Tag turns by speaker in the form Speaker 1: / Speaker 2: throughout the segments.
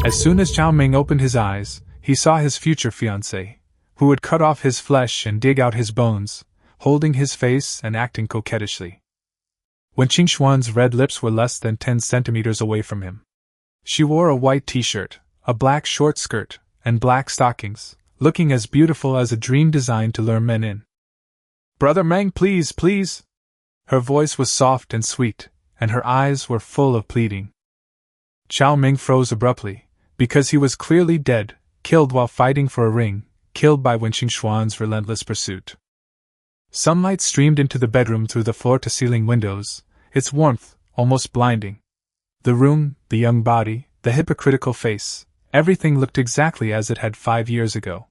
Speaker 1: As soon as Cao Meng opened his eyes, he saw his future fiancée, who would cut off his flesh and dig out his bones, holding his face and acting coquettishly. When Qingxuan's red lips were less than 10 centimeters away from him. She wore a white t-shirt, a black short skirt, and black stockings, looking as beautiful as a dream designed to lure men in. "Brother Meng, please, please!" Her voice was soft and sweet, and her eyes were full of pleading. Cao Meng froze abruptly, because he was clearly dead, killed while fighting for a ring, killed by Wen Qingxuan's relentless pursuit. Sunlight streamed into the bedroom through the floor-to-ceiling windows, its warmth almost blinding. The room, the young body, the hypocritical face, everything looked exactly as it had 5 years ago.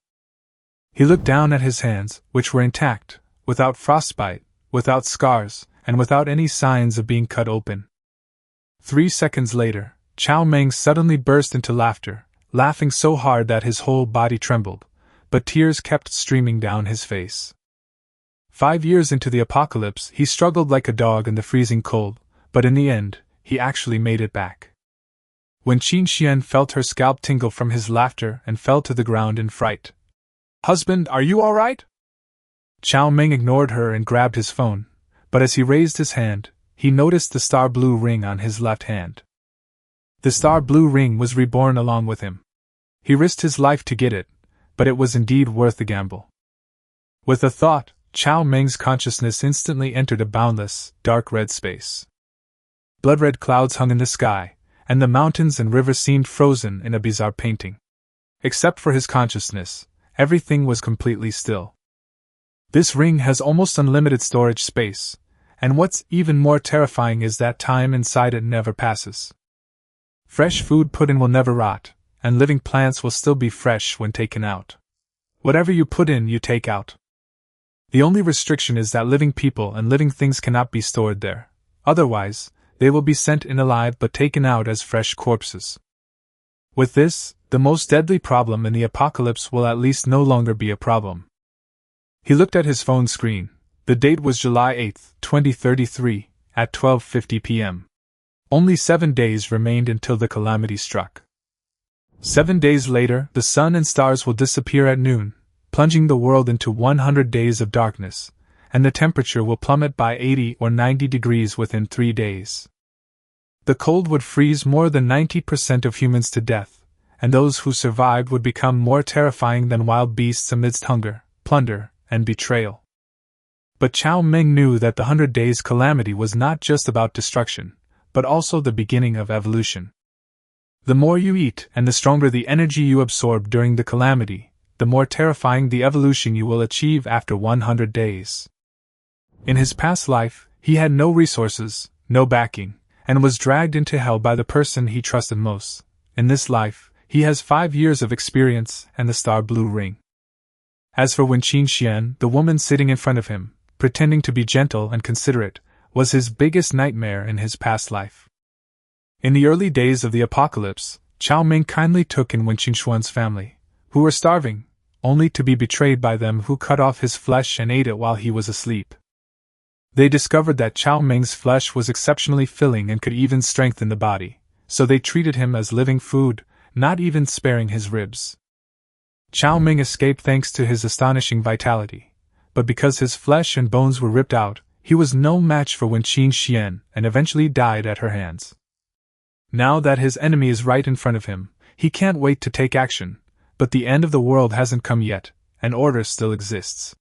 Speaker 1: He looked down at his hands, which were intact, without frostbite, without scars, and without any signs of being cut open. 3 seconds later, Cao Meng suddenly burst into laughter, laughing so hard that his whole body trembled, but tears kept streaming down his face. 5 years into the apocalypse, he struggled like a dog in the freezing cold, but in the end, he actually made it back. When Qin Xian felt her scalp tingle from his laughter and fell to the ground in fright. "Husband, are you all right?" Cao Meng ignored her and grabbed his phone, but as he raised his hand, he noticed the star blue ring on his left hand. The star blue ring was reborn along with him. He risked his life to get it, but it was indeed worth the gamble. With a thought, Cao Meng's consciousness instantly entered a boundless, dark red space. Blood-red clouds hung in the sky, and the mountains and rivers seemed frozen in a bizarre painting. Except for his consciousness, everything was completely still. This ring has almost unlimited storage space, and what's even more terrifying is that time inside it never passes. Fresh food put in will never rot, and living plants will still be fresh when taken out. Whatever you put in, you take out. The only restriction is that living people and living things cannot be stored there. Otherwise, they will be sent in alive but taken out as fresh corpses. With this, the most deadly problem in the apocalypse will at least no longer be a problem. He looked at his phone screen. The date was July 8, 2033, at 12:50 p.m. Only 7 days remained until the calamity struck. 7 days later, the sun and stars will disappear at noon, plunging the world into 100 days of darkness, and the temperature will plummet by 80 or 90 degrees within 3 days. The cold would freeze more than 90% of humans to death, and those who survived would become more terrifying than wild beasts amidst hunger, plunder, and betrayal. But Cao Meng knew that the 100 Days calamity was not just about destruction, but also the beginning of evolution. The more you eat and the stronger the energy you absorb during the calamity, the more terrifying the evolution you will achieve after 100 days. In his past life, he had no resources, no backing, and was dragged into hell by the person he trusted most. In this life, he has 5 years of experience and the star blue ring. As for Wen Qingxian, the woman sitting in front of him, pretending to be gentle and considerate, was his biggest nightmare in his past life. In the early days of the apocalypse, Cao Meng kindly took in Wen Qingxuan's family, who were starving, only to be betrayed by them who cut off his flesh and ate it while he was asleep. They discovered that Cao Meng's flesh was exceptionally filling and could even strengthen the body, so they treated him as living food, not even sparing his ribs. Cao Meng escaped thanks to his astonishing vitality, but because his flesh and bones were ripped out, he was no match for Wen Qingxian and eventually died at her hands. Now that his enemy is right in front of him, he can't wait to take action, but the end of the world hasn't come yet, and order still exists.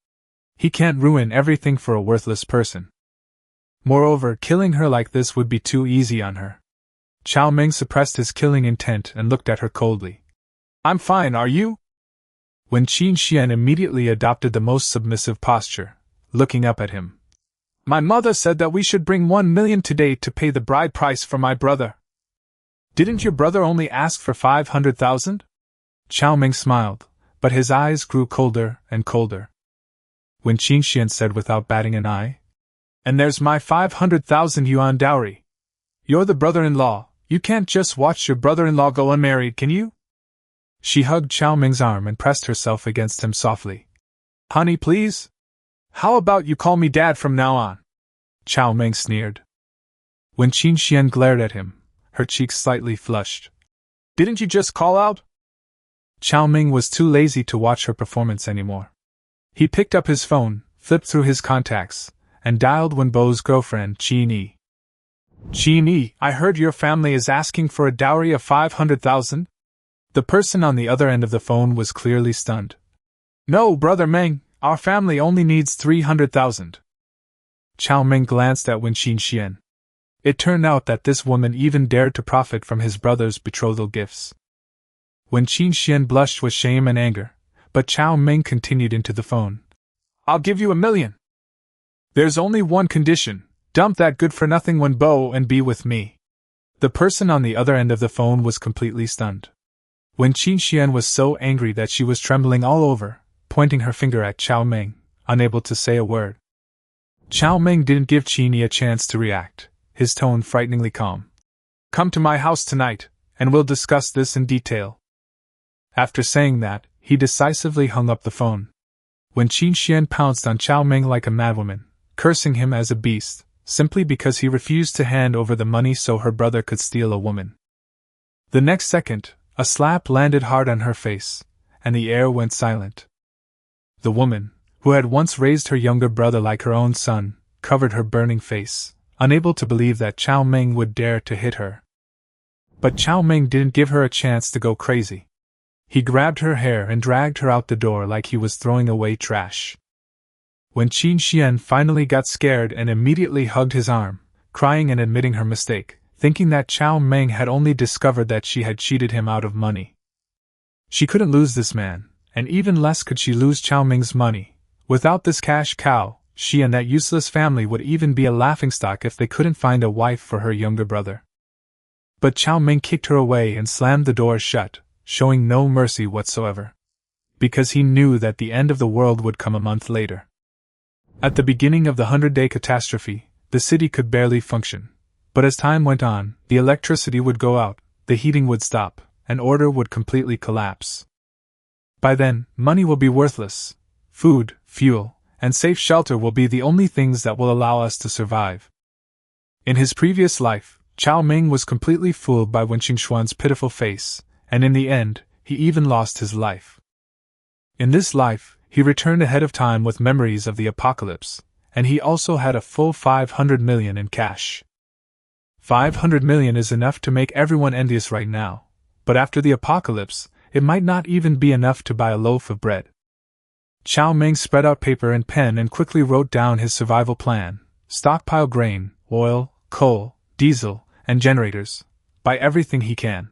Speaker 1: He can't ruin everything for a worthless person. Moreover, killing her like this would be too easy on her. Cao Meng suppressed his killing intent and looked at her coldly. "I'm fine, are you?" Wen Qingxian immediately adopted the most submissive posture, looking up at him. "My mother said that we should bring 1 million today to pay the bride price for my brother. Didn't your brother only ask for 500,000? Cao Meng smiled, but his eyes grew colder and colder. Wen Qingxian said without batting an eye. "And there's my 500,000 yuan dowry. You're the brother-in-law, you can't just watch your brother-in-law go unmarried, can you?" She hugged Cao Meng's arm and pressed herself against him softly. "Honey, please? How about you call me Dad from now on?" Cao Meng sneered. Wen Qingxian glared at him, her cheeks slightly flushed. Didn't you just call out? Cao Meng was too lazy to watch her performance anymore. He picked up his phone, flipped through his contacts, and dialed Wenbo's girlfriend, Qin Yi. Qin Yi, I heard your family is asking for a dowry of 500,000? The person on the other end of the phone was clearly stunned. No, Brother Meng, our family only needs 300,000. Cao Meng glanced at Wen Qinxian. It turned out that this woman even dared to profit from his brother's betrothal gifts. Wen Qinxian blushed with shame and anger, but Cao Meng continued into the phone. I'll give you 1 million. There's only one condition, dump that good-for-nothing Wenbo and be with me. The person on the other end of the phone was completely stunned. Wen Qinxian was so angry that she was trembling all over, pointing her finger at Cao Meng, unable to say a word. Cao Meng didn't give Qin Yi a chance to react, his tone frighteningly calm. Come to my house tonight, and we'll discuss this in detail. After saying that, he decisively hung up the phone. Wen Qinxian pounced on Cao Meng like a madwoman, cursing him as a beast, simply because he refused to hand over the money so her brother could steal a woman. The next second, a slap landed hard on her face, and the air went silent. The woman, who had once raised her younger brother like her own son, covered her burning face, unable to believe that Cao Meng would dare to hit her. But Cao Meng didn't give her a chance to go crazy. He grabbed her hair and dragged her out the door like he was throwing away trash. When Qinxian finally got scared and immediately hugged his arm, crying and admitting her mistake, thinking that Cao Meng had only discovered that she had cheated him out of money. She couldn't lose this man, and even less could she lose Cao Meng's money. Without this cash cow, she and that useless family would even be a laughingstock if they couldn't find a wife for her younger brother. But Cao Meng kicked her away and slammed the door shut, showing no mercy whatsoever. Because he knew that the end of the world would come a month later. At the beginning of the 100-day catastrophe, the city could barely function. But as time went on, the electricity would go out, the heating would stop, and order would completely collapse. By then, money will be worthless. Food, fuel, and safe shelter will be the only things that will allow us to survive. In his previous life, Cao Meng was completely fooled by Wen Qingxuan's pitiful face, and in the end, he even lost his life. In this life, he returned ahead of time with memories of the apocalypse, and he also had a full 500 million in cash. 500 million is enough to make everyone envious right now, but after the apocalypse, it might not even be enough to buy a loaf of bread. Cao Meng spread out paper and pen and quickly wrote down his survival plan: stockpile grain, oil, coal, diesel, and generators, buy everything he can.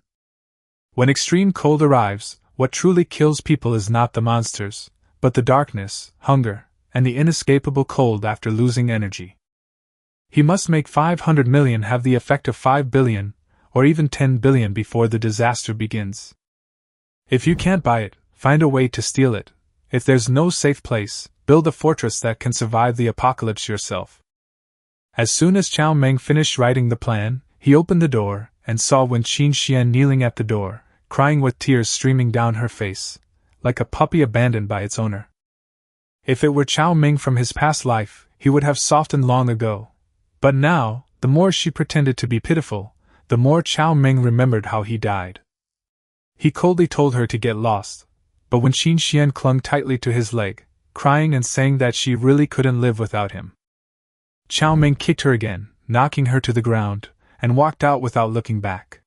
Speaker 1: When extreme cold arrives, what truly kills people is not the monsters, but the darkness, hunger, and the inescapable cold after losing energy. He must make 500 million have the effect of 5 billion, or even 10 billion before the disaster begins. If you can't buy it, find a way to steal it. If there's no safe place, build a fortress that can survive the apocalypse yourself. As soon as Cao Meng finished writing the plan, he opened the door, and saw Wen Qinxian kneeling at the door, crying with tears streaming down her face, like a puppy abandoned by its owner. If it were Cao Meng from his past life, he would have softened long ago. But now, the more she pretended to be pitiful, the more Cao Meng remembered how he died. He coldly told her to get lost, but when Qinxian clung tightly to his leg, crying and saying that she really couldn't live without him. Cao Meng kicked her again, knocking her to the ground, and walked out without looking back.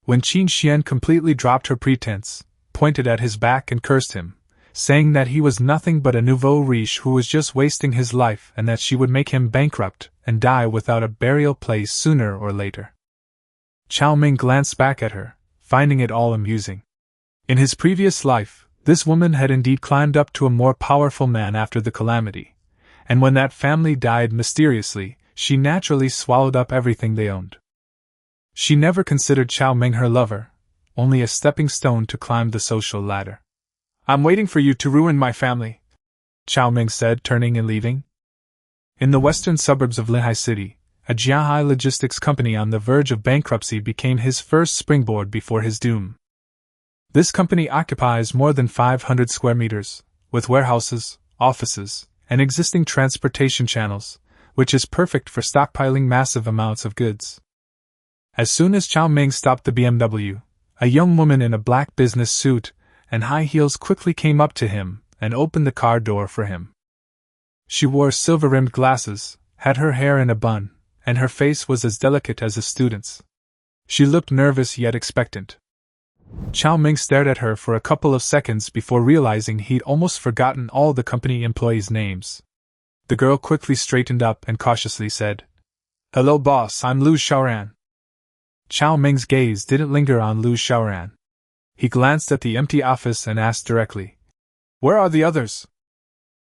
Speaker 1: When Qinxian completely dropped her pretense, pointed at his back and cursed him, saying that he was nothing but a nouveau riche who was just wasting his life and that she would make him bankrupt and die without a burial place sooner or later. Cao Meng glanced back at her, finding it all amusing. In his previous life, this woman had indeed climbed up to a more powerful man after the calamity, and when that family died mysteriously, she naturally swallowed up everything they owned. She never considered Cao Meng her lover, only a stepping stone to climb the social ladder. I'm waiting for you to ruin my family, Cao Meng said, turning and leaving. In the western suburbs of Linhai City, a Jiahai logistics company on the verge of bankruptcy became his first springboard before his doom. This company occupies more than 500 square meters, with warehouses, offices, and existing transportation channels, which is perfect for stockpiling massive amounts of goods. As soon as Cao Meng stopped the BMW, A young woman in a black business suit and high heels quickly came up to him and opened the car door for him. She wore silver-rimmed glasses, had her hair in a bun, and her face was as delicate as a student's. She looked nervous yet expectant. Cao Meng stared at her for a couple of seconds before realizing he'd almost forgotten all the company employees' names. The girl quickly straightened up and cautiously said, "Hello boss, I'm Lu Xiaoran." Cao Meng's gaze didn't linger on Lu Xiaoran. He glanced at the empty office and asked directly, "Where are the others?"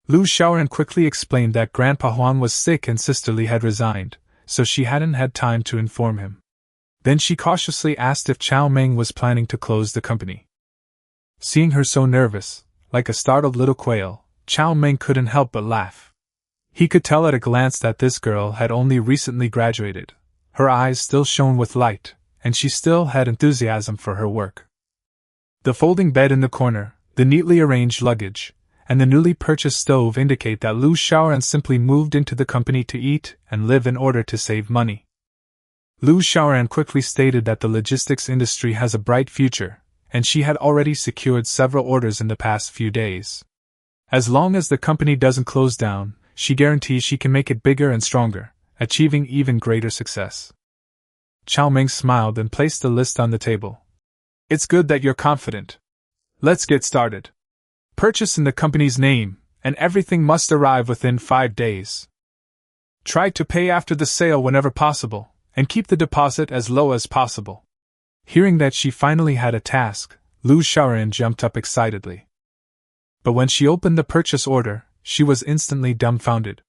Speaker 1: Lu Xiaoran quickly explained that Grandpa Huang was sick and Sister Li had resigned, so she hadn't had time to inform him. Then she cautiously asked if Cao Meng was planning to close the company. Seeing her so nervous, like a startled little quail, Cao Meng couldn't help but laugh. He could tell at a glance that this girl had only recently graduated. Her eyes still shone with light, and she still had enthusiasm for her work. The folding bed in the corner, the neatly arranged luggage, and the newly purchased stove indicate that Lu Xiaoran simply moved into the company to eat and live in order to save money. Lu Xiaoran quickly stated that the logistics industry has a bright future, and she had already secured several orders in the past few days. As long as the company doesn't close down, she guarantees she can make it bigger and stronger, achieving even greater success. Cao Meng smiled and placed the list on the table. "It's good that you're confident. Let's get started. Purchase in the company's name, and everything must arrive within 5 days. Try to pay after the sale whenever possible, and keep the deposit as low as possible." Hearing that she finally had a task, Lu Xiaoran jumped up excitedly. But when she opened the purchase order, she was instantly dumbfounded.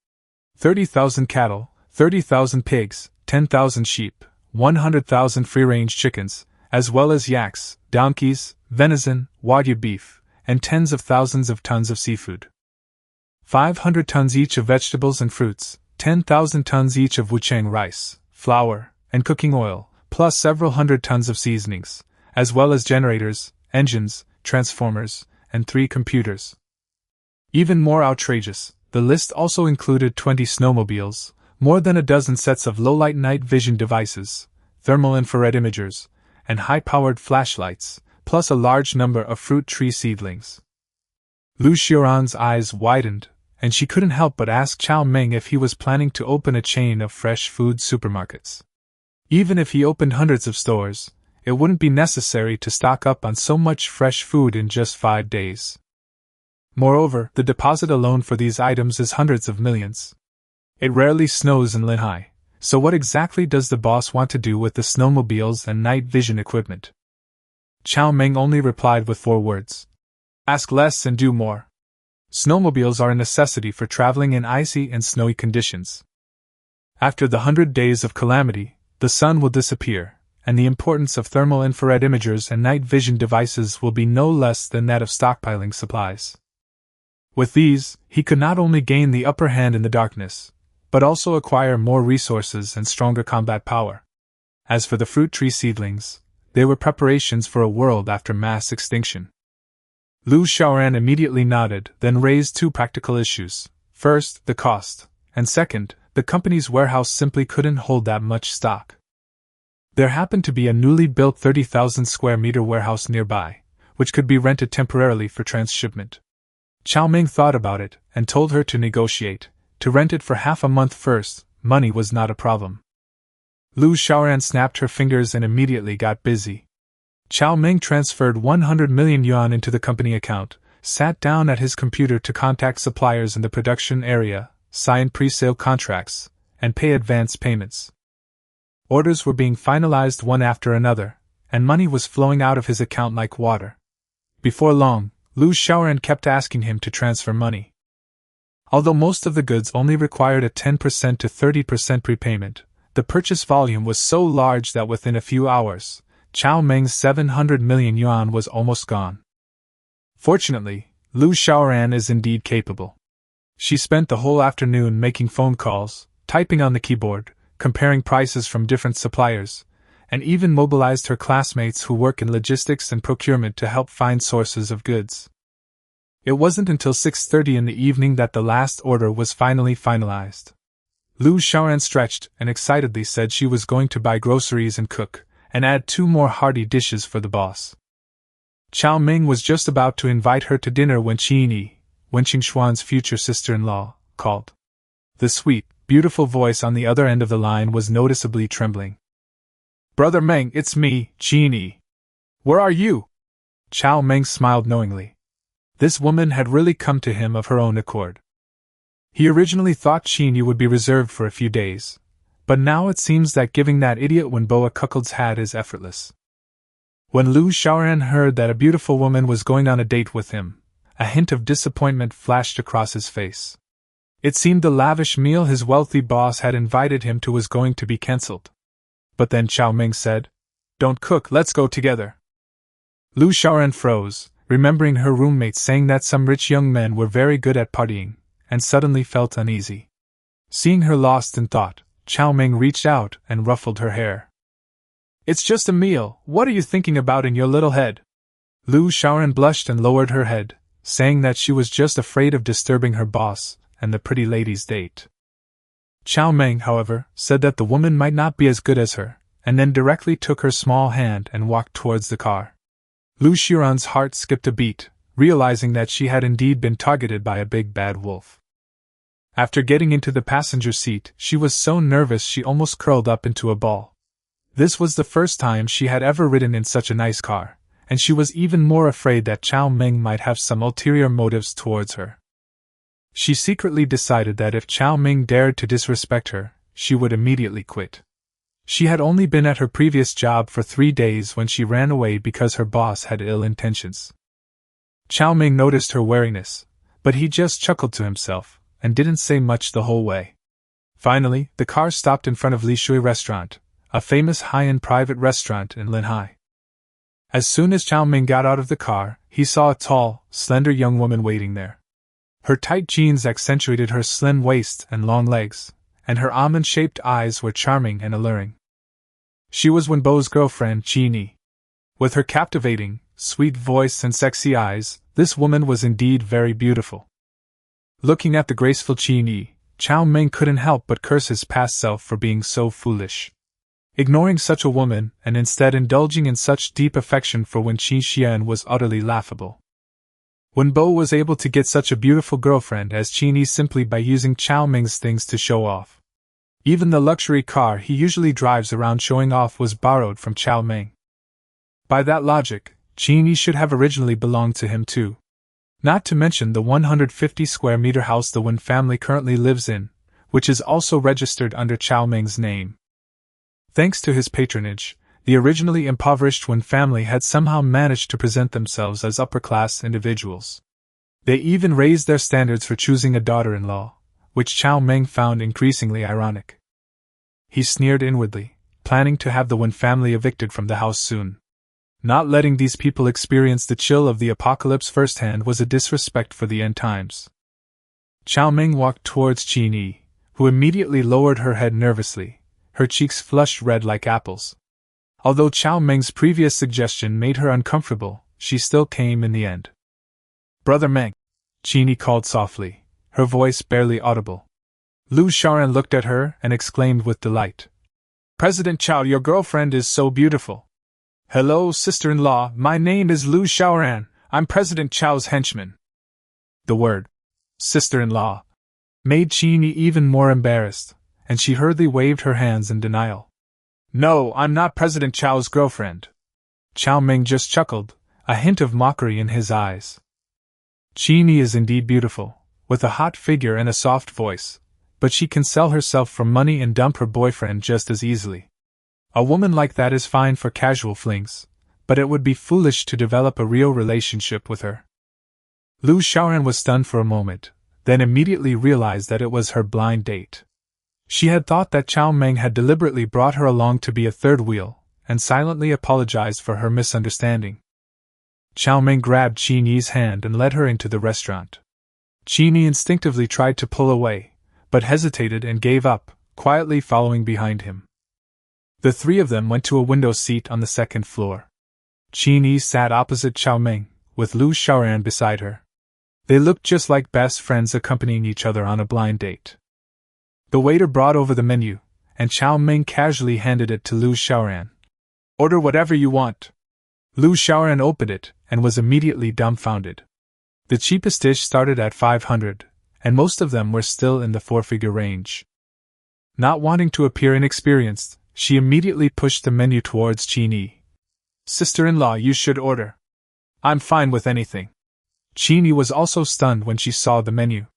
Speaker 1: 30,000 cattle, 30,000 pigs, 10,000 sheep, 100,000 free-range chickens, as well as yaks, donkeys, venison, wagyu beef, and tens of thousands of tons of seafood. 500 tons each of vegetables and fruits, 10,000 tons each of wuchang rice, flour, and cooking oil, plus several hundred tons of seasonings, as well as generators, engines, transformers, and 3 computers. Even more outrageous, the list also included 20 snowmobiles, more than a dozen sets of low-light night vision devices, thermal infrared imagers, and high-powered flashlights, plus a large number of fruit tree seedlings. Lu Xiaoran's eyes widened, and she couldn't help but ask Cao Meng if he was planning to open a chain of fresh food supermarkets. Even if he opened hundreds of stores, it wouldn't be necessary to stock up on so much fresh food in just 5 days. Moreover, the deposit alone for these items is hundreds of millions. It rarely snows in Linhai, so what exactly does the boss want to do with the snowmobiles and night vision equipment? Cao Meng only replied with 4 words. "Ask less and do more." Snowmobiles are a necessity for traveling in icy and snowy conditions. After the 100 days of calamity, the sun will disappear, and the importance of thermal infrared imagers and night vision devices will be no less than that of stockpiling supplies. With these, he could not only gain the upper hand in the darkness, but also acquire more resources and stronger combat power. As for the fruit tree seedlings, they were preparations for a world after mass extinction. Lu Xiaoran immediately nodded, then raised 2 practical issues. First, the cost, and second, the company's warehouse simply couldn't hold that much stock. There happened to be a newly built 30,000 square meter warehouse nearby, which could be rented temporarily for transshipment. Cao Meng thought about it and told her to negotiate. To rent it for half a month first, money was not a problem. Lu Xiaoran snapped her fingers and immediately got busy. Cao Meng transferred 100 million yuan into the company account, sat down at his computer to contact suppliers in the production area, sign pre-sale contracts, and pay advance payments. Orders were being finalized one after another, and money was flowing out of his account like water. Before long, Lu Xiaoran kept asking him to transfer money. Although most of the goods only required a 10% to 30% prepayment, the purchase volume was so large that within a few hours, Cao Meng's 700 million yuan was almost gone. Fortunately, Lu Xiaoran is indeed capable. She spent the whole afternoon making phone calls, typing on the keyboard, comparing prices from different suppliers, and even mobilized her classmates who work in logistics and procurement to help find sources of goods. It wasn't until 6:30 in the evening that the last order was finally finalized. Lu Xiaoran stretched and excitedly said she was going to buy groceries and cook, and add 2 more hearty dishes for the boss. Cao Meng was just about to invite her to dinner when Qing Xuan's future sister-in-law, called. The sweet, beautiful voice on the other end of the line was noticeably trembling. "Brother Meng, it's me, Qing. Where are you?" Cao Meng smiled knowingly. This woman had really come to him of her own accord. He originally thought Qing would be reserved for a few days, but now it seems that giving that idiot Wenbo a cuckold's hat is effortless. When Lu Xiaoran heard that a beautiful woman was going on a date with him, a hint of disappointment flashed across his face. It seemed the lavish meal his wealthy boss had invited him to was going to be cancelled. But then Cao Meng said, "Don't cook, let's go together." Lu Xiaoran froze, remembering her roommate saying that some rich young men were very good at partying, and suddenly felt uneasy. Seeing her lost in thought, Cao Meng reached out and ruffled her hair. "It's just a meal, what are you thinking about in your little head?" Lu Xiaoran blushed and lowered her head, saying that she was just afraid of disturbing her boss and the pretty lady's date. Cao Meng, however, said that the woman might not be as good as her, and then directly took her small hand and walked towards the car. Lu Xiaoran's heart skipped a beat, realizing that she had indeed been targeted by a big bad wolf. After getting into the passenger seat, she was so nervous she almost curled up into a ball. This was the first time she had ever ridden in such a nice car, and she was even more afraid that Cao Meng might have some ulterior motives towards her. She secretly decided that if Cao Meng dared to disrespect her, she would immediately quit. She had only been at her previous job for 3 days when she ran away because her boss had ill intentions. Cao Meng noticed her wariness, but he just chuckled to himself, and didn't say much the whole way. Finally, the car stopped in front of Li Shui Restaurant, a famous high-end private restaurant in Linhai. As soon as Cao Meng got out of the car, he saw a tall, slender young woman waiting there. Her tight jeans accentuated her slim waist and long legs, and her almond-shaped eyes were charming and alluring. She was Wenbo's girlfriend, Qing. With her captivating, sweet voice and sexy eyes, this woman was indeed very beautiful. Looking at the graceful Qing, Cao Meng couldn't help but curse his past self for being so foolish. Ignoring such a woman and instead indulging in such deep affection for Wen Xian was utterly laughable. Wenbo was able to get such a beautiful girlfriend as Qing simply by using Cao Meng's things to show off. Even the luxury car he usually drives around showing off was borrowed from Cao Meng. By that logic, Qing should have originally belonged to him too. Not to mention the 150 square meter house the Wen family currently lives in, which is also registered under Cao Meng's name. Thanks to his patronage, the originally impoverished Wen family had somehow managed to present themselves as upper-class individuals. They even raised their standards for choosing a daughter-in-law, which Cao Meng found increasingly ironic. He sneered inwardly, planning to have the Wen family evicted from the house soon. Not letting these people experience the chill of the apocalypse firsthand was a disrespect for the end times. Cao Meng walked towards Qing, who immediately lowered her head nervously, her cheeks flushed red like apples. Although Cao Meng's previous suggestion made her uncomfortable, she still came in the end. "Brother Meng," Qing called softly, her voice barely audible. Lu Xiaoran looked at her and exclaimed with delight. "President Cao, your girlfriend is so beautiful." "Hello, sister-in-law, my name is Lu Xiaoran, I'm President Chao's henchman." The word, sister-in-law, made Qing even more embarrassed, and she hurriedly waved her hands in denial. "No, I'm not President Chao's girlfriend." Cao Meng just chuckled, a hint of mockery in his eyes. Qing is indeed beautiful, with a hot figure and a soft voice, but she can sell herself for money and dump her boyfriend just as easily. A woman like that is fine for casual flings, but it would be foolish to develop a real relationship with her. Lu Xiaoran was stunned for a moment, then immediately realized that it was her blind date. She had thought that Cao Meng had deliberately brought her along to be a third wheel, and silently apologized for her misunderstanding. Cao Meng grabbed Qing's hand and led her into the restaurant. Qing instinctively tried to pull away, but hesitated and gave up, quietly following behind him. The three of them went to a window seat on the second floor. Qing sat opposite Cao Meng, with Lu Xiaoran beside her. They looked just like best friends accompanying each other on a blind date. The waiter brought over the menu, and Cao Meng casually handed it to Lu Xiaoran. Order whatever you want. Lu Xiaoran opened it and was immediately dumbfounded. The cheapest dish started at 500, and most of them were still in the four-figure range. Not wanting to appear inexperienced, she immediately pushed the menu towards Qin. Sister-in-law, you should order. I'm fine with anything. Qin was also stunned when she saw the menu.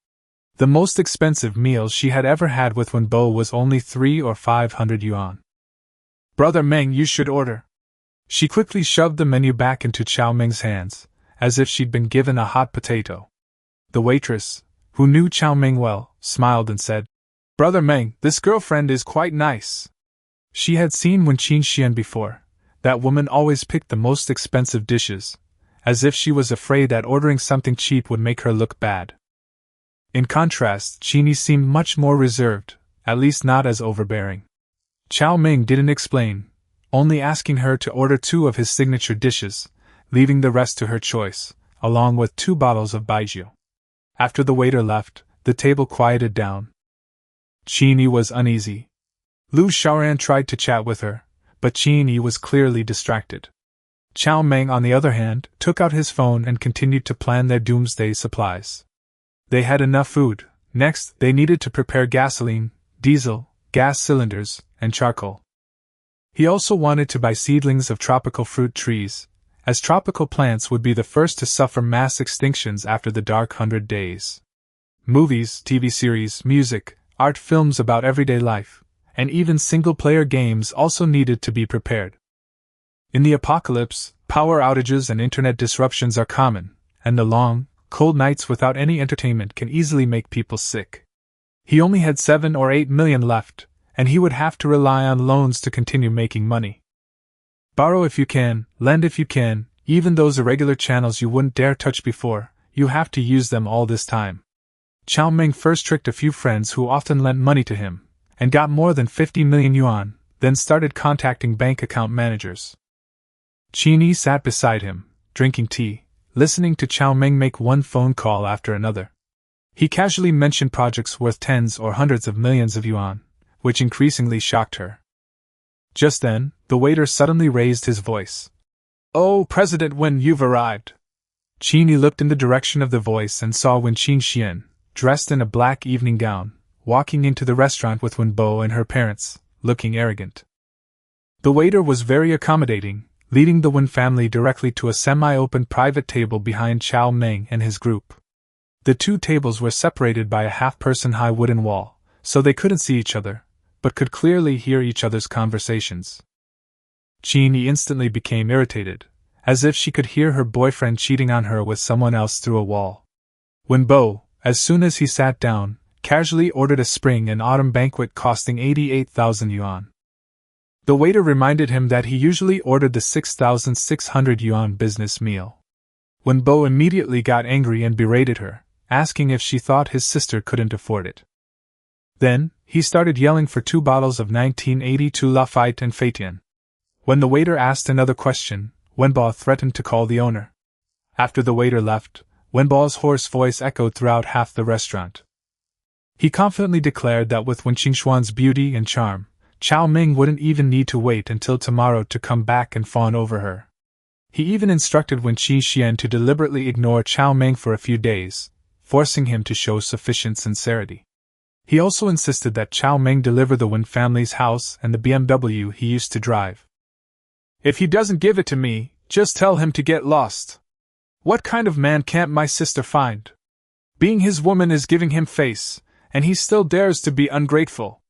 Speaker 1: The most expensive meal she had ever had with Wenbo was only 300 or 500 yuan. Brother Meng, you should order. She quickly shoved the menu back into Cao Meng's hands, as if she'd been given a hot potato. The waitress, who knew Cao Meng well, smiled and said, Brother Meng, this girlfriend is quite nice. She had seen Wen Qinxian before. That woman always picked the most expensive dishes, as if she was afraid that ordering something cheap would make her look bad. In contrast, Qin seemed much more reserved, at least not as overbearing. Cao Meng didn't explain, only asking her to order 2 of his signature dishes, leaving the rest to her choice, along with 2 bottles of baijiu. After the waiter left, the table quieted down. Qin was uneasy. Lu Xiaoran tried to chat with her, but Qin was clearly distracted. Cao Meng, on the other hand, took out his phone and continued to plan their doomsday supplies. They had enough food. Next, they needed to prepare gasoline, diesel, gas cylinders, and charcoal. He also wanted to buy seedlings of tropical fruit trees, as tropical plants would be the first to suffer mass extinctions after the dark 100 days. Movies, TV series, music, art films about everyday life, and even single-player games also needed to be prepared. In the apocalypse, power outages and internet disruptions are common, and the long, cold nights without any entertainment can easily make people sick. He only had 7 or 8 million left, and he would have to rely on loans to continue making money. Borrow if you can, lend if you can, even those irregular channels you wouldn't dare touch before, you have to use them all this time. Cao Meng first tricked a few friends who often lent money to him, and got more than 50 million yuan, then started contacting bank account managers. Qin sat beside him, drinking tea, listening to Cao Meng make one phone call after another. He casually mentioned projects worth tens or hundreds of millions of yuan, which increasingly shocked her. Just then, the waiter suddenly raised his voice. Oh, President Wen, you've arrived. Qin looked in the direction of the voice and saw Wen Qinxian, dressed in a black evening gown, walking into the restaurant with Wenbo and her parents, looking arrogant. The waiter was very accommodating, leading the Wen family directly to a semi-open private table behind Cao Meng and his group. The 2 tables were separated by a half-person high wooden wall, so they couldn't see each other, but could clearly hear each other's conversations. Qin instantly became irritated, as if she could hear her boyfriend cheating on her with someone else through a wall. Wenbo, as soon as he sat down, casually ordered a spring and autumn banquet costing 88,000 yuan. The waiter reminded him that he usually ordered the 6,600 yuan business meal. Wenbo immediately got angry and berated her, asking if she thought his sister couldn't afford it. Then, he started yelling for 2 bottles of 1982 Lafite and Fétian. When the waiter asked another question, Wenbo threatened to call the owner. After the waiter left, Wenbo's hoarse voice echoed throughout half the restaurant. He confidently declared that with Wen Qingxuan's beauty and charm, Cao Meng wouldn't even need to wait until tomorrow to come back and fawn over her. He even instructed Wen Qinxian to deliberately ignore Cao Meng for a few days, forcing him to show sufficient sincerity. He also insisted that Cao Meng deliver the Wen family's house and the BMW he used to drive. If he doesn't give it to me, just tell him to get lost. What kind of man can't my sister find? Being his woman is giving him face, and he still dares to be ungrateful.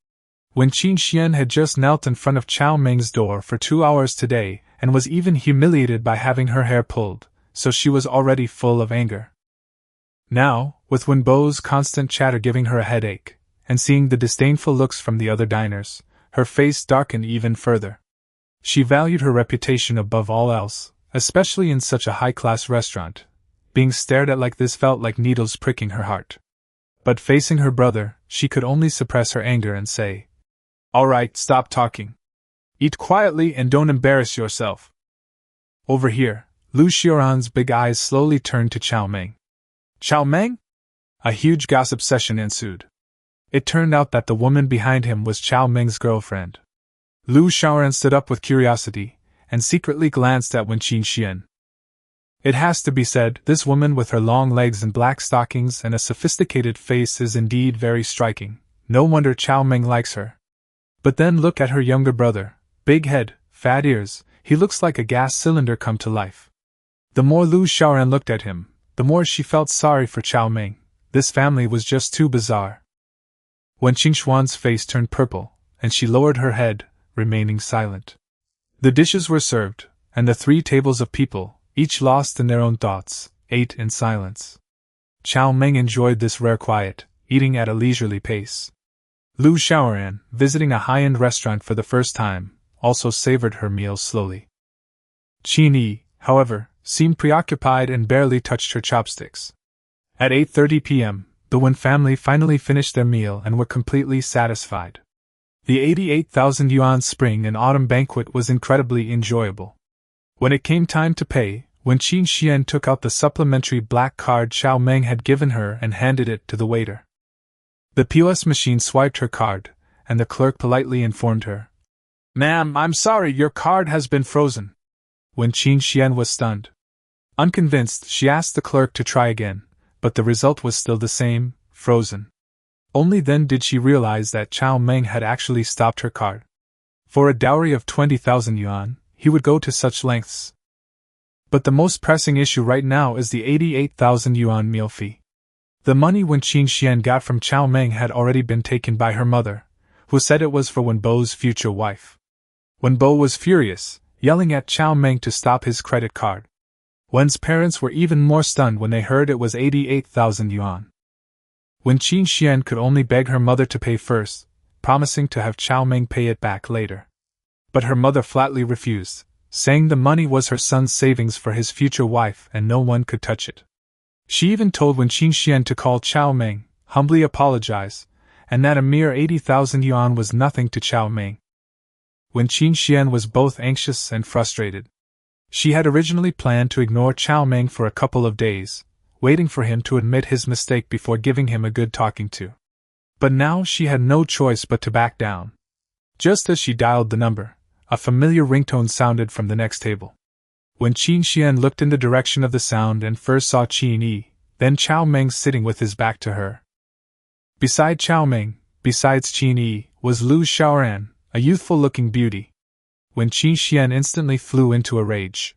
Speaker 1: Wen Qinxian had just knelt in front of Cao Meng's door for 2 hours today and was even humiliated by having her hair pulled, so she was already full of anger. Now, with Wenbo's constant chatter giving her a headache, and seeing the disdainful looks from the other diners, her face darkened even further. She valued her reputation above all else, especially in such a high-class restaurant. Being stared at like this felt like needles pricking her heart. But facing her brother, she could only suppress her anger and say, All right, stop talking. Eat quietly and don't embarrass yourself. Over here, Lu Xiaoran's big eyes slowly turned to Cao Meng. Cao Meng? A huge gossip session ensued. It turned out that the woman behind him was Cao Meng's girlfriend. Lu Xiaoran stood up with curiosity, and secretly glanced at Wen Qingxian. It has to be said, this woman with her long legs and black stockings and a sophisticated face is indeed very striking. No wonder Cao Meng likes her. But then look at her younger brother. Big head, fat ears, he looks like a gas cylinder come to life. The more Lu Xiaoran looked at him, the more she felt sorry for Cao Meng. This family was just too bizarre. Wen Qingxuan's face turned purple, and she lowered her head, remaining silent. The dishes were served, and the 3 tables of people, each lost in their own thoughts, ate in silence. Cao Meng enjoyed this rare quiet, eating at a leisurely pace. Lu Xiaoran, visiting a high-end restaurant for the first time, also savored her meal slowly. Qin Yi, however, seemed preoccupied and barely touched her chopsticks. At 8:30 p.m., the Wen family finally finished their meal and were completely satisfied. The 88,000 yuan spring and autumn banquet was incredibly enjoyable. When it came time to pay, Wen Qingxian took out the supplementary black card Cao Meng had given her and handed it to the waiter. The POS machine swiped her card, and the clerk politely informed her, "Ma'am, I'm sorry, your card has been frozen." Wen Qingxian was stunned. Unconvinced, she asked the clerk to try again, but the result was still the same, frozen. Only then did she realize that Cao Meng had actually stopped her card. For a dowry of 20,000 yuan, he would go to such lengths. But the most pressing issue right now is the 88,000 yuan meal fee. The money Wen Qingxian got from Cao Meng had already been taken by her mother, who said it was for Wen Bo's future wife. Wen Bo was furious, yelling at Cao Meng to stop his credit card. Wen's parents were even more stunned when they heard it was 88,000 yuan. Wen Qingxian could only beg her mother to pay first, promising to have Cao Meng pay it back later. But her mother flatly refused, saying the money was her son's savings for his future wife and no one could touch it. She even told Wen Qingxian to call Cao Meng, humbly apologize, and that a mere 80,000 yuan was nothing to Cao Meng. Wen Qingxian was both anxious and frustrated. She had originally planned to ignore Cao Meng for a couple of days, waiting for him to admit his mistake before giving him a good talking to. But now she had no choice but to back down. Just as she dialed the number, a familiar ringtone sounded from the next table. Wen Qingxian looked in the direction of the sound and first saw Qin Yi, then Cao Meng sitting with his back to her. Beside Cao Meng, besides Qin Yi, was Lu Xiaoran, a youthful-looking beauty. Wen Qingxian instantly flew into a rage.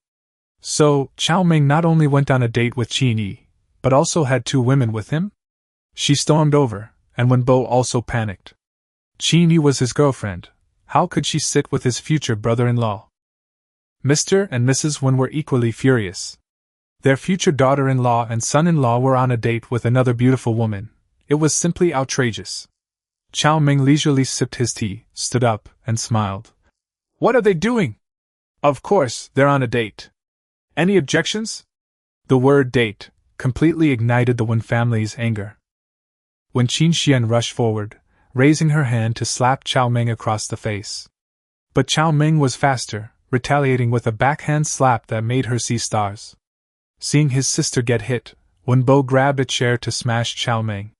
Speaker 1: So, Cao Meng not only went on a date with Qin Yi, but also had 2 women with him? She stormed over, and Wen Bo also panicked. Qin Yi was his girlfriend. How could she sit with his future brother-in-law? Mr. and Mrs. Wen were equally furious. Their future daughter-in-law and son-in-law were on a date with another beautiful woman. It was simply outrageous. Cao Meng leisurely sipped his tea, stood up, and smiled. "What are they doing?" "Of course, they're on a date. Any objections?" The word date completely ignited the Wen family's anger. Wen Qingxian rushed forward, raising her hand to slap Cao Meng across the face. But Cao Meng was faster, retaliating with a backhand slap that made her see stars. Seeing his sister get hit, Wen Bo grabbed a chair to smash Cao Meng.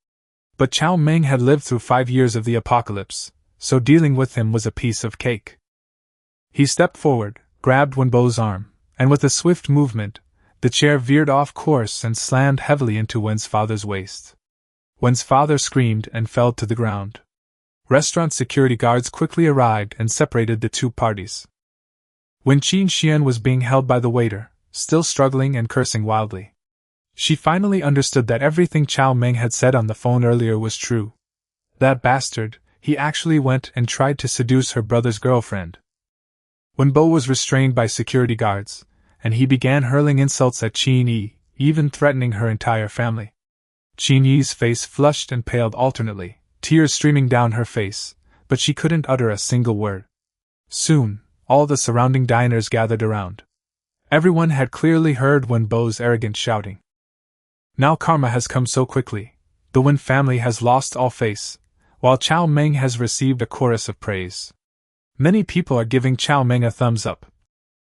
Speaker 1: But Cao Meng had lived through 5 years of the apocalypse, so dealing with him was a piece of cake. He stepped forward, grabbed Wen Bo's arm, and with a swift movement, the chair veered off course and slammed heavily into Wen's father's waist. Wen's father screamed and fell to the ground. Restaurant security guards quickly arrived and separated the 2 parties. Wen Qingxian was being held by the waiter, still struggling and cursing wildly. She finally understood that everything Cao Meng had said on the phone earlier was true. That bastard, he actually went and tried to seduce her brother's girlfriend. Wen Bo was restrained by security guards, and he began hurling insults at Qin Yi, even threatening her entire family. Qin Yi's face flushed and paled alternately, tears streaming down her face, but she couldn't utter a single word. Soon, all the surrounding diners gathered around. Everyone had clearly heard Wen Bo's arrogant shouting. Now karma has come so quickly. The Wen family has lost all face, while Cao Meng has received a chorus of praise. Many people are giving Cao Meng a thumbs up.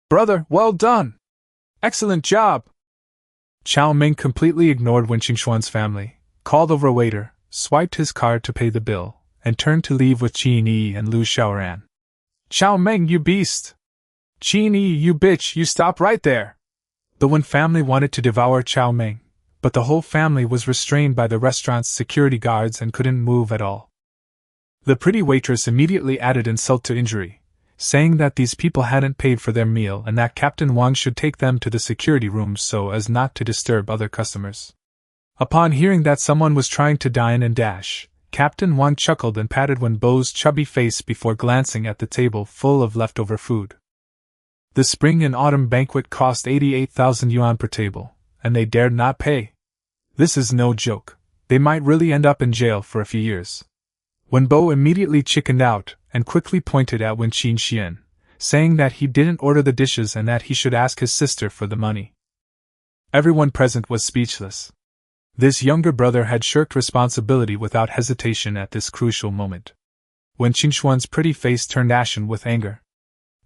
Speaker 1: "Brother, well done! Excellent job!" Cao Meng completely ignored Wen Qingxuan's family, called over a waiter, swiped his card to pay the bill, and turned to leave with Qin Yi and Lu Xiaoran. "Cao Meng, you beast! "Genie, you bitch, you stop right there!" The Wen family wanted to devour Cao Meng, but the whole family was restrained by the restaurant's security guards and couldn't move at all. The pretty waitress immediately added insult to injury, saying that these people hadn't paid for their meal and that Captain Wang should take them to the security rooms so as not to disturb other customers. Upon hearing that someone was trying to dine and dash, Captain Wang chuckled and patted Wen Bo's chubby face before glancing at the table full of leftover food. The spring and autumn banquet cost 88,000 yuan per table, and they dared not pay. This is no joke. They might really end up in jail for a few years. Wen Bo immediately chickened out and quickly pointed at Wen Qingxian, saying that he didn't order the dishes and that he should ask his sister for the money. Everyone present was speechless. This younger brother had shirked responsibility without hesitation at this crucial moment. Wen Qingxuan's pretty face turned ashen with anger.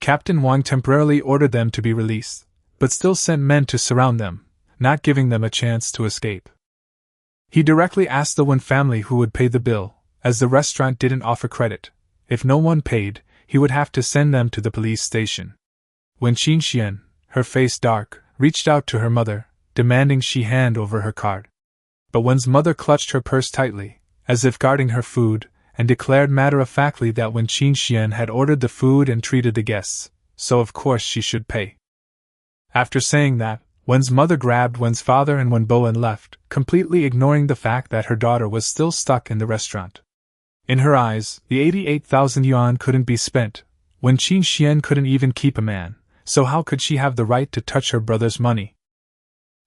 Speaker 1: Captain Wang temporarily ordered them to be released, but still sent men to surround them, not giving them a chance to escape. He directly asked the Wen family who would pay the bill, as the restaurant didn't offer credit. If no one paid, he would have to send them to the police station. Wen Qingxian, her face dark, reached out to her mother, demanding she hand over her card. But Wen's mother clutched her purse tightly, as if guarding her food, and declared matter-of-factly that Wen Qingxian had ordered the food and treated the guests, so of course she should pay. After saying that, Wen's mother grabbed Wen's father and Wen Bo and left, completely ignoring the fact that her daughter was still stuck in the restaurant. In her eyes, the 88,000 yuan couldn't be spent. Wen Qingxian couldn't even keep a man, so how could she have the right to touch her brother's money?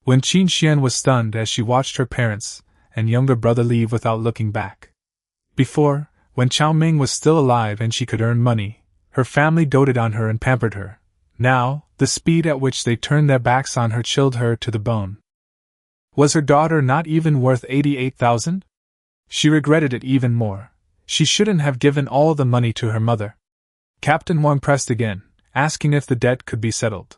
Speaker 1: Wen Qingxian was stunned as she watched her parents and younger brother leave without looking back. Before, when Cao Meng was still alive and she could earn money, her family doted on her and pampered her. Now, the speed at which they turned their backs on her chilled her to the bone. Was her daughter not even worth 88,000? She regretted it even more. She shouldn't have given all the money to her mother. Captain Wang pressed again, asking if the debt could be settled.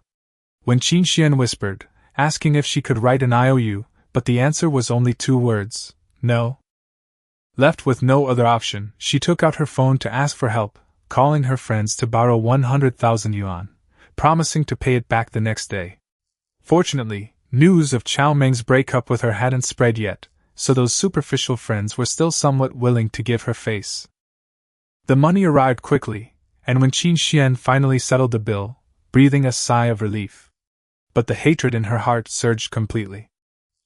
Speaker 1: Wen Qingxian whispered, asking if she could write an IOU, but the answer was only 2 words, no. Left with no other option, she took out her phone to ask for help, calling her friends to borrow 100,000 yuan, promising to pay it back the next day. Fortunately, news of Cao Meng's breakup with her hadn't spread yet, so those superficial friends were still somewhat willing to give her face. The money arrived quickly, and when Qingxian finally settled the bill, breathing a sigh of relief. But the hatred in her heart surged completely.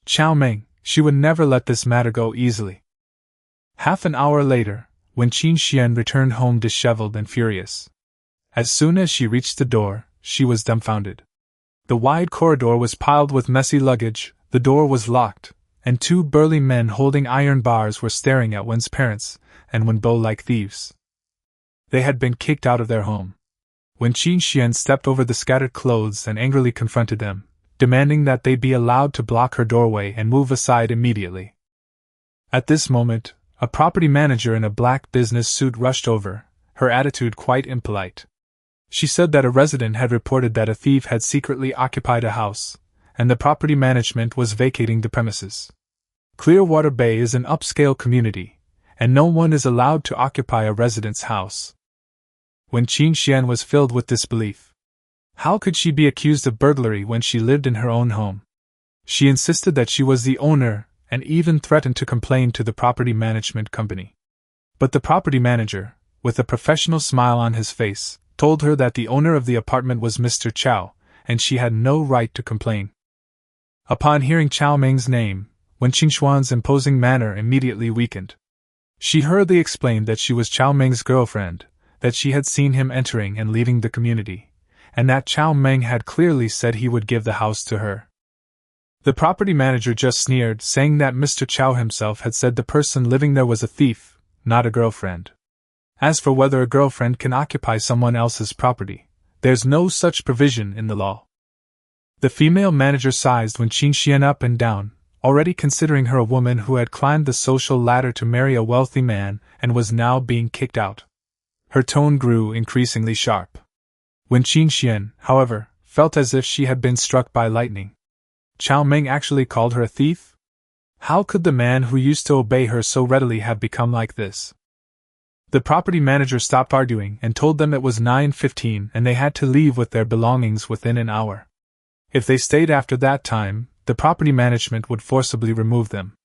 Speaker 1: Cao Meng, she would never let this matter go easily. Half an hour later, when Qingxian returned home disheveled and furious. As soon as she reached the door, she was dumbfounded. The wide corridor was piled with messy luggage, the door was locked, and 2 burly men holding iron bars were staring at Wen's parents and Wen Bo like thieves. They had been kicked out of their home. When Qingxian stepped over the scattered clothes and angrily confronted them, demanding that they be allowed to block her doorway and move aside immediately. At this moment, a property manager in a black business suit rushed over, her attitude quite impolite. She said that a resident had reported that a thief had secretly occupied a house, and the property management was vacating the premises. Clearwater Bay is an upscale community, and no one is allowed to occupy a resident's house. When Qingxian was filled with disbelief. How could she be accused of burglary when she lived in her own home? She insisted that she was the owner, and even threatened to complain to the property management company. But the property manager, with a professional smile on his face, told her that the owner of the apartment was Mr. Cao, and she had no right to complain. Upon hearing Cao Meng's name, Wen Qingxuan's imposing manner immediately weakened. She hurriedly explained that she was Cao Meng's girlfriend, that she had seen him entering and leaving the community, and that Cao Meng had clearly said he would give the house to her. The property manager just sneered, saying that Mr. Cao himself had said the person living there was a thief, not a girlfriend. As for whether a girlfriend can occupy someone else's property, there's no such provision in the law. The female manager sized Wen Qingxian up and down, already considering her a woman who had climbed the social ladder to marry a wealthy man and was now being kicked out. Her tone grew increasingly sharp. Wen Qingxian, however, felt as if she had been struck by lightning. Cao Meng actually called her a thief? How could the man who used to obey her so readily have become like this? The property manager stopped arguing and told them it was 9:15 and they had to leave with their belongings within an hour. If they stayed after that time, the property management would forcibly remove them.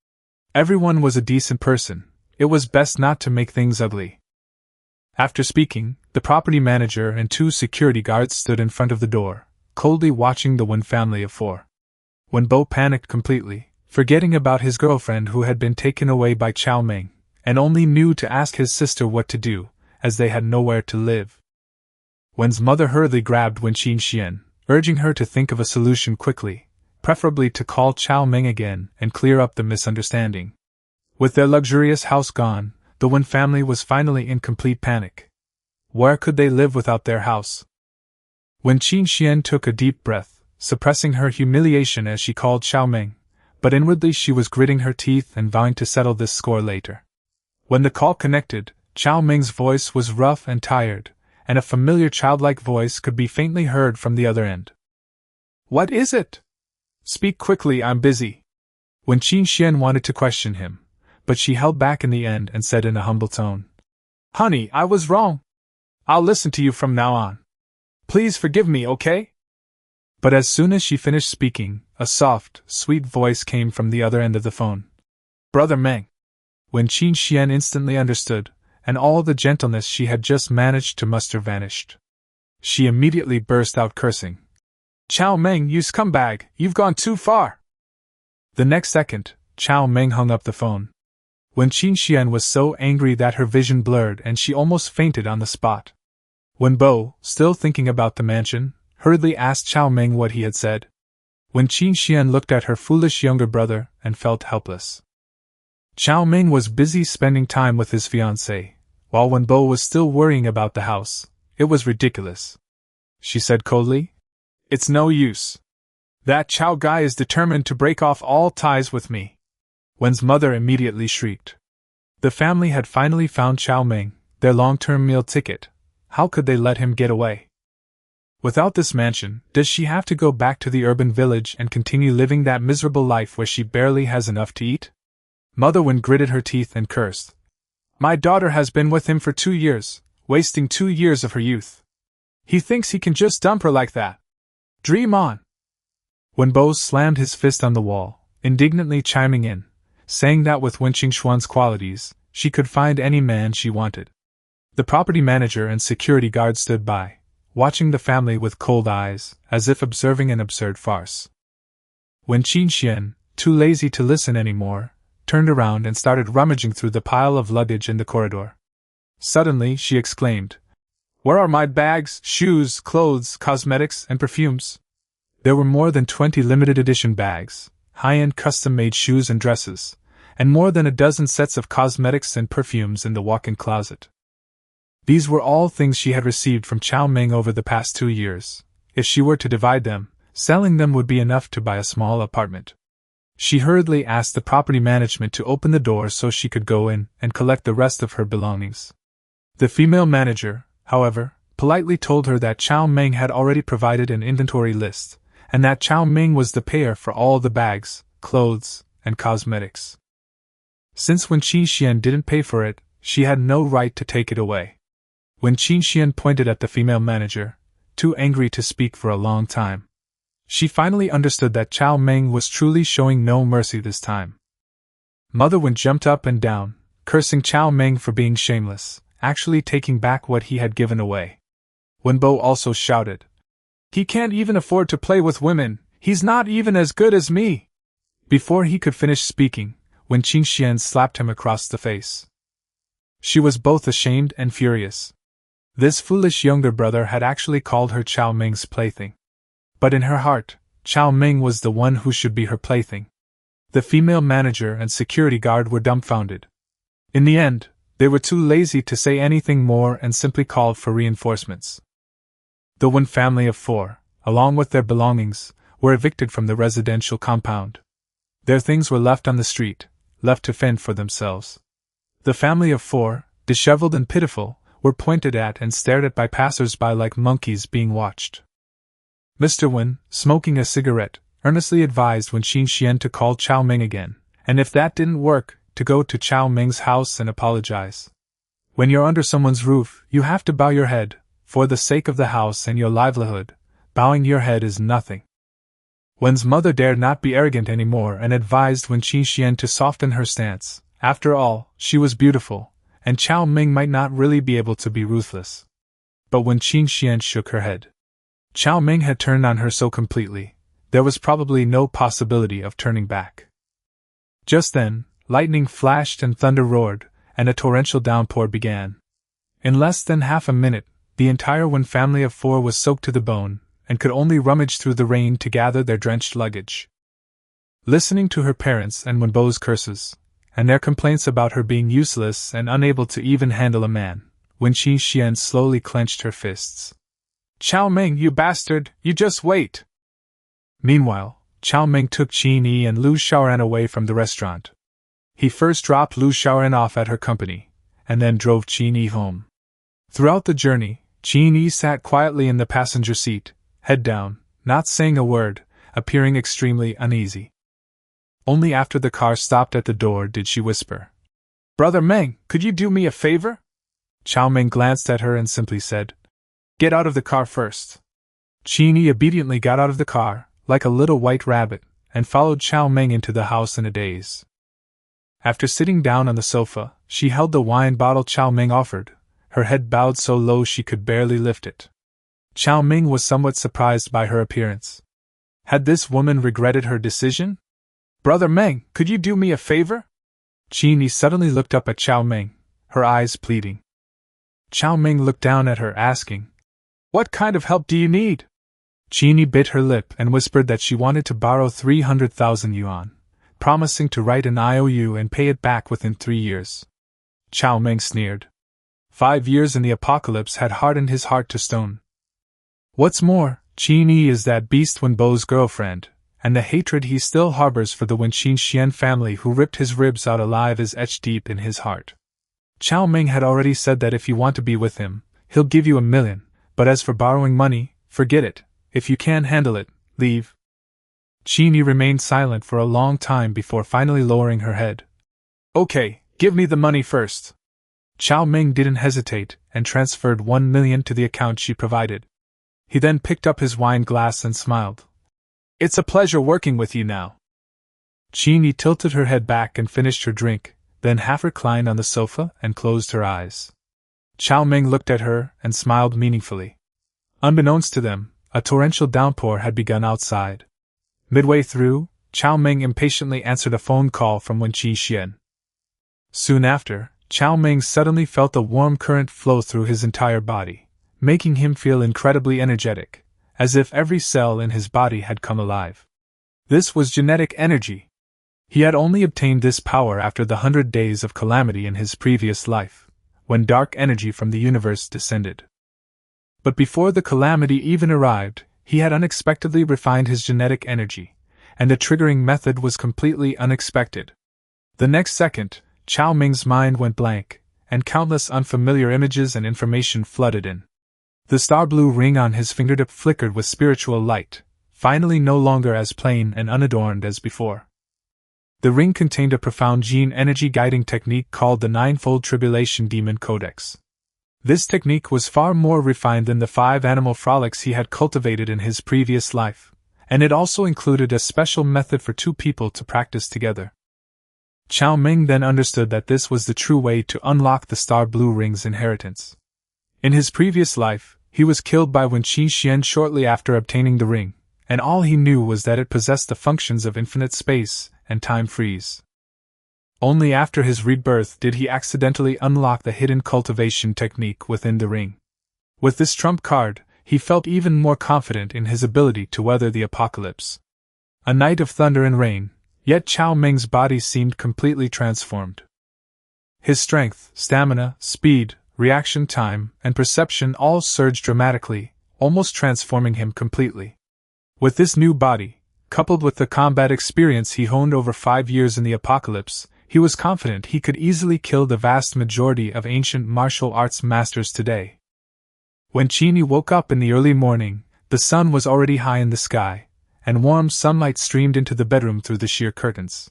Speaker 1: Everyone was a decent person. It was best not to make things ugly. After speaking, the property manager and 2 security guards stood in front of the door, coldly watching the Wen family of 4. Wen Bo panicked completely, forgetting about his girlfriend who had been taken away by Cao Meng, and only knew to ask his sister what to do, as they had nowhere to live. Wen's mother hurriedly grabbed Wen Qingxian, urging her to think of a solution quickly, preferably to call Cao Meng again and clear up the misunderstanding. With their luxurious house gone, the Wen family was finally in complete panic. Where could they live without their house? Wen Qingxian took a deep breath, suppressing her humiliation as she called Cao Meng, but inwardly she was gritting her teeth and vowing to settle this score later. When the call connected, Cao Meng's voice was rough and tired, and a familiar childlike voice could be faintly heard from the other end. "What is it? Speak quickly, I'm busy." Wen Qingxian wanted to question him, but she held back in the end and said in a humble tone, "Honey, I was wrong. I'll listen to you from now on. Please forgive me, okay?" But as soon as she finished speaking, a soft, sweet voice came from the other end of the phone. "Brother Meng." Wen Qingxian instantly understood, and all the gentleness she had just managed to muster vanished. She immediately burst out cursing. "Cao Meng, you scumbag, you've gone too far!" The next second, Cao Meng hung up the phone. Wen Qingxian was so angry that her vision blurred and she almost fainted on the spot. Wen Bo, still thinking about the mansion, hurriedly asked Cao Meng what he had said. Wen Qingxian looked at her foolish younger brother and felt helpless. Cao Meng was busy spending time with his fiancée, while Wen Bo was still worrying about the house. It was ridiculous. She said coldly, "It's no use. That Cao guy is determined to break off all ties with me." Wen's mother immediately shrieked. The family had finally found Cao Meng, their long-term meal ticket. How could they let him get away? Without this mansion, does she have to go back to the urban village and continue living that miserable life where she barely has enough to eat? Mother Wen gritted her teeth and cursed. "My daughter has been with him for 2 years, wasting 2 years of her youth. He thinks he can just dump her like that. Dream on!" Wen Bo slammed his fist on the wall, indignantly chiming in, saying that with Wen Qingxuan's qualities, she could find any man she wanted. The property manager and security guard stood by, watching the family with cold eyes, as if observing an absurd farce. Wen Qingxian, too lazy to listen anymore, turned around and started rummaging through the pile of luggage in the corridor. Suddenly, she exclaimed, "Where are my bags, shoes, clothes, cosmetics, and perfumes?" There were more than 20 limited edition bags, high-end custom-made shoes and dresses, and more than a dozen sets of cosmetics and perfumes in the walk-in closet. These were all things she had received from Cao Meng over the past 2 years. If she were to divide them, selling them would be enough to buy a small apartment. She hurriedly asked the property management to open the door so she could go in and collect the rest of her belongings. The female manager, however, politely told her that Cao Meng had already provided an inventory list, and that Cao Meng was the payer for all the bags, clothes, and cosmetics. Since Wen Qingxian didn't pay for it, she had no right to take it away. Wen Qingxian pointed at the female manager, too angry to speak for a long time. She finally understood that Cao Meng was truly showing no mercy this time. Mother Wen jumped up and down, cursing Cao Meng for being shameless, actually taking back what he had given away. Wen Bo also shouted, "He can't even afford to play with women, he's not even as good as me!" Before he could finish speaking, Wen Qingxian slapped him across the face. She was both ashamed and furious. This foolish younger brother had actually called her Cao Meng's plaything. But in her heart, Cao Meng was the one who should be her plaything. The female manager and security guard were dumbfounded. In the end, they were too lazy to say anything more and simply called for reinforcements. The Wen family of 4, along with their belongings, were evicted from the residential compound. Their things were left on the street, left to fend for themselves. The family of 4, disheveled and pitiful, were pointed at and stared at by passers-by like monkeys being watched. Mr. Wen, smoking a cigarette, earnestly advised Wen Qingxian to call Cao Meng again, and if that didn't work, to go to Cao Meng's house and apologize. When you're under someone's roof, you have to bow your head, for the sake of the house and your livelihood. Bowing your head is nothing. Wen's mother dared not be arrogant anymore and advised Wen Qingxian to soften her stance. After all, she was beautiful, and Cao Meng might not really be able to be ruthless. But Wen Qingxian shook her head. Cao Meng had turned on her so completely, there was probably no possibility of turning back. Just then, lightning flashed and thunder roared, and a torrential downpour began. In less than half a minute, the entire Wen family of 4 was soaked to the bone, and could only rummage through the rain to gather their drenched luggage. Listening to her parents and Wenbo's curses, and their complaints about her being useless and unable to even handle a man, Wen Qingxian slowly clenched her fists. "Cao Meng, you bastard, you just wait!" Meanwhile, Cao Meng took Qin Yi and Lu Xiaoran away from the restaurant. He first dropped Lu Xiaoran off at her company, and then drove Qin Yi home. Throughout the journey, Qin Yi sat quietly in the passenger seat, head down, not saying a word, appearing extremely uneasy. Only after the car stopped at the door did she whisper, "Brother Meng, could you do me a favor?" Cao Meng glanced at her and simply said, "Get out of the car first." Qin Yi obediently got out of the car, like a little white rabbit, and followed Cao Meng into the house in a daze. After sitting down on the sofa, she held the wine bottle Cao Meng offered, her head bowed so low she could barely lift it. Cao Meng was somewhat surprised by her appearance. Had this woman regretted her decision? "Brother Meng, could you do me a favor?" Qin Yi suddenly looked up at Cao Meng, her eyes pleading. Cao Meng looked down at her, asking, "What kind of help do you need?" Qin Yi bit her lip and whispered that she wanted to borrow 300,000 yuan, promising to write an IOU and pay it back within 3 years. Cao Meng sneered. 5 years in the apocalypse had hardened his heart to stone. What's more, Qin Yi is that beast Wenbo's girlfriend, and the hatred he still harbors for the Wen Qingxian family who ripped his ribs out alive is etched deep in his heart. Cao Meng had already said that if you want to be with him, he'll give you 1,000,000, but as for borrowing money, forget it. If you can't handle it, leave. Qin Yi remained silent for a long time before finally lowering her head. "Okay, give me the money first." Cao Meng didn't hesitate and transferred 1,000,000 to the account she provided. He then picked up his wine glass and smiled. "It's a pleasure working with you now." Qin Yi tilted her head back and finished her drink, then half reclined on the sofa and closed her eyes. Cao Meng looked at her and smiled meaningfully. Unbeknownst to them, a torrential downpour had begun outside. Midway through, Cao Meng impatiently answered a phone call from Wen Qingxian. Soon after, Cao Meng suddenly felt a warm current flow through his entire body, making him feel incredibly energetic, as if every cell in his body had come alive. This was genetic energy. He had only obtained this power after the 100 days of calamity in his previous life, when dark energy from the universe descended. But before the calamity even arrived, he had unexpectedly refined his genetic energy, and the triggering method was completely unexpected. The next second, Cao Meng's mind went blank, and countless unfamiliar images and information flooded in. The star-blue ring on his fingertip flickered with spiritual light, finally no longer as plain and unadorned as before. The ring contained a profound gene energy guiding technique called the Ninefold Tribulation Demon Codex. This technique was far more refined than the 5 animal frolics he had cultivated in his previous life, and it also included a special method for 2 people to practice together. Cao Meng then understood that this was the true way to unlock the Star Blue Ring's inheritance. In his previous life, he was killed by Wen Qingxian shortly after obtaining the ring, and all he knew was that it possessed the functions of infinite space and time freeze. Only after his rebirth did he accidentally unlock the hidden cultivation technique within the ring. With this trump card, he felt even more confident in his ability to weather the apocalypse. A night of thunder and rain, yet Cao Meng's body seemed completely transformed. His strength, stamina, speed, reaction time, and perception all surged dramatically, almost transforming him completely. With this new body, coupled with the combat experience he honed over 5 years in the apocalypse, he was confident he could easily kill the vast majority of ancient martial arts masters today. When Qin Yi woke up in the early morning, the sun was already high in the sky, and warm sunlight streamed into the bedroom through the sheer curtains.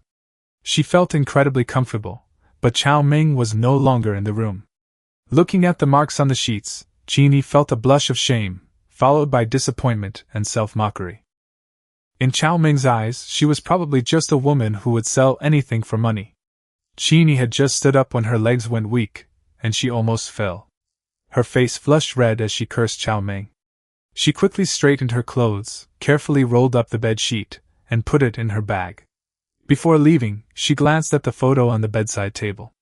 Speaker 1: She felt incredibly comfortable, but Cao Meng was no longer in the room. Looking at the marks on the sheets, Qin felt a blush of shame, followed by disappointment and self-mockery. In Cao Meng's eyes, she was probably just a woman who would sell anything for money. Qin had just stood up when her legs went weak, and she almost fell. Her face flushed red as she cursed Cao Meng. She quickly straightened her clothes, carefully rolled up the bed sheet, and put it in her bag. Before leaving, she glanced at the photo on the bedside table.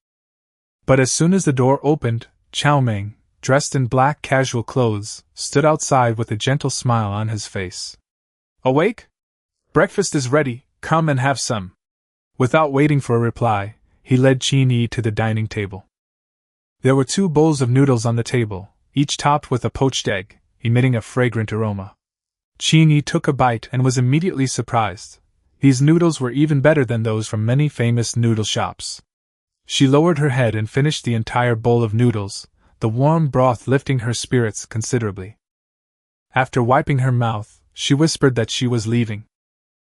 Speaker 1: But as soon as the door opened, Cao Meng, dressed in black casual clothes, stood outside with a gentle smile on his face. "Awake? Breakfast is ready, come and have some." Without waiting for a reply, he led Qin to the dining table. There were 2 bowls of noodles on the table, each topped with a poached egg, emitting a fragrant aroma. Qin took a bite and was immediately surprised. These noodles were even better than those from many famous noodle shops. She lowered her head and finished the entire bowl of noodles, the warm broth lifting her spirits considerably. After wiping her mouth, she whispered that she was leaving.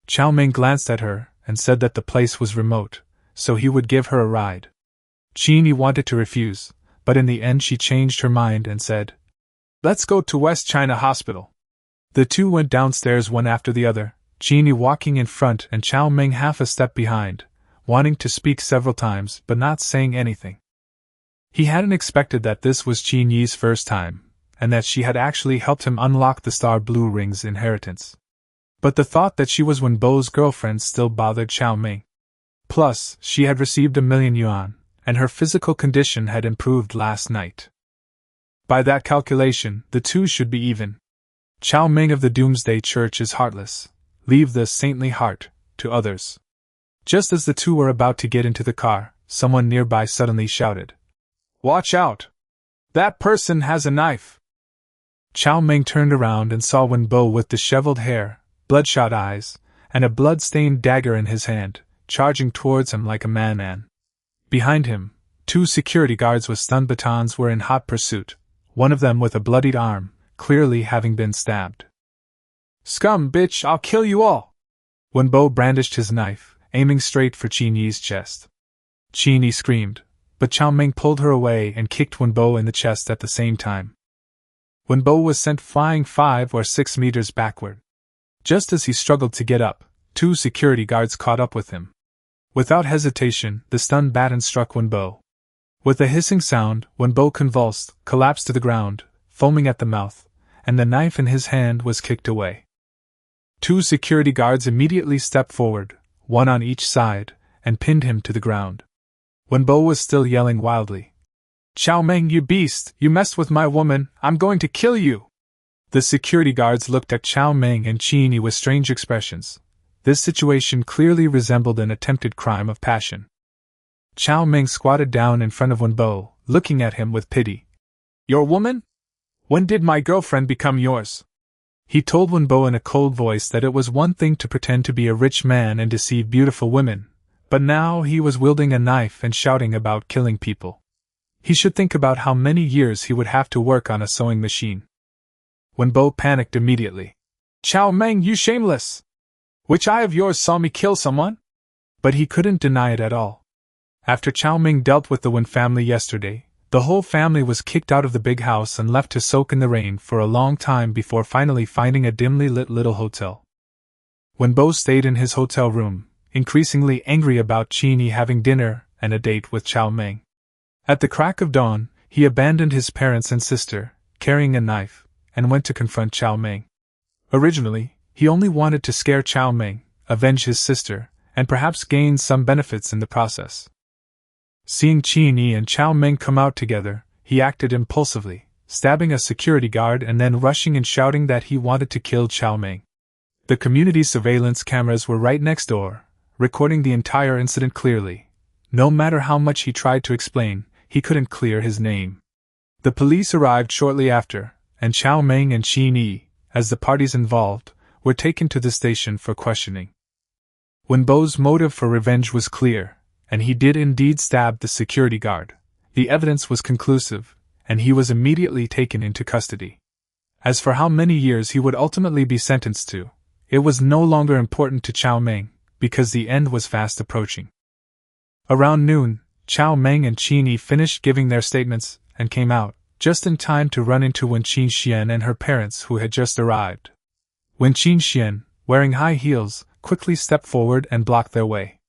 Speaker 1: Cao Meng glanced at her and said that the place was remote, so he would give her a ride. Qin wanted to refuse, but in the end she changed her mind and said, "Let's go to West China Hospital." The 2 went downstairs one after the other, Qin walking in front and Cao Meng half a step behind, wanting to speak several times but not saying anything. He hadn't expected that this was Qin first time, and that she had actually helped him unlock the Star Blue Ring's inheritance. But the thought that she was Wenbo's girlfriend still bothered Cao Meng. Plus, she had received 1,000,000 yuan, and her physical condition had improved last night. By that calculation, the 2 should be even. Cao Meng of the Doomsday Church is heartless. Leave the saintly heart to others. Just as the 2 were about to get into the car, someone nearby suddenly shouted, "Watch out! That person has a knife!" Cao Meng turned around and saw Wenbo with disheveled hair, bloodshot eyes, and a blood-stained dagger in his hand, charging towards him like a madman. Behind him, 2 security guards with stun batons were in hot pursuit, one of them with a bloodied arm, clearly having been stabbed. "Scum, bitch, I'll kill you all!" Wenbo brandished his knife, aiming straight for Qin chest. Qin screamed, but Cao Meng pulled her away and kicked Wenbo in the chest at the same time. Wenbo was sent flying 5 or 6 meters backward. Just as he struggled to get up, 2 security guards caught up with him. Without hesitation, the stun baton struck Wenbo. With a hissing sound, Wenbo convulsed, collapsed to the ground, foaming at the mouth, and the knife in his hand was kicked away. 2 security guards immediately stepped forward, one on each side, and pinned him to the ground. Wenbo was still yelling wildly, "Cao Meng, you beast, you messed with my woman, I'm going to kill you!" The security guards looked at Cao Meng and Qin with strange expressions. This situation clearly resembled an attempted crime of passion. Cao Meng squatted down in front of Wenbo, looking at him with pity. "Your woman? When did my girlfriend become yours?" He told Wenbo in a cold voice that it was one thing to pretend to be a rich man and deceive beautiful women, but now he was wielding a knife and shouting about killing people. He should think about how many years he would have to work on a sewing machine. Wenbo panicked immediately. "Cao Meng, you shameless! Which eye of yours saw me kill someone?" But he couldn't deny it at all. After Cao Meng dealt with the Wen family yesterday, the whole family was kicked out of the big house and left to soak in the rain for a long time before finally finding a dimly lit little hotel. Wenbo stayed in his hotel room, increasingly angry about Qin having dinner and a date with Cao Meng. At the crack of dawn, he abandoned his parents and sister, carrying a knife, and went to confront Cao Meng. Originally, he only wanted to scare Cao Meng, avenge his sister, and perhaps gain some benefits in the process. Seeing Qin and Cao Meng come out together, he acted impulsively, stabbing a security guard and then rushing and shouting that he wanted to kill Cao Meng. The community surveillance cameras were right next door, recording the entire incident clearly. No matter how much he tried to explain, he couldn't clear his name. The police arrived shortly after, and Cao Meng and Qin, as the parties involved, were taken to the station for questioning. Wenbo's motive for revenge was clear, and he did indeed stab the security guard. The evidence was conclusive, and he was immediately taken into custody. As for how many years he would ultimately be sentenced to, it was no longer important to Cao Meng, because the end was fast approaching. Around noon, Cao Meng and Qin finished giving their statements, and came out, just in time to run into Wen Qingxian and her parents who had just arrived. Wen Qingxian, wearing high heels, quickly stepped forward and blocked their way.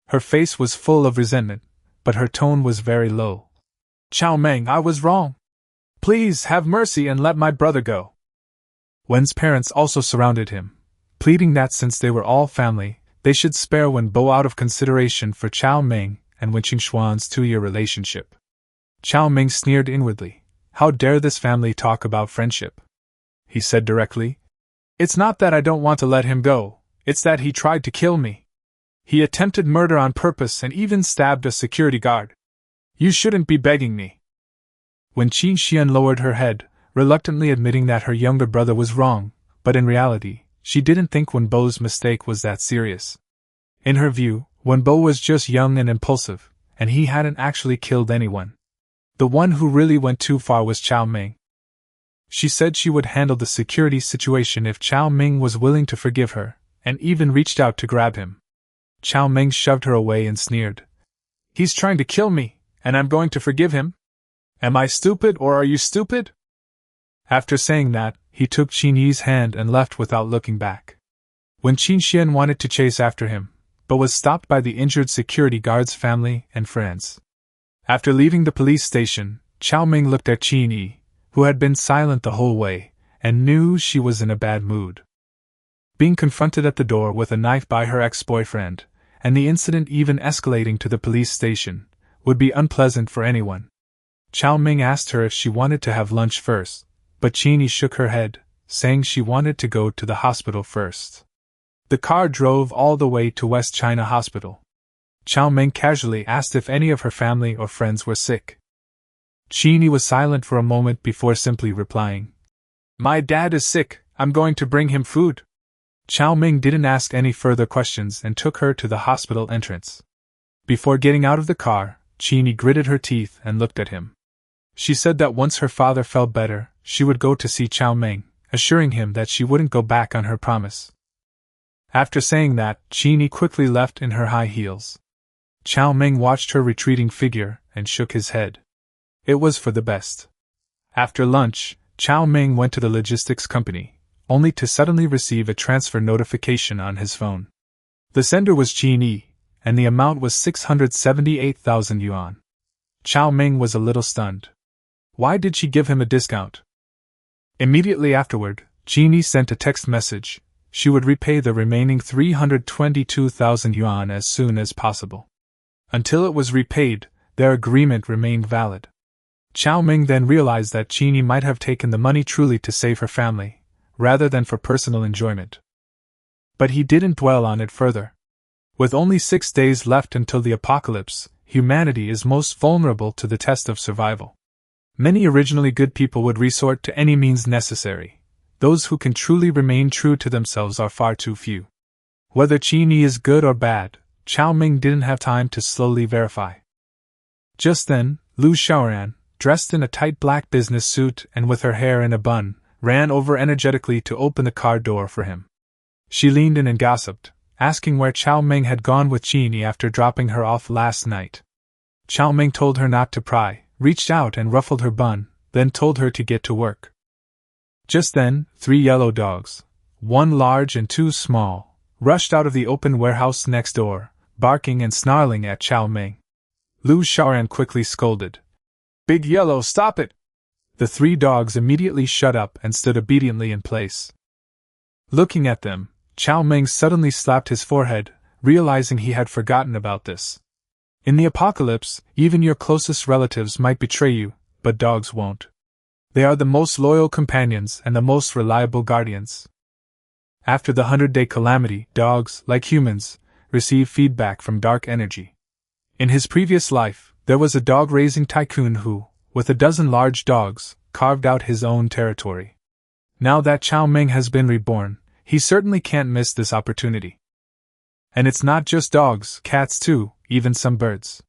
Speaker 1: Her face was full of resentment, but her tone was very low. "Cao Meng, I was wrong. Please have mercy and let my brother go." Wen's parents also surrounded him, pleading that since they were all family, they should spare Wen Bo out of consideration for Cao Meng and Wen Qingxuan's 2-year relationship. Cao Meng sneered inwardly. How dare this family talk about friendship? He said directly. "It's not that I don't want to let him go, it's that he tried to kill me. He attempted murder on purpose and even stabbed a security guard. You shouldn't be begging me." When Qingxian lowered her head, reluctantly admitting that her younger brother was wrong, but in reality, she didn't think Wen Bo's mistake was that serious. In her view, Wen Bo was just young and impulsive, and he hadn't actually killed anyone. The one who really went too far was Cao Meng. She said she would handle the security situation if Cao Meng was willing to forgive her, and even reached out to grab him. Cao Meng shoved her away and sneered. "He's trying to kill me, and I'm going to forgive him? Am I stupid or are you stupid?" After saying that, he took Qin Yi's hand and left without looking back. When Qingxian wanted to chase after him, but was stopped by the injured security guard's family and friends. After leaving the police station, Cao Meng looked at Qin Yi, who had been silent the whole way, and knew she was in a bad mood. Being confronted at the door with a knife by her ex-boyfriend, and the incident even escalating to the police station, would be unpleasant for anyone. Cao Meng asked her if she wanted to have lunch first, but Qin Yi shook her head, saying she wanted to go to the hospital first. The car drove all the way to West China Hospital. Cao Meng casually asked if any of her family or friends were sick. Qin Yi was silent for a moment before simply replying, "My dad is sick, I'm going to bring him food." Cao Meng didn't ask any further questions and took her to the hospital entrance. Before getting out of the car, Qin Yi gritted her teeth and looked at him. She said that once her father felt better, she would go to see Cao Meng, assuring him that she wouldn't go back on her promise. After saying that, Qin Yi quickly left in her high heels. Cao Meng watched her retreating figure and shook his head. It was for the best. After lunch, Cao Meng went to the logistics company, only to suddenly receive a transfer notification on his phone. The sender was Qin Yi, and the amount was 678,000 yuan. Cao Meng was a little stunned. Why did she give him a discount? Immediately afterward, Qin Yi sent a text message. She would repay the remaining 322,000 yuan as soon as possible. Until it was repaid, their agreement remained valid. Cao Meng then realized that Qin Yi might have taken the money truly to save her family, rather than for personal enjoyment. But he didn't dwell on it further. With only 6 days left until the apocalypse, humanity is most vulnerable to the test of survival. Many originally good people would resort to any means necessary. Those who can truly remain true to themselves are far too few. Whether Qin Yi is good or bad, Cao Meng didn't have time to slowly verify. Just then, Lu Xiaoran, dressed in a tight black business suit and with her hair in a bun, ran over energetically to open the car door for him. She leaned in and gossiped, asking where Cao Meng had gone with Qin Yi after dropping her off last night. Cao Meng told her not to pry, reached out and ruffled her bun, then told her to get to work. Just then, 3 yellow dogs, 1 large and 2 small, rushed out of the open warehouse next door, barking and snarling at Cao Meng. Lu Xiaoran quickly scolded, "Big Yellow, stop it!" The 3 dogs immediately shut up and stood obediently in place. Looking at them, Cao Meng suddenly slapped his forehead, realizing he had forgotten about this. In the apocalypse, even your closest relatives might betray you, but dogs won't. They are the most loyal companions and the most reliable guardians. After the 100-day calamity, dogs, like humans, receive feedback from dark energy. In his previous life, there was a dog-raising tycoon who, with a dozen large dogs, carved out his own territory. Now that Cao Meng has been reborn, he certainly can't miss this opportunity. And it's not just dogs, cats too, even some birds.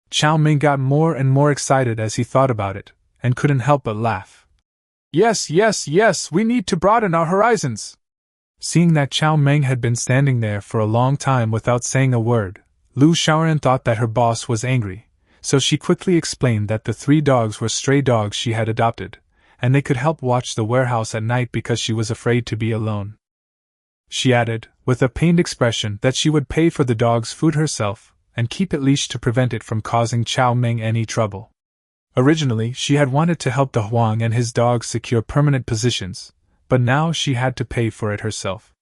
Speaker 1: Cao Meng got more and more excited as he thought about it, and couldn't help but laugh. Yes, we need to broaden our horizons. Seeing that Cao Meng had been standing there for a long time without saying a word, Lu Xiaoran thought that her boss was angry, so she quickly explained that the 3 dogs were stray dogs she had adopted, and they could help watch the warehouse at night because she was afraid to be alone. She added, with a pained expression, that she would pay for the dog's food herself, and keep it leashed to prevent it from causing Cao Meng any trouble. Originally, she had wanted to help the Huang and his dogs secure permanent positions, but now she had to pay for it herself.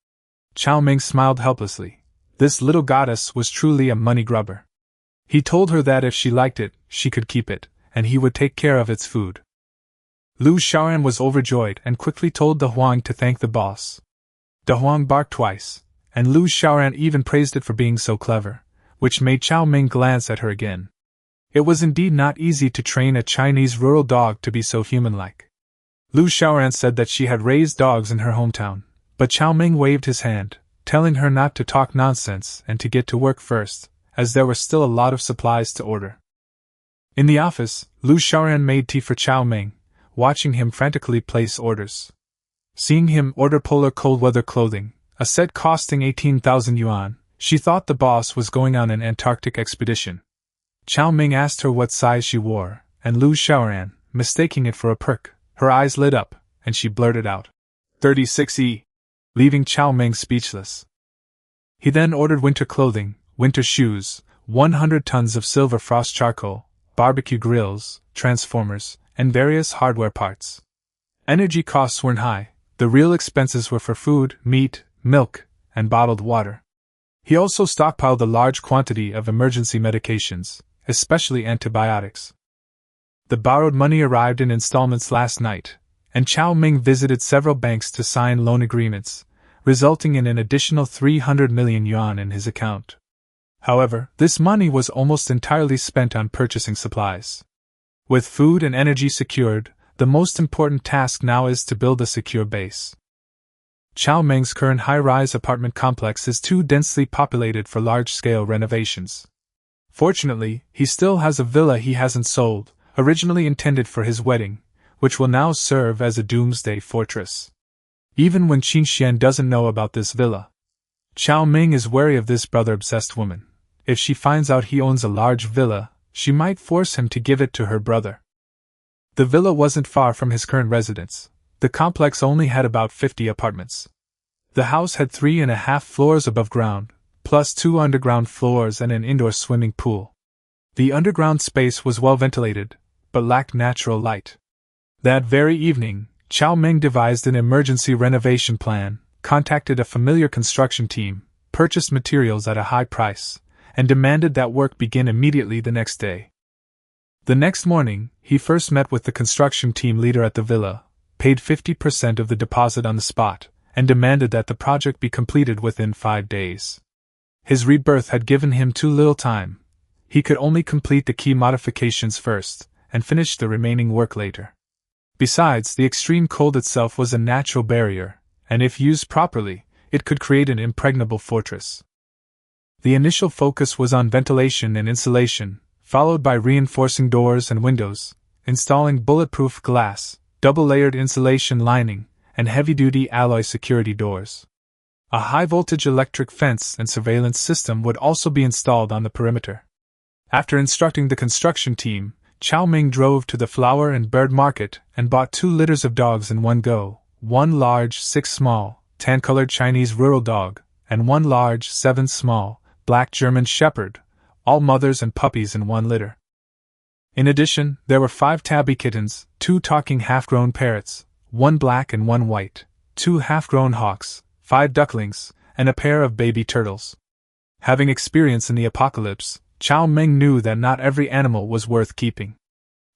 Speaker 1: Cao Meng smiled helplessly. This little goddess was truly a money grubber. He told her that if she liked it, she could keep it, and he would take care of its food. Lu Xiaoran was overjoyed and quickly told the Huang to thank the boss. The Huang barked twice, and Lu Xiaoran even praised it for being so clever, which made Cao Meng glance at her again. It was indeed not easy to train a Chinese rural dog to be so human-like. Lu Xiaoran said that she had raised dogs in her hometown, but Cao Meng waved his hand, telling her not to talk nonsense and to get to work first, as there were still a lot of supplies to order. In the office, Lu Xiaoran made tea for Cao Meng, watching him frantically place orders. Seeing him order polar cold weather clothing, a set costing 18,000 yuan, she thought the boss was going on an Antarctic expedition. Cao Meng asked her what size she wore, and Lu Xiaoran, mistaking it for a perk, her eyes lit up, and she blurted out, 36E, leaving Cao Meng speechless. He then ordered winter clothing, winter shoes, 100 tons of silver frost charcoal, barbecue grills, transformers, and various hardware parts. Energy costs weren't high, the real expenses were for food, meat, milk, and bottled water. He also stockpiled a large quantity of emergency medications, especially antibiotics. The borrowed money arrived in installments last night, and Cao Meng visited several banks to sign loan agreements, resulting in an additional 300 million yuan in his account. However, this money was almost entirely spent on purchasing supplies. With food and energy secured, the most important task now is to build a secure base. Cao Meng's current high-rise apartment complex is too densely populated for large-scale renovations. Fortunately, he still has a villa he hasn't sold, originally intended for his wedding, which will now serve as a doomsday fortress. Even when Qin Xian doesn't know about this villa, Cao Meng is wary of this brother-obsessed woman. If she finds out he owns a large villa, she might force him to give it to her brother. The villa wasn't far from his current residence. The complex only had about 50 apartments. The house had 3.5 floors above ground, plus 2 underground floors and an indoor swimming pool. The underground space was well ventilated, but lacked natural light. That very evening, Cao Meng devised an emergency renovation plan, contacted a familiar construction team, purchased materials at a high price, and demanded that work begin immediately the next day. The next morning, he first met with the construction team leader at the villa, paid 50% of the deposit on the spot, and demanded that the project be completed within 5 days. His rebirth had given him too little time. He could only complete the key modifications first, and finish the remaining work later. Besides, the extreme cold itself was a natural barrier, and if used properly, it could create an impregnable fortress. The initial focus was on ventilation and insulation, followed by reinforcing doors and windows, installing bulletproof glass, double-layered insulation lining, and heavy-duty alloy security doors. A high-voltage electric fence and surveillance system would also be installed on the perimeter. After instructing the construction team, Cao Meng drove to the flower and bird market and bought 2 litters of dogs in one go, 1 large, 6 small, tan-colored Chinese rural dog, and 1 large, 7 small, black German shepherd, all mothers and puppies in 1 litter. In addition, there were 5 tabby kittens, 2 talking half-grown parrots, 1 black and 1 white, 2 half-grown hawks, 5 ducklings, and a pair of baby turtles. Having experience in the apocalypse, Cao Meng knew that not every animal was worth keeping.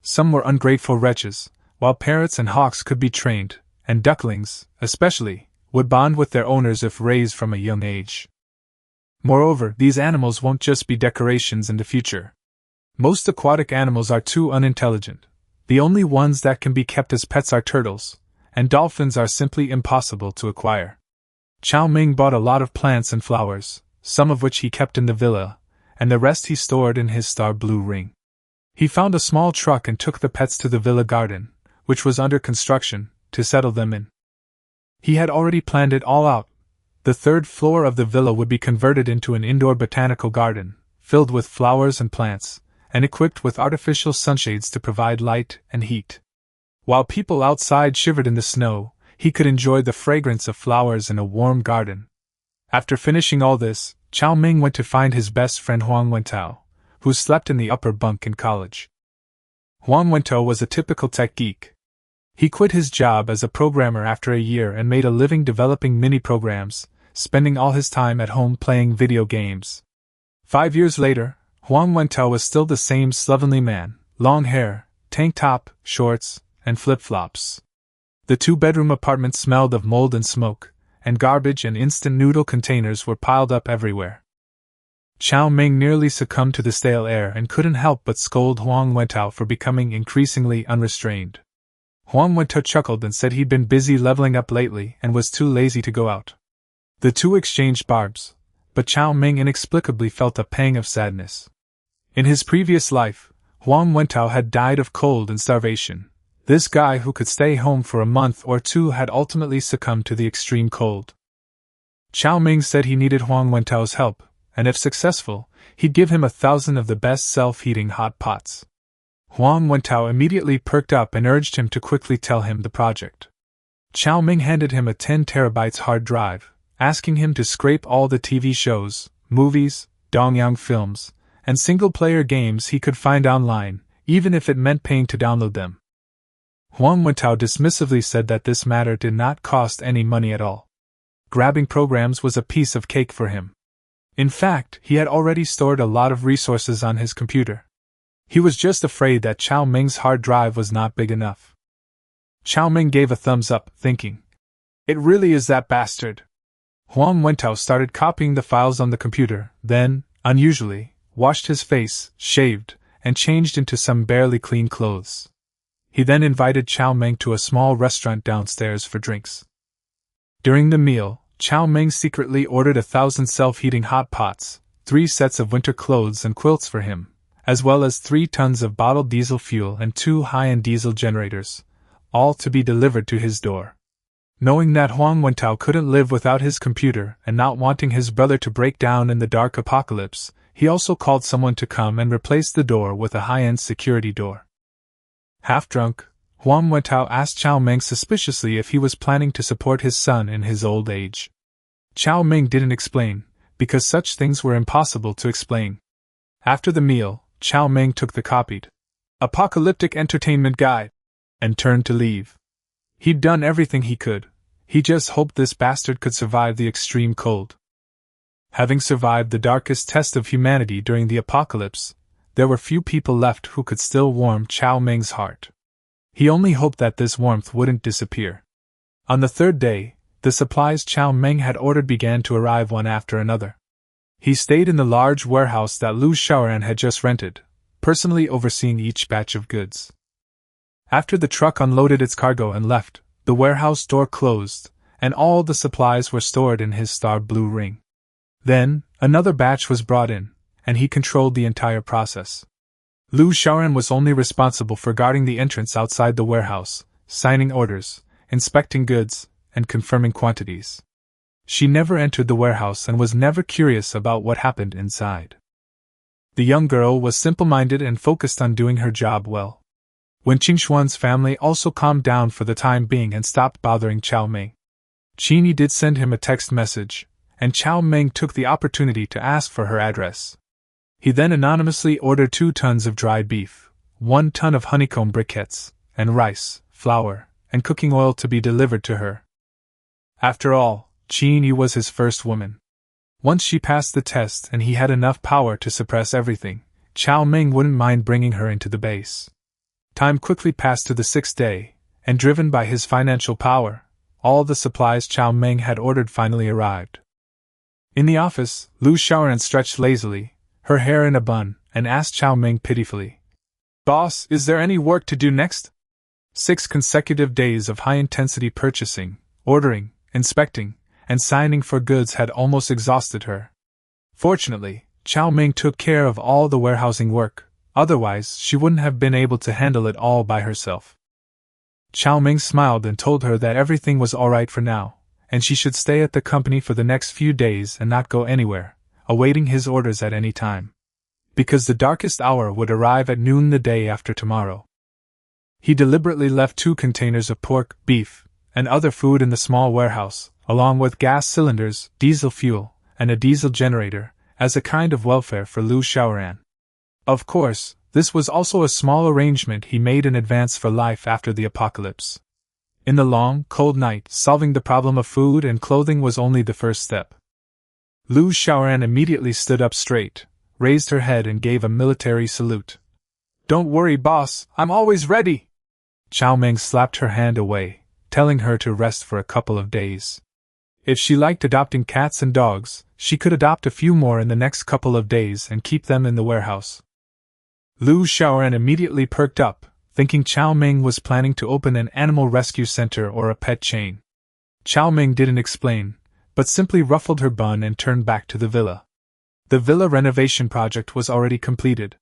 Speaker 1: Some were ungrateful wretches, while parrots and hawks could be trained, and ducklings, especially, would bond with their owners if raised from a young age. Moreover, these animals won't just be decorations in the future. Most aquatic animals are too unintelligent. The only ones that can be kept as pets are turtles, and dolphins are simply impossible to acquire. Cao Meng bought a lot of plants and flowers, some of which he kept in the villa, and the rest he stored in his star blue ring. He found a small truck and took the pets to the villa garden, which was under construction, to settle them in. He had already planned it all out. The 3rd floor of the villa would be converted into an indoor botanical garden, filled with flowers and plants, and equipped with artificial sunshades to provide light and heat. While people outside shivered in the snow, he could enjoy the fragrance of flowers in a warm garden. After finishing all this, Cao Meng went to find his best friend Huang Wentao, who slept in the upper bunk in college. Huang Wentao was a typical tech geek. He quit his job as a programmer after a year and made a living developing mini-programs, spending all his time at home playing video games. 5 years later, Huang Wentao was still the same slovenly man, long hair, tank top, shorts, and flip-flops. The two-bedroom apartment smelled of mold and smoke, and garbage and instant noodle containers were piled up everywhere. Cao Meng nearly succumbed to the stale air and couldn't help but scold Huang Wentao for becoming increasingly unrestrained. Huang Wentao chuckled and said he'd been busy leveling up lately and was too lazy to go out. The two exchanged barbs, but Cao Meng inexplicably felt a pang of sadness. In his previous life, Huang Wentao had died of cold and starvation. This guy who could stay home for a month or two had ultimately succumbed to the extreme cold. Cao Meng said he needed Huang Wentao's help, and if successful, he'd give him 1,000 of the best self-heating hot pots. Huang Wentao immediately perked up and urged him to quickly tell him the project. Cao Meng handed him a 10 terabytes hard drive, asking him to scrape all the TV shows, movies, dongyang films, and single-player games he could find online, even if it meant paying to download them. Huang Wentao dismissively said that this matter did not cost any money at all. Grabbing programs was a piece of cake for him. In fact, he had already stored a lot of resources on his computer. He was just afraid that Cao Meng's hard drive was not big enough. Cao Meng gave a thumbs up, thinking, "It really is that bastard." Huang Wentao started copying the files on the computer, then, unusually, washed his face, shaved, and changed into some barely clean clothes. He then invited Cao Meng to a small restaurant downstairs for drinks. During the meal, Cao Meng secretly ordered 1,000 self-heating hot pots, 3 sets of winter clothes and quilts for him, as well as 3 tons of bottled diesel fuel and 2 high-end diesel generators, all to be delivered to his door. Knowing that Huang Wentao couldn't live without his computer and not wanting his brother to break down in the dark apocalypse, he also called someone to come and replace the door with a high-end security door. Half drunk, Huang Wentao asked Cao Meng suspiciously if he was planning to support his son in his old age. Cao Meng didn't explain, because such things were impossible to explain. After the meal, Cao Meng took the copied Apocalyptic Entertainment Guide and turned to leave. He'd done everything he could. He just hoped this bastard could survive the extreme cold. Having survived the darkest test of humanity during the apocalypse, there were few people left who could still warm Cao Meng's heart. He only hoped that this warmth wouldn't disappear. On the 3rd day, the supplies Cao Meng had ordered began to arrive one after another. He stayed in the large warehouse that Lu Shaoran had just rented, personally overseeing each batch of goods. After the truck unloaded its cargo and left, the warehouse door closed, and all the supplies were stored in his star blue ring. Then, another batch was brought in, and he controlled the entire process. Lu Shaoran was only responsible for guarding the entrance outside the warehouse, signing orders, inspecting goods, and confirming quantities. She never entered the warehouse and was never curious about what happened inside. The young girl was simple-minded and focused on doing her job well. When Qingshuan's family also calmed down for the time being and stopped bothering Cao Meng, Qingyi did send him a text message, and Cao Meng took the opportunity to ask for her address. He then anonymously ordered 2 tons of dried beef, 1 ton of honeycomb briquettes, and rice, flour, and cooking oil to be delivered to her. After all, Qingyi was his first woman. Once she passed the test and he had enough power to suppress everything, Cao Meng wouldn't mind bringing her into the base. Time quickly passed to the 6th day, and driven by his financial power, all the supplies Cao Meng had ordered finally arrived. In the office, Lu Shaoran stretched lazily, her hair in a bun, and asked Cao Meng pitifully, "Boss, is there any work to do next?" 6 consecutive days of high-intensity purchasing, ordering, inspecting, and signing for goods had almost exhausted her. Fortunately, Cao Meng took care of all the warehousing work, otherwise she wouldn't have been able to handle it all by herself. Cao Meng smiled and told her that everything was alright for now, and she should stay at the company for the next few days and not go anywhere, awaiting his orders at any time. because the darkest hour would arrive at noon the day after tomorrow. He deliberately left 2 containers of pork, beef, and other food in the small warehouse, along with gas cylinders, diesel fuel, and a diesel generator, as a kind of welfare for Liu Xiaoran. Of course, this was also a small arrangement he made in advance for life after the apocalypse. In the long, cold night, solving the problem of food and clothing was only the first step. Liu Xiaoran immediately stood up straight, raised her head and gave a military salute. "Don't worry, boss, I'm always ready!" Cao Meng slapped her hand away, telling her to rest for a couple of days. If she liked adopting cats and dogs, she could adopt a few more in the next couple of days and keep them in the warehouse. Liu Xiaoran immediately perked up, thinking Cao Meng was planning to open an animal rescue center or a pet chain. Cao Meng didn't explain, but simply ruffled her bun and turned back to the villa. The villa renovation project was already completed.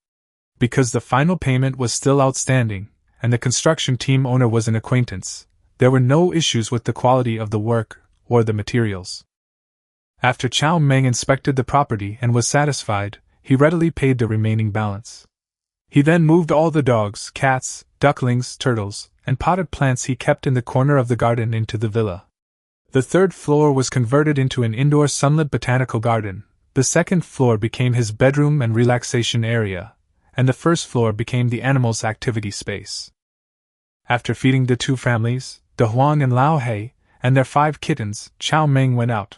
Speaker 1: Because the final payment was still outstanding, and the construction team owner was an acquaintance, there were no issues with the quality of the work or the materials. After Cao Meng inspected the property and was satisfied, he readily paid the remaining balance. He then moved all the dogs, cats, ducklings, turtles, and potted plants he kept in the corner of the garden into the villa. The 3rd floor was converted into an indoor sunlit botanical garden, the 2nd floor became his bedroom and relaxation area, and the 1st floor became the animals' activity space. After feeding the 2 families, De Huang and Lao He, and their 5 kittens, Cao Meng went out.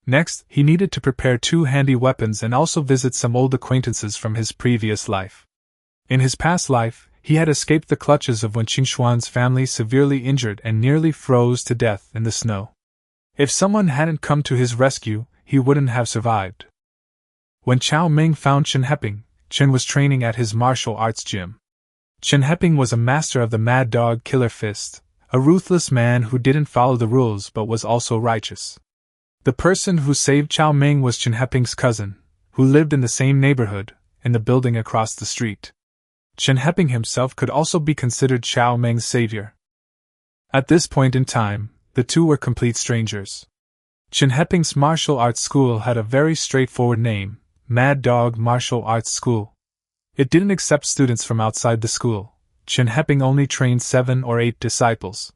Speaker 1: Next, he needed to prepare 2 handy weapons and also visit some old acquaintances from his previous life. In his past life, he had escaped the clutches of when Qingshuan's family severely injured and nearly froze to death in the snow. If someone hadn't come to his rescue, he wouldn't have survived. When Cao Meng found Chen Heping, Chen was training at his martial arts gym. Chen Heping was a master of the Mad Dog Killer Fist, a ruthless man who didn't follow the rules but was also righteous. The person who saved Cao Meng was Chen Heping's cousin, who lived in the same neighborhood, in the building across the street. Chen Heping himself could also be considered Cao Meng's savior. At this point in time, the 2 were complete strangers. Chen Heping's martial arts school had a very straightforward name, Mad Dog Martial Arts School. It didn't accept students from outside the school. Chen Heping only trained 7 or 8 disciples.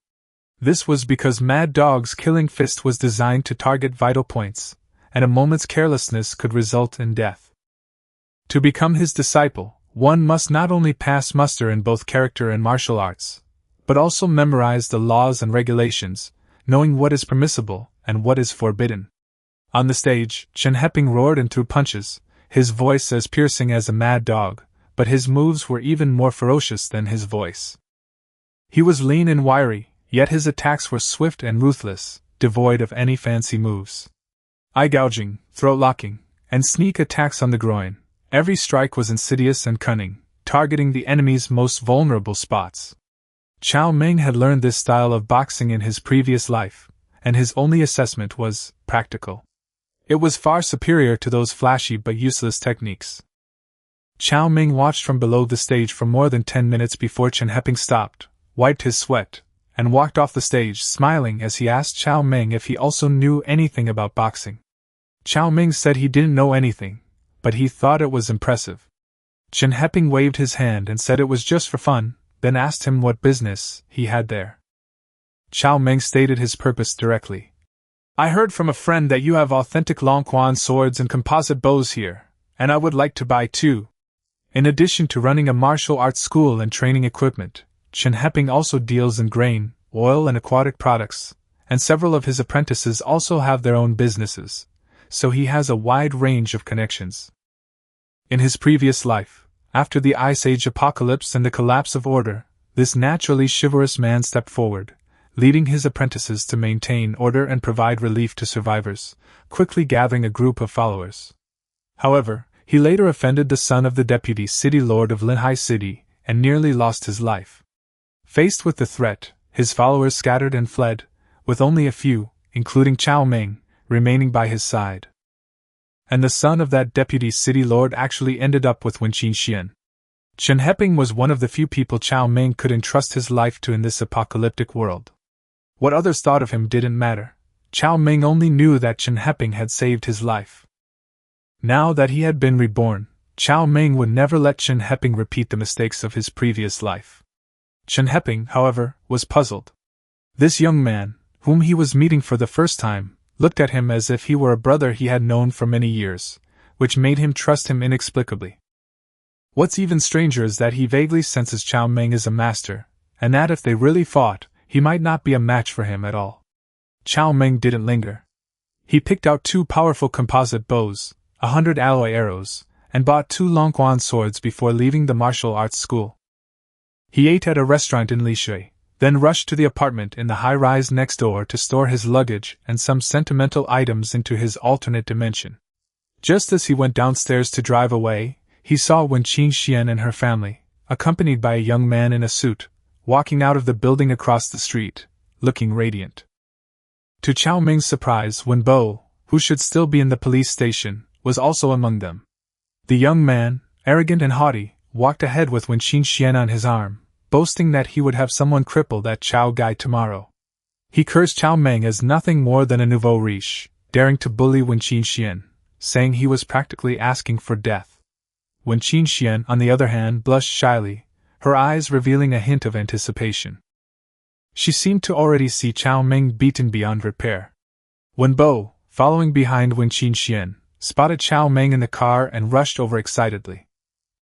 Speaker 1: This was because Mad Dog's killing fist was designed to target vital points, and a moment's carelessness could result in death. To become his disciple, one must not only pass muster in both character and martial arts, but also memorize the laws and regulations, knowing what is permissible and what is forbidden. On the stage, Chen Heping roared and threw punches, his voice as piercing as a mad dog, but his moves were even more ferocious than his voice. He was lean and wiry, yet his attacks were swift and ruthless, devoid of any fancy moves. Eye gouging, throat locking, and sneak attacks on the groin, every strike was insidious and cunning, targeting the enemy's most vulnerable spots. Cao Meng had learned this style of boxing in his previous life, and his only assessment was practical. It was far superior to those flashy but useless techniques. Cao Meng watched from below the stage for more than 10 minutes before Chen Heping stopped, wiped his sweat, and walked off the stage smiling as he asked Cao Meng if he also knew anything about boxing. Cao Meng said he didn't know anything, but he thought it was impressive. Chen Heping waved his hand and said it was just for fun, then asked him what business he had there. Cao Meng stated his purpose directly. "I heard from a friend that you have authentic Longquan swords and composite bows here, and I would like to buy 2. In addition to running a martial arts school and training equipment, Chen Heping also deals in grain, oil and aquatic products, and several of his apprentices also have their own businesses, so he has a wide range of connections." In his previous life, after the Ice Age apocalypse and the collapse of order, this naturally chivalrous man stepped forward, leading his apprentices to maintain order and provide relief to survivors, quickly gathering a group of followers. However, he later offended the son of the deputy city lord of Linhai City, and nearly lost his life. Faced with the threat, his followers scattered and fled, with only a few, including Cao Meng, remaining by his side. And the son of that deputy city lord actually ended up with Wen Qingxian. Chen Heping was one of the few people Cao Meng could entrust his life to in this apocalyptic world. What others thought of him didn't matter. Cao Meng only knew that Chen Heping had saved his life. Now that he had been reborn, Cao Meng would never let Chen Heping repeat the mistakes of his previous life. Chen Heping, however, was puzzled. This young man, whom he was meeting for the first time, looked at him as if he were a brother he had known for many years, which made him trust him inexplicably. What's even stranger is that he vaguely senses Cao Meng is a master, and that if they really fought, he might not be a match for him at all. Cao Meng didn't linger. He picked out 2 powerful composite bows, 100 alloy arrows, and bought 2 Longquan swords before leaving the martial arts school. He ate at a restaurant in Lishui, then rushed to the apartment in the high-rise next door to store his luggage and some sentimental items into his alternate dimension. Just as he went downstairs to drive away, he saw Wen Qingxian and her family, accompanied by a young man in a suit, walking out of the building across the street, looking radiant. To Cao Meng's surprise, Wen Bo, who should still be in the police station, was also among them. The young man, arrogant and haughty, walked ahead with Wen Qingxian on his arm, boasting that he would have someone crippled at Chao Gai tomorrow. He cursed Cao Meng as nothing more than a nouveau riche, daring to bully Wen Qingxian, saying he was practically asking for death. Wen Qingxian, on the other hand, blushed shyly, her eyes revealing a hint of anticipation. She seemed to already see Cao Meng beaten beyond repair. Wen Bo, following behind Wen Qingxian, spotted Cao Meng in the car and rushed over excitedly.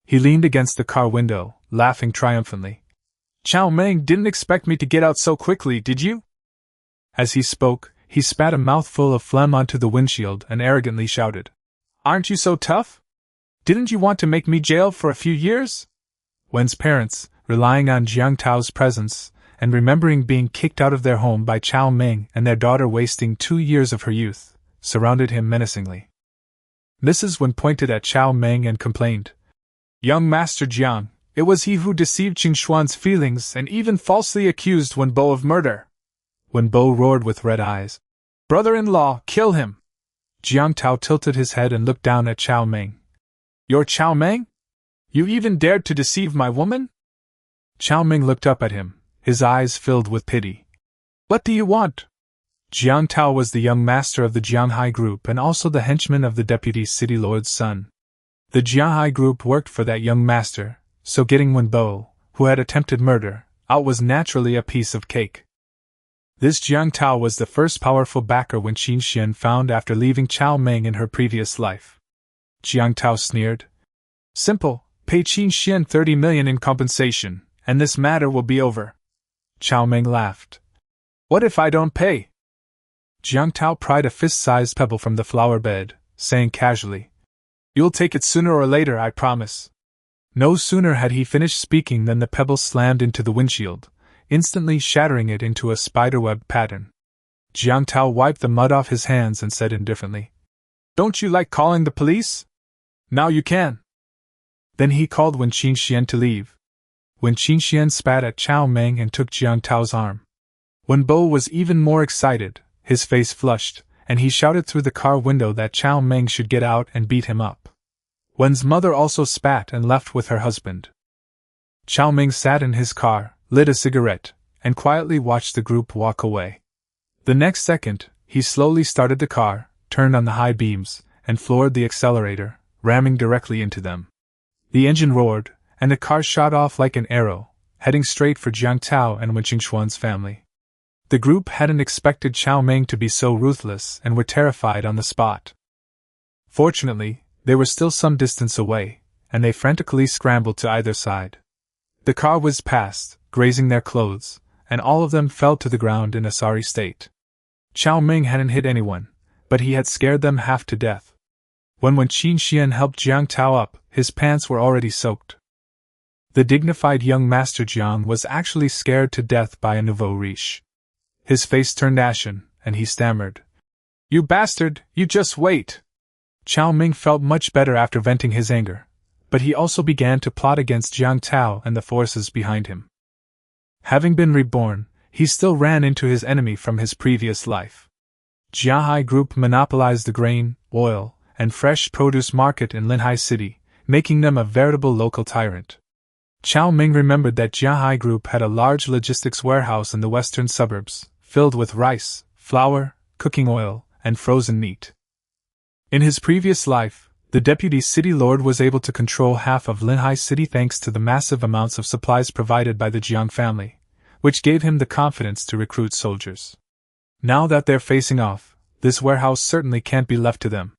Speaker 1: He leaned against the car window, laughing triumphantly. "Cao Meng didn't expect me to get out so quickly, did you?" As he spoke, he spat a mouthful of phlegm onto the windshield and arrogantly shouted, "Aren't you so tough? Didn't you want to make me jail for a few years?" Wen's parents, relying on Jiang Tao's presence, and remembering being kicked out of their home by Cao Meng and their daughter wasting 2 years of her youth, surrounded him menacingly. Mrs. Wen pointed at Cao Meng and complained, "Young Master Jiang, it was he who deceived Qingxuan's feelings and even falsely accused Wen Bo of murder." Wen Bo roared with red eyes, "Brother-in-law, kill him!" Jiang Tao tilted his head and looked down at Cao Meng. "You're Cao Meng? You even dared to deceive my woman?" Cao Meng looked up at him, his eyes filled with pity. "What do you want?" Jiang Tao was the young master of the Jianghai group and also the henchman of the deputy city lord's son. The Jianghai group worked for that young master, so getting Wen Bo, who had attempted murder, out was naturally a piece of cake. This Jiang Tao was the first powerful backer Wen Qingxian found after leaving Cao Meng in her previous life. Jiang Tao sneered. "Simple, pay Qingxian 30 million in compensation, and this matter will be over." Cao Meng laughed. "What if I don't pay?" Jiang Tao pried a fist-sized pebble from the flower bed, saying casually, "You'll take it sooner or later, I promise." No sooner had he finished speaking than the pebble slammed into the windshield, instantly shattering it into a spiderweb pattern. Jiang Tao wiped the mud off his hands and said indifferently, "Don't you like calling the police? Now you can." Then he called Wen Qingxian to leave. Wen Qingxian spat at Cao Meng and took Jiang Tao's arm. Wen Bo was even more excited, his face flushed, and he shouted through the car window that Cao Meng should get out and beat him up. Wen's mother also spat and left with her husband. Cao Meng sat in his car, lit a cigarette, and quietly watched the group walk away. The next second, he slowly started the car, turned on the high beams, and floored the accelerator, ramming directly into them. The engine roared, and the car shot off like an arrow, heading straight for Jiang Tao and Wen Qingxuan's family. The group hadn't expected Cao Meng to be so ruthless and were terrified on the spot. Fortunately, they were still some distance away, and they frantically scrambled to either side. The car whizzed past, grazing their clothes, and all of them fell to the ground in a sorry state. Cao Meng hadn't hit anyone, but he had scared them half to death. When Qingxian helped Jiang Tao up, his pants were already soaked. The dignified young Master Jiang was actually scared to death by a nouveau riche. His face turned ashen, and he stammered, "You bastard, you just wait!" Cao Meng felt much better after venting his anger, but he also began to plot against Jiang Tao and the forces behind him. Having been reborn, he still ran into his enemy from his previous life. Jianghai Group monopolized the grain, oil, and fresh produce market in Linhai City, making them a veritable local tyrant. Cao Meng remembered that Jianghai Group had a large logistics warehouse in the western suburbs, filled with rice, flour, cooking oil, and frozen meat. In his previous life, The deputy city lord was able to control half of Linhai City thanks to the massive amounts of supplies provided by the Jiang family, which gave him the confidence to recruit soldiers. Now that they're facing off, this warehouse certainly can't be left to them.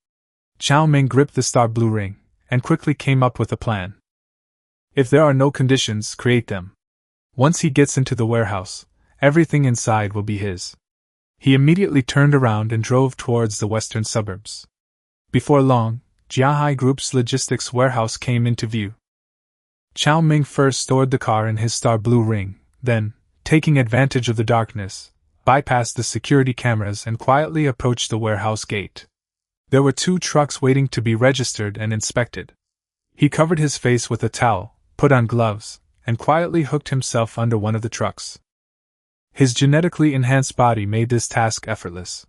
Speaker 1: Cao Meng gripped the star blue ring, and quickly came up with a plan. If there are no conditions, create them. Once he gets into the warehouse, everything inside will be his. He immediately turned around and drove towards the western suburbs. Before long, Jiahai Group's logistics warehouse came into view. Cao Meng first stored the car in his star blue ring, then, taking advantage of the darkness, bypassed the security cameras and quietly approached the warehouse gate. There were 2 trucks waiting to be registered and inspected. He covered his face with a towel, put on gloves, and quietly hooked himself under one of the trucks. His genetically enhanced body made this task effortless.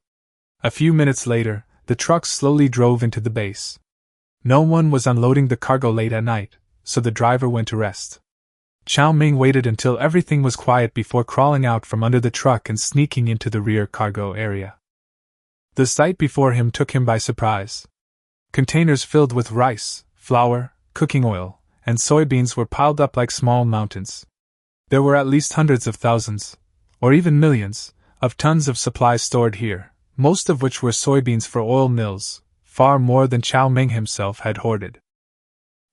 Speaker 1: A few minutes later, the trucks slowly drove into the base. No one was unloading the cargo late at night, so the driver went to rest. Cao Meng waited until everything was quiet before crawling out from under the truck and sneaking into the rear cargo area. The sight before him took him by surprise. Containers filled with rice, flour, cooking oil, and soybeans were piled up like small mountains. There were at least hundreds of thousands, or even millions, of tons of supplies stored here, most of which were soybeans for oil mills, far more than Cao Meng himself had hoarded.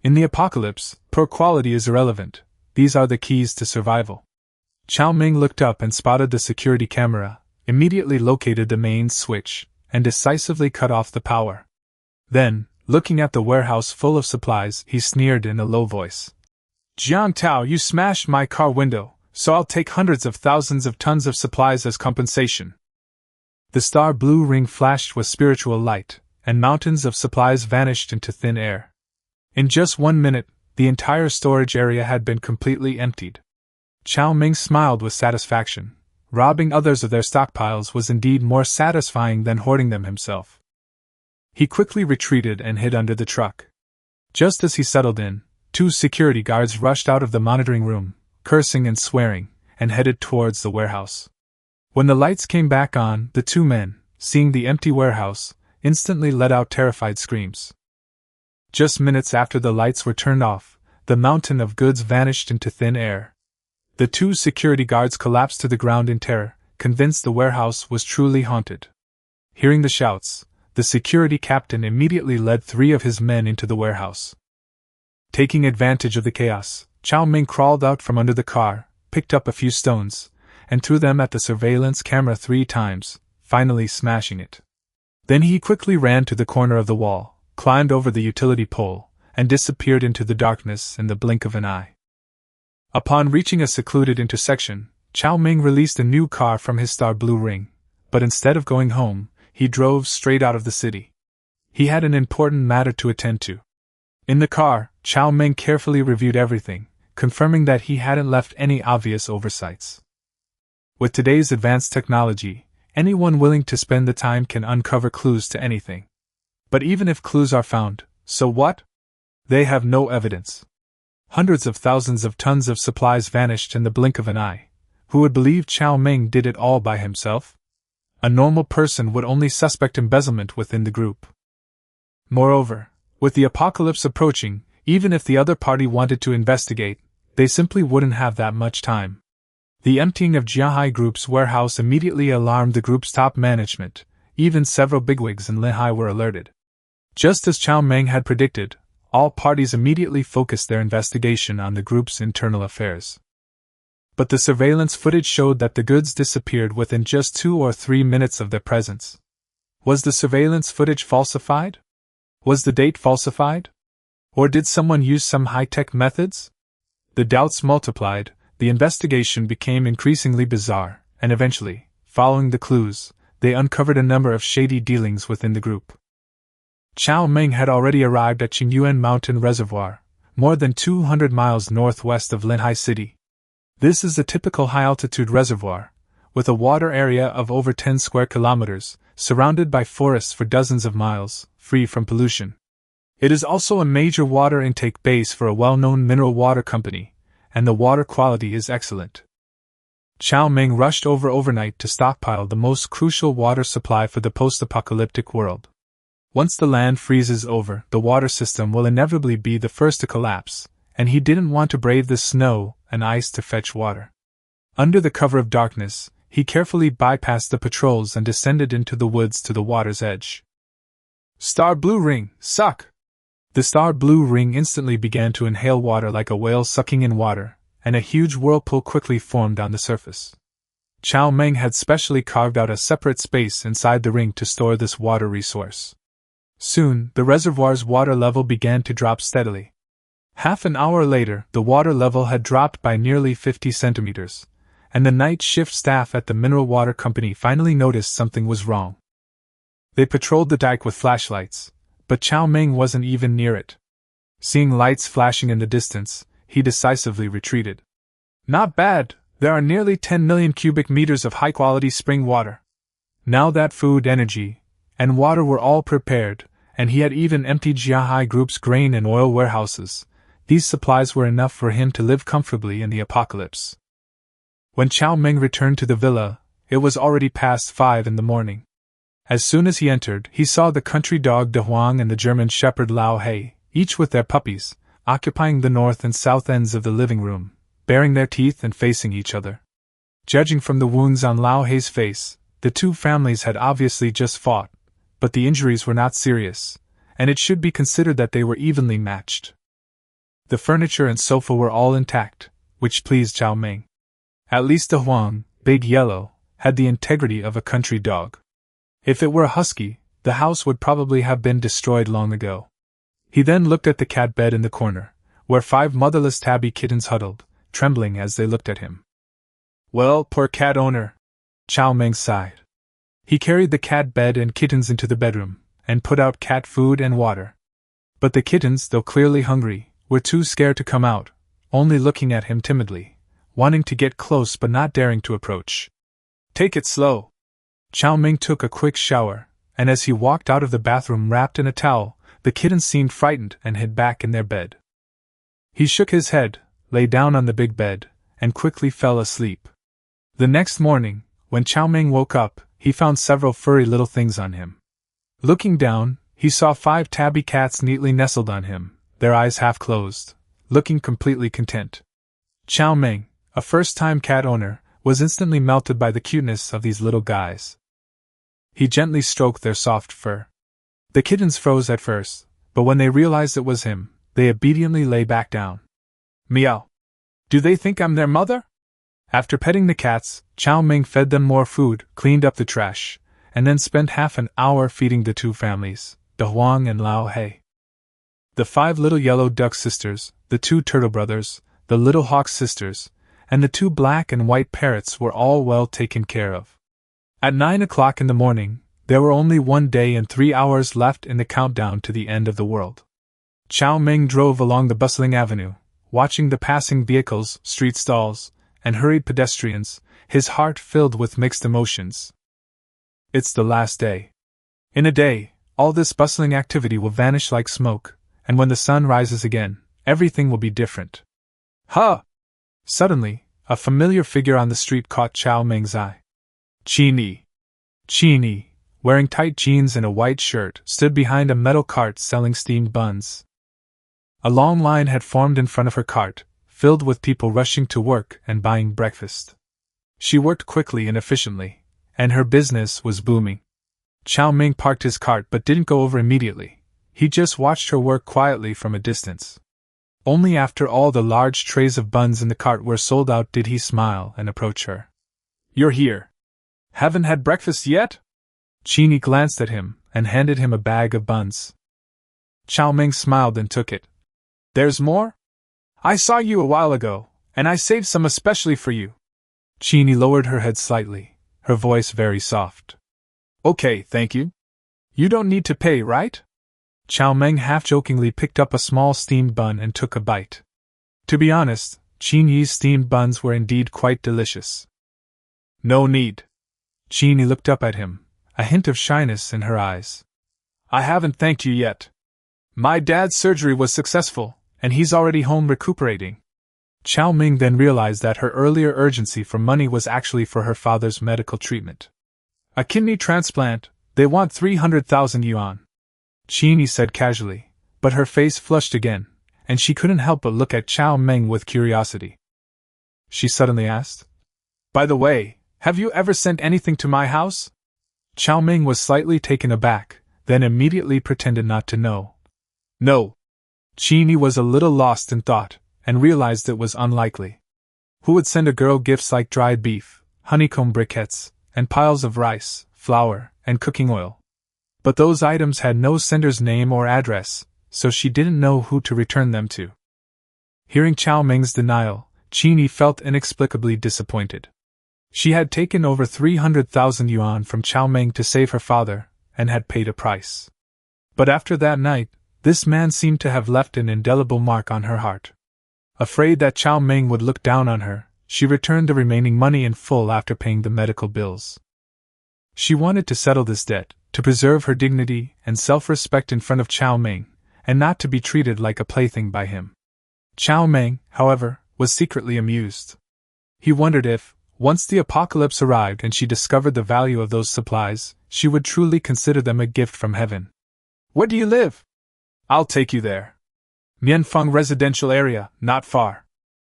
Speaker 1: In the apocalypse, poor quality is irrelevant. These are the keys to survival. Cao Meng looked up and spotted the security camera, immediately located the main switch, and decisively cut off the power. Then, looking at the warehouse full of supplies, he sneered in a low voice. "Jiang Tao, you smashed my car window, so I'll take hundreds of thousands of tons of supplies as compensation." The star blue ring flashed with spiritual light, and mountains of supplies vanished into thin air. In just 1 minute, the entire storage area had been completely emptied. Cao Meng smiled with satisfaction. Robbing others of their stockpiles was indeed more satisfying than hoarding them himself. He quickly retreated and hid under the truck. Just as he settled in, 2 security guards rushed out of the monitoring room, cursing and swearing, and headed towards the warehouse. When the lights came back on, the 2 men, seeing the empty warehouse, instantly let out terrified screams. Just minutes after the lights were turned off, the mountain of goods vanished into thin air. The 2 security guards collapsed to the ground in terror, convinced the warehouse was truly haunted. Hearing the shouts, the security captain immediately led 3 of his men into the warehouse. Taking advantage of the chaos, Cao Meng crawled out from under the car, picked up a few stones, and threw them at the surveillance camera 3 times, finally smashing it. Then he quickly ran to the corner of the wall, climbed over the utility pole, and disappeared into the darkness in the blink of an eye. Upon reaching a secluded intersection, Cao Meng released a new car from his star blue ring, but instead of going home, he drove straight out of the city. He had an important matter to attend to. In the car, Cao Meng carefully reviewed everything, confirming that he hadn't left any obvious oversights. With today's advanced technology, anyone willing to spend the time can uncover clues to anything. But even if clues are found, so what? They have no evidence. Hundreds of thousands of tons of supplies vanished in the blink of an eye. Who would believe Cao Meng did it all by himself? A normal person would only suspect embezzlement within the group. Moreover, with the apocalypse approaching, even if the other party wanted to investigate, they simply wouldn't have that much time. The emptying of Jiahai Group's warehouse immediately alarmed the group's top management. Even several bigwigs in Linhai were alerted. Just as Cao Meng had predicted, all parties immediately focused their investigation on the group's internal affairs. But the surveillance footage showed that the goods disappeared within just 2 or 3 minutes of their presence. Was the surveillance footage falsified? Was the date falsified? Or did someone use some high-tech methods? The doubts multiplied. The investigation became increasingly bizarre, and eventually, following the clues, they uncovered a number of shady dealings within the group. Cao Meng had already arrived at Qingyuan Mountain Reservoir, more than 200 miles northwest of Linhai City. This is a typical high-altitude reservoir, with a water area of over 10 square kilometers, surrounded by forests for dozens of miles, free from pollution. It is also a major water intake base for a well-known mineral water company, and the water quality is excellent. Cao Meng rushed overnight to stockpile the most crucial water supply for the post-apocalyptic world. Once the land freezes over, the water system will inevitably be the first to collapse, and he didn't want to brave the snow and ice to fetch water. Under the cover of darkness, he carefully bypassed the patrols and descended into the woods to the water's edge. Star Blue Ring, suck! The Star Blue Ring instantly began to inhale water like a whale sucking in water, and a huge whirlpool quickly formed on the surface. Cao Meng had specially carved out a separate space inside the ring to store this water resource. Soon, the reservoir's water level began to drop steadily. Half an hour later, the water level had dropped by nearly 50 centimeters, and the night shift staff at the Mineral Water Company finally noticed something was wrong. They patrolled the dike with flashlights, but Cao Meng wasn't even near it. Seeing lights flashing in the distance, he decisively retreated. Not bad, there are nearly 10 million cubic meters of high-quality spring water. Now that food, energy, and water were all prepared, and he had even emptied Jiahai Group's grain and oil warehouses, these supplies were enough for him to live comfortably in the apocalypse. When Cao Meng returned to the villa, it was already past 5 in the morning. As soon as he entered, he saw the country dog De Huang and the German shepherd Lao Hei, each with their puppies, occupying the north and south ends of the living room, baring their teeth and facing each other. Judging from the wounds on Lao Hei's face, the two families had obviously just fought, but the injuries were not serious, and it should be considered that they were evenly matched. The furniture and sofa were all intact, which pleased Cao Meng. At least De Huang, Big Yellow, had the integrity of a country dog. If it were a husky, the house would probably have been destroyed long ago. He then looked at the cat bed in the corner, where 5 motherless tabby kittens huddled, trembling as they looked at him. Well, poor cat owner, Cao Meng sighed. He carried the cat bed and kittens into the bedroom, and put out cat food and water. But the kittens, though clearly hungry, were too scared to come out, only looking at him timidly, wanting to get close but not daring to approach. Take it slow. Cao Meng took a quick shower, and as he walked out of the bathroom wrapped in a towel, the kittens seemed frightened and hid back in their bed. He shook his head, lay down on the big bed, and quickly fell asleep. The next morning, when Cao Meng woke up, he found several furry little things on him. Looking down, he saw 5 tabby cats neatly nestled on him, their eyes half closed, looking completely content. Cao Meng, a first-time cat owner, was instantly melted by the cuteness of these little guys. He gently stroked their soft fur. The kittens froze at first, but when they realized it was him, they obediently lay back down. Meow. Do they think I'm their mother? After petting the cats, Cao Meng fed them more food, cleaned up the trash, and then spent half an hour feeding the 2 families, De Huang and Lao Hei. The 5 little yellow duck sisters, the 2 turtle brothers, the little hawk sisters, and the 2 black and white parrots were all well taken care of. At 9 o'clock in the morning, there were only 1 day and 3 hours left in the countdown to the end of the world. Cao Meng drove along the bustling avenue, watching the passing vehicles, street stalls, and hurried pedestrians, his heart filled with mixed emotions. It's the last day. In a day, all this bustling activity will vanish like smoke, and when the sun rises again, everything will be different. Huh! Suddenly, a familiar figure on the street caught Cao Meng's eye. Chini, wearing tight jeans and a white shirt, stood behind a metal cart selling steamed buns. A long line had formed in front of her cart, filled with people rushing to work and buying breakfast. She worked quickly and efficiently, and her business was booming. Cao Meng parked his cart but didn't go over immediately. He just watched her work quietly from a distance. Only after all the large trays of buns in the cart were sold out did he smile and approach her. You're here. Haven't had breakfast yet? Chini glanced at him and handed him a bag of buns. Cao Meng smiled and took it. There's more? I saw you a while ago, and I saved some especially for you. Chini lowered her head slightly, her voice very soft. Okay, thank you. You don't need to pay, right? Cao Meng half-jokingly picked up a small steamed bun and took a bite. To be honest, Chini's steamed buns were indeed quite delicious. No need. Chini looked up at him, a hint of shyness in her eyes. I haven't thanked you yet. My dad's surgery was successful, and he's already home recuperating. Cao Meng then realized that her earlier urgency for money was actually for her father's medical treatment. A kidney transplant, they want 300,000 yuan. Chini said casually, but her face flushed again, and she couldn't help but look at Cao Meng with curiosity. She suddenly asked, "By the way, have you ever sent anything to my house?" Cao Meng was slightly taken aback, then immediately pretended not to know. "No." Chini was a little lost in thought, and realized it was unlikely. Who would send a girl gifts like dried beef, honeycomb briquettes, and piles of rice, flour, and cooking oil? But those items had no sender's name or address, so she didn't know who to return them to. Hearing Cao Meng's denial, Chini felt inexplicably disappointed. She had taken over 300,000 yuan from Cao Meng to save her father, and had paid a price. But after that night, this man seemed to have left an indelible mark on her heart. Afraid that Cao Meng would look down on her, she returned the remaining money in full after paying the medical bills. She wanted to settle this debt, to preserve her dignity and self-respect in front of Cao Meng, and not to be treated like a plaything by him. Cao Meng, however, was secretly amused. He wondered if, once the apocalypse arrived and she discovered the value of those supplies, she would truly consider them a gift from heaven. "Where do you live?" "I'll take you there. Mianfeng residential area, not far.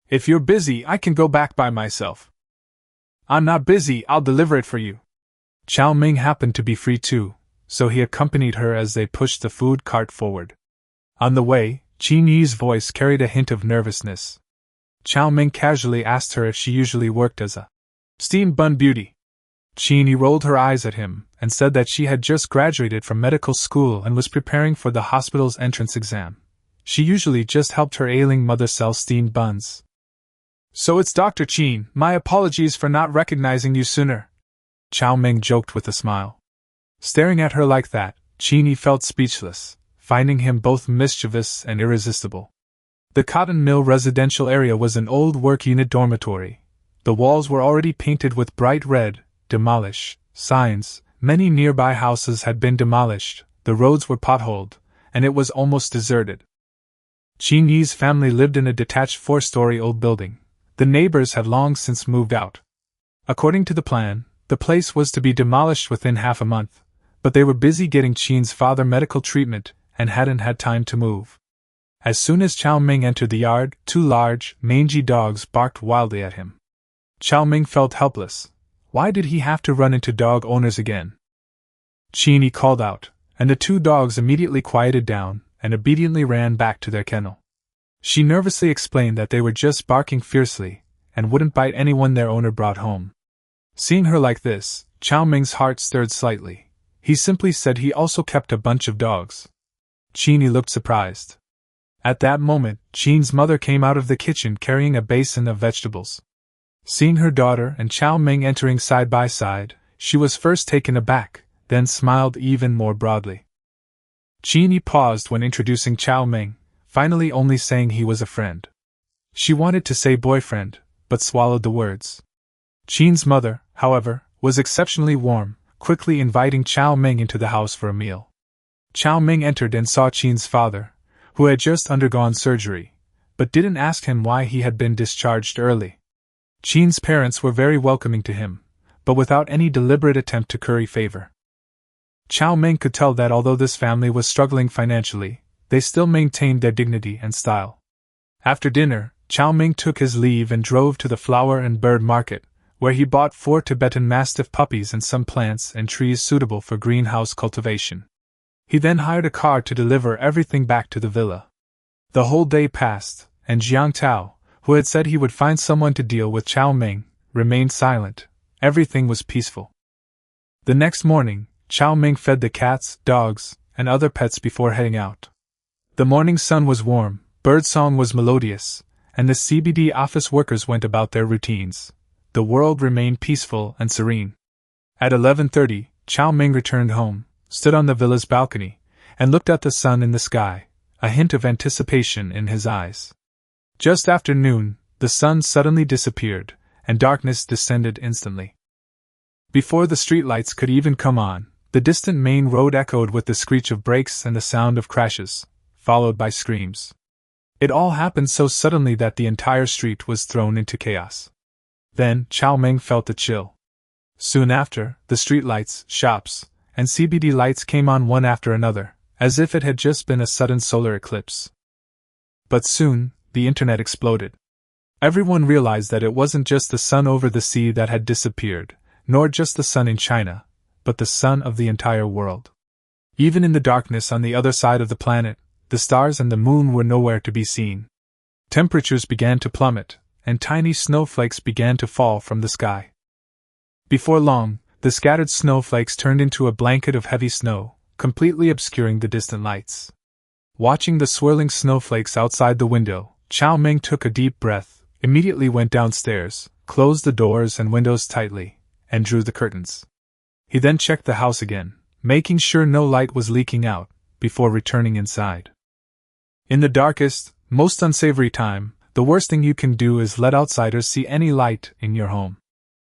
Speaker 1: If you're busy, I can go back by myself." "I'm not busy, I'll deliver it for you." Cao Meng happened to be free too, so he accompanied her as they pushed the food cart forward. On the way, Chini's voice carried a hint of nervousness. Cao Meng casually asked her if she usually worked as a steam bun beauty. Chini rolled her eyes at him and said that she had just graduated from medical school and was preparing for the hospital's entrance exam. She usually just helped her ailing mother sell steamed buns. "So it's Dr. Chin, my apologies for not recognizing you sooner," Cao Meng joked with a smile. Staring at her like that, Chini felt speechless, finding him both mischievous and irresistible. The cotton mill residential area was an old work unit dormitory. The walls were already painted with bright red, demolish, signs. Many nearby houses had been demolished, the roads were potholed, and it was almost deserted. Chini's family lived in a detached 4-story old building. The neighbors had long since moved out. According to the plan, the place was to be demolished within half a month, but they were busy getting Chin's father medical treatment and hadn't had time to move. As soon as Cao Meng entered the yard, 2 large, mangy dogs barked wildly at him. Cao Meng felt helpless. Why did he have to run into dog owners again? Chini called out, and the 2 dogs immediately quieted down and obediently ran back to their kennel. She nervously explained that they were just barking fiercely and wouldn't bite anyone their owner brought home. Seeing her like this, Cao Meng's heart stirred slightly. He simply said he also kept a bunch of dogs. Chini looked surprised. At that moment, Chin's mother came out of the kitchen carrying a basin of vegetables. Seeing her daughter and Cao Meng entering side by side, she was first taken aback, then smiled even more broadly. Chini paused when introducing Cao Meng, finally only saying he was a friend. She wanted to say boyfriend, but swallowed the words. Chin's mother, however, was exceptionally warm, quickly inviting Cao Meng into the house for a meal. Cao Meng entered and saw Chin's father, who had just undergone surgery, but didn't ask him why he had been discharged early. Chin's parents were very welcoming to him, but without any deliberate attempt to curry favor. Cao Meng could tell that although this family was struggling financially, they still maintained their dignity and style. After dinner, Cao Meng took his leave and drove to the flower and bird market, where he bought 4 Tibetan Mastiff puppies and some plants and trees suitable for greenhouse cultivation. He then hired a car to deliver everything back to the villa. The whole day passed, and Jiang Tao, who had said he would find someone to deal with Cao Meng, remained silent. Everything was peaceful. The next morning, Cao Meng fed the cats, dogs, and other pets before heading out. The morning sun was warm, birdsong was melodious, and the CBD office workers went about their routines. The world remained peaceful and serene. At 11:30, Cao Meng returned home, stood on the villa's balcony, and looked at the sun in the sky, a hint of anticipation in his eyes. Just after noon, the sun suddenly disappeared, and darkness descended instantly. Before the streetlights could even come on, the distant main road echoed with the screech of brakes and the sound of crashes, followed by screams. It all happened so suddenly that the entire street was thrown into chaos. Then, Cao Meng felt a chill. Soon after, the streetlights, shops, and CBD lights came on one after another, as if it had just been a sudden solar eclipse. But soon, the internet exploded. Everyone realized that it wasn't just the sun over the sea that had disappeared, nor just the sun in China, but the sun of the entire world. Even in the darkness on the other side of the planet, the stars and the moon were nowhere to be seen. Temperatures began to plummet, and tiny snowflakes began to fall from the sky. Before long, the scattered snowflakes turned into a blanket of heavy snow, completely obscuring the distant lights. Watching the swirling snowflakes outside the window, Cao Meng took a deep breath, immediately went downstairs, closed the doors and windows tightly, and drew the curtains. He then checked the house again, making sure no light was leaking out, before returning inside. In the darkest, most unsavory time, the worst thing you can do is let outsiders see any light in your home.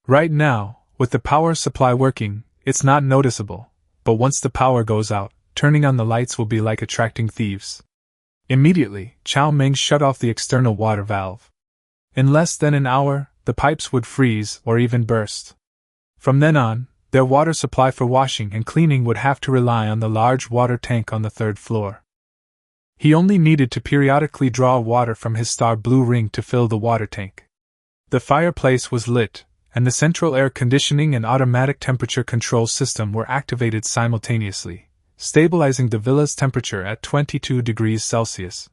Speaker 1: Right now, with the power supply working, it's not noticeable, but once the power goes out, turning on the lights will be like attracting thieves. Immediately, Cao Meng shut off the external water valve. In less than an hour, the pipes would freeze or even burst. From then on, their water supply for washing and cleaning would have to rely on the large water tank on the third floor. He only needed to periodically draw water from his star blue ring to fill the water tank. The fireplace was lit, and the central air conditioning and automatic temperature control system were activated simultaneously, stabilizing the villa's temperature at 22 degrees Celsius.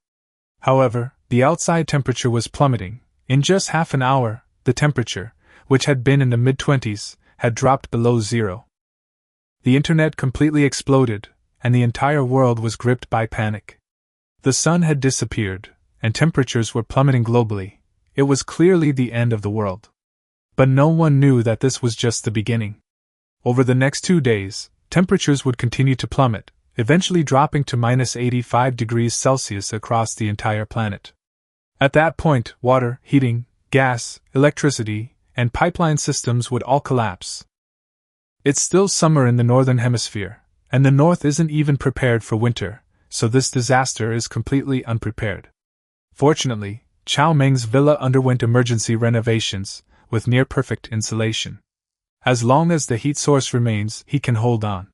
Speaker 1: However, the outside temperature was plummeting. In just half an hour, the temperature, which had been in the mid-20s, had dropped below zero. The internet completely exploded, and the entire world was gripped by panic. The sun had disappeared, and temperatures were plummeting globally. It was clearly the end of the world. But no one knew that this was just the beginning. Over the next 2 days, temperatures would continue to plummet, eventually dropping to -85 degrees Celsius across the entire planet. At that point, water, heating, gas, electricity, and pipeline systems would all collapse. It's still summer in the northern hemisphere, and the north isn't even prepared for winter, so this disaster is completely unprepared. Fortunately, Cao Meng's villa underwent emergency renovations, with near-perfect insulation. As long as the heat source remains, he can hold on.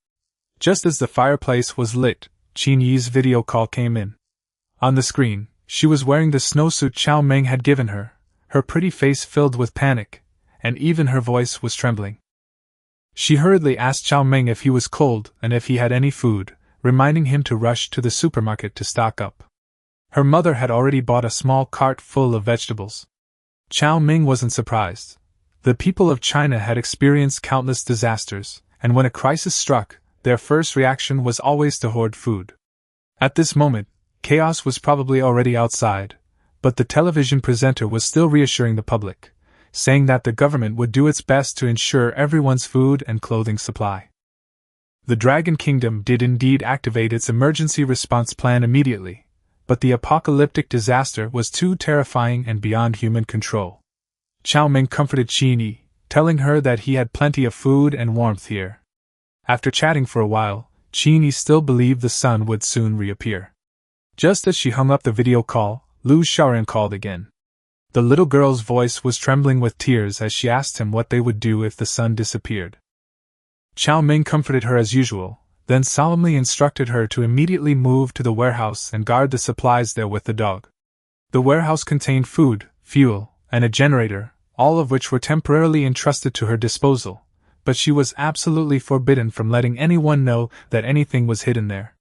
Speaker 1: Just as the fireplace was lit, Qin Yi's video call came in. On the screen, she was wearing the snowsuit Cao Meng had given her, her pretty face filled with panic, and even her voice was trembling. She hurriedly asked Cao Meng if he was cold and if he had any food, reminding him to rush to the supermarket to stock up. Her mother had already bought a small cart full of vegetables. Cao Meng wasn't surprised. The people of China had experienced countless disasters, and when a crisis struck, their first reaction was always to hoard food. At this moment, chaos was probably already outside, but the television presenter was still reassuring the public, saying that the government would do its best to ensure everyone's food and clothing supply. The Dragon Kingdom did indeed activate its emergency response plan immediately, but the apocalyptic disaster was too terrifying and beyond human control. Cao Meng comforted Qin Yi, telling her that he had plenty of food and warmth here. After chatting for a while, Qin Yi still believed the sun would soon reappear. Just as she hung up the video call, Lu Shaoran called again. The little girl's voice was trembling with tears as she asked him what they would do if the sun disappeared. Cao Meng comforted her as usual, then solemnly instructed her to immediately move to the warehouse and guard the supplies there with the dog. The warehouse contained food, fuel, and a generator, all of which were temporarily entrusted to her disposal, but she was absolutely forbidden from letting anyone know that anything was hidden there.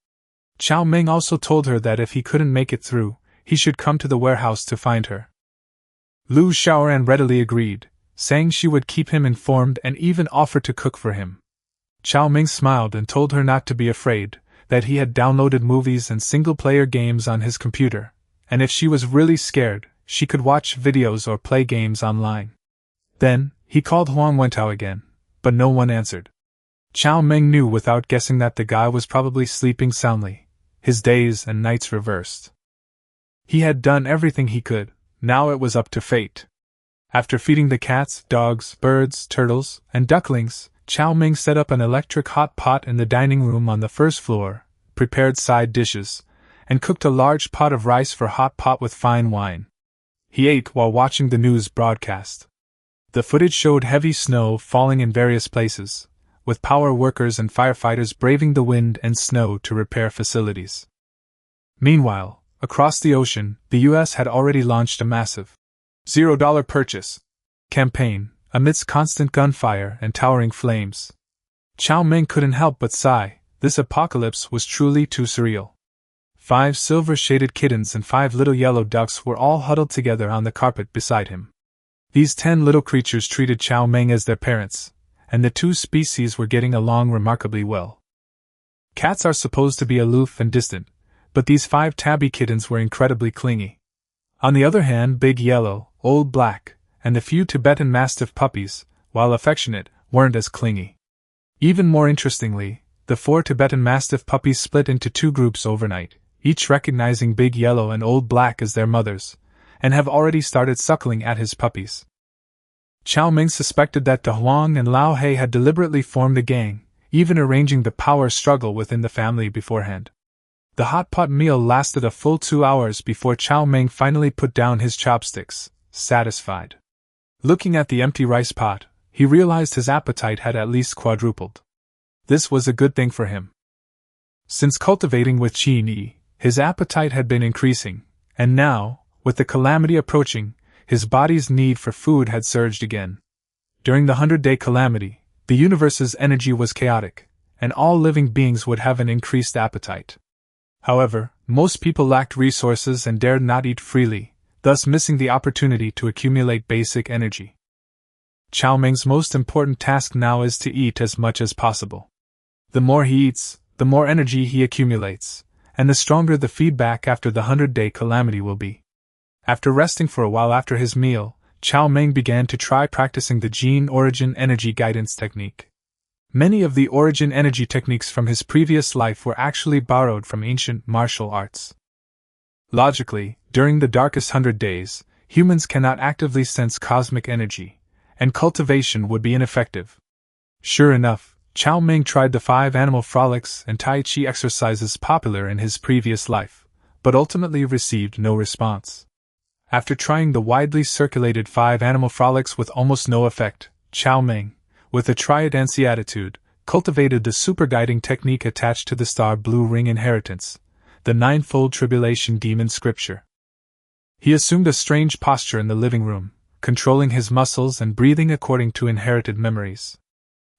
Speaker 1: Cao Meng also told her that if he couldn't make it through, he should come to the warehouse to find her. Lu Shaoran readily agreed, saying she would keep him informed and even offer to cook for him. Cao Meng smiled and told her not to be afraid, that he had downloaded movies and single-player games on his computer, and if she was really scared, she could watch videos or play games online. Then, he called Huang Wentao again, but no one answered. Cao Meng knew without guessing that the guy was probably sleeping soundly, his days and nights reversed. He had done everything he could, now it was up to fate. After feeding the cats, dogs, birds, turtles, and ducklings, Cao Meng set up an electric hot pot in the dining room on the first floor, prepared side dishes, and cooked a large pot of rice for hot pot with fine wine. He ate while watching the news broadcast. The footage showed heavy snow falling in various places, with power workers and firefighters braving the wind and snow to repair facilities. Meanwhile, across the ocean, the U.S. had already launched a massive $0 purchase campaign, amidst constant gunfire and towering flames. Cao Meng couldn't help but sigh. This apocalypse was truly too surreal. 5 silver-shaded kittens and 5 little yellow ducks were all huddled together on the carpet beside him. These 10 little creatures treated Cao Meng as their parents, and the two species were getting along remarkably well. Cats are supposed to be aloof and distant, but these 5 tabby kittens were incredibly clingy. On the other hand, Big Yellow, Old Black, and the few Tibetan Mastiff puppies, while affectionate, weren't as clingy. Even more interestingly, the 4 Tibetan Mastiff puppies split into 2 groups overnight, each recognizing Big Yellow and Old Black as their mothers, and have already started suckling at his puppies. Cao Meng suspected that De Huang and Lao He had deliberately formed a gang, even arranging the power struggle within the family beforehand. The hot pot meal lasted a full 2 hours before Cao Meng finally put down his chopsticks, satisfied. Looking at the empty rice pot, he realized his appetite had at least quadrupled. This was a good thing for him. Since cultivating with Qi Ni, his appetite had been increasing, and now, with the calamity approaching, his body's need for food had surged again. During the 100-day calamity, the universe's energy was chaotic, and all living beings would have an increased appetite. However, most people lacked resources and dared not eat freely, thus missing the opportunity to accumulate basic energy. Cao Meng's most important task now is to eat as much as possible. The more he eats, the more energy he accumulates, and the stronger the feedback after the 100-day calamity will be. After resting for a while after his meal, Cao Meng began to try practicing the Gene Origin Energy Guidance Technique. Many of the origin energy techniques from his previous life were actually borrowed from ancient martial arts. Logically, during the darkest 100 days, humans cannot actively sense cosmic energy, and cultivation would be ineffective. Sure enough, Cao Meng tried the 5 animal frolics and Tai Chi exercises popular in his previous life, but ultimately received no response. After trying the widely circulated 5 animal frolics with almost no effect, Cao Meng, with a try-it-and-see attitude, cultivated the super-guiding technique attached to the Star Blue Ring inheritance, the 9-fold tribulation demon scripture. He assumed a strange posture in the living room, controlling his muscles and breathing according to inherited memories.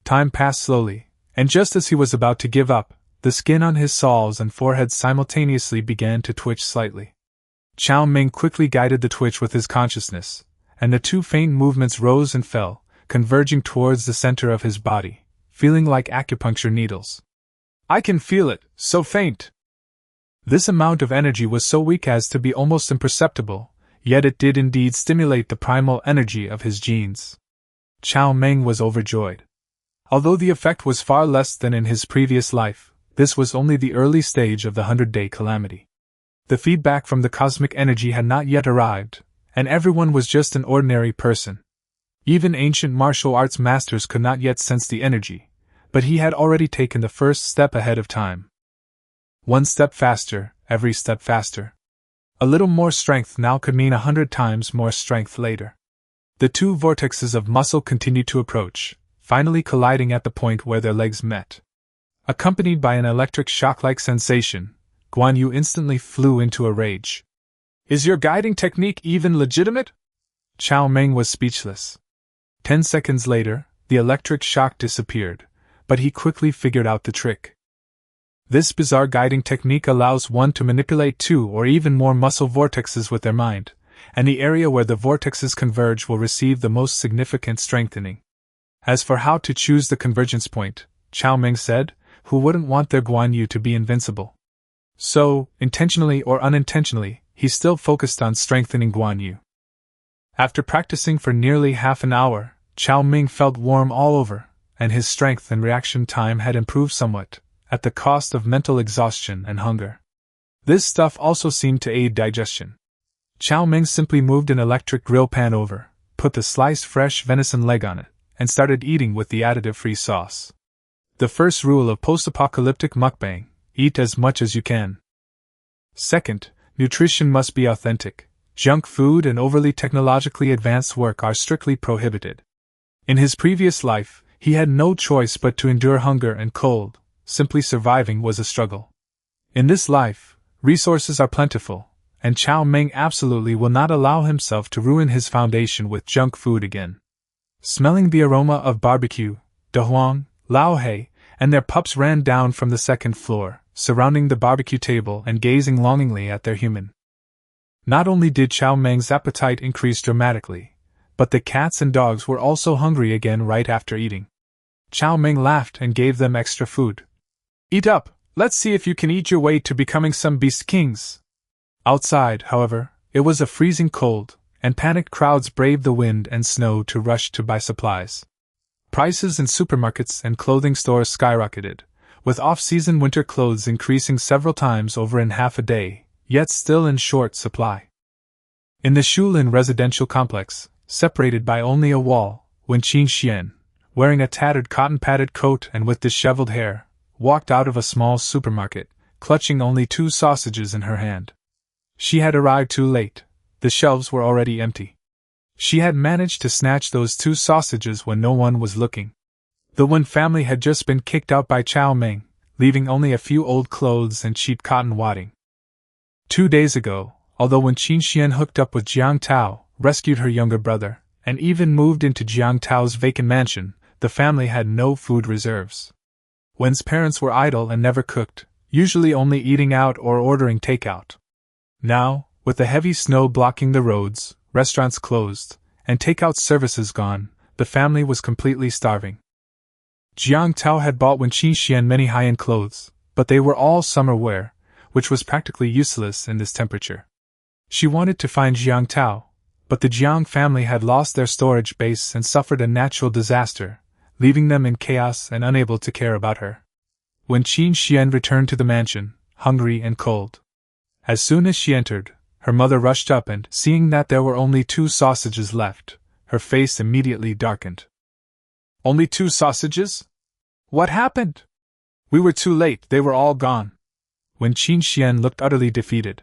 Speaker 1: Time passed slowly, and just as he was about to give up, the skin on his soles and forehead simultaneously began to twitch slightly. Cao Meng quickly guided the twitch with his consciousness, and the 2 faint movements rose and fell, converging towards the center of his body, feeling like acupuncture needles. "I can feel it, so faint!" This amount of energy was so weak as to be almost imperceptible, yet it did indeed stimulate the primal energy of his genes. Cao Meng was overjoyed. Although the effect was far less than in his previous life, this was only the early stage of the 100-day calamity. The feedback from the cosmic energy had not yet arrived, and everyone was just an ordinary person. Even ancient martial arts masters could not yet sense the energy, but he had already taken the first step ahead of time. 1 step faster, every step faster. A little more strength now could mean 100 times more strength later. The 2 vortexes of muscle continued to approach, finally colliding at the point where their legs met. Accompanied by an electric shock-like sensation, Guan Yu instantly flew into a rage. "Is your guiding technique even legitimate?" Cao Meng was speechless. 10 seconds later, the electric shock disappeared, but he quickly figured out the trick. This bizarre guiding technique allows one to manipulate 2 or even more muscle vortexes with their mind, and the area where the vortexes converge will receive the most significant strengthening. As for how to choose the convergence point, Cao Meng said, who wouldn't want their Guan Yu to be invincible? So, intentionally or unintentionally, he still focused on strengthening Guan Yu. After practicing for nearly half an hour, Cao Meng felt warm all over, and his strength and reaction time had improved somewhat, at the cost of mental exhaustion and hunger. This stuff also seemed to aid digestion. Cao Meng simply moved an electric grill pan over, put the sliced fresh venison leg on it, and started eating with the additive-free sauce. The first rule of post-apocalyptic mukbang: eat as much as you can. Second, nutrition must be authentic. Junk food and overly technologically advanced work are strictly prohibited. In his previous life, He had no choice but to endure hunger and cold. Simply surviving was a struggle. In this life, resources are plentiful, and Cao Meng absolutely will not allow himself to ruin his foundation with junk food again. Smelling the aroma of barbecue, De Huang, Lao Hei, and their pups ran down from the second floor, surrounding the barbecue table and gazing longingly at their human. Not only did Cao Meng's appetite increase dramatically, but the cats and dogs were also hungry again right after eating. Cao Meng laughed and gave them extra food. "Eat up, let's see if you can eat your way to becoming some beast kings." Outside, however, it was a freezing cold, and panicked crowds braved the wind and snow to rush to buy supplies. Prices in supermarkets and clothing stores skyrocketed, with off-season winter clothes increasing several times over in half a day, yet still in short supply. In the Shulin residential complex, separated by only a wall, Wen Qingxian, wearing a tattered cotton-padded coat and with disheveled hair, walked out of a small supermarket, clutching only 2 sausages in her hand. She had arrived too late. The shelves were already empty. She had managed to snatch those 2 sausages when no one was looking. The Wen family had just been kicked out by Cao Meng, leaving only a few old clothes and cheap cotton wadding. 2 days ago, although Wen Qingxian hooked up with Jiang Tao, rescued her younger brother, and even moved into Jiang Tao's vacant mansion, the family had no food reserves. Wen's parents were idle and never cooked, usually only eating out or ordering takeout. Now, with the heavy snow blocking the roads, restaurants closed, and takeout services gone, the family was completely starving. Jiang Tao had bought Wen Qingxian many high-end clothes, but they were all summer wear, which was practically useless in this temperature. She wanted to find Jiang Tao, but the Jiang family had lost their storage base and suffered a natural disaster, leaving them in chaos and unable to care about her. When Qingxian returned to the mansion, hungry and cold. As soon as she entered, her mother rushed up and, seeing that there were only 2 sausages left, her face immediately darkened. "Only 2 sausages? What happened?" "We were too late, they were all gone." When Qingxian looked utterly defeated.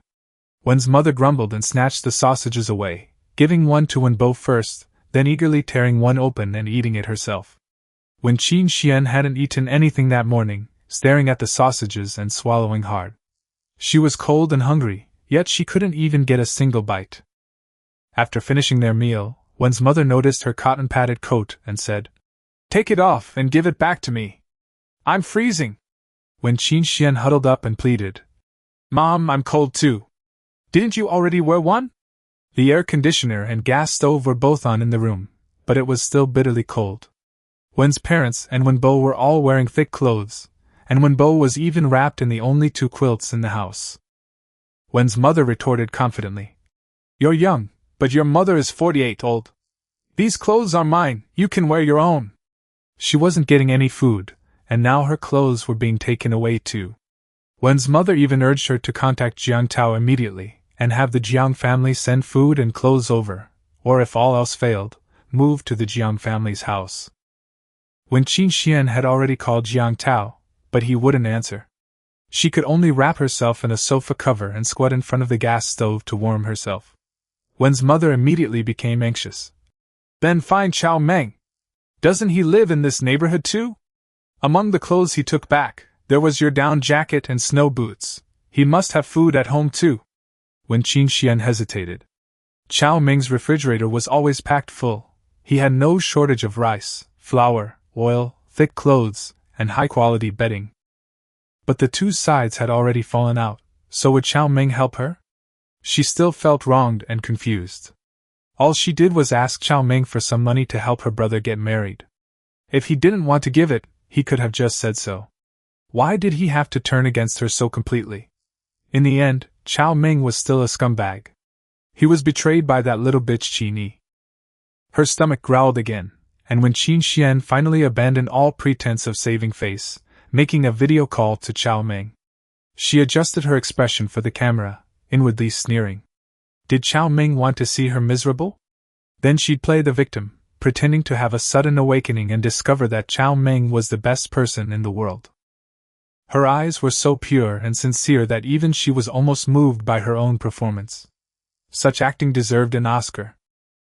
Speaker 1: Wen's mother grumbled and snatched the sausages away, giving one to Wenbo first, then eagerly tearing one open and eating it herself. When Qingxian hadn't eaten anything that morning, staring at the sausages and swallowing hard. She was cold and hungry, yet she couldn't even get a single bite. After finishing their meal, Wen's mother noticed her cotton-padded coat and said, "Take it off and give it back to me. I'm freezing." When Qingxian huddled up and pleaded, "Mom, I'm cold too. Didn't you already wear one?" The air conditioner and gas stove were both on in the room, but it was still bitterly cold. Wen's parents and Wenbo were all wearing thick clothes, and Wenbo was even wrapped in the only 2 quilts in the house. Wen's mother retorted confidently, "You're young, but your mother is 48 old. These clothes are mine, you can wear your own." She wasn't getting any food, and now her clothes were being taken away too. Wen's mother even urged her to contact Jiang Tao immediately, and have the Jiang family send food and clothes over, or if all else failed, move to the Jiang family's house. When Qingxian had already called Jiang Tao, but he wouldn't answer. She could only wrap herself in a sofa cover and squat in front of the gas stove to warm herself. Wen's mother immediately became anxious. "Then find Cao Meng. Doesn't he live in this neighborhood too? Among the clothes he took back, there was your down jacket and snow boots. He must have food at home too." When Qingxian hesitated. Cao Meng's refrigerator was always packed full. He had no shortage of rice, flour, oil, thick clothes, and high-quality bedding. But the 2 sides had already fallen out, so would Cao Meng help her? She still felt wronged and confused. All she did was ask Cao Meng for some money to help her brother get married. If he didn't want to give it, he could have just said so. Why did he have to turn against her so completely? In the end, Cao Meng was still a scumbag. He was betrayed by that little bitch Qingyi. Her stomach growled again, and when Qingxian finally abandoned all pretense of saving face, making a video call to Cao Meng, she adjusted her expression for the camera, inwardly sneering. Did Cao Meng want to see her miserable? Then she'd play the victim, pretending to have a sudden awakening and discover that Cao Meng was the best person in the world. Her eyes were so pure and sincere that even she was almost moved by her own performance. Such acting deserved an Oscar.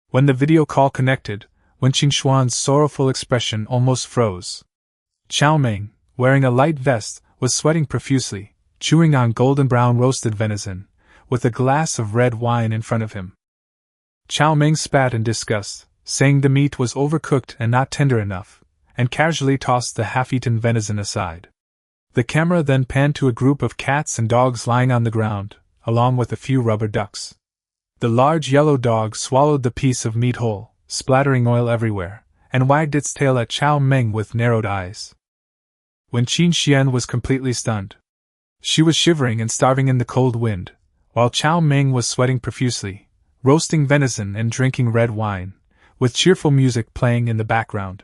Speaker 1: When the video call connected, when Qing Xuan's sorrowful expression almost froze. Cao Meng, wearing a light vest, was sweating profusely, chewing on golden brown roasted venison, with a glass of red wine in front of him. Cao Meng spat in disgust, saying the meat was overcooked and not tender enough, and casually tossed the half-eaten venison aside. The camera then panned to a group of cats and dogs lying on the ground, along with a few rubber ducks. The large yellow dog swallowed the piece of meat whole, splattering oil everywhere, and wagged its tail at Cao Meng with narrowed eyes. When Qin Xian was completely stunned. She was shivering and starving in the cold wind, while Cao Meng was sweating profusely, roasting venison and drinking red wine, with cheerful music playing in the background.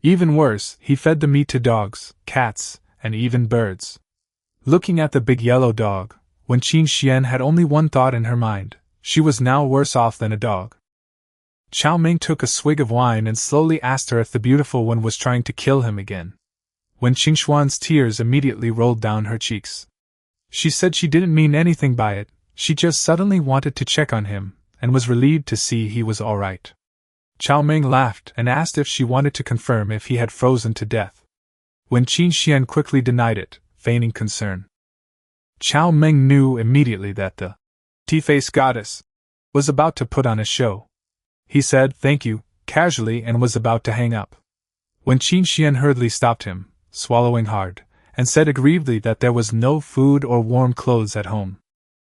Speaker 1: Even worse, he fed the meat to dogs, cats, and even birds. Looking at the big yellow dog, when Qin Xian had only one thought in her mind, she was now worse off than a dog. Cao Meng took a swig of wine and slowly asked her if the beautiful one was trying to kill him again. When Qing Xuan's tears immediately rolled down her cheeks. She said she didn't mean anything by it, she just suddenly wanted to check on him, and was relieved to see he was all right. Cao Meng laughed and asked if she wanted to confirm if he had frozen to death. When Qin Xian quickly denied it, feigning concern. Cao Meng knew immediately that the tea-faced goddess was about to put on a show. He said thank you, casually, and was about to hang up. When Qin Xian hurriedly stopped him, swallowing hard, and said aggrievedly that there was no food or warm clothes at home.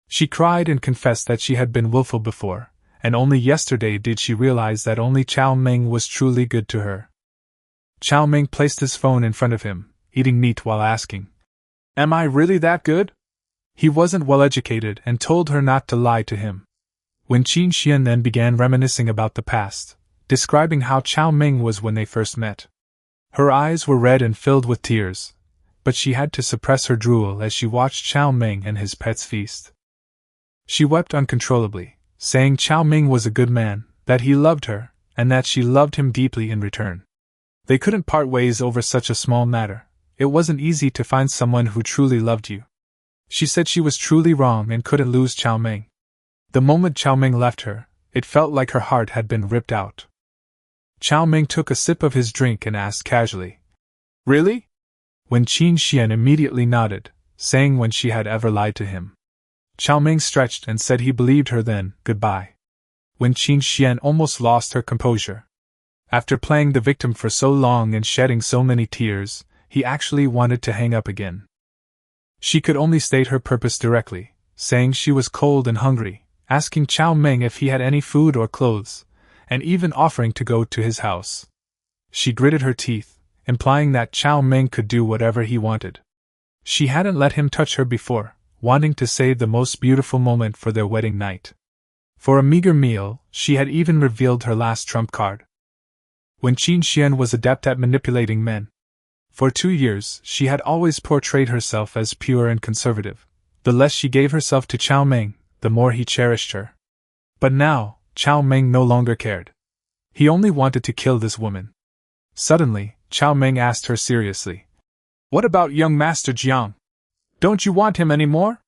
Speaker 1: She cried and confessed that she had been willful before, and only yesterday did she realize that only Cao Meng was truly good to her. Cao Meng placed his phone in front of him, eating meat while asking, "Am I really that good?" He wasn't well educated and told her not to lie to him. When Qin Xian then began reminiscing about the past, describing how Cao Meng was when they first met. Her eyes were red and filled with tears, but she had to suppress her drool as she watched Cao Meng and his pets feast. She wept uncontrollably, saying Cao Meng was a good man, that he loved her, and that she loved him deeply in return. They couldn't part ways over such a small matter. It wasn't easy to find someone who truly loved you. She said she was truly wrong and couldn't lose Cao Meng. The moment Cao Meng left her, it felt like her heart had been ripped out. Cao Meng took a sip of his drink and asked casually, "Really?" When Qin Xian immediately nodded, saying when she had ever lied to him. Cao Meng stretched and said he believed her then, goodbye. When Qin Xian almost lost her composure. After playing the victim for so long and shedding so many tears, he actually wanted to hang up again. She could only state her purpose directly, saying she was cold and hungry, asking Cao Meng if he had any food or clothes, and even offering to go to his house. She gritted her teeth, implying that Cao Meng could do whatever he wanted. She hadn't let him touch her before, wanting to save the most beautiful moment for their wedding night. For a meager meal, she had even revealed her last trump card. When Qin Xian was adept at manipulating men. For 2 years, she had always portrayed herself as pure and conservative. The less she gave herself to Cao Meng, the more he cherished her. But now, Cao Meng no longer cared. He only wanted to kill this woman. Suddenly, Cao Meng asked her seriously, "What about young Master Jiang? Don't you want him anymore?"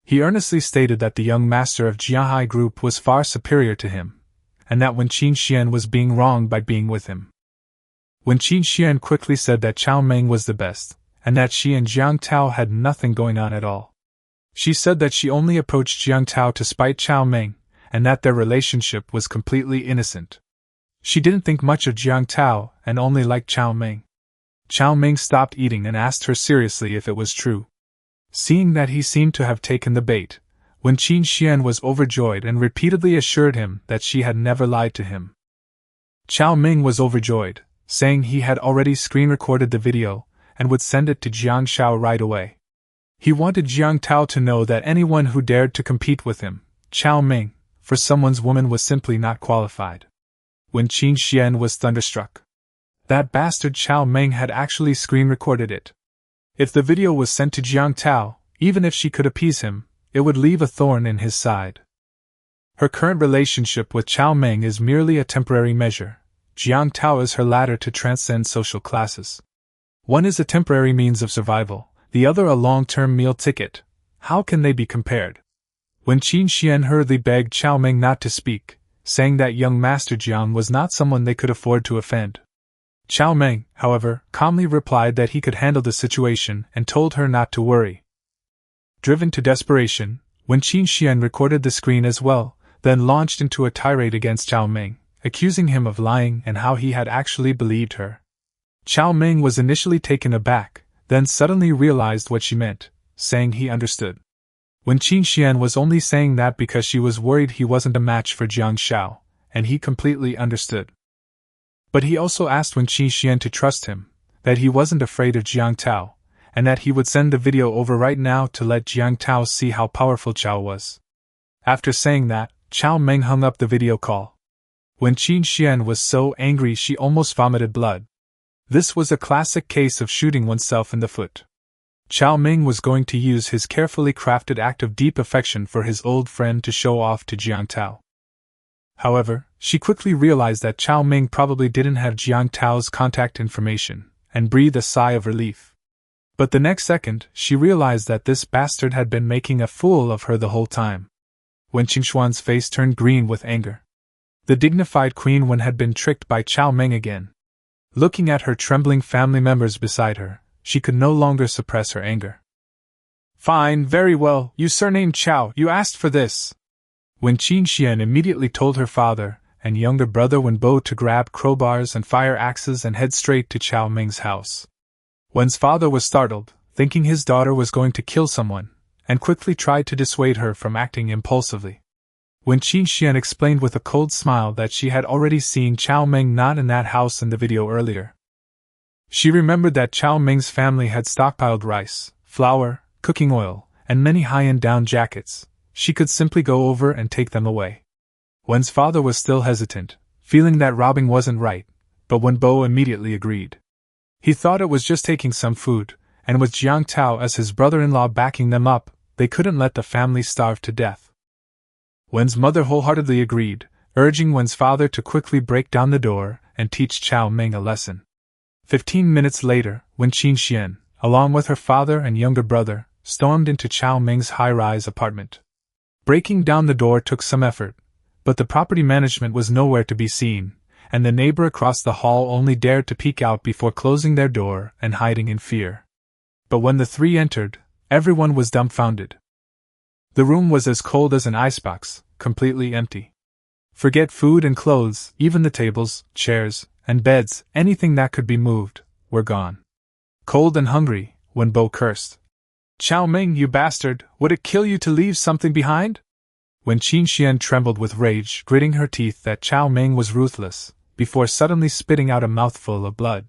Speaker 1: He earnestly stated that the young master of Jiahai group was far superior to him, and that when Qin Xian was being wronged by being with him. When Qin Xian quickly said that Cao Meng was the best, and that she and Jiang Tao had nothing going on at all. She said that she only approached Jiang Tao to spite Cao Meng, and that their relationship was completely innocent. She didn't think much of Jiang Tao and only liked Cao Meng. Cao Meng stopped eating and asked her seriously if it was true. Seeing that he seemed to have taken the bait, when Qin Xian was overjoyed and repeatedly assured him that she had never lied to him. Cao Meng was overjoyed, saying he had already screen-recorded the video and would send it to Jiang Shao right away. He wanted Jiang Tao to know that anyone who dared to compete with him, Cao Meng, for someone's woman was simply not qualified. When Qin Xian was thunderstruck. That bastard Cao Meng had actually screen-recorded it. If the video was sent to Jiang Tao, even if she could appease him, it would leave a thorn in his side. Her current relationship with Cao Meng is merely a temporary measure. Jiang Tao is her ladder to transcend social classes. One is a temporary means of survival, the other a long-term meal ticket. How can they be compared? When Qin Xian hurriedly begged Cao Meng not to speak, saying that young Master Jiang was not someone they could afford to offend. Cao Meng, however, calmly replied that he could handle the situation and told her not to worry. Driven to desperation, Wen Qingxian recorded the screen as well, then launched into a tirade against Cao Meng, accusing him of lying and how he had actually believed her. Cao Meng was initially taken aback, then suddenly realized what she meant, saying he understood. Wen Qingxian was only saying that because she was worried he wasn't a match for Jiang Shao, and he completely understood. But he also asked Wen Qingxian to trust him, that he wasn't afraid of Jiang Tao, and that he would send the video over right now to let Jiang Tao see how powerful Chao was. After saying that, Cao Meng hung up the video call. Wen Qingxian was so angry she almost vomited blood. This was a classic case of shooting oneself in the foot. Cao Meng was going to use his carefully crafted act of deep affection for his old friend to show off to Jiang Tao. However, she quickly realized that Cao Meng probably didn't have Jiang Tao's contact information, and breathed a sigh of relief. But the next second, she realized that this bastard had been making a fool of her the whole time. Wen Qingxuan's face turned green with anger. The dignified Queen Wen had been tricked by Cao Meng again. Looking at her trembling family members beside her, she could no longer suppress her anger. "Fine, very well, you surnamed Cao, you asked for this." Wen Qingxian immediately told her father and younger brother Wen Bo to grab crowbars and fire axes and head straight to Cao Meng's house. Wen's father was startled, thinking his daughter was going to kill someone, and quickly tried to dissuade her from acting impulsively. Wen Qingxian explained with a cold smile that she had already seen Cao Meng not in that house in the video earlier. She remembered that Cao Meng's family had stockpiled rice, flour, cooking oil, and many high-end down jackets. She could simply go over and take them away. Wen's father was still hesitant, feeling that robbing wasn't right, but Wen Bo immediately agreed. He thought it was just taking some food, and with Jiang Tao as his brother-in-law backing them up, they couldn't let the family starve to death. Wen's mother wholeheartedly agreed, urging Wen's father to quickly break down the door and teach Cao Meng a lesson. 15 minutes later, Wen Qingxian, along with her father and younger brother, stormed into Cao Meng's high-rise apartment. Breaking down the door took some effort, but the property management was nowhere to be seen, and the neighbor across the hall only dared to peek out before closing their door and hiding in fear. But when the three entered, everyone was dumbfounded. The room was as cold as an icebox, completely empty. Forget food and clothes, even the tables, chairs, and beds, anything that could be moved, were gone. Cold and hungry, Wen Bo cursed. "Cao Meng, you bastard, would it kill you to leave something behind?" Wen Qingxian trembled with rage, gritting her teeth that Cao Meng was ruthless, before suddenly spitting out a mouthful of blood.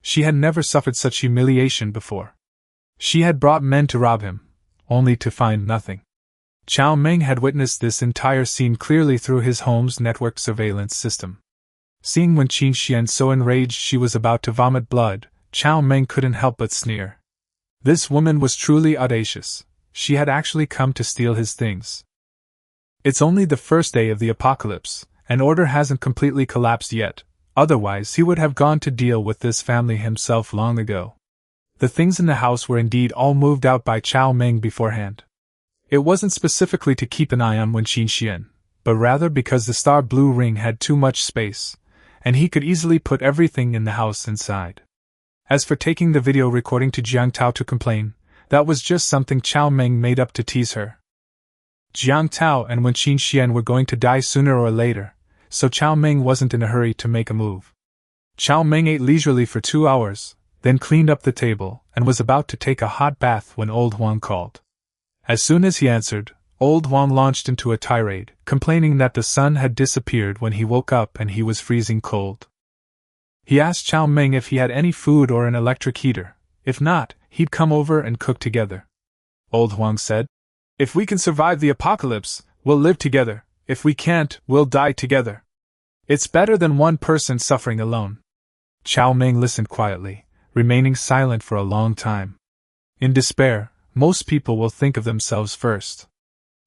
Speaker 1: She had never suffered such humiliation before. She had brought men to rob him, only to find nothing. Cao Meng had witnessed this entire scene clearly through his home's network surveillance system. Seeing Wen Qingxian so enraged she was about to vomit blood, Cao Meng couldn't help but sneer. This woman was truly audacious. She had actually come to steal his things. It's only the first day of the apocalypse, and order hasn't completely collapsed yet, otherwise he would have gone to deal with this family himself long ago. The things in the house were indeed all moved out by Cao Meng beforehand. It wasn't specifically to keep an eye on Wen Qingxian, but rather because the star blue ring had too much space, and he could easily put everything in the house inside. As for taking the video recording to Jiang Tao to complain, that was just something Cao Meng made up to tease her. Jiang Tao and Wen Qingxian were going to die sooner or later, so Cao Meng wasn't in a hurry to make a move. Cao Meng ate leisurely for 2 hours, then cleaned up the table and was about to take a hot bath when Old Huang called. As soon as he answered, Old Huang launched into a tirade, complaining that the sun had disappeared when he woke up and he was freezing cold. He asked Cao Meng if he had any food or an electric heater. If not, he'd come over and cook together. Old Huang said, "If we can survive the apocalypse, we'll live together. If we can't, we'll die together. It's better than one person suffering alone." Cao Meng listened quietly, remaining silent for a long time. In despair, most people will think of themselves first.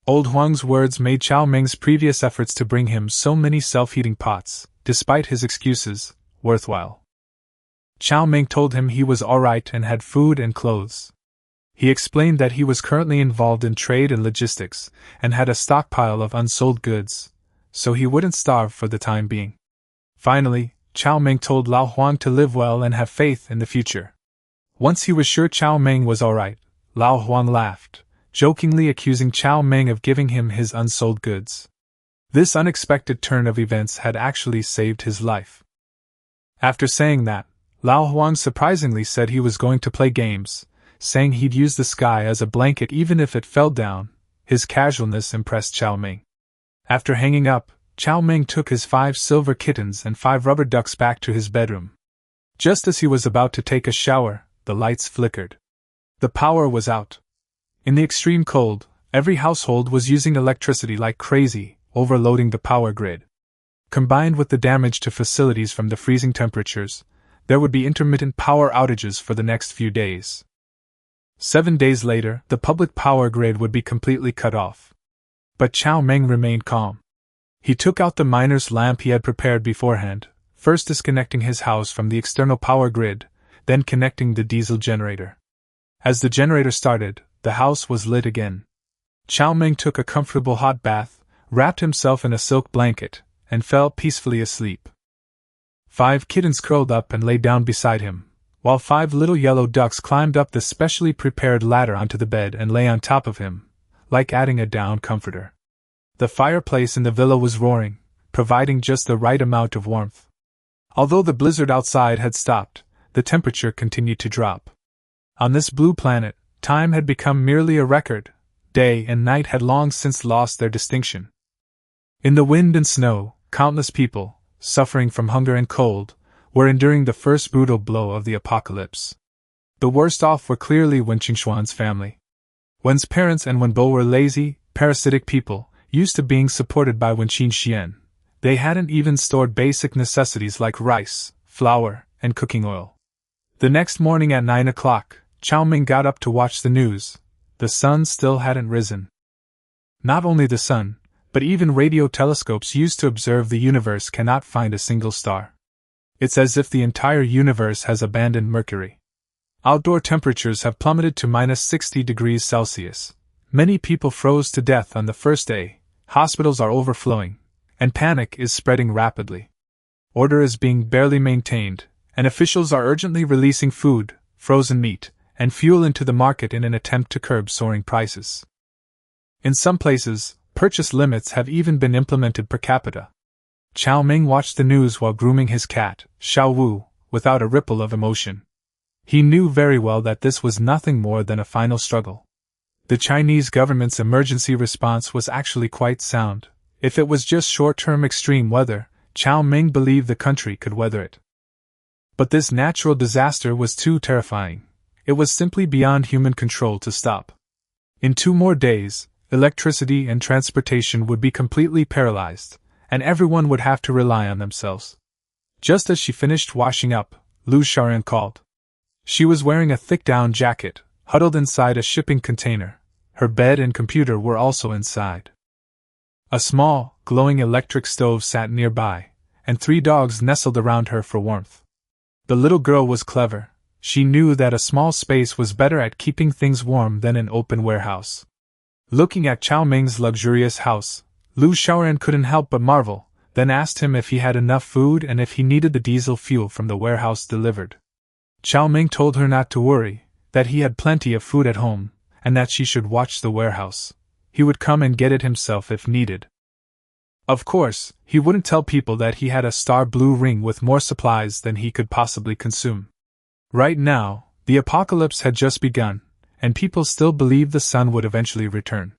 Speaker 1: Old Huang's words made Cao Meng's previous efforts to bring him so many self-heating pots, despite his excuses, worthwhile. Cao Meng told him he was alright and had food and clothes. He explained that he was currently involved in trade and logistics, and had a stockpile of unsold goods, so he wouldn't starve for the time being. Finally, Cao Meng told Lao Huang to live well and have faith in the future. Once he was sure Cao Meng was alright, Lao Huang laughed, jokingly accusing Cao Meng of giving him his unsold goods. This unexpected turn of events had actually saved his life. After saying that, Lao Huang surprisingly said he was going to play games, saying he'd use the sky as a blanket even if it fell down. His casualness impressed Cao Meng. After hanging up, Cao Meng took his 5 silver kittens and 5 rubber ducks back to his bedroom. Just as he was about to take a shower, the lights flickered. The power was out. In the extreme cold, every household was using electricity like crazy, overloading the power grid. Combined with the damage to facilities from the freezing temperatures, there would be intermittent power outages for the next few days. 7 days later, the public power grid would be completely cut off. But Cao Meng remained calm. He took out the miner's lamp he had prepared beforehand, first disconnecting his house from the external power grid, then connecting the diesel generator. As the generator started, the house was lit again. Cao Meng took a comfortable hot bath, wrapped himself in a silk blanket, and fell peacefully asleep. 5 kittens curled up and lay down beside him, while 5 little yellow ducks climbed up the specially prepared ladder onto the bed and lay on top of him, like adding a down comforter. The fireplace in the villa was roaring, providing just the right amount of warmth. Although the blizzard outside had stopped, the temperature continued to drop. On this blue planet, time had become merely a record. Day and night had long since lost their distinction. In the wind and snow, countless people, suffering from hunger and cold, were enduring the first brutal blow of the apocalypse. The worst off were clearly Wen Qingxuan's family. Wen's parents and Wenbo were lazy, parasitic people, used to being supported by Wen Qingxian. They hadn't even stored basic necessities like rice, flour, and cooking oil. The next morning at 9 o'clock, Cao Meng got up to watch the news. The sun still hadn't risen. Not only the sun, but even radio telescopes used to observe the universe cannot find a single star. It's as if the entire universe has abandoned Mercury. Outdoor temperatures have plummeted to minus 60 degrees Celsius. Many people froze to death on the first day, hospitals are overflowing, and panic is spreading rapidly. Order is being barely maintained, and officials are urgently releasing food, frozen meat, and fuel into the market in an attempt to curb soaring prices. In some places, purchase limits have even been implemented per capita. Cao Meng watched the news while grooming his cat, Xiao Wu, without a ripple of emotion. He knew very well that this was nothing more than a final struggle. The Chinese government's emergency response was actually quite sound. If it was just short-term extreme weather, Cao Meng believed the country could weather it. But this natural disaster was too terrifying. It was simply beyond human control to stop. In 2 more days, electricity and transportation would be completely paralyzed, and everyone would have to rely on themselves. Just as she finished washing up, Lu Shaoran called. She was wearing a thick down jacket, huddled inside a shipping container. Her bed and computer were also inside. A small, glowing electric stove sat nearby, and 3 dogs nestled around her for warmth. The little girl was clever. She knew that a small space was better at keeping things warm than an open warehouse. Looking at Cao Meng's luxurious house, Lu Shaoran couldn't help but marvel, then asked him if he had enough food and if he needed the diesel fuel from the warehouse delivered. Cao Meng told her not to worry, that he had plenty of food at home, and that she should watch the warehouse. He would come and get it himself if needed. Of course, he wouldn't tell people that he had a star blue ring with more supplies than he could possibly consume. Right now, the apocalypse had just begun, and people still believed the sun would eventually return.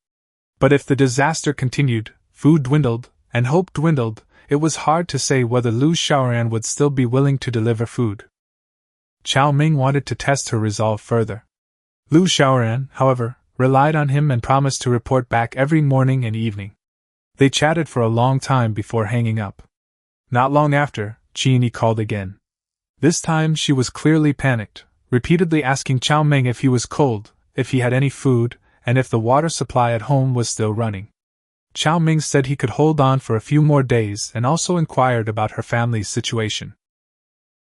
Speaker 1: But if the disaster continued, food dwindled, and hope dwindled, it was hard to say whether Lu Shaoran would still be willing to deliver food. Cao Meng wanted to test her resolve further. Lu Shaoran, however, relied on him and promised to report back every morning and evening. They chatted for a long time before hanging up. Not long after, Qini called again. This time she was clearly panicked, repeatedly asking Cao Meng if he was cold, if he had any food, and if the water supply at home was still running. Cao Meng said he could hold on for a few more days and also inquired about her family's situation.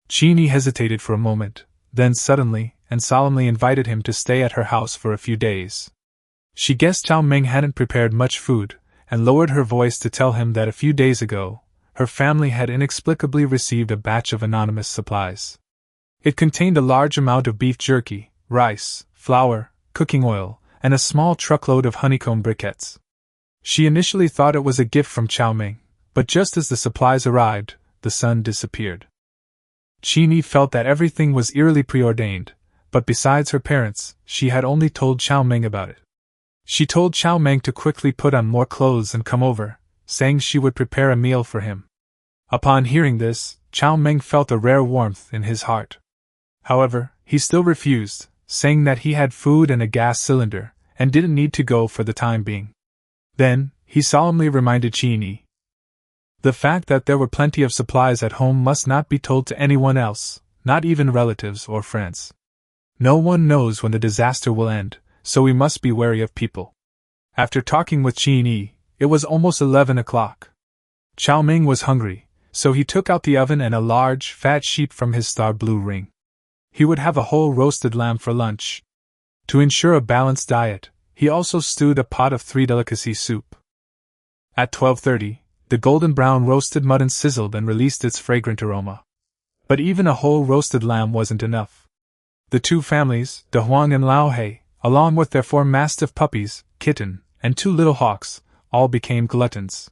Speaker 1: Qini hesitated for a moment, then suddenly and solemnly invited him to stay at her house for a few days. She guessed Cao Meng hadn't prepared much food, and lowered her voice to tell him that a few days ago, her family had inexplicably received a batch of anonymous supplies. It contained a large amount of beef jerky, rice, flour, cooking oil, and a small truckload of honeycomb briquettes. She initially thought it was a gift from Cao Meng, but just as the supplies arrived, the sun disappeared. Qini felt that everything was eerily preordained, but besides her parents, she had only told Cao Meng about it. She told Cao Meng to quickly put on more clothes and come over, saying she would prepare a meal for him. Upon hearing this, Cao Meng felt a rare warmth in his heart. However, he still refused, saying that he had food and a gas cylinder, and didn't need to go for the time being. Then, he solemnly reminded Qini. The fact that there were plenty of supplies at home must not be told to anyone else, not even relatives or friends. No one knows when the disaster will end, so we must be wary of people. After talking with Qini, it was almost 11 o'clock. Cao Meng was hungry, so he took out the oven and a large, fat sheep from his star blue ring. He would have a whole roasted lamb for lunch. To ensure a balanced diet, he also stewed a pot of 3 delicacy soup. At 12:30, the golden brown roasted mutton sizzled and released its fragrant aroma. But even a whole roasted lamb wasn't enough. The two families, De Huang and Lao He, along with their 4 mastiff puppies, Kitten, and 2 little hawks, all became gluttons.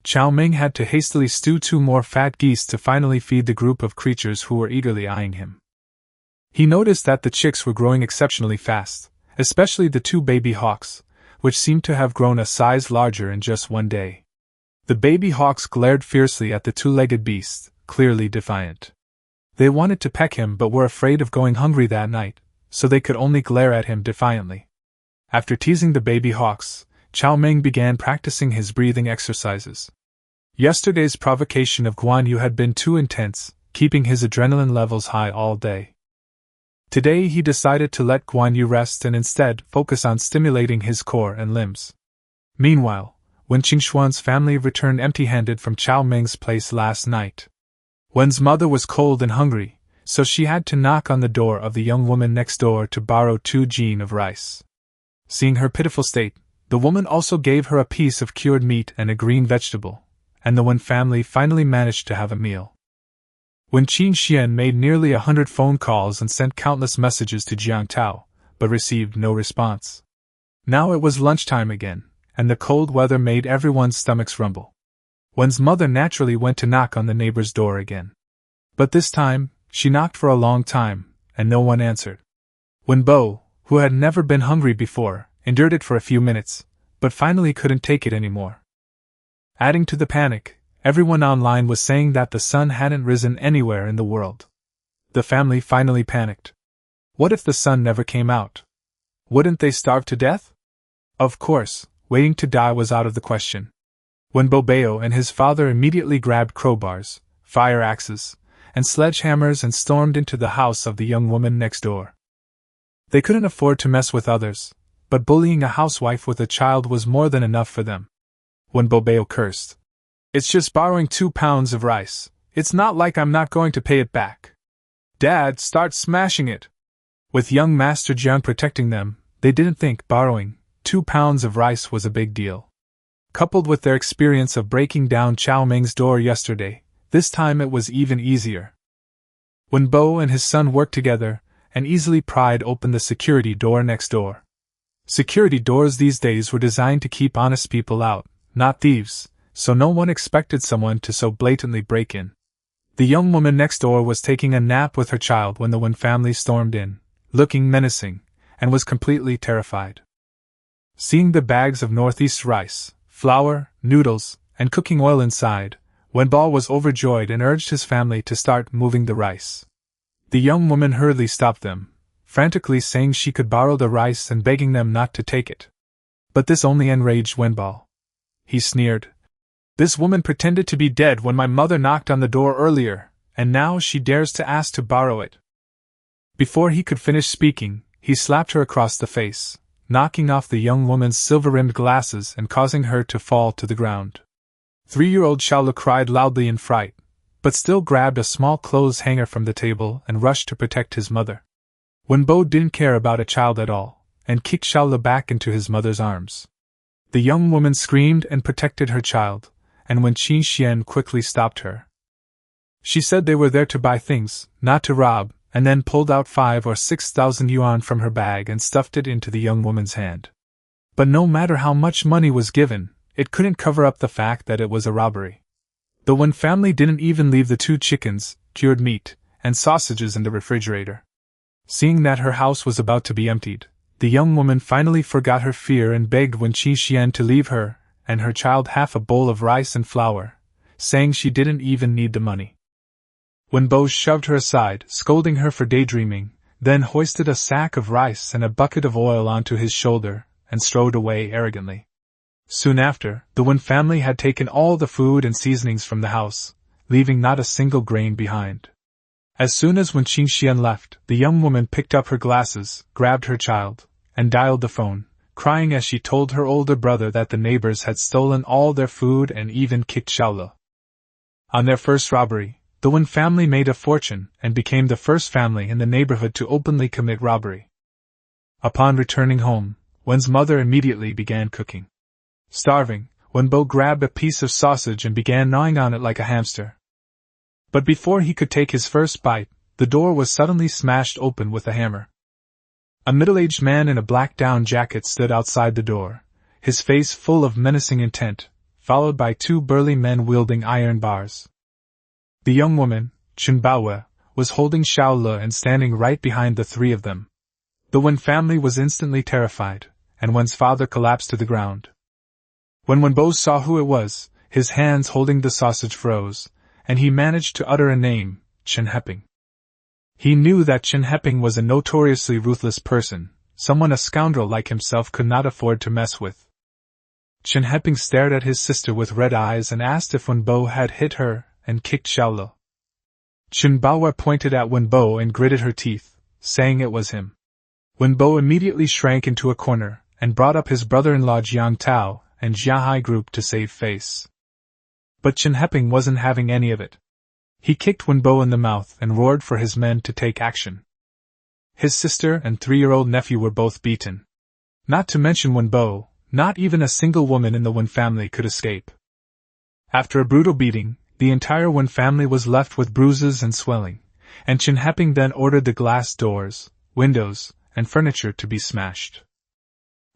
Speaker 1: Cao Meng had to hastily stew 2 more fat geese to finally feed the group of creatures who were eagerly eyeing him. He noticed that the chicks were growing exceptionally fast, especially the 2 baby hawks, which seemed to have grown a size larger in just one day. The baby hawks glared fiercely at the 2-legged beast, clearly defiant. They wanted to peck him but were afraid of going hungry that night, so they could only glare at him defiantly. After teasing the baby hawks, Cao Meng began practicing his breathing exercises. Yesterday's provocation of Guan Yu had been too intense, keeping his adrenaline levels high all day. Today he decided to let Guan Yu rest and instead focus on stimulating his core and limbs. Meanwhile, when Qingshuan's family returned empty-handed from Cao Meng's place last night, Wen's mother was cold and hungry, so she had to knock on the door of the young woman next door to borrow 2 jin of rice. Seeing her pitiful state, the woman also gave her a piece of cured meat and a green vegetable, and the Wen family finally managed to have a meal. When Qin Xian made nearly 100 phone calls and sent countless messages to Jiang Tao, but received no response. Now it was lunchtime again, and the cold weather made everyone's stomachs rumble. Wen's mother naturally went to knock on the neighbor's door again. But this time, she knocked for a long time, and no one answered. Wen Bo, who had never been hungry before, endured it for a few minutes, but finally couldn't take it anymore. Adding to the panic, everyone online was saying that the sun hadn't risen anywhere in the world. The family finally panicked. What if the sun never came out? Wouldn't they starve to death? Of course, waiting to die was out of the question. Wen Bobeo and his father immediately grabbed crowbars, fire axes, and sledgehammers and stormed into the house of the young woman next door. They couldn't afford to mess with others, but bullying a housewife with a child was more than enough for them. Wen Bobeo cursed. It's just borrowing 2 pounds of rice. It's not like I'm not going to pay it back. Dad, start smashing it. With young Master Jiang protecting them, they didn't think borrowing 2 pounds of rice was a big deal. Coupled with their experience of breaking down Cao Meng's door yesterday, this time it was even easier. When Bo and his son worked together, and easily pried open the security door next door. Security doors these days were designed to keep honest people out, not thieves, so no one expected someone to so blatantly break in. The young woman next door was taking a nap with her child when the Wen family stormed in, looking menacing, and was completely terrified. Seeing the bags of northeast rice, flour, noodles, and cooking oil inside, Wenbao was overjoyed and urged his family to start moving the rice. The young woman hurriedly stopped them, frantically saying she could borrow the rice and begging them not to take it. But this only enraged Wenbao. He sneered. This woman pretended to be dead when my mother knocked on the door earlier, and now she dares to ask to borrow it. Before he could finish speaking, he slapped her across the face, knocking off the young woman's silver-rimmed glasses and causing her to fall to the ground. 3-year-old Xiaolu cried loudly in fright, but still grabbed a small clothes hanger from the table and rushed to protect his mother. Wenbo didn't care about a child at all, and kicked Xiaolu back into his mother's arms. The young woman screamed and protected her child, and when Qin Xian quickly stopped her. She said they were there to buy things, not to rob, and then pulled out 5 or 6,000 yuan from her bag and stuffed it into the young woman's hand. But no matter how much money was given, it couldn't cover up the fact that it was a robbery. The Wen family didn't even leave the 2 chickens, cured meat, and sausages in the refrigerator. Seeing that her house was about to be emptied, the young woman finally forgot her fear and begged Wen Qinxian to leave her and her child half a bowl of rice and flour, saying she didn't even need the money. Wen Bo shoved her aside, scolding her for daydreaming, then hoisted a sack of rice and a bucket of oil onto his shoulder and strode away arrogantly. Soon after, the Wen family had taken all the food and seasonings from the house, leaving not a single grain behind. As soon as Wen Qinxian left, the young woman picked up her glasses, grabbed her child, and dialed the phone, crying as she told her older brother that the neighbors had stolen all their food and even kicked Xiaole. On their first robbery, the Wen family made a fortune and became the first family in the neighborhood to openly commit robbery. Upon returning home, Wen's mother immediately began cooking. Starving, Wen Bo grabbed a piece of sausage and began gnawing on it like a hamster. But before he could take his first bite, the door was suddenly smashed open with a hammer. A middle-aged man in a black down jacket stood outside the door, his face full of menacing intent, followed by 2 burly men wielding iron bars. The young woman, Chen Baowe, was holding Xiaole and standing right behind the 3 of them. The Wen family was instantly terrified, and Wen's father collapsed to the ground. When Wen Bo saw who it was, his hands holding the sausage froze, and he managed to utter a name, Chen Heping. He knew that Chen Heping was a notoriously ruthless person, someone a scoundrel like himself could not afford to mess with. Chen Heping stared at his sister with red eyes and asked if Wen Bo had hit her and kicked Xiaole. Chen Baowe pointed at Wen Bo and gritted her teeth, saying it was him. Wen Bo immediately shrank into a corner and brought up his brother-in-law Jiang Tao and Jiahai group to save face. But Chen Heping wasn't having any of it. He kicked Wen Bo in the mouth and roared for his men to take action. His sister and 3-year-old nephew were both beaten. Not to mention Wen Bo, not even a single woman in the Wen family could escape. After a brutal beating, the entire Wen family was left with bruises and swelling, and Chen Heping then ordered the glass doors, windows, and furniture to be smashed.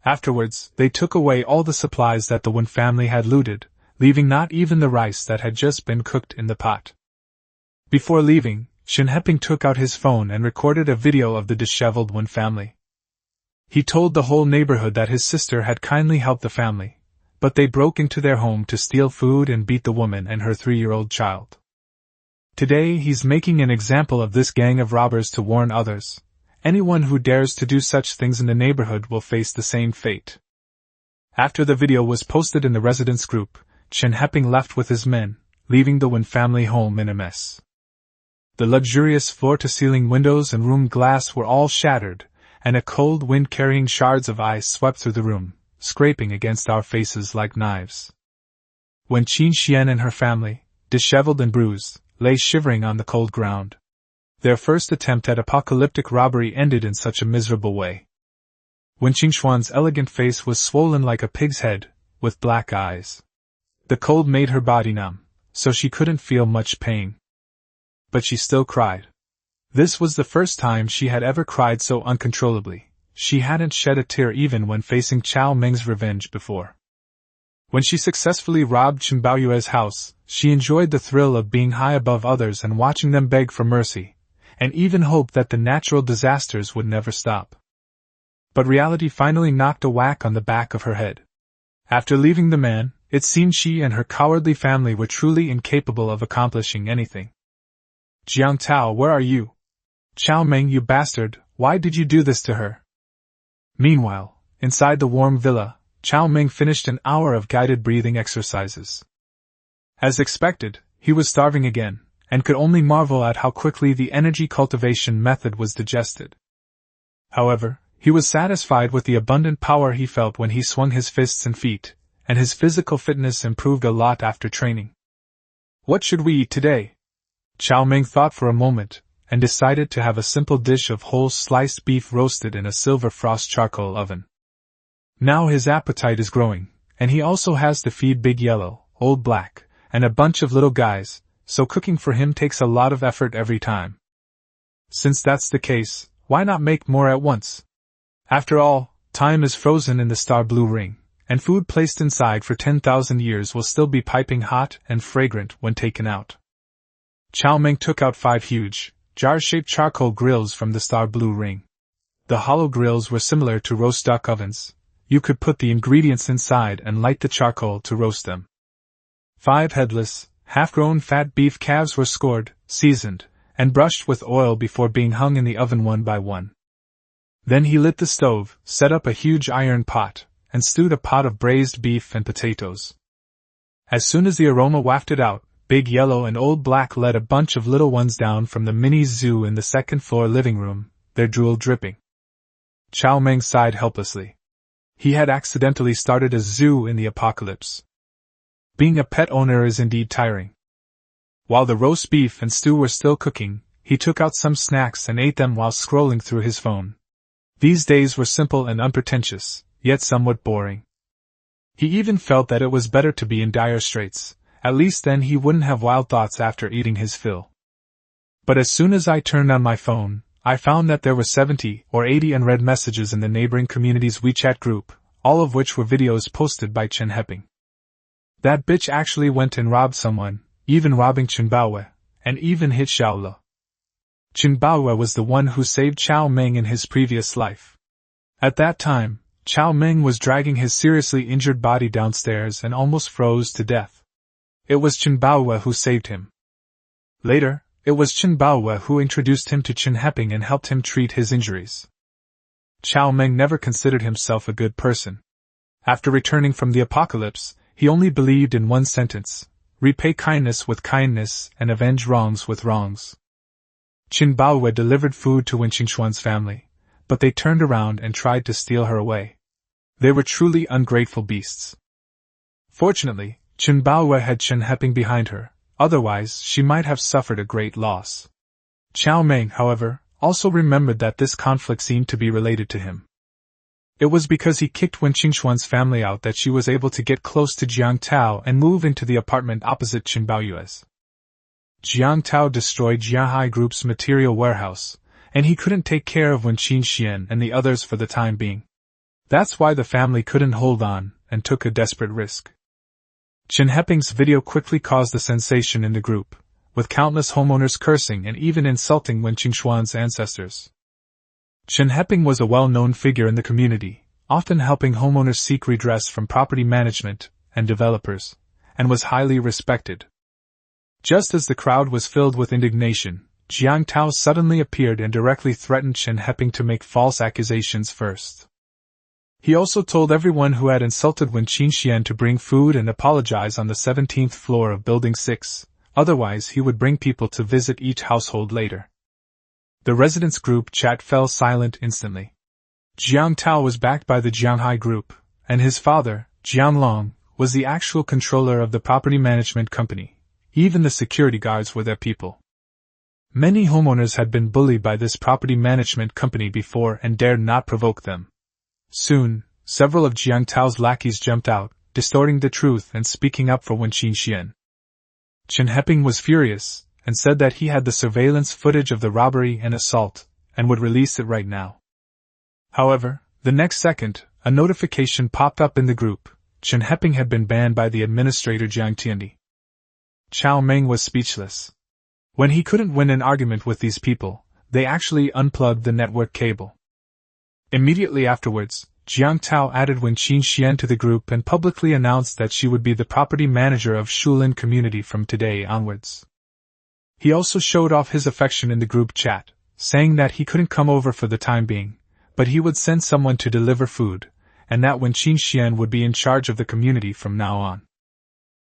Speaker 1: Afterwards, they took away all the supplies that the Wen family had looted, leaving not even the rice that had just been cooked in the pot. Before leaving, Chen Heping took out his phone and recorded a video of the disheveled Wen family. He told the whole neighborhood that his sister had kindly helped the family, but they broke into their home to steal food and beat the woman and her 3-year-old child. Today he's making an example of this gang of robbers to warn others. Anyone who dares to do such things in the neighborhood will face the same fate. After the video was posted in the residents group, Chen Heping left with his men, leaving the Wen family home in a mess. The luxurious floor-to-ceiling windows and room glass were all shattered, and a cold wind carrying shards of ice swept through the room, scraping against our faces like knives. Wen Qinxian and her family, disheveled and bruised, lay shivering on the cold ground. Their first attempt at apocalyptic robbery ended in such a miserable way. Wen Qingxuan's elegant face was swollen like a pig's head, with black eyes. The cold made her body numb, so she couldn't feel much pain. But she still cried. This was the first time she had ever cried so uncontrollably. She hadn't shed a tear even when facing Cao Meng's revenge before. When she successfully robbed Chen Baoyue's house, she enjoyed the thrill of being high above others and watching them beg for mercy, and even hoped that the natural disasters would never stop. But reality finally knocked a whack on the back of her head. After leaving the man, it seemed she and her cowardly family were truly incapable of accomplishing anything. Jiang Tao, where are you? Cao Meng, you bastard, why did you do this to her? Meanwhile, inside the warm villa, Cao Meng finished an hour of guided breathing exercises. As expected, he was starving again, and could only marvel at how quickly the energy cultivation method was digested. However, he was satisfied with the abundant power he felt when he swung his fists and feet, and his physical fitness improved a lot after training. What should we eat today? Cao Meng thought for a moment, and decided to have a simple dish of whole sliced beef roasted in a silver frost charcoal oven. Now his appetite is growing, and he also has to feed Big Yellow, Old Black, and a bunch of little guys, so cooking for him takes a lot of effort every time. Since that's the case, why not make more at once? After all, time is frozen in the star blue ring, and food placed inside for 10,000 years will still be piping hot and fragrant when taken out. Cao Meng took out 5 huge, jar-shaped charcoal grills from the star blue ring. The hollow grills were similar to roast duck ovens. You could put the ingredients inside and light the charcoal to roast them. 5 headless, half-grown fat beef calves were scored, seasoned, and brushed with oil before being hung in the oven one by one. Then he lit the stove, set up a huge iron pot, and stewed a pot of braised beef and potatoes. As soon as the aroma wafted out, Big Yellow and Old Black led a bunch of little ones down from the mini zoo in the second-floor living room, their drool dripping. Cao Meng sighed helplessly. He had accidentally started a zoo in the apocalypse. Being a pet owner is indeed tiring. While the roast beef and stew were still cooking, he took out some snacks and ate them while scrolling through his phone. These days were simple and unpretentious, yet somewhat boring. He even felt that it was better to be in dire straits, at least then he wouldn't have wild thoughts after eating his fill. But as soon as I turned on my phone, I found that there were 70 or 80 unread messages in the neighboring community's WeChat group, all of which were videos posted by Chen Heping. That bitch actually went and robbed someone, even robbing Chen Baowe, and even hit Xiaolo. Chen Baowe was the one who saved Cao Meng in his previous life. At that time, Cao Meng was dragging his seriously injured body downstairs and almost froze to death. It was Chen Baowe who saved him. Later, it was Chen Baowe who introduced him to Chen Heping and helped him treat his injuries. Cao Meng never considered himself a good person. After returning from the apocalypse, he only believed in one sentence: repay kindness with kindness and avenge wrongs with wrongs. Chen Baowe delivered food to Wen Qingxuan's family, but they turned around and tried to steal her away. They were truly ungrateful beasts. Fortunately, Chen Baowe had Chen Heping behind her, otherwise she might have suffered a great loss. Cao Meng, however, also remembered that this conflict seemed to be related to him. It was because he kicked Wen Qingxuan's family out that she was able to get close to Jiang Tao and move into the apartment opposite Chen Baoyue's. Jiang Tao destroyed Jiahai Group's material warehouse, and he couldn't take care of Wen Qingxian and the others for the time being. That's why the family couldn't hold on, and took a desperate risk. Chen Heping's video quickly caused a sensation in the group, with countless homeowners cursing and even insulting Wen Qingxuan's ancestors. Chen Heping was a well-known figure in the community, often helping homeowners seek redress from property management and developers, and was highly respected. Just as the crowd was filled with indignation, Jiang Tao suddenly appeared and directly threatened Chen Heping to make false accusations first. He also told everyone who had insulted Wen Qingxian to bring food and apologize on the 17th floor of Building 6, otherwise he would bring people to visit each household later. The residents' group chat fell silent instantly. Jiang Tao was backed by the Jianghai group, and his father, Jianlong, was the actual controller of the property management company. Even the security guards were their people. Many homeowners had been bullied by this property management company before and dared not provoke them. Soon, several of Jiang Tao's lackeys jumped out, distorting the truth and speaking up for Wen Qingxian. Chen Heping was furious, and said that he had the surveillance footage of the robbery and assault, and would release it right now. However, the next second, a notification popped up in the group: Chen Heping had been banned by the administrator Jiang Tiandi. Cao Meng was speechless. When he couldn't win an argument with these people, they actually unplugged the network cable. Immediately afterwards, Jiang Tao added Wen Qingxian to the group and publicly announced that she would be the property manager of Shulin community from today onwards. He also showed off his affection in the group chat, saying that he couldn't come over for the time being, but he would send someone to deliver food, and that Wen Qingxian would be in charge of the community from now on.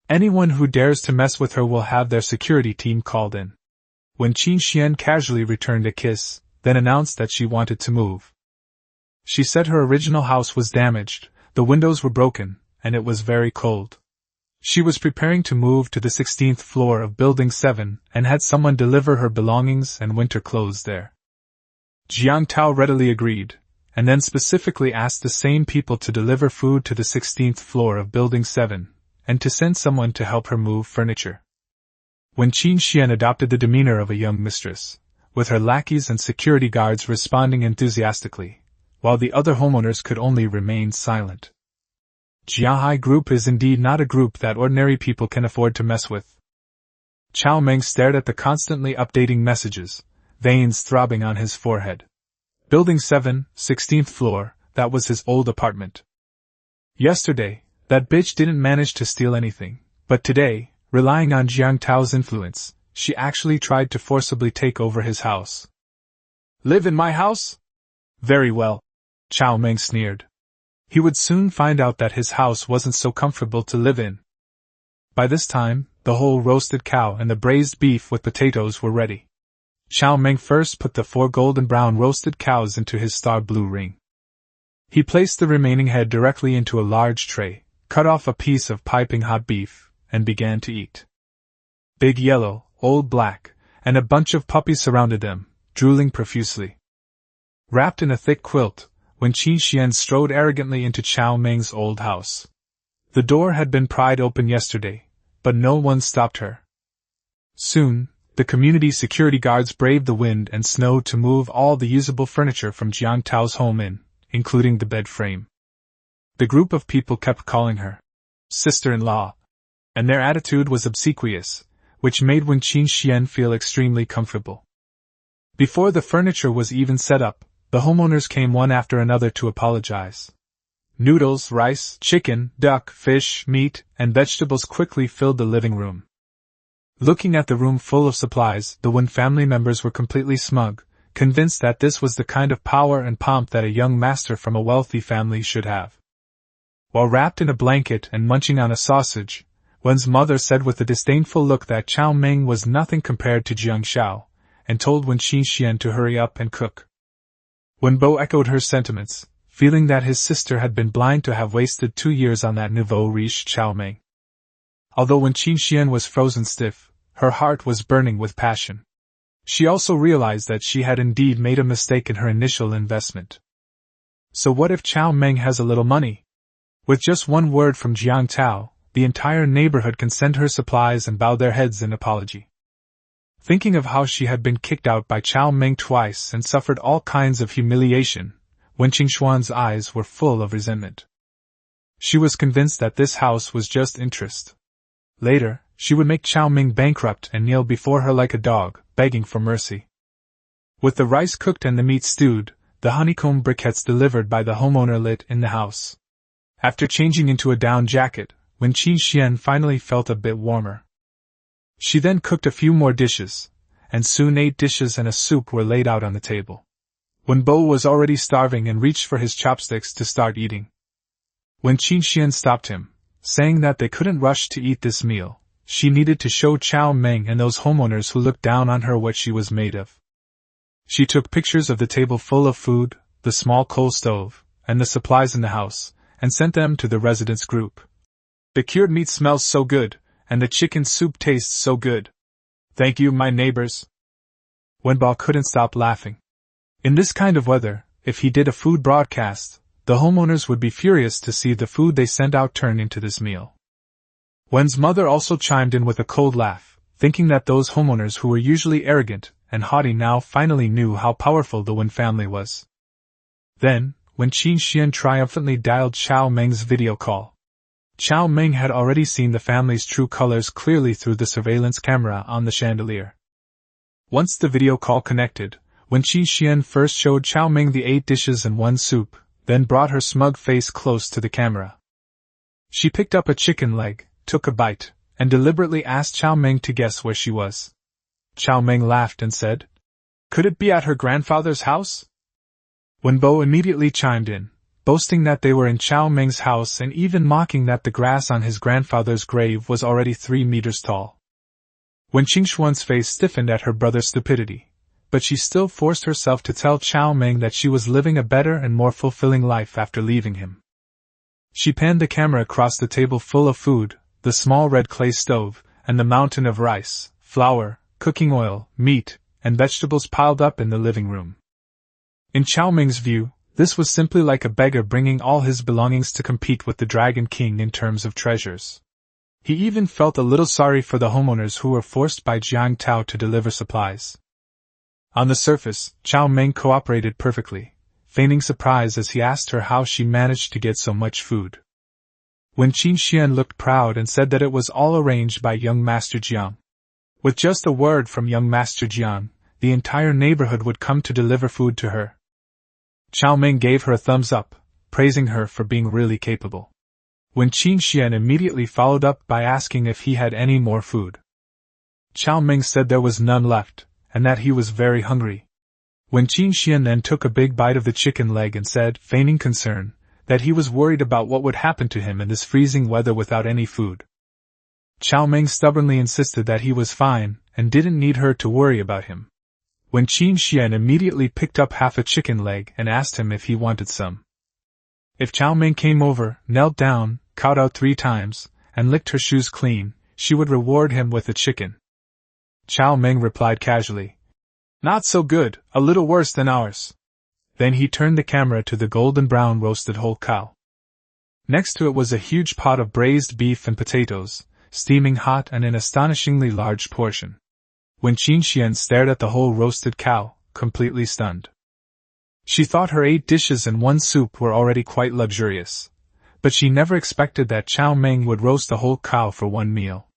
Speaker 1: Anyone who dares to mess with her will have their security team called in. Wen Qingxian casually returned a kiss, then announced that she wanted to move. She said her original house was damaged, the windows were broken, and it was very cold. She was preparing to move to the 16th floor of Building 7 and had someone deliver her belongings and winter clothes there. Jiang Tao readily agreed, and then specifically asked the same people to deliver food to the 16th floor of Building 7, and to send someone to help her move furniture. When Qin Xian adopted the demeanor of a young mistress, with her lackeys and security guards responding enthusiastically, while the other homeowners could only remain silent. Jiahai Group is indeed not a group that ordinary people can afford to mess with. Cao Meng stared at the constantly updating messages, veins throbbing on his forehead. Building 7, 16th floor, that was his old apartment. Yesterday, that bitch didn't manage to steal anything, but today, relying on Jiang Tao's influence, she actually tried to forcibly take over his house. Live in my house? Very well, Cao Meng sneered. He would soon find out that his house wasn't so comfortable to live in. By this time, the whole roasted cow and the braised beef with potatoes were ready. Cao Meng first put the 4 golden brown roasted cows into his star blue ring. He placed the remaining head directly into a large tray, cut off a piece of piping hot beef, and began to eat. Big Yellow, Old Black, and a bunch of puppies surrounded them, drooling profusely. Wrapped in a thick quilt, when Qin Xian strode arrogantly into Cao Meng's old house. The door had been pried open yesterday, but no one stopped her. Soon, the community security guards braved the wind and snow to move all the usable furniture from Jiang Tao's home in, including the bed frame. The group of people kept calling her sister-in-law, and their attitude was obsequious, which made Wen Qin Xian feel extremely comfortable. Before the furniture was even set up, the homeowners came one after another to apologize. Noodles, rice, chicken, duck, fish, meat, and vegetables quickly filled the living room. Looking at the room full of supplies, the Wen family members were completely smug, convinced that this was the kind of power and pomp that a young master from a wealthy family should have. While wrapped in a blanket and munching on a sausage, Wen's mother said with a disdainful look that Cao Meng was nothing compared to Jiang Xiao, and told Wen Qin Xian to hurry up and cook. Wen Bo echoed her sentiments, feeling that his sister had been blind to have wasted 2 years on that nouveau riche Cao Meng. Although Wen Qin Xian was frozen stiff, her heart was burning with passion. She also realized that she had indeed made a mistake in her initial investment. So what if Cao Meng has a little money? With just one word from Jiang Tao, the entire neighborhood can send her supplies and bow their heads in apology. Thinking of how she had been kicked out by Cao Meng twice and suffered all kinds of humiliation, Wen Qingshuan's eyes were full of resentment. She was convinced that this house was just interest. Later, she would make Cao Meng bankrupt and kneel before her like a dog, begging for mercy. With the rice cooked and the meat stewed, the honeycomb briquettes delivered by the homeowner lit in the house. After changing into a down jacket, Wen Qin Xian finally felt a bit warmer. She then cooked a few more dishes, and soon 8 dishes and a soup were laid out on the table. Wen Bo was already starving and reached for his chopsticks to start eating. Wen Qin Xian stopped him, saying that they couldn't rush to eat this meal. She needed to show Cao Meng and those homeowners who looked down on her what she was made of. She took pictures of the table full of food, the small coal stove, and the supplies in the house, and sent them to the residents group. The cured meat smells so good, and the chicken soup tastes so good. Thank you, my neighbors. Wenbao couldn't stop laughing. In this kind of weather, if he did a food broadcast, the homeowners would be furious to see the food they sent out turn into this meal. Wen's mother also chimed in with a cold laugh, thinking that those homeowners who were usually arrogant and haughty now finally knew how powerful the Wen family was. Then, when Qin Xian triumphantly dialed Cao Meng's video call. Cao Meng had already seen the family's true colors clearly through the surveillance camera on the chandelier. Once the video call connected, when Qin Xian first showed Cao Meng the 8 dishes and 1 soup, then brought her smug face close to the camera. She picked up a chicken leg, took a bite, and deliberately asked Cao Meng to guess where she was. Cao Meng laughed and said, "Could it be at her grandfather's house?" Wenbo immediately chimed in, boasting that they were in Cao Meng's house and even mocking that the grass on his grandfather's grave was already 3 meters tall. Wen Qingshuan's face stiffened at her brother's stupidity, but she still forced herself to tell Cao Meng that she was living a better and more fulfilling life after leaving him. She panned the camera across the table full of food, the small red clay stove, and the mountain of rice, flour, cooking oil, meat, and vegetables piled up in the living room. In Cao Meng's view, This was simply like a beggar bringing all his belongings to compete with the Dragon King in terms of treasures. He even felt a little sorry for the homeowners who were forced by Jiang Tao to deliver supplies. On the surface, Cao Meng cooperated perfectly, feigning surprise as he asked her how she managed to get so much food. When Qin Xian looked proud and said that it was all arranged by young Master Jiang. With just a word from young Master Jiang, the entire neighborhood would come to deliver food to her. Cao Meng gave her a thumbs up, praising her for being really capable. When Qin Xian immediately followed up by asking if he had any more food. Cao Meng said there was none left, and that he was very hungry. When Qin Xian then took a big bite of the chicken leg and said, feigning concern, that he was worried about what would happen to him in this freezing weather without any food. Cao Meng stubbornly insisted that he was fine, and didn't need her to worry about him. When Qin Xian immediately picked up half a chicken leg and asked him if he wanted some. If Cao Meng came over, knelt down, cowed out 3 times, and licked her shoes clean, she would reward him with a chicken. Cao Meng replied casually, "Not so good, a little worse than ours." Then he turned the camera to the golden brown roasted whole cow. Next to it was a huge pot of braised beef and potatoes, steaming hot and in astonishingly large portion. When Qin Xian stared at the whole roasted cow, completely stunned. She thought her 8 dishes and 1 soup were already quite luxurious, but she never expected that Cao Meng would roast a whole cow for 1 meal.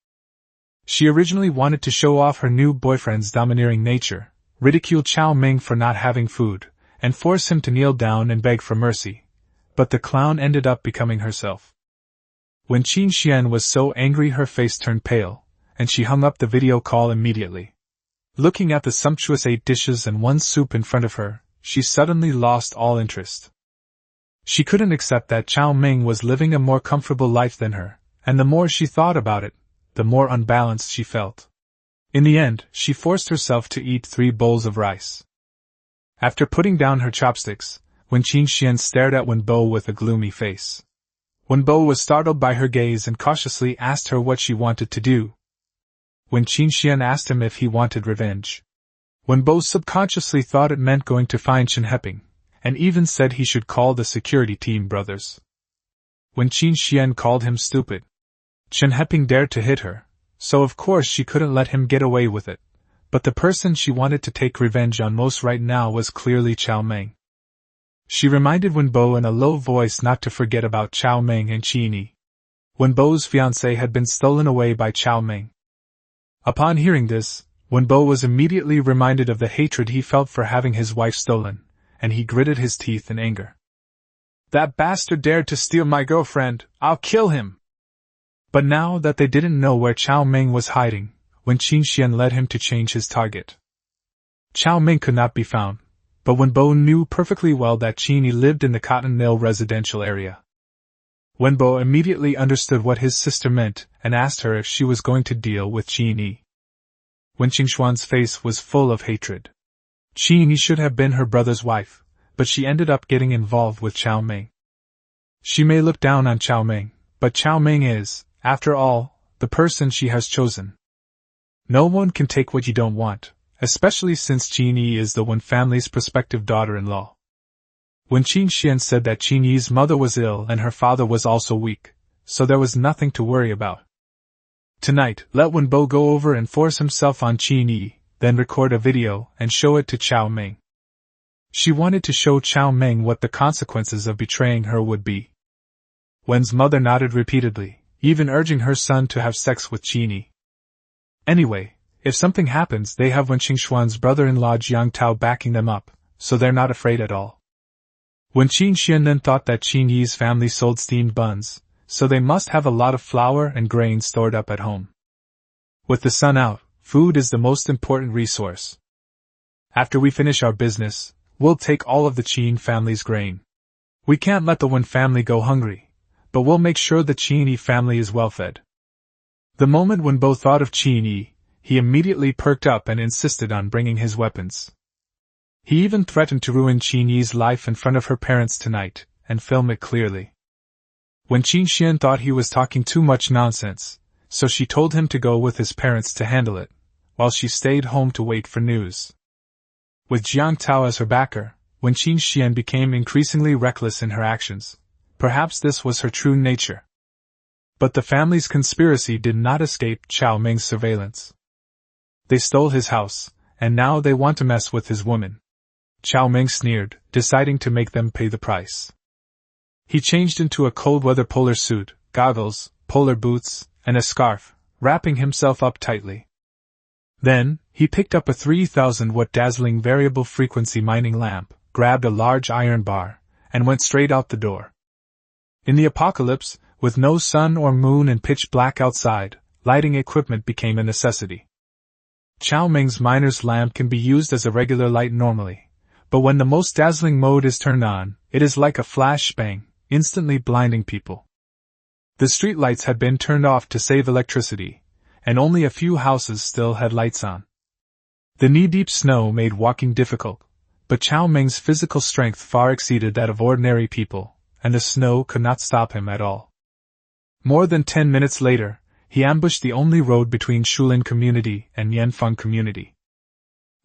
Speaker 1: She originally wanted to show off her new boyfriend's domineering nature, ridicule Cao Meng for not having food, and force him to kneel down and beg for mercy, but the clown ended up becoming herself. When Qin Xian was so angry her face turned pale, and she hung up the video call immediately. Looking at the sumptuous 8 dishes and 1 soup in front of her, she suddenly lost all interest. She couldn't accept that Cao Meng was living a more comfortable life than her, and the more she thought about it, the more unbalanced she felt. In the end, she forced herself to eat 3 bowls of rice. After putting down her chopsticks, Wen Qin Xian stared at Wenbo with a gloomy face. Wenbo was startled by her gaze and cautiously asked her what she wanted to do. When Qin Xian asked him if he wanted revenge, Wenbo subconsciously thought it meant going to find Chen Heping, and even said he should call the security team brothers. When Qin Xian called him stupid, Chen Heping dared to hit her, so of course she couldn't let him get away with it, but the person she wanted to take revenge on most right now was clearly Cao Meng. She reminded Wenbo in a low voice not to forget about Cao Meng and Qin Yi. Wenbo's fiancée had been stolen away by Cao Meng. Upon hearing this, Wenbo was immediately reminded of the hatred he felt for having his wife stolen, and he gritted his teeth in anger. "That bastard dared to steal my girlfriend, I'll kill him!" But now that they didn't know where Cao Meng was hiding, when Qin Xian led him to change his target. Cao Meng could not be found, but Wenbo knew perfectly well that Qin Yi lived in the cotton mill residential area. Wenbo immediately understood what his sister meant and asked her if she was going to deal with Qin Yi. Wen Qingxuan's face was full of hatred. Qin Yi should have been her brother's wife, but she ended up getting involved with Cao Meng. She may look down on Cao Meng, but Cao Meng is, after all, the person she has chosen. No one can take what you don't want, especially since Qin Yi is the Wen family's prospective daughter-in-law. When Qin Xian said that Qin Yi's mother was ill and her father was also weak, so there was nothing to worry about. Tonight, let Wenbo go over and force himself on Qin Yi, then record a video and show it to Cao Meng. She wanted to show Cao Meng what the consequences of betraying her would be. Wen's mother nodded repeatedly, even urging her son to have sex with Qin Yi. Anyway, if something happens they have Wen Qingxuan's brother-in-law Jiang Tao backing them up, so they're not afraid at all. When Qin Xian then thought that Qin Yi's family sold steamed buns, so they must have a lot of flour and grain stored up at home. With the sun out, food is the most important resource. After we finish our business, we'll take all of the Qin family's grain. We can't let the Wen family go hungry, but we'll make sure the Qin Yi family is well fed. The moment Wenbo thought of Qin Yi, he immediately perked up and insisted on bringing his weapons. He even threatened to ruin Qin Yi's life in front of her parents tonight, and film it clearly. When Qin Xian thought he was talking too much nonsense, so she told him to go with his parents to handle it, while she stayed home to wait for news. With Jiang Tao as her backer, when Qin Xian became increasingly reckless in her actions. Perhaps this was her true nature. But the family's conspiracy did not escape Cao Meng's surveillance. They stole his house, and now they want to mess with his woman. Cao Meng sneered, deciding to make them pay the price. He changed into a cold-weather polar suit, goggles, polar boots, and a scarf, wrapping himself up tightly. Then, he picked up a 3,000-watt dazzling variable-frequency mining lamp, grabbed a large iron bar, and went straight out the door. In the apocalypse, with no sun or moon and pitch black outside, lighting equipment became a necessity. Cao Meng's miner's lamp can be used as a regular light normally, but when the most dazzling mode is turned on, it is like a flash bang, instantly blinding people. The streetlights had been turned off to save electricity, and only a few houses still had lights on. The knee-deep snow made walking difficult, but Cao Meng's physical strength far exceeded that of ordinary people, and the snow could not stop him at all. More than 10 minutes later, he ambushed the only road between Shulin Community and Yanfeng Community.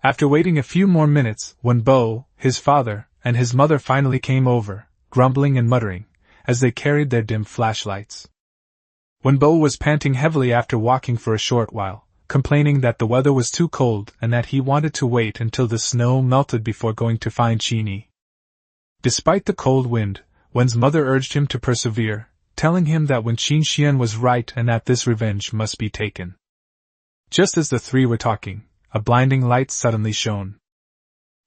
Speaker 1: After waiting a few more minutes, Wenbo, his father, and his mother finally came over, grumbling and muttering, as they carried their dim flashlights. Wenbo was panting heavily after walking for a short while, complaining that the weather was too cold and that he wanted to wait until the snow melted before going to find Qini. Despite the cold wind, Wen's mother urged him to persevere, telling him that Qin Xian was right and that this revenge must be taken. Just as the three were talking, a blinding light suddenly shone.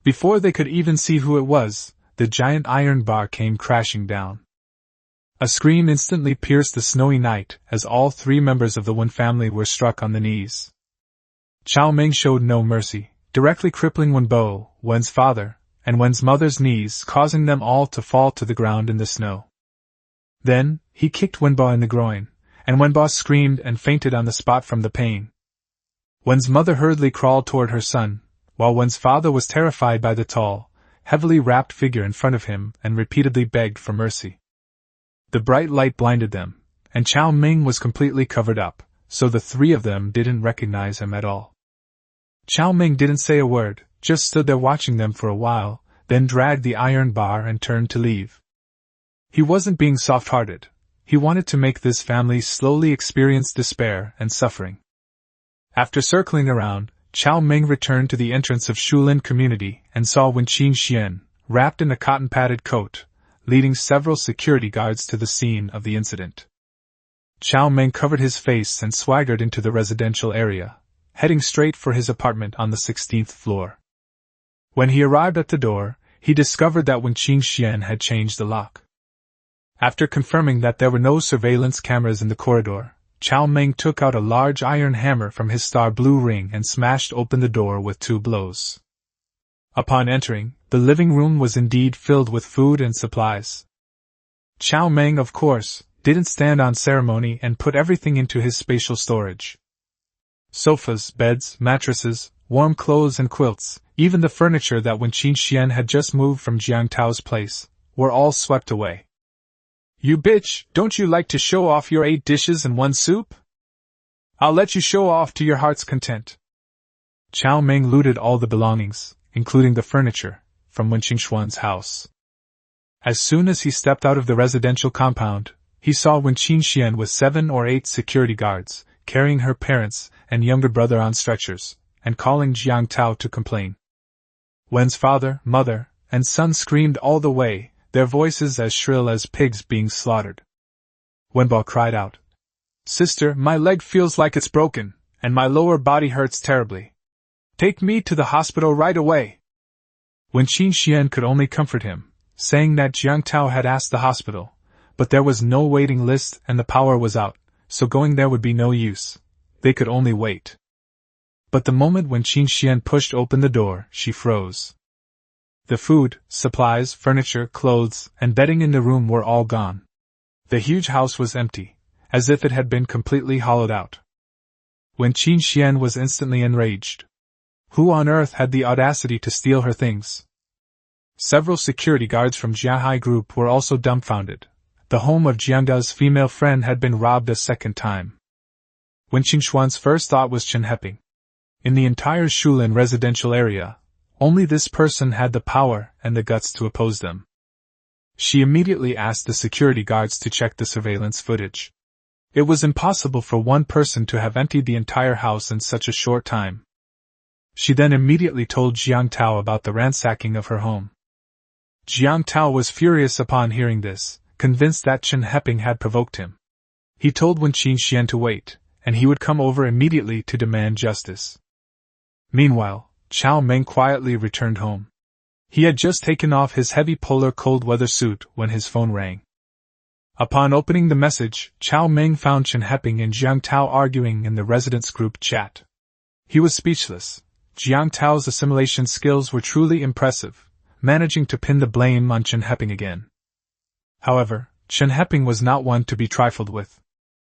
Speaker 1: Before they could even see who it was, the giant iron bar came crashing down. A scream instantly pierced the snowy night as all three members of the Wen family were struck on the knees. Cao Meng showed no mercy, directly crippling Wenbo, Wen's father, and Wen's mother's knees, causing them all to fall to the ground in the snow. Then, he kicked Wenbo in the groin, and Wenbo screamed and fainted on the spot from the pain. Wen's mother hurriedly crawled toward her son, while Wen's father was terrified by the tall, heavily wrapped figure in front of him and repeatedly begged for mercy. The bright light blinded them, and Cao Meng was completely covered up, so the three of them didn't recognize him at all. Cao Meng didn't say a word, just stood there watching them for a while, then dragged the iron bar and turned to leave. He wasn't being soft-hearted. He wanted to make this family slowly experience despair and suffering. After circling around, Cao Meng returned to the entrance of Shulin Community and saw Qin Xian, wrapped in a cotton-padded coat, leading several security guards to the scene of the incident. Cao Meng covered his face and swaggered into the residential area, heading straight for his apartment on the 16th floor. When he arrived at the door, he discovered that Qin Xian had changed the lock. After confirming that there were no surveillance cameras in the corridor, Cao Meng took out a large iron hammer from his star blue ring and smashed open the door with 2 blows. Upon entering, the living room was indeed filled with food and supplies. Cao Meng, of course, didn't stand on ceremony and put everything into his spatial storage. Sofas, beds, mattresses, warm clothes and quilts, even the furniture that Qin Xian had just moved from Jiang Tao's place, were all swept away. "You bitch, don't you like to show off your 8 dishes and 1 soup? I'll let you show off to your heart's content." Cao Meng looted all the belongings, including the furniture, from Qin Xian's house. As soon as he stepped out of the residential compound, he saw Qin Xian with 7 or 8 security guards, carrying her parents and younger brother on stretchers, and calling Jiang Tao to complain. Wen's father, mother, and son screamed all the way, their voices as shrill as pigs being slaughtered. Wenbo cried out, "Sister, my leg feels like it's broken, and my lower body hurts terribly. Take me to the hospital right away." Qin Xian could only comfort him, saying that Jiang Tao had asked the hospital, but there was no waiting list and the power was out, so going there would be no use. They could only wait. But the moment Qin Xian pushed open the door, she froze. The food, supplies, furniture, clothes, and bedding in the room were all gone. The huge house was empty, as if it had been completely hollowed out. Qin Xian was instantly enraged. Who on earth had the audacity to steal her things? Several security guards from Jiahai Group were also dumbfounded. The home of Jiangda's female friend had been robbed a second time. Qin Xuan's first thought was Chen Heping. In the entire Shulin residential area, Only this person had the power and the guts to oppose them. She immediately asked the security guards to check the surveillance footage. It was impossible for one person to have emptied the entire house in such a short time. She then immediately told Jiang Tao about the ransacking of her home. Jiang Tao was furious upon hearing this, convinced that Chen Heping had provoked him. He told Wen Qingxian to wait, and he would come over immediately to demand justice. Meanwhile, Cao Meng quietly returned home. He had just taken off his heavy polar cold weather suit when his phone rang. Upon opening the message, Cao Meng found Chen Heping and Jiang Tao arguing in the residents' group chat. He was speechless. Jiang Tao's assimilation skills were truly impressive, managing to pin the blame on Chen Heping again. However, Chen Heping was not one to be trifled with.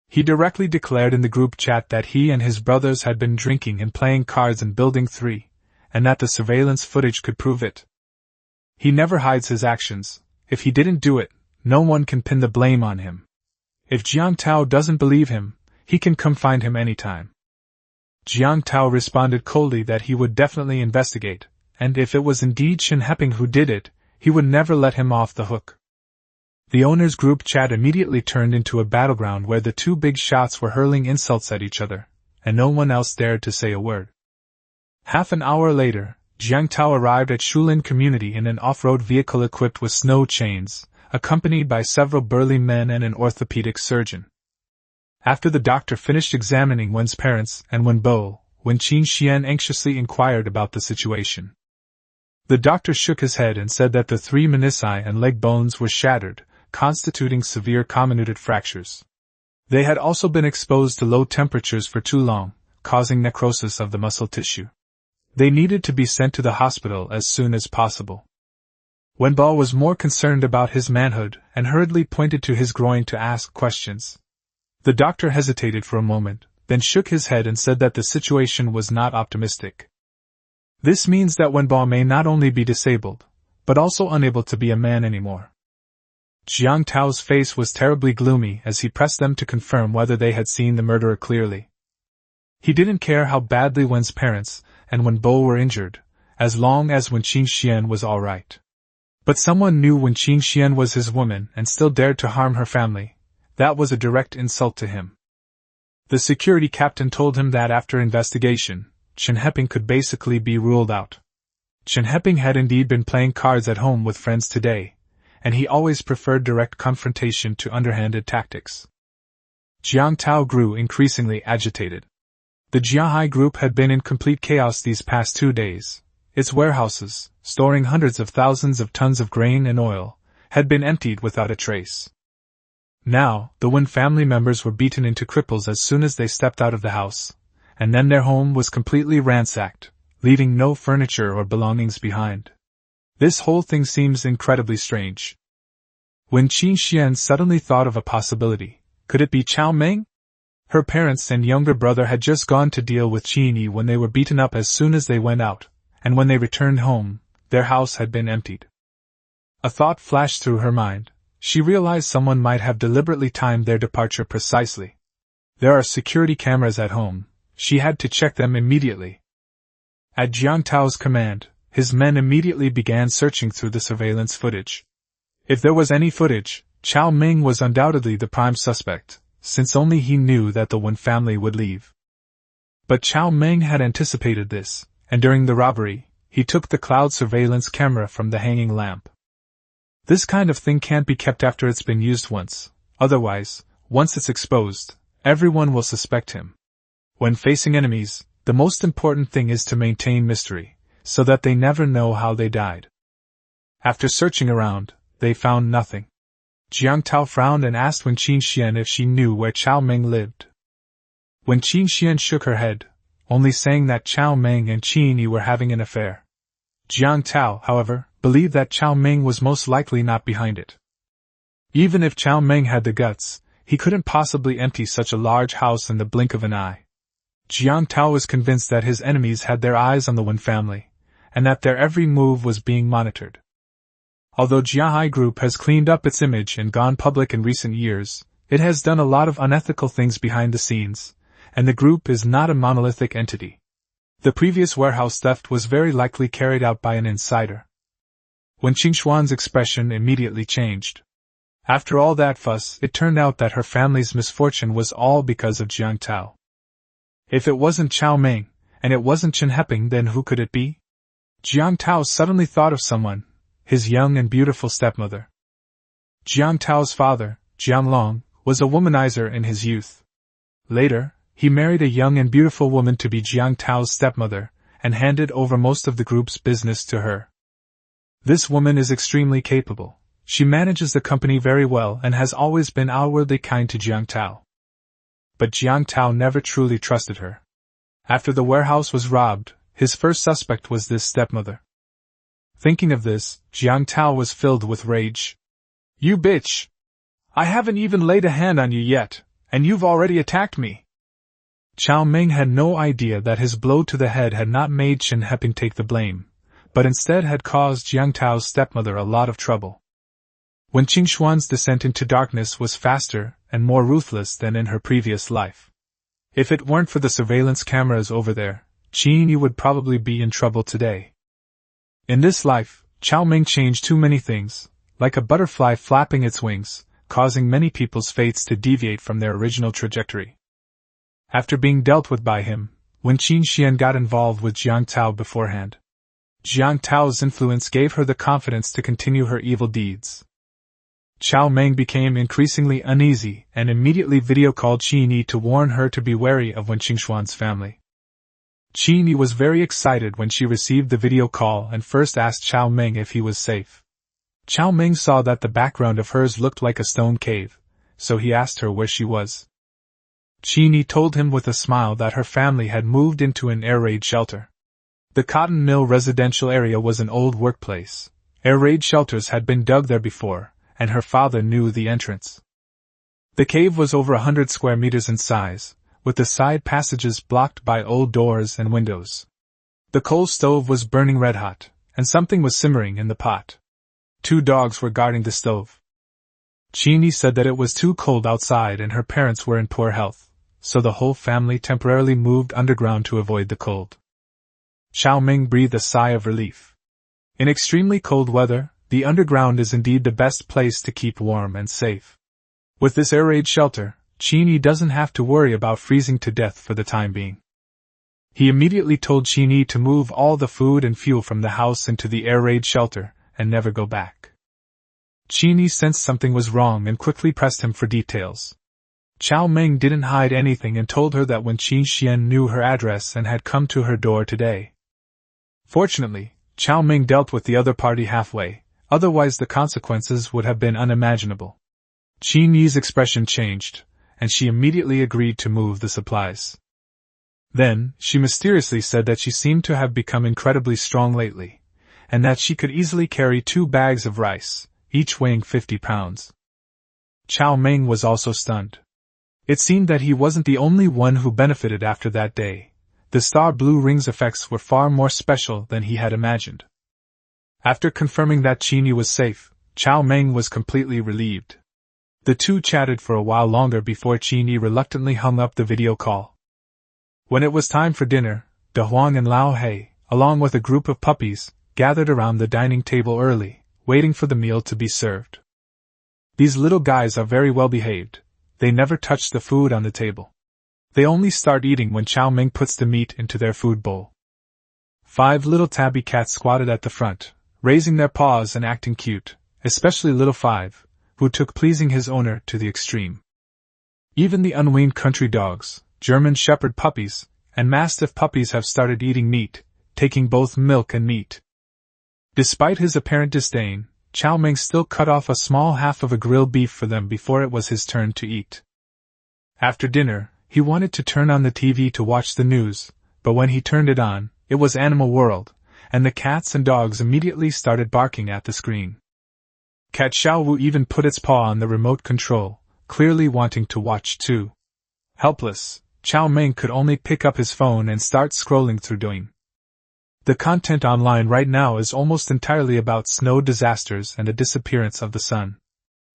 Speaker 1: He directly declared in the group chat that he and his brothers had been drinking and playing cards in Building 3, and that the surveillance footage could prove it. He never hides his actions. If he didn't do it, no one can pin the blame on him. If Jiang Tao doesn't believe him, he can come find him anytime. Jiang Tao responded coldly that he would definitely investigate, and if it was indeed Chen Heping who did it, he would never let him off the hook. The owners' group chat immediately turned into a battleground where the two big shots were hurling insults at each other, and no one else dared to say a word. Half an hour later, Jiang Tao arrived at Shulin Community in an off-road vehicle equipped with snow chains, accompanied by several burly men and an orthopedic surgeon. After the doctor finished examining Wen's parents and Wen Bo, Wen Qingxian anxiously inquired about the situation. The doctor shook his head and said that the 3 menisci and leg bones were shattered, constituting severe comminuted fractures. They had also been exposed to low temperatures for too long, causing necrosis of the muscle tissue. They needed to be sent to the hospital as soon as possible. Wen Bo was more concerned about his manhood and hurriedly pointed to his groin to ask questions. The doctor hesitated for a moment, then shook his head and said that the situation was not optimistic. This means that Wen Bo may not only be disabled, but also unable to be a man anymore. Jiang Tao's face was terribly gloomy as he pressed them to confirm whether they had seen the murderer clearly. He didn't care how badly Wen's parents and Wen Bo were injured, as long as Wen Qingxian was all right. But someone knew Wen Qingxian was his woman and still dared to harm her family. That was a direct insult to him. The security captain told him that after investigation, Chen Heping could basically be ruled out. Chen Heping had indeed been playing cards at home with friends today, and he always preferred direct confrontation to underhanded tactics. Jiang Tao grew increasingly agitated. The Jiahai group had been in complete chaos these past 2 days. Its warehouses, storing hundreds of thousands of tons of grain and oil, had been emptied without a trace. Now, the Wen family members were beaten into cripples as soon as they stepped out of the house, and then their home was completely ransacked, leaving no furniture or belongings behind. This whole thing seems incredibly strange. Wen Qingxian suddenly thought of a possibility. Could it be Cao Meng? Her parents and younger brother had just gone to deal with Qingyi when they were beaten up as soon as they went out, and when they returned home, their house had been emptied. A thought flashed through her mind. She realized someone might have deliberately timed their departure precisely. There are security cameras at home. She had to check them immediately. At Jiang Tao's command, his men immediately began searching through the surveillance footage. If there was any footage, Cao Meng was undoubtedly the prime suspect, since only he knew that the Wen family would leave. But Cao Meng had anticipated this, and during the robbery, he took the cloud surveillance camera from the hanging lamp. This kind of thing can't be kept after it's been used once, otherwise, once it's exposed, everyone will suspect him. When facing enemies, the most important thing is to maintain mystery, so that they never know how they died. After searching around, they found nothing. Jiang Tao frowned and asked Wen Qingxian if she knew where Cao Meng lived. Wen Qingxian shook her head, only saying that Cao Meng and Qingyi were having an affair. Jiang Tao, however, believed that Cao Meng was most likely not behind it. Even if Cao Meng had the guts, he couldn't possibly empty such a large house in the blink of an eye. Jiang Tao was convinced that his enemies had their eyes on the Wen family, and that their every move was being monitored. Although Jiahai Group has cleaned up its image and gone public in recent years, it has done a lot of unethical things behind the scenes, and the group is not a monolithic entity. The previous warehouse theft was very likely carried out by an insider. When Qingshuan's expression immediately changed. After all that fuss, it turned out that her family's misfortune was all because of Jiang Tao. If it wasn't Cao Meng, and it wasn't Chen Heping, then who could it be? Jiang Tao suddenly thought of someone, his young and beautiful stepmother. Jiang Tao's father, Jiang Long, was a womanizer in his youth. Later, he married a young and beautiful woman to be Jiang Tao's stepmother, and handed over most of the group's business to her. This woman is extremely capable. She manages the company very well and has always been outwardly kind to Jiang Tao. But Jiang Tao never truly trusted her. After the warehouse was robbed, his first suspect was this stepmother. Thinking of this, Jiang Tao was filled with rage. "You bitch! I haven't even laid a hand on you yet, and you've already attacked me!" Cao Meng had no idea that his blow to the head had not made Chen Heping take the blame, but instead had caused Jiang Tao's stepmother a lot of trouble. When Qingshuan's descent into darkness was faster and more ruthless than in her previous life. If it weren't for the surveillance cameras over there, Qin would probably be in trouble today. In this life, Cao Meng changed too many things, like a butterfly flapping its wings, causing many people's fates to deviate from their original trajectory. After being dealt with by him, when Qin Xian got involved with Jiang Tao beforehand, Jiang Tao's influence gave her the confidence to continue her evil deeds. Cao Meng became increasingly uneasy and immediately video-called Qin Yi to warn her to be wary of Wen Qingshuan's family. Qin Yi was very excited when she received the video call and first asked Cao Meng if he was safe. Cao Meng saw that the background of hers looked like a stone cave, so he asked her where she was. Qin Yi told him with a smile that her family had moved into an air raid shelter. The cotton mill residential area was an old workplace. Air raid shelters had been dug there before, and her father knew the entrance. The cave was over 100 square meters in size, with the side passages blocked by old doors and windows. The coal stove was burning red hot, and something was simmering in the pot. 2 dogs were guarding the stove. Qin Yi said that it was too cold outside and her parents were in poor health, so the whole family temporarily moved underground to avoid the cold. Cao Meng breathed a sigh of relief. In extremely cold weather, the underground is indeed the best place to keep warm and safe. With this air raid shelter, Qin Yi doesn't have to worry about freezing to death for the time being. He immediately told Qin Yi to move all the food and fuel from the house into the air raid shelter, and never go back. Qin Yi sensed something was wrong and quickly pressed him for details. Cao Meng didn't hide anything and told her that when Qin Xian knew her address and had come to her door today. Fortunately, Cao Meng dealt with the other party halfway, otherwise the consequences would have been unimaginable. Qin Yi's expression changed, and she immediately agreed to move the supplies. Then, she mysteriously said that she seemed to have become incredibly strong lately, and that she could easily carry 2 bags of rice, each weighing 50 pounds. Cao Meng was also stunned. It seemed that he wasn't the only one who benefited after that day. The star blue ring's effects were far more special than he had imagined. After confirming that Qin Yi was safe, Cao Meng was completely relieved. The two chatted for a while longer before Qin Yi reluctantly hung up the video call. When it was time for dinner, De Huang and Lao Hei, along with a group of puppies, gathered around the dining table early, waiting for the meal to be served. These little guys are very well behaved. They never touch the food on the table. They only start eating when Cao Meng puts the meat into their food bowl. 5 little tabby cats squatted at the front, raising their paws and acting cute, especially little 5, who took pleasing his owner to the extreme. Even the unweaned country dogs, German shepherd puppies, and mastiff puppies have started eating meat, taking both milk and meat. Despite his apparent disdain, Cao Meng still cut off a small half of a grilled beef for them before it was his turn to eat. After dinner, he wanted to turn on the TV to watch the news, but when he turned it on, it was Animal World, and the cats and dogs immediately started barking at the screen. Cat Xiaowu even put its paw on the remote control, clearly wanting to watch too. Helpless, Cao Meng could only pick up his phone and start scrolling through Douyin. The content online right now is almost entirely about snow disasters and the disappearance of the sun.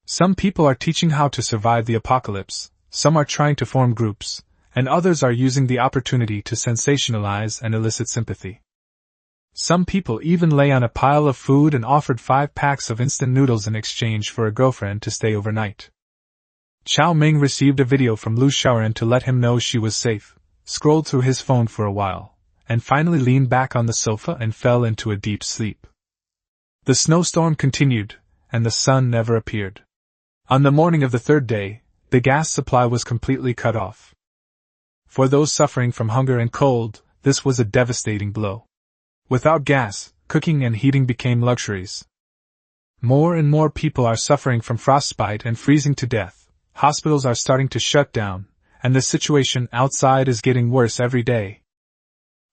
Speaker 1: Some people are teaching how to survive the apocalypse, some are trying to form groups, and others are using the opportunity to sensationalize and elicit sympathy. Some people even lay on a pile of food and offered 5 packs of instant noodles in exchange for a girlfriend to stay overnight. Cao Meng received a video from Lu Xiaoran to let him know she was safe, scrolled through his phone for a while, and finally leaned back on the sofa and fell into a deep sleep. The snowstorm continued, and the sun never appeared. On the morning of the 3rd day, the gas supply was completely cut off. For those suffering from hunger and cold, this was a devastating blow. Without gas, cooking and heating became luxuries. More and more people are suffering from frostbite and freezing to death. Hospitals are starting to shut down, and the situation outside is getting worse every day.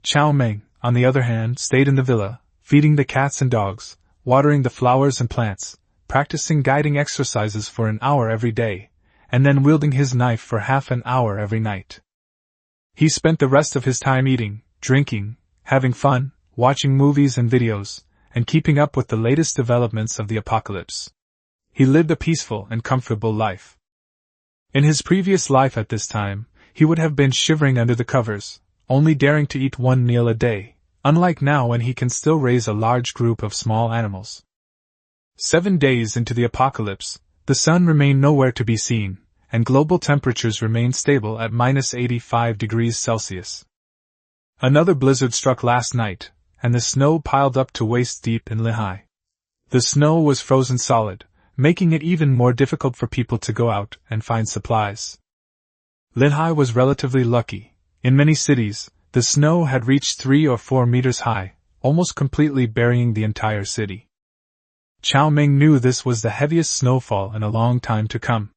Speaker 1: Cao Meng, on the other hand, stayed in the villa, feeding the cats and dogs, watering the flowers and plants, practicing guiding exercises for an hour every day, and then wielding his knife for half an hour every night. He spent the rest of his time eating, drinking, having fun, watching movies and videos, and keeping up with the latest developments of the apocalypse. He lived a peaceful and comfortable life. In his previous life at this time, he would have been shivering under the covers, only daring to eat 1 meal a day, unlike now when he can still raise a large group of small animals. 7 days into the apocalypse, the sun remained nowhere to be seen, and global temperatures remained stable at -85 degrees Celsius. Another blizzard struck last night, and the snow piled up to waist deep in Lehigh. The snow was frozen solid, making it even more difficult for people to go out and find supplies. Lehigh was relatively lucky. In many cities, the snow had reached 3 or 4 meters high, almost completely burying the entire city. Cao Meng knew this was the heaviest snowfall in a long time to come.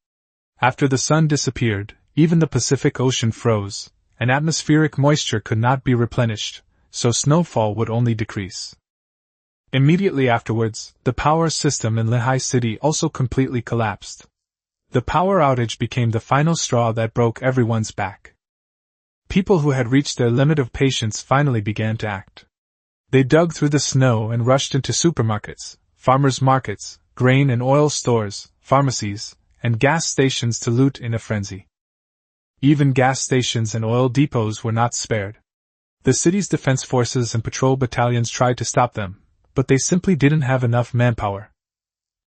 Speaker 1: After the sun disappeared, even the Pacific Ocean froze, and atmospheric moisture could not be replenished, so snowfall would only decrease. Immediately afterwards, the power system in Lehigh City also completely collapsed. The power outage became the final straw that broke everyone's back. People who had reached their limit of patience finally began to act. They dug through the snow and rushed into supermarkets, farmers' markets, grain and oil stores, pharmacies, and gas stations to loot in a frenzy. Even gas stations and oil depots were not spared. The city's defense forces and patrol battalions tried to stop them, but they simply didn't have enough manpower.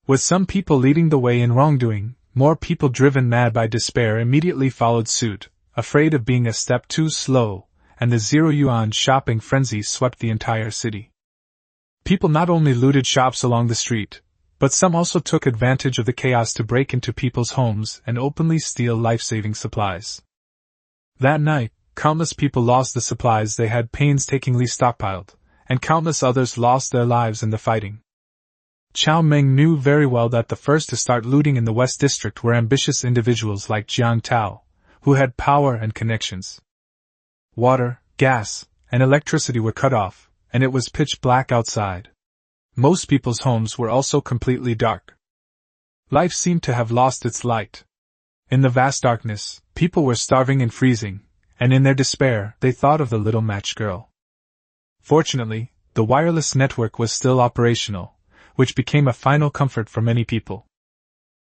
Speaker 1: With some people leading the way in wrongdoing, more people driven mad by despair immediately followed suit, afraid of being a step too slow, and the zero-yuan shopping frenzy swept the entire city. People not only looted shops along the street, but some also took advantage of the chaos to break into people's homes and openly steal life-saving supplies. That night, countless people lost the supplies they had painstakingly stockpiled, and countless others lost their lives in the fighting. Cao Meng knew very well that the first to start looting in the West District were ambitious individuals like Jiang Tao, who had power and connections. Water, gas, and electricity were cut off, and it was pitch black outside. Most people's homes were also completely dark. Life seemed to have lost its light. In the vast darkness, people were starving and freezing, and in their despair, they thought of the little match girl. Fortunately, the wireless network was still operational, which became a final comfort for many people.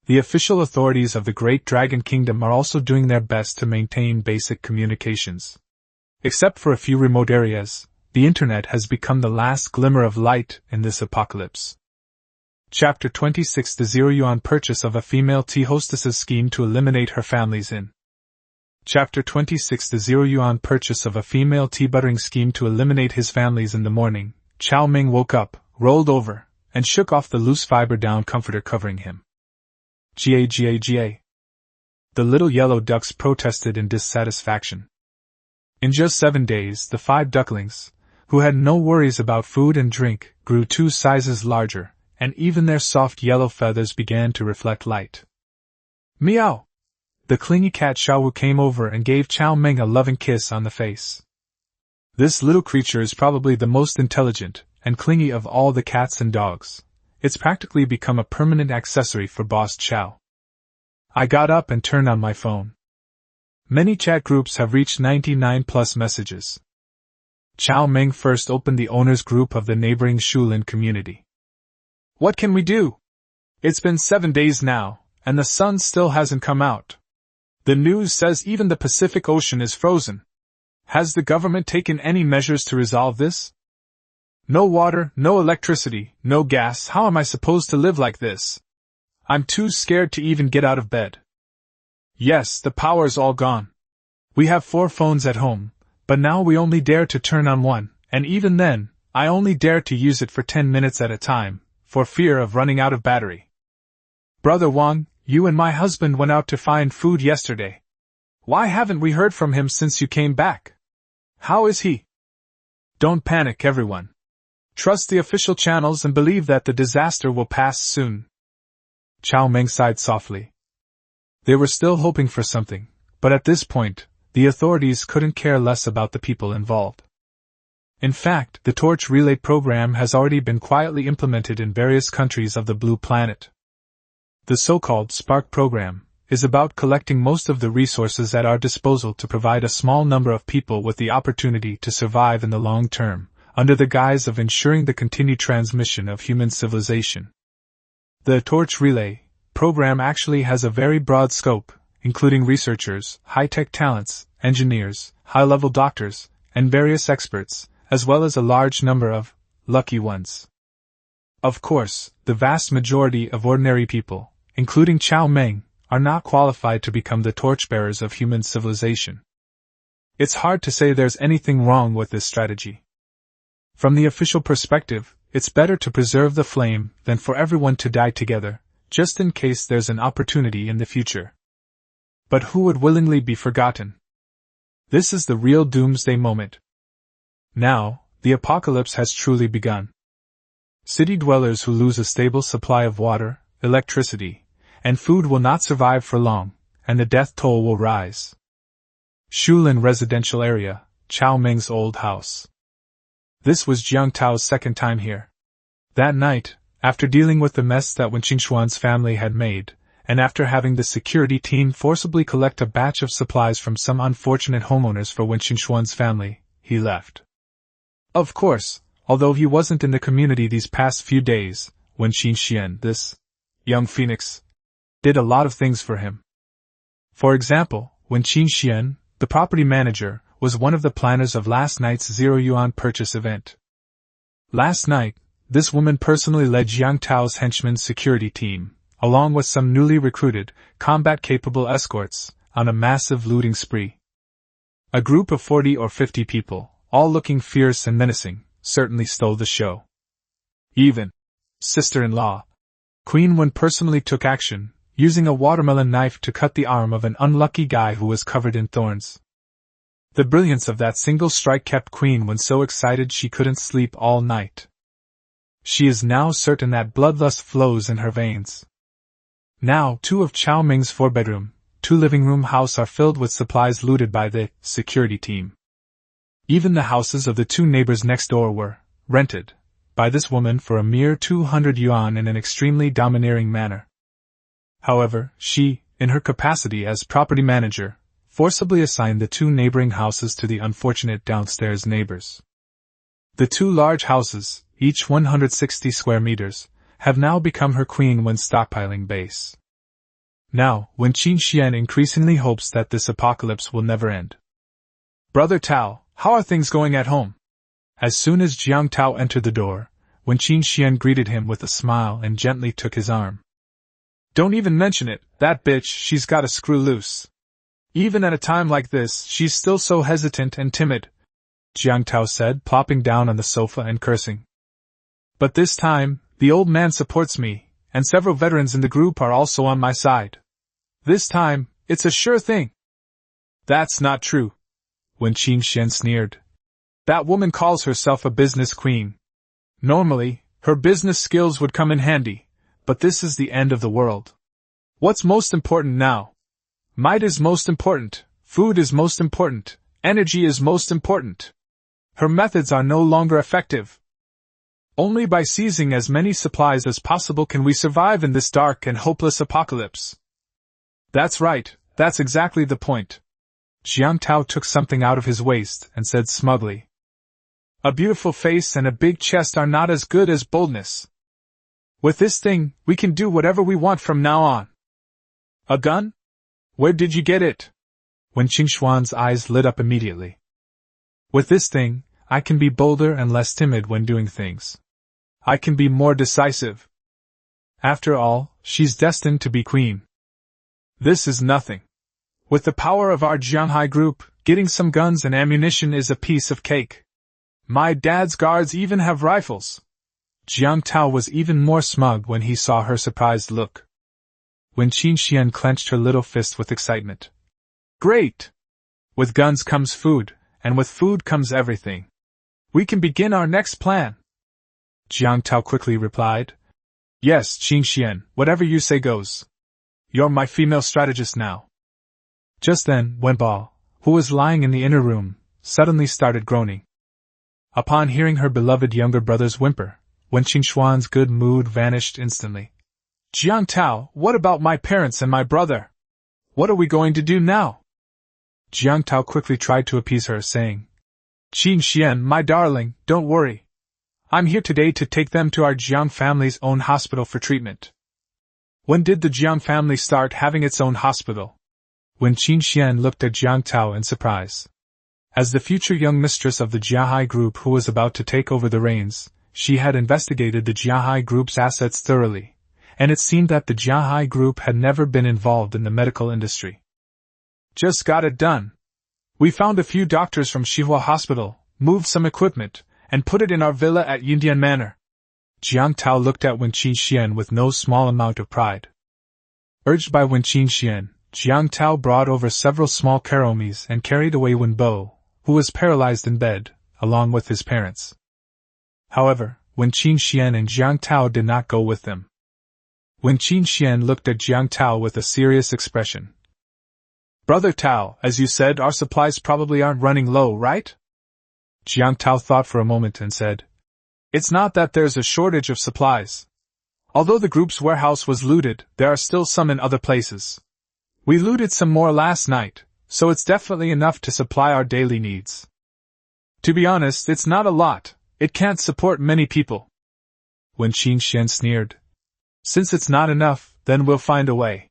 Speaker 1: The official authorities of the Great Dragon Kingdom are also doing their best to maintain basic communications. Except for a few remote areas, the internet has become the last glimmer of light in this apocalypse. Chapter 26: The Zero-Yuan Purchase of a Female Tea Hostess's Scheme to Eliminate Her Family's Inn. Chapter 26: The Zero-Yuan Purchase of a Female Tea Buttering Scheme to Eliminate His Family's In the morning, Cao Meng woke up, rolled over, and shook off the loose fiber-down comforter covering him. Ga. The little yellow ducks protested in dissatisfaction. In just 7 days, the 5 ducklings, who had no worries about food and drink, grew 2 sizes larger, and even their soft yellow feathers began to reflect light. Meow! The clingy cat Xiaowu came over and gave Cao Meng a loving kiss on the face. This little creature is probably the most intelligent and clingy of all the cats and dogs. It's practically become a permanent accessory for Boss Chow. I got up and turned on my phone. Many chat groups have reached 99+ messages. Cao Meng first opened the owners group of the neighboring Shulin community. What can we do? It's been 7 days now, and the sun still hasn't come out. The news says even the Pacific Ocean is frozen. Has the government taken any measures to resolve this? No water, no electricity, no gas. How am I supposed to live like this? I'm too scared to even get out of bed. Yes, the power's all gone. We have 4 phones at home, but now we only dare to turn on one, and even then, I only dare to use it for 10 minutes at a time, for fear of running out of battery. Brother Wang, you and my husband went out to find food yesterday. Why haven't we heard from him since you came back? How is he? Don't panic, everyone. Trust the official channels and believe that the disaster will pass soon. Cao Meng sighed softly. They were still hoping for something, but at this point, the authorities couldn't care less about the people involved. In fact, the torch relay program has already been quietly implemented in various countries of the Blue Planet. The so-called Spark program is about collecting most of the resources at our disposal to provide a small number of people with the opportunity to survive in the long term, under the guise of ensuring the continued transmission of human civilization. The torch relay program actually has a very broad scope, including researchers, high-tech talents, engineers, high-level doctors, and various experts, as well as a large number of lucky ones. Of course, the vast majority of ordinary people, including Cao Meng, are not qualified to become the torchbearers of human civilization. It's hard to say there's anything wrong with this strategy. From the official perspective, it's better to preserve the flame than for everyone to die together, just in case there's an opportunity in the future. But who would willingly be forgotten? This is the real doomsday moment. Now, the apocalypse has truly begun. City dwellers who lose a stable supply of water, electricity, and food will not survive for long, and the death toll will rise. Shulin Residential Area, Cao Meng's old house. This was Jiang Tao's second time here. That night, after dealing with the mess that Wen Qingxuan's family had made, and after having the security team forcibly collect a batch of supplies from some unfortunate homeowners for Wen Qingxuan's family, he left. Of course, although he wasn't in the community these past few days, Wen Qingxian, this young phoenix, did a lot of things for him. For example, Wen Qingxian, the property manager, was one of the planners of last night's zero-yuan purchase event. Last night, this woman personally led Jiang Tao's henchmen's security team, along with some newly recruited, combat-capable escorts, on a massive looting spree. A group of 40 or 50 people, all looking fierce and menacing, certainly stole the show. Even sister-in-law Queen Wen personally took action, using a watermelon knife to cut the arm of an unlucky guy who was covered in thorns. The brilliance of that single strike kept Queen Wen so excited she couldn't sleep all night. She is now certain that bloodlust flows in her veins. Now, 2 of Cao Meng's 4-bedroom, 2-living-room house are filled with supplies looted by the security team. Even the houses of the 2 neighbors next door were rented by this woman for a mere 200 yuan in an extremely domineering manner. However, she, in her capacity as property manager, forcibly assigned the 2 neighboring houses to the unfortunate downstairs neighbors. The 2 large houses, each 160 square meters, have now become her Queen Wen stockpiling base. Now, Wen Qingxian increasingly hopes that this apocalypse will never end. Brother Tao, how are things going at home? As soon as Jiang Tao entered the door, Wen Qingxian greeted him with a smile and gently took his arm. Don't even mention it, that bitch, she's got a screw loose. Even at a time like this, she's still so hesitant and timid, Jiang Tao said, plopping down on the sofa and cursing. But this time, the old man supports me, and several veterans in the group are also on my side. This time, it's a sure thing. That's not true, Wen Qingxian sneered. That woman calls herself a business queen. Normally, her business skills would come in handy, but this is the end of the world. What's most important now? Might is most important, food is most important, energy is most important. Her methods are no longer effective. Only by seizing as many supplies as possible can we survive in this dark and hopeless apocalypse. That's right, that's exactly the point. Jiang Tao took something out of his waist and said smugly. A beautiful face and a big chest are not as good as boldness. With this thing, we can do whatever we want from now on. A gun? Where did you get it? Wen Qingxuan's eyes lit up immediately. With this thing, I can be bolder and less timid when doing things. I can be more decisive. After all, she's destined to be queen. This is nothing. With the power of our Jianghai group, getting some guns and ammunition is a piece of cake. My dad's guards even have rifles. Jiang Tao was even more smug when he saw her surprised look. Wen Qingxian clenched her little fist with excitement. Great! With guns comes food, and with food comes everything. We can begin our next plan. Jiang Tao quickly replied. Yes, Qingxian, whatever you say goes. You're my female strategist now. Just then, Wen Bao, who was lying in the inner room, suddenly started groaning. Upon hearing her beloved younger brother's whimper, Wen Qingxuan's good mood vanished instantly. Jiang Tao, what about my parents and my brother? What are we going to do now? Jiang Tao quickly tried to appease her, saying, Qingxian, my darling, don't worry. I'm here today to take them to our Jiang family's own hospital for treatment. When did the Jiang family start having its own hospital? Wen Qingxian looked at Jiang Tao in surprise. As the future young mistress of the Jiahai group who was about to take over the reins, she had investigated the Jiahai group's assets thoroughly, and it seemed that the Jiahai group had never been involved in the medical industry. Just got it done. We found a few doctors from Xihua Hospital, moved some equipment, and put it in our villa at Yindian Manor. Jiang Tao looked at Wen Qingxian with no small amount of pride. Urged by Wen Qingxian, Jiang Tao brought over several small caromies and carried away Wen Bo, who was paralyzed in bed, along with his parents. However, Wen Qingxian and Jiang Tao did not go with them. Wen Qingxian looked at Jiang Tao with a serious expression. Brother Tao, as you said, our supplies probably aren't running low, right? Jiang Tao thought for a moment and said, It's not that there's a shortage of supplies. Although the group's warehouse was looted, there are still some in other places. We looted some more last night, so it's definitely enough to supply our daily needs. To be honest, it's not a lot. It can't support many people. Wen Qingxian sneered. Since it's not enough, then we'll find a way.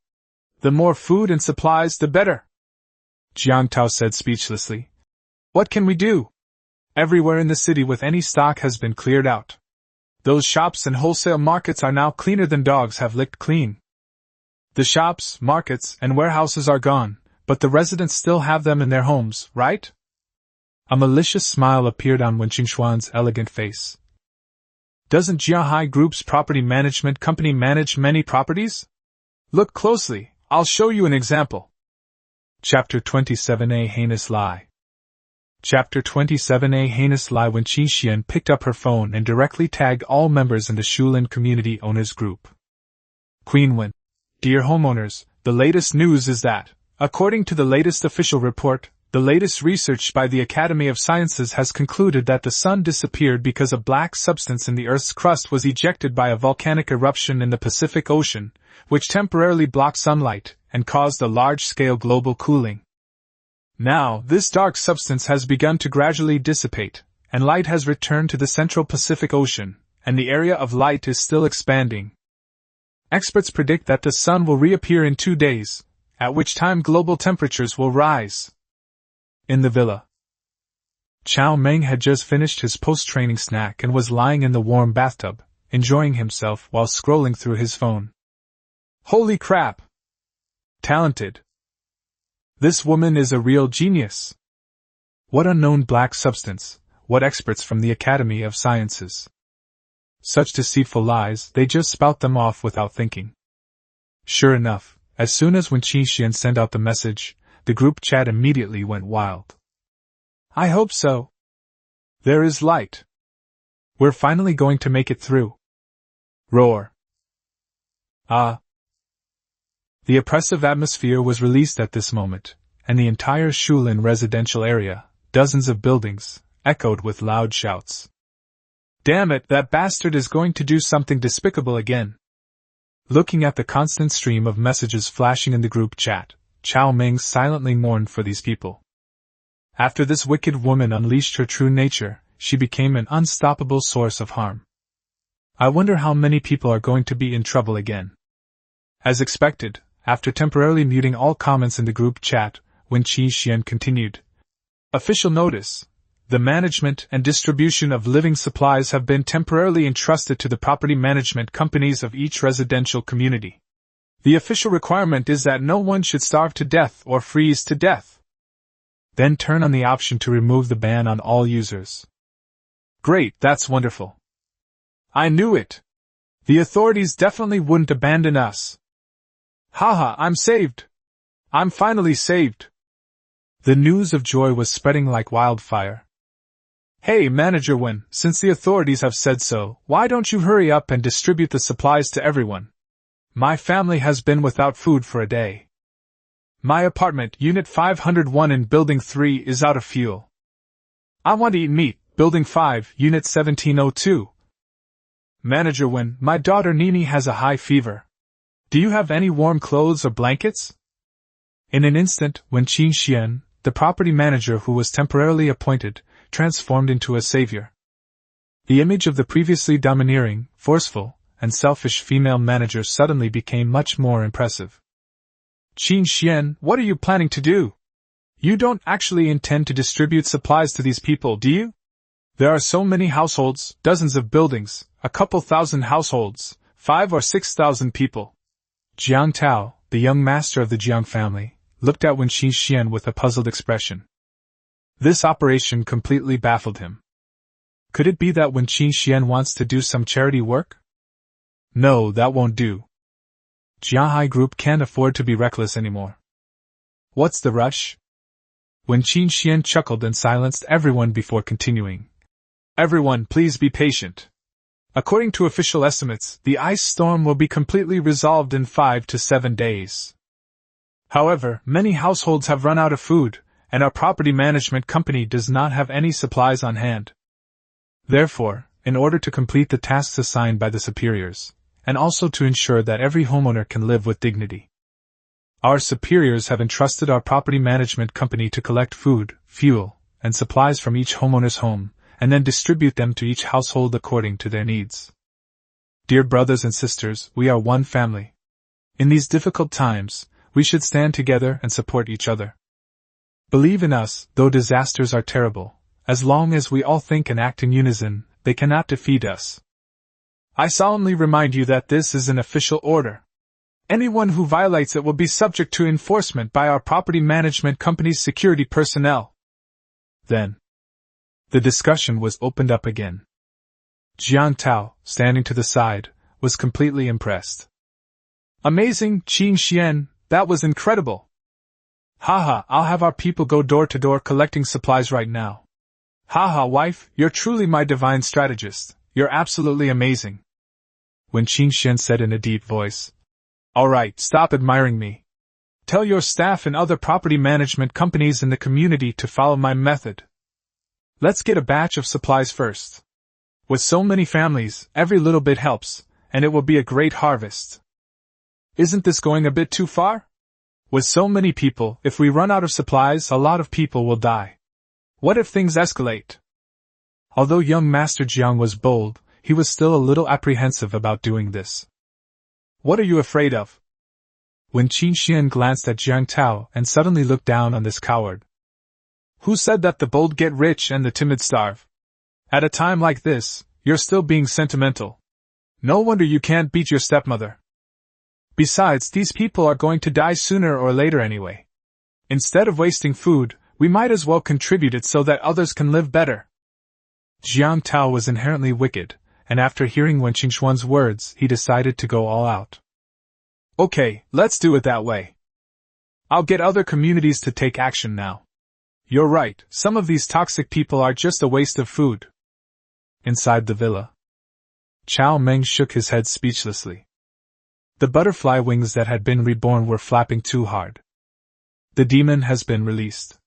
Speaker 1: The more food and supplies, the better. Jiang Tao said speechlessly. What can we do? Everywhere in the city with any stock has been cleared out. Those shops and wholesale markets are now cleaner than dogs have licked clean. The shops, markets, and warehouses are gone, but the residents still have them in their homes, right? A malicious smile appeared on Wen Qingxuan's elegant face. Doesn't Jiahai Group's property management company manage many properties? Look closely, I'll show you an example. Chapter 27A Heinous Lie. Chapter 27A Heinous Lie. Wen Qingxian picked up her phone and directly tagged all members in the Shulin Community Owners Group. Queen Wen. Dear homeowners, the latest news is that, according to the latest official report, the latest research by the Academy of Sciences has concluded that the sun disappeared because a black substance in the Earth's crust was ejected by a volcanic eruption in the Pacific Ocean, which temporarily blocked sunlight and caused a large-scale global cooling. Now, this dark substance has begun to gradually dissipate, and light has returned to the central Pacific Ocean, and the area of light is still expanding. Experts predict that the sun will reappear in 2 days, at which time global temperatures will rise. In the villa, Cao Meng had just finished his post-training snack and was lying in the warm bathtub, enjoying himself while scrolling through his phone. Holy crap! Talented! This woman is a real genius! What unknown black substance, what experts from the Academy of Sciences. Such deceitful lies, they just spout them off without thinking. Sure enough, as soon as Wen Qingxian sent out the message, the group chat immediately went wild. I hope so. There is light. We're finally going to make it through. Roar. Ah. The oppressive atmosphere was released at this moment, and the entire Shulin residential area, dozens of buildings, echoed with loud shouts. Damn it, that bastard is going to do something despicable again. Looking at the constant stream of messages flashing in the group chat, Cao Meng silently mourned for these people. After this wicked woman unleashed her true nature, she became an unstoppable source of harm. I wonder how many people are going to be in trouble again. As expected, after temporarily muting all comments in the group chat, Wen Qingxian continued. Official notice. The management and distribution of living supplies have been temporarily entrusted to the property management companies of each residential community. The official requirement is that no one should starve to death or freeze to death. Then turn on the option to remove the ban on all users. Great, that's wonderful. I knew it. The authorities definitely wouldn't abandon us. Haha, I'm saved. I'm finally saved. The news of joy was spreading like wildfire. Hey, Manager Wen, since the authorities have said so, why don't you hurry up and distribute the supplies to everyone? My family has been without food for a day. My apartment, Unit 501 in Building 3, is out of fuel. I want to eat meat, Building 5, Unit 1702. Manager Wen, my daughter Nini has a high fever. Do you have any warm clothes or blankets? In an instant, Wen Qingxian, the property manager who was temporarily appointed, transformed into a savior. The image of the previously domineering, forceful, and selfish female manager suddenly became much more impressive. Qingxian, what are you planning to do? You don't actually intend to distribute supplies to these people, do you? There are so many households, dozens of buildings, a couple thousand households, 5,000 or 6,000 people. Jiang Tao, the young master of the Jiang family, looked at Wen Qingxian with a puzzled expression. This operation completely baffled him. Could it be that Wen Qingxian wants to do some charity work? No, that won't do. Jiahai Group can't afford to be reckless anymore. What's the rush? Wen Qingxian chuckled and silenced everyone before continuing. Everyone, please be patient. According to official estimates, the ice storm will be completely resolved in 5 to 7 days. However, many households have run out of food, and our property management company does not have any supplies on hand. Therefore, in order to complete the tasks assigned by the superiors, and also to ensure that every homeowner can live with dignity, our superiors have entrusted our property management company to collect food, fuel, and supplies from each homeowner's home, and then distribute them to each household according to their needs. Dear brothers and sisters, we are one family. In these difficult times, we should stand together and support each other. Believe in us, though disasters are terrible. As long as we all think and act in unison, they cannot defeat us. I solemnly remind you that this is an official order. Anyone who violates it will be subject to enforcement by our property management company's security personnel. Then, the discussion was opened up again. Jiang Tao, standing to the side, was completely impressed. Amazing, Qingxian, that was incredible. Haha, I'll have our people go door to door collecting supplies right now. Haha, wife, you're truly my divine strategist. You're absolutely amazing. Wen Qingxian said in a deep voice. Alright, stop admiring me. Tell your staff and other property management companies in the community to follow my method. Let's get a batch of supplies first. With so many families, every little bit helps, and it will be a great harvest. Isn't this going a bit too far? With so many people, if we run out of supplies, a lot of people will die. What if things escalate? Although young Master Jiang was bold, he was still a little apprehensive about doing this. What are you afraid of? Wen Qingxian glanced at Jiang Tao and suddenly looked down on this coward. Who said that the bold get rich and the timid starve? At a time like this, you're still being sentimental. No wonder you can't beat your stepmother. Besides, these people are going to die sooner or later anyway. Instead of wasting food, we might as well contribute it so that others can live better. Jiang Tao was inherently wicked, and after hearing Wen Qingxuan's words, he decided to go all out. Okay, let's do it that way. I'll get other communities to take action now. You're right, some of these toxic people are just a waste of food. Inside the villa, Cao Meng shook his head speechlessly. The butterfly wings that had been reborn were flapping too hard. The demon has been released.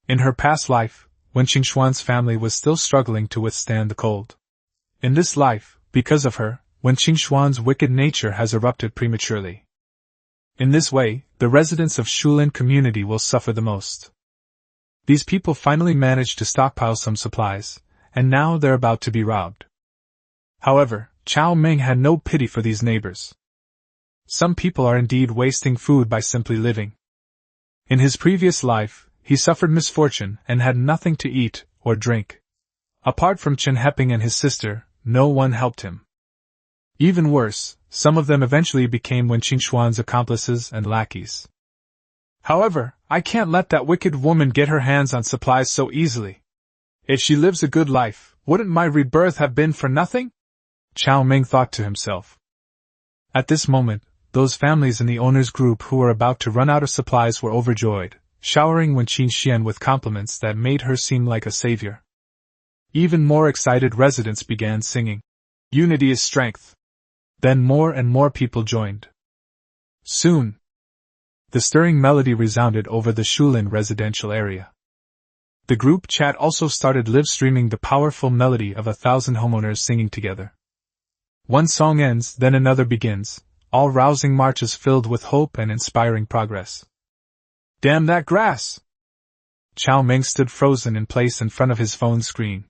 Speaker 1: In her past life, Wen Qingxuan's family was still struggling to withstand the cold. In this life, because of her, Wen Qingxuan's wicked nature has erupted prematurely. In this way, the residents of Shulin community will suffer the most. These people finally managed to stockpile some supplies, and now they're about to be robbed. However, Cao Meng had no pity for these neighbors. some people are indeed wasting food by simply living. In his previous life, he suffered misfortune and had nothing to eat or drink. Apart from Chen Heping and his sister, no one helped him. Even worse, some of them eventually became Wen Qingxuan's accomplices and lackeys. However, I can't let that wicked woman get her hands on supplies so easily. If she lives a good life, wouldn't my rebirth have been for nothing? Cao Meng thought to himself. At this moment, those families in the owner's group who were about to run out of supplies were overjoyed, showering Wen Qingxian with compliments that made her seem like a savior. Even more excited residents began singing, "Unity is strength." Then more and more people joined. Soon, the stirring melody resounded over the Shulin residential area. The group chat also started live-streaming the powerful melody of 1,000 homeowners singing together. One song ends, then another begins, all rousing marches filled with hope and inspiring progress. Damn that grass! Cao Meng stood frozen in place in front of his phone screen.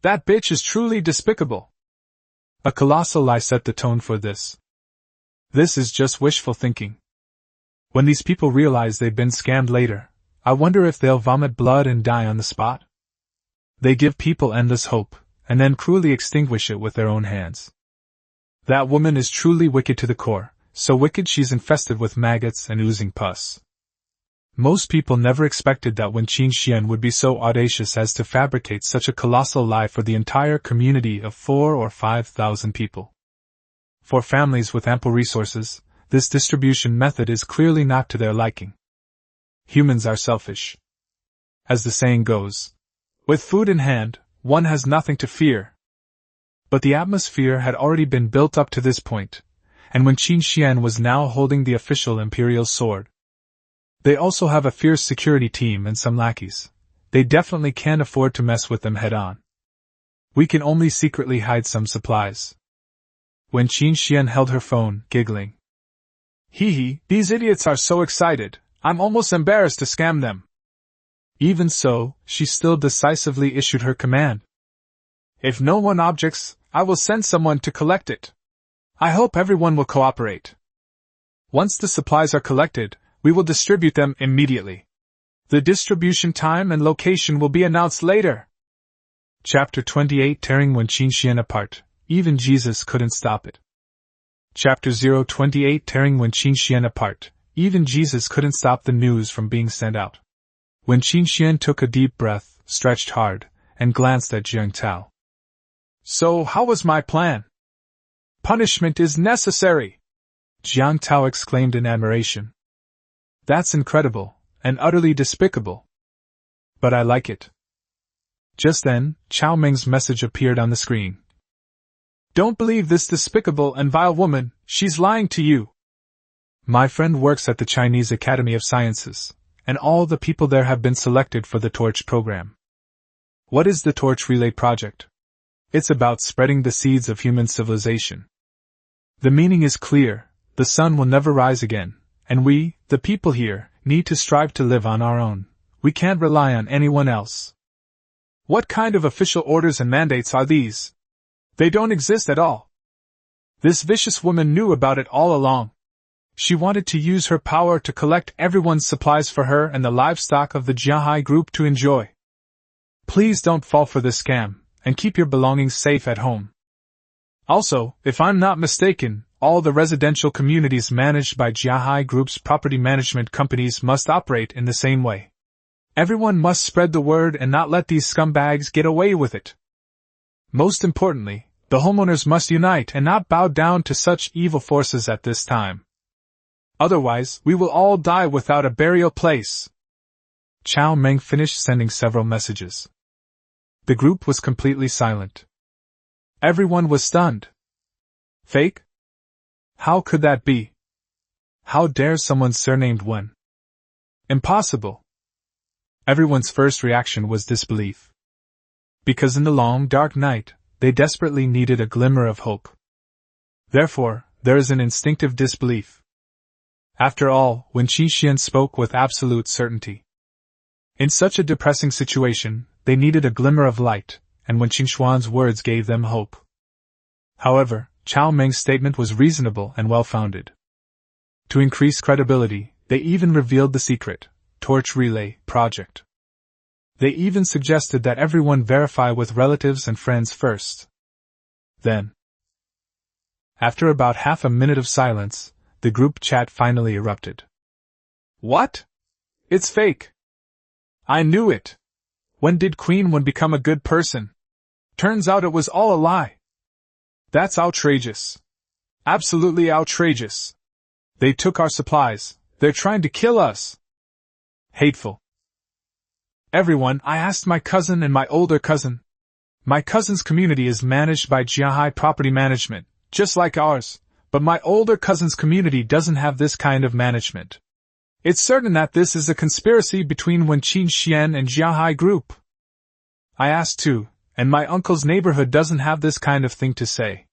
Speaker 1: That bitch is truly despicable. A colossal lie set the tone for this. This is just wishful thinking. When these people realize they've been scammed later, I wonder if they'll vomit blood and die on the spot? They give people endless hope, and then cruelly extinguish it with their own hands. That woman is truly wicked to the core, so wicked she's infested with maggots and oozing pus. Most people never expected that Wen Qingxian would be so audacious as to fabricate such a colossal lie for the entire community of 4,000 or 5,000 people. For families with ample resources, this distribution method is clearly not to their liking. Humans are selfish. As the saying goes, with food in hand, one has nothing to fear. But the atmosphere had already been built up to this point, and Wen Qingxian was now holding the official imperial sword. They also have a fierce security team and some lackeys. They definitely can't afford to mess with them head-on. We can only secretly hide some supplies. Wen Qingxian held her phone, giggling. Hee, these idiots are so excited, I'm almost embarrassed to scam them. Even so, she still decisively issued her command. If no one objects, I will send someone to collect it. I hope everyone will cooperate. Once the supplies are collected, we will distribute them immediately. The distribution time and location will be announced later. Chapter 28 Tearing Wen Qingxian Apart, Even Jesus Couldn't Stop It. Chapter 028 Tearing Wen Qingxian Apart, Even Jesus Couldn't Stop the news from being sent out. Wen Qingxian took a deep breath, stretched hard, and glanced at Jiang Tao. So how was my plan? Punishment is necessary! Jiang Tao exclaimed in admiration. That's incredible, and utterly despicable. But I like it. Just then, Cao Meng's message appeared on the screen. Don't believe this despicable and vile woman, she's lying to you. My friend works at the Chinese Academy of Sciences, and all the people there have been selected for the Torch program. What is the Torch Relay Project? It's about spreading the seeds of human civilization. The meaning is clear, the sun will never rise again. And we, the people here, need to strive to live on our own. We can't rely on anyone else. What kind of official orders and mandates are these? They don't exist at all. This vicious woman knew about it all along. She wanted to use her power to collect everyone's supplies for her and the livestock of the Jiahai group to enjoy. Please don't fall for this scam, and keep your belongings safe at home. Also, if I'm not mistaken, all the residential communities managed by Jiahai Group's property management companies must operate in the same way. Everyone must spread the word and not let these scumbags get away with it. Most importantly, the homeowners must unite and not bow down to such evil forces at this time. Otherwise, we will all die without a burial place. Cao Meng finished sending several messages. The group was completely silent. Everyone was stunned. Fake? How could that be? How dare someone surnamed Wen? Impossible. Everyone's first reaction was disbelief. Because in the long, dark night, they desperately needed a glimmer of hope. Therefore, there is an instinctive disbelief. After all, Wen Qingxian spoke with absolute certainty. In such a depressing situation, they needed a glimmer of light, and Wen Qingxuan's words gave them hope. However, Cao Meng's statement was reasonable and well-founded. To increase credibility, they even revealed the secret torch relay project. They even suggested that everyone verify with relatives and friends first. Then, after about half a minute of silence, the group chat finally erupted. What? It's fake. I knew it. When did Queen Wen become a good person? Turns out it was all a lie. That's outrageous. Absolutely outrageous. They took our supplies. They're trying to kill us. Hateful. Everyone, I asked my cousin and my older cousin. My cousin's community is managed by Jiahai Property Management, just like ours, but my older cousin's community doesn't have this kind of management. It's certain that this is a conspiracy between Wen Qingxian and Jiahai Group. I asked too, and my uncle's neighborhood doesn't have this kind of thing to say.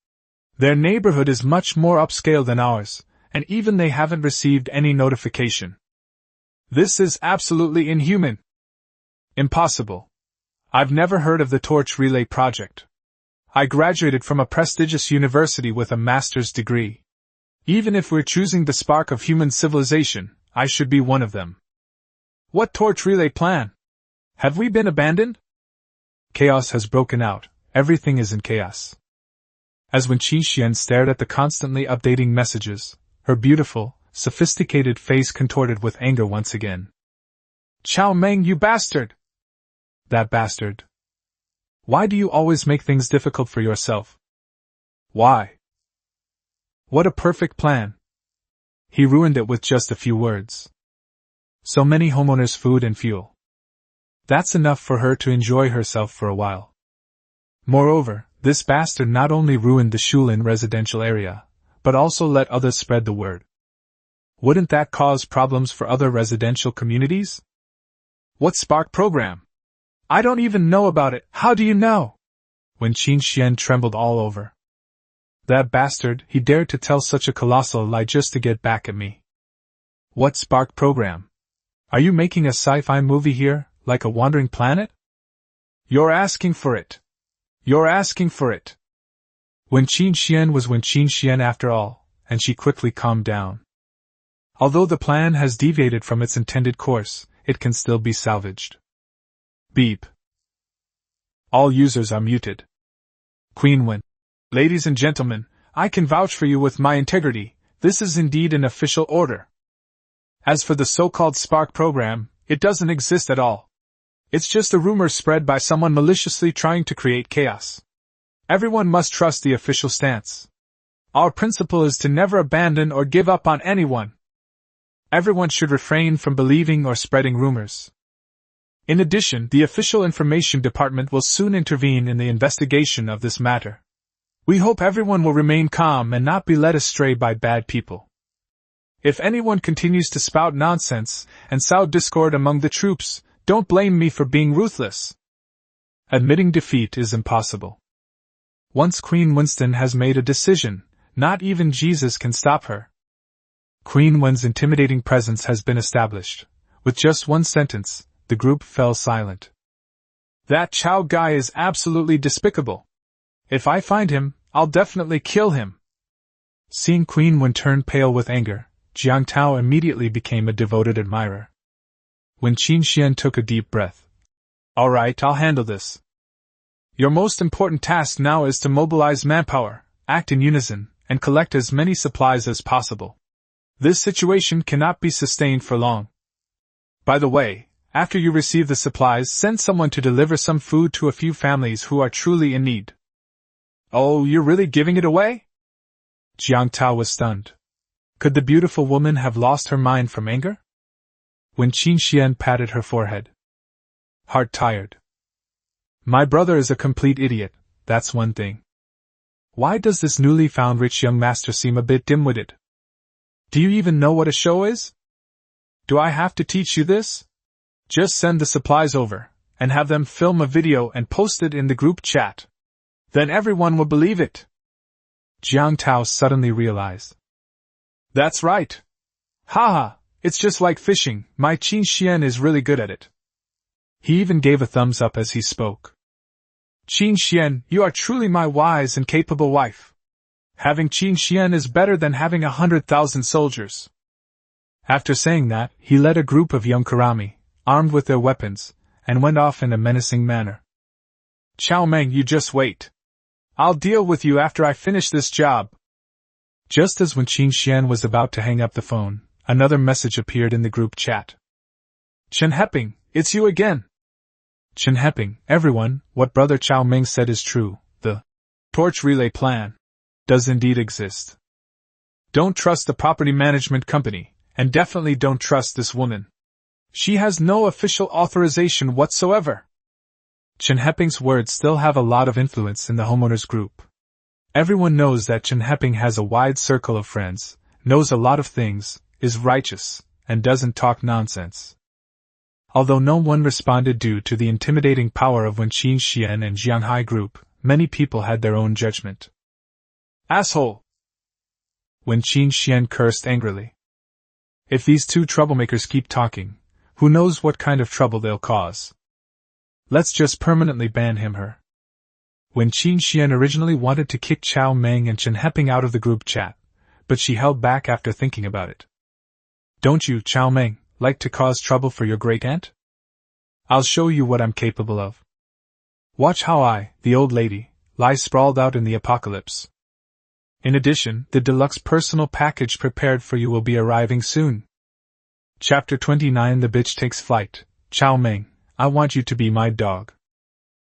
Speaker 1: Their neighborhood is much more upscale than ours, and even they haven't received any notification. This is absolutely inhuman. Impossible. I've never heard of the Torch Relay Project. I graduated from a prestigious university with a master's degree. Even if we're choosing the spark of human civilization, I should be one of them. What Torch Relay plan? Have we been abandoned? Chaos has broken out. Everything is in chaos. As Wen Qingxian stared at the constantly updating messages, her beautiful, sophisticated face contorted with anger once again. Cao Meng, you bastard! That bastard. Why do you always make things difficult for yourself? Why? What a perfect plan. He ruined it with just a few words. So many homeowners' food and fuel. That's enough for her to enjoy herself for a while. Moreover, this bastard not only ruined the Shulin residential area, but also let others spread the word. Wouldn't that cause problems for other residential communities? What Spark program? I don't even know about it. How do you know? Wen Qingxian trembled all over. That bastard, he dared to tell such a colossal lie just to get back at me. What Spark program? Are you making a sci-fi movie here, like a wandering planet? You're asking for it. You're asking for it. Wen Qingxian was Wen Qingxian after all, and she quickly calmed down. Although the plan has deviated from its intended course, it can still be salvaged. Beep. All users are muted. Queen Wen. Ladies and gentlemen, I can vouch for you with my integrity, this is indeed an official order. As for the so-called Spark program, it doesn't exist at all. It's just a rumor spread by someone maliciously trying to create chaos. Everyone must trust the official stance. Our principle is to never abandon or give up on anyone. Everyone should refrain from believing or spreading rumors. In addition, the official information department will soon intervene in the investigation of this matter. We hope everyone will remain calm and not be led astray by bad people. If anyone continues to spout nonsense and sow discord among the troops, don't blame me for being ruthless. Admitting defeat is impossible. Once Queen Winston has made a decision, not even Jesus can stop her. Queen Wen's intimidating presence has been established. With just one sentence, the group fell silent. That Chao guy is absolutely despicable. If I find him, I'll definitely kill him. Seeing Queen Wen turn pale with anger, Jiang Tao immediately became a devoted admirer. Wen Qingxian took a deep breath. All right, I'll handle this. Your most important task now is to mobilize manpower, act in unison, and collect as many supplies as possible. This situation cannot be sustained for long. By the way, after you receive the supplies, send someone to deliver some food to a few families who are truly in need. Oh, you're really giving it away? Jiang Tao was stunned. Could the beautiful woman have lost her mind from anger? Wen Qingxian patted her forehead. Heart tired. My brother is a complete idiot, that's one thing. Why does this newly found rich young master seem a bit dim-witted? Do you even know what a show is? Do I have to teach you this? Just send the supplies over, and have them film a video and post it in the group chat. Then everyone will believe it. Jiang Tao suddenly realized. That's right. Haha, it's just like fishing, my Qingxian is really good at it. He even gave a thumbs up as he spoke. Qingxian, you are truly my wise and capable wife. Having Qingxian is better than having 100,000 soldiers. After saying that, he led a group of young Karami, armed with their weapons, and went off in a menacing manner. Cao Meng, you just wait. I'll deal with you after I finish this job. Just as Wen Qingxian was about to hang up the phone, another message appeared in the group chat. Chen Heping, it's you again. Chen Heping, everyone, what Brother Cao Meng said is true. The torch relay plan does indeed exist. Don't trust the property management company, and definitely don't trust this woman. She has no official authorization whatsoever. Chen Heping's words still have a lot of influence in the homeowners group. Everyone knows that Chen Heping has a wide circle of friends, knows a lot of things, is righteous, and doesn't talk nonsense. Although no one responded due to the intimidating power of Wen Qingxian and Jianghai group, many people had their own judgment. Asshole! Wen Qingxian cursed angrily. If these two troublemakers keep talking, who knows what kind of trouble they'll cause. Let's just permanently ban her. Wen Qingxian originally wanted to kick Cao Meng and Chen Heping out of the group chat, but she held back after thinking about it. Don't you, Cao Meng, like to cause trouble for your great-aunt? I'll show you what I'm capable of. Watch how I, the old lady, lie sprawled out in the apocalypse. In addition, the deluxe personal package prepared for you will be arriving soon. Chapter 29 The Bitch Takes Flight. Cao Meng, I want you to be my dog.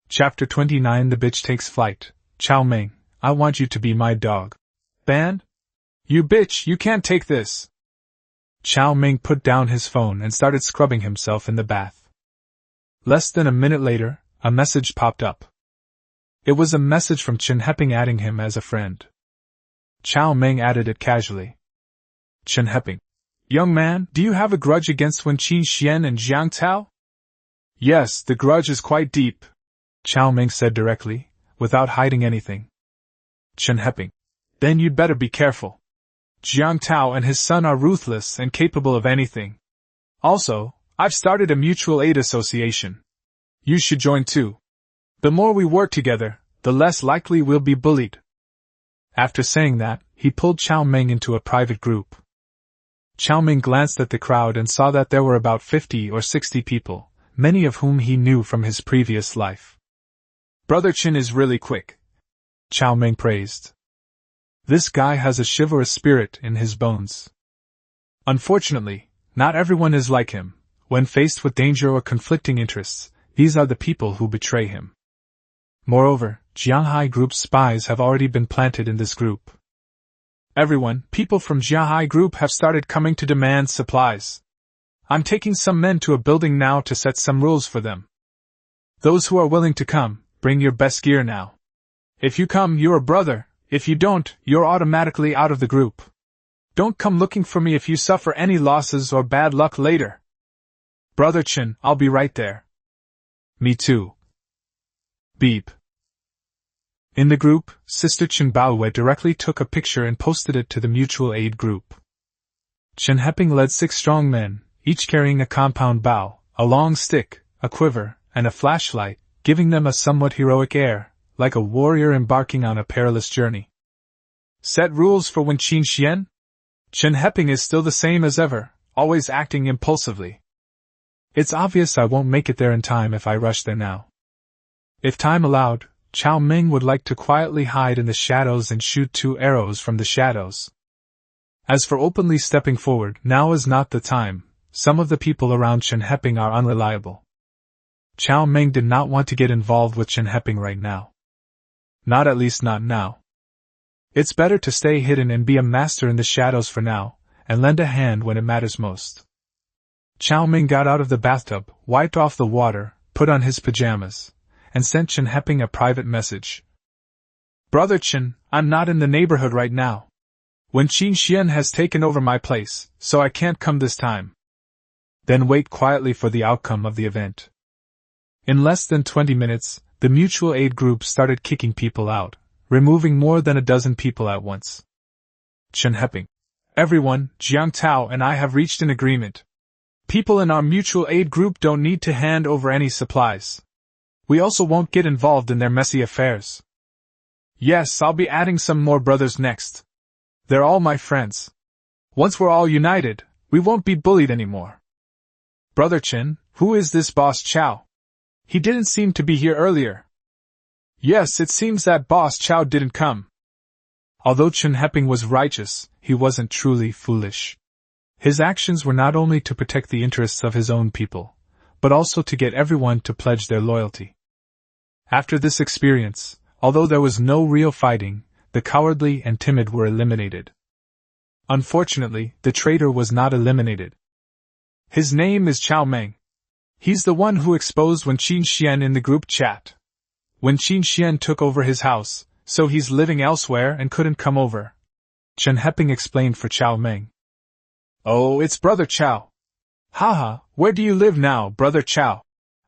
Speaker 1: Chapter 29 The Bitch Takes Flight. Cao Meng, I want you to be my dog. Ban? You bitch, you can't take this. Cao Meng put down his phone and started scrubbing himself in the bath. Less than a minute later, a message popped up. It was a message from Chen Heping adding him as a friend. Cao Meng added it casually. Chen Heping. Young man, do you have a grudge against Wen Qingxian and Jiang Tao? Yes, the grudge is quite deep, Cao Meng said directly, without hiding anything. Chen Heping. Then you'd better be careful. Jiang Tao and his son are ruthless and capable of anything. Also, I've started a mutual aid association. You should join too. The more we work together, the less likely we'll be bullied. After saying that, he pulled Cao Meng into a private group. Cao Meng glanced at the crowd and saw that there were about 50 or 60 people, many of whom he knew from his previous life. Brother Chen is really quick, Cao Meng praised. This guy has a chivalrous spirit in his bones. Unfortunately, not everyone is like him. When faced with danger or conflicting interests, these are the people who betray him. Moreover, Jianghai Group's spies have already been planted in this group. Everyone, people from Jianghai Group have started coming to demand supplies. I'm taking some men to a building now to set some rules for them. Those who are willing to come, bring your best gear now. If you come, you're a brother. If you don't, you're automatically out of the group. Don't come looking for me if you suffer any losses or bad luck later. Brother Chen, I'll be right there. Me too. Beep. In the group, Sister Chen Baowei directly took a picture and posted it to the mutual aid group. Chen Heping led 6 strong men, each carrying a compound bow, a long stick, a quiver, and a flashlight, giving them a somewhat heroic air, like a warrior embarking on a perilous journey. Set rules for Wen Qingxian? Chen Heping is still the same as ever, always acting impulsively. It's obvious I won't make it there in time if I rush there now. If time allowed, Cao Meng would like to quietly hide in the shadows and shoot 2 arrows from the shadows. As for openly stepping forward, now is not the time. Some of the people around Chen Heping are unreliable. Cao Meng did not want to get involved with Chen Heping right now. Not at least not now. It's better to stay hidden and be a master in the shadows for now, and lend a hand when it matters most. Cao Meng got out of the bathtub, wiped off the water, put on his pajamas, and sent Chen Heping a private message. Brother Chen, I'm not in the neighborhood right now. Wen Qingxian has taken over my place, so I can't come this time. Then wait quietly for the outcome of the event. In less than 20 minutes, the mutual aid group started kicking people out, removing more than a dozen people at once. Chen Heping. Everyone, Jiang Tao and I have reached an agreement. People in our mutual aid group don't need to hand over any supplies. We also won't get involved in their messy affairs. Yes, I'll be adding some more brothers next. They're all my friends. Once we're all united, We won't be bullied anymore. Brother Chen, who is this boss Cao? He didn't seem to be here earlier. Yes, it seems that boss Cao didn't come. Although Chen Heping was righteous, he wasn't truly foolish. His actions were not only to protect the interests of his own people, but also to get everyone to pledge their loyalty. After this experience, although there was no real fighting, the cowardly and timid were eliminated. Unfortunately, the traitor was not eliminated. His name is Cao Meng. He's the one who exposed Wen Qinxian in the group chat. Wen Qinxian took over his house, so he's living elsewhere and couldn't come over. Chen Heping explained for Cao Meng. Oh, it's Brother Cao. Haha, where do you live now, Brother Cao?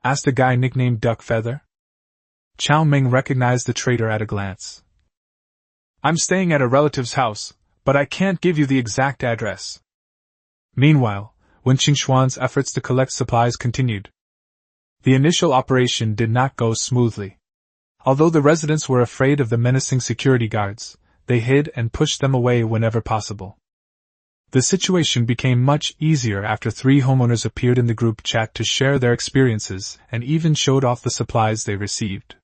Speaker 1: Asked a guy nicknamed Duck Feather. Cao Meng recognized the traitor at a glance. I'm staying at a relative's house, but I can't give you the exact address. Meanwhile, Wen Qingxuan's efforts to collect supplies continued. The initial operation did not go smoothly. Although the residents were afraid of the menacing security guards, they hid and pushed them away whenever possible. The situation became much easier after 3 homeowners appeared in the group chat to share their experiences and even showed off the supplies they received.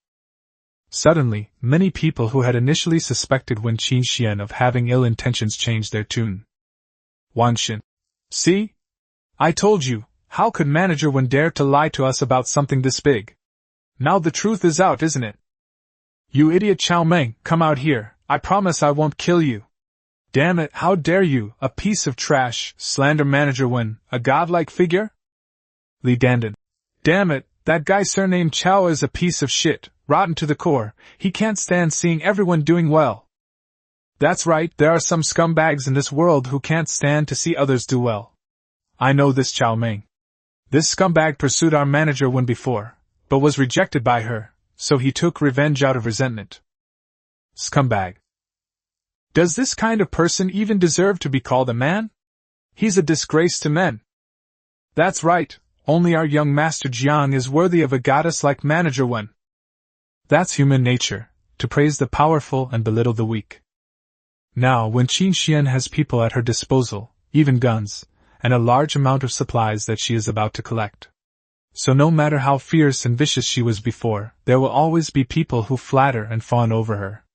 Speaker 1: Suddenly, many people who had initially suspected Wen Qinxian of having ill intentions changed their tune. Wanxin. See? I told you, how could Manager Wen dare to lie to us about something this big? Now the truth is out, isn't it? You idiot Cao Meng, come out here, I promise I won't kill you. Damn it, how dare you, a piece of trash, slander Manager Wen, a godlike figure? Li Dandan. Damn it, that guy surnamed Cao is a piece of shit, rotten to the core, he can't stand seeing everyone doing well. That's right, there are some scumbags in this world who can't stand to see others do well. I know this Cao Meng. This scumbag pursued our Manager Wen before, but was rejected by her, so he took revenge out of resentment. Scumbag. Does this kind of person even deserve to be called a man? He's a disgrace to men. That's right, only our young Master Jiang is worthy of a goddess like Manager Wen. That's human nature, to praise the powerful and belittle the weak. Now, when Qinxian has people at her disposal, even guns, and a large amount of supplies that she is about to collect. So no matter how fierce and vicious she was before, there will always be people who flatter and fawn over her.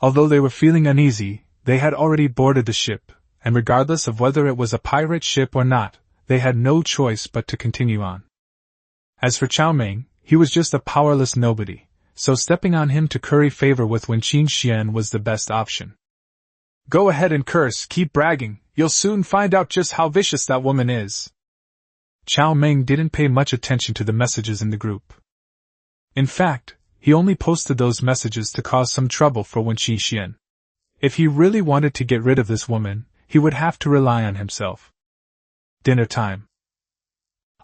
Speaker 1: Although they were feeling uneasy, they had already boarded the ship, and regardless of whether it was a pirate ship or not, they had no choice but to continue on. As for Cao Meng, he was just a powerless nobody, so stepping on him to curry favor with Wen Qinxian was the best option. Go ahead and curse, keep bragging, you'll soon find out just how vicious that woman is. Cao Meng didn't pay much attention to the messages in the group. In fact, he only posted those messages to cause some trouble for Wen Qinxian. If he really wanted to get rid of this woman, he would have to rely on himself. Dinner time.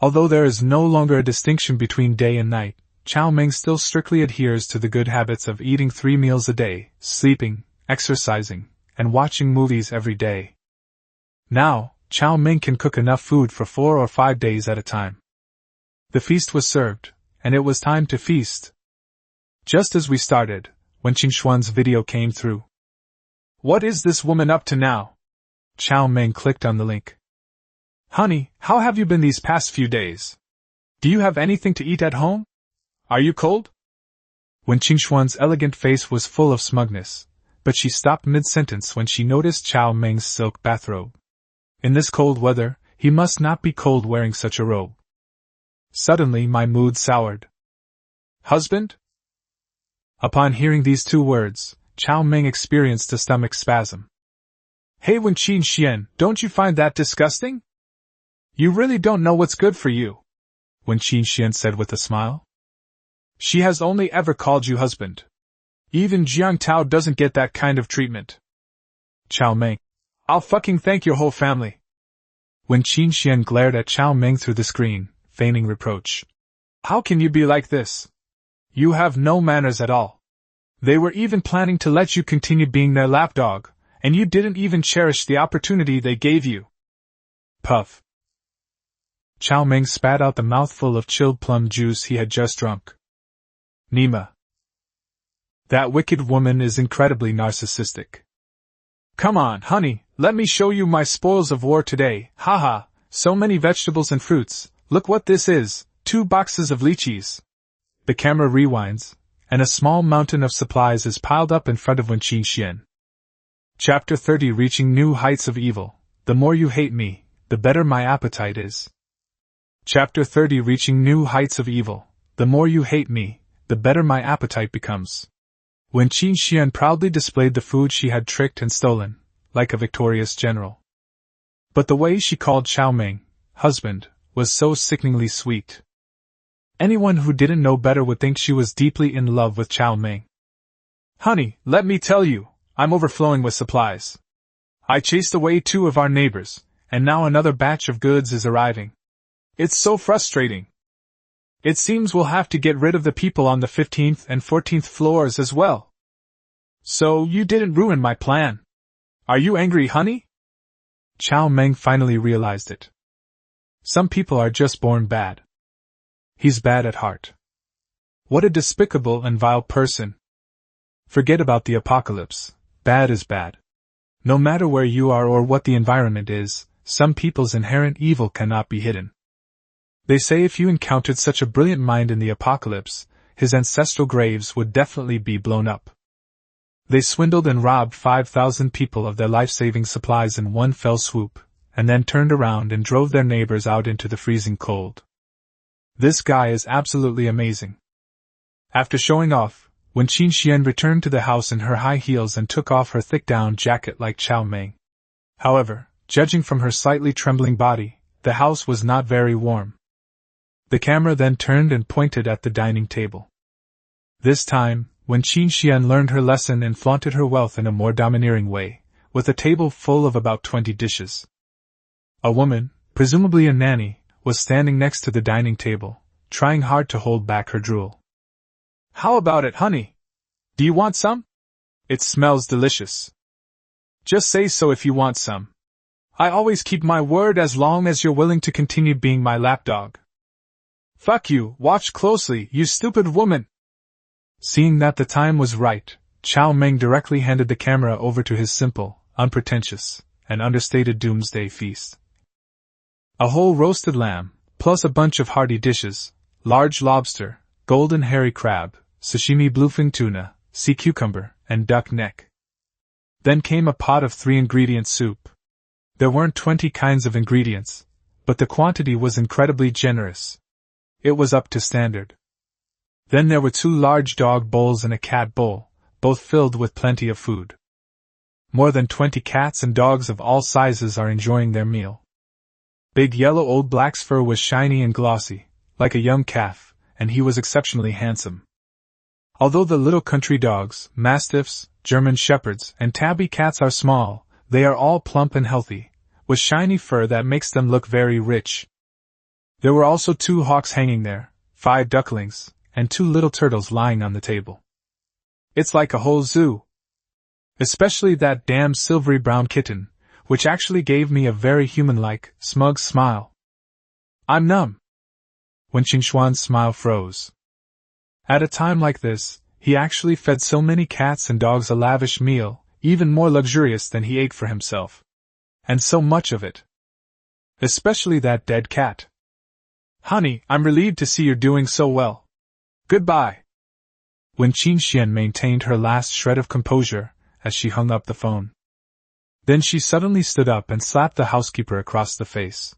Speaker 1: Although there is no longer a distinction between day and night, Cao Meng still strictly adheres to the good habits of eating 3 meals a day, sleeping, exercising, and watching movies every day. Now, Cao Meng can cook enough food for 4 or 5 days at a time. The feast was served, and it was time to feast. Just as we started, when Qingxuan's video came through. What is this woman up to now? Cao Meng clicked on the link. Honey, how have you been these past few days? Do you have anything to eat at home? Are you cold? When Qingxuan's elegant face was full of smugness, but she stopped mid-sentence when she noticed Cao Meng's silk bathrobe. In this cold weather, he must not be cold wearing such a robe. Suddenly my mood soured. Husband? Upon hearing these 2 words, Cao Meng experienced a stomach spasm. Hey Wen Qinxian, don't you find that disgusting? You really don't know what's good for you, Wen Qinxian said with a smile. She has only ever called you husband. Even Jiang Tao doesn't get that kind of treatment. Cao Meng. I'll fucking thank your whole family. Wen Qinxian glared at Cao Meng through the screen, feigning reproach. How can you be like this? You have no manners at all. They were even planning to let you continue being their lapdog, and you didn't even cherish the opportunity they gave you. Puff. Cao Meng spat out the mouthful of chilled plum juice he had just drunk. Nima. That wicked woman is incredibly narcissistic. Come on, honey, let me show you my spoils of war today, haha, so many vegetables and fruits, look what this is, 2 boxes of lychees. The camera rewinds, and a small mountain of supplies is piled up in front of Wen Qingxian. Chapter 30 Reaching New Heights of Evil. The more you hate me, the better my appetite is. Chapter 30 Reaching New Heights of Evil. The more you hate me, the better my appetite becomes. Wen Qingxian proudly displayed the food she had tricked and stolen, like a victorious general. But the way she called Cao Meng, husband, was so sickeningly sweet. Anyone who didn't know better would think she was deeply in love with Cao Meng. Honey, let me tell you, I'm overflowing with supplies. I chased away 2 of our neighbors, and now another batch of goods is arriving. It's so frustrating. It seems we'll have to get rid of the people on the 15th and 14th floors as well. So you didn't ruin my plan. Are you angry, honey? Cao Meng finally realized it. Some people are just born bad. He's bad at heart. What a despicable and vile person. Forget about the apocalypse. Bad is bad. No matter where you are or what the environment is, some people's inherent evil cannot be hidden. They say if you encountered such a brilliant mind in the apocalypse, his ancestral graves would definitely be blown up. They swindled and robbed 5,000 people of their life-saving supplies in one fell swoop, and then turned around and drove their neighbors out into the freezing cold. This guy is absolutely amazing. After showing off, Wen Qingxian returned to the house in her high heels and took off her thick down jacket like Cao Meng. However, judging from her slightly trembling body, the house was not very warm. The camera then turned and pointed at the dining table. This time, Wen Qingxian learned her lesson and flaunted her wealth in a more domineering way, with a table full of about 20 dishes. A woman, presumably a nanny, was standing next to the dining table, trying hard to hold back her drool. How about it, honey? Do you want some? It smells delicious. Just say so if you want some. I always keep my word as long as you're willing to continue being my lapdog. Fuck you, watch closely, you stupid woman! Seeing that the time was right, Cao Meng directly handed the camera over to his simple, unpretentious, and understated doomsday feast. A whole roasted lamb, plus a bunch of hearty dishes, large lobster, golden hairy crab, sashimi bluefin tuna, sea cucumber, and duck neck. Then came a pot of 3-ingredient soup. There weren't 20 kinds of ingredients, but the quantity was incredibly generous. It was up to standard. Then there were 2 large dog bowls and a cat bowl, both filled with plenty of food. More than 20 cats and dogs of all sizes are enjoying their meal. Big yellow old black's fur was shiny and glossy, like a young calf, and he was exceptionally handsome. Although the little country dogs, mastiffs, German shepherds, and tabby cats are small, they are all plump and healthy, with shiny fur that makes them look very rich. There were also 2 hawks hanging there, 5 ducklings, and 2 little turtles lying on the table. It's like a whole zoo. Especially that damn silvery brown kitten, which actually gave me a very human-like, smug smile. I'm numb. Wen Qingxian's smile froze. At a time like this, he actually fed so many cats and dogs a lavish meal, even more luxurious than he ate for himself. And so much of it. Especially that dead cat. Honey, I'm relieved to see you're doing so well. Goodbye. Wen Qingxian maintained her last shred of composure as she hung up the phone. Then she suddenly stood up and slapped the housekeeper across the face.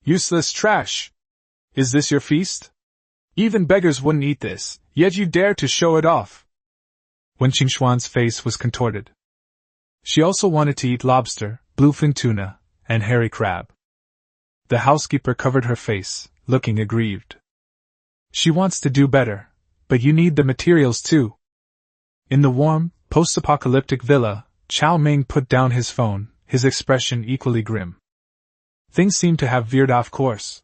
Speaker 1: Useless trash! Is this your feast? Even beggars wouldn't eat this, yet you dare to show it off. Wen Qingxian's face was contorted. She also wanted to eat lobster, bluefin tuna, and hairy crab. The housekeeper covered her face, looking aggrieved. She wants to do better, but you need the materials too. In the warm, post-apocalyptic villa, Cao Meng put down his phone, his expression equally grim. Things seem to have veered off course.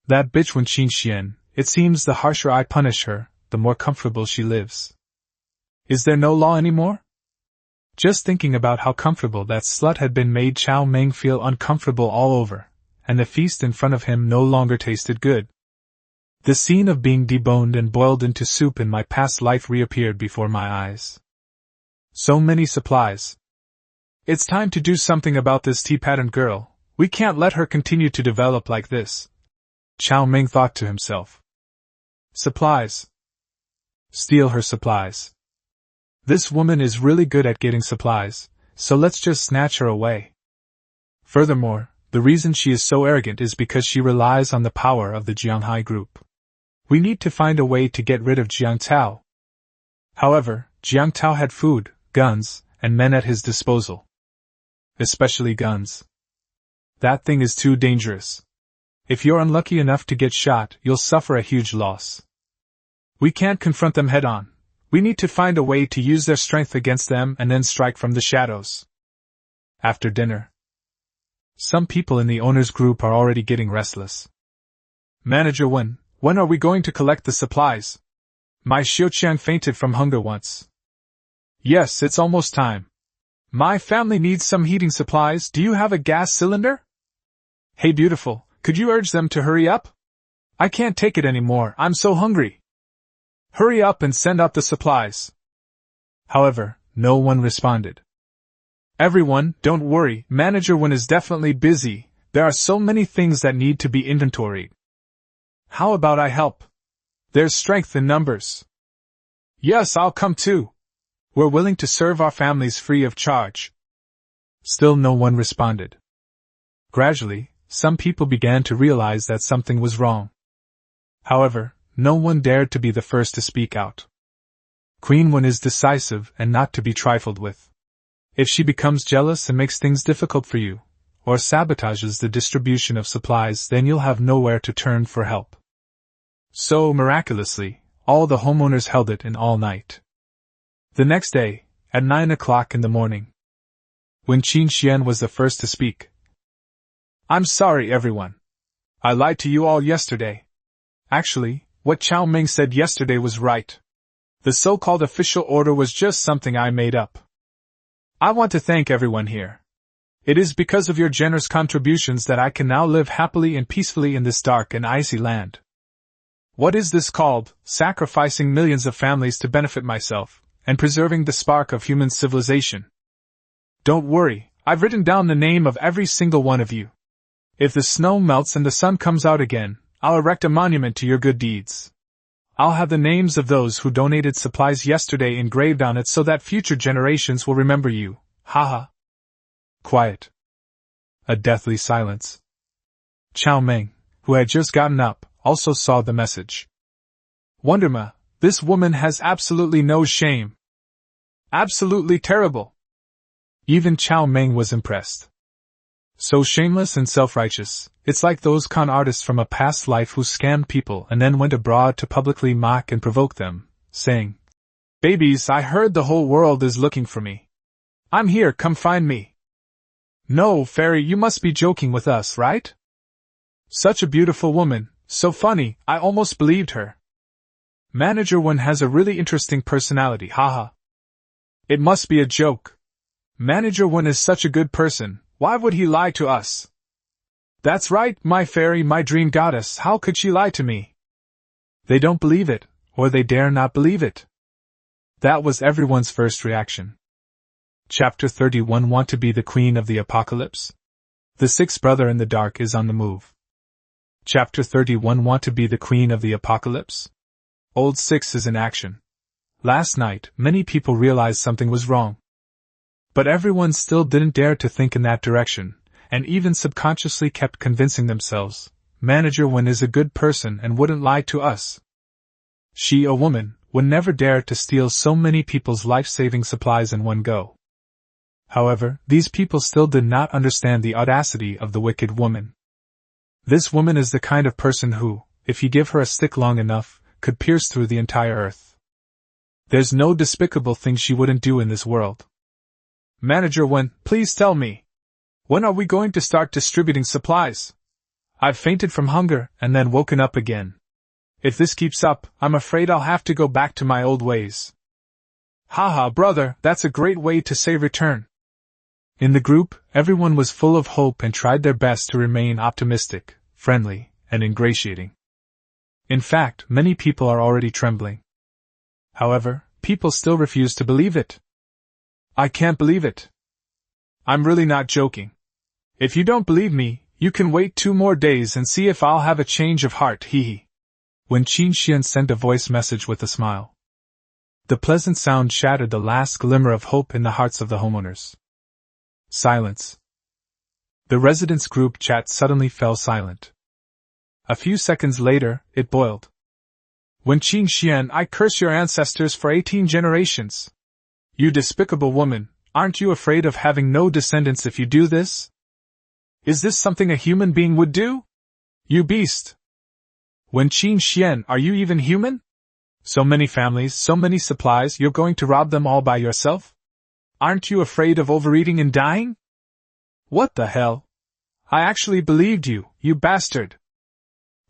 Speaker 1: That bitch Wen Qingxian, it seems the harsher I punish her, the more comfortable she lives. Is there no law anymore? Just thinking about how comfortable that slut had been made Cao Meng feel uncomfortable all over, and the feast in front of him no longer tasted good. The scene of being deboned and boiled into soup in my past life reappeared before my eyes. So many supplies. It's time to do something about this tea-patterned girl. We can't let her continue to develop like this. Cao Meng thought to himself. Supplies. Steal her supplies. This woman is really good at getting supplies, so let's just snatch her away. Furthermore, the reason she is so arrogant is because she relies on the power of the Jianghai group. We need to find a way to get rid of Jiang Tao. However, Jiang Tao had food, guns, and men at his disposal. Especially guns. That thing is too dangerous. If you're unlucky enough to get shot, you'll suffer a huge loss. We can't confront them head-on. We need to find a way to use their strength against them and then strike from the shadows. After dinner. Some people in the owner's group are already getting restless. Manager Wen, when are we going to collect the supplies? My Xiuqiang fainted from hunger once. Yes, it's almost time. My family needs some heating supplies. Do you have a gas cylinder? Hey beautiful, could you urge them to hurry up? I can't take it anymore, I'm so hungry. Hurry up and send out the supplies. However, no one responded. Everyone, don't worry, Manager Wen is definitely busy. There are so many things that need to be inventoried. How about I help? There's strength in numbers. Yes, I'll come too. We're willing to serve our families free of charge. Still no one responded. Gradually, some people began to realize that something was wrong. However, no one dared to be the first to speak out. Queen Wen is decisive and not to be trifled with. If she becomes jealous and makes things difficult for you, or sabotages the distribution of supplies, then you'll have nowhere to turn for help. So, miraculously, all the homeowners held it in all night. The next day, at 9 o'clock in the morning, when Qin Xian was the first to speak. I'm sorry, everyone. I lied to you all yesterday. Actually, what Cao Meng said yesterday was right. The so-called official order was just something I made up. I want to thank everyone here. It is because of your generous contributions that I can now live happily and peacefully in this dark and icy land. What is this called? Sacrificing millions of families to benefit myself, and preserving the spark of human civilization. Don't worry, I've written down the name of every single one of you. If the snow melts and the sun comes out again, I'll erect a monument to your good deeds. I'll have the names of those who donated supplies yesterday engraved on it so that future generations will remember you. Haha. Quiet. A deathly silence. Cao Meng, who had just gotten up, also saw the message. Wonderma, this woman has absolutely no shame. Absolutely terrible. Even Cao Meng was impressed. So shameless and self-righteous, it's like those con artists from a past life who scammed people and then went abroad to publicly mock and provoke them, saying, Babies, I heard the whole world is looking for me. I'm here, come find me. No, fairy, you must be joking with us, right? Such a beautiful woman, so funny, I almost believed her. Manager Wen has a really interesting personality, haha. It must be a joke. Manager Wen is such a good person, why would he lie to us? That's right, my fairy, my dream goddess, how could she lie to me? They don't believe it, or they dare not believe it. That was everyone's first reaction. Chapter 31. Want to be the queen of the apocalypse? The sixth brother in the dark is on the move. Chapter 31. Want to be the queen of the apocalypse? Old Six is in action. Last night, many people realized something was wrong. But everyone still didn't dare to think in that direction, and even subconsciously kept convincing themselves, Manager Wen is a good person and wouldn't lie to us. She, a woman, would never dare to steal so many people's life-saving supplies in one go. However, these people still did not understand the audacity of the wicked woman. This woman is the kind of person who, if you give her a stick long enough, could pierce through the entire earth. There's no despicable thing she wouldn't do in this world. Manager Wen, please tell me. When are we going to start distributing supplies? I've fainted from hunger and then woken up again. If this keeps up, I'm afraid I'll have to go back to my old ways. Haha, brother, that's a great way to say return. In the group, everyone was full of hope and tried their best to remain optimistic, friendly, and ingratiating. In fact, many people are already trembling. However, people still refuse to believe it. I can't believe it. I'm really not joking. If you don't believe me, you can wait 2 more days and see if I'll have a change of heart, hee. Wen Qingxian sent a voice message with a smile. The pleasant sound shattered the last glimmer of hope in the hearts of the homeowners. Silence. The residents' group chat suddenly fell silent. A few seconds later, it boiled. Wen Qingxian, I curse your ancestors for 18 generations. You despicable woman, aren't you afraid of having no descendants if you do this? Is this something a human being would do? You beast! Wen Qingxian, are you even human? So many families, so many supplies, you're going to rob them all by yourself? Aren't you afraid of overeating and dying? What the hell? I actually believed you, you bastard!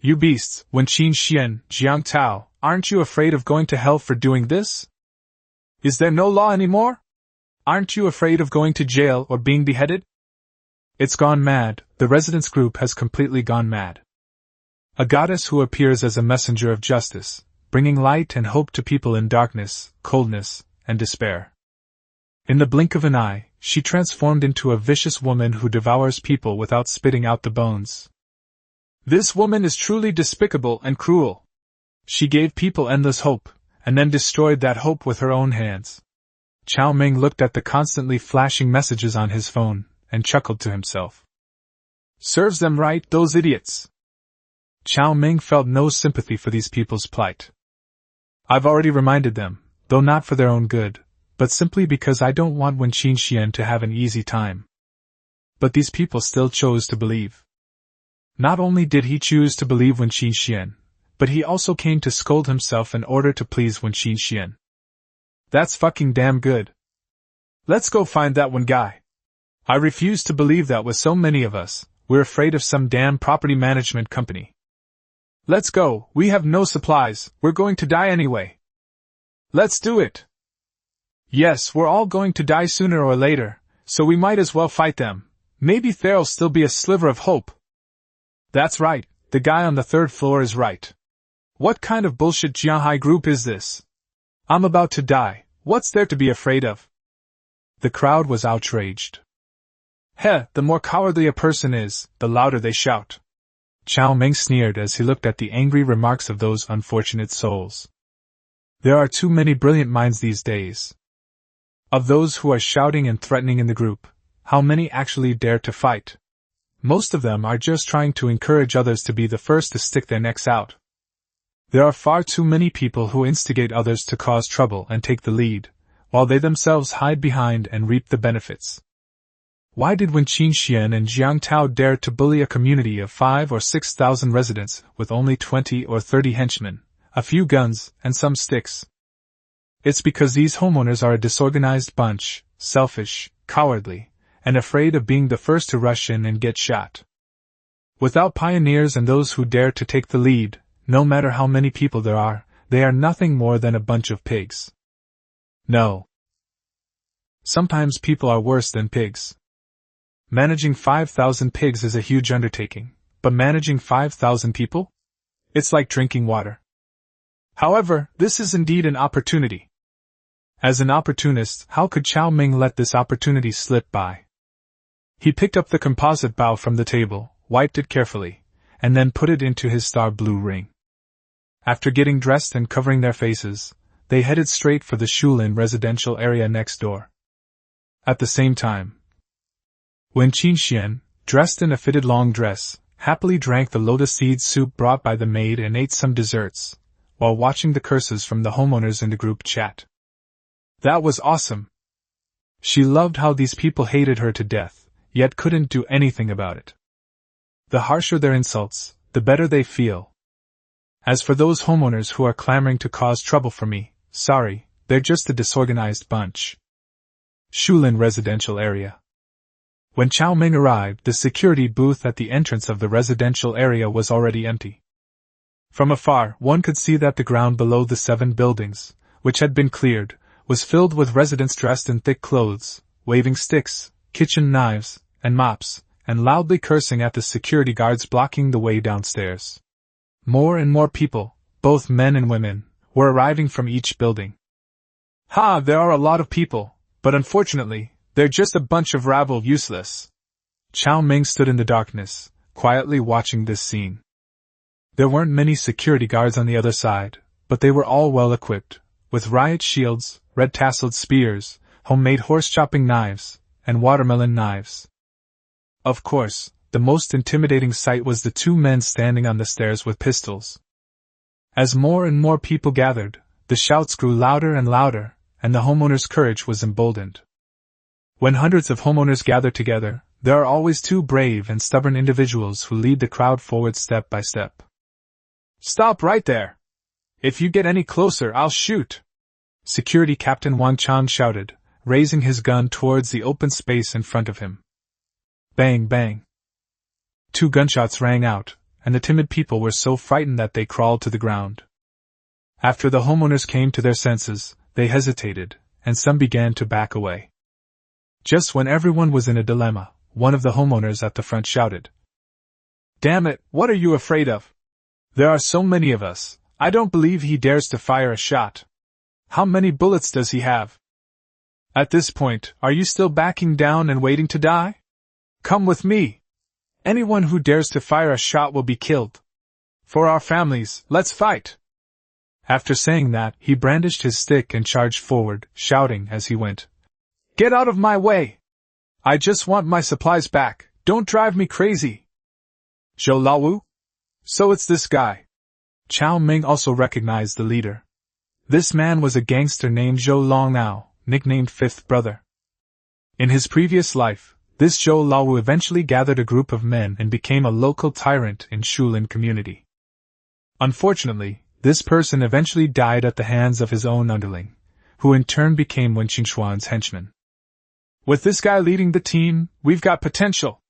Speaker 1: You beasts, Wen Qingxian, Jiang Tao, aren't you afraid of going to hell for doing this? Is there no law anymore? Aren't you afraid of going to jail or being beheaded? It's gone mad, the residents' group has completely gone mad. A goddess who appears as a messenger of justice, bringing light and hope to people in darkness, coldness, and despair. In the blink of an eye, she transformed into a vicious woman who devours people without spitting out the bones. This woman is truly despicable and cruel. She gave people endless hope, and then destroyed that hope with her own hands. Cao Meng looked at the constantly flashing messages on his phone, and chuckled to himself. Serves them right, those idiots! Cao Meng felt no sympathy for these people's plight. I've already reminded them, though not for their own good, but simply because I don't want Wen Qingxian to have an easy time. But these people still chose to believe. Not only did he choose to believe Wen Qingxian, but he also came to scold himself in order to please Wen Qingxian. That's fucking damn good. Let's go find that one guy. I refuse to believe that with so many of us, we're afraid of some damn property management company. Let's go, we have no supplies, we're going to die anyway. Let's do it. Yes, we're all going to die sooner or later, so we might as well fight them. Maybe there'll still be a sliver of hope. That's right, the guy on the 3rd floor is right. What kind of bullshit Jianhai group is this? I'm about to die, what's there to be afraid of? The crowd was outraged. The more cowardly a person is, the louder they shout. Cao Meng sneered as he looked at the angry remarks of those unfortunate souls. There are too many brilliant minds these days. Of those who are shouting and threatening in the group, how many actually dare to fight? Most of them are just trying to encourage others to be the first to stick their necks out. There are far too many people who instigate others to cause trouble and take the lead, while they themselves hide behind and reap the benefits. Why did Wen Qingxian and Jiang Tao dare to bully a community of 5,000 or 6,000 residents with only 20 or 30 henchmen, a few guns, and some sticks? It's because these homeowners are a disorganized bunch, selfish, cowardly, and afraid of being the first to rush in and get shot. Without pioneers and those who dare to take the lead, no matter how many people there are, they are nothing more than a bunch of pigs. No. Sometimes people are worse than pigs. Managing 5,000 pigs is a huge undertaking, but managing 5,000 people? It's like drinking water. However, this is indeed an opportunity. As an opportunist, how could Cao Meng let this opportunity slip by? He picked up the composite bow from the table, wiped it carefully, and then put it into his star blue ring. After getting dressed and covering their faces, they headed straight for the Shulin residential area next door. At the same time, Wen Qingxian, dressed in a fitted long dress, happily drank the lotus seed soup brought by the maid and ate some desserts, while watching the curses from the homeowners in the group chat. That was awesome. She loved how these people hated her to death, yet couldn't do anything about it. The harsher their insults, the better they feel. As for those homeowners who are clamoring to cause trouble for me, sorry, they're just a disorganized bunch. Shulin residential area. When Cao Meng arrived, the security booth at the entrance of the residential area was already empty. From afar, one could see that the ground below the 7 buildings, which had been cleared, was filled with residents dressed in thick clothes, waving sticks, kitchen knives, and mops, and loudly cursing at the security guards blocking the way downstairs. More and more people, both men and women, were arriving from each building. There are a lot of people, but unfortunately, They're just a bunch of rabble, useless. Cao Meng stood in the darkness, quietly watching this scene. There weren't many security guards on the other side, but they were all well equipped, with riot shields, red-tasseled spears, homemade horse-chopping knives, and watermelon knives. Of course, the most intimidating sight was the two men standing on the stairs with pistols. As more and more people gathered, the shouts grew louder and louder, and the homeowners' courage was emboldened. When hundreds of homeowners gather together, there are always two brave and stubborn individuals who lead the crowd forward step by step. "Stop right there! If you get any closer, I'll shoot!" Security Captain Wang Chang shouted, raising his gun towards the open space in front of him. Bang, bang. 2 gunshots rang out, and the timid people were so frightened that they crawled to the ground. After the homeowners came to their senses, they hesitated, and some began to back away. Just when everyone was in a dilemma, one of the homeowners at the front shouted, "Damn it, what are you afraid of? There are so many of us, I don't believe he dares to fire a shot. How many bullets does he have? At this point, are you still backing down and waiting to die? Come with me. Anyone who dares to fire a shot will be killed. For our families, let's fight." After saying that, he brandished his stick and charged forward, shouting as he went, "Get out of my way! I just want my supplies back, don't drive me crazy!" "Zhou Laowu? So it's this guy." Cao Meng also recognized the leader. This man was a gangster named Zhou Longao, nicknamed Fifth Brother. In his previous life, this Zhou Laowu eventually gathered a group of men and became a local tyrant in Shulin community. Unfortunately, this person eventually died at the hands of his own underling, who in turn became Wen Qingxuan's henchman. With this guy leading the team, we've got potential.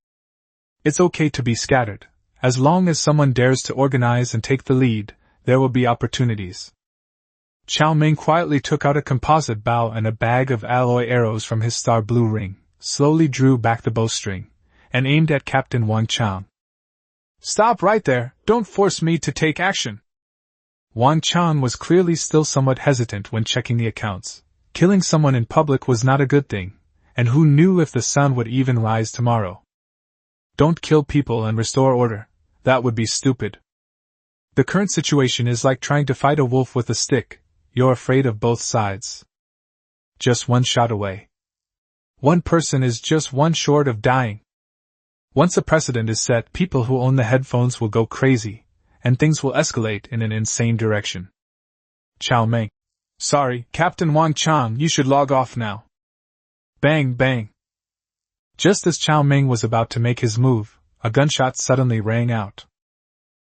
Speaker 1: It's okay to be scattered. As long as someone dares to organize and take the lead, there will be opportunities. Cao Meng quietly took out a composite bow and a bag of alloy arrows from his star blue ring, slowly drew back the bowstring, and aimed at Captain Wang Chang. "Stop right there, don't force me to take action." Wang Chang was clearly still somewhat hesitant when checking the accounts. Killing someone in public was not a good thing, and who knew if the sun would even rise tomorrow. Don't kill people and restore order, that would be stupid. The current situation is like trying to fight a wolf with a stick, you're afraid of both sides. Just one shot away. One person is just one short of dying. Once a precedent is set, people who own the headphones will go crazy, and things will escalate in an insane direction. Cao Meng. "Sorry, Captain Wang Chang, you should log off now." Bang, bang. Just as Cao Meng was about to make his move, a gunshot suddenly rang out.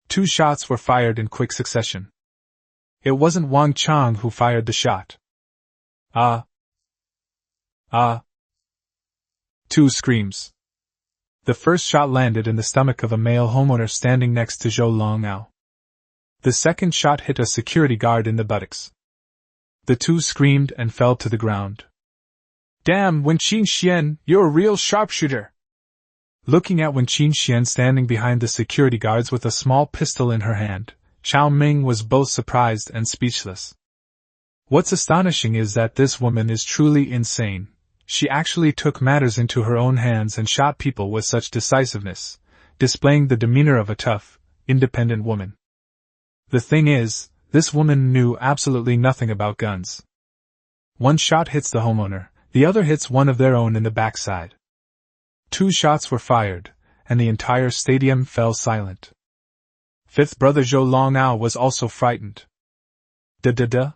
Speaker 1: 2 shots were fired in quick succession. It wasn't Wang Chang who fired the shot. Ah! 2 screams. The first shot landed in the stomach of a male homeowner standing next to Zhou Longao. The second shot hit a security guard in the buttocks. The 2 screamed and fell to the ground. "Damn, Wen Qingxian, you're a real sharpshooter!" Looking at Wen Qingxian standing behind the security guards with a small pistol in her hand, Cao Meng was both surprised and speechless. What's astonishing is that this woman is truly insane. She actually took matters into her own hands and shot people with such decisiveness, displaying the demeanor of a tough, independent woman. The thing is, this woman knew absolutely nothing about guns. One shot hits the homeowner, the other hits one of their own in the backside. 2 shots were fired, and the entire stadium fell silent. Fifth Brother Zhou Longao was also frightened. Da.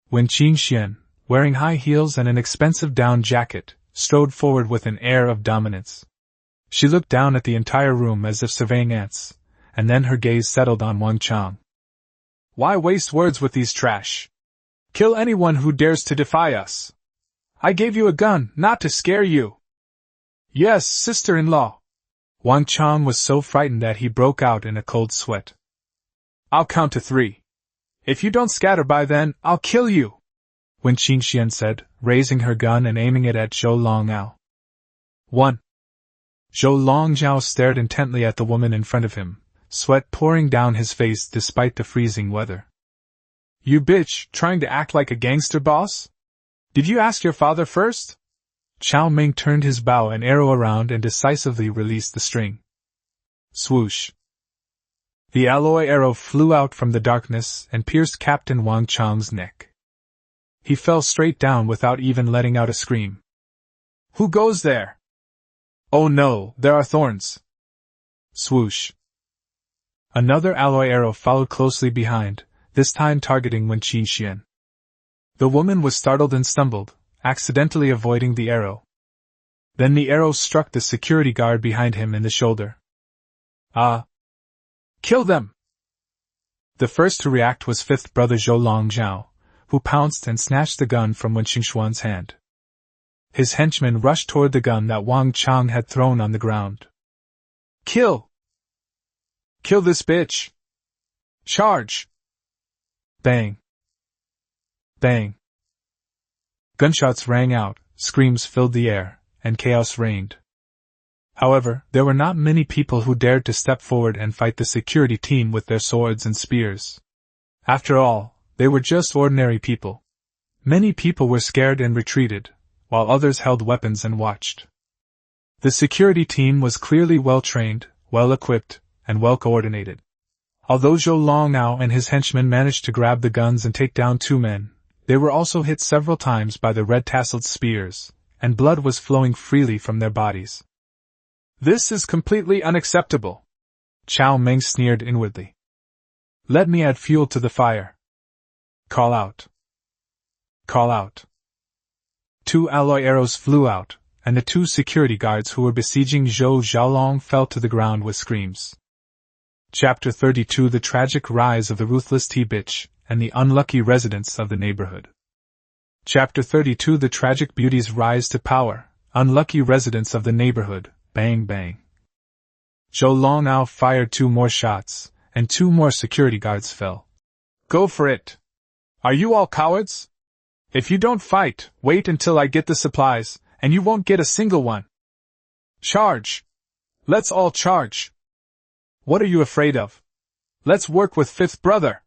Speaker 1: Wen Qingxian, wearing high heels and an expensive down jacket, strode forward with an air of dominance. She looked down at the entire room as if surveying ants, and then her gaze settled on Wang Chang. "Why waste words with these trash? Kill anyone who dares to defy us. I gave you a gun, not to scare you." "Yes, sister-in-law." Wang Chang was so frightened that he broke out in a cold sweat. "I'll count to 3. If you don't scatter by then, I'll kill you," Wen Qingxian said, raising her gun and aiming it at Zhou Longao. 1. Zhou Longao stared intently at the woman in front of him, sweat pouring down his face despite the freezing weather. "You bitch, trying to act like a gangster boss? Did you ask your father first?" Cao Meng turned his bow and arrow around and decisively released the string. Swoosh! The alloy arrow flew out from the darkness and pierced Captain Wang Chang's neck. He fell straight down without even letting out a scream. Who goes there? Oh no, there are thorns! Swoosh! Another alloy arrow followed closely behind, this time targeting Wen Qinxian. The woman was startled and stumbled, accidentally avoiding the arrow. Then the arrow struck the security guard behind him in the shoulder. Ah! Kill them! The first to react was fifth brother Zhou Longzhao, who pounced and snatched the gun from Wen Qingxuan's hand. His henchmen rushed toward the gun that Wang Chang had thrown on the ground. Kill! Kill this bitch! Charge! Bang! Bang! Gunshots rang out, screams filled the air, and chaos reigned. However, there were not many people who dared to step forward and fight the security team with their swords and spears. After all, they were just ordinary people. Many people were scared and retreated, while others held weapons and watched. The security team was clearly well-trained, well-equipped, and well-coordinated. Although Zhou Longzhao and his henchmen managed to grab the guns and take down 2 men, they were also hit several times by the red-tasseled spears, and blood was flowing freely from their bodies. This is completely unacceptable, Cao Meng sneered inwardly. Let me add fuel to the fire. Call out. Call out. 2 alloy arrows flew out, and the 2 security guards who were besieging Zhou Xiaolong fell to the ground with screams. Chapter 32: The Tragic Rise of the Ruthless Tea-Bitch and the Unlucky Residents of the Neighborhood. Chapter 32: The Tragic Beauties Rise to Power, Unlucky Residents of the Neighborhood. Bang bang. Zhou Longzhao fired 2 more shots, and 2 more security guards fell. Go for it! Are you all cowards? If you don't fight, wait until I get the supplies, and you won't get a single one. Charge! Let's all charge! What are you afraid of? Let's work with fifth brother!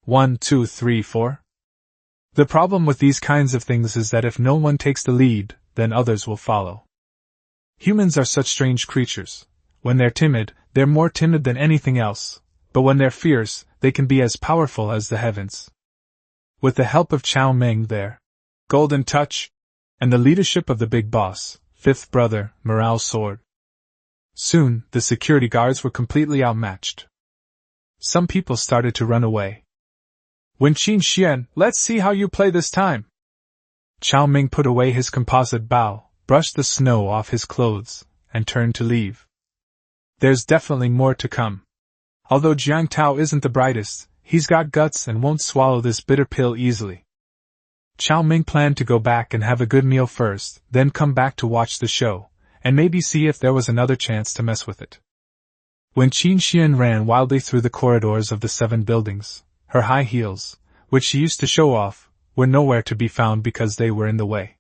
Speaker 1: 1, 2, 3, 4. The problem with these kinds of things is that if no one takes the lead, then others will follow. Humans are such strange creatures. When they're timid, they're more timid than anything else, but when they're fierce, they can be as powerful as the heavens. With the help of Cao Meng their golden touch, and the leadership of the big boss, fifth brother, morale soared. Soon, the security guards were completely outmatched. Some people started to run away. Wen Qinxian, let's see how you play this time. Cao Meng put away his composite bow, brushed the snow off his clothes, and turned to leave. There's definitely more to come. Although Jiang Tao isn't the brightest, he's got guts and won't swallow this bitter pill easily. Cao Meng planned to go back and have a good meal first, then come back to watch the show, and maybe see if there was another chance to mess with it. When Qinxian ran wildly through the corridors of the 7 buildings, her high heels, which she used to show off, were nowhere to be found because they were in the way.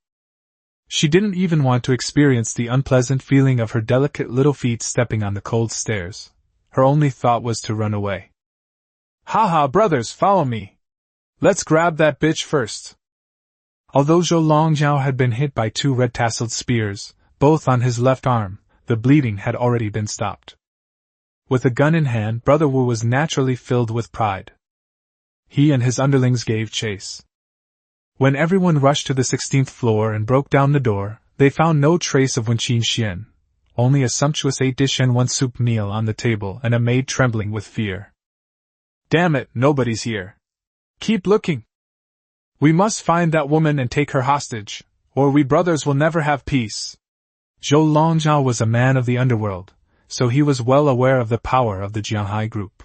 Speaker 1: She didn't even want to experience the unpleasant feeling of her delicate little feet stepping on the cold stairs. Her only thought was to run away. Haha, brothers, follow me! Let's grab that bitch first! Although Zhou Longzhao had been hit by 2 red-tasseled spears, both on his left arm, the bleeding had already been stopped. With a gun in hand, Brother Wu was naturally filled with pride. He and his underlings gave chase. When everyone rushed to the 16th floor and broke down the door, they found no trace of Wen Qinxian, only a sumptuous 8-dish and 1 soup meal on the table and a maid trembling with fear. Damn it, nobody's here. Keep looking. We must find that woman and take her hostage, or we brothers will never have peace. Zhou Longzhao was a man of the underworld, so he was well aware of the power of the Jianghai group.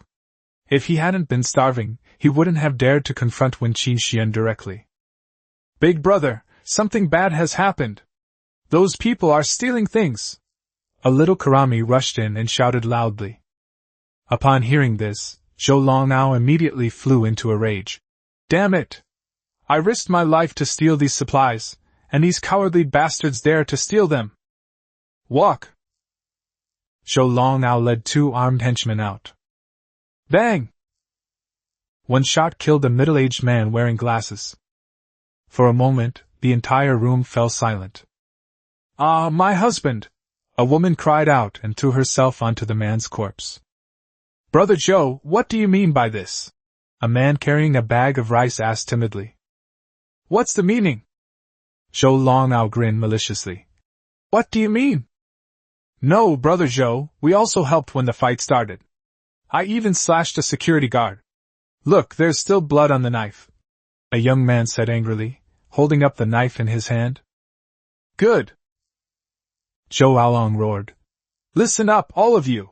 Speaker 1: If he hadn't been starving, he wouldn't have dared to confront Wen Qinxian directly. Big brother, something bad has happened. Those people are stealing things. A little Karami rushed in and shouted loudly. Upon hearing this, Zhou Longzhao immediately flew into a rage. Damn it! I risked my life to steal these supplies, and these cowardly bastards dare to steal them. Walk! Zhou Longzhao led 2 armed henchmen out. Bang! 1 shot killed a middle-aged man wearing glasses. For a moment, the entire room fell silent. Ah, my husband! A woman cried out and threw herself onto the man's corpse. Brother Joe, what do you mean by this? A man carrying a bag of rice asked timidly. What's the meaning? Zhou Longao grinned maliciously. What do you mean? No, Brother Joe, we also helped when the fight started. I even slashed a security guard. Look, there's still blood on the knife. A young man said angrily, holding up the knife in his hand. Good. Zhou Aolong roared. Listen up, all of you.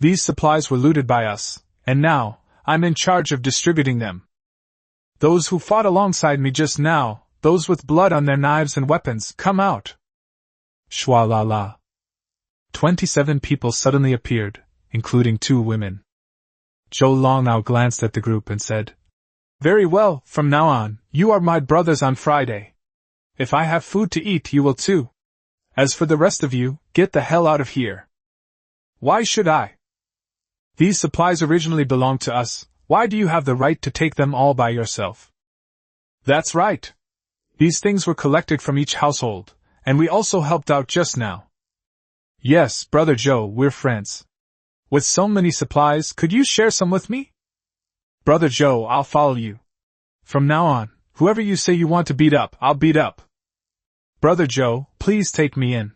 Speaker 1: These supplies were looted by us, and now, I'm in charge of distributing them. Those who fought alongside me just now, those with blood on their knives and weapons, come out. Shwa la la. 27 people suddenly appeared, including 2 women. Zhou Longao glanced at the group and said, Very well, from now on, you are my brothers on Friday. If I have food to eat, you will too. As for the rest of you, get the hell out of here. Why should I? These supplies originally belonged to us, why do you have the right to take them all by yourself? That's right. These things were collected from each household, and we also helped out just now. Yes, Brother Joe, we're friends. With so many supplies, could you share some with me? Brother Joe, I'll follow you. From now on, whoever you say you want to beat up, I'll beat up. Brother Joe, please take me in.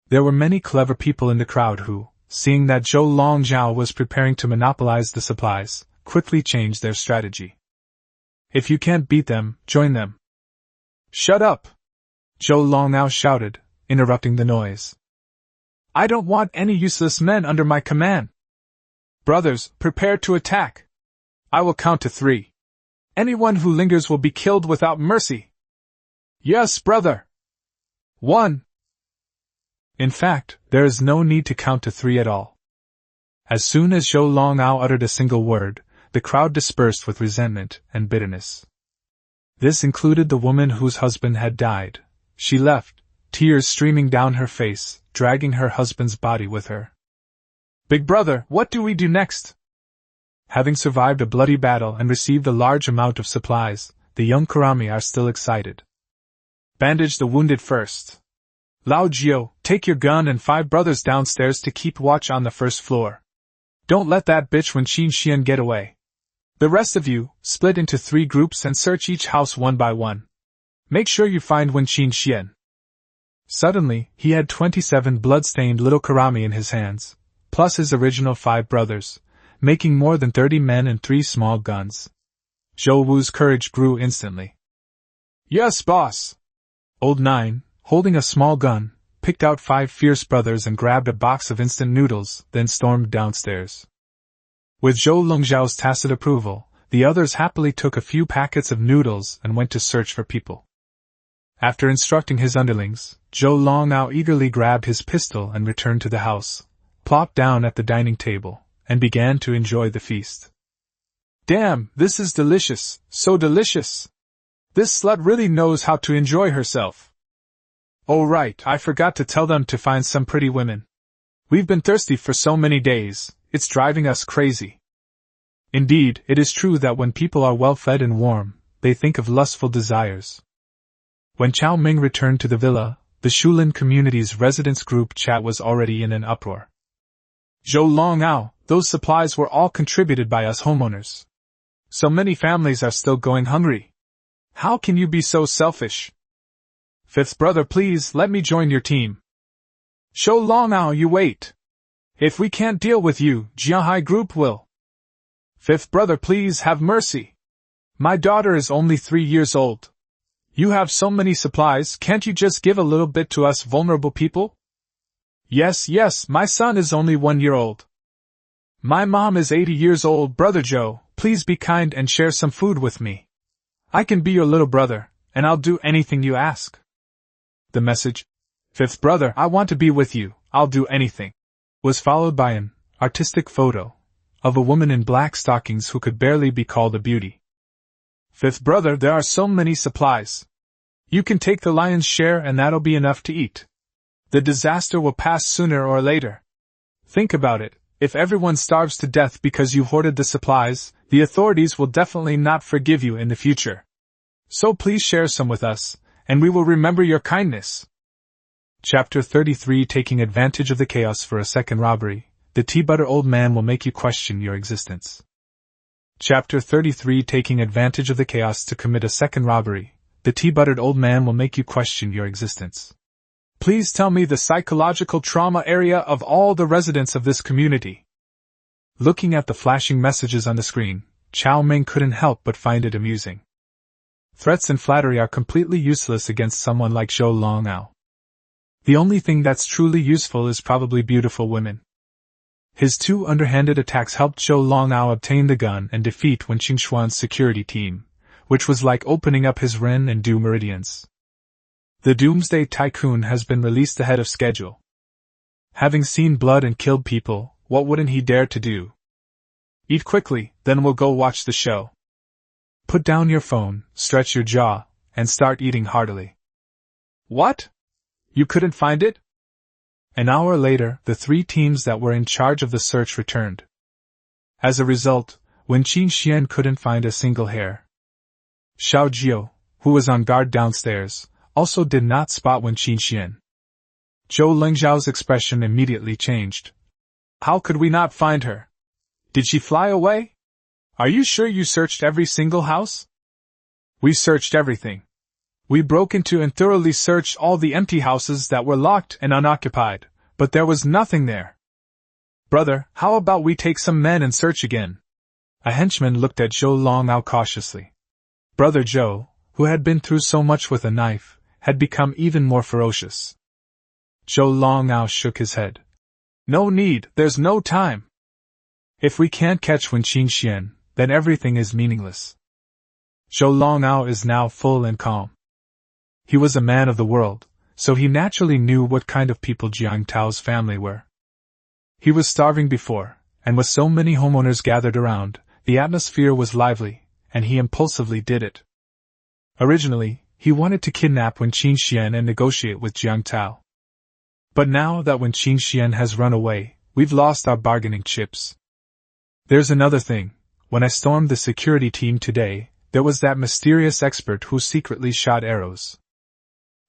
Speaker 1: There were many clever people in the crowd who, seeing that Zhou Longzhao was preparing to monopolize the supplies, quickly changed their strategy. If you can't beat them, join them. Shut up! Zhou Longzhao shouted, interrupting the noise. I don't want any useless men under my command. Brothers, prepare to attack. I will count to 3. Anyone who lingers will be killed without mercy. Yes, brother. 1. In fact, there is no need to count to 3 at all. As soon as Zhou Longao uttered a single word, the crowd dispersed with resentment and bitterness. This included the woman whose husband had died. She left, tears streaming down her face, dragging her husband's body with her. Big brother, what do we do next? Having survived a bloody battle and received a large amount of supplies, the young Kurami are still excited. Bandage the wounded first. Lao Jiao, take your gun and 5 brothers downstairs to keep watch on the first floor. Don't let that bitch Wen Qinxian get away. The rest of you, split into 3 groups and search each house one by one. Make sure you find Wen Qinxian. Suddenly, he had 27 blood-stained little Kurami in his hands, plus his original 5 brothers, making more than 30 men and 3 small guns. Zhou Wu's courage grew instantly. Yes, boss! Old 9, holding a small gun, picked out 5 fierce brothers and grabbed a box of instant noodles, then stormed downstairs. With Zhou Longzhao's tacit approval, the others happily took a few packets of noodles and went to search for people. After instructing his underlings, Zhou Longao eagerly grabbed his pistol and returned to the house, plopped down at the dining table, and began to enjoy the feast. Damn, this is delicious, so delicious! This slut really knows how to enjoy herself. Oh right, I forgot to tell them to find some pretty women. We've been thirsty for so many days, it's driving us crazy. Indeed, it is true that when people are well fed and warm, they think of lustful desires. When Cao Meng returned to the villa, the Shulin community's residence group chat was already in an uproar. Zhou Longao, those supplies were all contributed by us homeowners. So many families are still going hungry. How can you be so selfish? 5th brother, please let me join your team. Zhou Longao, you wait. If we can't deal with you, Jiahai group will. 5th brother, please have mercy. My daughter is only 3 years old. You have so many supplies, can't you just give a little bit to us vulnerable people? Yes, my son is only 1 year old. My mom is 80 years old, Brother Joe, please be kind and share some food with me. I can be your little brother, and I'll do anything you ask. The message, 5th brother, I want to be with you, I'll do anything, was followed by an artistic photo of a woman in black stockings who could barely be called a beauty. 5th brother, there are so many supplies. You can take the lion's share and that'll be enough to eat. The disaster will pass sooner or later. Think about it, if everyone starves to death because you hoarded the supplies, the authorities will definitely not forgive you in the future. So please share some with us, and we will remember your kindness. Chapter 33 Taking Advantage of the Chaos for a Second Robbery. The tea-butter old man will make you question your existence. Chapter 33 Taking Advantage of the Chaos to commit a second robbery. The tea-buttered old man will make you question your existence. Please tell me the psychological trauma area of all the residents of this community. Looking at the flashing messages on the screen, Cao Meng couldn't help but find it amusing. Threats and flattery are completely useless against someone like Zhou Longao. The only thing that's truly useful is probably beautiful women. His two underhanded attacks helped Zhou Longao obtain the gun and defeat Wen Qingxuan's security team, which was like opening up his Ren and Du meridians. The Doomsday Tycoon has been released ahead of schedule. Having seen blood and killed people, what wouldn't he dare to do? Eat quickly, then we'll go watch the show. Put down your phone, stretch your jaw, and start eating heartily. What? You couldn't find it? An hour later, the three teams that were in charge of the search returned. As a result, Wen Qingxian couldn't find a single hair. Xiao Jiu, who was on guard downstairs, also did not spot Wen Qingxian. Zhou Lengzhao's expression immediately changed. How could we not find her? Did she fly away? Are you sure you searched every single house? We searched everything. We broke into and thoroughly searched all the empty houses that were locked and unoccupied, but there was nothing there. Brother, how about we take some men and search again? A henchman looked at Zhou Longao cautiously. Brother Zhou, who had been through so much with a knife, had become even more ferocious. Zhou Longao shook his head. No need, there's no time. If we can't catch Wen Qingxian, then everything is meaningless. Zhou Longao is now full and calm. He was a man of the world, so he naturally knew what kind of people Jiang Tao's family were. He was starving before, and with so many homeowners gathered around, the atmosphere was lively, and he impulsively did it. Originally, he wanted to kidnap Wen Qingxian and negotiate with Jiang Tao. But now that Wen Qingxian has run away, we've lost our bargaining chips. There's another thing. When I stormed the security team today, there was that mysterious expert who secretly shot arrows.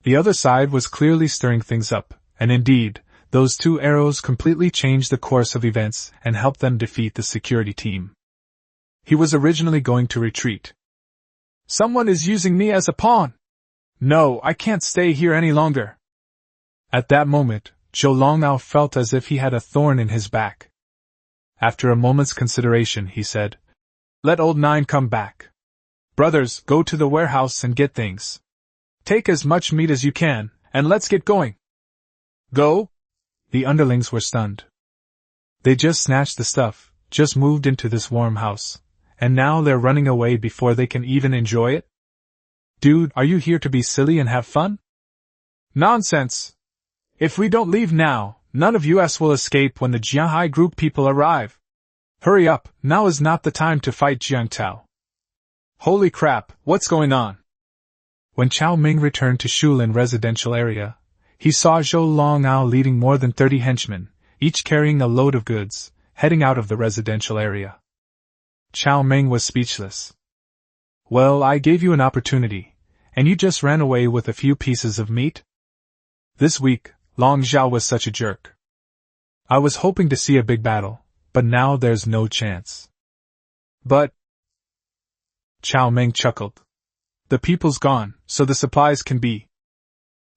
Speaker 1: The other side was clearly stirring things up, and indeed, those two arrows completely changed the course of events and helped them defeat the security team. He was originally going to retreat. Someone is using me as a pawn! No, I can't stay here any longer. At that moment, Zhou Longao felt as if he had a thorn in his back. After a moment's consideration, he said, Let Old Nine come back. Brothers, go to the warehouse and get things. Take as much meat as you can, and let's get going. Go? The underlings were stunned. They just snatched the stuff, just moved into this warm house, and now they're running away before they can even enjoy it? Dude, are you here to be silly and have fun? Nonsense! If we don't leave now, none of us will escape when the Jianhai group people arrive. Hurry up, now is not the time to fight Jiang Tao. Holy crap, what's going on? When Cao Meng returned to Shulin residential area, he saw Zhou Longao leading more than 30 henchmen, each carrying a load of goods, heading out of the residential area. Cao Meng was speechless. Well, I gave you an opportunity, and you just ran away with a few pieces of meat? This week, Long Zhao was such a jerk. I was hoping to see a big battle, but now there's no chance. But... Cao Meng chuckled. The people's gone, so the supplies can be.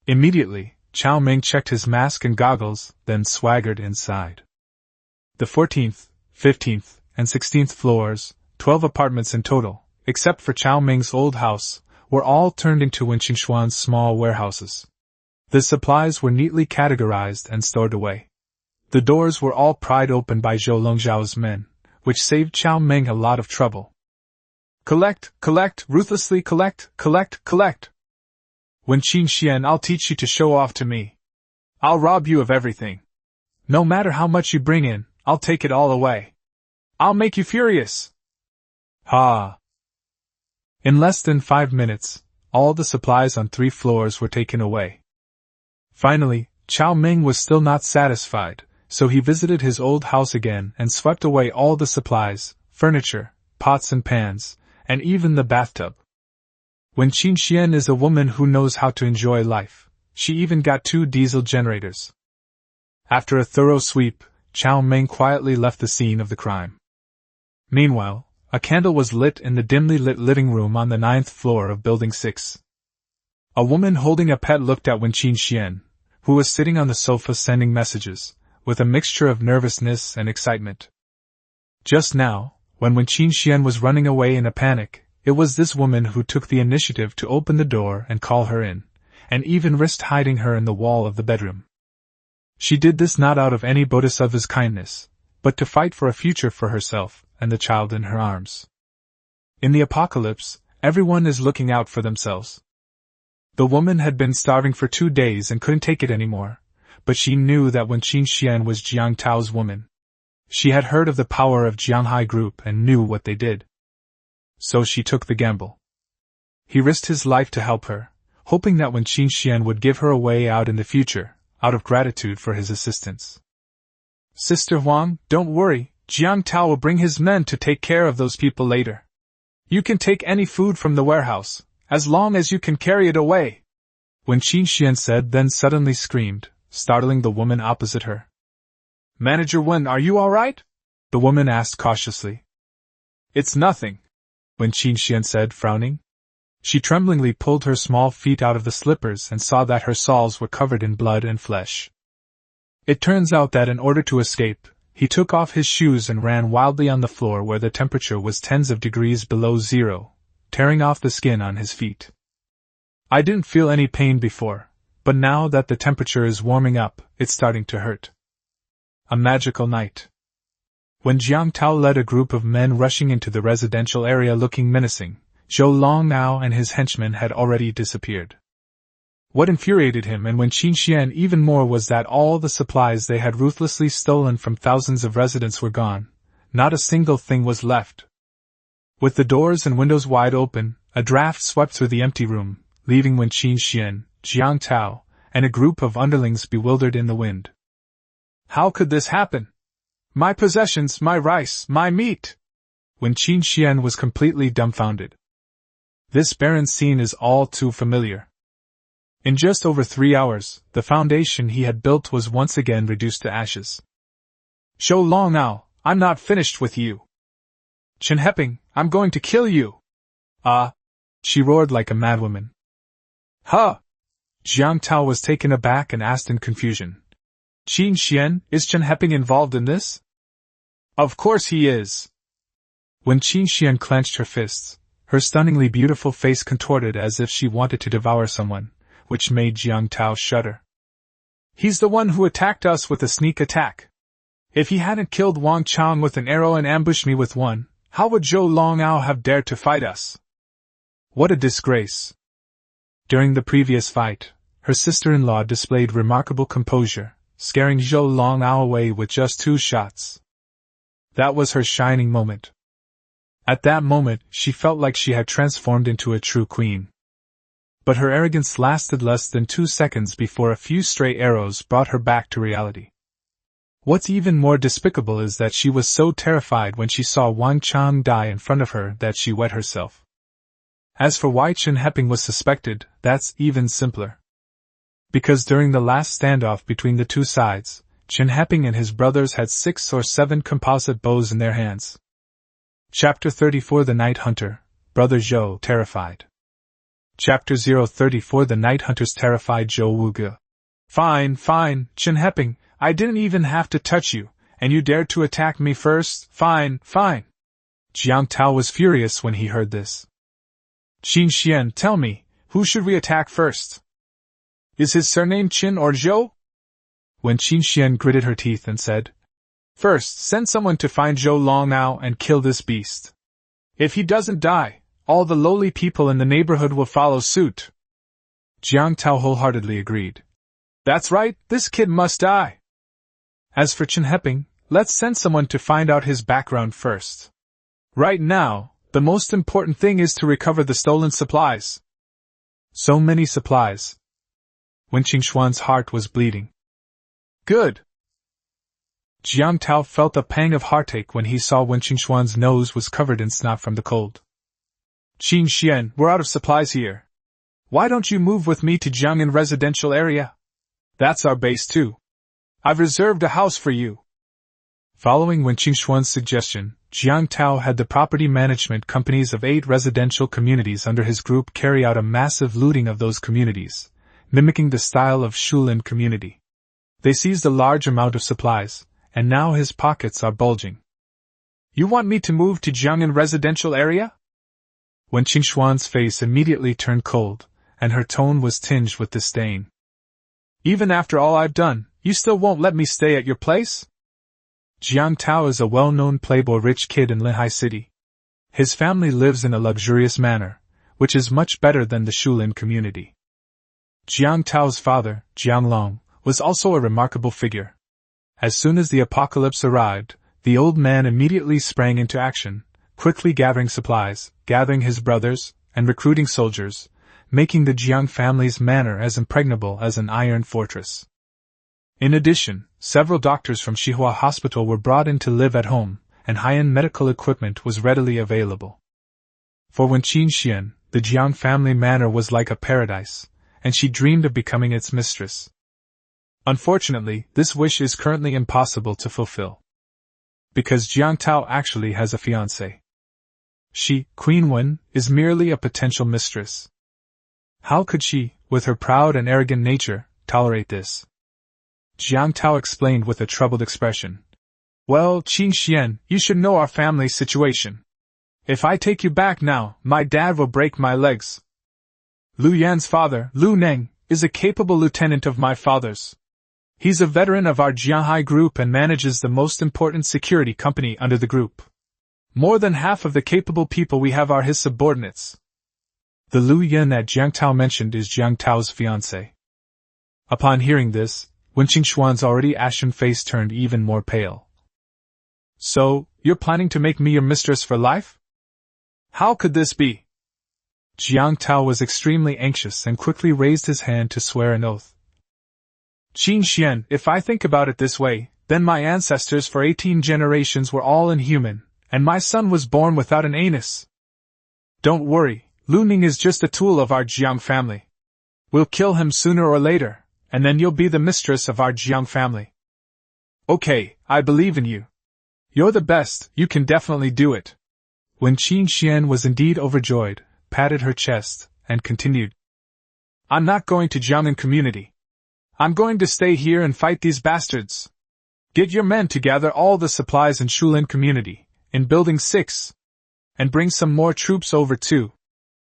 Speaker 1: Immediately, Cao Meng checked his mask and goggles, then swaggered inside. The 14th, 15th, and 16th floors, 12 apartments in total, except for Cao Meng's old house, were all turned into Wen Qingxuan's small warehouses. The supplies were neatly categorized and stored away. The doors were all pried open by Zhou Longzhao's men, which saved Cao Meng a lot of trouble. Collect, collect, ruthlessly collect, collect, collect. Wen Qingxian, I'll teach you to show off to me. I'll rob you of everything. No matter how much you bring in, I'll take it all away. I'll make you furious. Ha! In less than 5 minutes, all the supplies on 3 floors were taken away. Finally, Cao Meng was still not satisfied, so he visited his old house again and swept away all the supplies, furniture, pots and pans, and even the bathtub. Wen Qingxian is a woman who knows how to enjoy life, she even got 2 diesel generators. After a thorough sweep, Cao Meng quietly left the scene of the crime. Meanwhile, a candle was lit in the dimly lit living room on the 9th floor of Building 6. A woman holding a pet looked at Wen Qingxian, who was sitting on the sofa sending messages, with a mixture of nervousness and excitement. Just now, when Wen Qingxian was running away in a panic, it was this woman who took the initiative to open the door and call her in, and even risked hiding her in the wall of the bedroom. She did this not out of any bodhisattva's kindness, but to fight for a future for herself and the child in her arms. In the apocalypse, everyone is looking out for themselves. The woman had been starving for 2 days and couldn't take it anymore, but she knew that Wen Qingxian was Jiang Tao's woman. She had heard of the power of Jianghai Group and knew what they did. So she took the gamble. He risked his life to help her, hoping that Wen Qingxian would give her a way out in the future, out of gratitude for his assistance. Sister Huang, don't worry, Jiang Tao will bring his men to take care of those people later. You can take any food from the warehouse, as long as you can carry it away. Wen Qingxian said, then suddenly screamed, startling the woman opposite her. Manager Wen, are you all right? The woman asked cautiously. It's nothing, Wen Qingxian said, frowning. She tremblingly pulled her small feet out of the slippers and saw that her soles were covered in blood and flesh. It turns out that in order to escape, he took off his shoes and ran wildly on the floor where the temperature was tens of degrees below zero, tearing off the skin on his feet. I didn't feel any pain before, but now that the temperature is warming up, it's starting to hurt. A magical night. When Jiang Tao led a group of men rushing into the residential area looking menacing, Zhou Longnao and his henchmen had already disappeared. What infuriated him and Wen Qingxian even more was that all the supplies they had ruthlessly stolen from thousands of residents were gone. Not a single thing was left. With the doors and windows wide open, a draft swept through the empty room, leaving Wen Qingxian, Jiang Tao, and a group of underlings bewildered in the wind. How could this happen? My possessions, my rice, my meat! Wen Qingxian was completely dumbfounded. This barren scene is all too familiar. In just over 3 hours, the foundation he had built was once again reduced to ashes. Zhou Longnao, I'm not finished with you. Chen Heping, I'm going to kill you. She roared like a madwoman. Huh! Jiang Tao was taken aback and asked in confusion. Qingxian, is Chen Heping involved in this? Of course he is. When Qingxian clenched her fists, her stunningly beautiful face contorted as if she wanted to devour someone, which made Jiang Tao shudder. He's the one who attacked us with a sneak attack. If he hadn't killed Wang Chang with an arrow and ambushed me with one, how would Zhou Longnao have dared to fight us? What a disgrace. During the previous fight, her sister-in-law displayed remarkable composure, scaring Zhou Longnao away with just 2 shots. That was her shining moment. At that moment, she felt like she had transformed into a true queen. But her arrogance lasted less than 2 seconds before a few stray arrows brought her back to reality. What's even more despicable is that she was so terrified when she saw Wang Chang die in front of her that she wet herself. As for why Chen Heping was suspected, that's even simpler. Because during the last standoff between the 2 sides, Chen Heping and his brothers had 6 or 7 composite bows in their hands. Chapter 34 The Night Hunter, Brother Zhou terrified. Chapter 034 The Night Hunters terrified Zhou Wuge. Fine, Chen Heping, I didn't even have to touch you, and you dared to attack me first, fine. Jiang Tao was furious when he heard this. Qingxian, tell me, who should we attack first? Is his surname Qin or Zhou? When Qingxian gritted her teeth and said, First, send someone to find Zhou Longnao and kill this beast. If he doesn't die, all the lowly people in the neighborhood will follow suit. Jiang Tao wholeheartedly agreed. That's right, this kid must die. As for Chen Heping, let's send someone to find out his background first. Right now, the most important thing is to recover the stolen supplies. So many supplies. Wen Qingxuan's heart was bleeding. Good. Jiang Tao felt a pang of heartache when he saw Wen Qingxuan's nose was covered in snot from the cold. Qingxian, we're out of supplies here. Why don't you move with me to Jiang'an residential area? That's our base too. I've reserved a house for you. Following Wen Qingxuan's suggestion, Jiang Tao had the property management companies of 8 residential communities under his group carry out a massive looting of those communities, mimicking the style of Shulin community. They seized a large amount of supplies, and now his pockets are bulging. You want me to move to Jiang'an residential area? Wen Qingxuan's face immediately turned cold, and her tone was tinged with disdain. Even after all I've done, you still won't let me stay at your place? Jiang Tao is a well-known playboy rich kid in Linhai City. His family lives in a luxurious manner, which is much better than the Shulin community. Jiang Tao's father, Jiang Long, was also a remarkable figure. As soon as the apocalypse arrived, the old man immediately sprang into action, quickly gathering supplies, gathering his brothers, and recruiting soldiers, making the Jiang family's manor as impregnable as an iron fortress. In addition, several doctors from Xihua Hospital were brought in to live at home, and high-end medical equipment was readily available. For Wen Qingxian, the Jiang family manor was like a paradise, and she dreamed of becoming its mistress. Unfortunately, this wish is currently impossible to fulfill. Because Jiang Tao actually has a fiancée. She, Queen Wen, is merely a potential mistress. How could she, with her proud and arrogant nature, tolerate this? Jiang Tao explained with a troubled expression. Well, Qingxian, you should know our family situation. If I take you back now, my dad will break my legs. Lu Yan's father, Lu Neng, is a capable lieutenant of my father's. He's a veteran of our Jianhai group and manages the most important security company under the group. More than half of the capable people we have are his subordinates. The Lu Yan that Jiang Tao mentioned is Jiang Tao's fiancée. Upon hearing this, Wen Qingxuan's already ashen face turned even more pale. So, you're planning to make me your mistress for life? How could this be? Jiang Tao was extremely anxious and quickly raised his hand to swear an oath. Qingxian, if I think about it this way, then my ancestors for 18 generations were all inhuman, and my son was born without an anus. Don't worry, Lu Ning is just a tool of our Jiang family. We'll kill him sooner or later, and then you'll be the mistress of our Jiang family. Okay, I believe in you. You're the best, you can definitely do it. When Qingxian was indeed overjoyed, patted her chest, and continued. I'm not going to Jiang'an community. I'm going to stay here and fight these bastards. Get your men to gather all the supplies in Shulin community, in Building 6. And bring some more troops over too.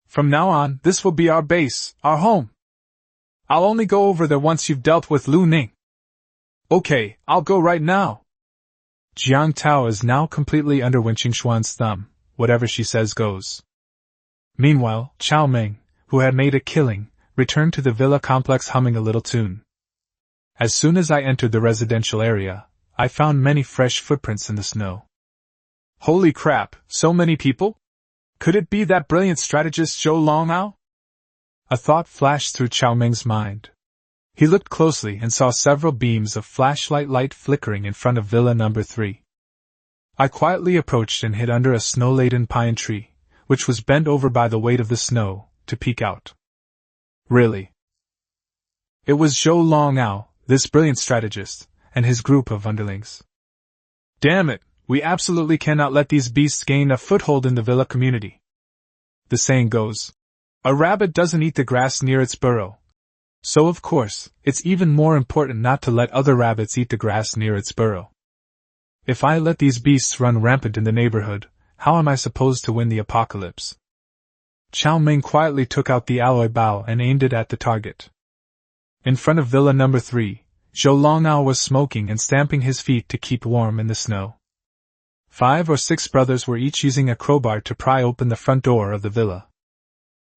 Speaker 1: From now on, this will be our base, our home. I'll only go over there once you've dealt with Lu Ning. Okay, I'll go right now. Jiang Tao is now completely under Wen Qingxuan's thumb, whatever she says goes. Meanwhile, Cao Meng, who had made a killing, returned to the villa complex humming a little tune. As soon as I entered the residential area, I found many fresh footprints in the snow. Holy crap, so many people? Could it be that brilliant strategist Zhou Longao? A thought flashed through Cao Meng's mind. He looked closely and saw several beams of flashlight light flickering in front of Villa number 3. I quietly approached and hid under a snow-laden pine tree, which was bent over by the weight of the snow, to peek out. Really? It was Zhou Longao, this brilliant strategist, and his group of underlings. Damn it, we absolutely cannot let these beasts gain a foothold in the villa community. The saying goes, a rabbit doesn't eat the grass near its burrow. So of course, it's even more important not to let other rabbits eat the grass near its burrow. If I let these beasts run rampant in the neighborhood, how am I supposed to win the apocalypse? Cao Meng quietly took out the alloy bow and aimed it at the target. In front of Villa number 3, Zhou Longao was smoking and stamping his feet to keep warm in the snow. 5 or 6 brothers were each using a crowbar to pry open the front door of the villa.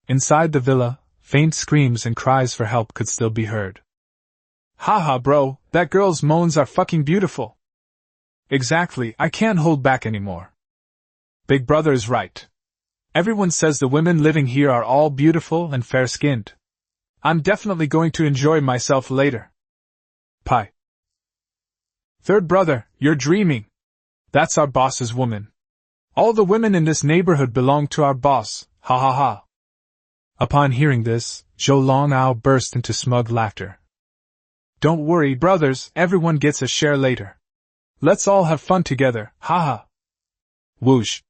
Speaker 1: Inside the villa, faint screams and cries for help could still be heard. Haha bro, that girl's moans are fucking beautiful. Exactly, I can't hold back anymore. Big brother is right. Everyone says the women living here are all beautiful and fair-skinned. I'm definitely going to enjoy myself later. Pi. Third brother, you're dreaming. That's our boss's woman. All the women in this neighborhood belong to our boss, ha ha ha. Upon hearing this, Zhou Longao burst into smug laughter. Don't worry, brothers, everyone gets a share later. Let's all have fun together, haha. Whoosh.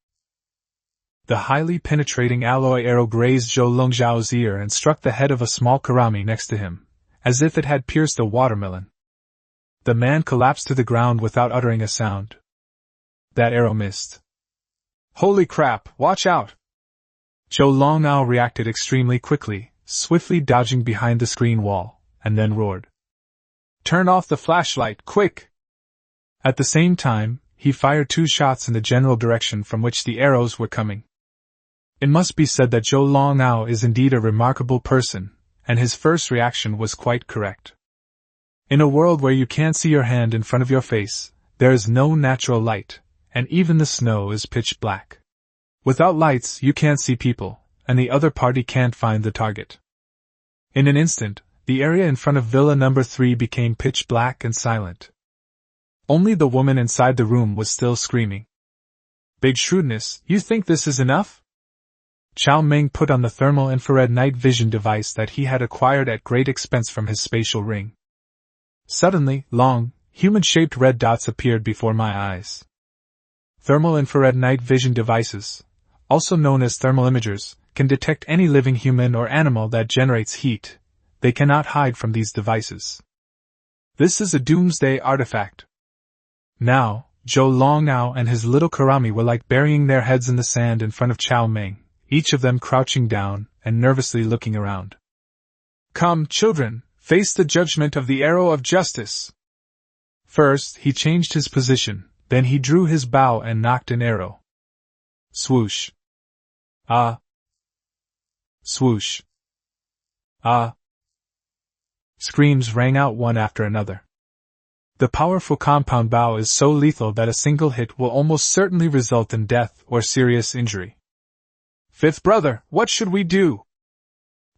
Speaker 1: The highly penetrating alloy arrow grazed Zhou Longzhao's ear and struck the head of a small karami next to him, as if it had pierced a watermelon. The man collapsed to the ground without uttering a sound. That arrow missed. Holy crap, watch out! Zhou Longao reacted extremely quickly, swiftly dodging behind the screen wall, and then roared. Turn off the flashlight, quick! At the same time, he fired 2 shots in the general direction from which the arrows were coming. It must be said that Zhou Longao is indeed a remarkable person, and his first reaction was quite correct. In a world where you can't see your hand in front of your face, there is no natural light, and even the snow is pitch black. Without lights, you can't see people, and the other party can't find the target. In an instant, the area in front of Villa number 3 became pitch black and silent. Only the woman inside the room was still screaming. Big shrewdness, you think this is enough? Cao Meng put on the thermal infrared night vision device that he had acquired at great expense from his spatial ring. Suddenly, long, human-shaped red dots appeared before my eyes. Thermal infrared night vision devices, also known as thermal imagers, can detect any living human or animal that generates heat. They cannot hide from these devices. This is a doomsday artifact. Now, Zhou Longao and his little karami were like burying their heads in the sand in front of Cao Meng, each of them crouching down and nervously looking around. Come, children, face the judgment of the arrow of justice. First, he changed his position, then he drew his bow and knocked an arrow. Swoosh. Ah. Swoosh. Ah. Screams rang out one after another. The powerful compound bow is so lethal that a single hit will almost certainly result in death or serious injury. Fifth brother, what should we do?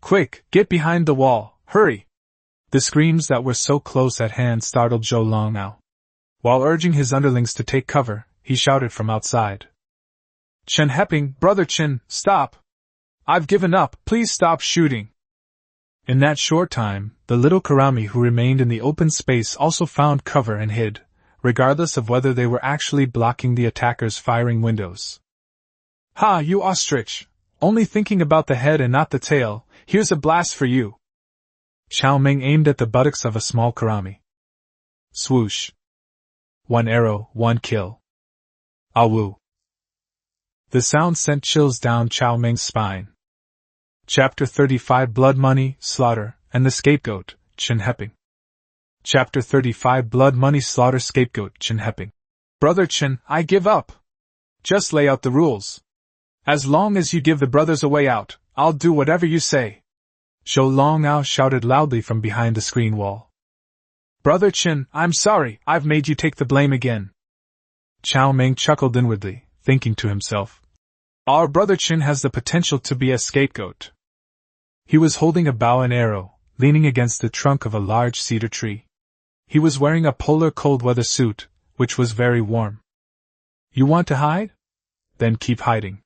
Speaker 1: Quick, get behind the wall, hurry! The screams that were so close at hand startled Zhou Longao. While urging his underlings to take cover, he shouted from outside. Chen Heping, brother Chen, stop! I've given up, please stop shooting! In that short time, the little karami who remained in the open space also found cover and hid, regardless of whether they were actually blocking the attackers' firing windows. Ha, you ostrich! Only thinking about the head and not the tail, here's a blast for you! Cao Meng aimed at the buttocks of a small karami. Swoosh. 1 arrow, 1 kill. Awoo. The sound sent chills down Cao Meng's spine. Chapter 35 Blood Money, Slaughter, and the Scapegoat, Chen Heping. Chapter 35 Blood Money, Slaughter, Scapegoat, Chen Heping. Brother Chen, I give up. Just lay out the rules. As long as you give the brothers a way out, I'll do whatever you say. Zhou Longao shouted loudly from behind the screen wall. Brother Chen, I'm sorry, I've made you take the blame again. Cao Meng chuckled inwardly, thinking to himself. Our brother Chen has the potential to be a scapegoat. He was holding a bow and arrow, leaning against the trunk of a large cedar tree. He was wearing a polar cold-weather suit, which was very warm. You want to hide? Then keep hiding.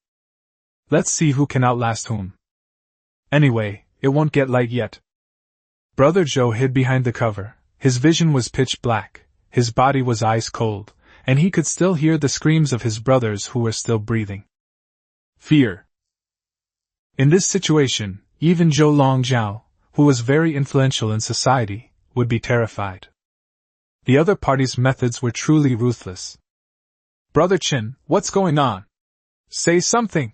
Speaker 1: Let's see who can outlast whom. Anyway, it won't get light yet. Brother Zhou hid behind the cover. His vision was pitch black, his body was ice cold, and he could still hear the screams of his brothers who were still breathing. Fear. In this situation, even Zhou Longzhao, who was very influential in society, would be terrified. The other party's methods were truly ruthless. Brother Chen, what's going on? Say something.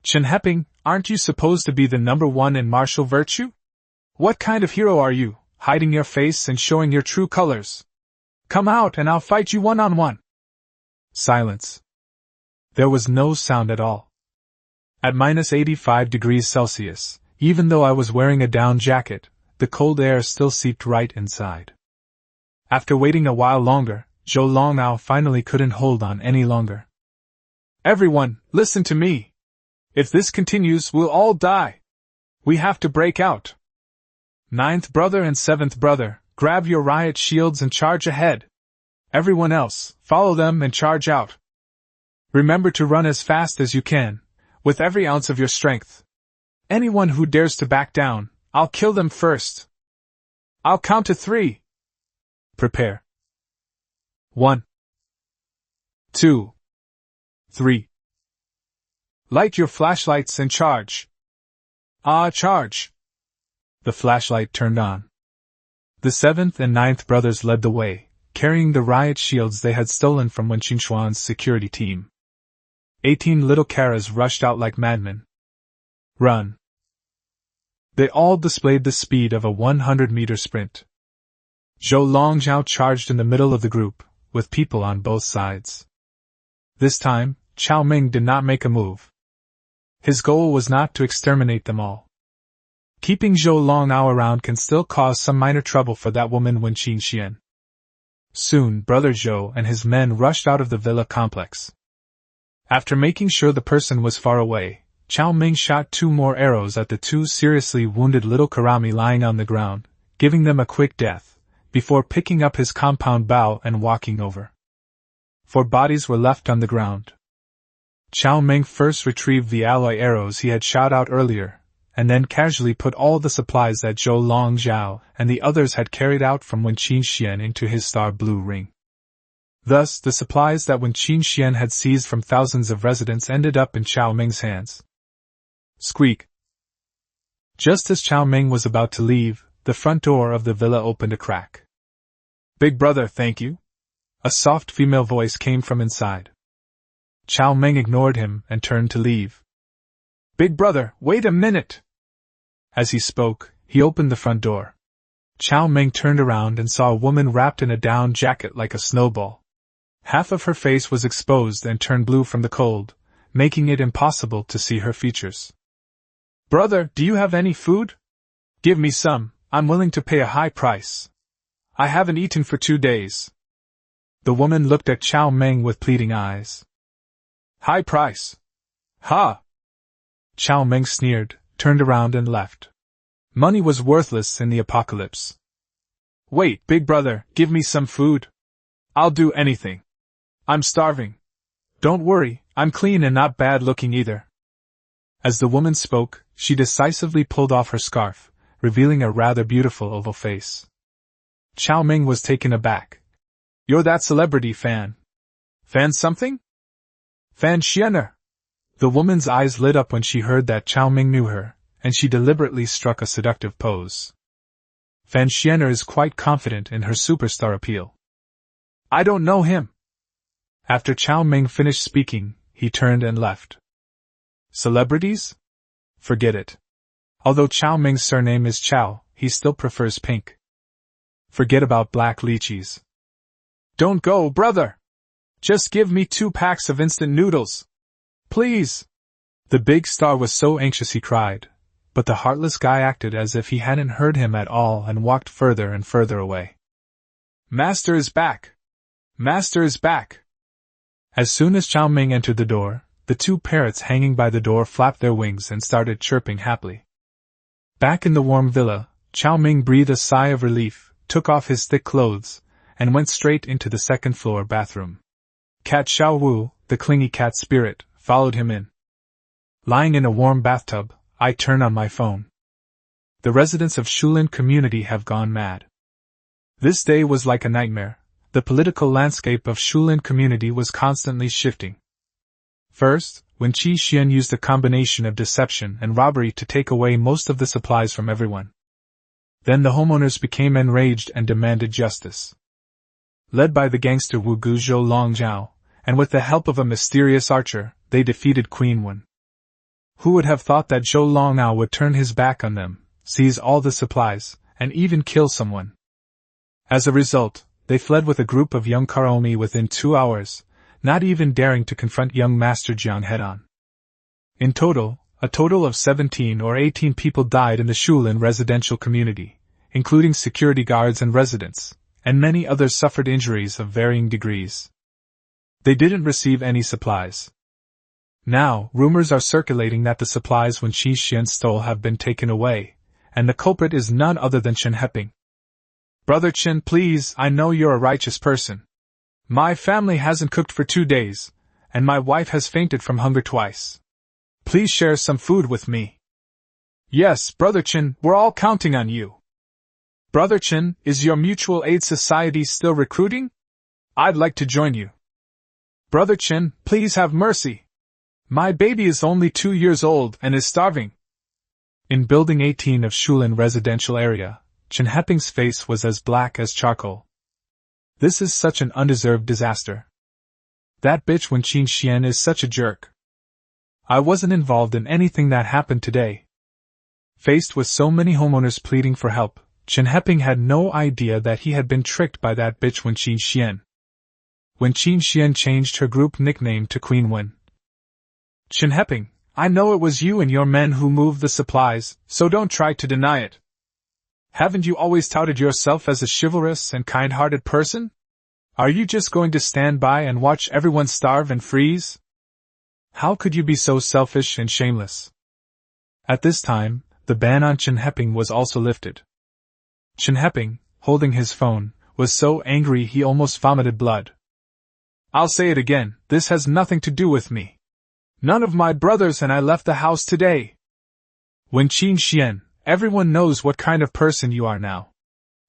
Speaker 1: Chen Heping, aren't you supposed to be the number 1 in martial virtue? What kind of hero are you, hiding your face and showing your true colors? Come out and I'll fight you one-on-one. Silence. There was no sound at all. At -85 degrees Celsius, even though I was wearing a down jacket, the cold air still seeped right inside. After waiting a while longer, Zhou Longao finally couldn't hold on any longer. Everyone, listen to me. If this continues, we'll all die. We have to break out. 9th brother and 7th brother, grab your riot shields and charge ahead. Everyone else, follow them and charge out. Remember to run as fast as you can, with every ounce of your strength. Anyone who dares to back down, I'll kill them first. I'll count to 3. Prepare. 1, 2, 3. Light your flashlights and charge. Charge! The flashlight turned on. The 7th and 9th brothers led the way, carrying the riot shields they had stolen from Wen Qingxuan's security team. 18 little Karas rushed out like madmen. Run! They all displayed the speed of a 100-meter sprint. Zhou Longzhao charged in the middle of the group, with people on both sides. This time, Cao Meng did not make a move. His goal was not to exterminate them all. Keeping Zhou Longzhao around can still cause some minor trouble for that woman Wen Qingxian. Soon, Brother Zhou and his men rushed out of the villa complex. After making sure the person was far away, Cao Meng shot 2 more arrows at the 2 seriously wounded little Karami lying on the ground, giving them a quick death, before picking up his compound bow and walking over. 4 bodies were left on the ground. Cao Meng first retrieved the alloy arrows he had shot out earlier, and then casually put all the supplies that Zhou Longzhao and the others had carried out from Wen Qingxian into his star blue ring. Thus, the supplies that Wen Qingxian had seized from thousands of residents ended up in Cao Meng's hands. Squeak! Just as Cao Meng was about to leave, the front door of the villa opened a crack. Big brother, thank you? A soft female voice came from inside. Cao Meng ignored him and turned to leave. Big brother, wait a minute! As he spoke, he opened the front door. Cao Meng turned around and saw a woman wrapped in a down jacket like a snowball. Half of her face was exposed and turned blue from the cold, making it impossible to see her features. Brother, do you have any food? Give me some, I'm willing to pay a high price. I haven't eaten for 2 days. The woman looked at Cao Meng with pleading eyes. High price? Ha! Cao Meng sneered, turned around and left. Money was worthless in the apocalypse. Wait, big brother, give me some food. I'll do anything. I'm starving. Don't worry, I'm clean and not bad looking either. As the woman spoke, she decisively pulled off her scarf, revealing a rather beautiful oval face. Cao Meng was taken aback. You're that celebrity fan. Fan something? Fan Xiener. The woman's eyes lit up when she heard that Cao Meng knew her, and she deliberately struck a seductive pose. Fan Xiener is quite confident in her superstar appeal. I don't know him. After Cao Meng finished speaking, he turned and left. Celebrities? Forget it. Although Cao Meng's surname is Cao, he still prefers pink. Forget about black lychees. Don't go, brother! Just give me 2 packs of instant noodles. Please! The big star was so anxious he cried, but the heartless guy acted as if he hadn't heard him at all and walked further and further away. Master is back! Master is back! As soon as Cao Meng entered the door, the 2 parrots hanging by the door flapped their wings and started chirping happily. Back in the warm villa, Cao Meng breathed a sigh of relief, took off his thick clothes, and went straight into the second-floor bathroom. Cat Xiao Wu, the clingy cat spirit, followed him in. Lying in a warm bathtub, I turn on my phone. The residents of Shulin community have gone mad. This day was like a nightmare. The political landscape of Shulin community was constantly shifting. First, Wen Qingxian used a combination of deception and robbery to take away most of the supplies from everyone. Then the homeowners became enraged and demanded justice. Led by the gangster Wu Gu Zhou Longzhao, and with the help of a mysterious archer, they defeated Queen Wen. Who would have thought that Zhou Longzhao would turn his back on them, seize all the supplies, and even kill someone? As a result, they fled with a group of young Karomi within 2 hours, not even daring to confront young Master Jiang head-on. In a total of 17 or 18 people died in the Shulin residential community, including security guards and residents, and many others suffered injuries of varying degrees. They didn't receive any supplies. Now, rumors are circulating that the supplies Wen Qingxian stole have been taken away, and the culprit is none other than Chen Heping. Brother Chen, please, I know you're a righteous person. My family hasn't cooked for 2 days, and my wife has fainted from hunger twice. Please share some food with me. Yes, Brother Chen, we're all counting on you. Brother Chen, is your mutual aid society still recruiting? I'd like to join you. Brother Chen, please have mercy. My baby is only 2 years old and is starving. In Building 18 of Shulin residential area, Chen Heping's face was as black as charcoal. This is such an undeserved disaster. That bitch Wen Qingxian is such a jerk. I wasn't involved in anything that happened today. Faced with so many homeowners pleading for help, Chen Heping had no idea that he had been tricked by that bitch Wen Qingxian. Wen Qingxian changed her group nickname to Queen Wen. Chen Heping, I know it was you and your men who moved the supplies, so don't try to deny it. Haven't you always touted yourself as a chivalrous and kind-hearted person? Are you just going to stand by and watch everyone starve and freeze? How could you be so selfish and shameless? At this time, the ban on Chen Heping was also lifted. Chen Heping, holding his phone, was so angry he almost vomited blood. I'll say it again, this has nothing to do with me. None of my brothers and I left the house today. Wen Qingxian, everyone knows what kind of person you are now.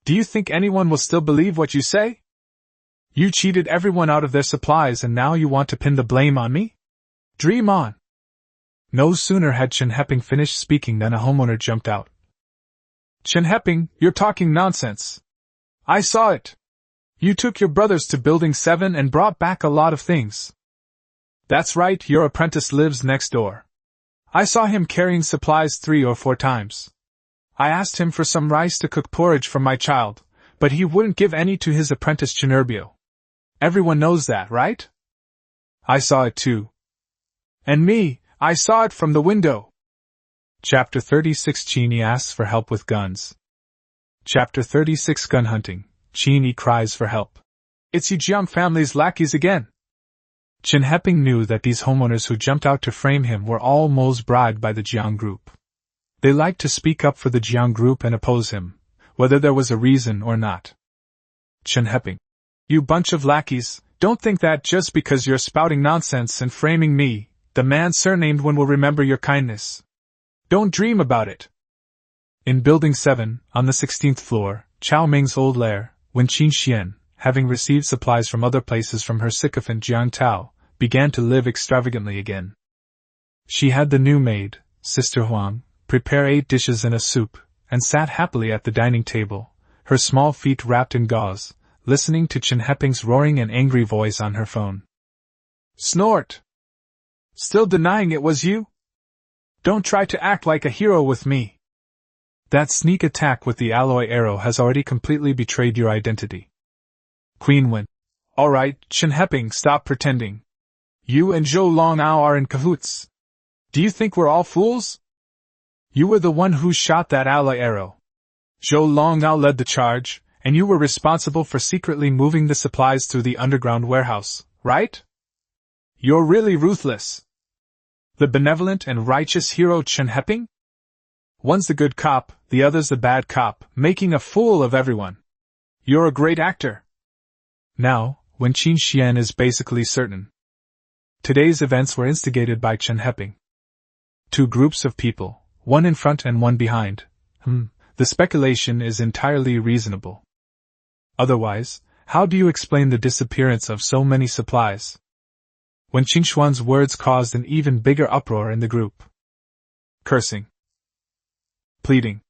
Speaker 1: Do you think anyone will still believe what you say? You cheated everyone out of their supplies and now you want to pin the blame on me? Dream on. No sooner had Chen Heping finished speaking than a homeowner jumped out. Chen Heping, you're talking nonsense. I saw it. You took your brothers to Building 7 and brought back a lot of things. That's right, your apprentice lives next door. I saw him carrying supplies 3 or 4 times. I asked him for some rice to cook porridge for my child, but he wouldn't give any to his apprentice Chinerbio. Everyone knows that, right? I saw it too. And me, I saw it from the window. Chapter 36 Chini asks for help with guns. Chapter 36 Gun hunting. Chini cries for help. It's Yu Jiang family's lackeys again. Chen Heping knew that these homeowners who jumped out to frame him were all moles bribed by the Jiang group. They liked to speak up for the Jiang group and oppose him, whether there was a reason or not. Chen Heping. You bunch of lackeys, don't think that just because you're spouting nonsense and framing me, the man surnamed Wen will remember your kindness. Don't dream about it. In Building 7, on the 16th floor, Cao Meng's old lair, Wen Qingxian, having received supplies from other places from her sycophant Jiang Tao, began to live extravagantly again. She had the new maid, Sister Huang, prepare 8 dishes and a soup, and sat happily at the dining table, her small feet wrapped in gauze, listening to Chen Heping's roaring and angry voice on her phone. Snort! Still denying it was you? Don't try to act like a hero with me. That sneak attack with the alloy arrow has already completely betrayed your identity. Queen Wen. Alright, Chen Heping, stop pretending. You and Zhou Longao are in cahoots. Do you think we're all fools? You were the one who shot that alloy arrow. Zhou Longao led the charge, and you were responsible for secretly moving the supplies through the underground warehouse, right? You're really ruthless. The benevolent and righteous hero Chen Heping? One's the good cop, the other's the bad cop, making a fool of everyone. You're a great actor. Now, Wen Qingxian is basically certain. Today's events were instigated by Chen Heping. 2 groups of people, one in front and one behind. The speculation is entirely reasonable. Otherwise, how do you explain the disappearance of so many supplies? Wen Qingxuan's words caused an even bigger uproar in the group. Cursing. Pleading.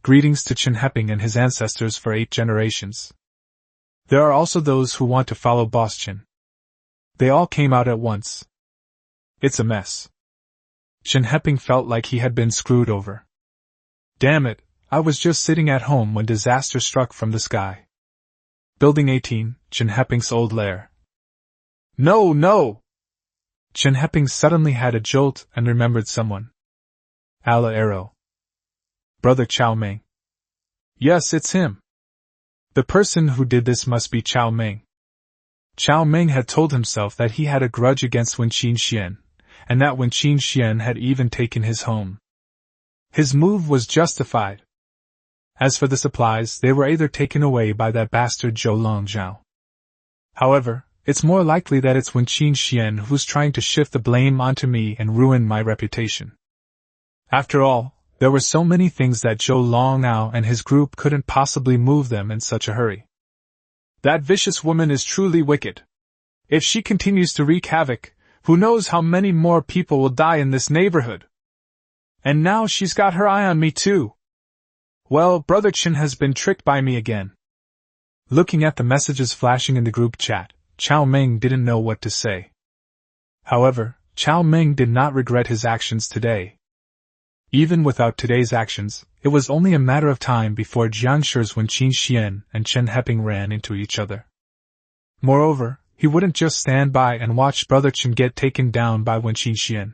Speaker 1: Greetings to Chen Heping and his ancestors for 8 generations. There are also those who want to follow Boss Chen. They all came out at once. It's a mess. Chen Heping felt like he had been screwed over. Damn it, I was just sitting at home when disaster struck from the sky. Building 18, Chen Heping's old lair. No, no! Chen Heping suddenly had a jolt and remembered someone. Ala Arrow. Brother Cao Meng. Yes, it's him. The person who did this must be Cao Meng. Cao Meng had told himself that he had a grudge against Wen Qingxian, and that Wen Qingxian had even taken his home. His move was justified. As for the supplies, they were either taken away by that bastard Zhou Longzhao. However, it's more likely that it's Wen Qingxian who's trying to shift the blame onto me and ruin my reputation. After all, there were so many things that Zhou Longnao and his group couldn't possibly move them in such a hurry. That vicious woman is truly wicked. If she continues to wreak havoc, who knows how many more people will die in this neighborhood? And now she's got her eye on me too. Well, Brother Chen has been tricked by me again. Looking at the messages flashing in the group chat, Cao Meng didn't know what to say. However, Cao Meng did not regret his actions today. Even without today's actions, it was only a matter of time before Jiang Shi's Wen Qin Xian and Chen Heping ran into each other. Moreover, he wouldn't just stand by and watch Brother Chen get taken down by Wen Qin Xian.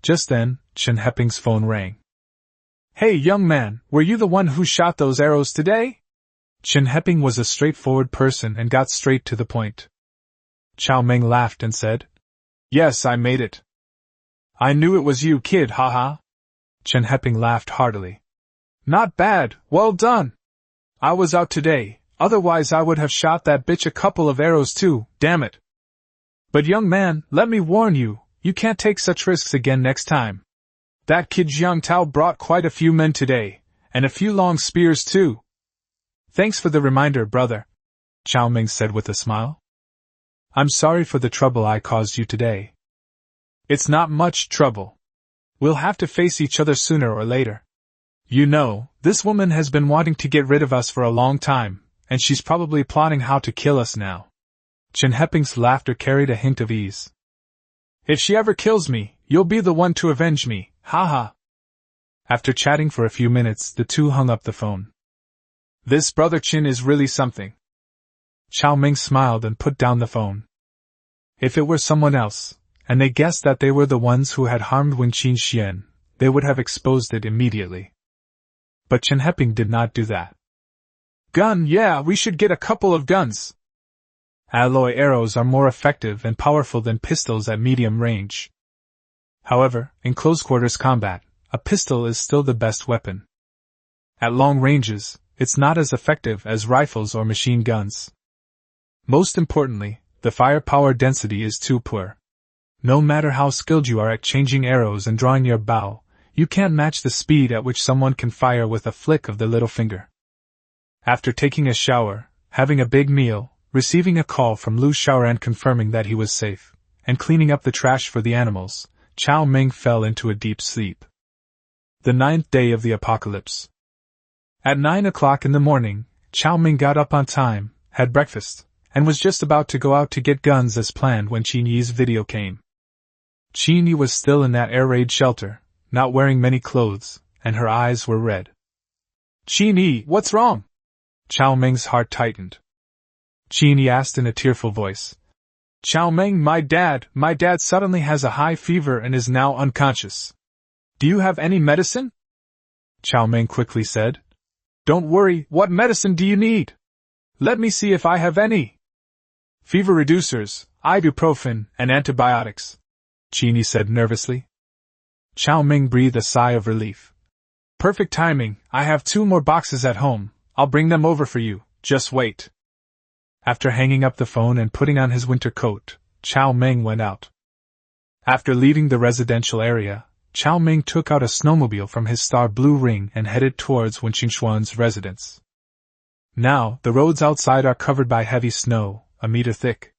Speaker 1: Just then, Chen Heping's phone rang. Hey young man, were you the one who shot those arrows today? Chen Heping was a straightforward person and got straight to the point. Cao Meng laughed and said, Yes, I made it. I knew it was you, kid, haha. Chen Heping laughed heartily. Not bad, well done. I was out today, otherwise I would have shot that bitch a couple of arrows too, damn it. But young man, let me warn you, you can't take such risks again next time. That kid Jiang Tao brought quite a few men today, and a few long spears too. Thanks for the reminder, brother, Cao Meng said with a smile. I'm sorry for the trouble I caused you today. It's not much trouble. We'll have to face each other sooner or later. You know, this woman has been wanting to get rid of us for a long time, and she's probably plotting how to kill us now. Chen Heping's laughter carried a hint of ease. If she ever kills me, you'll be the one to avenge me, haha. After chatting for a few minutes, the two hung up the phone. This Brother Chen is really something. Cao Meng smiled and put down the phone. If it were someone else, and they guessed that they were the ones who had harmed Wen Qin Xian, they would have exposed it immediately. But Chen Heping did not do that. Gun, yeah, we should get a couple of guns. Alloy arrows are more effective and powerful than pistols at medium range. However, in close quarters combat, a pistol is still the best weapon. At long ranges, it's not as effective as rifles or machine guns. Most importantly, the firepower density is too poor. No matter how skilled you are at changing arrows and drawing your bow, you can't match the speed at which someone can fire with a flick of the little finger. After taking a shower, having a big meal, receiving a call from Lu Xiaoran confirming that he was safe, and cleaning up the trash for the animals, Cao Meng fell into a deep sleep. The 9th day of the apocalypse. At 9 o'clock in the morning, Cao Meng got up on time, had breakfast, and was just about to go out to get guns as planned when Qin Yi's video came. Qin Yi was still in that air raid shelter, not wearing many clothes, and her eyes were red. Qin Yi, what's wrong? Cao Meng's heart tightened. Qin Yi asked in a tearful voice. Cao Meng, my dad suddenly has a high fever and is now unconscious. Do you have any medicine? Cao Meng quickly said. Don't worry, what medicine do you need? Let me see if I have any. Fever reducers, ibuprofen, and antibiotics, Qin Yi said nervously. Cao Meng breathed a sigh of relief. Perfect timing, I have 2 more boxes at home, I'll bring them over for you, just wait. After hanging up the phone and putting on his winter coat, Cao Meng went out. After leaving the residential area, Cao Meng took out a snowmobile from his star blue ring and headed towards Wen Qinxuan's residence. Now, the roads outside are covered by heavy snow, a meter thick.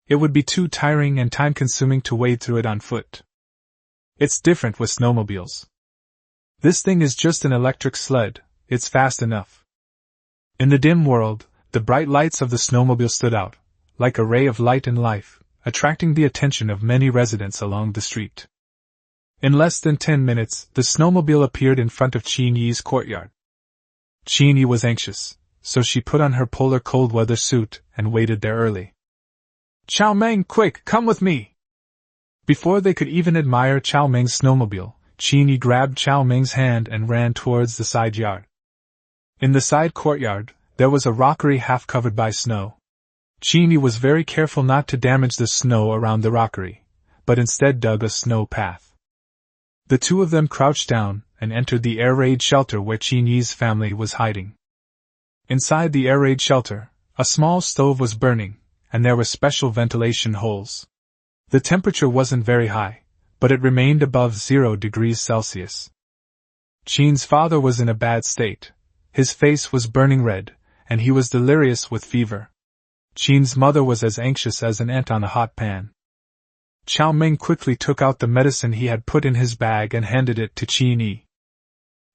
Speaker 1: It would be too tiring and time-consuming to wade through it on foot. It's different with snowmobiles. This thing is just an electric sled, it's fast enough. In the dim world, the bright lights of the snowmobile stood out, like a ray of light and life, attracting the attention of many residents along the street. In less than 10 minutes, the snowmobile appeared in front of Qin Yi's courtyard. Qin Yi was anxious, so she put on her polar cold weather suit and waited there early. Cao Meng, quick, come with me! Before they could even admire Cao Meng's snowmobile, Qin Yi grabbed Cao Meng's hand and ran towards the side yard. In the side courtyard, there was a rockery half covered by snow. Qin Yi was very careful not to damage the snow around the rockery, but instead dug a snow path. The two of them crouched down and entered the air raid shelter where Qin Yi's family was hiding. Inside the air raid shelter, a small stove was burning, and there were special ventilation holes. The temperature wasn't very high, but it remained above 0 degrees Celsius. Qin's father was in a bad state. His face was burning red, and he was delirious with fever. Qin's mother was as anxious as an ant on a hot pan. Cao Meng quickly took out the medicine he had put in his bag and handed it to Qin Yi.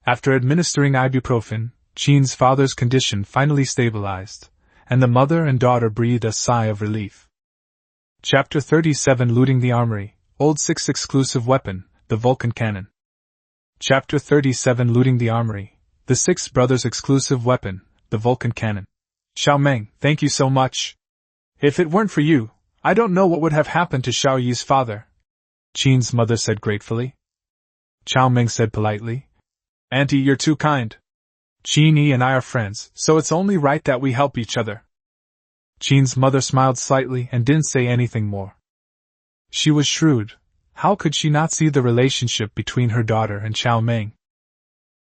Speaker 1: After administering ibuprofen, Qin's father's condition finally stabilized, and the mother and daughter breathed a sigh of relief. Chapter 37 Looting the Armory, Old 6 Exclusive Weapon, the Vulcan Cannon. Chapter 37 Looting the Armory, the 6 Brothers' Exclusive Weapon, the Vulcan Cannon. Cao Meng, thank you so much. If it weren't for you, I don't know what would have happened to Xiao Yi's father, Qin's mother said gratefully. Cao Meng said politely, Auntie, you're too kind. Qin Yi and I are friends, so it's only right that we help each other. Qin's mother smiled slightly and didn't say anything more. She was shrewd. How could she not see the relationship between her daughter and Cao Meng?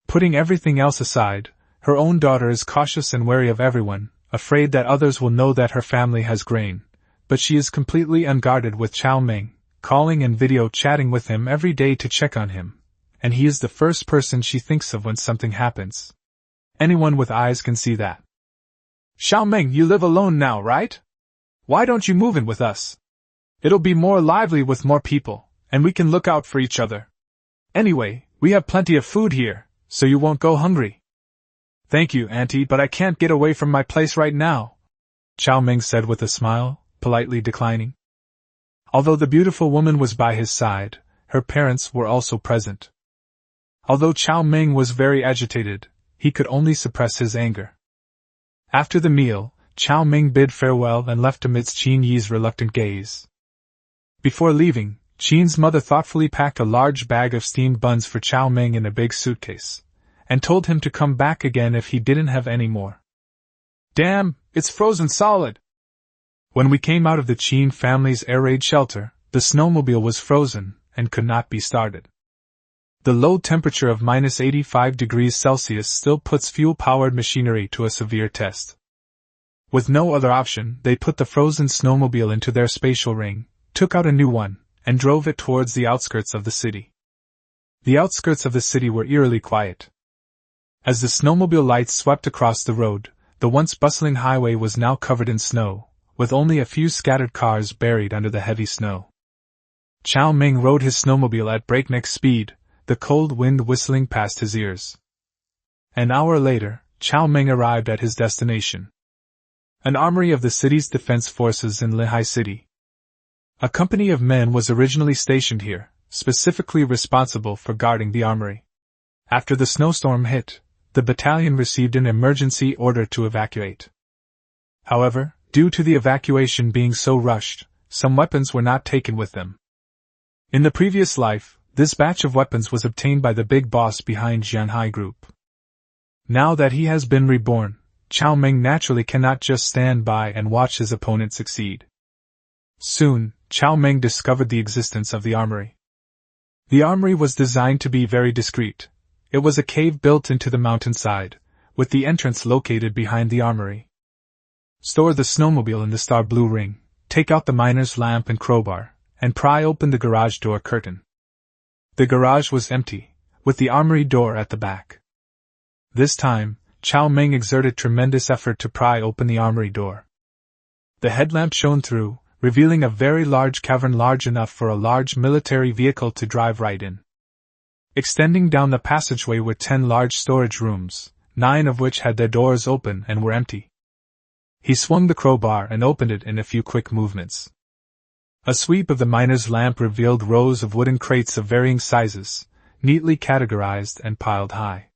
Speaker 1: Putting everything else aside, her own daughter is cautious and wary of everyone, afraid that others will know that her family has grain, but she is completely unguarded with Cao Meng, calling and video chatting with him every day to check on him, and he is the first person she thinks of when something happens. Anyone with eyes can see that. Cao Meng, you live alone now, right? Why don't you move in with us? It'll be more lively with more people, and we can look out for each other. Anyway, we have plenty of food here, so you won't go hungry. Thank you, Auntie, but I can't get away from my place right now, Cao Meng said with a smile, politely declining. Although the beautiful woman was by his side, her parents were also present. Although Cao Meng was very agitated, he could only suppress his anger. After the meal, Cao Meng bid farewell and left amidst Qin Yi's reluctant gaze. Before leaving, Qin's mother thoughtfully packed a large bag of steamed buns for Cao Meng in a big suitcase, and told him to come back again if he didn't have any more. Damn, it's frozen solid! When we came out of the Qin family's air raid shelter, the snowmobile was frozen and could not be started. The low temperature of -85 degrees Celsius still puts fuel-powered machinery to a severe test. With no other option, they put the frozen snowmobile into their spatial ring, took out a new one, and drove it towards the outskirts of the city. The outskirts of the city were eerily quiet. As the snowmobile lights swept across the road, the once bustling highway was now covered in snow, with only a few scattered cars buried under the heavy snow. Cao Meng rode his snowmobile at breakneck speed, the cold wind whistling past his ears. An hour later, Cao Meng arrived at his destination. An armory of the city's defense forces in Lehigh City. A company of men was originally stationed here, specifically responsible for guarding the armory. After the snowstorm hit, the battalion received an emergency order to evacuate. However, due to the evacuation being so rushed, some weapons were not taken with them. In the previous life, this batch of weapons was obtained by the big boss behind Jianhai Group. Now that he has been reborn, Cao Meng naturally cannot just stand by and watch his opponent succeed. Soon, Cao Meng discovered the existence of the armory. The armory was designed to be very discreet. It was a cave built into the mountainside, with the entrance located behind the armory. Store the snowmobile in the star blue ring, take out the miner's lamp and crowbar, and pry open the garage door curtain. The garage was empty, with the armory door at the back. This time, Cao Meng exerted tremendous effort to pry open the armory door. The headlamp shone through, revealing a very large cavern large enough for a large military vehicle to drive right in. Extending down the passageway were 10 large storage rooms, 9 of which had their doors open and were empty. He swung the crowbar and opened it in a few quick movements. A sweep of the miner's lamp revealed rows of wooden crates of varying sizes, neatly categorized and piled high.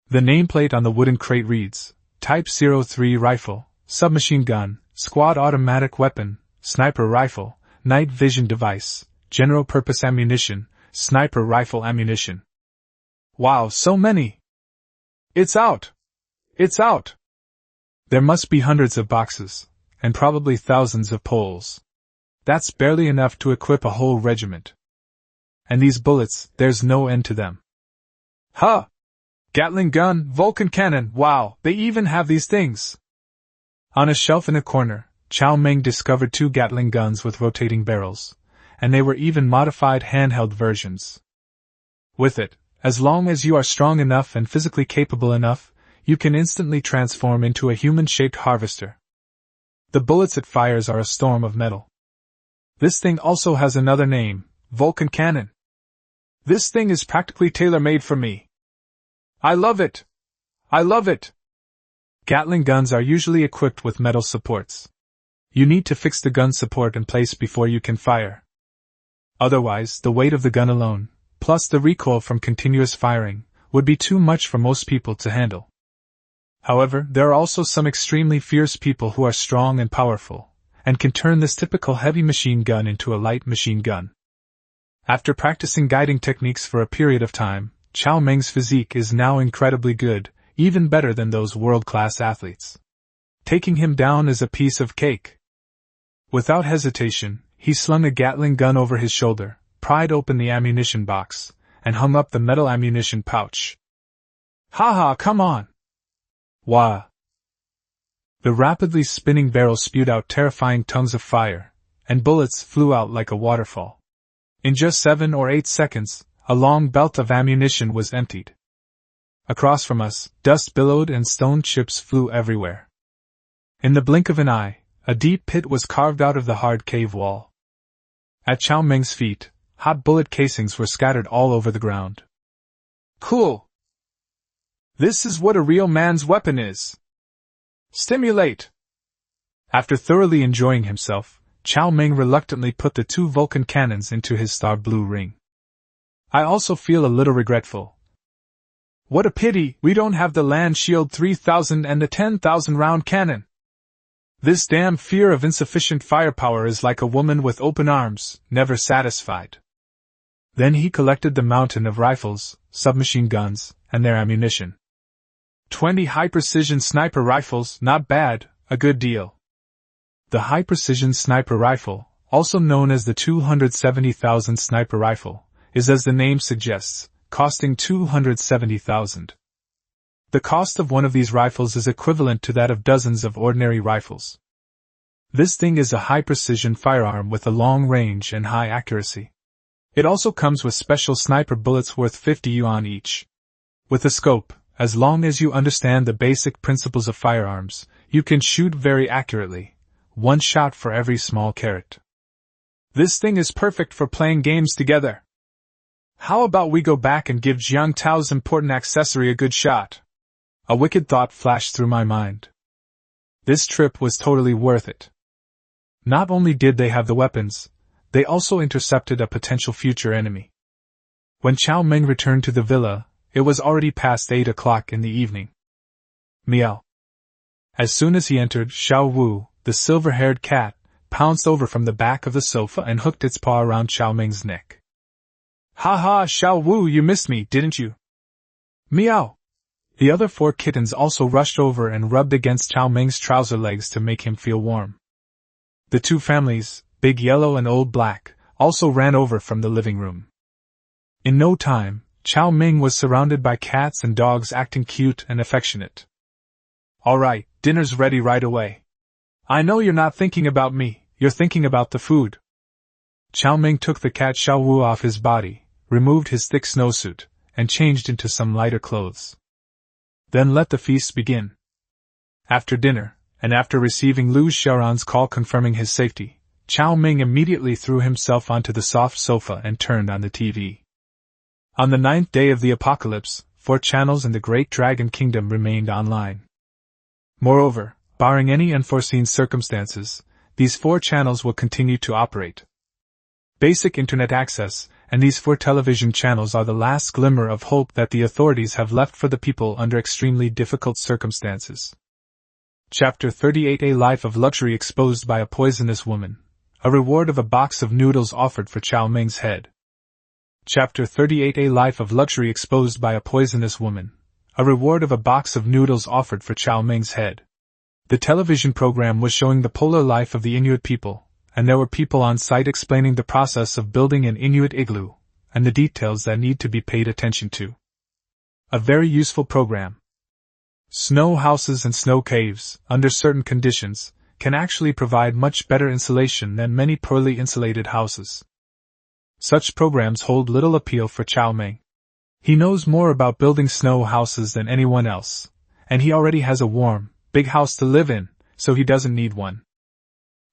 Speaker 1: The nameplate on the wooden crate reads, Type 03 Rifle, Submachine Gun, Squad Automatic Weapon, Sniper Rifle, Night Vision Device, General Purpose Ammunition, Sniper Rifle Ammunition. Wow, so many! It's out! It's out! There must be hundreds of boxes, and probably thousands of poles. That's barely enough to equip a whole regiment. And these bullets, there's no end to them. Huh! Gatling gun, Vulcan cannon, wow, they even have these things! On a shelf in a corner, Cao Meng discovered 2 Gatling guns with rotating barrels, and they were even modified handheld versions. With it, as long as you are strong enough and physically capable enough, you can instantly transform into a human-shaped harvester. The bullets it fires are a storm of metal. This thing also has another name, Vulcan Cannon. This thing is practically tailor-made for me. I love it! I love it! Gatling guns are usually equipped with metal supports. You need to fix the gun support in place before you can fire. Otherwise, the weight of the gun alone, plus the recoil from continuous firing, would be too much for most people to handle. However, there are also some extremely fierce people who are strong and powerful, and can turn this typical heavy machine gun into a light machine gun. After practicing guiding techniques for a period of time, Cao Meng's physique is now incredibly good, even better than those world-class athletes. Taking him down is a piece of cake. Without hesitation, he slung a Gatling gun over his shoulder, pried open the ammunition box, and hung up the metal ammunition pouch. "Ha, come on!" Wah! The rapidly spinning barrel spewed out terrifying tongues of fire, and bullets flew out like a waterfall. In just 7 or 8 seconds, a long belt of ammunition was emptied. Across from us, dust billowed and stone chips flew everywhere. In the blink of an eye, a deep pit was carved out of the hard cave wall. At Cao Meng's feet, hot bullet casings were scattered all over the ground. Cool! This is what a real man's weapon is! Stimulate! After thoroughly enjoying himself, Cao Meng reluctantly put the 2 Vulcan cannons into his star blue ring. I also feel a little regretful. What a pity we don't have the Land Shield 3000 and the 10,000 round cannon! This damn fear of insufficient firepower is like a woman with open arms, never satisfied. Then he collected the mountain of rifles, submachine guns, and their ammunition. 20 high-precision sniper rifles, not bad, a good deal. The high-precision sniper rifle, also known as the 270,000 sniper rifle, is as the name suggests, costing 270,000. The cost of one of these rifles is equivalent to that of dozens of ordinary rifles. This thing is a high-precision firearm with a long range and high accuracy. It also comes with special sniper bullets worth 50 yuan each. With a scope, as long as you understand the basic principles of firearms, you can shoot very accurately, 1 shot for every small carrot. This thing is perfect for playing games together. How about we go back and give Jiang Tao's important accessory a good shot? A wicked thought flashed through my mind. This trip was totally worth it. Not only did they have the weapons, they also intercepted a potential future enemy. When Cao Meng returned to the villa, it was already past 8 o'clock in the evening. Meow. As soon as he entered, Xiao Wu, the silver-haired cat, pounced over from the back of the sofa and hooked its paw around Cao Meng's neck. Ha, Xiao Wu, you missed me, didn't you? Meow. The other 4 kittens also rushed over and rubbed against Cao Meng's trouser legs to make him feel warm. The 2 families, Big Yellow and Old Black, also ran over from the living room. In no time, Cao Meng was surrounded by cats and dogs acting cute and affectionate. Alright, dinner's ready right away. I know you're not thinking about me, you're thinking about the food. Cao Meng took the cat Xiao Wu off his body, removed his thick snowsuit, and changed into some lighter clothes. Then let the feast begin. After dinner, and after receiving Lu Xiaoran's call confirming his safety, Cao Meng immediately threw himself onto the soft sofa and turned on the TV. On the 9th day of the apocalypse, 4 channels in the Great Dragon Kingdom remained online. Moreover, barring any unforeseen circumstances, these 4 channels will continue to operate. Basic internet access, and these 4 television channels are the last glimmer of hope that the authorities have left for the people under extremely difficult circumstances. Chapter 38: A Life of Luxury Exposed by a Poisonous Woman. A reward of a box of noodles offered for Cao Meng's head. Chapter 38: A Life of Luxury Exposed by a Poisonous Woman. A reward of a box of noodles offered for Cao Meng's head. The television program was showing the polar life of the Inuit people, and there were people on site explaining the process of building an Inuit igloo, and the details that need to be paid attention to. A very useful program. Snow houses and snow caves, under certain conditions, can actually provide much better insulation than many poorly insulated houses. Such programs hold little appeal for Cao Meng. He knows more about building snow houses than anyone else, and he already has a warm, big house to live in, so he doesn't need one.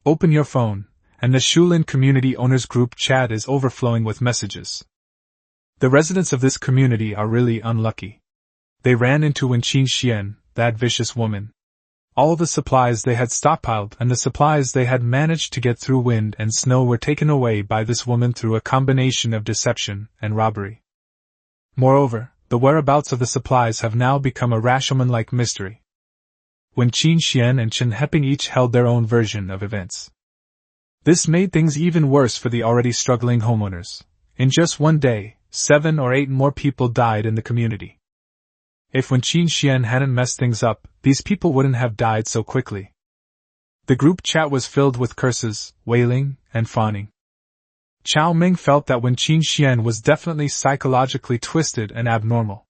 Speaker 1: Open your phone, and the Shulin Community Owners Group chat is overflowing with messages. The residents of this community are really unlucky. They ran into Wenqin Xian, that vicious woman. All the supplies they had stockpiled and the supplies they had managed to get through wind and snow were taken away by this woman through a combination of deception and robbery. Moreover, the whereabouts of the supplies have now become a Rashomon-like mystery. Wenqin Xian and Chen Heping each held their own version of events. This made things even worse for the already struggling homeowners. In just one day, 7 or 8 more people died in the community. If Wenqin Xian hadn't messed things up, these people wouldn't have died so quickly. The group chat was filled with curses, wailing, and fawning. Cao Meng felt that Wenqin Xian was definitely psychologically twisted and abnormal.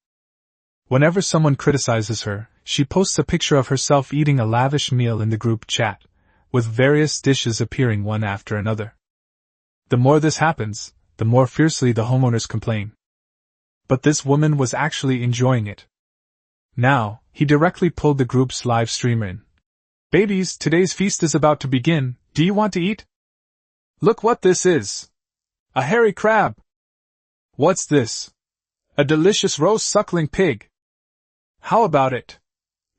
Speaker 1: Whenever someone criticizes her, she posts a picture of herself eating a lavish meal in the group chat, with various dishes appearing one after another. The more this happens, the more fiercely the homeowners complain. But this woman was actually enjoying it. Now, he directly pulled the group's live streamer in. "Babies, today's feast is about to begin, do you want to eat? Look what this is! A hairy crab! What's this? A delicious roast suckling pig! How about it?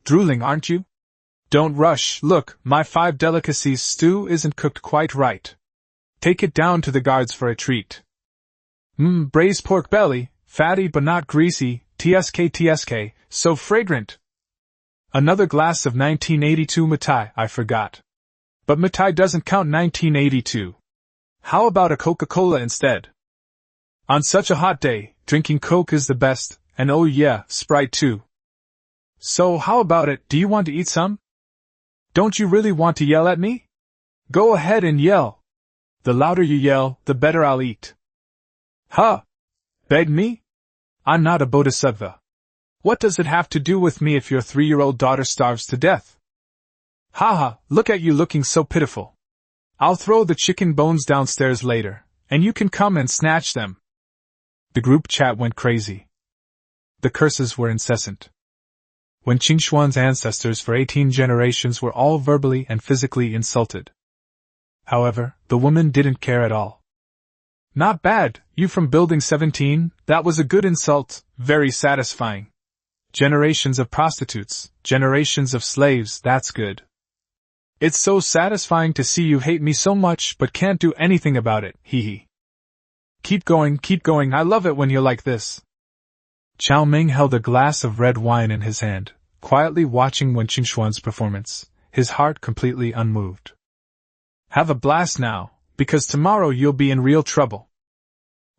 Speaker 1: Drooling, aren't you? Don't rush, look, my 5 delicacies stew isn't cooked quite right. Take it down to the guards for a treat. Braised pork belly, fatty but not greasy, tsk, so fragrant. Another glass of 1982 Matai, I forgot. But Matai doesn't count 1982. How about a Coca-Cola instead? On such a hot day, drinking Coke is the best, and oh yeah, Sprite too. So how about it, do you want to eat some? Don't you really want to yell at me? Go ahead and yell. The louder you yell, the better I'll eat. Huh? Beg me? I'm not a bodhisattva. What does it have to do with me if your 3-year-old daughter starves to death? Haha, look at you looking so pitiful. I'll throw the chicken bones downstairs later, and you can come and snatch them. The group chat went crazy. The curses were incessant. When Qingxuan's ancestors for 18 generations were all verbally and physically insulted. However, the woman didn't care at all. Not bad, you from Building 17, that was a good insult, very satisfying. Generations of prostitutes, generations of slaves, that's good. It's so satisfying to see you hate me so much but can't do anything about it, hee hee. Keep going, I love it when you're like this. Cao Meng held a glass of red wine in his hand, quietly watching Wen Qingxuan's performance, his heart completely unmoved. Have a blast now, because tomorrow you'll be in real trouble.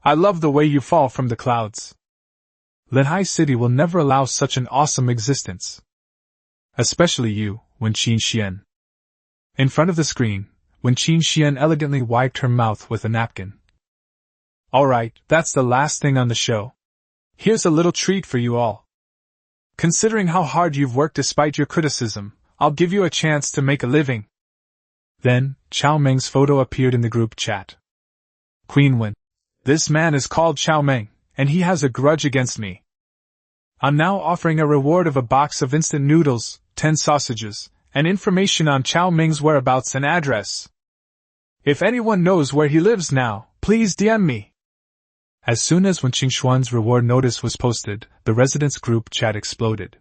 Speaker 1: I love the way you fall from the clouds. Linhai City will never allow such an awesome existence. Especially you, Wenqin Xian. In front of the screen, Wenqin Xian elegantly wiped her mouth with a napkin. Alright, that's the last thing on the show. Here's a little treat for you all. Considering how hard you've worked despite your criticism, I'll give you a chance to make a living. Then, Cao Meng's photo appeared in the group chat. Queen Wen. This man is called Cao Meng, and he has a grudge against me. I'm now offering a reward of a box of instant noodles, 10 sausages, and information on Cao Meng's whereabouts and address. If anyone knows where he lives now, please DM me. As soon as Wen Qingxuan's reward notice was posted, the residents' group chat exploded.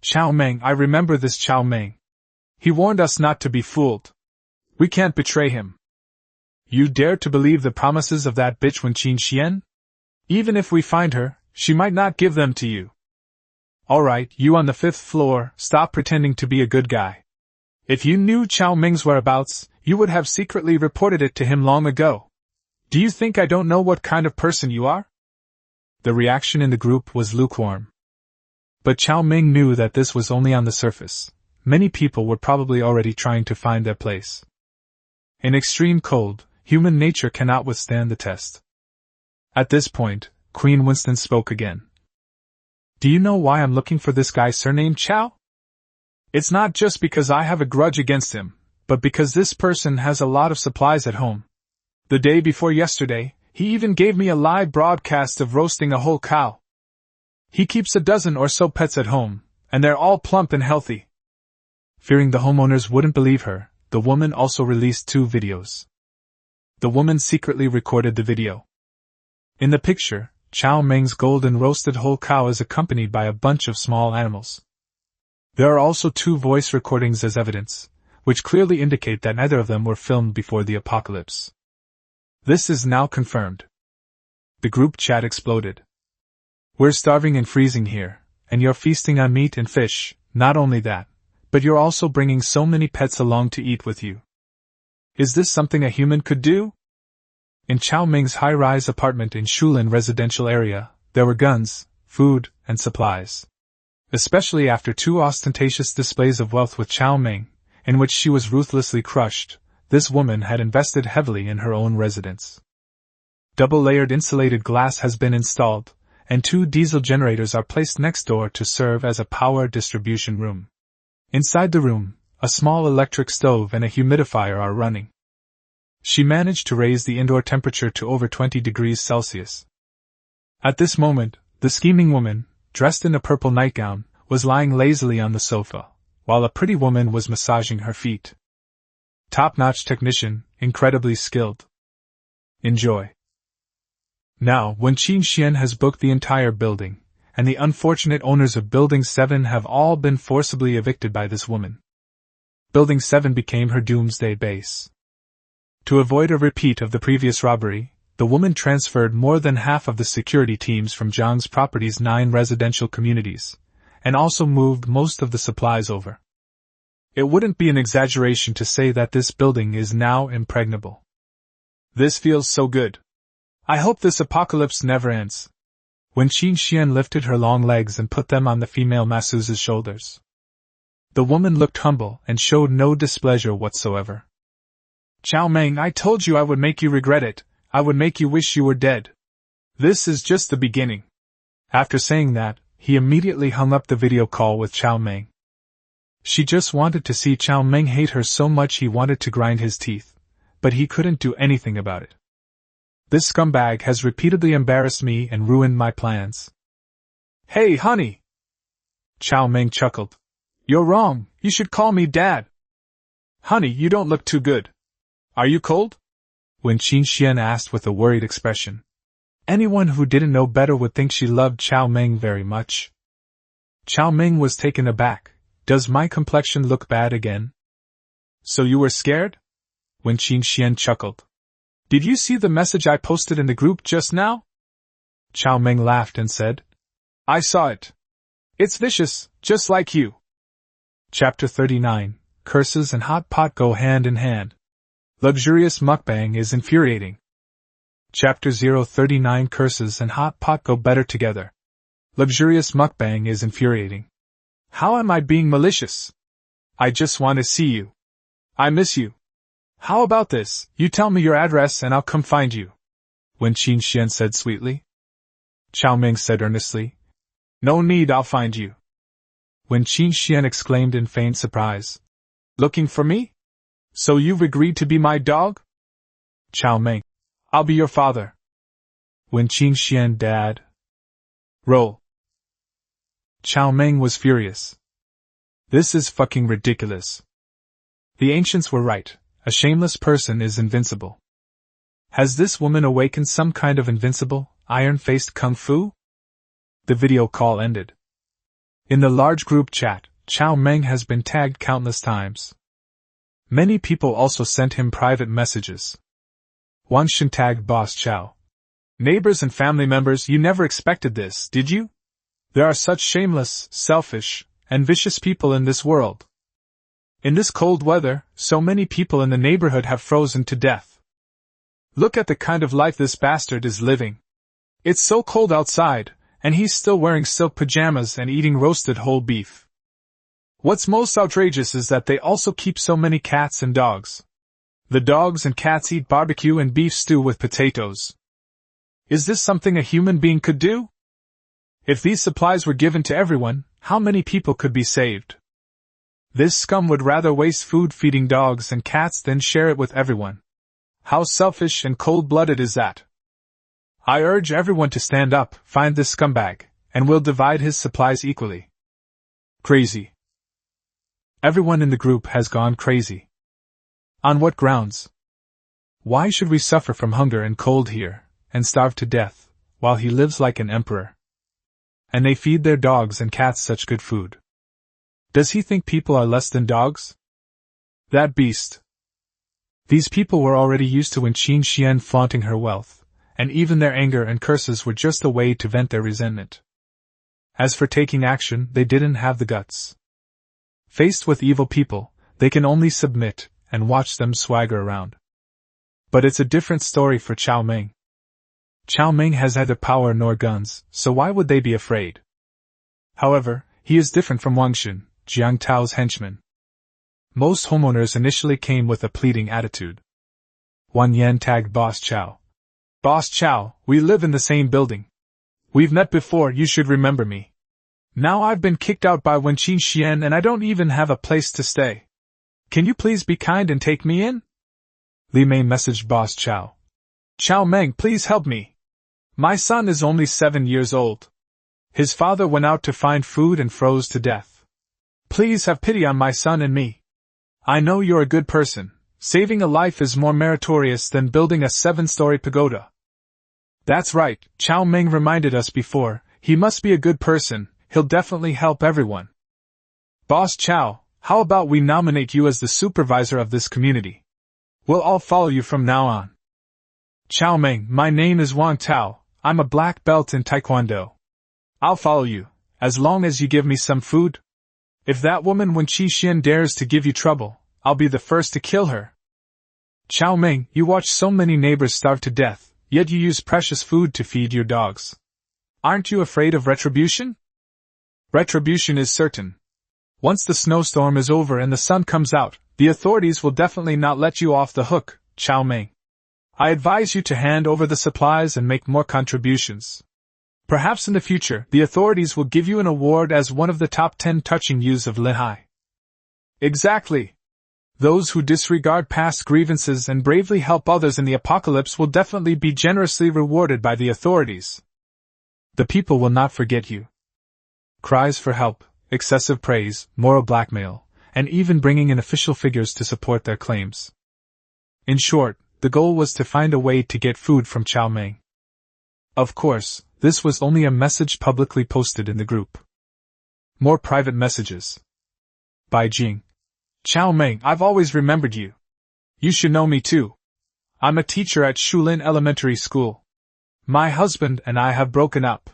Speaker 1: Cao Meng, I remember this Cao Meng. He warned us not to be fooled. We can't betray him. You dare to believe the promises of that bitch Wenqin Xian? Even if we find her, she might not give them to you. Alright, you on the 5th floor, stop pretending to be a good guy. If you knew Cao Meng's whereabouts, you would have secretly reported it to him long ago. Do you think I don't know what kind of person you are? The reaction in the group was lukewarm. But Cao Meng knew that this was only on the surface. Many people were probably already trying to find their place. In extreme cold, human nature cannot withstand the test. At this point, Queen Winston spoke again. Do you know why I'm looking for this guy surnamed Cao? It's not just because I have a grudge against him, but because this person has a lot of supplies at home. The day before yesterday, He even gave me a live broadcast of roasting a whole cow. He keeps a dozen or so pets at home, and they're all plump and healthy. Fearing the homeowners wouldn't believe her, the woman also released 2 videos. The woman secretly recorded the video. In the picture, Cao Meng's golden roasted whole cow is accompanied by a bunch of small animals. There are also 2 voice recordings as evidence, which clearly indicate that neither of them were filmed before the apocalypse. This is now confirmed. The group chat exploded. We're starving and freezing here, and you're feasting on meat and fish. Not only that, but you're also bringing so many pets along to eat with you. Is this something a human could do? In Cao Meng's high-rise apartment in Shulin residential area, there were guns, food, and supplies. Especially after 2 ostentatious displays of wealth with Cao Meng, in which she was ruthlessly crushed, this woman had invested heavily in her own residence. Double-layered insulated glass has been installed, and 2 diesel generators are placed next door to serve as a power distribution room. Inside the room, a small electric stove and a humidifier are running. She managed to raise the indoor temperature to over 20 degrees Celsius. At this moment, the scheming woman, dressed in a purple nightgown, was lying lazily on the sofa, while a pretty woman was massaging her feet. Top-notch technician, incredibly skilled. Enjoy. Now, when Qin Xian has booked the entire building, and the unfortunate owners of Building 7 have all been forcibly evicted by this woman. Building 7 became her doomsday base. To avoid a repeat of the previous robbery, the woman transferred more than half of the security teams from Zhang's property's 9 residential communities, and also moved most of the supplies over. It wouldn't be an exaggeration to say that this building is now impregnable. This feels so good. I hope this apocalypse never ends. When Qin Xian lifted her long legs and put them on the female masseuse's shoulders, the woman looked humble and showed no displeasure whatsoever. Cao Meng, I told you I would make you regret it. I would make you wish you were dead. This is just the beginning. After saying that, he immediately hung up the video call with Cao Meng. She just wanted to see Cao Meng hate her so much he wanted to grind his teeth, but he couldn't do anything about it. This scumbag has repeatedly embarrassed me and ruined my plans. Hey, honey! Cao Meng chuckled. You're wrong, you should call me Dad. Honey, you don't look too good. Are you cold? When Qin Xian asked with a worried expression. Anyone who didn't know better would think she loved Cao Meng very much. Cao Meng was taken aback. Does my complexion look bad again? So you were scared? When Qin Xian chuckled. Did you see the message I posted in the group just now? Cao Meng laughed and said. I saw it. It's vicious, just like you. Chapter 39, Curses and Hot Pot go hand in hand. Luxurious mukbang is infuriating. Chapter 039, Curses and Hot Pot go better together. Luxurious mukbang is infuriating. How am I being malicious? I just want to see you. I miss you. How about this, you tell me your address and I'll come find you. When Qin Xian said sweetly. Cao Meng said earnestly. No need, I'll find you. When Qin Xian exclaimed in feigned surprise. Looking for me? So you've agreed to be my dog? Cao Meng. I'll be your father. When Qin Xian Dad. Roll. Cao Meng was furious. This is fucking ridiculous. The ancients were right, a shameless person is invincible. Has this woman awakened some kind of invincible, iron-faced kung fu? The video call ended. In the large group chat, Cao Meng has been tagged countless times. Many people also sent him private messages. One Shin tagged Boss Cao. Neighbors and family members, you never expected this, did you? There are such shameless, selfish, and vicious people in this world. In this cold weather, so many people in the neighborhood have frozen to death. Look at the kind of life this bastard is living. It's so cold outside, and he's still wearing silk pajamas and eating roasted whole beef. What's most outrageous is that they also keep so many cats and dogs. The dogs and cats eat barbecue and beef stew with potatoes. Is this something a human being could do? If these supplies were given to everyone, how many people could be saved? This scum would rather waste food feeding dogs and cats than share it with everyone. How selfish and cold-blooded is that? I urge everyone to stand up, find this scumbag, and we'll divide his supplies equally. Crazy. Everyone in the group has gone crazy. On what grounds? Why should we suffer from hunger and cold here, and starve to death, while he lives like an emperor? And they feed their dogs and cats such good food. Does he think people are less than dogs? That beast. These people were already used to Wen Qingxian flaunting her wealth, and even their anger and curses were just a way to vent their resentment. As for taking action, they didn't have the guts. Faced with evil people, they can only submit and watch them swagger around. But it's a different story for Cao Meng. Cao Meng has neither power nor guns, so why would they be afraid? However, he is different from Wang Xun, Jiang Tao's henchman. Most homeowners initially came with a pleading attitude. Wan Yan tagged Boss Cao. Boss Cao, we live in the same building. We've met before, you should remember me. Now I've been kicked out by Wen Qingxian and I don't even have a place to stay. Can you please be kind and take me in? Li Mei messaged Boss Cao. Cao Meng, please help me. My son is only 7 years old. His father went out to find food and froze to death. Please have pity on my son and me. I know you're a good person. Saving a life is more meritorious than building a 7-story pagoda. That's right, Cao Meng reminded us before, he must be a good person, he'll definitely help everyone. Boss Cao, how about we nominate you as the supervisor of this community? We'll all follow you from now on. Cao Meng, my name is Wang Tao, I'm a black belt in Taekwondo. I'll follow you, as long as you give me some food. If that woman Wen Qingxian dares to give you trouble, I'll be the first to kill her. Cao Meng, you watch so many neighbors starve to death, yet you use precious food to feed your dogs. Aren't you afraid of retribution? Retribution is certain. Once the snowstorm is over and the sun comes out, the authorities will definitely not let you off the hook, Cao Meng. I advise you to hand over the supplies and make more contributions. Perhaps in the future, the authorities will give you an award as one of the top 10 touching youths of Lehigh. Exactly. Those who disregard past grievances and bravely help others in the apocalypse will definitely be generously rewarded by the authorities. The people will not forget you. Cries for help, excessive praise, moral blackmail, and even bringing in official figures to support their claims. In short, the goal was to find a way to get food from Cao Meng. Of course, this was only a message publicly posted in the group. More private messages. By Jing. Cao Meng, I've always remembered you. You should know me too. I'm a teacher at Shulin Elementary School. My husband and I have broken up.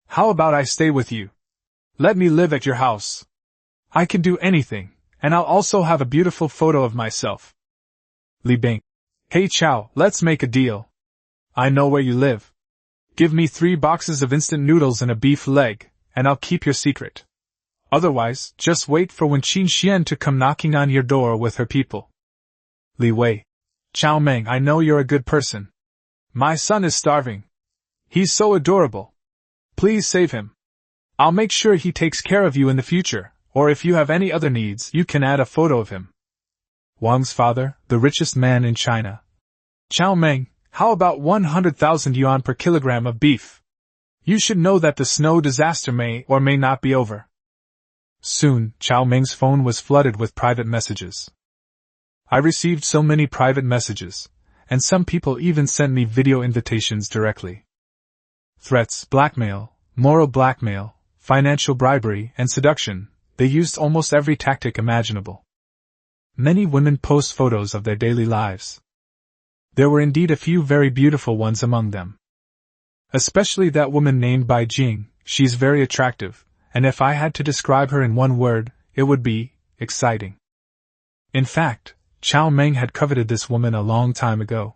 Speaker 1: How about I stay with you? Let me live at your house. I can do anything, and I'll also have a beautiful photo of myself. Li Bing. Hey Cao, let's make a deal. I know where you live. Give me 3 boxes of instant noodles and a beef leg, and I'll keep your secret. Otherwise, just wait for Wen Qingxian to come knocking on your door with her people. Li Wei. Cao Meng, I know you're a good person. My son is starving. He's so adorable. Please save him. I'll make sure he takes care of you in the future, or if you have any other needs, you can add a photo of him. Wang's father, the richest man in China. Cao Meng, how about 100,000 yuan per kilogram of beef? You should know that the snow disaster may or may not be over. Soon, Cao Meng's phone was flooded with private messages. I received so many private messages, and some people even sent me video invitations directly. Threats, blackmail, moral blackmail, financial bribery, and seduction, they used almost every tactic imaginable. Many women post photos of their daily lives. There were indeed a few very beautiful ones among them. Especially that woman named Bai Jing, she's very attractive, and if I had to describe her in one word, it would be exciting. In fact, Cao Meng had coveted this woman a long time ago.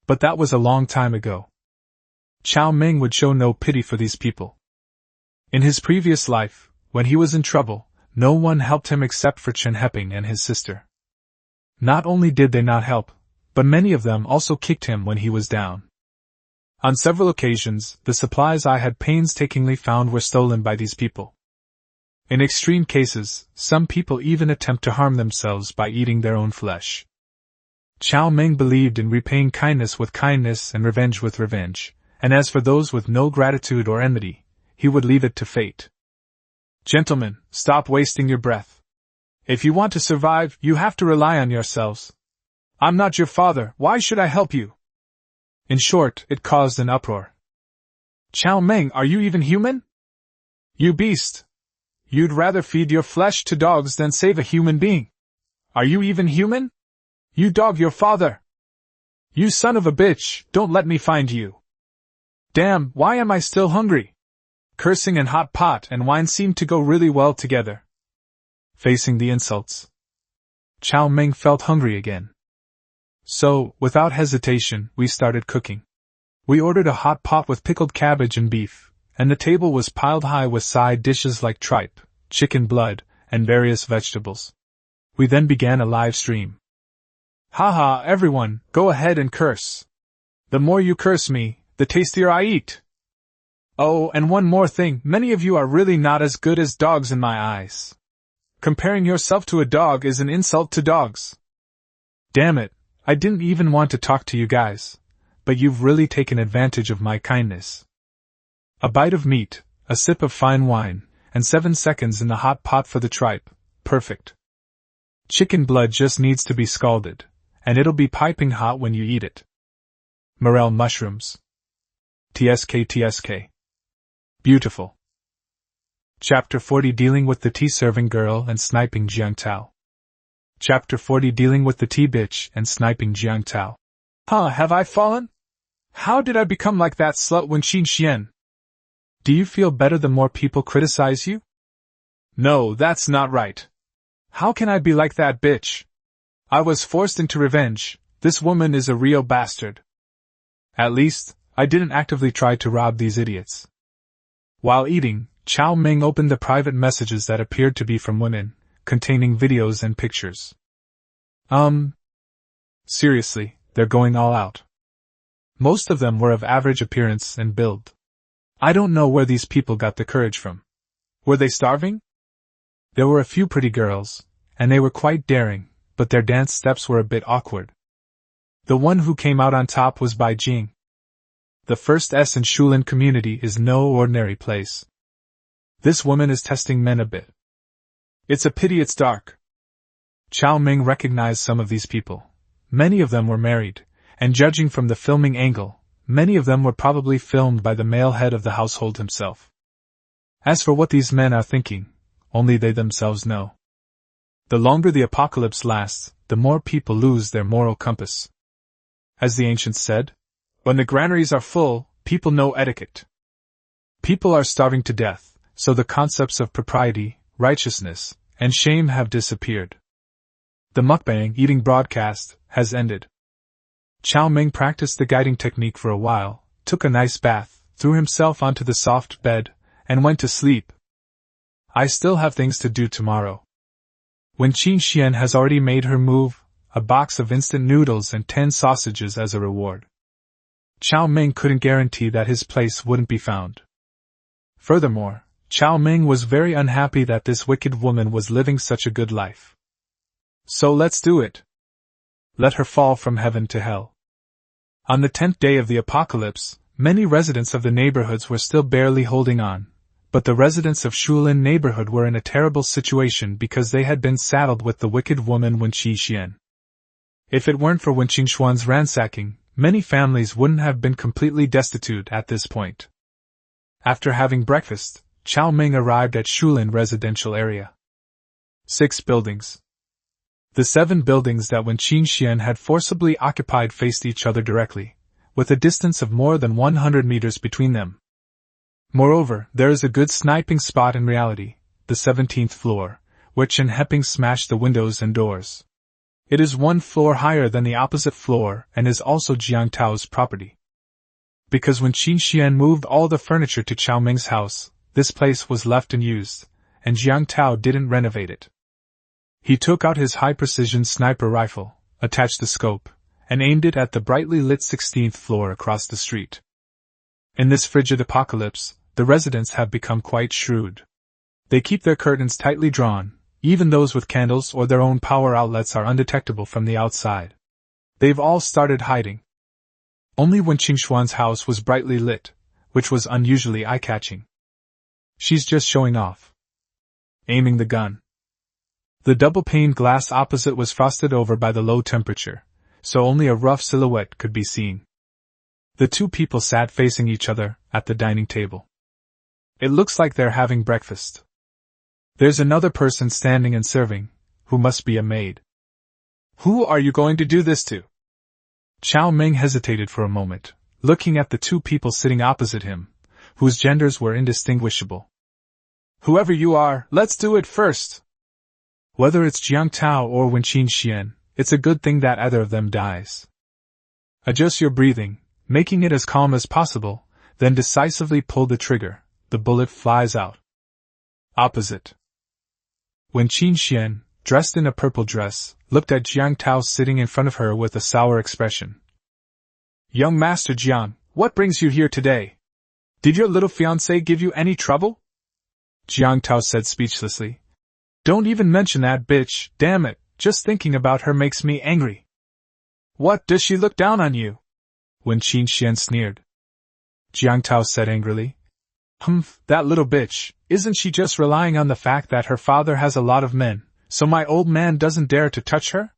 Speaker 1: But that was a long time ago. Cao Meng would show no pity for these people. In his previous life, when he was in trouble, no one helped him except for Chen Heping and his sister. Not only did they not help, but many of them also kicked him when he was down. On several occasions, the supplies I had painstakingly found were stolen by these people. In extreme cases, some people even attempt to harm themselves by eating their own flesh. Cao Meng believed in repaying kindness with kindness and revenge with revenge, and as for those with no gratitude or enmity, he would leave it to fate. Gentlemen, stop wasting your breath. If you want to survive, you have to rely on yourselves. I'm not your father, why should I help you? In short, it caused an uproar. Cao Meng, are you even human? You beast! You'd rather feed your flesh to dogs than save a human being. Are you even human? You dog your father! You son of a bitch, don't let me find you! Damn, why am I still hungry? Cursing and hot pot and wine seemed to go really well together. Facing the insults, Cao Meng felt hungry again. So, without hesitation, we started cooking. We ordered a hot pot with pickled cabbage and beef, and the table was piled high with side dishes like tripe, chicken blood, and various vegetables. We then began a live stream. Haha, everyone, go ahead and curse. The more you curse me, the tastier I eat. Oh, and one more thing, many of you are really not as good as dogs in my eyes. Comparing yourself to a dog is an insult to dogs. Damn it, I didn't even want to talk to you guys, but you've really taken advantage of my kindness. A bite of meat, a sip of fine wine, and 7 seconds in the hot pot for the tripe, perfect. Chicken blood just needs to be scalded, and it'll be piping hot when you eat it. Morel mushrooms. TSK. Beautiful. Chapter 40 Dealing with the tea-serving girl and sniping Jiang Tao. Chapter 40 Dealing with the tea bitch and sniping Jiang Tao. Huh, have I fallen? How did I become like that slut when Qin Xian? Do you feel better the more people criticize you? No, that's not right. How can I be like that bitch? I was forced into revenge, this woman is a real bastard. At least, I didn't actively try to rob these idiots. While eating, Cao Meng opened the private messages that appeared to be from women, containing videos and pictures. Seriously, they're going all out. Most of them were of average appearance and build. I don't know where these people got the courage from. Were they starving? There were a few pretty girls, and they were quite daring, but their dance steps were a bit awkward. The one who came out on top was Bai Jing. The first S in Shulin community is no ordinary place. This woman is testing men a bit. It's a pity it's dark. Cao Meng recognized some of these people. Many of them were married, and judging from the filming angle, many of them were probably filmed by the male head of the household himself. As for what these men are thinking, only they themselves know. The longer the apocalypse lasts, the more people lose their moral compass. As the ancients said, when the granaries are full, people know etiquette. People are starving to death, so the concepts of propriety, righteousness, and shame have disappeared. The mukbang eating broadcast has ended. Cao Meng practiced the guiding technique for a while, took a nice bath, threw himself onto the soft bed, and went to sleep. I still have things to do tomorrow. When Qin Xian has already made her move, a box of instant noodles and 10 sausages as a reward. Cao Meng couldn't guarantee that his place wouldn't be found. Furthermore, Cao Meng was very unhappy that this wicked woman was living such a good life. So let's do it. Let her fall from heaven to hell. On the 10th day of the apocalypse, many residents of the neighborhoods were still barely holding on, but the residents of Shulin neighborhood were in a terrible situation because they had been saddled with the wicked woman Wen Xian. If it weren't for Wen Xuan's ransacking, many families wouldn't have been completely destitute at this point. After having breakfast, Cao Meng arrived at Shulin residential area. 6 buildings. The 7 buildings that Wen Xian had forcibly occupied faced each other directly, with a distance of more than 100 meters between them. Moreover, there is a good sniping spot in reality, the 17th floor, where Chen Heping smashed the windows and doors. It is 1 floor higher than the opposite floor and is also Jiang Tao's property. Because when Qin Xian moved all the furniture to Cao Meng's house, this place was left unused, and Jiang Tao didn't renovate it. He took out his high-precision sniper rifle, attached the scope, and aimed it at the brightly lit 16th floor across the street. In this frigid apocalypse, the residents have become quite shrewd. They keep their curtains tightly drawn, even those with candles or their own power outlets are undetectable from the outside. They've all started hiding. Only when Qingshuan's house was brightly lit, which was unusually eye-catching. She's just showing off. Aiming the gun. The double-paned glass opposite was frosted over by the low temperature, so only a rough silhouette could be seen. The two people sat facing each other at the dining table. It looks like they're having breakfast. There's another person standing and serving, who must be a maid. Who are you going to do this to? Cao Meng hesitated for a moment, looking at the two people sitting opposite him, whose genders were indistinguishable. Whoever you are, let's do it first. Whether it's Jiang Tao or Wenqin Xian, it's a good thing that either of them dies. Adjust your breathing, making it as calm as possible, then decisively pull the trigger. The bullet flies out. Opposite. Wenqin Xian, dressed in a purple dress, looked at Jiang Tao sitting in front of her with a sour expression. Young Master Jiang, what brings you here today? Did your little fiancée give you any trouble? Jiang Tao said speechlessly. Don't even mention that bitch, damn it, just thinking about her makes me angry. What, does she look down on you? Wenqin Xian sneered. Jiang Tao said angrily. That little bitch, isn't she just relying on the fact that her father has a lot of men, so my old man doesn't dare to touch her?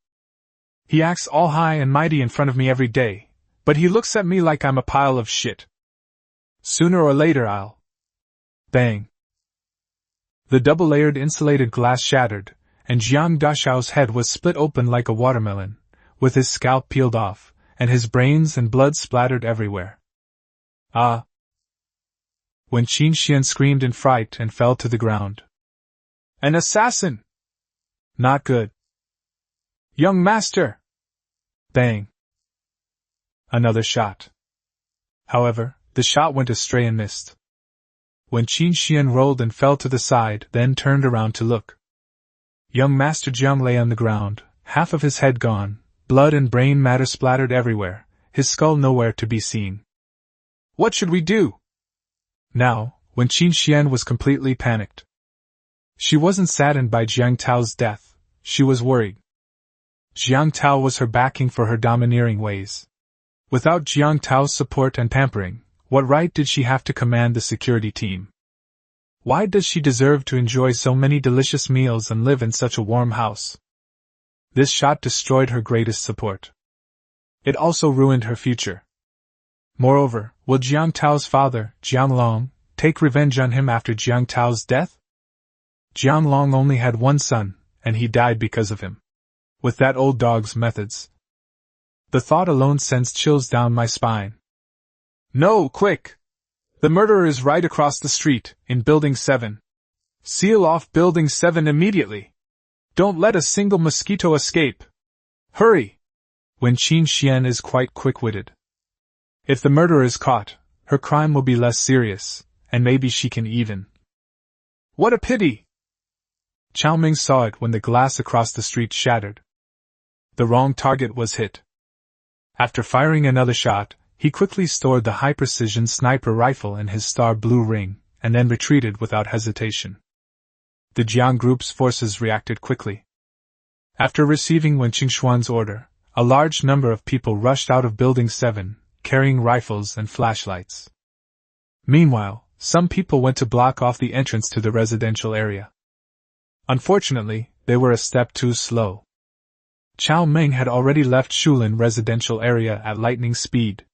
Speaker 1: He acts all high and mighty in front of me every day, but he looks at me like I'm a pile of shit. Sooner or later I'll... Bang. The double-layered insulated glass shattered, and Jiang Dashao's head was split open like a watermelon, with his scalp peeled off, and his brains and blood splattered everywhere. Ah! Wenqin Xian screamed in fright and fell to the ground. An assassin! Not good. Young master! Bang! Another shot. However, the shot went astray and missed. Wenqin Xian rolled and fell to the side, then turned around to look. Young Master Jiang lay on the ground, half of his head gone, blood and brain matter splattered everywhere, his skull nowhere to be seen. What should we do? Now, Wenqin Xian was completely panicked. She wasn't saddened by Jiang Tao's death, she was worried. Jiang Tao was her backing for her domineering ways. Without Jiang Tao's support and pampering, what right did she have to command the security team? Why does she deserve to enjoy so many delicious meals and live in such a warm house? This shot destroyed her greatest support. It also ruined her future. Moreover, will Jiang Tao's father, Jiang Long, take revenge on him after Jiang Tao's death? Jiang Long only had one son, and he died because of him. With that old dog's methods. The thought alone sends chills down my spine. No, quick! The murderer is right across the street, in Building 7. Seal off Building 7 immediately. Don't let a single mosquito escape. Hurry! Wenqin Xian is quite quick-witted. If the murderer is caught, her crime will be less serious, and maybe she can even. What a pity! Cao Meng saw it when the glass across the street shattered. The wrong target was hit. After firing another shot, he quickly stored the high-precision sniper rifle in his star blue ring, and then retreated without hesitation. The Jiang Group's forces reacted quickly. After receiving Wen Qingshuan's order, a large number of people rushed out of Building 7, carrying rifles and flashlights. Meanwhile, some people went to block off the entrance to the residential area. Unfortunately, they were a step too slow. Cao Meng had already left Shulin residential area at lightning speed.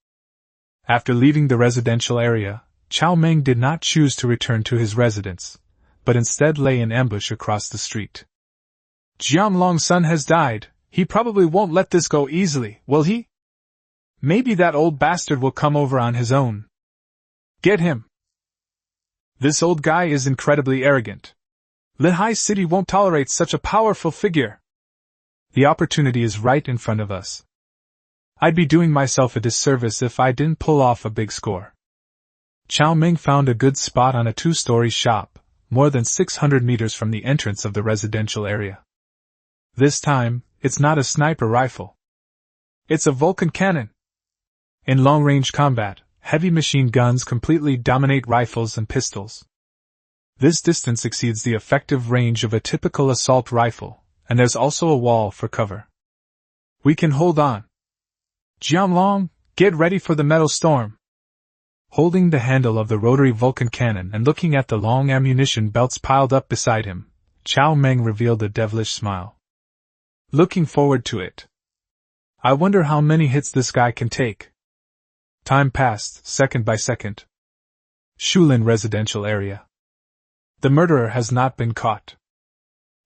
Speaker 1: After leaving the residential area, Cao Meng did not choose to return to his residence, but instead lay in ambush across the street. Jiang Long's son has died, he probably won't let this go easily, will he? Maybe that old bastard will come over on his own. Get him! This old guy is incredibly arrogant. Lehigh City won't tolerate such a powerful figure. The opportunity is right in front of us. I'd be doing myself a disservice if I didn't pull off a big score. Cao Meng found a good spot on a two-story shop, more than 600 meters from the entrance of the residential area. This time, it's not a sniper rifle. It's a Vulcan cannon. In long-range combat, heavy machine guns completely dominate rifles and pistols. This distance exceeds the effective range of a typical assault rifle, and there's also a wall for cover. We can hold on. Jianglong, get ready for the metal storm. Holding the handle of the rotary Vulcan cannon and looking at the long ammunition belts piled up beside him, Cao Meng revealed a devilish smile. Looking forward to it. I wonder how many hits this guy can take. Time passed, second by second. Shulin residential area. The murderer has not been caught.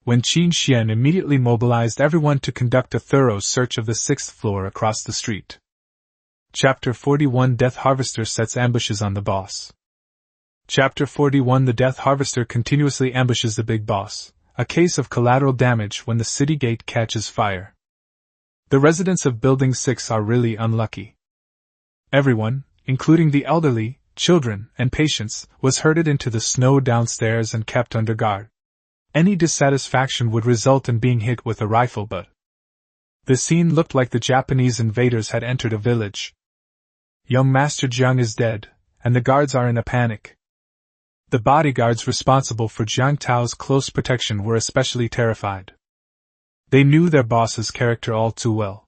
Speaker 1: When Qin Xian immediately mobilized everyone to conduct a thorough search of the 6th floor across the street. Chapter 41 Death Harvester sets ambushes on the boss. Chapter 41 The Death Harvester continuously ambushes the big boss, a case of collateral damage when the city gate catches fire. The residents of Building 6 are really unlucky. Everyone, including the elderly, children, and patients, was herded into the snow downstairs and kept under guard. Any dissatisfaction would result in being hit with a rifle butt. The scene looked like the Japanese invaders had entered a village. Young Master Jiang is dead, and the guards are in a panic. The bodyguards responsible for Jiang Tao's close protection were especially terrified. They knew their boss's character all too well.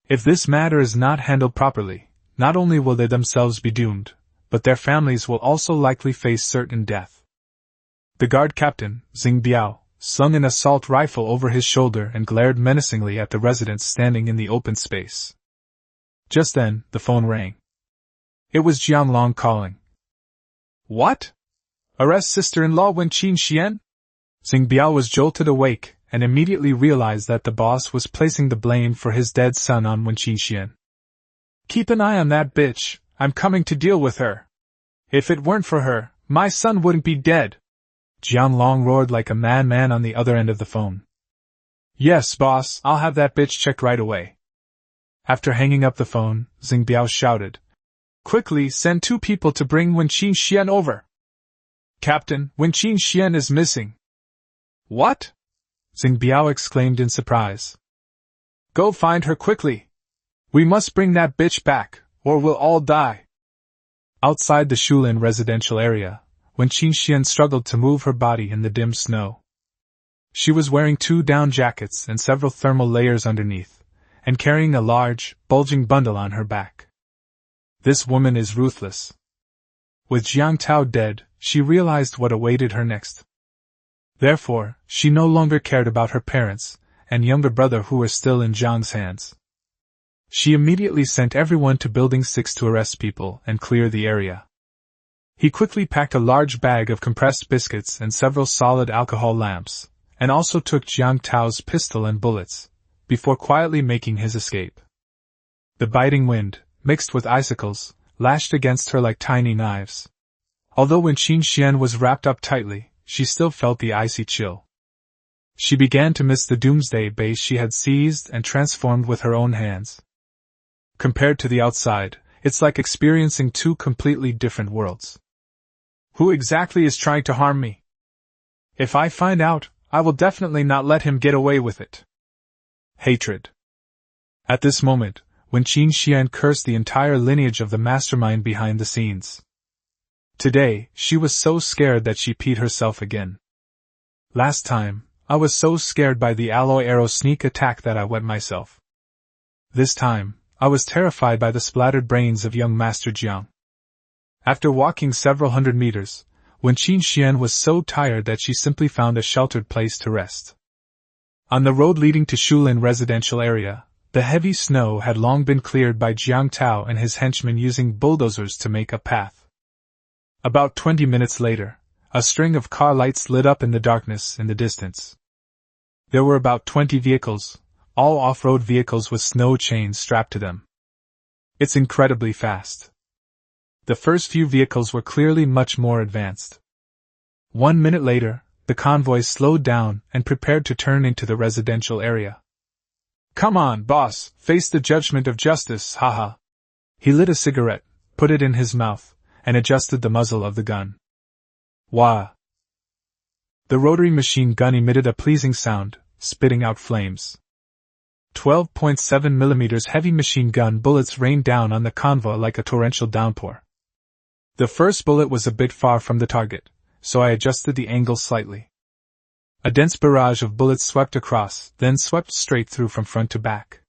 Speaker 1: If this matter is not handled properly, not only will they themselves be doomed, but their families will also likely face certain death. The guard captain, Xing Biao, slung an assault rifle over his shoulder and glared menacingly at the residents standing in the open space. Just then, the phone rang. It was Jianglong calling. What? Arrest sister-in-law Wen Qin Xian? Xing Biao was jolted awake and immediately realized that the boss was placing the blame for his dead son on Wen Qin Xian. Keep an eye on that bitch, I'm coming to deal with her. If it weren't for her, my son wouldn't be dead. Jianglong roared like a madman on the other end of the phone. Yes, boss, I'll have that bitch checked right away. After hanging up the phone, Xing Biao shouted, Quickly send 2 people to bring Wen Qin Xian over. Captain, Wen Qin Xian is missing. What? Xing Biao exclaimed in surprise. Go find her quickly. We must bring that bitch back, or we'll all die. Outside the Shulin residential area, Wen Qin Xian struggled to move her body in the dim snow. She was wearing 2 down jackets and several thermal layers underneath, and carrying a large, bulging bundle on her back. This woman is ruthless. With Jiang Tao dead, she realized what awaited her next. Therefore, she no longer cared about her parents and younger brother who were still in Jiang's hands. She immediately sent everyone to Building 6 to arrest people and clear the area. He quickly packed a large bag of compressed biscuits and several solid alcohol lamps, and also took Jiang Tao's pistol and bullets, before quietly making his escape. The biting wind, mixed with icicles, lashed against her like tiny knives. Although Wen Qin Xian was wrapped up tightly, she still felt the icy chill. She began to miss the doomsday base she had seized and transformed with her own hands. Compared to the outside, it's like experiencing 2 completely different worlds. Who exactly is trying to harm me? If I find out, I will definitely not let him get away with it. Hatred. At this moment, Wen Qin Xian cursed the entire lineage of the mastermind behind the scenes. Today, she was so scared that she peed herself again. Last time, I was so scared by the alloy arrow sneak attack that I wet myself. This time, I was terrified by the splattered brains of young Master Jiang. After walking several hundred meters, Wen Qin Xian was so tired that she simply found a sheltered place to rest. On the road leading to Shulin residential area, the heavy snow had long been cleared by Jiang Tao and his henchmen using bulldozers to make a path. About 20 minutes later, a string of car lights lit up in the darkness in the distance. There were about 20 vehicles, all off-road vehicles with snow chains strapped to them. It's incredibly fast. The first few vehicles were clearly much more advanced. 1 minute later, the convoy slowed down and prepared to turn into the residential area. Come on, boss, face the judgment of justice, haha. He lit a cigarette, put it in his mouth, and adjusted the muzzle of the gun. Wah! The rotary machine gun emitted a pleasing sound, spitting out flames. 12.7 mm heavy machine gun bullets rained down on the convoy like a torrential downpour. The first bullet was a bit far from the target, so I adjusted the angle slightly. A dense barrage of bullets swept across, then swept straight through from front to back.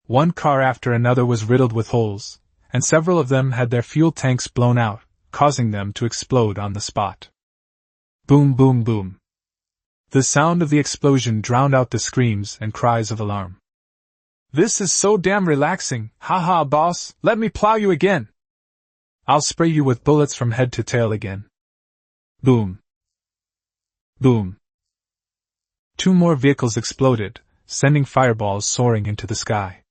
Speaker 1: One car after another was riddled with holes, and several of them had their fuel tanks blown out, causing them to explode on the spot. Boom, boom, boom. The sound of the explosion drowned out the screams and cries of alarm. "This is so damn relaxing, haha boss, let me plow you again. I'll spray you with bullets from head to tail again." Boom. Boom. 2 more vehicles exploded, sending fireballs soaring into the sky.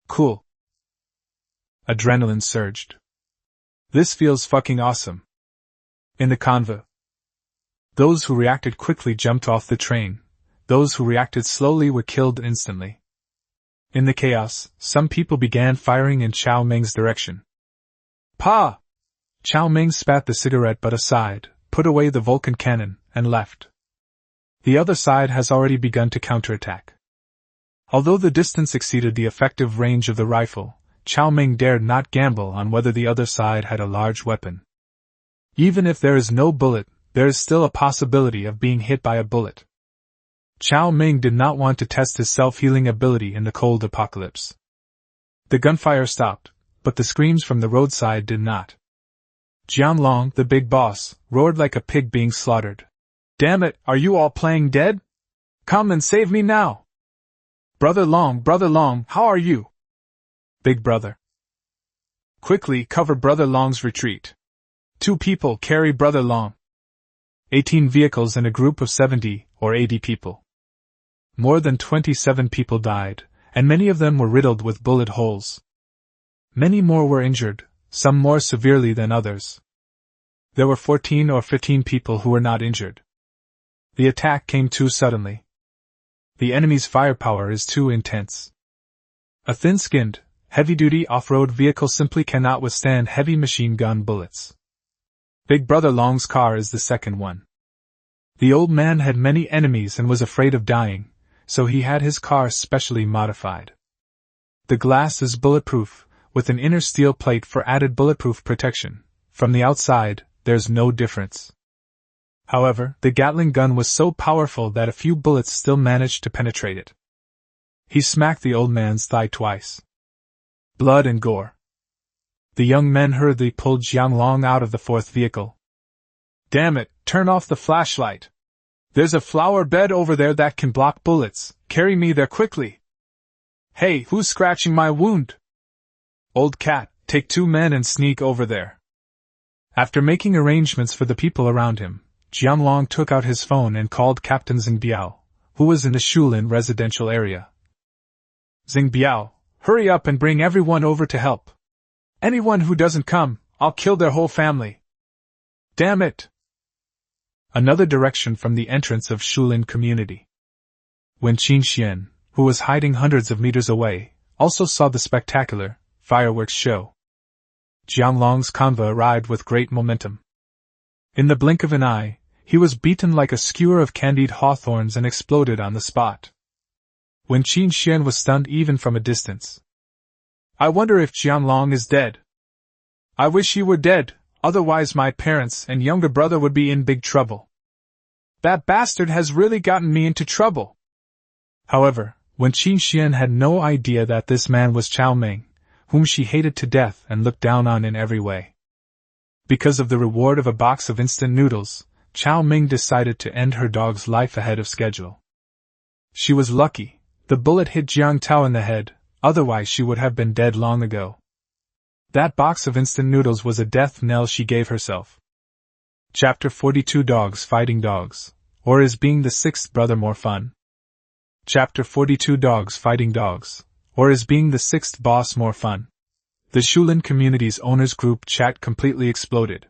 Speaker 1: Cool. Adrenaline surged. This feels fucking awesome. In the convoy, those who reacted quickly jumped off the train, those who reacted slowly were killed instantly. In the chaos, some people began firing in Cao Meng's direction. Pa! Cao Meng spat the cigarette butt aside, put away the Vulcan cannon, and left. The other side has already begun to counterattack. Although the distance exceeded the effective range of the rifle, Cao Meng dared not gamble on whether the other side had a large weapon. Even if there is no bullet, there is still a possibility of being hit by a bullet. Cao Meng did not want to test his self-healing ability in the cold apocalypse. The gunfire stopped, but the screams from the roadside did not. Jianlong, the big boss, roared like a pig being slaughtered. "Damn it, are you all playing dead? Come and save me now! Brother Long, how are you? Big brother. Quickly cover Brother Long's retreat. 2 people carry Brother Long. 18 vehicles and a group of 70 or 80 people. More than 27 people died, and many of them were riddled with bullet holes. Many more were injured, some more severely than others. There were 14 or 15 people who were not injured. The attack came too suddenly. The enemy's firepower is too intense. A thin-skinned, heavy-duty off-road vehicle simply cannot withstand heavy machine gun bullets. Big Brother Long's car is the second one. The old man had many enemies and was afraid of dying, so he had his car specially modified. The glass is bulletproof, with an inner steel plate for added bulletproof protection. From the outside, there's no difference. However, the Gatling gun was so powerful that a few bullets still managed to penetrate it. He smacked the old man's thigh twice. Blood and gore. The young men hurriedly pulled Jianlong out of the 4th vehicle. "Damn it, turn off the flashlight. There's a flower bed over there that can block bullets, carry me there quickly. Hey, who's scratching my wound? Old cat, take 2 men and sneak over there." After making arrangements for the people around him, Jianlong took out his phone and called Captain Xingbiao, who was in the Shulin residential area. "Xingbiao, hurry up and bring everyone over to help. Anyone who doesn't come, I'll kill their whole family. Damn it!" Another direction from the entrance of Shulin community. When Qin Xian, who was hiding hundreds of meters away, also saw the spectacular fireworks show. Jianlong's convoy arrived with great momentum. In the blink of an eye, he was beaten like a skewer of candied hawthorns and exploded on the spot. When Qin Xian was stunned even from a distance. "I wonder if Jianlong is dead. I wish he were dead, otherwise my parents and younger brother would be in big trouble. That bastard has really gotten me into trouble." However, when Qin Xian had no idea that this man was Cao Meng, whom she hated to death and looked down on in every way. Because of the reward of a box of instant noodles, Cao Meng decided to end her dog's life ahead of schedule. She was lucky. The bullet hit Jiang Tao in the head, otherwise she would have been dead long ago. That box of instant noodles was a death knell she gave herself. Chapter 42 Dogs Fighting Dogs. Or is being the 6th brother more fun? Chapter 42 Dogs Fighting Dogs. Or is being the 6th boss more fun? The Shulin community's owners group chat completely exploded.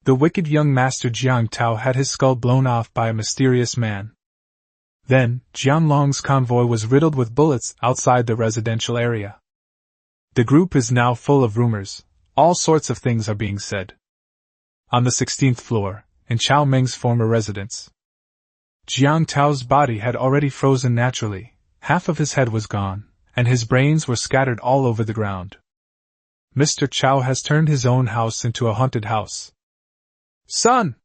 Speaker 1: The wicked young master Jiang Tao had his skull blown off by a mysterious man. Then, Jianlong's convoy was riddled with bullets outside the residential area. The group is now full of rumors. All sorts of things are being said. On the 16th floor, in Cao Meng's former residence, Jiang Tao's body had already frozen naturally, half of his head was gone, and his brains were scattered all over the ground. Mr. Cao has turned his own house into a haunted house. "Son!"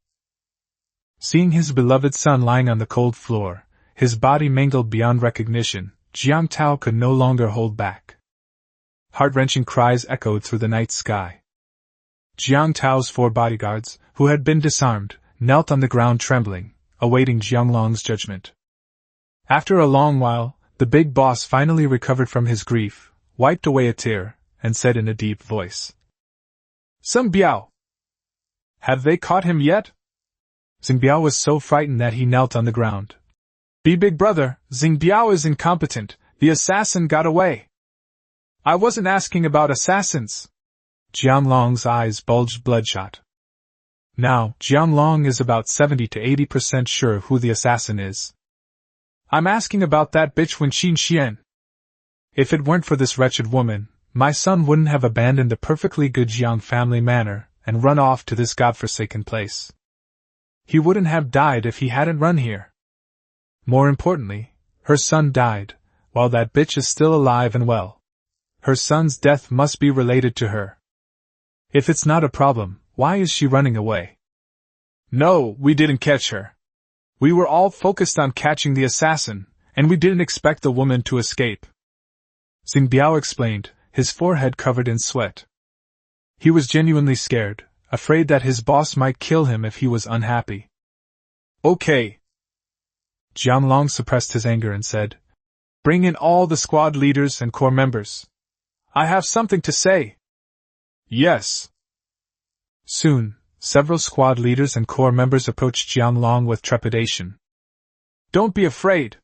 Speaker 1: Seeing his beloved son lying on the cold floor, his body mangled beyond recognition, Jiang Tao could no longer hold back. Heart-wrenching cries echoed through the night sky. Jiang Tao's 4 bodyguards, who had been disarmed, knelt on the ground trembling, awaiting Jianglong's judgment. After a long while, the big boss finally recovered from his grief, wiped away a tear, and said in a deep voice, "Sung Biao! Have they caught him yet?" Xing Biao was so frightened that he knelt on the ground. "Big brother, Xing Biao is incompetent, the assassin got away." "I wasn't asking about assassins." Jianglong's eyes bulged bloodshot. Now, Jianglong is about 70 to 80% sure who the assassin is. "I'm asking about that bitch Wenqin Xian. If it weren't for this wretched woman, my son wouldn't have abandoned the perfectly good Jiang family manor and run off to this godforsaken place. He wouldn't have died if he hadn't run here. More importantly, her son died, while that bitch is still alive and well. Her son's death must be related to her. If it's not a problem, why is she running away?" "No, we didn't catch her. We were all focused on catching the assassin, and we didn't expect the woman to escape," Xing Biao explained, his forehead covered in sweat. He was genuinely scared, afraid that his boss might kill him if he was unhappy. "Okay." Jianglong suppressed his anger and said, "Bring in all the squad leaders and corps members. I have something to say." "Yes." Soon, several squad leaders and corps members approached Jianglong with trepidation. "Don't be afraid."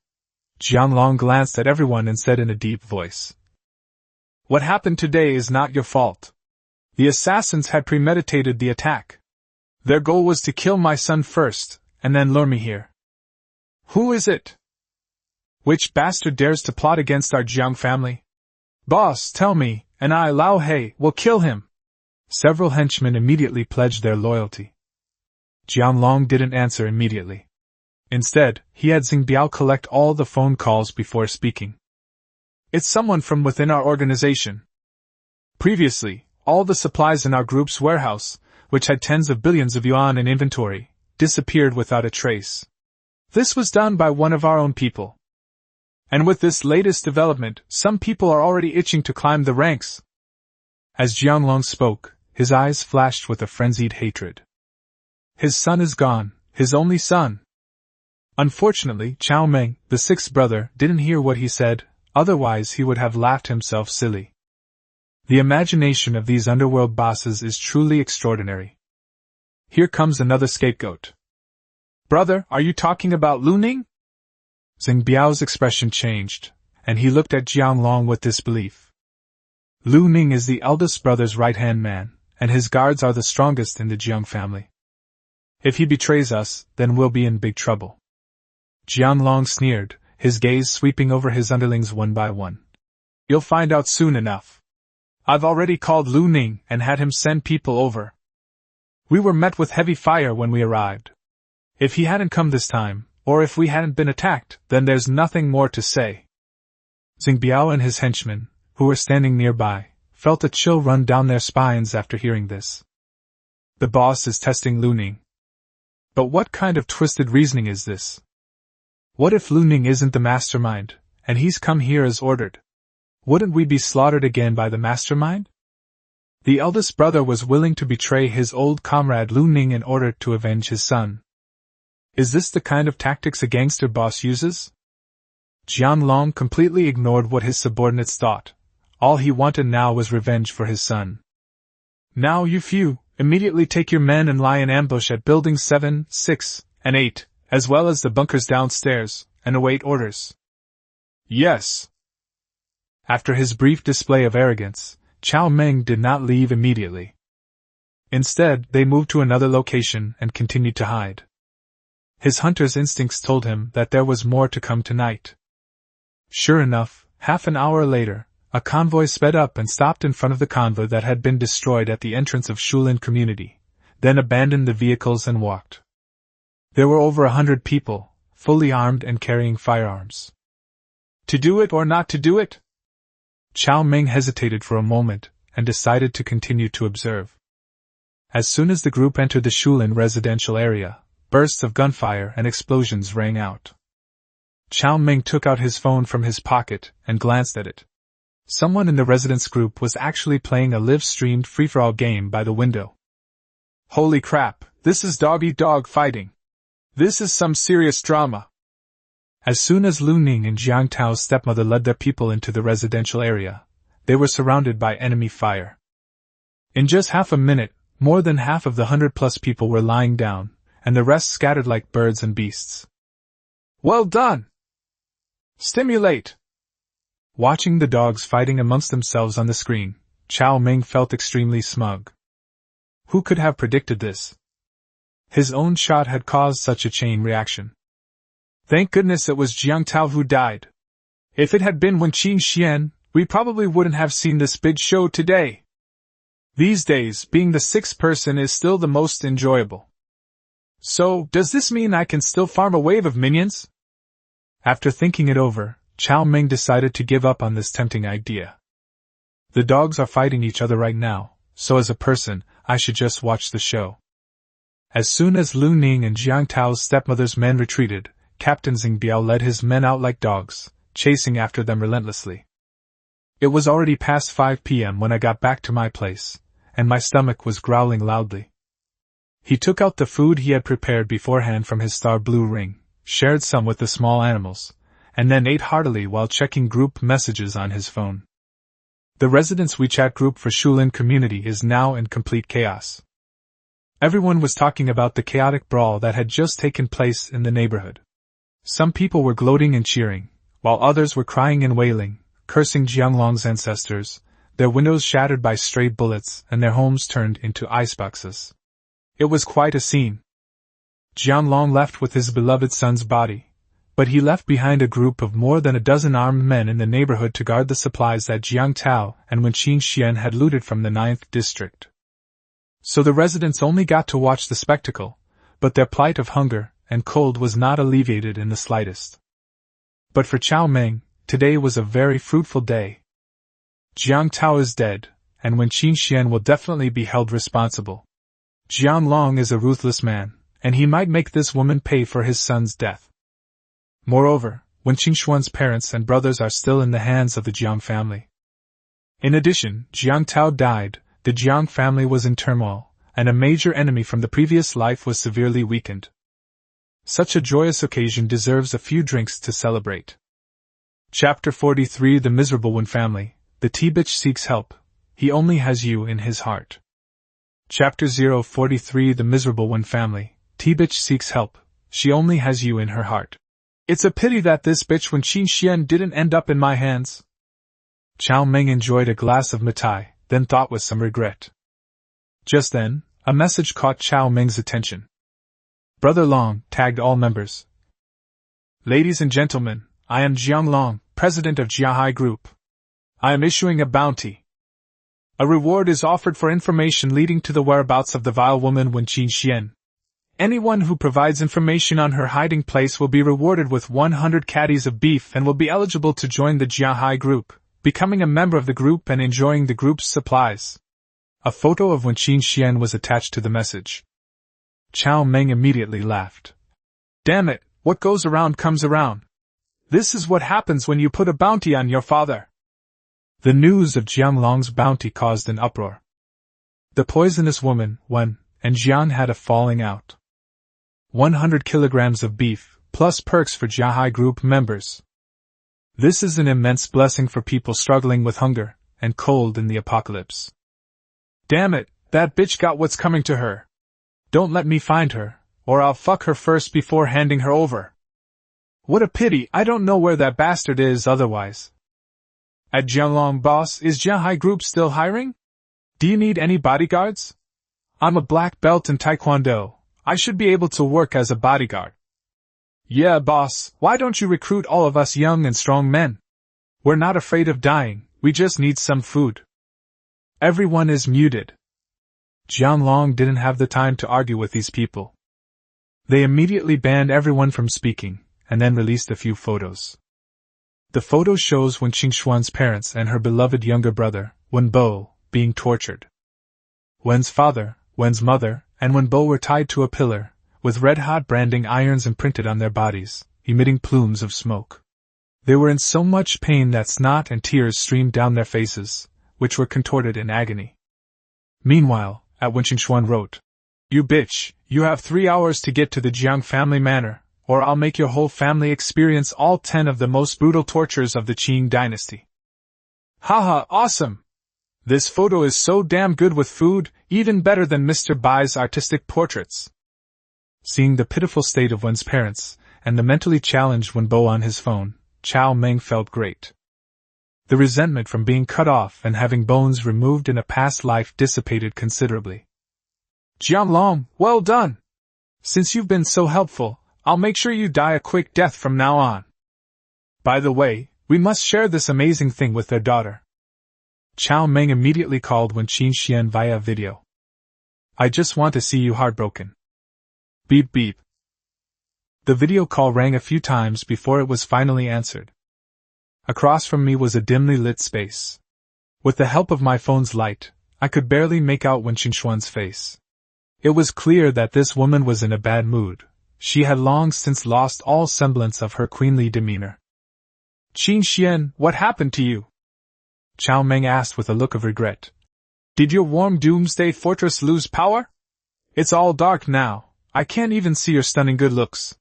Speaker 1: Jianglong glanced at everyone and said in a deep voice, "What happened today is not your fault. The assassins had premeditated the attack. Their goal was to kill my son first, and then lure me here. Who is it? Which bastard dares to plot against our Jiang family? Boss, tell me, and I, Lao He, will kill him." Several henchmen immediately pledged their loyalty. Jianglong didn't answer immediately. Instead, he had Xing Biao collect all the phone calls before speaking. "It's someone from within our organization. Previously, all the supplies in our group's warehouse, which had tens of billions of yuan in inventory, disappeared without a trace. This was done by one of our own people. And with this latest development, some people are already itching to climb the ranks." As Jianglong spoke, his eyes flashed with a frenzied hatred. His son is gone, his only son. Unfortunately, Cao Meng, the 6th brother, didn't hear what he said, otherwise he would have laughed himself silly. The imagination of these underworld bosses is truly extraordinary. Here comes another scapegoat. "Brother, are you talking about Lu Ning?" Xing Biao's expression changed, and he looked at Jianglong with disbelief. Lu Ning is the eldest brother's right-hand man, and his guards are the strongest in the Jiang family. If he betrays us, then we'll be in big trouble. Jianglong sneered, his gaze sweeping over his underlings one by one. "You'll find out soon enough. I've already called Lu Ning and had him send people over. We were met with heavy fire when we arrived. If he hadn't come this time, or if we hadn't been attacked, then there's nothing more to say." Xing Biao and his henchmen, who were standing nearby, felt a chill run down their spines after hearing this. The boss is testing Lu Ning. But what kind of twisted reasoning is this? What if Lu Ning isn't the mastermind, and he's come here as ordered? Wouldn't we be slaughtered again by the mastermind? The eldest brother was willing to betray his old comrade Lu Ning in order to avenge his son. Is this the kind of tactics a gangster boss uses? Jianglong completely ignored what his subordinates thought. All he wanted now was revenge for his son. "Now you few, immediately take your men and lie in ambush at buildings 7, 6, and 8, as well as the bunkers downstairs, and await orders." "Yes." After his brief display of arrogance, Cao Meng did not leave immediately. Instead, they moved to another location and continued to hide. His hunter's instincts told him that there was more to come tonight. Sure enough, half an hour later, a convoy sped up and stopped in front of the convoy that had been destroyed at the entrance of Shulin community, then abandoned the vehicles and walked. There were over 100 people, fully armed and carrying firearms. To do it or not to do it? Cao Meng hesitated for a moment, and decided to continue to observe. As soon as the group entered the Shulin residential area, bursts of gunfire and explosions rang out. Cao Meng took out his phone from his pocket and glanced at it. Someone in the residence group was actually playing a live-streamed free-for-all game by the window. Holy crap, this is dog-eat-dog fighting. This is some serious drama. As soon as Lu Ning and Jiang Tao's stepmother led their people into the residential area, they were surrounded by enemy fire. In just half a minute, more than half of the 100+ people were lying down, and the rest scattered like birds and beasts. Well done! Stimulate! Watching the dogs fighting amongst themselves on the screen, Cao Meng felt extremely smug. Who could have predicted this? His own shot had caused such a chain reaction. Thank goodness it was Jiang Tao who died. If it had been Wen Qingxian, we probably wouldn't have seen this big show today. These days, being the sixth person is still the most enjoyable. So, does this mean I can still farm a wave of minions? After thinking it over, Cao Meng decided to give up on this tempting idea. The dogs are fighting each other right now, so as a person, I should just watch the show. As soon as Lu Ning and Jiang Tao's stepmother's men retreated, Captain Xingbiao led his men out like dogs, chasing after them relentlessly. It was already past 5 p.m. when I got back to my place, and my stomach was growling loudly. He took out the food he had prepared beforehand from his star blue ring, shared some with the small animals, and then ate heartily while checking group messages on his phone. The residents' WeChat group for Shulin community is now in complete chaos. Everyone was talking about the chaotic brawl that had just taken place in the neighborhood. Some people were gloating and cheering, while others were crying and wailing, cursing Jianglong's ancestors, their windows shattered by stray bullets and their homes turned into iceboxes. It was quite a scene. Jianglong left with his beloved son's body, but he left behind a group of more than a dozen armed men in the neighborhood to guard the supplies that Jiang Tao and Wen Qingxian had looted from the 9th district. So the residents only got to watch the spectacle, but their plight of hunger and cold was not alleviated in the slightest. But for Cao Meng, today was a very fruitful day. Jiang Tao is dead, and Wen Qingxian will definitely be held responsible. Jianglong is a ruthless man, and he might make this woman pay for his son's death. Moreover, Wen Qingxuan's parents and brothers are still in the hands of the Jiang family. In addition, Jiang Tao died, the Jiang family was in turmoil, and a major enemy from the previous life was severely weakened. Such a joyous occasion deserves a few drinks to celebrate. Chapter 43 The Miserable Wen Family. The T-Bitch seeks help. He only has you in his heart. Chapter 043 The Miserable Wen Family. T-Bitch seeks help. She only has you in her heart. It's a pity that this bitch Wen Qingxian didn't end up in my hands. Cao Meng enjoyed a glass of mitai, then thought with some regret. Just then, a message caught Cao Meng's attention. Brother Long tagged all members. Ladies and gentlemen, I am Jiang Long, president of Jiahai Group. I am issuing a bounty. A reward is offered for information leading to the whereabouts of the vile woman Wen Qingxian. Anyone who provides information on her hiding place will be rewarded with 100 caddies of beef and will be eligible to join the Jiahai Group, becoming a member of the group and enjoying the group's supplies. A photo of Wen Qingxian was attached to the message. Cao Meng immediately laughed. Damn it, what goes around comes around. This is what happens when you put a bounty on your father. The news of Jianglong's bounty caused an uproar. The poisonous woman, Wen, and Jiang had a falling out. 100 kilograms of beef, plus perks for Jiahai Group members. This is an immense blessing for people struggling with hunger and cold in the apocalypse. Damn it, that bitch got what's coming to her. Don't let me find her, or I'll fuck her first before handing her over. What a pity I don't know where that bastard is otherwise. At Jianglong boss, is Jiahai Group still hiring? Do you need any bodyguards? I'm a black belt in Taekwondo. I should be able to work as a bodyguard. Yeah, boss, why don't you recruit all of us young and strong men? We're not afraid of dying, we just need some food. Everyone is muted. Jianglong didn't have the time to argue with these people. They immediately banned everyone from speaking, and then released a few photos. The photo shows Wen Qingxuan's parents and her beloved younger brother, Wen Bo, being tortured. Wen's father, Wen's mother, and Wen Bo were tied to a pillar, with red-hot branding irons imprinted on their bodies, emitting plumes of smoke. They were in so much pain that snot and tears streamed down their faces, which were contorted in agony. Meanwhile, at Wenqingxuan wrote, "You bitch, you have 3 hours to get to the Jiang family manor, or I'll make your whole family experience all 10 of the most brutal tortures of the Qing dynasty." Haha, awesome! This photo is so damn good with food, even better than Mr. Bai's artistic portraits. Seeing the pitiful state of Wen's parents, and the mentally challenged Wenbo on his phone, Cao Meng felt great. The resentment from being cut off and having bones removed in a past life dissipated considerably. "Jianglong, well done! Since you've been so helpful, I'll make sure you die a quick death from now on. By the way, we must share this amazing thing with their daughter." Cao Meng immediately called Wen Qingxian via video. "I just want to see you heartbroken." Beep beep. The video call rang a few times before it was finally answered. Across from me was a dimly lit space. With the help of my phone's light, I could barely make out Wen Qingxuan's face. It was clear that this woman was in a bad mood. She had long since lost all semblance of her queenly demeanor. "Qingxian, what happened to you?" Cao Meng asked with a look of regret. "Did your warm doomsday fortress lose power? It's all dark now, I can't even see your stunning good looks."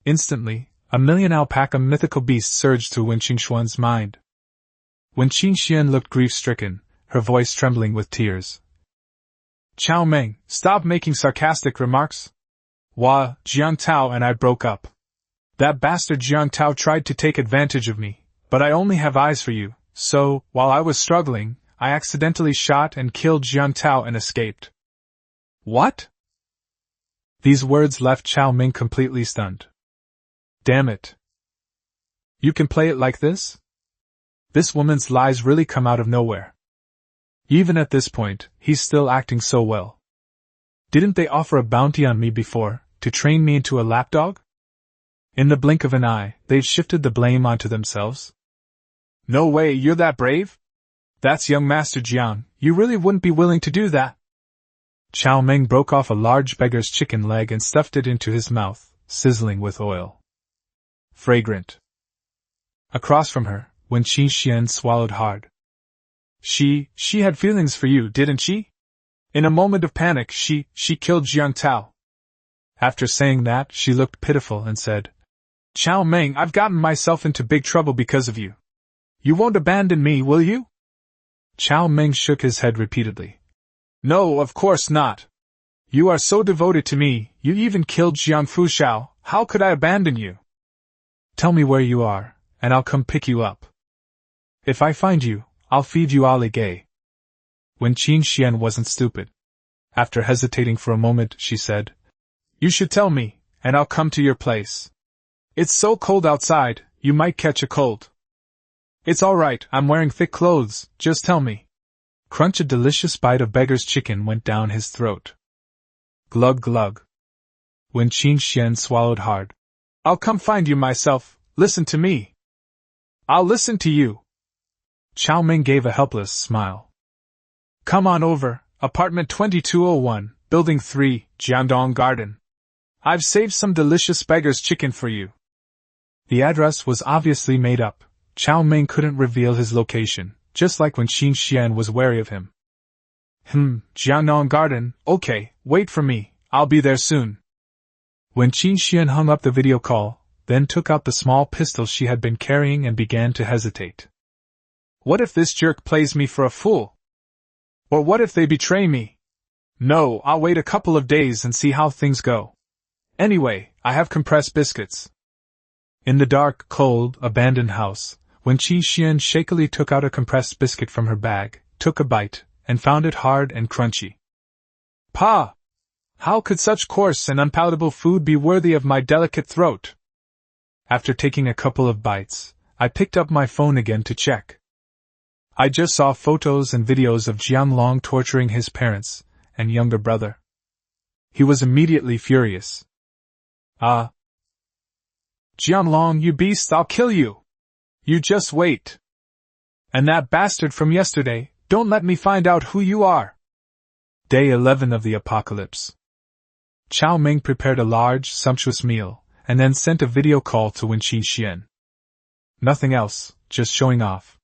Speaker 1: Instantly, a million alpaca mythical beasts surged through Wen Qingxuan's mind. Wen Qingxian looked grief-stricken, her voice trembling with tears. "Cao Meng, stop making sarcastic remarks. Jiang Tao and I broke up. That bastard Jiang Tao tried to take advantage of me, but I only have eyes for you, so, while I was struggling, I accidentally shot and killed Jiang Tao and escaped." "What?" These words left Cao Meng completely stunned. Damn it. You can play it like this? This woman's lies really come out of nowhere. Even at this point, he's still acting so well. Didn't they offer a bounty on me before, to train me into a lapdog? In the blink of an eye, they've shifted the blame onto themselves. No way, you're that brave? That's young Master Jiang, you really wouldn't be willing to do that? Cao Meng broke off a large beggar's chicken leg and stuffed it into his mouth, sizzling with oil. Fragrant. Across from her, Wen Qingxian swallowed hard. She had feelings for you, didn't she? In a moment of panic, she killed Jiang Tao. After saying that, she looked pitiful and said, Cao Meng, I've gotten myself into big trouble because of you. You won't abandon me, will you? Cao Meng shook his head repeatedly. No, of course not. You are so devoted to me, you even killed Jiang Fushao, how could I abandon you? Tell me where you are, and I'll come pick you up. If I find you, I'll feed you Ali Gay. Wen Qingxian wasn't stupid. After hesitating for a moment, she said, You should tell me, and I'll come to your place. It's so cold outside, you might catch a cold. It's all right, I'm wearing thick clothes, just tell me. Crunch. A delicious bite of beggar's chicken went down his throat. Glug glug. Wen Qingxian swallowed hard. I'll come find you myself, listen to me. I'll listen to you. Cao Meng gave a helpless smile. Come on over, apartment 2201, building 3, Jiangdong Garden. I've saved some delicious beggar's chicken for you. The address was obviously made up. Cao Meng couldn't reveal his location, just like when Qingxian was wary of him. Jiangdong Garden, okay, wait for me, I'll be there soon. When Qingxian hung up the video call, then took out the small pistol she had been carrying and began to hesitate. What if this jerk plays me for a fool? Or what if they betray me? No, I'll wait a couple of days and see how things go. Anyway, I have compressed biscuits. In the dark, cold, abandoned house, when Qingxian shakily took out a compressed biscuit from her bag, took a bite, and found it hard and crunchy. Pa! How could such coarse and unpalatable food be worthy of my delicate throat? After taking a couple of bites, I picked up my phone again to check. I just saw photos and videos of Jianglong torturing his parents and younger brother. He was immediately furious. Jianglong, you beast, I'll kill you! You just wait. And that bastard from yesterday, don't let me find out who you are. Day 11 of the apocalypse. Cao Meng prepared a large, sumptuous meal, and then sent a video call to Wen Qingxian. Nothing else, just showing off.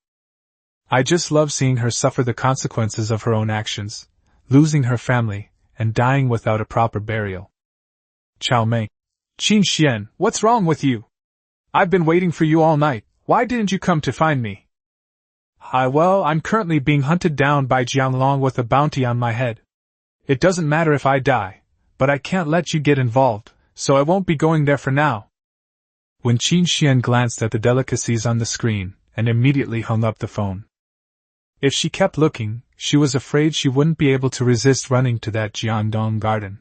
Speaker 1: I just love seeing her suffer the consequences of her own actions, losing her family, and dying without a proper burial. Cao Meng. Qingxian, what's wrong with you? I've been waiting for you all night. Why didn't you come to find me? Well, I'm currently being hunted down by Jianglong with a bounty on my head. It doesn't matter if I die, but I can't let you get involved, so I won't be going there for now. When Qingxian glanced at the delicacies on the screen, and immediately hung up the phone. If she kept looking, she was afraid she wouldn't be able to resist running to that Jiandong garden.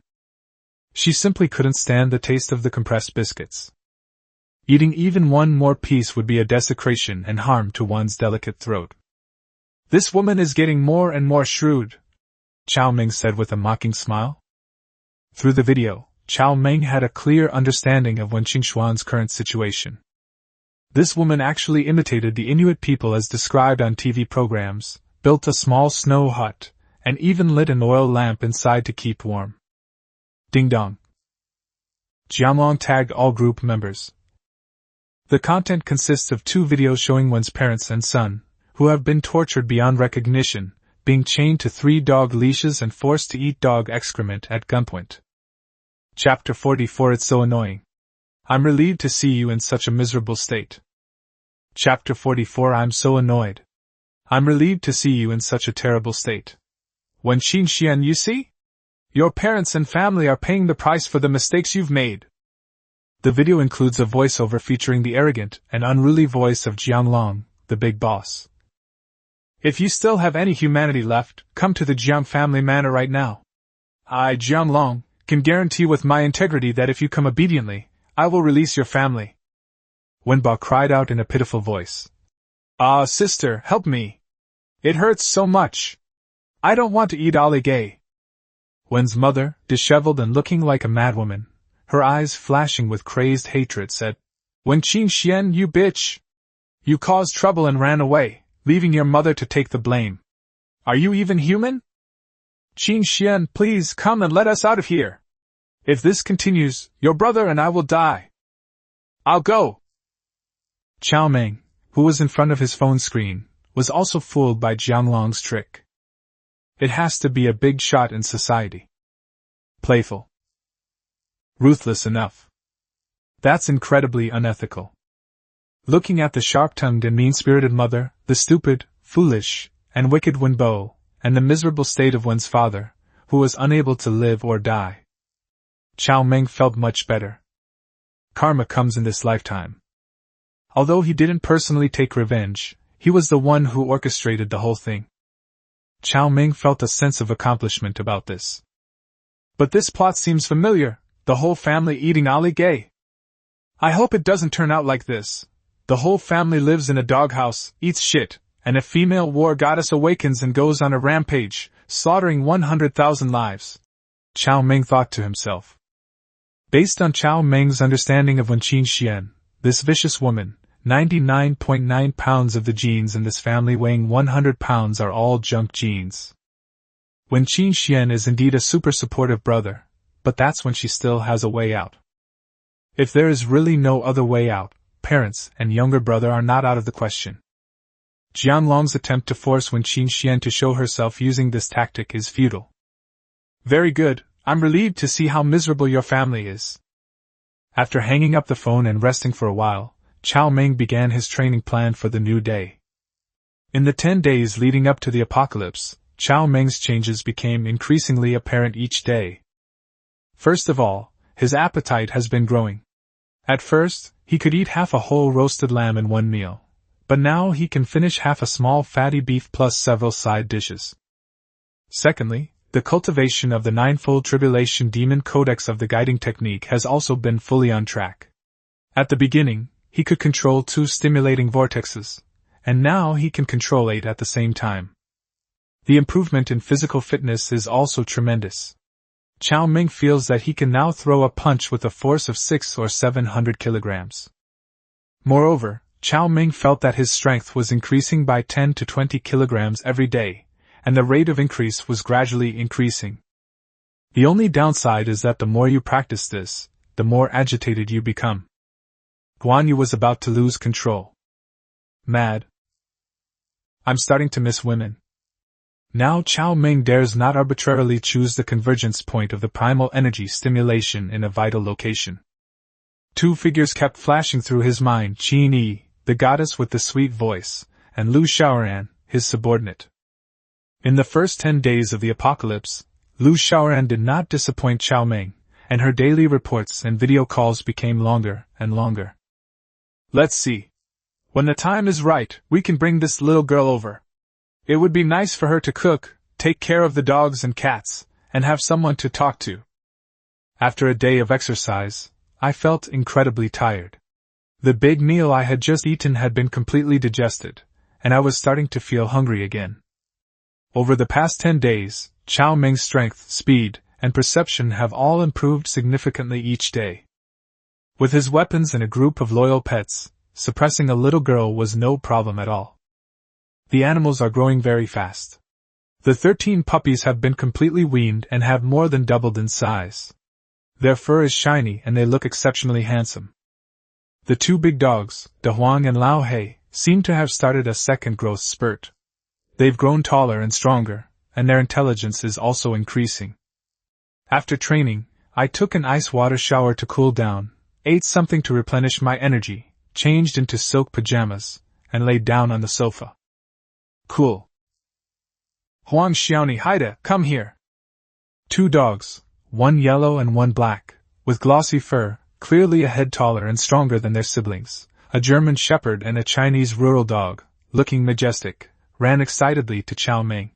Speaker 1: She simply couldn't stand the taste of the compressed biscuits. Eating even one more piece would be a desecration and harm to one's delicate throat. This woman is getting more and more shrewd, Cao Meng said with a mocking smile. Through the video, Cao Meng had a clear understanding of Wen Qingxuan's current situation. This woman actually imitated the Inuit people as described on TV programs, built a small snow hut, and even lit an oil lamp inside to keep warm. Ding dong. Jianglong tagged all group members. The content consists of 2 videos showing Wen's parents and son, who have been tortured beyond recognition, being chained to 3 dog leashes and forced to eat dog excrement at gunpoint. Chapter 44. It's so annoying. I'm relieved to see you in such a miserable state. Chapter 44. I'm so annoyed. I'm relieved to see you in such a terrible state. Wen Qingxian, you see? Your parents and family are paying the price for the mistakes you've made. The video includes a voiceover featuring the arrogant and unruly voice of Jianglong, the big boss. If you still have any humanity left, come to the Jiang family manor right now. I, Jianglong, can guarantee with my integrity that if you come obediently, I will release your family. Wenba cried out in a pitiful voice. Ah, sister, help me. It hurts so much. I don't want to eat alligator. Wen's mother, disheveled and looking like a madwoman, her eyes flashing with crazed hatred, said, Wen Qingxian, you bitch! You caused trouble and ran away, leaving your mother to take the blame. Are you even human? Qingxian, please come and let us out of here. If this continues, your brother and I will die. I'll go. Cao Meng, who was in front of his phone screen, was also fooled by Jianglong's trick. It has to be a big shot in society. Playful. Ruthless enough. That's incredibly unethical. Looking at the sharp-tongued and mean-spirited mother, the stupid, foolish, and wicked Wenbo, and the miserable state of Wen's father, who was unable to live or die, Cao Meng felt much better. Karma comes in this lifetime. Although he didn't personally take revenge, he was the one who orchestrated the whole thing. Cao Meng felt a sense of accomplishment about this. But this plot seems familiar, the whole family eating alligator. I hope it doesn't turn out like this. The whole family lives in a doghouse, eats shit, and a female war goddess awakens and goes on a rampage, slaughtering 100,000 lives. Cao Meng thought to himself. Based on Cao Meng's understanding of Wen Qingxian, this vicious woman, 99.9 pounds of the genes in this family weighing 100 pounds are all junk genes. Wen Qingxian is indeed a super supportive brother, but that's when she still has a way out. If there is really no other way out, parents and younger brother are not out of the question. Jianglong's attempt to force Wen Qingxian to show herself using this tactic is futile. Very good, I'm relieved to see how miserable your family is. After hanging up the phone and resting for a while, Cao Meng began his training plan for the new day. In the 10 days leading up to the apocalypse, Cao Meng's changes became increasingly apparent each day. First of all, his appetite has been growing. At first, he could eat half a whole roasted lamb in one meal, but now he can finish half a small fatty beef plus several side dishes. Secondly, the cultivation of the ninefold tribulation demon codex of the guiding technique has also been fully on track. At the beginning, he could control 2 stimulating vortexes, and now he can control 8 at the same time. The improvement in physical fitness is also tremendous. Cao Meng feels that he can now throw a punch with a force of 600 or 700 kilograms. Moreover, Cao Meng felt that his strength was increasing by 10 to 20 kilograms every day, and the rate of increase was gradually increasing. The only downside is that the more you practice this, the more agitated you become. Guan Yu was about to lose control. Mad. I'm starting to miss women. Now Cao Meng dares not arbitrarily choose the convergence point of the primal energy stimulation in a vital location. Two figures kept flashing through his mind: Qin Yi, the goddess with the sweet voice, and Lu Xiaoran, his subordinate. In the first 10 days of the apocalypse, Lu Xiaoran did not disappoint Cao Meng, and her daily reports and video calls became longer and longer. Let's see. When the time is right, we can bring this little girl over. It would be nice for her to cook, take care of the dogs and cats, and have someone to talk to. After a day of exercise, I felt incredibly tired. The big meal I had just eaten had been completely digested, and I was starting to feel hungry again. Over the past 10 days, Cao Meng's strength, speed, and perception have all improved significantly each day. With his weapons and a group of loyal pets, suppressing a little girl was no problem at all. The animals are growing very fast. The 13 puppies have been completely weaned and have more than doubled in size. Their fur is shiny and they look exceptionally handsome. The 2 big dogs, De Huang and Lao Hei, seem to have started a second growth spurt. They've grown taller and stronger, and their intelligence is also increasing. After training, I took an ice water shower to cool down, ate something to replenish my energy, changed into silk pajamas, and laid down on the sofa. Cool. Huang Xiaoni, Haida, come here. 2 dogs, one yellow and one black, with glossy fur, clearly a head taller and stronger than their siblings, a German shepherd and a Chinese rural dog, looking majestic, ran excitedly to Cao Meng.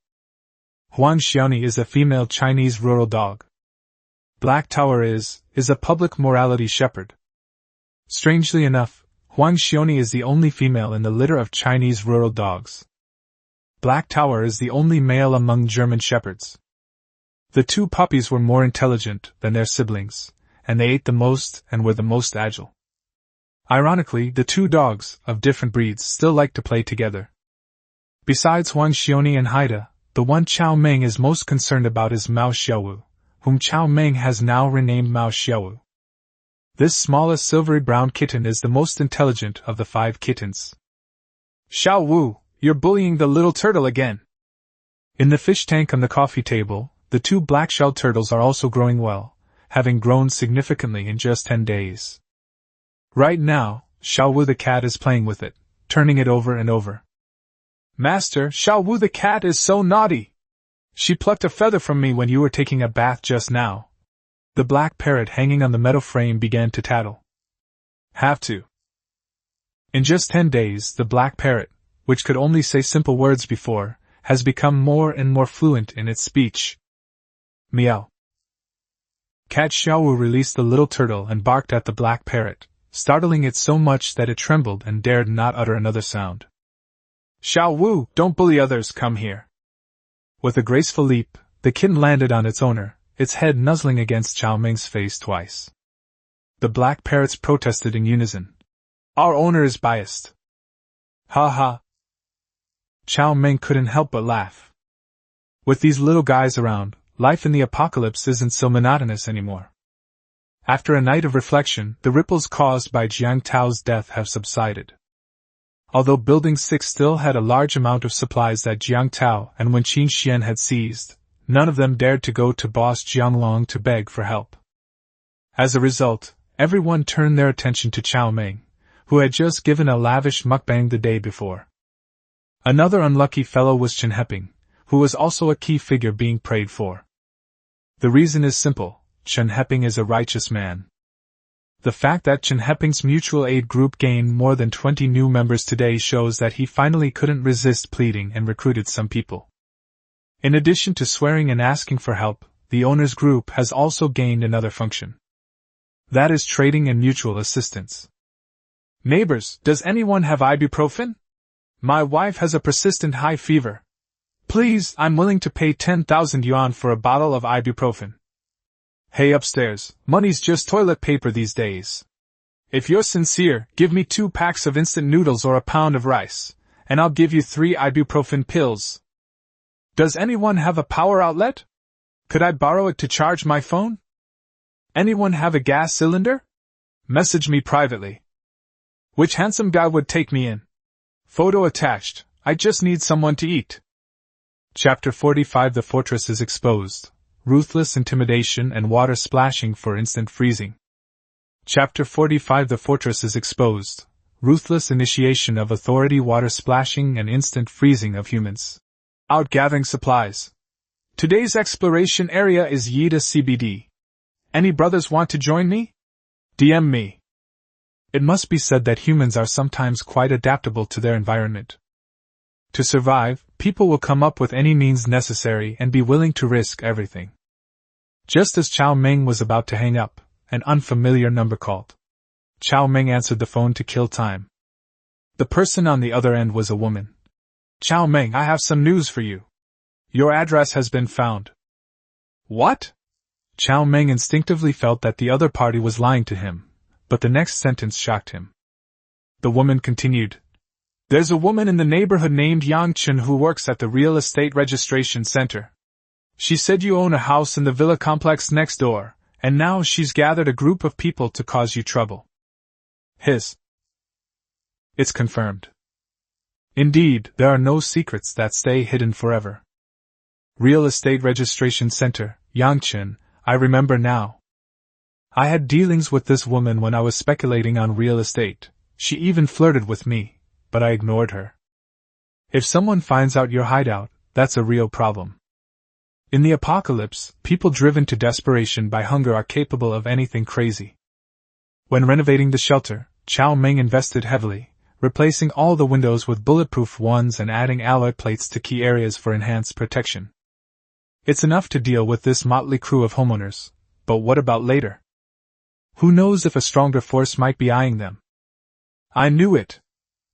Speaker 1: Huang Xiaoni is a female Chinese rural dog. Black Tower is a public morality shepherd. Strangely enough, Huang Xiaoni is the only female in the litter of Chinese rural dogs. Black Tower is the only male among German shepherds. The 2 puppies were more intelligent than their siblings, and they ate the most and were the most agile. Ironically, the 2 dogs, of different breeds, still like to play together. Besides Huang Xiaoni and Haida, the one Cao Meng is most concerned about is Mao Xiaowu, whom Cao Meng has now renamed Mao Xiaowu. This smallest silvery brown kitten is the most intelligent of the 5 kittens. Xiaowu, you're bullying the little turtle again. In the fish tank on the coffee table, the 2 black-shelled turtles are also growing well, having grown significantly in just 10 days. Right now, Xiaowu the cat is playing with it, turning it over and over. Master, Xiaowu the cat is so naughty. She plucked a feather from me when you were taking a bath just now. The black parrot hanging on the metal frame began to tattle. Have to. In just 10 days, the black parrot, which could only say simple words before, has become more and more fluent in its speech. Meow. Cat Xiaowu released the little turtle and barked at the black parrot, startling it so much that it trembled and dared not utter another sound. Xiaowu, don't bully others, come here. With a graceful leap, the kitten landed on its owner, its head nuzzling against Cao Meng's face twice. The black parrots protested in unison. Our owner is biased. Ha ha. Cao Meng couldn't help but laugh. With these little guys around, life in the apocalypse isn't so monotonous anymore. After a night of reflection, the ripples caused by Jiang Tao's death have subsided. Although Building 6 still had a large amount of supplies that Jiang Tao and Wen Qinxian had seized, none of them dared to go to boss Jianglong to beg for help. As a result, everyone turned their attention to Cao Meng, who had just given a lavish mukbang the day before. Another unlucky fellow was Chen Heping, who was also a key figure being prayed for. The reason is simple: Chen Heping is a righteous man. The fact that Chen Heping's mutual aid group gained more than 20 new members today shows that he finally couldn't resist pleading and recruited some people. In addition to swearing and asking for help, the owner's group has also gained another function. That is trading and mutual assistance. Neighbors, does anyone have ibuprofen? My wife has a persistent high fever. Please, I'm willing to pay 10,000 yuan for a bottle of ibuprofen. Hey upstairs, money's just toilet paper these days. If you're sincere, give me 2 packs of instant noodles or a pound of rice, and I'll give you 3 ibuprofen pills. Does anyone have a power outlet? Could I borrow it to charge my phone? Anyone have a gas cylinder? Message me privately. Which handsome guy would take me in? Photo attached. I just need someone to eat. Chapter 45. The fortress is exposed. Ruthless intimidation and water splashing for instant freezing. Chapter 45. The fortress is exposed. Ruthless initiation of authority, water splashing and instant freezing of humans. Out gathering supplies. Today's exploration area is Yida CBD. Any brothers want to join me? DM me. It must be said that humans are sometimes quite adaptable to their environment. To survive, people will come up with any means necessary and be willing to risk everything. Just as Cao Meng was about to hang up, an unfamiliar number called. Cao Meng answered the phone to kill time. The person on the other end was a woman. Cao Meng, I have some news for you. Your address has been found. What? Cao Meng instinctively felt that the other party was lying to him, but the next sentence shocked him. The woman continued. There's a woman in the neighborhood named Yang Chen who works at the real estate registration center. She said you own a house in the villa complex next door, and now she's gathered a group of people to cause you trouble. It's confirmed. Indeed, there are no secrets that stay hidden forever. Real estate registration center, Yangchen, I remember now. I had dealings with this woman when I was speculating on real estate. She even flirted with me, but I ignored her. If someone finds out your hideout, that's a real problem. In the apocalypse, people driven to desperation by hunger are capable of anything crazy. When renovating the shelter, Cao Meng invested heavily, replacing all the windows with bulletproof ones and adding alloy plates to key areas for enhanced protection. It's enough to deal with this motley crew of homeowners, but what about later? Who knows if a stronger force might be eyeing them? I knew it.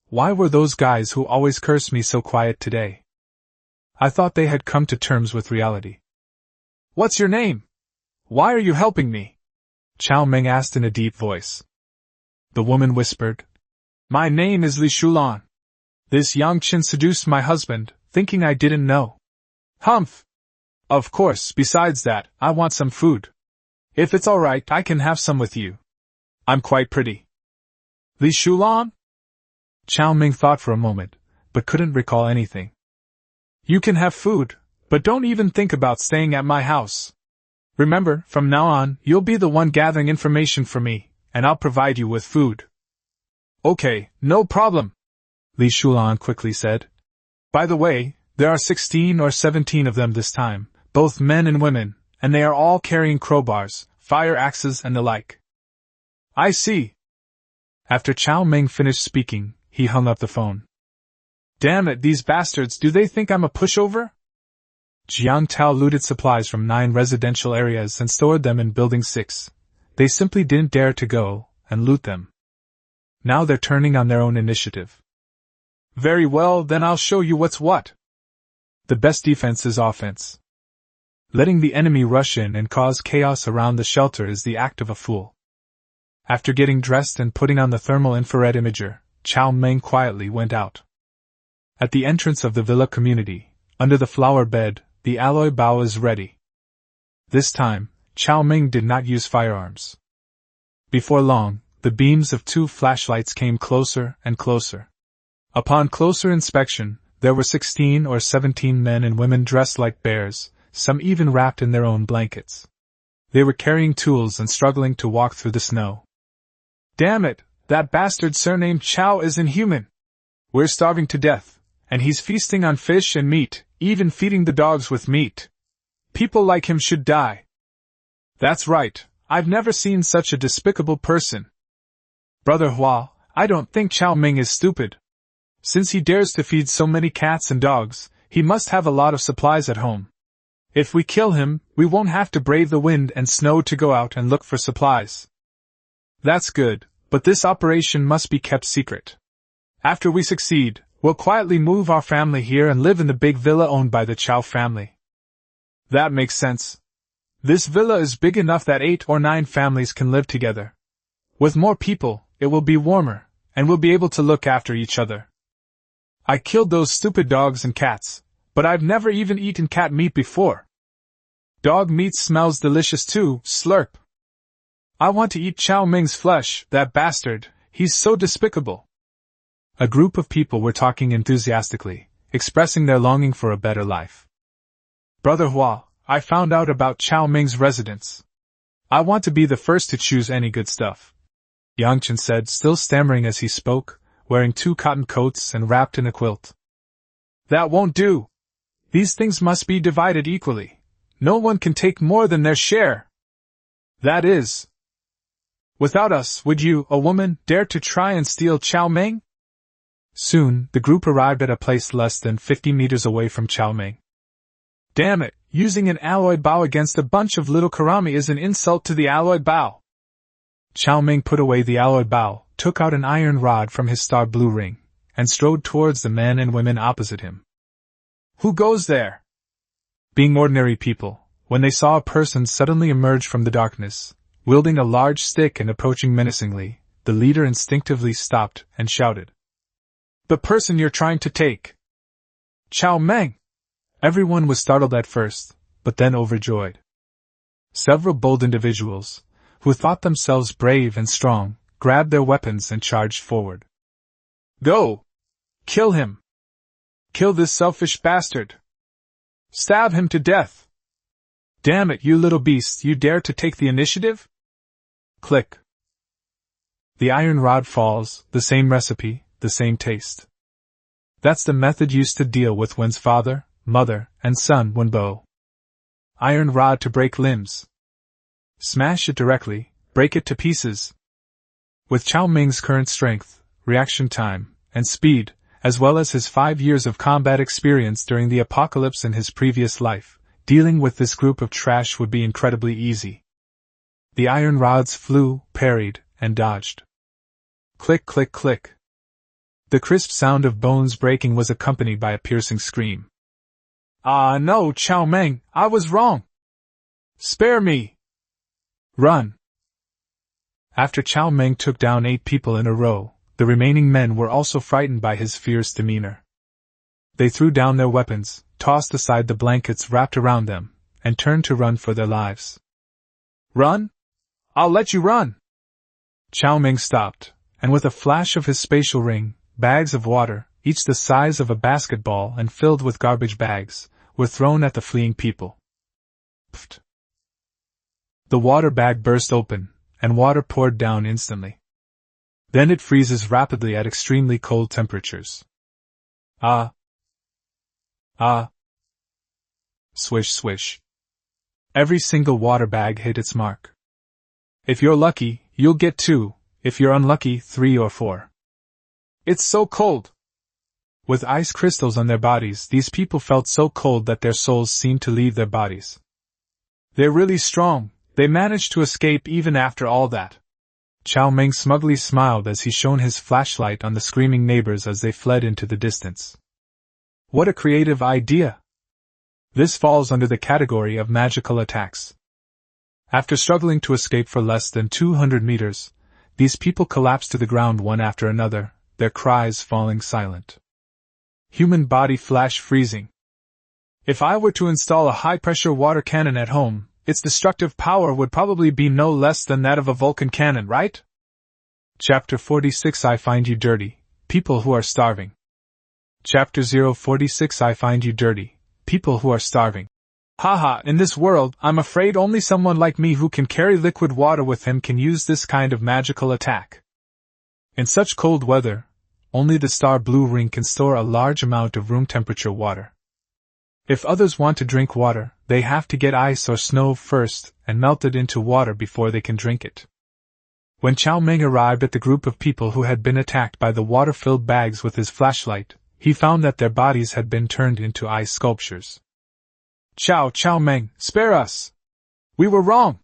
Speaker 1: Why were those guys who always curse me so quiet today? I thought they had come to terms with reality. What's your name? Why are you helping me? Cao Meng asked in a deep voice. The woman whispered. My name is Li Shulan. This Yang Chen seduced my husband, thinking I didn't know. Humph! Of course, besides that, I want some food. If it's alright, I can have some with you. I'm quite pretty. Li Shulan? Cao Meng thought for a moment, but couldn't recall anything. You can have food, but don't even think about staying at my house. Remember, from now on, you'll be the one gathering information for me, and I'll provide you with food. Okay, no problem, Li Shulan quickly said. By the way, there are 16 or 17 of them this time, both men and women, and they are all carrying crowbars, fire axes and the like. I see. After Cao Meng finished speaking, he hung up the phone. Damn it, these bastards, do they think I'm a pushover? Jiang Tao looted supplies from 9 residential areas and stored them in Building 6. They simply didn't dare to go and loot them. Now they're turning on their own initiative. Very well, then I'll show you what's what. The best defense is offense. Letting the enemy rush in and cause chaos around the shelter is the act of a fool. After getting dressed and putting on the thermal infrared imager, Cao Meng quietly went out. At the entrance of the villa community, under the flower bed, the alloy bow is ready. This time, Cao Meng did not use firearms. Before long, the beams of 2 flashlights came closer and closer. Upon closer inspection, there were 16 or 17 men and women dressed like bears, some even wrapped in their own blankets. They were carrying tools and struggling to walk through the snow. Damn it, that bastard surnamed Chow is inhuman. We're starving to death, and he's feasting on fish and meat, even feeding the dogs with meat. People like him should die. That's right, I've never seen such a despicable person. Brother Hua, I don't think Cao Meng is stupid. Since he dares to feed so many cats and dogs, he must have a lot of supplies at home. If we kill him, we won't have to brave the wind and snow to go out and look for supplies. That's good, but this operation must be kept secret. After we succeed, we'll quietly move our family here and live in the big villa owned by the Chow family. That makes sense. This villa is big enough that 8 or 9 families can live together. With more people, it will be warmer, and we'll be able to look after each other. I killed those stupid dogs and cats, but I've never even eaten cat meat before. Dog meat smells delicious too, slurp. I want to eat Cao Meng's flesh, that bastard, he's so despicable. A group of people were talking enthusiastically, expressing their longing for a better life. Brother Hua, I found out about Cao Meng's residence. I want to be the first to choose any good stuff. Yang Chen said, still stammering as he spoke, wearing 2 cotton coats and wrapped in a quilt. That won't do. These things must be divided equally. No one can take more than their share. That is. Without us, would you, a woman, dare to try and steal Cao Meng? Soon, the group arrived at a place less than 50 meters away from Cao Meng. Damn it, using an alloyed bow against a bunch of little karami is an insult to the alloyed bow. Cao Meng put away the alloyed bow, took out an iron rod from his star blue ring, and strode towards the men and women opposite him. Who goes there? Being ordinary people, when they saw a person suddenly emerge from the darkness, wielding a large stick and approaching menacingly, the leader instinctively stopped and shouted. The person you're trying to take! Cao Meng! Everyone was startled at first, but then overjoyed. Several bold individuals, who thought themselves brave and strong, grabbed their weapons and charged forward. Go! Kill him! Kill this selfish bastard! Stab him to death! Damn it, you little beast, you dare to take the initiative? Click. The iron rod falls, the same recipe, the same taste. That's the method used to deal with one's father, mother, and son when bow. Iron rod to break limbs. Smash it directly, break it to pieces. With Cao Meng's current strength, reaction time, and speed, as well as his 5 years of combat experience during the apocalypse in his previous life, dealing with this group of trash would be incredibly easy. The iron rods flew, parried, and dodged. Click, click, click. The crisp sound of bones breaking was accompanied by a piercing scream. Ah no, Cao Meng, I was wrong! Spare me! Run! After Cao Meng took down 8 people in a row, the remaining men were also frightened by his fierce demeanor. They threw down their weapons, tossed aside the blankets wrapped around them, and turned to run for their lives. Run? I'll let you run! Cao Meng stopped, and with a flash of his spatial ring, bags of water, each the size of a basketball and filled with garbage bags, were thrown at the fleeing people. Pfft. The water bag burst open, and water poured down instantly. Then it freezes rapidly at extremely cold temperatures. Ah! Ah! Swish, swish. Every single water bag hit its mark. If you're lucky, you'll get 2, if you're unlucky, 3 or 4. It's so cold! With ice crystals on their bodies, these people felt so cold that their souls seemed to leave their bodies. They're really strong, they managed to escape even after all that. Cao Meng smugly smiled as he shone his flashlight on the screaming neighbors as they fled into the distance. What a creative idea! This falls under the category of magical attacks. After struggling to escape for less than 200 meters, these people collapsed to the ground one after another, their cries falling silent. Human body flash freezing. If I were to install a high-pressure water cannon at home, its destructive power would probably be no less than that of a Vulcan cannon, right? Chapter 46 I Find You Dirty, People Who Are Starving. Chapter 046 I Find You Dirty, People Who Are Starving. Haha, in this world, I'm afraid only someone like me who can carry liquid water with him can use this kind of magical attack. In such cold weather, only the star blue ring can store a large amount of room temperature water. If others want to drink water, they have to get ice or snow first and melt it into water before they can drink it. When Cao Meng arrived at the group of people who had been attacked by the water-filled bags with his flashlight, he found that their bodies had been turned into ice sculptures. Cao Meng, spare us! We were wrong!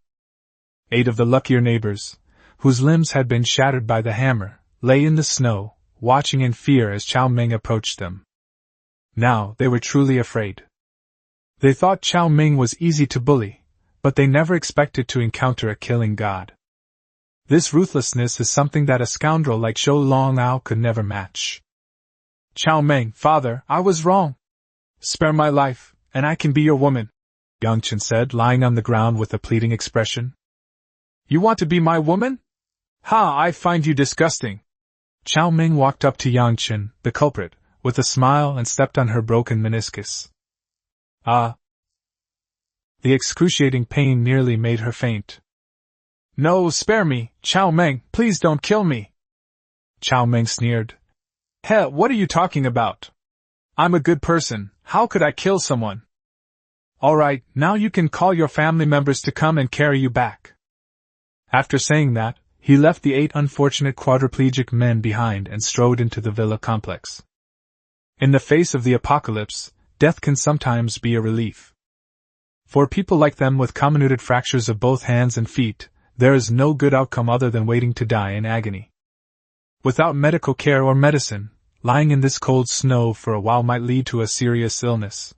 Speaker 1: 8 of the luckier neighbors, whose limbs had been shattered by the hammer, lay in the snow, watching in fear as Cao Meng approached them. Now they were truly afraid. They thought Cao Meng was easy to bully, but they never expected to encounter a killing god. This ruthlessness is something that a scoundrel like Zhou Longao could never match. Cao Meng, father, I was wrong. Spare my life, and I can be your woman, Yang Chen said, lying on the ground with a pleading expression. You want to be my woman? Ha, I find you disgusting. Cao Meng walked up to Yang Chen, the culprit, with a smile and stepped on her broken meniscus. Ah! The excruciating pain nearly made her faint. No, spare me, Cao Meng, please don't kill me. Cao Meng sneered. Heh, what are you talking about? I'm a good person, how could I kill someone? Alright, now you can call your family members to come and carry you back. After saying that, he left the 8 unfortunate quadriplegic men behind and strode into the villa complex. In the face of the apocalypse, death can sometimes be a relief. For people like them with comminuted fractures of both hands and feet, there is no good outcome other than waiting to die in agony. Without medical care or medicine, lying in this cold snow for a while might lead to a serious illness.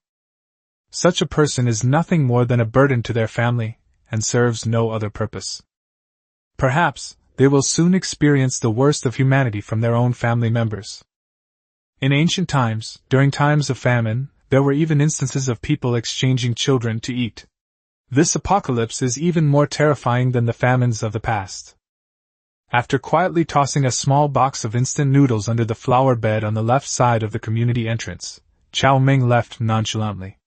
Speaker 1: Such a person is nothing more than a burden to their family, and serves no other purpose. Perhaps, they will soon experience the worst of humanity from their own family members. In ancient times, during times of famine, there were even instances of people exchanging children to eat. This apocalypse is even more terrifying than the famines of the past. After quietly tossing a small box of instant noodles under the flower bed on the left side of the community entrance, Cao Meng left nonchalantly.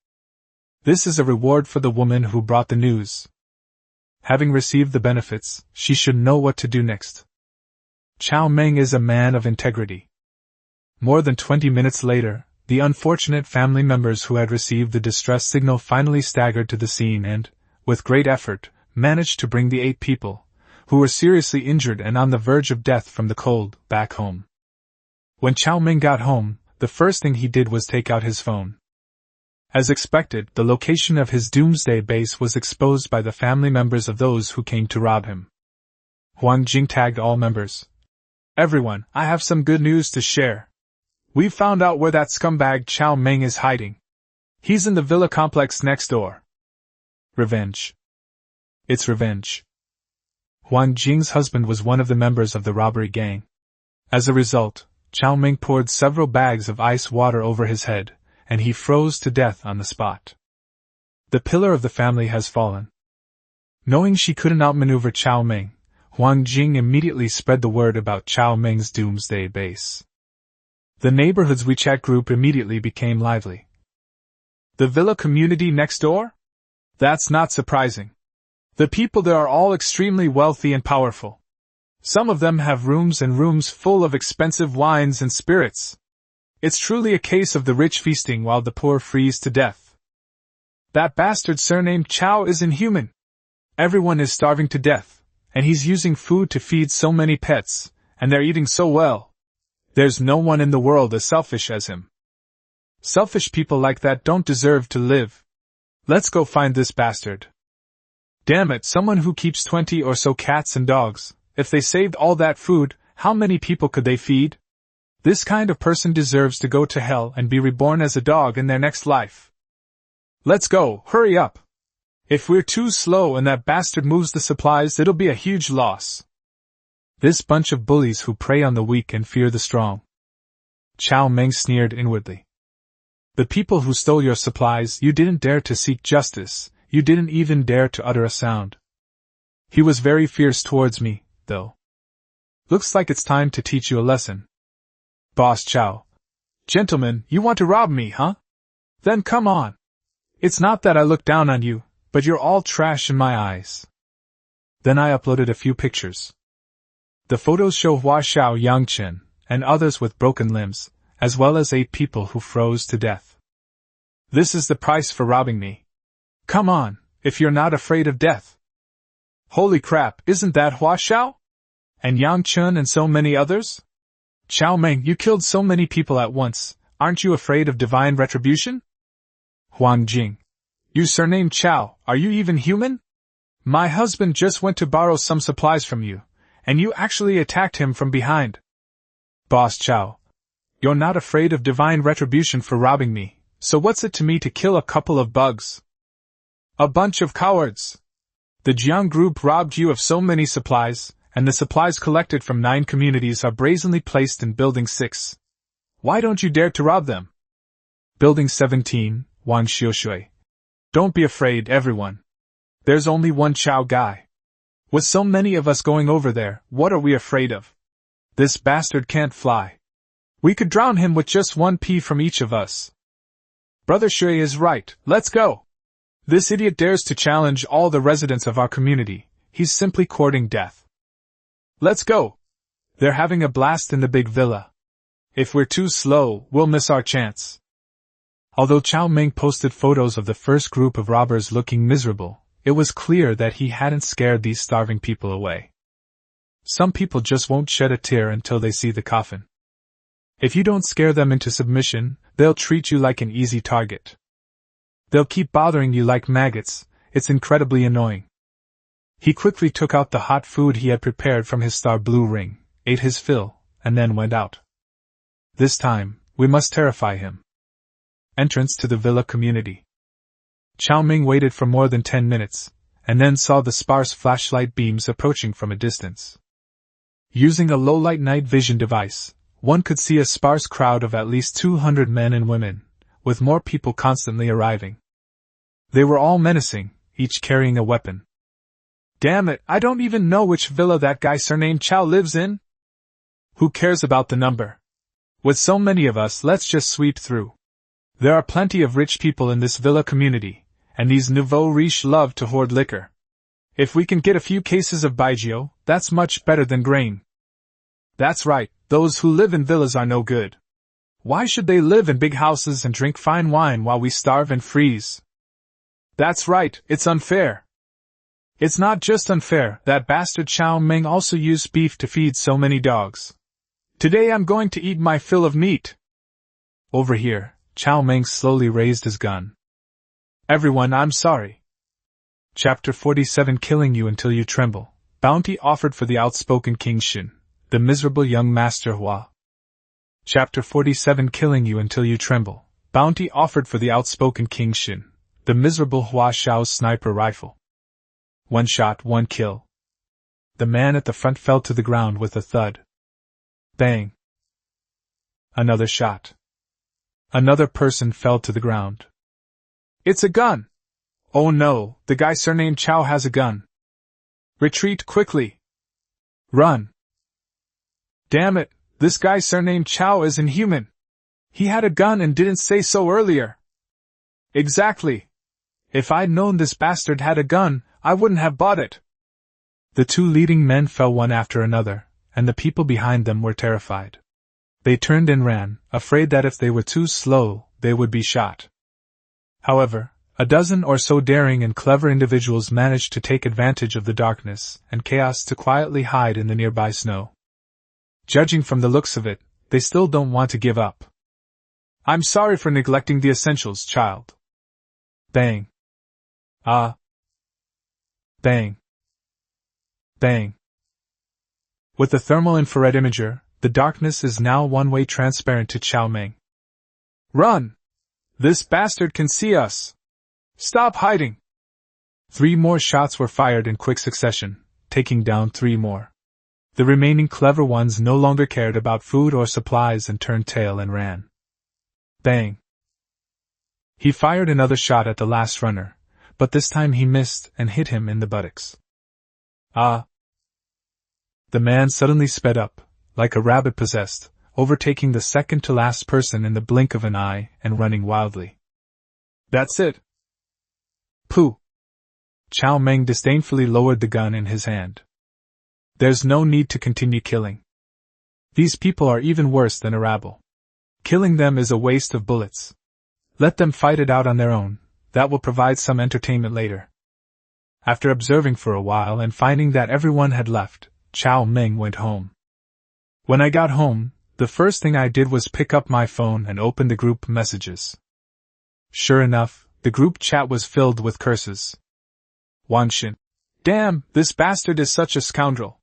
Speaker 1: This is a reward for the woman who brought the news. Having received the benefits, she should know what to do next. Cao Meng is a man of integrity. More than 20 minutes later, the unfortunate family members who had received the distress signal finally staggered to the scene and, with great effort, managed to bring the 8 people, who were seriously injured and on the verge of death from the cold, back home. When Cao Meng got home, the first thing he did was take out his phone. As expected, the location of his doomsday base was exposed by the family members of those who came to rob him. Huang Jing tagged all members. Everyone, I have some good news to share. We've found out where that scumbag Cao Meng is hiding. He's in the villa complex next door. Revenge. It's revenge. Huang Jing's husband was one of the members of the robbery gang. As a result, Cao Meng poured several bags of ice water over his head, and he froze to death on the spot. The pillar of the family has fallen. Knowing she couldn't outmaneuver Cao Meng, Huang Jing immediately spread the word about Cao Meng's doomsday base. The neighborhood's WeChat group immediately became lively. The villa community next door? That's not surprising. The people there are all extremely wealthy and powerful. Some of them have rooms and rooms full of expensive wines and spirits. It's truly a case of the rich feasting while the poor freeze to death. That bastard surnamed Cao is inhuman. Everyone is starving to death, and he's using food to feed so many pets, and they're eating so well. There's no one in the world as selfish as him. Selfish people like that don't deserve to live. Let's go find this bastard. Damn it, someone who keeps 20 or so cats and dogs. If they saved all that food, how many people could they feed? This kind of person deserves to go to hell and be reborn as a dog in their next life. Let's go, hurry up. If we're too slow and that bastard moves the supplies, it'll be a huge loss. This bunch of bullies who prey on the weak and fear the strong. Cao Meng sneered inwardly. The people who stole your supplies, you didn't dare to seek justice, you didn't even dare to utter a sound. He was very fierce towards me, though. Looks like it's time to teach you a lesson. Boss Cao. Gentlemen, you want to rob me, huh? Then come on. It's not that I look down on you, but you're all trash in my eyes. Then I uploaded a few pictures. The photos show Hua Xiao Yangchen, and others with broken limbs, as well as 8 people who froze to death. This is the price for robbing me. Come on, if you're not afraid of death. Holy crap, isn't that Hua Xiao? And Yang Chun and so many others? Cao Meng, you killed so many people at once, aren't you afraid of divine retribution? Huang Jing. You surnamed Cao, are you even human? My husband just went to borrow some supplies from you, and you actually attacked him from behind. Boss Cao. You're not afraid of divine retribution for robbing me, so what's it to me to kill a couple of bugs? A bunch of cowards. The Jiang group robbed you of so many supplies, and the supplies collected from 9 communities are brazenly placed in Building 6. Why don't you dare to rob them? Building 17, Wan Xiushui. Don't be afraid, everyone. There's only one Cao guy. With so many of us going over there, what are we afraid of? This bastard can't fly. We could drown him with just one pea from each of us. Brother Shui is right, let's go. This idiot dares to challenge all the residents of our community, he's simply courting death. Let's go. They're having a blast in the big villa. If we're too slow, we'll miss our chance. Although Cao Meng posted photos of the first group of robbers looking miserable, it was clear that he hadn't scared these starving people away. Some people just won't shed a tear until they see the coffin. If you don't scare them into submission, they'll treat you like an easy target. They'll keep bothering you like maggots, it's incredibly annoying. He quickly took out the hot food he had prepared from his star blue ring, ate his fill, and then went out. This time, we must terrify him. Entrance to the villa community. Cao Meng waited for more than 10 minutes, and then saw the sparse flashlight beams approaching from a distance. Using a low-light night vision device, one could see a sparse crowd of at least 200 men and women, with more people constantly arriving. They were all menacing, each carrying a weapon. Damn it, I don't even know which villa that guy surnamed Cao lives in. Who cares about the number? With so many of us, let's just sweep through. There are plenty of rich people in this villa community, and these nouveau riches love to hoard liquor. If we can get a few cases of baijiu, that's much better than grain. That's right, those who live in villas are no good. Why should they live in big houses and drink fine wine while we starve and freeze? That's right, it's unfair. It's not just unfair, that bastard Cao Meng also used beef to feed so many dogs. Today I'm going to eat my fill of meat. Over here, Cao Meng slowly raised his gun. Everyone, I'm sorry. Chapter 47 Killing You Until You Tremble. Bounty offered for the outspoken King Shin, the miserable young Master Hua. Chapter 47 Killing You Until You Tremble. Bounty offered for the outspoken King Shin, the miserable Hua Shao's sniper rifle. One shot, one kill. The man at the front fell to the ground with a thud. Bang. Another shot. Another person fell to the ground. It's a gun! Oh no, the guy surnamed Cao has a gun. Retreat quickly. Run. Damn it, this guy surnamed Cao is inhuman. He had a gun and didn't say so earlier. Exactly. If I'd known this bastard had a gun, I wouldn't have bought it. The two leading men fell one after another, and the people behind them were terrified. They turned and ran, afraid that if they were too slow, they would be shot. However, a dozen or so daring and clever individuals managed to take advantage of the darkness and chaos to quietly hide in the nearby snow. Judging from the looks of it, they still don't want to give up. I'm sorry for neglecting the essentials, child. Bang. Ah. Bang. Bang. With the thermal infrared imager, the darkness is now one-way transparent to Cao Meng. Run! This bastard can see us! Stop hiding! 3 more shots were fired in quick succession, taking down 3 more. The remaining clever ones no longer cared about food or supplies and turned tail and ran. Bang! He fired another shot at the last runner, but this time he missed and hit him in the buttocks. Ah! The man suddenly sped up, like a rabbit possessed, overtaking the second-to-last person in the blink of an eye and running wildly. That's it! Pooh! Cao Meng disdainfully lowered the gun in his hand. There's no need to continue killing. These people are even worse than a rabble. Killing them is a waste of bullets. Let them fight it out on their own, that will provide some entertainment later. After observing for a while and finding that everyone had left, Cao Meng went home. When I got home, the first thing I did was pick up my phone and open the group messages. Sure enough, the group chat was filled with curses. Wanshin. Damn, this bastard is such a scoundrel.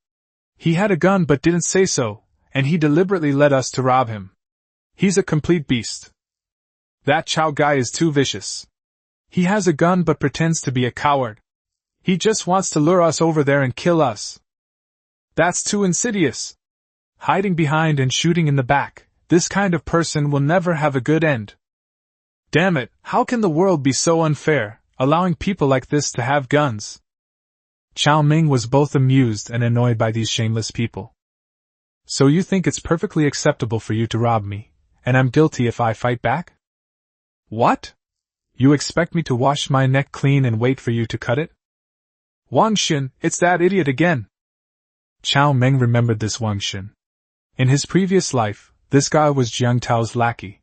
Speaker 1: He had a gun but didn't say so, and he deliberately led us to rob him. He's a complete beast. That Cao guy is too vicious. He has a gun but pretends to be a coward. He just wants to lure us over there and kill us. That's too insidious. Hiding behind and shooting in the back, this kind of person will never have a good end. Damn it, how can the world be so unfair, allowing people like this to have guns? Cao Meng was both amused and annoyed by these shameless people. So you think it's perfectly acceptable for you to rob me, and I'm guilty if I fight back? What? You expect me to wash my neck clean and wait for you to cut it? Wang Xin, it's that idiot again. Cao Meng remembered this Wang Xin. In his previous life, this guy was Jiang Tao's lackey.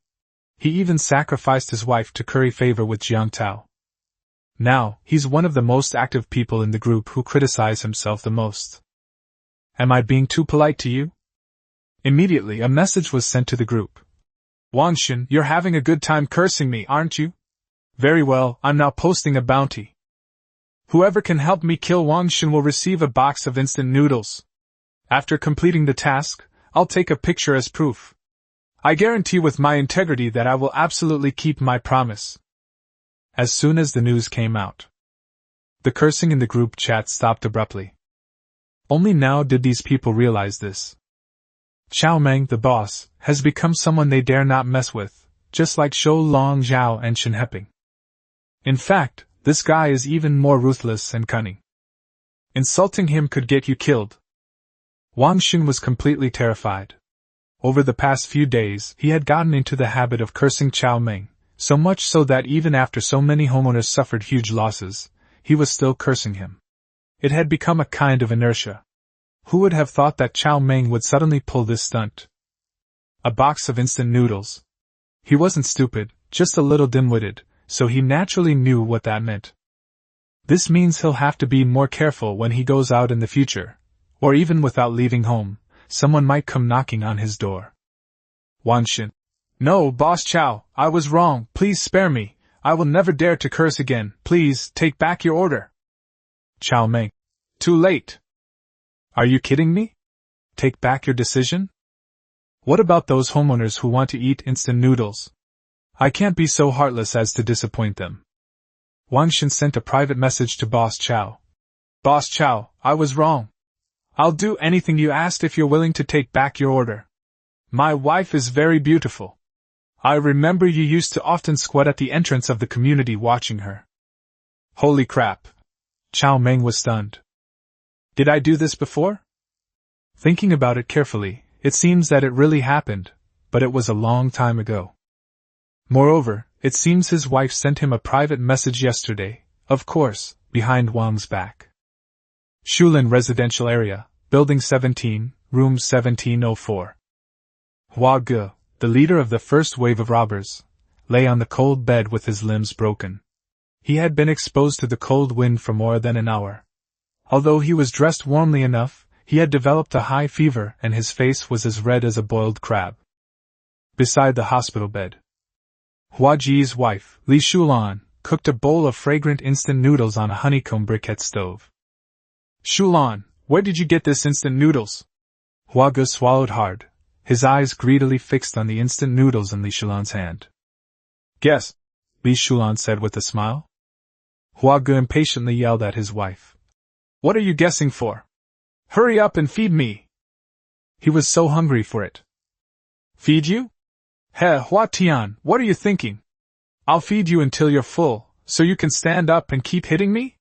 Speaker 1: He even sacrificed his wife to curry favor with Jiang Tao. Now, he's one of the most active people in the group who criticize himself the most. Am I being too polite to you? Immediately, a message was sent to the group. Wang Xin, you're having a good time cursing me, aren't you? Very well, I'm now posting a bounty. Whoever can help me kill Wang Xin will receive a box of instant noodles. After completing the task, I'll take a picture as proof. I guarantee with my integrity that I will absolutely keep my promise. As soon as the news came out, the cursing in the group chat stopped abruptly. Only now did these people realize this. Cao Meng, the boss, has become someone they dare not mess with, just like Shou Long Zhao and Shen Heping. In fact, this guy is even more ruthless and cunning. Insulting him could get you killed. Wang Xin was completely terrified. Over the past few days, he had gotten into the habit of cursing Cao Meng, so much so that even after so many homeowners suffered huge losses, he was still cursing him. It had become a kind of inertia. Who would have thought that Cao Meng would suddenly pull this stunt? A box of instant noodles. He wasn't stupid, just a little dim-witted, so he naturally knew what that meant. This means he'll have to be more careful when he goes out in the future, or even without leaving home, someone might come knocking on his door. Wang Xin. No, Boss Cao, I was wrong, please spare me, I will never dare to curse again, please take back your order. Cao Meng. Too late. Are you kidding me? Take back your decision? What about those homeowners who want to eat instant noodles? I can't be so heartless as to disappoint them. Wang Xin sent a private message to Boss Cao. Boss Cao, I was wrong. I'll do anything you asked if you're willing to take back your order. My wife is very beautiful. I remember you used to often squat at the entrance of the community watching her. Holy crap. Cao Meng was stunned. Did I do this before? Thinking about it carefully, it seems that it really happened, but it was a long time ago. Moreover, it seems his wife sent him a private message yesterday, of course, behind Wang's back. Shulin Residential Area, Building 17, Room 1704. Hua Ge, the leader of the first wave of robbers, lay on the cold bed with his limbs broken. He had been exposed to the cold wind for more than an hour. Although he was dressed warmly enough, he had developed a high fever and his face was as red as a boiled crab. Beside the hospital bed, Hua Ji's wife, Li Shulan, cooked a bowl of fragrant instant noodles on a honeycomb briquette stove. Shulan, where did you get this instant noodles? Hua Ge swallowed hard, his eyes greedily fixed on the instant noodles in Li Shulan's hand. Guess, Li Shulan said with a smile. Hua Ge impatiently yelled at his wife. What are you guessing for? Hurry up and feed me! He was so hungry for it. Feed you? He, Hua Tian, what are you thinking? I'll feed you until you're full, so you can stand up and keep hitting me?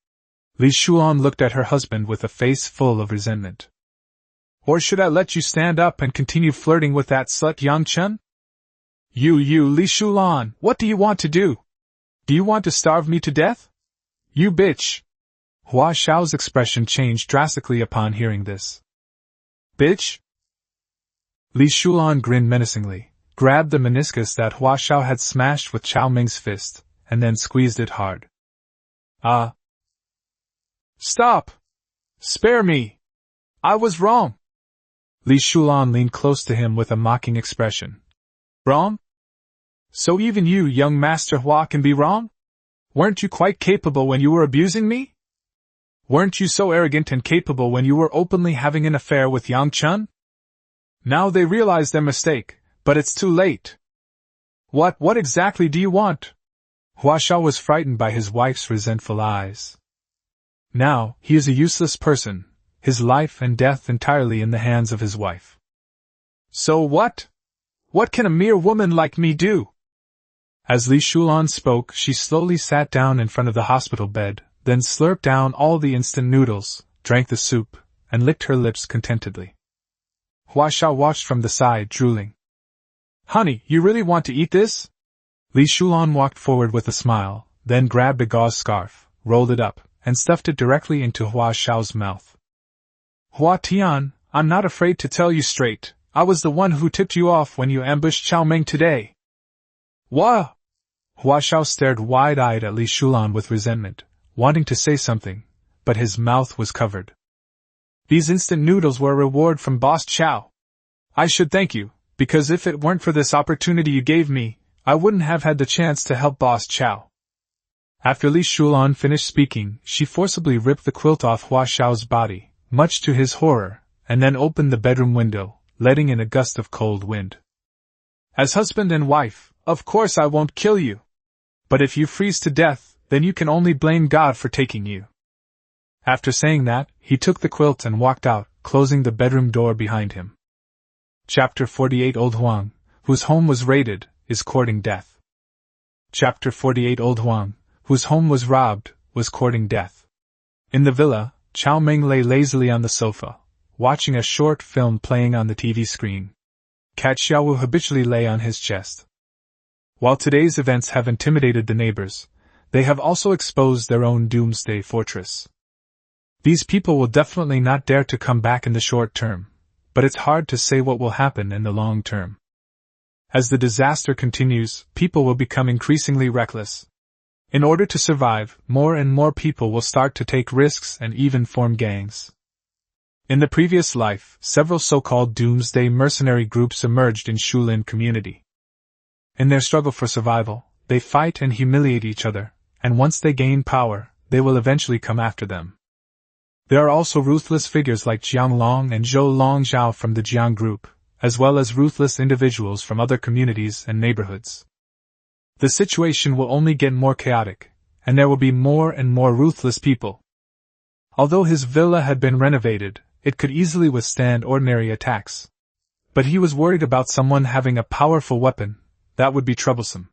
Speaker 1: Li Shulan looked at her husband with a face full of resentment. Or should I let you stand up and continue flirting with that slut Yang Chen? You Li Shulan, what do you want to do? Do you want to starve me to death? You bitch! Hua Xiao's expression changed drastically upon hearing this. Bitch? Li Shulan grinned menacingly, grabbed the meniscus that Hua Xiao had smashed with Cao Meng's fist, and then squeezed it hard. Stop! Spare me! I was wrong! Li Shulan leaned close to him with a mocking expression. Wrong? So even you, young Master Hua, can be wrong? Weren't you quite capable when you were abusing me? Weren't you so arrogant and capable when you were openly having an affair with Yang Chen? Now they realize their mistake, but it's too late. What exactly do you want? Hua Xiao was frightened by his wife's resentful eyes. Now, he is a useless person, his life and death entirely in the hands of his wife. So what? What can a mere woman like me do? As Li Shulan spoke, she slowly sat down in front of the hospital bed, then slurped down all the instant noodles, drank the soup, and licked her lips contentedly. Hua Xiao watched from the side, drooling. Honey, you really want to eat this? Li Shulan walked forward with a smile, then grabbed a gauze scarf, rolled it up, and stuffed it directly into Hua Xiao's mouth. Hua Tian, I'm not afraid to tell you straight, I was the one who tipped you off when you ambushed Cao Meng today. What? Hua Xiao stared wide-eyed at Li Shulan with resentment, wanting to say something, but his mouth was covered. These instant noodles were a reward from Boss Cao. I should thank you, because if it weren't for this opportunity you gave me, I wouldn't have had the chance to help Boss Cao. After Li Shulan finished speaking, she forcibly ripped the quilt off Hua Xiao's body, much to his horror, and then opened the bedroom window, letting in a gust of cold wind. As husband and wife, of course I won't kill you. But if you freeze to death, then you can only blame God for taking you. After saying that, he took the quilt and walked out, closing the bedroom door behind him. Chapter 48 Old Huang, whose home was raided, is courting death. Chapter 48 Old Huang, whose home was robbed, was courting death. In the villa, Cao Meng lay lazily on the sofa, watching a short film playing on the TV screen. Cat Xiaowu habitually lay on his chest. While today's events have intimidated the neighbors, they have also exposed their own doomsday fortress. These people will definitely not dare to come back in the short term, but it's hard to say what will happen in the long term. As the disaster continues, people will become increasingly reckless. In order to survive, more and more people will start to take risks and even form gangs. In the previous life, several so-called doomsday mercenary groups emerged in Shulin community. In their struggle for survival, they fight and humiliate each other, and once they gain power, they will eventually come after them. There are also ruthless figures like Jiang Long and Zhou Longzhao from the Jiang group, as well as ruthless individuals from other communities and neighborhoods. The situation will only get more chaotic, and there will be more and more ruthless people. Although his villa had been renovated, it could easily withstand ordinary attacks. But he was worried about someone having a powerful weapon. That would be troublesome.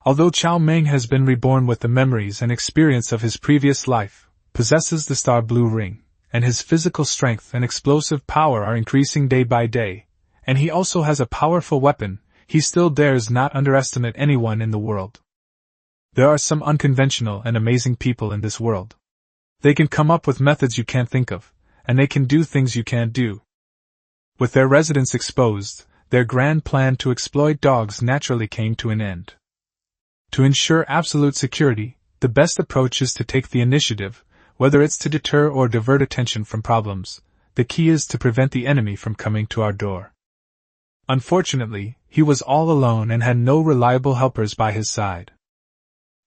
Speaker 1: Although Cao Meng has been reborn with the memories and experience of his previous life, possesses the star blue ring, and his physical strength and explosive power are increasing day by day, and he also has a powerful weapon, he still dares not underestimate anyone in the world. There are some unconventional and amazing people in this world. They can come up with methods you can't think of, and they can do things you can't do. With their residence exposed, their grand plan to exploit dogs naturally came to an end. To ensure absolute security, the best approach is to take the initiative, whether it's to deter or divert attention from problems. The key is to prevent the enemy from coming to our door. Unfortunately, he was all alone and had no reliable helpers by his side.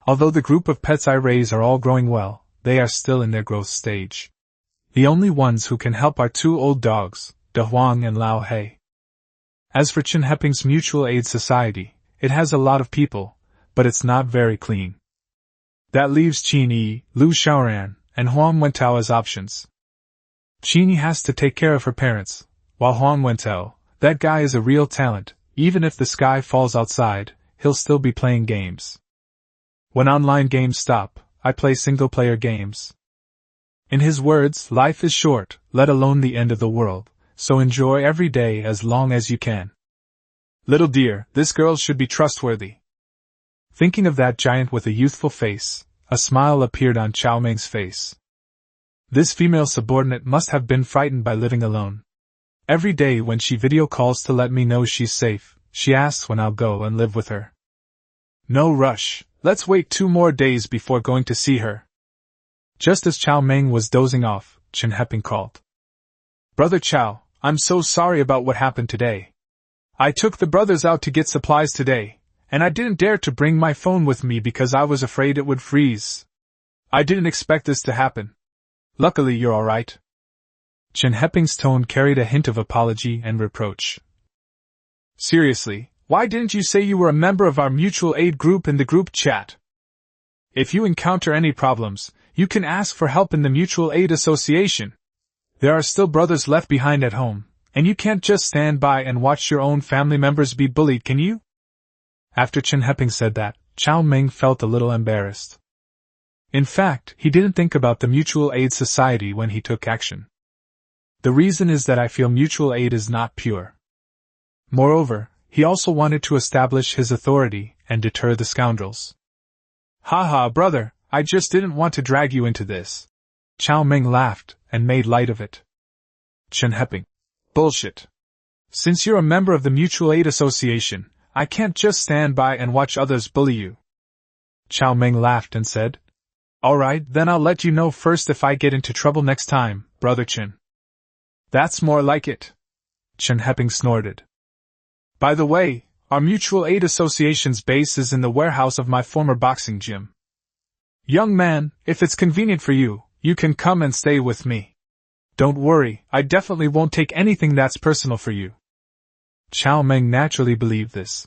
Speaker 1: Although the group of pets I raise are all growing well, they are still in their growth stage. The only ones who can help are two old dogs, De Huang and Lao He. As for Chen Heping's Mutual Aid Society, it has a lot of people, but it's not very clean. That leaves Qin Yi, Lu Xiaoran, and Huang Wentao as options. Qin Yi has to take care of her parents, while Huang Wentao, that guy is a real talent. Even if the sky falls outside, he'll still be playing games. When online games stop, I play single-player games. In his words, life is short, let alone the end of the world. So enjoy every day as long as you can. Little dear, this girl should be trustworthy. Thinking of that giant with a youthful face, a smile appeared on Cao Meng's face. This female subordinate must have been frightened by living alone. Every day when she video calls to let me know she's safe, she asks when I'll go and live with her. No rush, let's wait 2 more days before going to see her. Just as Cao Meng was dozing off, Chen Heping called. Brother Cao, I'm so sorry about what happened today. I took the brothers out to get supplies today, and I didn't dare to bring my phone with me because I was afraid it would freeze. I didn't expect this to happen. Luckily you're alright. Chen Heping's tone carried a hint of apology and reproach. Seriously, why didn't you say you were a member of our mutual aid group in the group chat? If you encounter any problems, you can ask for help in the Mutual Aid Association. There are still brothers left behind at home, and you can't just stand by and watch your own family members be bullied, can you? After Chen Heping said that, Cao Meng felt a little embarrassed. In fact, he didn't think about the mutual aid society when he took action. The reason is that I feel mutual aid is not pure. Moreover, he also wanted to establish his authority and deter the scoundrels. Haha, brother, I just didn't want to drag you into this. Cao Meng laughed and made light of it. Chen Heping. Bullshit. Since you're a member of the Mutual Aid Association, I can't just stand by and watch others bully you. Cao Meng laughed and said, Alright, then I'll let you know first if I get into trouble next time, brother Chen. That's more like it. Chen Heping snorted. By the way, our Mutual Aid Association's base is in the warehouse of my former boxing gym. Young man, if it's convenient for you, you can come and stay with me. Don't worry, I definitely won't take anything that's personal for you. Cao Meng naturally believed this.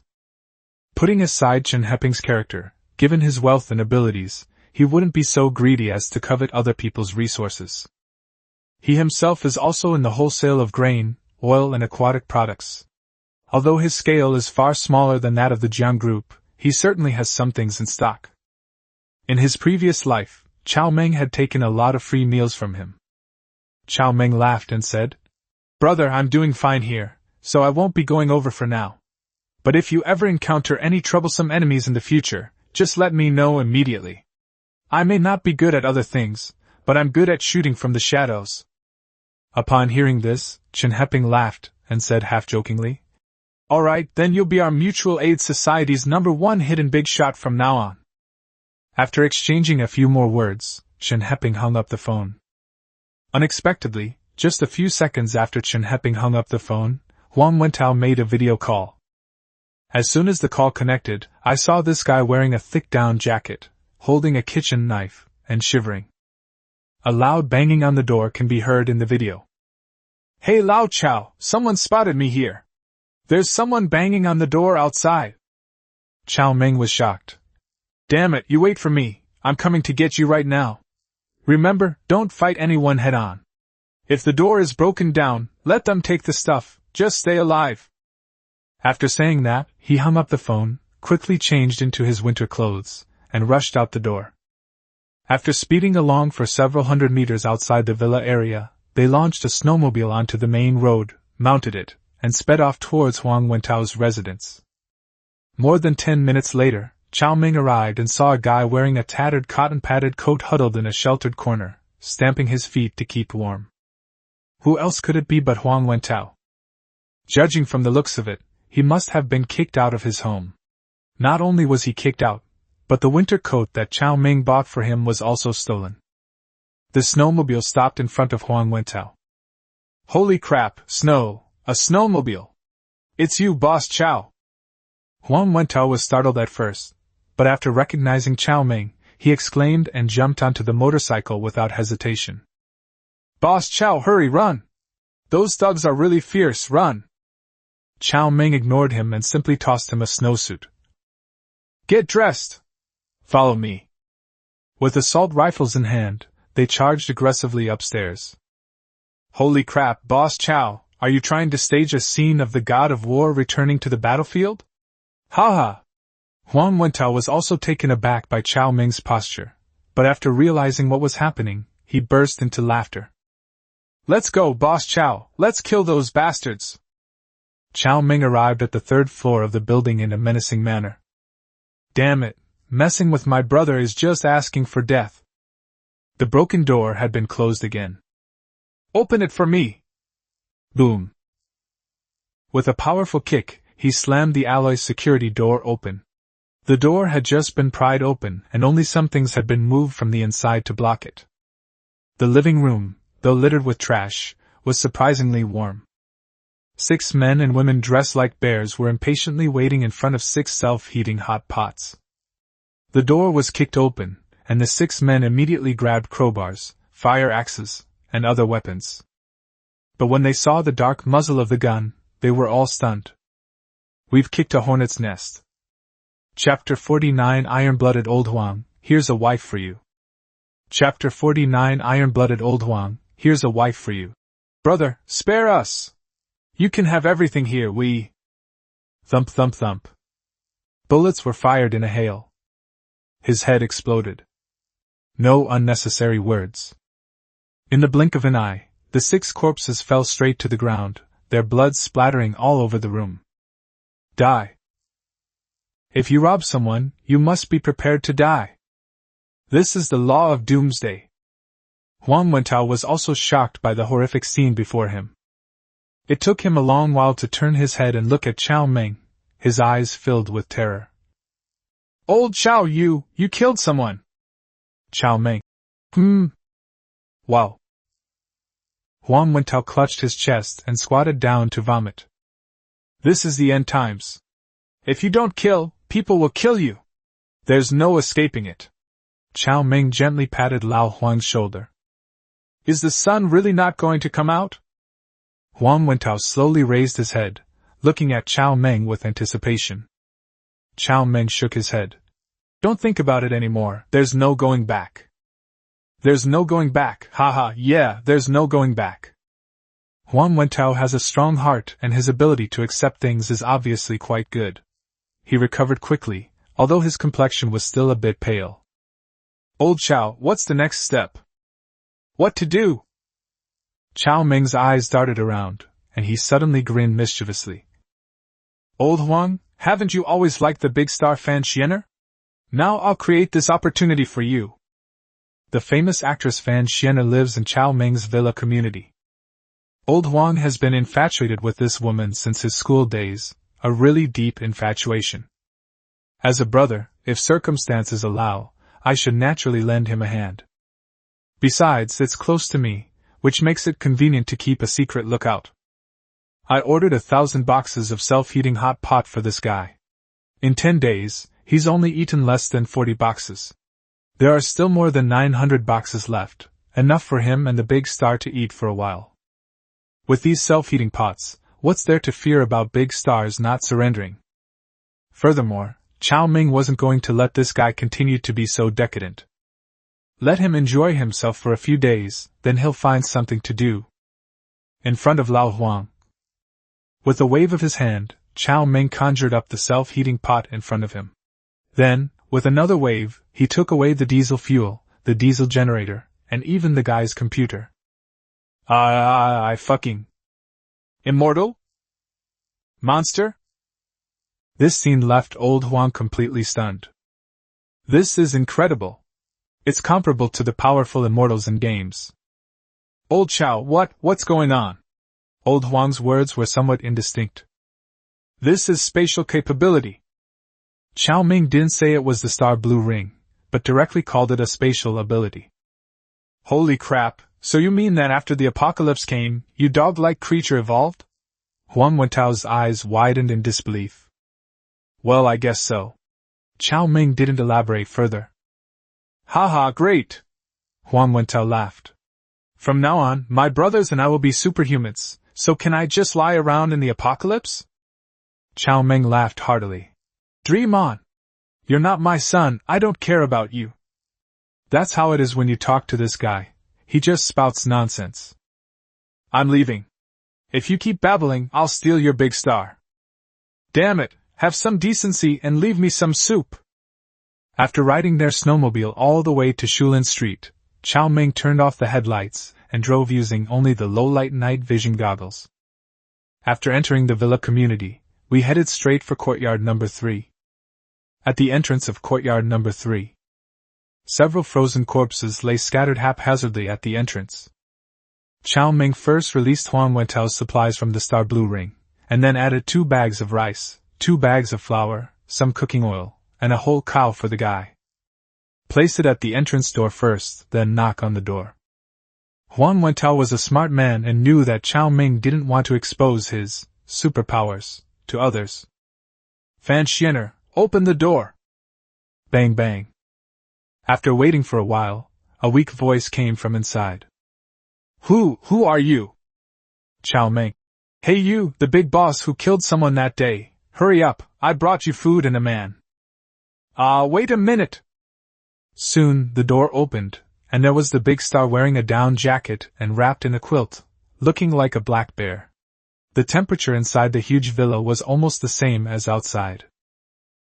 Speaker 1: Putting aside Chen Heping's character, given his wealth and abilities, he wouldn't be so greedy as to covet other people's resources. He himself is also in the wholesale of grain, oil and aquatic products. Although his scale is far smaller than that of the Jiang Group, he certainly has some things in stock. In his previous life, Cao Meng had taken a lot of free meals from him. Cao Meng laughed and said, Brother, I'm doing fine here, so I won't be going over for now. But if you ever encounter any troublesome enemies in the future, just let me know immediately. I may not be good at other things, but I'm good at shooting from the shadows. Upon hearing this, Chen Heping laughed and said half-jokingly, Alright, then you'll be our Mutual Aid Society's #1 hidden big shot from now on. After exchanging a few more words, Chen Heping hung up the phone. Unexpectedly, just a few seconds after Chen Heping hung up the phone, Huang Wentao made a video call. As soon as the call connected, I saw this guy wearing a thick down jacket, holding a kitchen knife, and shivering. A loud banging on the door can be heard in the video. Hey Lao Chao, someone spotted me here. There's someone banging on the door outside. Cao Meng was shocked. Damn it, you wait for me, I'm coming to get you right now. Remember, don't fight anyone head on. If the door is broken down, let them take the stuff, just stay alive. After saying that, he hung up the phone, quickly changed into his winter clothes, and rushed out the door. After speeding along for several hundred meters outside the villa area, they launched a snowmobile onto the main road, mounted it, and sped off towards Huang Wentao's residence. More than 10 minutes later, Cao Meng arrived and saw a guy wearing a tattered cotton-padded coat huddled in a sheltered corner, stamping his feet to keep warm. Who else could it be but Huang Wentao? Judging from the looks of it, he must have been kicked out of his home. Not only was he kicked out, but the winter coat that Cao Meng bought for him was also stolen. The snowmobile stopped in front of Huang Wentao. Holy crap, snow! A snowmobile! It's you, Boss Cao! Huang Wentao was startled at first, but after recognizing Cao Meng, he exclaimed and jumped onto the motorcycle without hesitation. Boss Cao, hurry, run! Those thugs are really fierce, run! Cao Meng ignored him and simply tossed him a snowsuit. Get dressed! Follow me. With assault rifles in hand, they charged aggressively upstairs. Holy crap, Boss Cao, are you trying to stage a scene of the god of war returning to the battlefield? Haha! Huang Wentao was also taken aback by Cao Meng's posture, but after realizing what was happening, he burst into laughter. Let's go, Boss Cao, let's kill those bastards! Cao Meng arrived at the 3rd floor of the building in a menacing manner. Damn it, messing with my brother is just asking for death. The broken door had been closed again. Open it for me! Boom! With a powerful kick, he slammed the alloy security door open. The door had just been pried open and only some things had been moved from the inside to block it. The living room, though littered with trash, was surprisingly warm. 6 men and women dressed like bears were impatiently waiting in front of 6 self-heating hot pots. The door was kicked open, and the 6 men immediately grabbed crowbars, fire axes, and other weapons. But when they saw the dark muzzle of the gun, they were all stunned. We've kicked a hornet's nest. Chapter 49 Iron-Blooded Old Huang, here's a wife for you. Chapter 49 Iron-Blooded Old Huang, here's a wife for you. Brother, spare us! You can have everything here, we... Thump thump thump. Bullets were fired in a hail. His head exploded. No unnecessary words. In the blink of an eye, the 6 corpses fell straight to the ground, their blood splattering all over the room. Die. If you rob someone, you must be prepared to die. This is the law of doomsday. Huang Wentao was also shocked by the horrific scene before him. It took him a long while to turn his head and look at Cao Meng, his eyes filled with terror. Old Cao, you killed someone. Cao Meng. Wow. Huang Wentao clutched his chest and squatted down to vomit. This is the end times. If you don't kill, people will kill you. There's no escaping it. Cao Meng gently patted Lao Huang's shoulder. Is the sun really not going to come out? Huang Wentao slowly raised his head, looking at Cao Meng with anticipation. Cao Meng shook his head. Don't think about it anymore, there's no going back. There's no going back, haha, yeah, there's no going back. Huang Wentao has a strong heart and his ability to accept things is obviously quite good. He recovered quickly, although his complexion was still a bit pale. Old Cao, what's the next step? What to do? Cao Meng's eyes darted around, and he suddenly grinned mischievously. Old Huang, haven't you always liked the big star Fan Xiener? Now I'll create this opportunity for you. The famous actress Fan Xiener lives in Cao Meng's villa community. Old Huang has been infatuated with this woman since his school days, a really deep infatuation. As a brother, if circumstances allow, I should naturally lend him a hand. Besides, it's close to me, which makes it convenient to keep a secret lookout. I ordered 1,000 boxes of self-heating hot pot for this guy. In 10 days, he's only eaten less than 40 boxes. There are still more than 900 boxes left, enough for him and the big star to eat for a while. With these self-heating pots, what's there to fear about big stars not surrendering? Furthermore, Cao Meng wasn't going to let this guy continue to be so decadent. Let him enjoy himself for a few days, then he'll find something to do. In front of Lao Huang. With a wave of his hand, Cao Meng conjured up the self-heating pot in front of him. Then, with another wave, he took away the diesel fuel, the diesel generator, and even the guy's computer. I fucking... Immortal? Monster? This scene left old Huang completely stunned. This is incredible. It's comparable to the powerful immortals in games. Old Cao, what's going on? Old Huang's words were somewhat indistinct. This is spatial capability. Cao Meng didn't say it was the star blue ring, but directly called it a spatial ability. Holy crap, so you mean that after the apocalypse came, you dog-like creature evolved? Huang Wentao's eyes widened in disbelief. Well, I guess so. Cao Meng didn't elaborate further. Haha, great! Huang Wentao laughed. From now on, my brothers and I will be superhumans, so can I just lie around in the apocalypse? Cao Meng laughed heartily. Dream on! You're not my son, I don't care about you. That's how it is when you talk to this guy. He just spouts nonsense. I'm leaving. If you keep babbling, I'll steal your big star. Damn it, have some decency and leave me some soup. After riding their snowmobile all the way to Shulin Street, Cao Meng turned off the headlights and drove using only the low-light night vision goggles. After entering the villa community, we headed straight for courtyard number 3. At the entrance of courtyard number 3, several frozen corpses lay scattered haphazardly at the entrance. Cao Meng first released Huang Wentao's supplies from the star blue ring, and then added 2 bags of rice, 2 bags of flour, some cooking oil, and a whole cow for the guy. Place it at the entrance door first, then knock on the door. Huang Wentao was a smart man and knew that Cao Meng didn't want to expose his superpowers to others. Fan Xiener, open the door! Bang bang. After waiting for a while, a weak voice came from inside. Who are you? Cao Meng. Hey you, the big boss who killed someone that day, hurry up, I brought you food and a man. Wait a minute. Soon, the door opened, and there was the big star wearing a down jacket and wrapped in a quilt, looking like a black bear. The temperature inside the huge villa was almost the same as outside.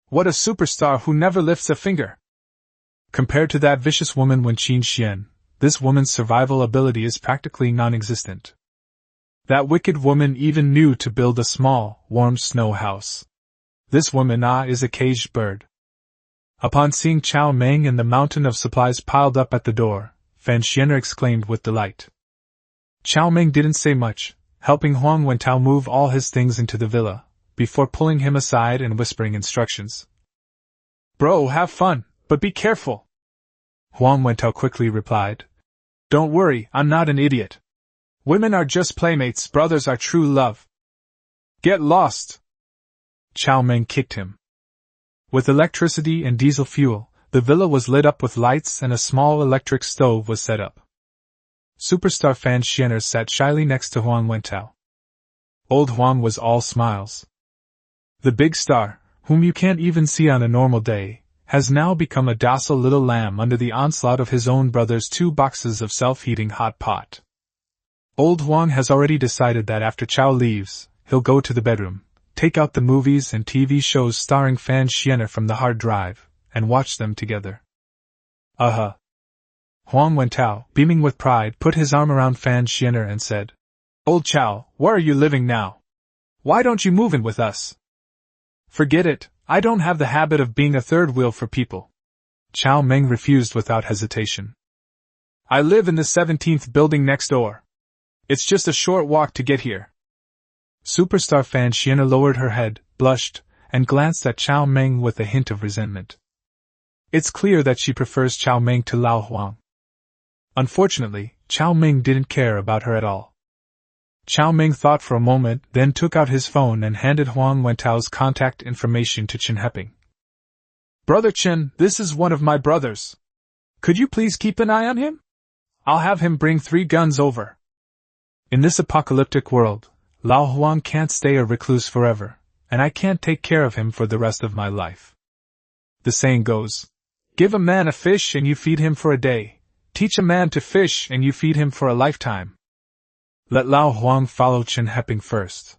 Speaker 1: What a superstar who never lifts a finger! Compared to that vicious woman Wen Qingxian, this woman's survival ability is practically non-existent. That wicked woman even knew to build a small, warm snow house. This woman is a caged bird. Upon seeing Cao Meng and the mountain of supplies piled up at the door, Fan Xian'er exclaimed with delight. Cao Meng didn't say much, helping Huang Wentao move all his things into the villa, before pulling him aside and whispering instructions. "Bro, have fun, but be careful," Huang Wentao quickly replied. "Don't worry, I'm not an idiot. Women are just playmates, brothers are true love. Get lost." Cao Meng kicked him. With electricity and diesel fuel, the villa was lit up with lights and a small electric stove was set up. Superstar Fan Xian'er sat shyly next to Huang Wentao. Old Huang was all smiles. The big star, whom you can't even see on a normal day, has now become a docile little lamb under the onslaught of his own brother's 2 boxes of self-heating hot pot. Old Huang has already decided that after Cao leaves, he'll go to the bedroom, take out the movies and TV shows starring Fan Xian'er from the hard drive, and watch them together. Huang Wentao, beaming with pride, put his arm around Fan Xian'er and said, "Old Cao, where are you living now? Why don't you move in with us?" "Forget it, I don't have the habit of being a third wheel for people." Cao Meng refused without hesitation. "I live in the 17th building next door. It's just a short walk to get here." Superstar Fan Xian'er lowered her head, blushed, and glanced at Cao Meng with a hint of resentment. It's clear that she prefers Cao Meng to Lao Huang. Unfortunately, Cao Meng didn't care about her at all. Cao Meng thought for a moment, then took out his phone and handed Huang Wentao's contact information to Chen Heping. "Brother Chen, this is one of my brothers. Could you please keep an eye on him? I'll have him bring 3 guns over." In this apocalyptic world, Lao Huang can't stay a recluse forever, and I can't take care of him for the rest of my life. The saying goes, "Give a man a fish and you feed him for a day. Teach a man to fish and you feed him for a lifetime." Let Lao Huang follow Chen Heping first.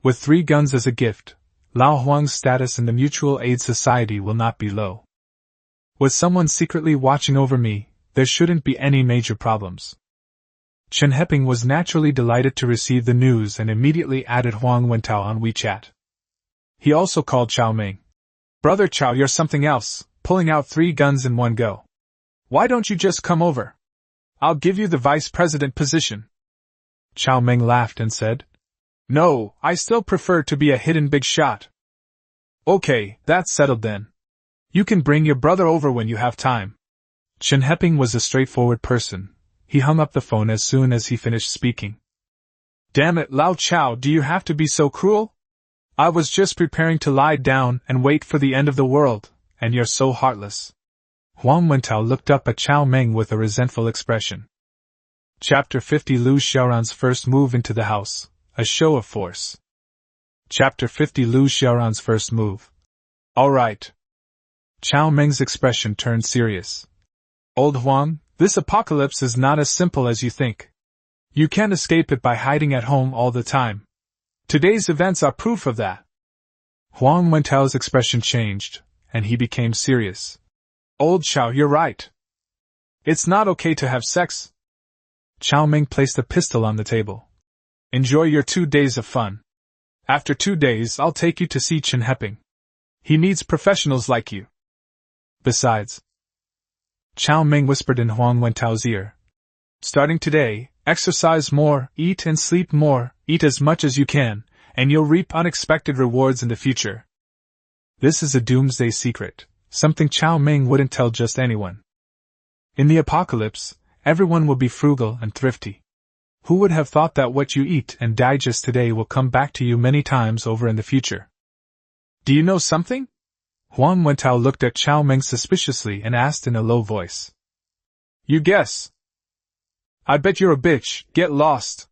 Speaker 1: With 3 guns as a gift, Lao Huang's status in the Mutual Aid Society will not be low. With someone secretly watching over me, there shouldn't be any major problems. Chen Heping was naturally delighted to receive the news and immediately added Huang Wentao on WeChat. He also called Cao Meng. "Brother Cao, you're something else, pulling out 3 guns in one go. Why don't you just come over? I'll give you the vice president position." Cao Meng laughed and said, "No, I still prefer to be a hidden big shot." "Okay, that's settled then. You can bring your brother over when you have time." Chen Heping was a straightforward person. He hung up the phone as soon as he finished speaking. "Damn it, Lao Cao, do you have to be so cruel? I was just preparing to lie down and wait for the end of the world, and you're so heartless." Huang Wentao looked up at Cao Meng with a resentful expression. Chapter 50 Lu Xiaoran's first move into the house, a show of force. Chapter 50 Lu Xiaoran's first move. "All right." Cao Meng's expression turned serious. "Old Huang, this apocalypse is not as simple as you think. You can't escape it by hiding at home all the time. Today's events are proof of that." Huang Wentao's expression changed, and he became serious. "Old Cao, you're right. It's not okay to have sex." Cao Meng placed a pistol on the table. "Enjoy your 2 days of fun. After 2 days, I'll take you to see Chen Heping. He needs professionals like you. Besides," Cao Meng whispered in Huang Wentao's ear, "starting today, exercise more, eat and sleep more, eat as much as you can, and you'll reap unexpected rewards in the future." This is a doomsday secret, something Cao Meng wouldn't tell just anyone. In the apocalypse, everyone will be frugal and thrifty. Who would have thought that what you eat and digest today will come back to you many times over in the future? "Do you know something?" Huang Wentao looked at Cao Meng suspiciously and asked in a low voice. "You guess." "I bet you're a bitch, get lost."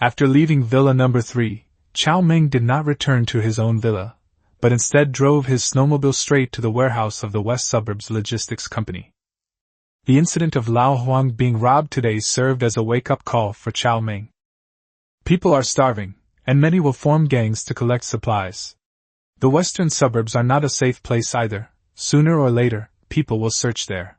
Speaker 1: After leaving Villa number 3, Cao Meng did not return to his own villa, but instead drove his snowmobile straight to the warehouse of the West Suburbs Logistics Company. The incident of Lao Huang being robbed today served as a wake-up call for Cao Meng. People are starving, and many will form gangs to collect supplies. The western suburbs are not a safe place either. Sooner or later, people will search there.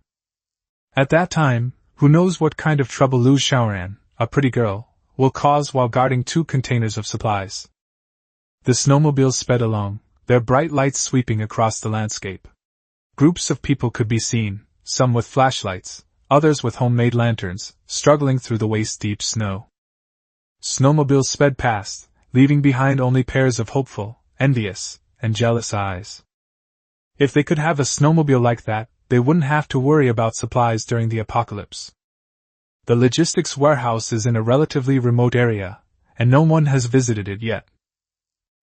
Speaker 1: At that time, who knows what kind of trouble Lu Xiaoran, a pretty girl, will cause while guarding 2 containers of supplies. The snowmobiles sped along, their bright lights sweeping across the landscape. Groups of people could be seen, some with flashlights, others with homemade lanterns, struggling through the waist-deep snow. Snowmobiles sped past, leaving behind only pairs of hopeful, envious, and jealous eyes. If they could have a snowmobile like that, they wouldn't have to worry about supplies during the apocalypse. The logistics warehouse is in a relatively remote area, and no one has visited it yet.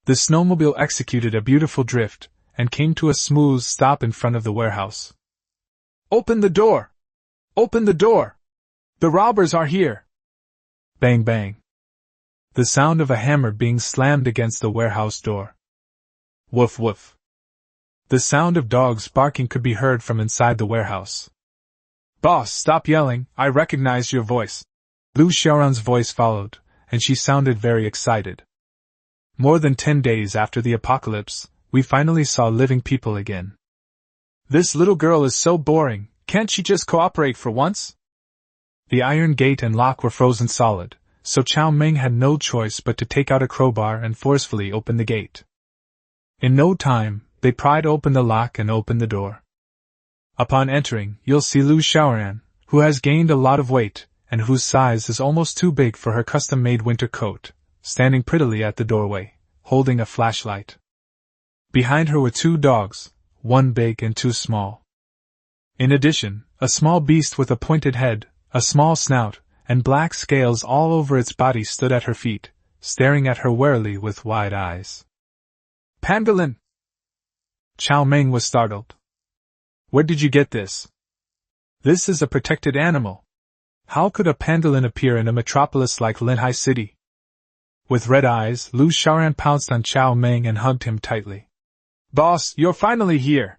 Speaker 1: The snowmobile executed a beautiful drift, and came to a smooth stop in front of the warehouse. "Open the door! Open the door! The robbers are here!" Bang bang. The sound of a hammer being slammed against the warehouse door. Woof woof. The sound of dogs barking could be heard from inside the warehouse. "Boss, stop yelling, I recognize your voice." Lu Xiaoran's voice followed, and she sounded very excited. More than 10 days after the apocalypse, we finally saw living people again. "This little girl is so boring, can't she just cooperate for once?" The iron gate and lock were frozen solid, so Cao Meng had no choice but to take out a crowbar and forcefully open the gate. In no time, they pried open the lock and opened the door. Upon entering, you'll see Lu Xiaoran, who has gained a lot of weight, and whose size is almost too big for her custom-made winter coat, standing prettily at the doorway, holding a flashlight. Behind her were 2 dogs, 1 big and 2 small. In addition, a small beast with a pointed head, a small snout, and black scales all over its body stood at her feet, staring at her warily with wide eyes. "Pangolin!" Cao Meng was startled. "Where did you get this?" "This is a protected animal. How could a pangolin appear in a metropolis like Linhai City?" With red eyes, Lu Xiaoran pounced on Cao Meng and hugged him tightly. "Boss, you're finally here!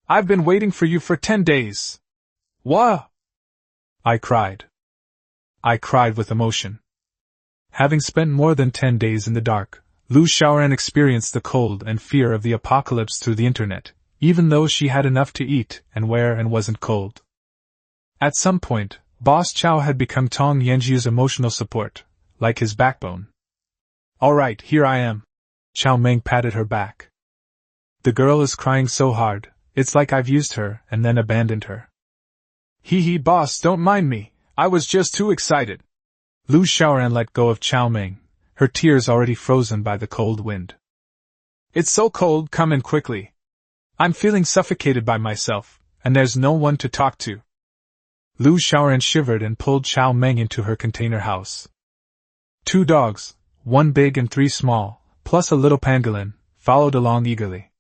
Speaker 1: I've been waiting for you for 10 days! Wah!" I cried. I cried with emotion. Having spent more than 10 days in the dark, Lu Xiaoran experienced the cold and fear of the apocalypse through the internet, even though she had enough to eat and wear and wasn't cold. At some point, Boss Chow had become Tong Yanjiu's emotional support, like his backbone. "Alright, here I am." Cao Meng patted her back. "The girl is crying so hard, it's like I've used her and then abandoned her." "Hee hee, boss, don't mind me, I was just too excited." Lu Xiaoran let go of Cao Meng, her tears already frozen by the cold wind. "It's so cold, come in quickly. I'm feeling suffocated by myself, and there's no one to talk to." Lu Xiaoran shivered and pulled Cao Meng into her container house. 2 dogs, 1 big and 3 small, plus a little pangolin, followed along eagerly.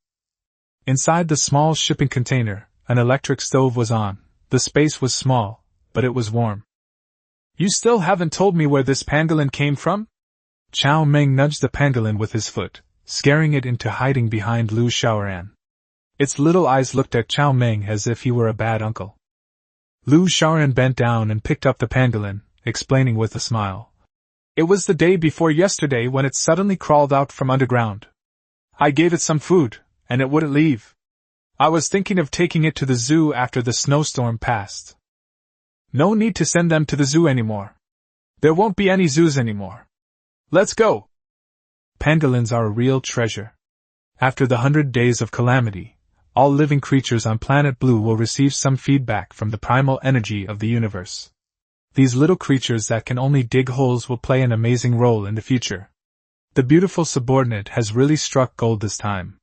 Speaker 1: Inside the small shipping container, an electric stove was on. The space was small, but it was warm. "You still haven't told me where this pangolin came from?" Cao Meng nudged the pangolin with his foot, scaring it into hiding behind Lu Xiaoran. Its little eyes looked at Cao Meng as if he were a bad uncle. Lu Xiaoran bent down and picked up the pangolin, explaining with a smile. "It was the day before yesterday when it suddenly crawled out from underground. I gave it some food, and it wouldn't leave. I was thinking of taking it to the zoo after the snowstorm passed." "No need to send them to the zoo anymore. There won't be any zoos anymore. Let's go." Pangolins are a real treasure. After the 100 days of calamity, all living creatures on planet Blue will receive some feedback from the primal energy of the universe. These little creatures that can only dig holes will play an amazing role in the future. The beautiful subordinate has really struck gold this time.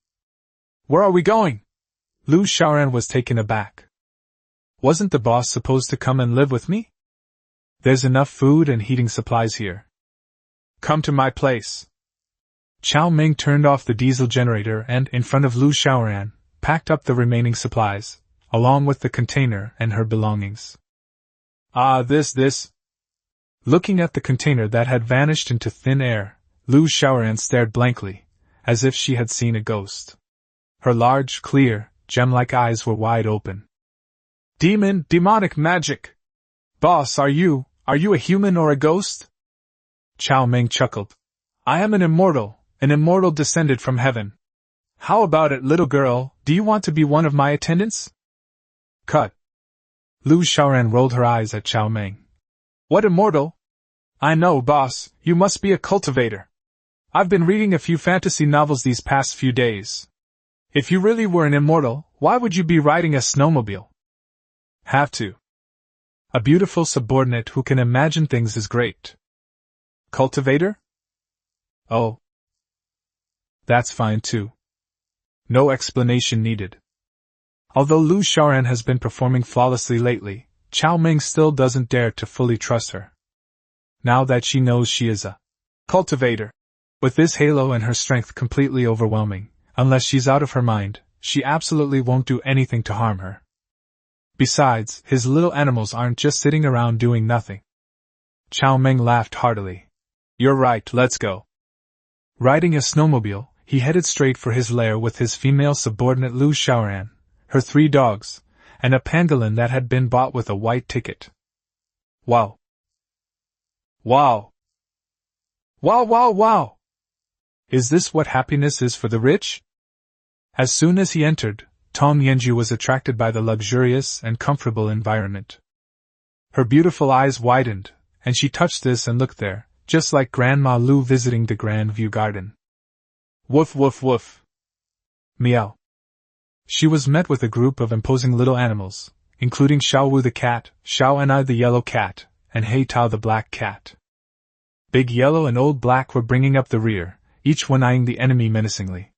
Speaker 1: "Where are we going?" Lu Xiaoran was taken aback. "Wasn't the boss supposed to come and live with me? There's enough food and heating supplies here. Come to my place." Cao Meng turned off the diesel generator and, in front of Lu Xiaoran, packed up the remaining supplies, along with the container and her belongings. "Ah, this. Looking at the container that had vanished into thin air, Lu Xiaoran stared blankly, as if she had seen a ghost. Her large, clear, gem-like eyes were wide open. Demonic magic! Boss, are you a human or a ghost?" Cao Meng chuckled. "I am an immortal descended from heaven. How about it, little girl, do you want to be one of my attendants?" Cut. Lu Xiaoran rolled her eyes at Cao Meng. What immortal? I know, boss, you must be a cultivator. I've been reading a few fantasy novels these past few days. If you really were an immortal, why would you be riding a snowmobile? Have to. A beautiful subordinate who can imagine things is great. Cultivator? Oh. That's fine too. No explanation needed. Although Lu Xiaoran has been performing flawlessly lately, Cao Meng still doesn't dare to fully trust her. Now that she knows she is a cultivator, with this halo and her strength completely overwhelming, unless she's out of her mind, she absolutely won't do anything to harm her. Besides, his little animals aren't just sitting around doing nothing. Cao Meng laughed heartily. You're right, let's go. Riding a snowmobile, he headed straight for his lair with his female subordinate Lu Xiaoran, her 3 dogs, and a pangolin that had been bought with a white ticket. Wow. Wow. Wow, wow, wow! Is this what happiness is for the rich? As soon as he entered, Tong Yanju was attracted by the luxurious and comfortable environment. Her beautiful eyes widened, and she touched this and looked there, just like Grandma Lu visiting the Grand View Garden. Woof woof woof. Meow. She was met with a group of imposing little animals, including Xiao Wu the cat, Xiao Anai the yellow cat, and Hei Tao the black cat. Big Yellow and Old Black were bringing up the rear, each one eyeing the enemy menacingly.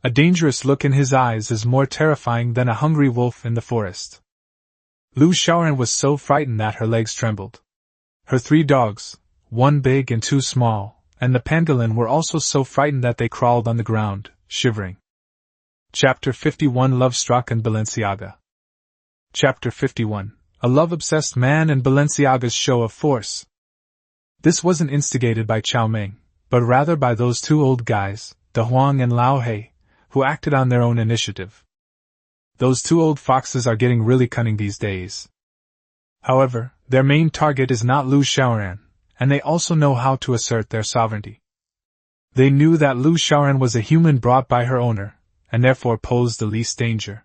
Speaker 1: A dangerous look in his eyes is more terrifying than a hungry wolf in the forest. Lu Xiaoran was so frightened that her legs trembled. Her 3 dogs, 1 big and 2 small, and the pangolin were also so frightened that they crawled on the ground, shivering. Chapter 51 Lovestruck and Balenciaga. Chapter 51 A Love-Obsessed Man and Balenciaga's Show of Force. This wasn't instigated by Cao Meng, but rather by those 2 old guys, De Huang and Lao Hei, who acted on their own initiative. Those 2 old foxes are getting really cunning these days. However, their main target is not Lu Xiaoran, and they also know how to assert their sovereignty. They knew that Lu Xiaoran was a human brought by her owner, and therefore posed the least danger.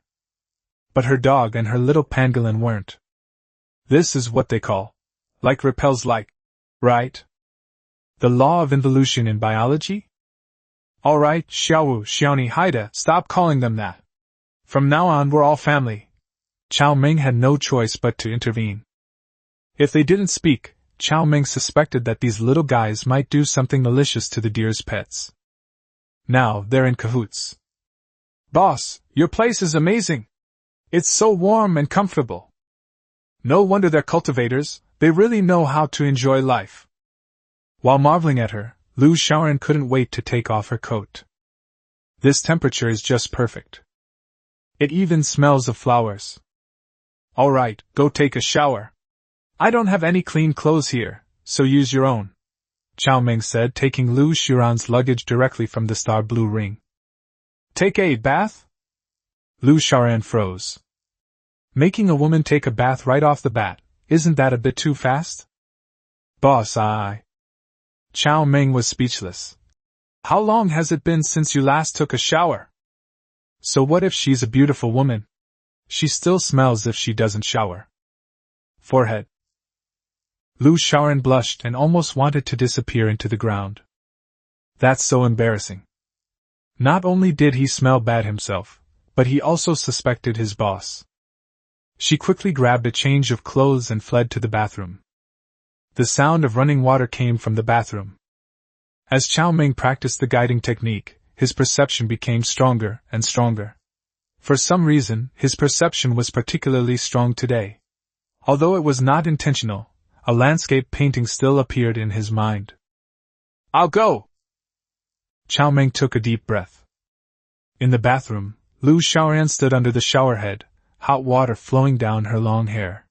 Speaker 1: But her dog and her little pangolin weren't. This is what they call like repels like, right? The law of involution in biology? Alright, Xiaowu, Xiaoni, Haida, stop calling them that. From now on we're all family. Cao Meng had no choice but to intervene. If they didn't speak, Cao Meng suspected that these little guys might do something malicious to the deer's pets. Now they're in cahoots. Boss, your place is amazing. It's so warm and comfortable. No wonder they're cultivators, they really know how to enjoy life. While marveling at her, Lu Xiaoran couldn't wait to take off her coat. This temperature is just perfect. It even smells of flowers. Alright, go take a shower. I don't have any clean clothes here, so use your own, Cao Meng said, taking Lu Xiaoran's luggage directly from the star blue ring. Take a bath? Lu Xiaoran froze. Making a woman take a bath right off the bat, isn't that a bit too fast? Boss, Cao Meng was speechless. How long has it been since you last took a shower? So what if she's a beautiful woman? She still smells if she doesn't shower. Forehead. Lu Xiaoran blushed and almost wanted to disappear into the ground. That's so embarrassing. Not only did he smell bad himself, but he also suspected his boss. She quickly grabbed a change of clothes and fled to the bathroom. The sound of running water came from the bathroom. As Cao Meng practiced the guiding technique, his perception became stronger and stronger. For some reason, his perception was particularly strong today. Although it was not intentional, a landscape painting still appeared in his mind. I'll go! Cao Meng took a deep breath. In the bathroom, Lu Xiaoran stood under the shower head, hot water flowing down her long hair.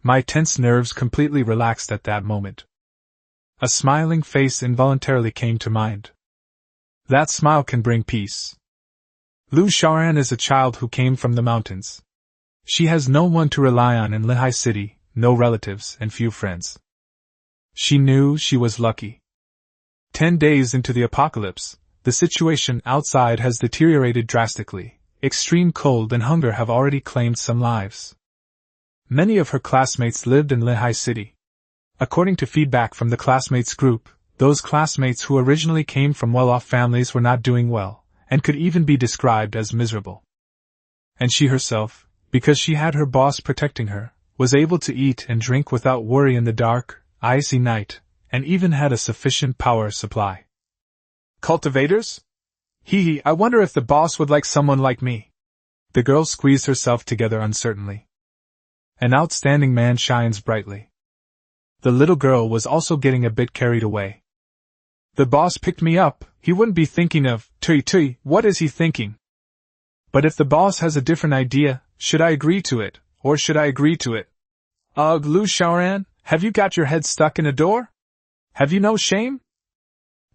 Speaker 1: My tense nerves completely relaxed at that moment. A smiling face involuntarily came to mind. That smile can bring peace. Lu Xiaoran is a child who came from the mountains. She has no one to rely on in Lehigh City, no relatives and few friends. She knew she was lucky. 10 days into the apocalypse, the situation outside has deteriorated drastically. extreme cold and hunger have already claimed some lives. Many of her classmates lived in Lehigh City. According to feedback from the classmates group, those classmates who originally came from well-off families were not doing well, and could even be described as miserable. And she herself, because she had her boss protecting her, was able to eat and drink without worry in the dark, icy night, and even had a sufficient power supply. Cultivators? Hee, I wonder if the boss would like someone like me. The girl squeezed herself together uncertainly. An outstanding man shines brightly. The little girl was also getting a bit carried away. The boss picked me up, he wouldn't be thinking of, tui, what is he thinking? But if the boss has a different idea, should I agree to it, or should I agree to it? Ugh, Lu Xiaoran, have you got your head stuck in a door? Have you no shame?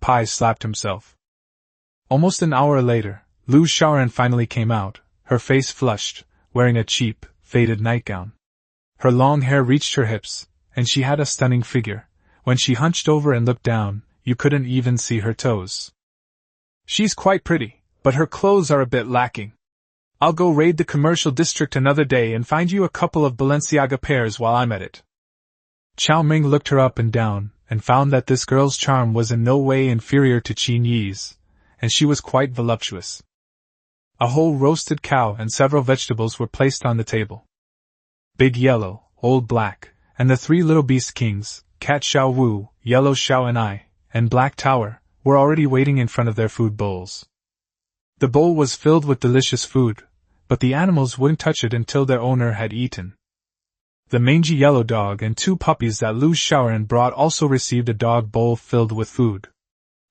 Speaker 1: Pai slapped himself. Almost an hour later, Lu Xiaoran finally came out, her face flushed, wearing a cheap, faded nightgown. Her long hair reached her hips, and she had a stunning figure. When she hunched over and looked down, you couldn't even see her toes. She's quite pretty, but her clothes are a bit lacking. I'll go raid the commercial district another day and find you a couple of Balenciaga pairs while I'm at it. Cao Meng looked her up and down, and found that this girl's charm was in no way inferior to Qin Yi's, and she was quite voluptuous. A whole roasted cow and several vegetables were placed on the table. Big Yellow, Old Black, and the three little beast kings, Cat Xiao Wu, Yellow Xiao and I, and Black Tower, were already waiting in front of their food bowls. The bowl was filled with delicious food, but the animals wouldn't touch it until their owner had eaten. The mangy yellow dog and two puppies that Lu Xiaoran brought also received a dog bowl filled with food.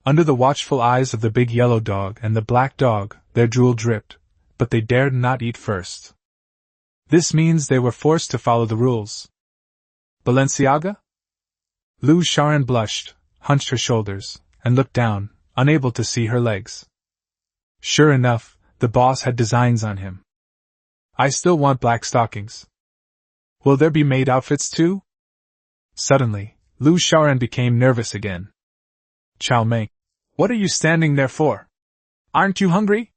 Speaker 1: Under the watchful eyes of the big yellow dog and the black dog, their drool dripped, but they dared not eat first. This means they were forced to follow the rules. Balenciaga? Lu Xiaoran blushed, hunched her shoulders, and looked down, unable to see her legs. Sure enough, the boss had designs on him. I still want black stockings. Will there be maid outfits too? Suddenly, Lu Xiaoran became nervous again. Cao Meng, what are you standing there for? Aren't you hungry?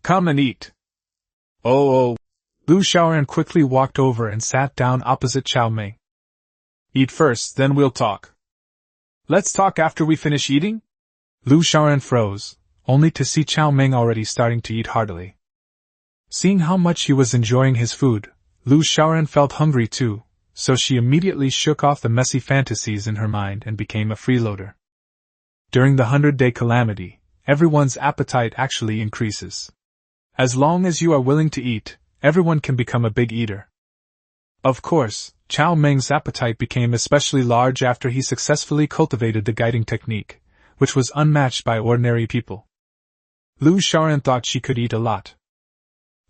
Speaker 1: Come and eat. Oh. Lu Xiaoran quickly walked over and sat down opposite Cao Meng. Eat first, then we'll talk. Let's talk after we finish eating? Lu Xiaoran froze, only to see Cao Meng already starting to eat heartily. Seeing how much he was enjoying his food, Lu Xiaoran felt hungry too, so she immediately shook off the messy fantasies in her mind and became a freeloader. During the 100-day calamity, everyone's appetite actually increases. As long as you are willing to eat, everyone can become a big eater. Of course, Cao Meng's appetite became especially large after he successfully cultivated the guiding technique, which was unmatched by ordinary people. Lu Xiaoran thought she could eat a lot.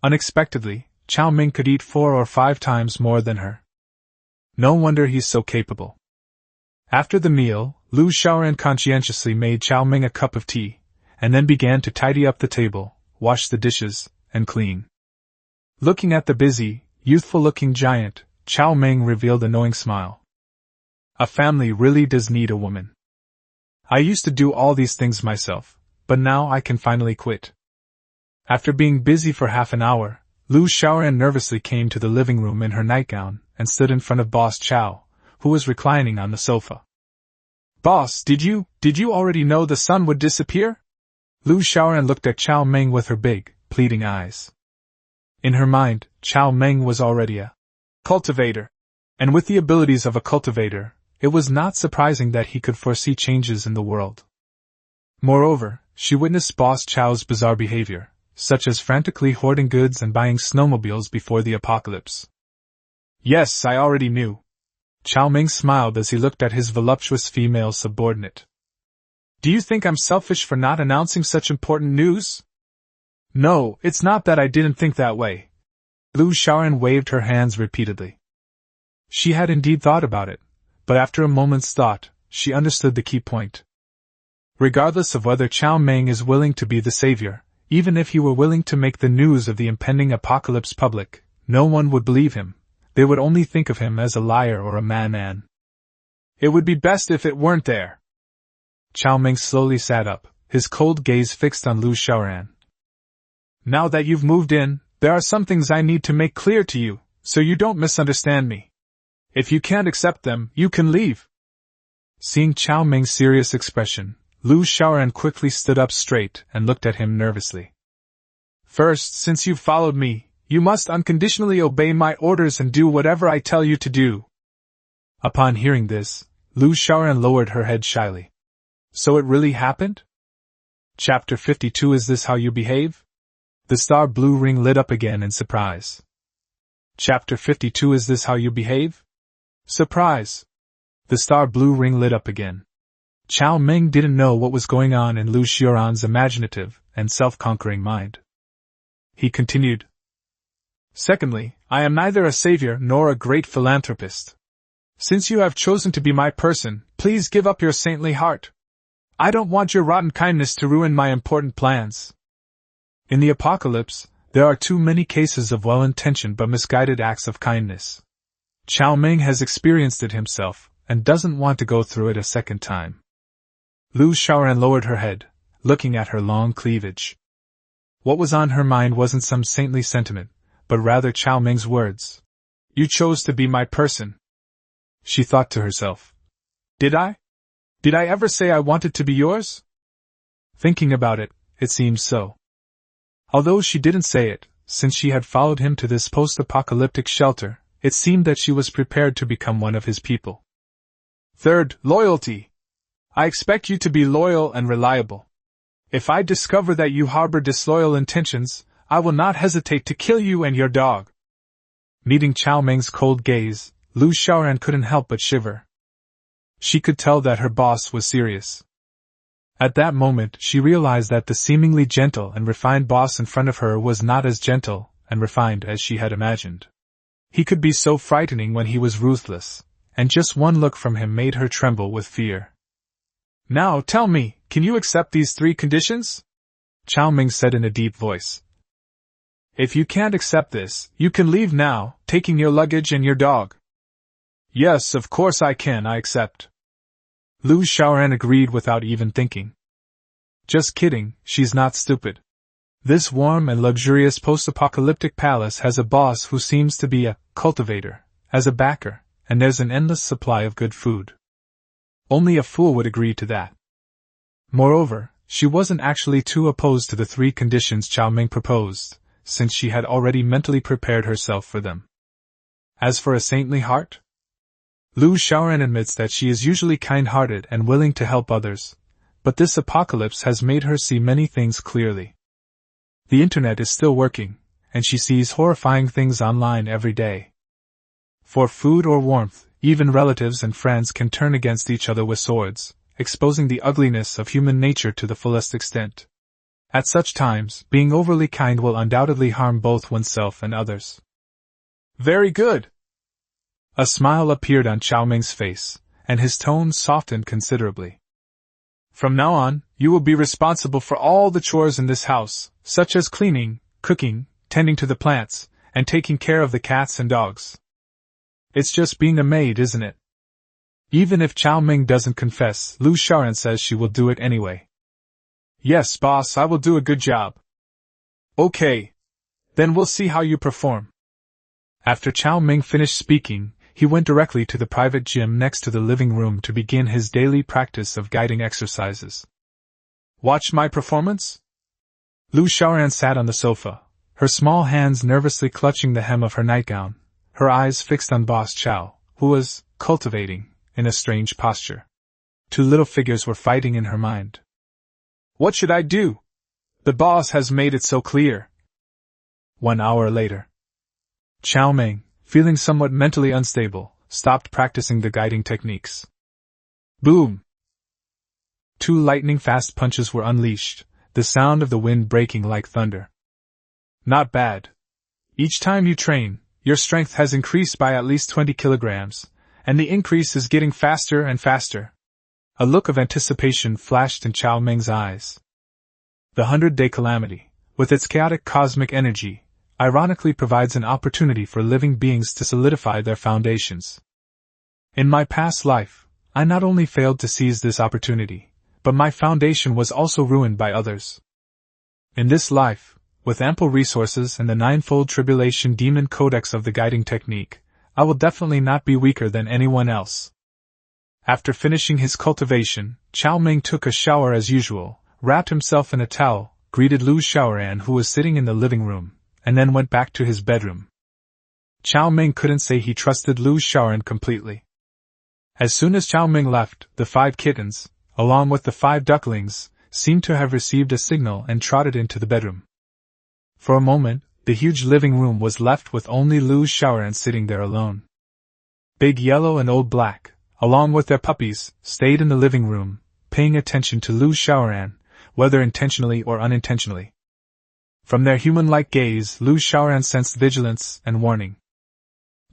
Speaker 1: Unexpectedly, Cao Meng could eat 4 or 5 times more than her. No wonder he's so capable. After the meal, Lu Xiaoran conscientiously made Cao Meng a cup of tea, and then began to tidy up the table, wash the dishes, and clean. Looking at the busy, youthful-looking giant, Cao Meng revealed a knowing smile. A family really does need a woman. I used to do all these things myself, but now I can finally quit. After being busy for half an hour, Lu Xiaoran nervously came to the living room in her nightgown and stood in front of Boss Cao, who was reclining on the sofa. Boss, did you already know the sun would disappear? Lu Xiaoran looked at Cao Meng with her big, pleading eyes. In her mind, Cao Meng was already a cultivator, and with the abilities of a cultivator, it was not surprising that he could foresee changes in the world. Moreover, she witnessed Boss Chao's bizarre behavior, such as frantically hoarding goods and buying snowmobiles before the apocalypse. Yes, I already knew. Cao Meng smiled as he looked at his voluptuous female subordinate. Do you think I'm selfish for not announcing such important news? No, it's not that I didn't think that way. Lu Xiaoran waved her hands repeatedly. She had indeed thought about it, but after a moment's thought, she understood the key point. Regardless of whether Cao Meng is willing to be the savior, even if he were willing to make the news of the impending apocalypse public, no one would believe him. They would only think of him as a liar or a madman. It would be best if it weren't there. Cao Meng slowly sat up, his cold gaze fixed on Lu Xiaoran. Now that you've moved in, there are some things I need to make clear to you, so you don't misunderstand me. If you can't accept them, you can leave. Seeing Cao Meng's serious expression, Lu Xiaoran quickly stood up straight and looked at him nervously. First, since you've followed me, you must unconditionally obey my orders and do whatever I tell you to do. Upon hearing this, Lu Xiaoran lowered her head shyly. So it really happened? Chapter 52. Is this how you behave? The star blue ring lit up again in surprise. Chapter 52. Is this how you behave? Surprise! The star blue ring lit up again. Cao Meng didn't know what was going on in Lu Xiaoran's imaginative and self-conquering mind. He continued. Secondly, I am neither a savior nor a great philanthropist. Since you have chosen to be my person, please give up your saintly heart. I don't want your rotten kindness to ruin my important plans. In the apocalypse, there are too many cases of well-intentioned but misguided acts of kindness. Cao Meng has experienced it himself, and doesn't want to go through it a second time. Lu Xiaoran lowered her head, looking at her long cleavage. What was on her mind wasn't some saintly sentiment, but rather Cao Meng's words. You chose to be my person. She thought to herself. Did I? Did I ever say I wanted to be yours? Thinking about it, it seemed so. Although she didn't say it, since she had followed him to this post-apocalyptic shelter, it seemed that she was prepared to become one of his people. Third, loyalty. I expect you to be loyal and reliable. If I discover that you harbor disloyal intentions, I will not hesitate to kill you and your dog. Meeting Cao Meng's cold gaze, Lu Xiaoran couldn't help but shiver. She could tell that her boss was serious. At that moment, she realized that the seemingly gentle and refined boss in front of her was not as gentle and refined as she had imagined. He could be so frightening when he was ruthless, and just one look from him made her tremble with fear. Now tell me, can you accept these 3 conditions? Cao Meng said in a deep voice. If you can't accept this, you can leave now, taking your luggage and your dog. Yes, of course I accept. Lu Xiaoran agreed without even thinking. Just kidding, she's not stupid. This warm and luxurious post-apocalyptic palace has a boss who seems to be a cultivator, as a backer, and there's an endless supply of good food. Only a fool would agree to that. Moreover, she wasn't actually too opposed to the 3 conditions Cao Meng proposed, since she had already mentally prepared herself for them. As for a saintly heart? Lu Xiaoran admits that she is usually kind-hearted and willing to help others, but this apocalypse has made her see many things clearly. The internet is still working, and she sees horrifying things online every day. For food or warmth, even relatives and friends can turn against each other with swords, exposing the ugliness of human nature to the fullest extent. At such times, being overly kind will undoubtedly harm both oneself and others. Very good! A smile appeared on Cao Meng's face, and his tone softened considerably. From now on, you will be responsible for all the chores in this house, such as cleaning, cooking, tending to the plants, and taking care of the cats and dogs. It's just being a maid, isn't it? Even if Cao Meng doesn't confess, Lu Xiaoran says she will do it anyway. Yes, boss, I will do a good job. Okay. Then we'll see how you perform. After Cao Meng finished speaking, he went directly to the private gym next to the living room to begin his daily practice of guiding exercises. Watch my performance? Lu Xiaoran sat on the sofa, her small hands nervously clutching the hem of her nightgown, her eyes fixed on Boss Cao, who was cultivating in a strange posture. 2 little figures were fighting in her mind. What should I do? The boss has made it so clear. 1 hour later. Cao Meng, feeling somewhat mentally unstable, stopped practicing the guiding techniques. Boom! 2 lightning-fast punches were unleashed, the sound of the wind breaking like thunder. Not bad. Each time you train, your strength has increased by at least 20 kilograms, and the increase is getting faster and faster. A look of anticipation flashed in Cao Meng's eyes. The 100-day calamity, with its chaotic cosmic energy, ironically provides an opportunity for living beings to solidify their foundations. In my past life, I not only failed to seize this opportunity, but my foundation was also ruined by others. In this life, with ample resources and the ninefold tribulation demon codex of the guiding technique, I will definitely not be weaker than anyone else. After finishing his cultivation, Cao Meng took a shower as usual, wrapped himself in a towel, greeted Lu Xiaoran who was sitting in the living room, and then went back to his bedroom. Cao Meng couldn't say he trusted Lu Xiaoran completely. As soon as Cao Meng left, the 5 kittens, along with the 5 ducklings, seemed to have received a signal and trotted into the bedroom. For a moment, the huge living room was left with only Lu Xiaoran sitting there alone. Big Yellow and Old Black, along with their puppies, stayed in the living room, paying attention to Lu Xiaoran, whether intentionally or unintentionally. From their human-like gaze, Lu Xiaoran sensed vigilance and warning.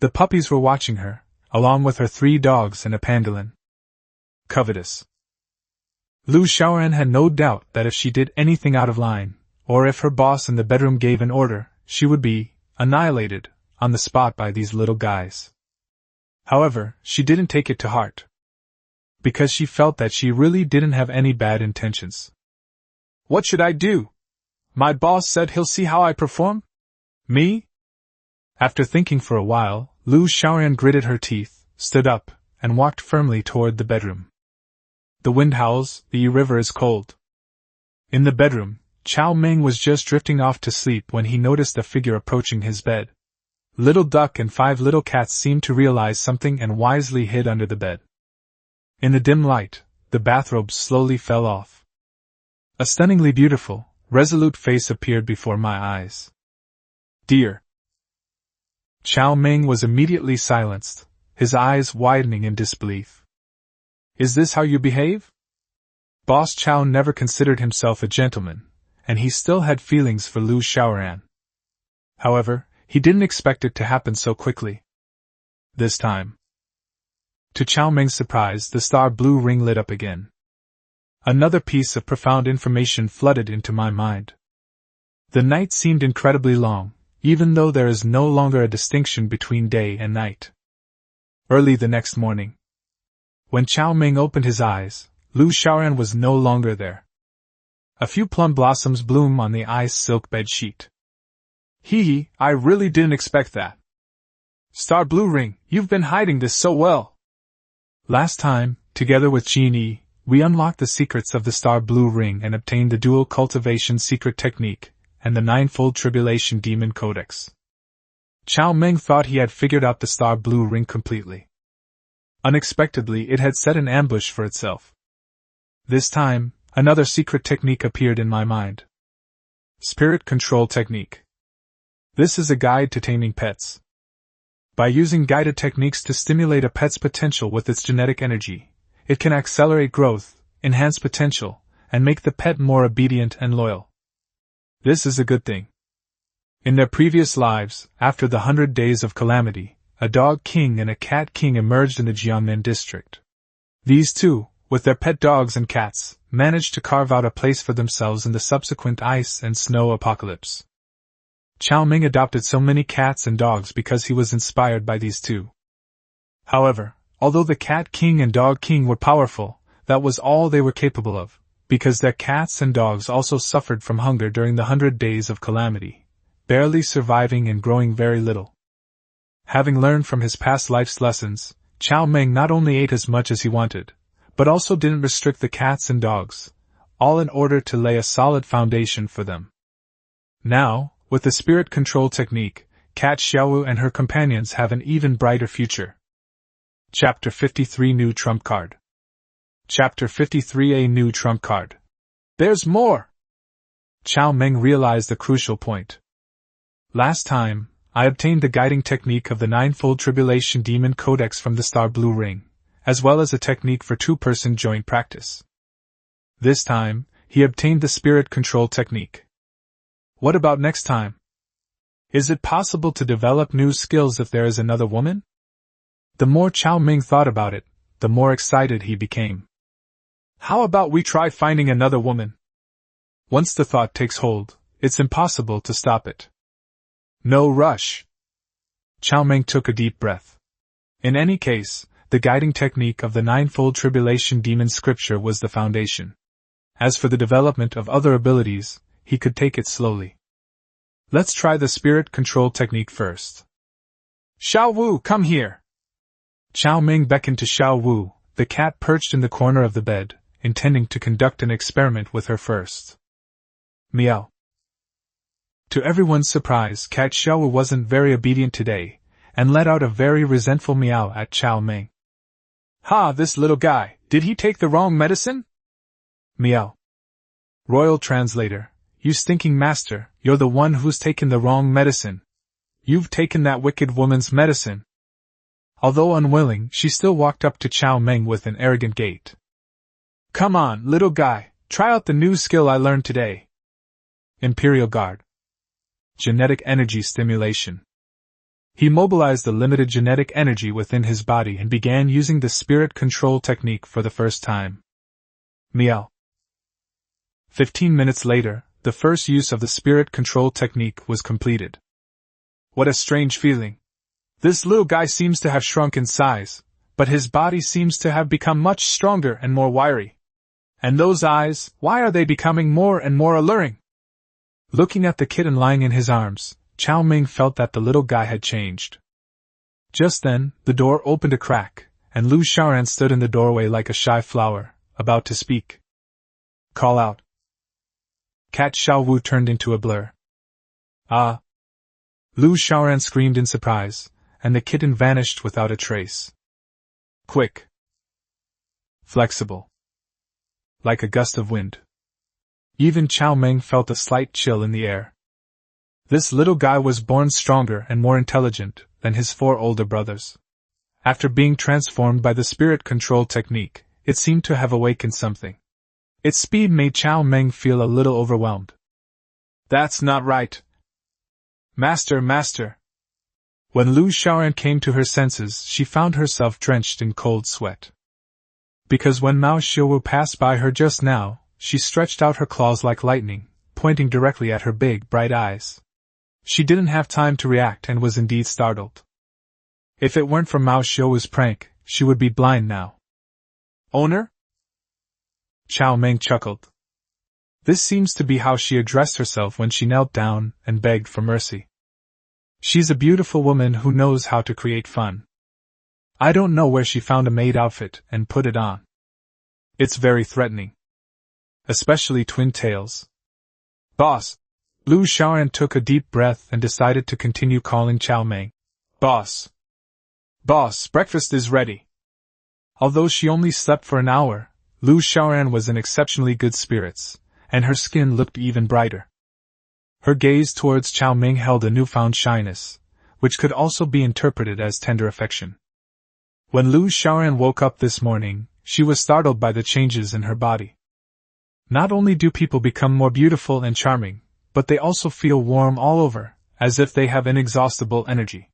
Speaker 1: The puppies were watching her, along with her 3 dogs and a pangolin. Covetous. Lu Xiaoran had no doubt that if she did anything out of line, or if her boss in the bedroom gave an order, she would be annihilated on the spot by these little guys. However, she didn't take it to heart, because she felt that she really didn't have any bad intentions. What should I do? My boss said he'll see how I perform? Me? After thinking for a while, Lu Xiaoran gritted her teeth, stood up, and walked firmly toward the bedroom. The wind howls, the river is cold. In the bedroom, Cao Meng was just drifting off to sleep when he noticed a figure approaching his bed. Little Duck and 5 little cats seemed to realize something and wisely hid under the bed. In the dim light, the bathrobes slowly fell off. A stunningly beautiful, resolute face appeared before my eyes. Dear. Cao Meng was immediately silenced, his eyes widening in disbelief. Is this how you behave? Boss Cao never considered himself a gentleman, and he still had feelings for Lu Xiaoran. However, he didn't expect it to happen so quickly. This time. To Cao Meng's surprise, the star blue ring lit up again. Another piece of profound information flooded into my mind. The night seemed incredibly long, even though there is no longer a distinction between day and night. Early the next morning, when Cao Meng opened his eyes, Lu Xiaoran was no longer there. A few plum blossoms bloom on the ice silk bed sheet. Hee, I really didn't expect that. Star Blue Ring, you've been hiding this so well. Last time, together with Genie, we unlocked the secrets of the Star Blue Ring and obtained the dual cultivation secret technique, and the ninefold tribulation demon codex. Cao Meng thought he had figured out the Star Blue Ring completely. Unexpectedly, it had set an ambush for itself. This time, another secret technique appeared in my mind. Spirit Control Technique. This is a guide to taming pets. By using guided techniques to stimulate a pet's potential with its genetic energy, it can accelerate growth, enhance potential, and make the pet more obedient and loyal. This is a good thing. In their previous lives, after the 100 Days of Calamity, a dog king and a cat king emerged in the Jiangmen district. These two, with their pet dogs and cats, managed to carve out a place for themselves in the subsequent ice and snow apocalypse. Cao Meng adopted so many cats and dogs because he was inspired by these two. However, although the cat king and dog king were powerful, that was all they were capable of, because their cats and dogs also suffered from hunger during the 100 Days of Calamity, barely surviving and growing very little. Having learned from his past life's lessons, Cao Meng not only ate as much as he wanted, but also didn't restrict the cats and dogs, all in order to lay a solid foundation for them. Now, with the spirit control technique, Cat Xiaowu and her companions have an even brighter future. Chapter 53 New Trump Card. Chapter 53 A New Trump Card. There's more! Cao Meng realized the crucial point. Last time, I obtained the guiding technique of the Ninefold Tribulation Demon Codex from the Star Blue Ring, as well as a technique for two-person joint practice. This time, he obtained the Spirit Control Technique. What about next time? Is it possible to develop new skills if there is another woman? The more Cao Meng thought about it, the more excited he became. How about we try finding another woman? Once the thought takes hold, it's impossible to stop it. No rush. Cao Meng took a deep breath. In any case, the guiding technique of the Ninefold Tribulation Demon Scripture was the foundation. As for the development of other abilities, he could take it slowly. Let's try the spirit control technique first. Xiao Wu, come here! Cao Meng beckoned to Xiao Wu, the cat perched in the corner of the bed, intending to conduct an experiment with her first. Meow. To everyone's surprise, Cat Xiao Wu wasn't very obedient today, and let out a very resentful meow at Cao Meng. Ha, this little guy, did he take the wrong medicine? Meow. Royal translator, you stinking master, you're the one who's taken the wrong medicine. You've taken that wicked woman's medicine. Although unwilling, she still walked up to Cao Meng with an arrogant gait. Come on, little guy, try out the new skill I learned today. Imperial Guard. Genetic energy stimulation. He mobilized the limited genetic energy within his body and began using the spirit control technique for the first time. Meow. 15 minutes later, the first use of the spirit control technique was completed. What a strange feeling. This little guy seems to have shrunk in size, but his body seems to have become much stronger and more wiry. And those eyes, why are they becoming more and more alluring? Looking at the kitten lying in his arms, Cao Meng felt that the little guy had changed. Just then, the door opened a crack, and Lu Xiaoran stood in the doorway like a shy flower, about to speak. Call out. Cat Xiao Wu turned into a blur. Ah! Lu Xiaoran screamed in surprise, and the kitten vanished without a trace. Quick. Flexible. Like a gust of wind. Even Cao Meng felt a slight chill in the air. This little guy was born stronger and more intelligent than his 4 older brothers. After being transformed by the spirit control technique, it seemed to have awakened something. Its speed made Cao Meng feel a little overwhelmed. That's not right. Master, master. When Lu Xiaoran came to her senses, she found herself drenched in cold sweat. Because when Mao Xiuwu passed by her just now, she stretched out her claws like lightning, pointing directly at her big, bright eyes. She didn't have time to react and was indeed startled. If it weren't for Mao Xiuwu's prank, she would be blind now. Owner? Cao Meng chuckled. This seems to be how she addressed herself when she knelt down and begged for mercy. She's a beautiful woman who knows how to create fun. I don't know where she found a maid outfit and put it on. It's very threatening. Especially twin tails. Boss! Lu Xiaoran took a deep breath and decided to continue calling Cao Meng. Boss! Boss, breakfast is ready. Although she only slept for an hour, Lu Xiaoran was in exceptionally good spirits, and her skin looked even brighter. Her gaze towards Cao Meng held a newfound shyness, which could also be interpreted as tender affection. When Lu Xiaoran woke up this morning, she was startled by the changes in her body. Not only do people become more beautiful and charming, but they also feel warm all over, as if they have inexhaustible energy.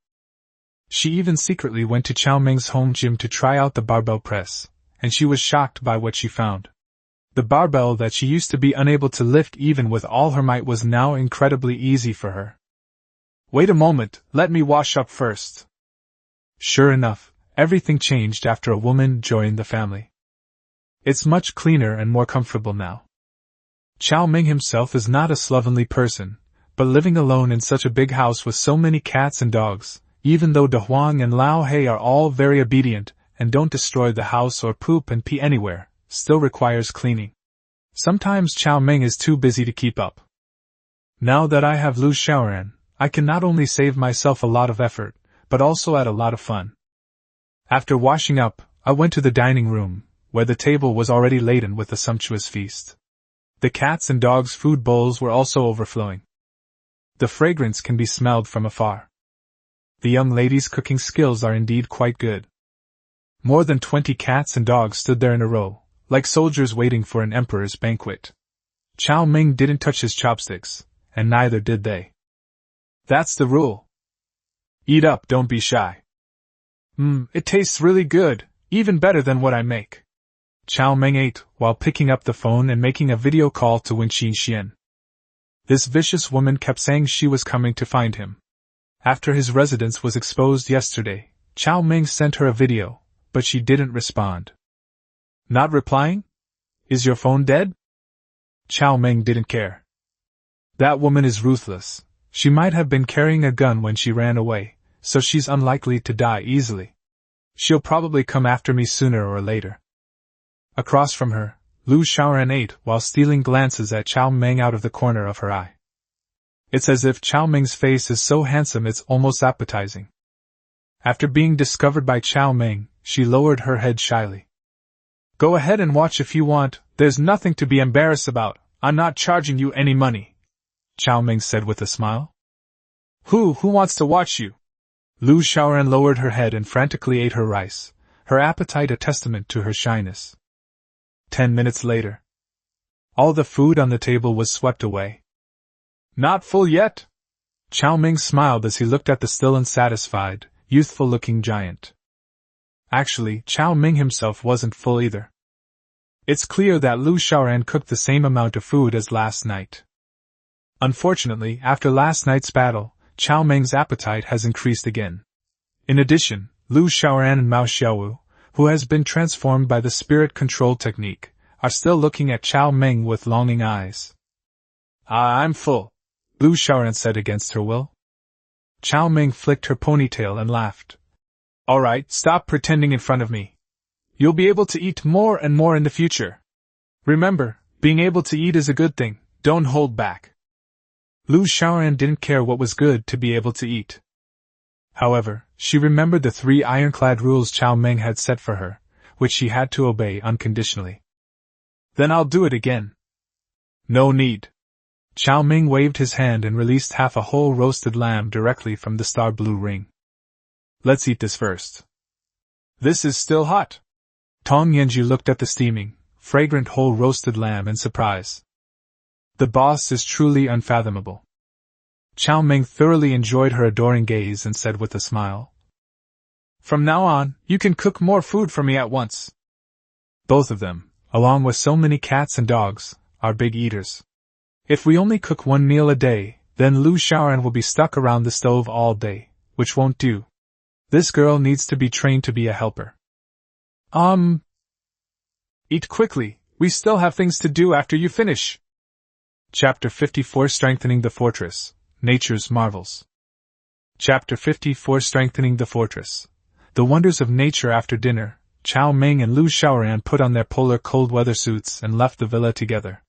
Speaker 1: She even secretly went to Cao Meng's home gym to try out the barbell press, and she was shocked by what she found. The barbell that she used to be unable to lift even with all her might was now incredibly easy for her. Wait a moment, let me wash up first. Sure enough, everything changed after a woman joined the family. It's much cleaner and more comfortable now. Cao Meng himself is not a slovenly person, but living alone in such a big house with so many cats and dogs, even though De Huang and Lao Hei are all very obedient and don't destroy the house or poop and pee anywhere, still requires cleaning. Sometimes Cao Meng is too busy to keep up. Now that I have Lu Xiaoran, I can not only save myself a lot of effort, but also add a lot of fun. After washing up, I went to the dining room, where the table was already laden with a sumptuous feast. The cats and dogs' food bowls were also overflowing. The fragrance can be smelled from afar. The young lady's cooking skills are indeed quite good. More than 20 cats and dogs stood there in a row, like soldiers waiting for an emperor's banquet. Cao Meng didn't touch his chopsticks, and neither did they. That's the rule. Eat up, don't be shy. It tastes really good, even better than what I make. Cao Meng ate while picking up the phone and making a video call to Wen Qinxian. This vicious woman kept saying she was coming to find him. After his residence was exposed yesterday, Cao Meng sent her a video, but she didn't respond. Not replying? Is your phone dead? Cao Meng didn't care. That woman is ruthless, She might have been carrying a gun when she ran away, so she's unlikely to die easily. She'll probably come after me sooner or later. Across from her, Lu Xiaoran ate while stealing glances at Cao Meng out of the corner of her eye. It's as if Cao Meng's face is so handsome it's almost appetizing. After being discovered by Cao Meng, she lowered her head shyly. Go ahead and watch if you want, there's nothing to be embarrassed about, I'm not charging you any money, Cao Meng said with a smile. Who wants to watch you? Lu Xiaoran lowered her head and frantically ate her rice, her appetite a testament to her shyness. 10 minutes later. All the food on the table was swept away. Not full yet? Cao Meng smiled as he looked at the still unsatisfied, youthful-looking giant. Actually, Cao Meng himself wasn't full either. It's clear that Lu Xiaoran cooked the same amount of food as last night. Unfortunately, after last night's battle, Cao Meng's appetite has increased again. In addition, Lu Xiaoran and Mao Xiaowu, who has been transformed by the spirit control technique, are still looking at Cao Meng with longing eyes. I'm full, Lu Xiaoran said against her will. Cao Meng flicked her ponytail and laughed. Alright, stop pretending in front of me. You'll be able to eat more and more in the future. Remember, being able to eat is a good thing, don't hold back. Lu Xiaoran didn't care what was good to be able to eat. However, she remembered the 3 ironclad rules Cao Meng had set for her, which she had to obey unconditionally. Then I'll do it again. No need. Cao Meng waved his hand and released half a whole roasted lamb directly from the star blue ring. Let's eat this first. This is still hot. Tong Yanji looked at the steaming, fragrant whole roasted lamb in surprise. The boss is truly unfathomable. Cao Meng thoroughly enjoyed her adoring gaze and said with a smile. From now on, you can cook more food for me at once. Both of them, along with so many cats and dogs, are big eaters. If we only cook 1 meal a day, then Lu Xiaoran will be stuck around the stove all day, which won't do. This girl needs to be trained to be a helper. Eat quickly, we still have things to do after you finish. Chapter 54 Strengthening the Fortress, Nature's Marvels. Chapter 54 Strengthening the Fortress. The wonders of nature. After dinner, Cao Meng and Lu Xiaoran put on their polar cold weather suits and left the villa together.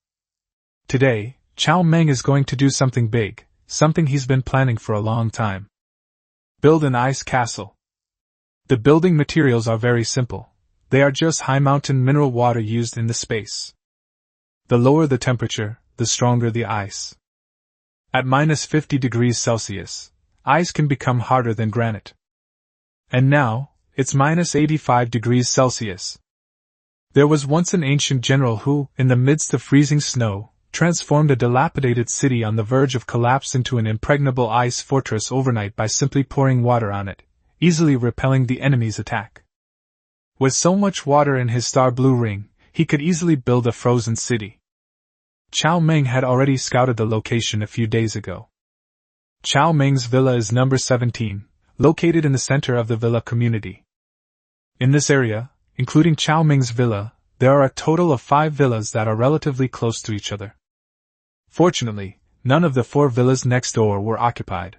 Speaker 1: Today, Cao Meng is going to do something big, something he's been planning for a long time. Build an ice castle. The building materials are very simple. They are just high mountain mineral water used in the space. The lower the temperature, the stronger the ice. At -50 degrees Celsius, ice can become harder than granite. And now, it's -85 degrees Celsius. There was once an ancient general who, in the midst of freezing snow, transformed a dilapidated city on the verge of collapse into an impregnable ice fortress overnight by simply pouring water on it, easily repelling the enemy's attack. With so much water in his star blue ring, he could easily build a frozen city. Cao Meng had already scouted the location a few days ago. Cao Meng's villa is number 17, located in the center of the villa community. In this area, including Cao Meng's villa, there are a total of 5 villas that are relatively close to each other. Fortunately, none of the 4 villas next door were occupied.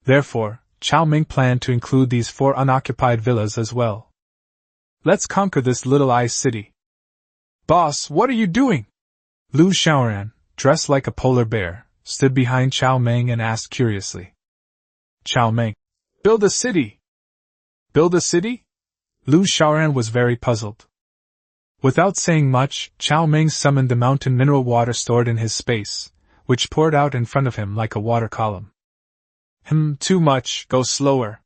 Speaker 1: Therefore, Cao Meng planned to include these 4 unoccupied villas as well. Let's conquer this little ice city. Boss, what are you doing? Lu Xiaoran, dressed like a polar bear, stood behind Cao Meng and asked curiously. Cao Meng, build a city. Build a city? Lu Xiaoran was very puzzled. Without saying much, Cao Meng summoned the mountain mineral water stored in his space, which poured out in front of him like a water column. Too much, go slower.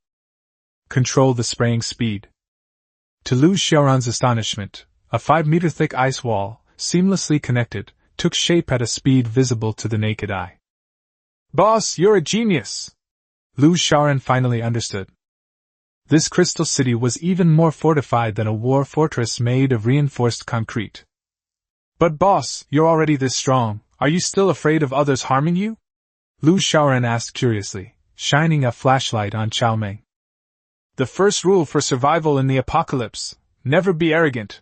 Speaker 1: Control the spraying speed. To Lu Xiaoran's astonishment, a 5-meter-thick ice wall, seamlessly connected, took shape at a speed visible to the naked eye. Boss, you're a genius! Lu Xiaoran finally understood. This crystal city was even more fortified than a war fortress made of reinforced concrete. But boss, you're already this strong, are you still afraid of others harming you? Lu Xiaoran asked curiously, shining a flashlight on Cao Meng. The first rule for survival in the apocalypse, never be arrogant.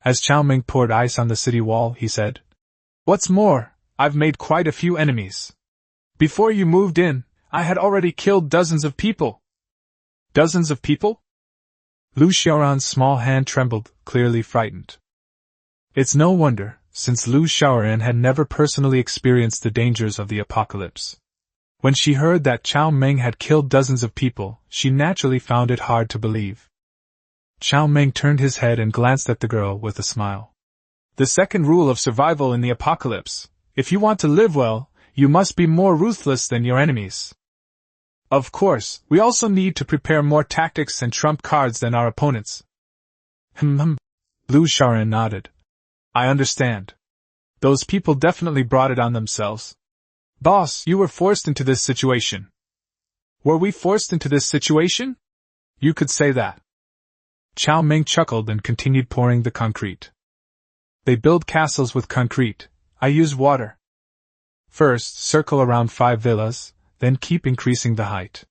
Speaker 1: As Cao Meng poured ice on the city wall, he said, What's more, I've made quite a few enemies. Before you moved in, I had already killed dozens of people. Dozens of people? Lu Xiaoran's small hand trembled, clearly frightened. It's no wonder, since Lu Xiaoran had never personally experienced the dangers of the apocalypse. When she heard that Cao Meng had killed dozens of people, she naturally found it hard to believe. Cao Meng turned his head and glanced at the girl with a smile. The second rule of survival in the apocalypse: if you want to live well, you must be more ruthless than your enemies. Of course, we also need to prepare more tactics and trump cards than our opponents. Lu Xiaoran nodded. I understand. Those people definitely brought it on themselves. Boss, you were forced into this situation. Were we forced into this situation? You could say that. Cao Meng chuckled and continued pouring the concrete. They build castles with concrete. I use water. First, circle around 5 villas, then keep increasing the height.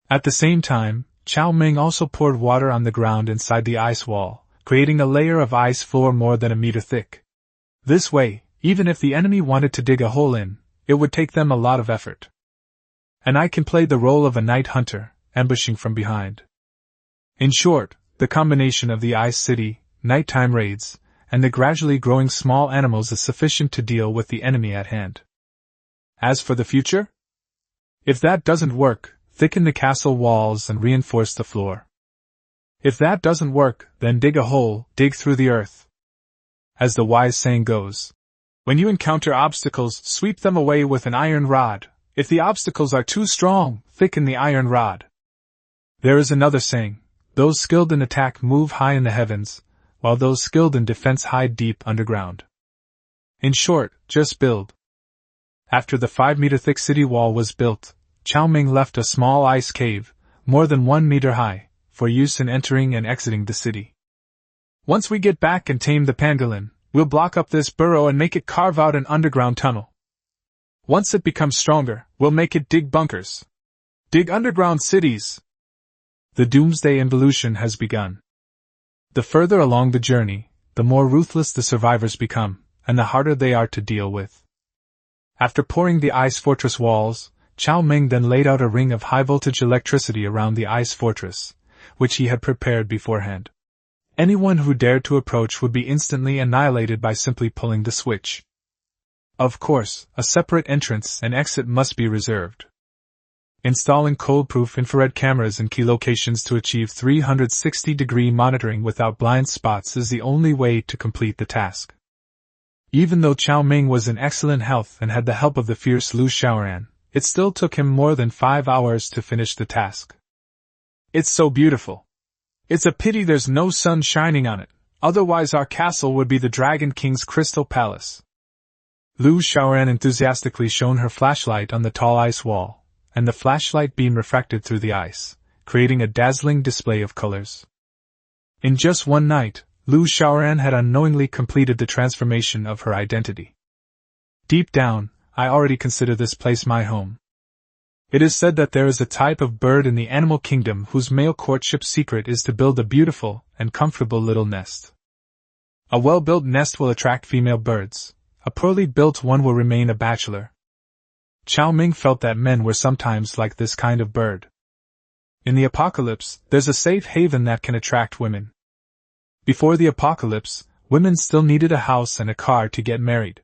Speaker 1: At the same time, Cao Meng also poured water on the ground inside the ice wall, creating a layer of ice floor more than a meter thick. This way, even if the enemy wanted to dig a hole in, it would take them a lot of effort. And I can play the role of a night hunter, ambushing from behind. In short, the combination of the ice city, nighttime raids, and the gradually growing small animals is sufficient to deal with the enemy at hand. As for the future? If that doesn't work, thicken the castle walls and reinforce the floor. If that doesn't work, then dig a hole, dig through the earth. As the wise saying goes, when you encounter obstacles, sweep them away with an iron rod. If the obstacles are too strong, thicken the iron rod. There is another saying, those skilled in attack move high in the heavens, while those skilled in defense hide deep underground. In short, just build. After the 5-meter thick city wall was built, Cao Meng left a small ice cave, more than 1 meter high, for use in entering and exiting the city. Once we get back and tame the pangolin, we'll block up this burrow and make it carve out an underground tunnel. Once it becomes stronger, we'll make it dig bunkers. Dig underground cities. The doomsday involution has begun. The further along the journey, the more ruthless the survivors become, and the harder they are to deal with. After pouring the ice fortress walls, Cao Meng then laid out a ring of high-voltage electricity around the ice fortress, which he had prepared beforehand. Anyone who dared to approach would be instantly annihilated by simply pulling the switch. Of course, a separate entrance and exit must be reserved. Installing cold-proof infrared cameras in key locations to achieve 360-degree monitoring without blind spots is the only way to complete the task. Even though Cao Meng was in excellent health and had the help of the fierce Lu Xiaoran, it still took him more than 5 hours to finish the task. It's so beautiful. It's a pity there's no sun shining on it, otherwise our castle would be the Dragon King's crystal palace. Lu Xiaoran enthusiastically shone her flashlight on the tall ice wall, and the flashlight beam refracted through the ice, creating a dazzling display of colors. In just one night, Lu Xiaoran had unknowingly completed the transformation of her identity. Deep down, I already consider this place my home. It is said that there is a type of bird in the animal kingdom whose male courtship secret is to build a beautiful and comfortable little nest. A well-built nest will attract female birds. A poorly built one will remain a bachelor. Cao Meng felt that men were sometimes like this kind of bird. In the apocalypse, there's a safe haven that can attract women. Before the apocalypse, women still needed a house and a car to get married.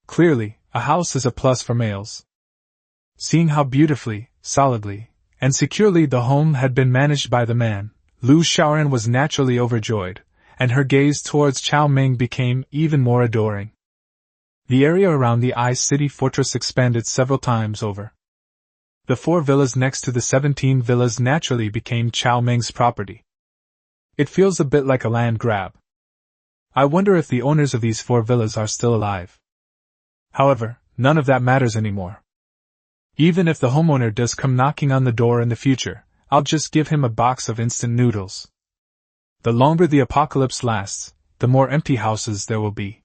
Speaker 1: Clearly, a house is a plus for males. Seeing how beautifully, solidly, and securely the home had been managed by the man, Lu Xiaoran was naturally overjoyed, and her gaze towards Cao Meng became even more adoring. The area around the Ice City fortress expanded several times over. The 4 villas next to the 17 villas naturally became Cao Meng's property. It feels a bit like a land grab. I wonder if the owners of these 4 villas are still alive. However, none of that matters anymore. Even if the homeowner does come knocking on the door in the future, I'll just give him a box of instant noodles. The longer the apocalypse lasts, the more empty houses there will be.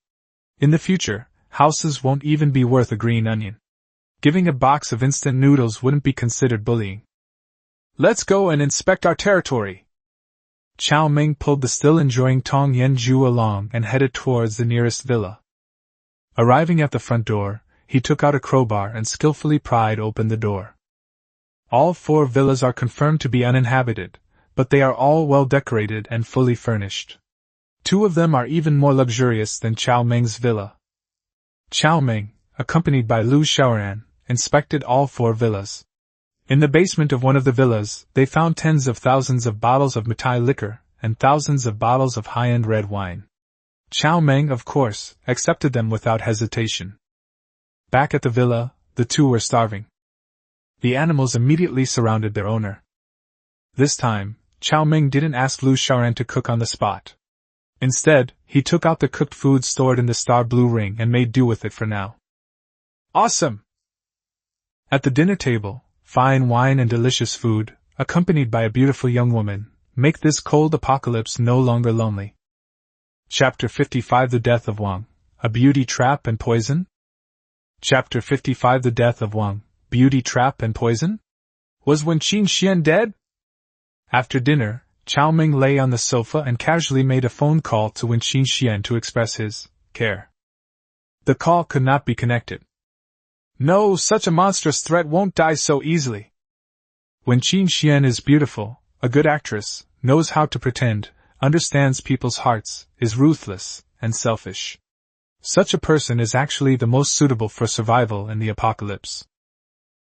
Speaker 1: In the future, houses won't even be worth a green onion. Giving a box of instant noodles wouldn't be considered bullying. Let's go and inspect our territory. Cao Meng pulled the still enjoying Tong Yanzhu along and headed towards the nearest villa. Arriving at the front door, he took out a crowbar and skillfully pried open the door. All 4 villas are confirmed to be uninhabited, but they are all well decorated and fully furnished. 2 of them are even more luxurious than Cao Meng's villa. Cao Meng, accompanied by Lu Xiaoran, inspected all 4 villas. In the basement of one of the villas, they found tens of thousands of bottles of Matai liquor and thousands of bottles of high-end red wine. Cao Meng, of course, accepted them without hesitation. Back at the villa, the 2 were starving. The animals immediately surrounded their owner. This time, Cao Meng didn't ask Lu Xiaoran to cook on the spot. Instead, he took out the cooked food stored in the star blue ring and made do with it for now. Awesome! At the dinner table, fine wine and delicious food, accompanied by a beautiful young woman, make this cold apocalypse no longer lonely. Chapter 55 The Death of Wang, A Beauty Trap and Poison? Chapter 55 The Death of Wang, Beauty Trap and Poison? Was Wen Qingxian dead? After dinner, Cao Meng lay on the sofa and casually made a phone call to Wen Qingxian to express his care. The call could not be connected. No, such a monstrous threat won't die so easily. Wen Qingxian is beautiful, a good actress, knows how to pretend, understands people's hearts, is ruthless, and selfish. Such a person is actually the most suitable for survival in the apocalypse.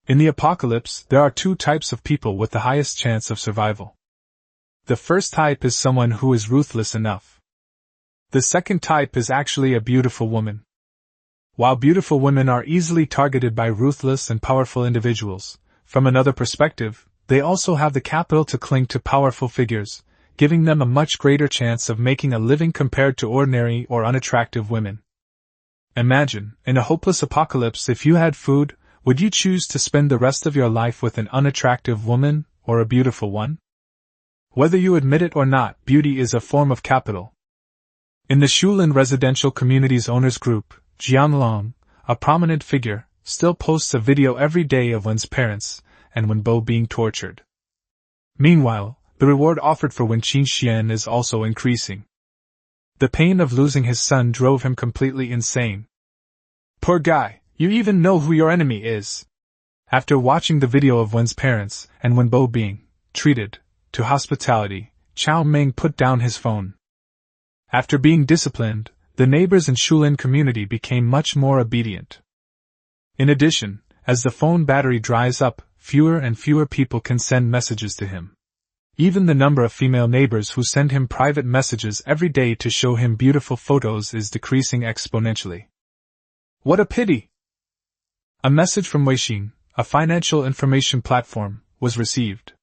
Speaker 1: In the apocalypse, there are 2 types of people with the highest chance of survival. The first type is someone who is ruthless enough. The second type is actually a beautiful woman. While beautiful women are easily targeted by ruthless and powerful individuals, from another perspective, they also have the capital to cling to powerful figures, giving them a much greater chance of making a living compared to ordinary or unattractive women. Imagine, in a hopeless apocalypse, if you had food, would you choose to spend the rest of your life with an unattractive woman or a beautiful one? Whether you admit it or not, beauty is a form of capital. In the Shulin residential community's owners group, Jianlong, a prominent figure, still posts a video every day of Wen's parents and Wenbo being tortured. Meanwhile, the reward offered for Wen Qingxian is also increasing. The pain of losing his son drove him completely insane. Poor guy, you even know who your enemy is. After watching the video of Wen's parents and Wenbo being treated to hospitality, Cao Meng put down his phone. After being disciplined, the neighbors in Shulin community became much more obedient. In addition, as the phone battery dries up, fewer and fewer people can send messages to him. Even the number of female neighbors who send him private messages every day to show him beautiful photos is decreasing exponentially. What a pity! A message from Weixin, a financial information platform, was received.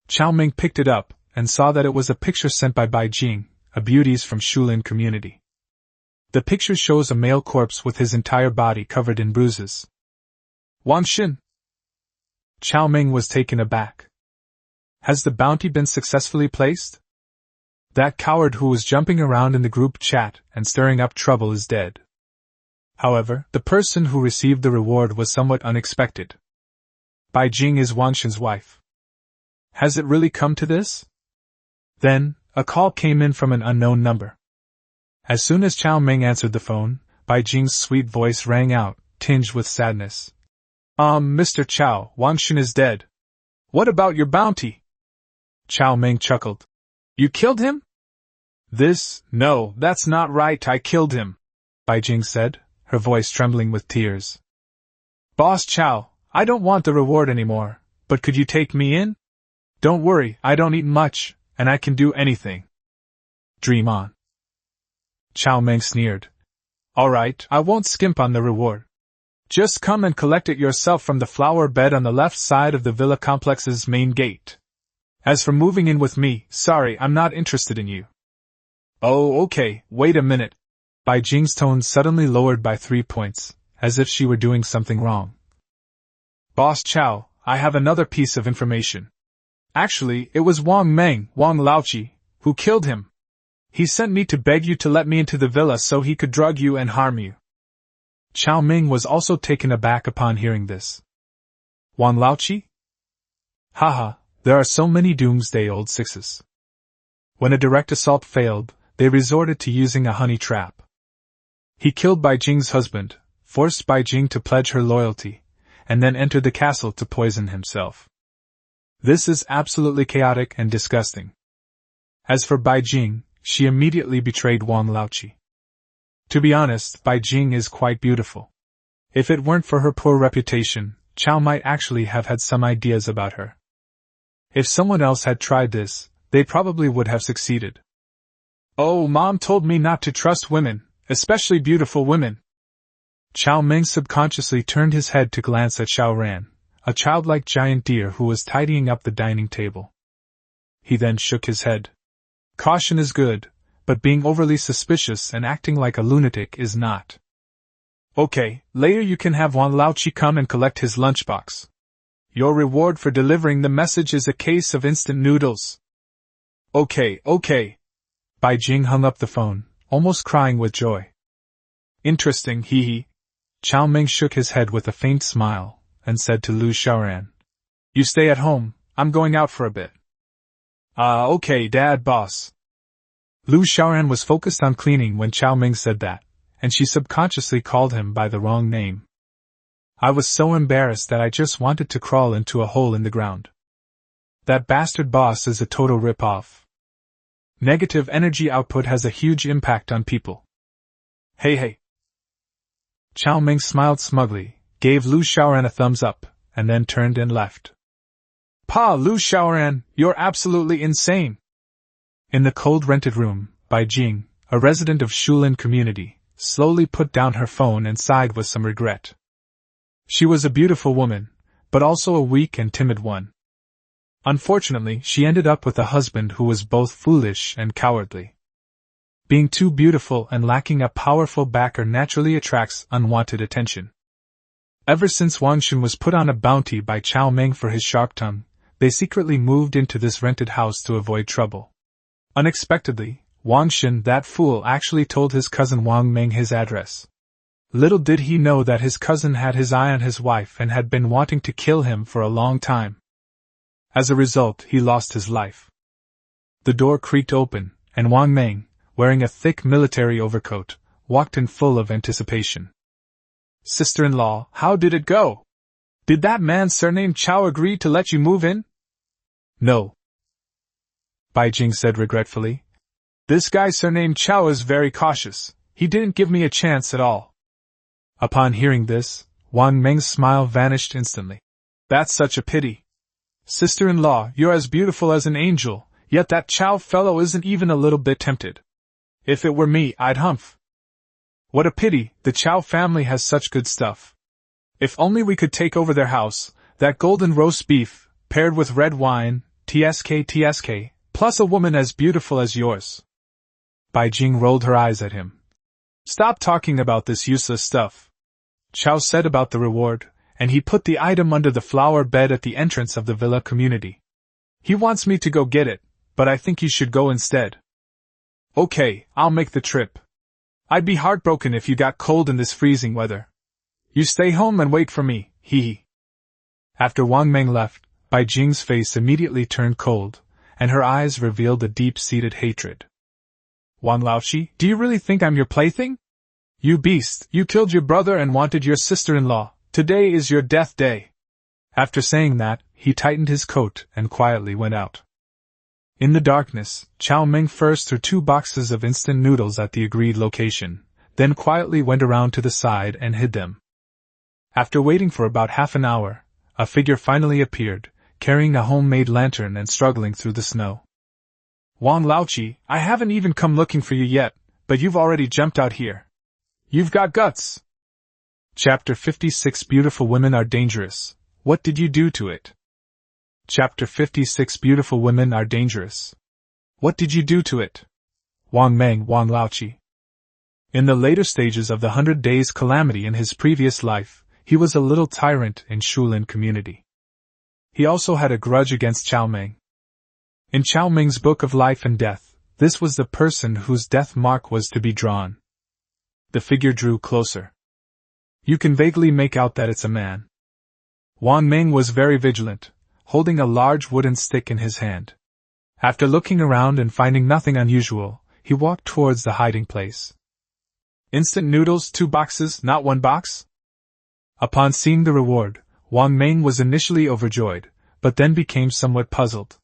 Speaker 1: Cao Meng picked it up and saw that it was a picture sent by Bai Jing, a beauties from Shulin community. The picture shows a male corpse with his entire body covered in bruises. Wang Xin! Cao Meng was taken aback. Has the bounty been successfully placed? That coward who was jumping around in the group chat and stirring up trouble is dead. However, the person who received the reward was somewhat unexpected. Bai Jing is Wang Xin's wife. Has it really come to this? Then, a call came in from an unknown number. As soon as Cao Meng answered the phone, Bai Jing's sweet voice rang out, tinged with sadness. Mr. Cao, Wang Xin is dead. What about your bounty? Cao Meng chuckled. You killed him? No, that's not right, I killed him, Bai Jing said, her voice trembling with tears. Boss Cao, I don't want the reward anymore, but could you take me in? Don't worry, I don't eat much, and I can do anything. Dream on. Cao Meng sneered. All right, I won't skimp on the reward. Just come and collect it yourself from the flower bed on the left side of the villa complex's main gate. As for moving in with me, sorry, I'm not interested in you. Oh, okay, wait a minute. Bai Jing's tone suddenly lowered by 3 points, as if she were doing something wrong. Boss Cao, I have another piece of information. Actually, it was Wang Laoqi, who killed him. He sent me to beg you to let me into the villa so he could drug you and harm you. Cao Meng was also taken aback upon hearing this. Wang Laoqi? Haha, there are so many doomsday-old sixes. When a direct assault failed, they resorted to using a honey trap. He killed Bai Jing's husband, forced Bai Jing to pledge her loyalty, and then entered the castle to poison himself. This is absolutely chaotic and disgusting. As for Bai Jing, she immediately betrayed Wang Laoqi. To be honest, Bai Jing is quite beautiful. If it weren't for her poor reputation, Cao might actually have had some ideas about her. If someone else had tried this, they probably would have succeeded. Oh, Mom told me not to trust women, especially beautiful women. Cao Meng subconsciously turned his head to glance at Xiao Ran, a childlike giant deer who was tidying up the dining table. He then shook his head. Caution is good, but being overly suspicious and acting like a lunatic is not. Okay, later you can have Wang Laoqi come and collect his lunchbox. Your reward for delivering the message is a case of instant noodles. Okay. Bai Jing hung up the phone, almost crying with joy. Interesting, hee hee. Cao Meng shook his head with a faint smile, and said to Lu Xiaoran. You stay at home, I'm going out for a bit. Okay, Dad, boss. Lu Xiaoran was focused on cleaning when Cao Meng said that, and she subconsciously called him by the wrong name. I was so embarrassed that I just wanted to crawl into a hole in the ground. That bastard boss is a total rip-off. Negative energy output has a huge impact on people. Hey. Cao Meng smiled smugly, gave Lu Xiaoran a thumbs up, and then turned and left. Pa, Lu Xiaoran, you're absolutely insane! In the cold rented room, Bai Jing, a resident of Shulin community, slowly put down her phone and sighed with some regret. She was a beautiful woman, but also a weak and timid one. Unfortunately, she ended up with a husband who was both foolish and cowardly. Being too beautiful and lacking a powerful backer naturally attracts unwanted attention. Ever since Wang Xun was put on a bounty by Cao Meng for his sharp tongue, they secretly moved into this rented house to avoid trouble. Unexpectedly, Wang Xun, that fool, actually told his cousin Wang Meng his address. Little did he know that his cousin had his eye on his wife and had been wanting to kill him for a long time. As a result, he lost his life. The door creaked open, and Wang Meng, wearing a thick military overcoat, walked in full of anticipation. Sister-in-law, how did it go? Did that man surnamed Cao agree to let you move in? No. Bai Jing said regretfully. This guy surnamed Cao is very cautious. He didn't give me a chance at all. Upon hearing this, Wang Meng's smile vanished instantly. That's such a pity. Sister-in-law, you're as beautiful as an angel, yet that Cao fellow isn't even a little bit tempted. If it were me, I'd humph. What a pity, the Cao family has such good stuff. If only we could take over their house, that golden roast beef, paired with red wine, tsk, plus a woman as beautiful as yours. Bai Jing rolled her eyes at him. Stop talking about this useless stuff. Cao said about the reward, and he put the item under the flower bed at the entrance of the villa community. He wants me to go get it, but I think you should go instead. Okay, I'll make the trip. I'd be heartbroken if you got cold in this freezing weather. You stay home and wait for me, hee hee. After Wang Meng left, Bai Jing's face immediately turned cold, and her eyes revealed a deep-seated hatred. Wang Laoqi, do you really think I'm your plaything? You beast, you killed your brother and wanted your sister-in-law. Today is your death day. After saying that, he tightened his coat and quietly went out. In the darkness, Cao Meng first threw 2 boxes of instant noodles at the agreed location, then quietly went around to the side and hid them. After waiting for about half an hour, a figure finally appeared, carrying a homemade lantern and struggling through the snow. Wang Laoqi, I haven't even come looking for you yet, but you've already jumped out here. You've got guts. Chapter 56 Beautiful Women Are Dangerous. What did you do to it? Chapter 56 Beautiful Women Are Dangerous. What did you do to it? Wang Meng, Wang Laoqi. In the later stages of the 100 Days calamity in his previous life, he was a little tyrant in Shulin community. He also had a grudge against Cao Meng. In Cao Meng's Book of Life and Death, this was the person whose death mark was to be drawn. The figure drew closer. You can vaguely make out that it's a man. Wang Meng was very vigilant, holding a large wooden stick in his hand. After looking around and finding nothing unusual, he walked towards the hiding place. Instant noodles, 2 boxes, not 1 box? Upon seeing the reward, Wang Meng was initially overjoyed, but then became somewhat puzzled.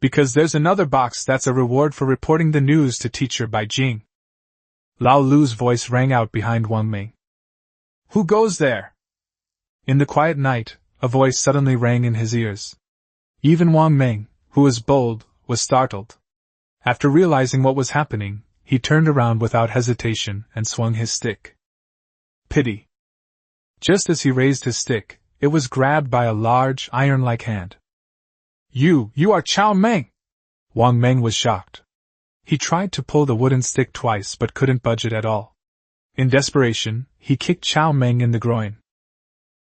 Speaker 1: Because there's another box that's a reward for reporting the news to teacher Bai Jing. Lao Lu's voice rang out behind Wang Meng. Who goes there? In the quiet night, a voice suddenly rang in his ears. Even Wang Meng, who was bold, was startled. After realizing what was happening, he turned around without hesitation and swung his stick. Pity. Just as he raised his stick, it was grabbed by a large, iron-like hand. You are Cao Meng! Wang Meng was shocked. He tried to pull the wooden stick twice but couldn't budge it at all. In desperation, he kicked Cao Meng in the groin.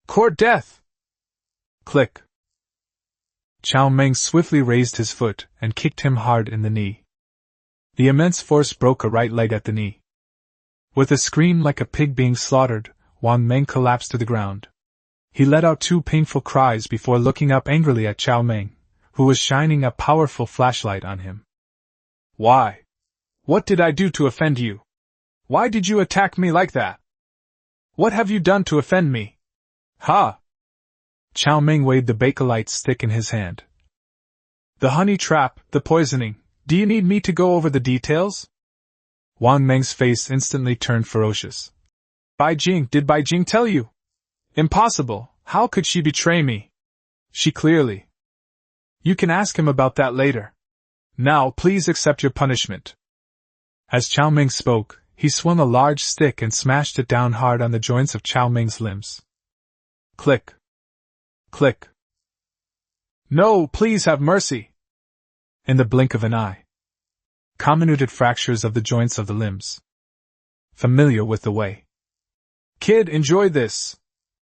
Speaker 1: Court death! Click. Cao Meng swiftly raised his foot and kicked him hard in the knee. The immense force broke a right leg at the knee. With a scream like a pig being slaughtered, Wang Meng collapsed to the ground. He let out 2 painful cries before looking up angrily at Cao Meng, who was shining a powerful flashlight on him. Why? What did I do to offend you? Why did you attack me like that? What have you done to offend me? Ha! Cao Meng weighed the bakelite stick in his hand. The honey trap, the poisoning, do you need me to go over the details? Wang Meng's face instantly turned ferocious. Did Bai Jing tell you? Impossible, how could she betray me? She clearly. You can ask him about that later. Now please accept your punishment. As Cao Meng spoke, he swung a large stick and smashed it down hard on the joints of Cao Meng's limbs. Click. Click. No, please have mercy. In the blink of an eye. Comminuted fractures of the joints of the limbs. Familiar with the way. Kid, enjoy this.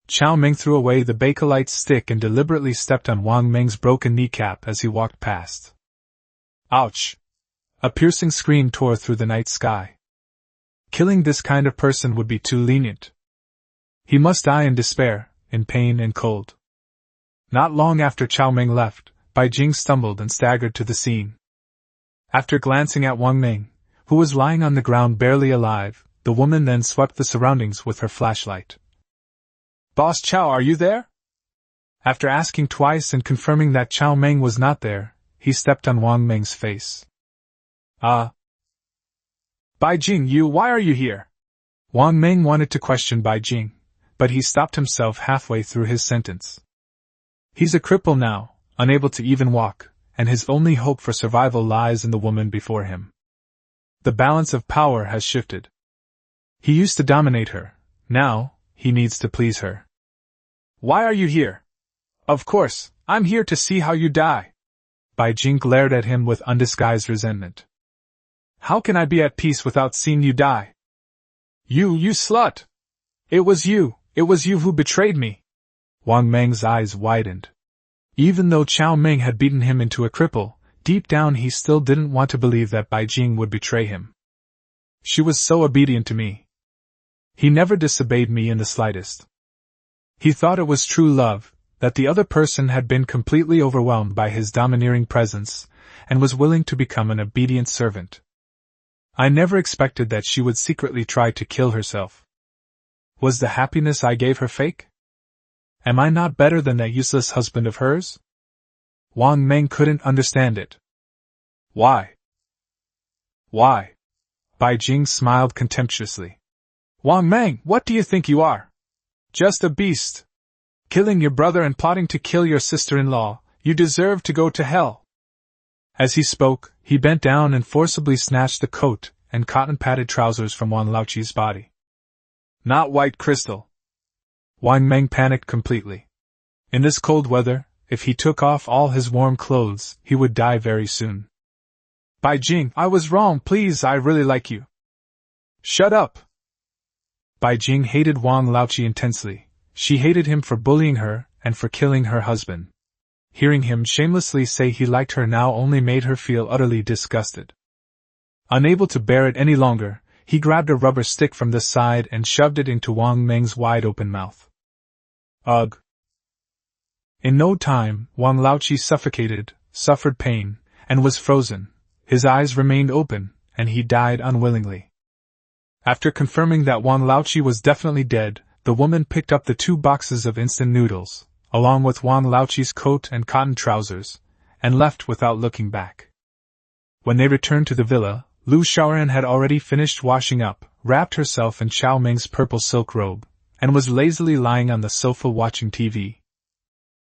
Speaker 1: Cao Meng threw away the bakelite stick and deliberately stepped on Wang Meng's broken kneecap as he walked past. Ouch! A piercing scream tore through the night sky. Killing this kind of person would be too lenient. He must die in despair, in pain and cold. Not long after Cao Meng left, Bai Jing stumbled and staggered to the scene. After glancing at Wang Meng, who was lying on the ground barely alive, the woman then swept the surroundings with her flashlight. Boss Cao, are you there? After asking twice and confirming that Cao Meng was not there, he stepped on Wang Meng's face. Bai Jing, why are you here? Wang Meng wanted to question Bai Jing, but he stopped himself halfway through his sentence. He's a cripple now, unable to even walk, and his only hope for survival lies in the woman before him. The balance of power has shifted. He used to dominate her, now, he needs to please her. Why are you here? Of course, I'm here to see how you die. Bai Jing glared at him with undisguised resentment. How can I be at peace without seeing you die? You slut! It was you who betrayed me. Wang Meng's eyes widened. Even though Cao Meng had beaten him into a cripple, deep down he still didn't want to believe that Bai Jing would betray him. She was so obedient to me. He never disobeyed me in the slightest. He thought it was true love, that the other person had been completely overwhelmed by his domineering presence, and was willing to become an obedient servant. I never expected that she would secretly try to kill herself. Was the happiness I gave her fake? Am I not better than that useless husband of hers? Wang Meng couldn't understand it. Why? Bai Jing smiled contemptuously. Wang Meng, what do you think you are? Just a beast. Killing your brother and plotting to kill your sister-in-law, you deserve to go to hell. As he spoke, he bent down and forcibly snatched the coat and cotton-padded trousers from Wan Laoqi's body. Not white crystal. Wang Meng panicked completely. In this cold weather, if he took off all his warm clothes, he would die very soon. Bai Jing, I was wrong, please, I really like you. Shut up. Bai Jing hated Wang Laoqi intensely. She hated him for bullying her and for killing her husband. Hearing him shamelessly say he liked her now only made her feel utterly disgusted. Unable to bear it any longer, he grabbed a rubber stick from the side and shoved it into Wang Meng's wide-open mouth. Ugh! In no time, Wang Laoqi suffered pain, and was frozen. His eyes remained open, and he died unwillingly. After confirming that Wan Laoqi was definitely dead, the woman picked up the 2 boxes of instant noodles, along with Wan Laoqi's coat and cotton trousers, and left without looking back. When they returned to the villa, Lu Xiaoran had already finished washing up, wrapped herself in Cao Meng's purple silk robe, and was lazily lying on the sofa watching TV.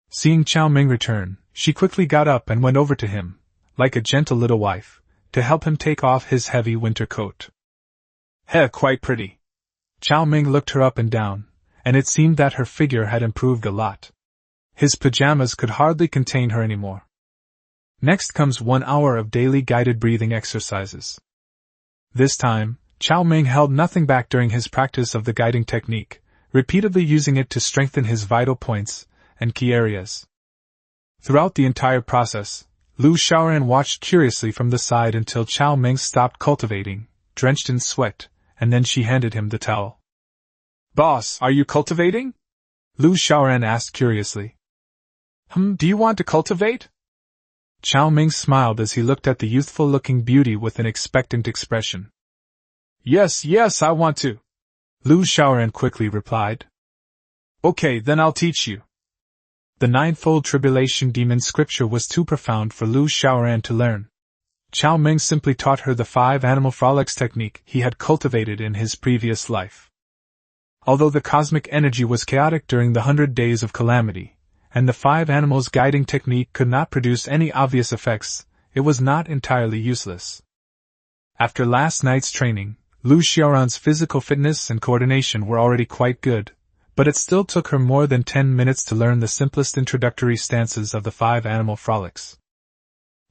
Speaker 1: Seeing Cao Meng return, she quickly got up and went over to him, like a gentle little wife, to help him take off his heavy winter coat. Quite pretty. Cao Meng looked her up and down, and it seemed that her figure had improved a lot. His pajamas could hardly contain her anymore. Next comes 1 hour of daily guided breathing exercises. This time, Cao Meng held nothing back during his practice of the guiding technique, repeatedly using it to strengthen his vital points and key areas. Throughout the entire process, Lu Xiaoran watched curiously from the side until Cao Meng stopped cultivating, drenched in sweat, and then she handed him the towel. "Boss, are you cultivating?" Lu Xiaoran asked curiously. Do you want to cultivate?" Cao Meng smiled as he looked at the youthful-looking beauty with an expectant expression. Yes, I want to," Lu Xiaoran quickly replied. "Okay, then I'll teach you." The 9-fold tribulation demon scripture was too profound for Lu Xiaoran to learn. Cao Meng simply taught her the 5 animal frolics technique he had cultivated in his previous life. Although the cosmic energy was chaotic during the 100 days of calamity, and the 5 animals guiding technique could not produce any obvious effects, it was not entirely useless. After last night's training, Lu Xiaoran's physical fitness and coordination were already quite good, but it still took her more than 10 minutes to learn the simplest introductory stances of the 5 animal frolics.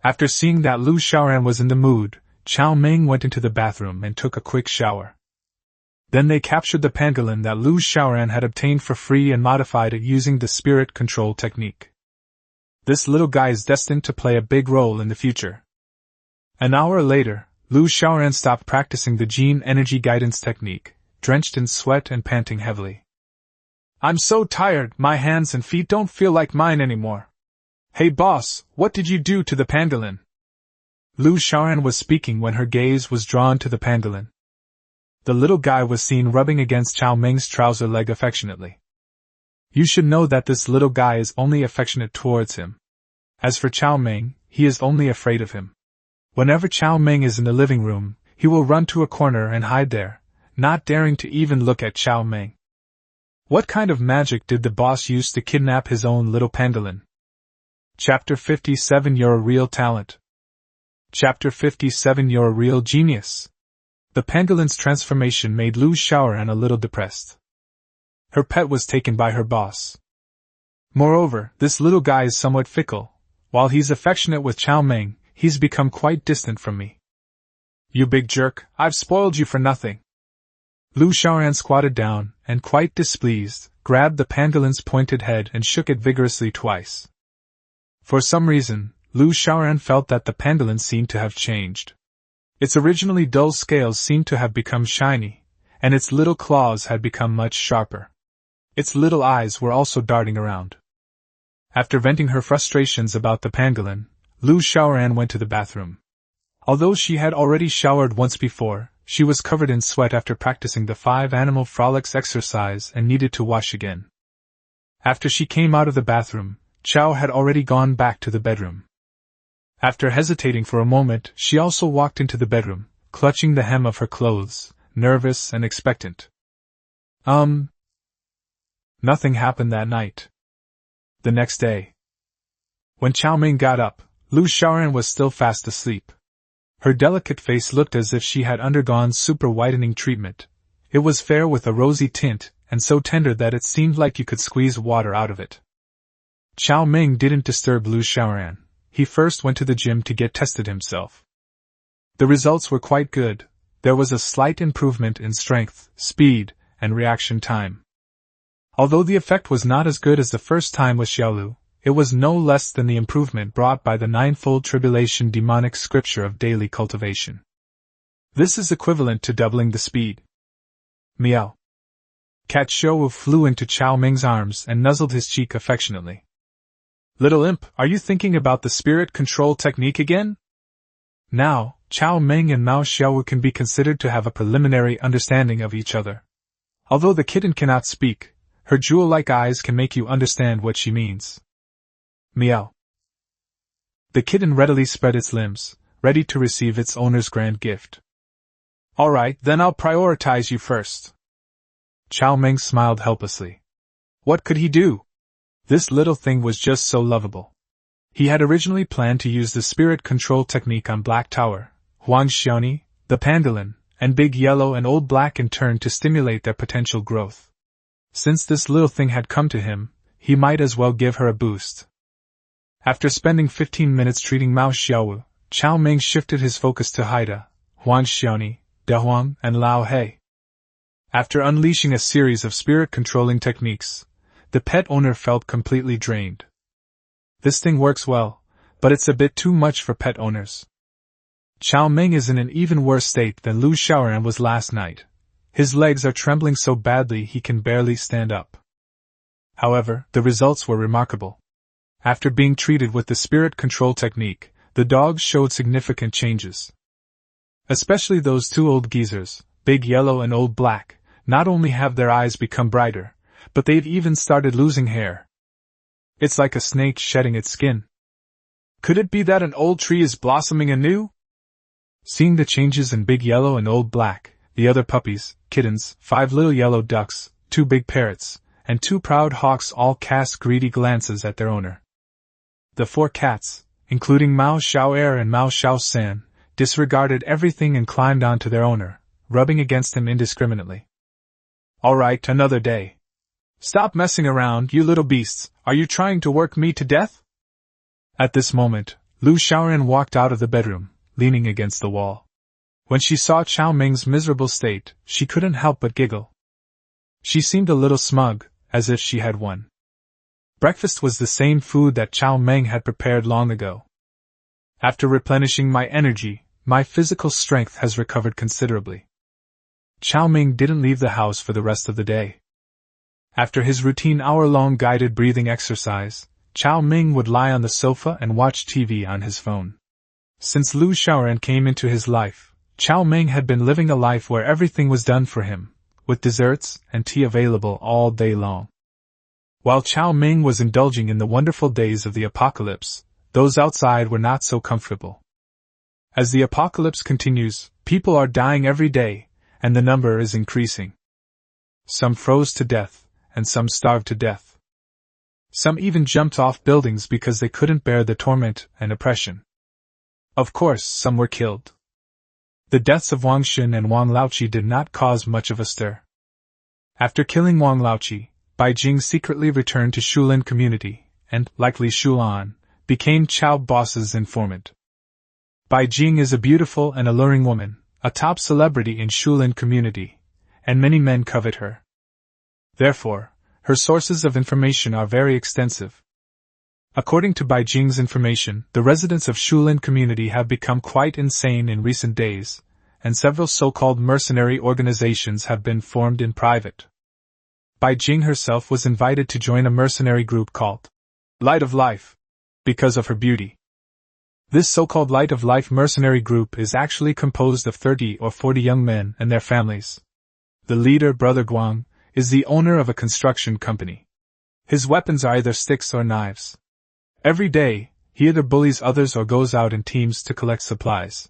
Speaker 1: After seeing that Lu Xiaoran was in the mood, Cao Meng went into the bathroom and took a quick shower. Then they captured the pangolin that Lu Xiaoran had obtained for free and modified it using the spirit control technique. This little guy is destined to play a big role in the future. An hour later, Lu Xiaoran stopped practicing the gene energy guidance technique, drenched in sweat and panting heavily. "I'm so tired, my hands and feet don't feel like mine anymore. Hey boss, what did you do to the pangolin?" Lu Xiaoran was speaking when her gaze was drawn to the pangolin. The little guy was seen rubbing against Cao Meng's trouser leg affectionately. You should know that this little guy is only affectionate towards him. As for Cao Meng, he is only afraid of him. Whenever Cao Meng is in the living room, he will run to a corner and hide there, not daring to even look at Cao Meng. What kind of magic did the boss use to kidnap his own little pangolin? Chapter 57 You're a real talent. Chapter 57 You're a real genius. The pangolin's transformation made Lu Xiaoran a little depressed. Her pet was taken by her boss. Moreover, this little guy is somewhat fickle. While he's affectionate with Cao Meng, he's become quite distant from me. You big jerk, I've spoiled you for nothing. Lu Xiaoran squatted down, and quite displeased, grabbed the pangolin's pointed head and shook it vigorously twice. For some reason, Lu Xiaoran felt that the pangolin seemed to have changed. Its originally dull scales seemed to have become shiny, and its little claws had become much sharper. Its little eyes were also darting around. After venting her frustrations about the pangolin, Lu Xiaoran went to the bathroom. Although she had already showered once before, she was covered in sweat after practicing the 5 animal frolics exercise and needed to wash again. After she came out of the bathroom, Cao had already gone back to the bedroom. After hesitating for a moment, she also walked into the bedroom, clutching the hem of her clothes, nervous and expectant. Nothing happened that night. The next day, when Cao Meng got up, Lu Xiaoran was still fast asleep. Her delicate face looked as if she had undergone super whitening treatment. It was fair with a rosy tint, and so tender that it seemed like you could squeeze water out of it. Cao Meng didn't disturb Lu Xiaoran. He first went to the gym to get tested himself. The results were quite good. There was a slight improvement in strength, speed, and reaction time. Although the effect was not as good as the first time with Xiaolu, it was no less than the improvement brought by the 9-fold tribulation demonic scripture of daily cultivation. This is equivalent to doubling the speed. Meow. Cat Shou flew into Cao Meng's arms and nuzzled his cheek affectionately. Little imp, are you thinking about the spirit control technique again? Now, Cao Meng and Mao Xiaowu can be considered to have a preliminary understanding of each other. Although the kitten cannot speak, her jewel-like eyes can make you understand what she means. Meow. The kitten readily spread its limbs, ready to receive its owner's grand gift. Alright, then I'll prioritize you first. Cao Meng smiled helplessly. What could he do? This little thing was just so lovable. He had originally planned to use the spirit control technique on Black Tower, Huang Xiaoni, the Pandolin, and Big Yellow and Old Black in turn to stimulate their potential growth. Since this little thing had come to him, he might as well give her a boost. After spending 15 minutes treating Mao Xiaowu, Cao Meng shifted his focus to Haida, Huang Xiaoni, De Huang, and Lao He. After unleashing a series of spirit-controlling techniques, the pet owner felt completely drained. This thing works well, but it's a bit too much for pet owners. Cao Meng is in an even worse state than Lu Xiaoran was last night. His legs are trembling so badly he can barely stand up. However, the results were remarkable. After being treated with the spirit control technique, the dogs showed significant changes. Especially those two old geezers, Big Yellow and Old Black, not only have their eyes become brighter, but they've even started losing hair. It's like a snake shedding its skin. Could it be that an old tree is blossoming anew? Seeing the changes in Big Yellow and Old Black, the other puppies, kittens, 5 little yellow ducks, 2 big parrots, and 2 proud hawks all cast greedy glances at their owner. The 4 cats, including Mao Xiao'er and Mao Xiaosan, disregarded everything and climbed onto their owner, rubbing against him indiscriminately. Alright, another day. Stop messing around, you little beasts, are you trying to work me to death? At this moment, Lu Xiaoran walked out of the bedroom, leaning against the wall. When she saw Cao Meng's miserable state, she couldn't help but giggle. She seemed a little smug, as if she had won. Breakfast was the same food that Cao Meng had prepared long ago. After replenishing my energy, my physical strength has recovered considerably. Cao Meng didn't leave the house for the rest of the day. After his routine hour-long guided breathing exercise, Cao Meng would lie on the sofa and watch TV on his phone. Since Lu Xiaoran came into his life, Cao Meng had been living a life where everything was done for him, with desserts and tea available all day long. While Cao Meng was indulging in the wonderful days of the apocalypse, those outside were not so comfortable. As the apocalypse continues, people are dying every day, and the number is increasing. Some froze to death, and some starved to death. Some even jumped off buildings because they couldn't bear the torment and oppression. Of course, some were killed. The deaths of Wang Xun and Wang Laoqi did not cause much of a stir. After killing Wang Laoqi, Bai Jing secretly returned to Shulin community, and, like Li Shulan, became Cao Boss's informant. Bai Jing is a beautiful and alluring woman, a top celebrity in Shulin community, and many men covet her. Therefore, her sources of information are very extensive. According to Bai Jing's information, the residents of Shulin community have become quite insane in recent days, and several so-called mercenary organizations have been formed in private. Bai Jing herself was invited to join a mercenary group called Light of Life, because of her beauty. This so-called Light of Life mercenary group is actually composed of 30 or 40 young men and their families. The leader, Brother Guang, is the owner of a construction company. His weapons are either sticks or knives. Every day, he either bullies others or goes out in teams to collect supplies.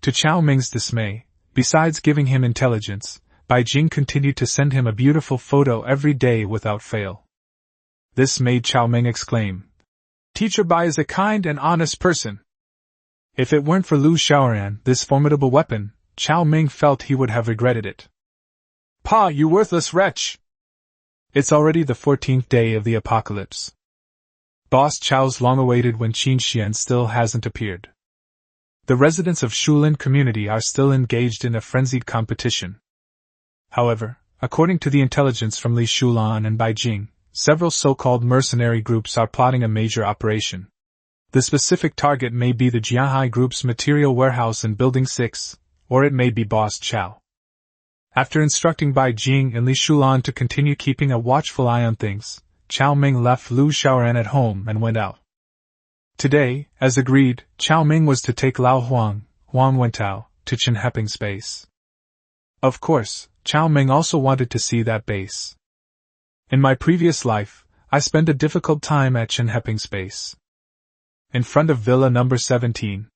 Speaker 1: To Cao Meng's dismay, besides giving him intelligence, Bai Jing continued to send him a beautiful photo every day without fail. This made Cao Meng exclaim, "Teacher Bai is a kind and honest person." If it weren't for Lu Xiaoran, this formidable weapon, Cao Meng felt he would have regretted it. "Pa, you worthless wretch!" It's already the 14th day of the apocalypse. Boss Chao's long-awaited Wen Qinxian still hasn't appeared. The residents of Shulin community are still engaged in a frenzied competition. However, according to the intelligence from Li Shulan and Bai Jing, several so-called mercenary groups are plotting a major operation. The specific target may be the Jianhai Group's material warehouse in Building 6, or it may be Boss Chao. After instructing Bai Jing and Li Shulan to continue keeping a watchful eye on things, Cao Meng left Lu Xiaoran at home and went out. Today, as agreed, Cao Meng was to take Lao Huang Wentao, to Chenheping's base. Of course, Cao Meng also wanted to see that base. In my previous life, I spent a difficult time at Chenheping's base. In front of Villa number 17.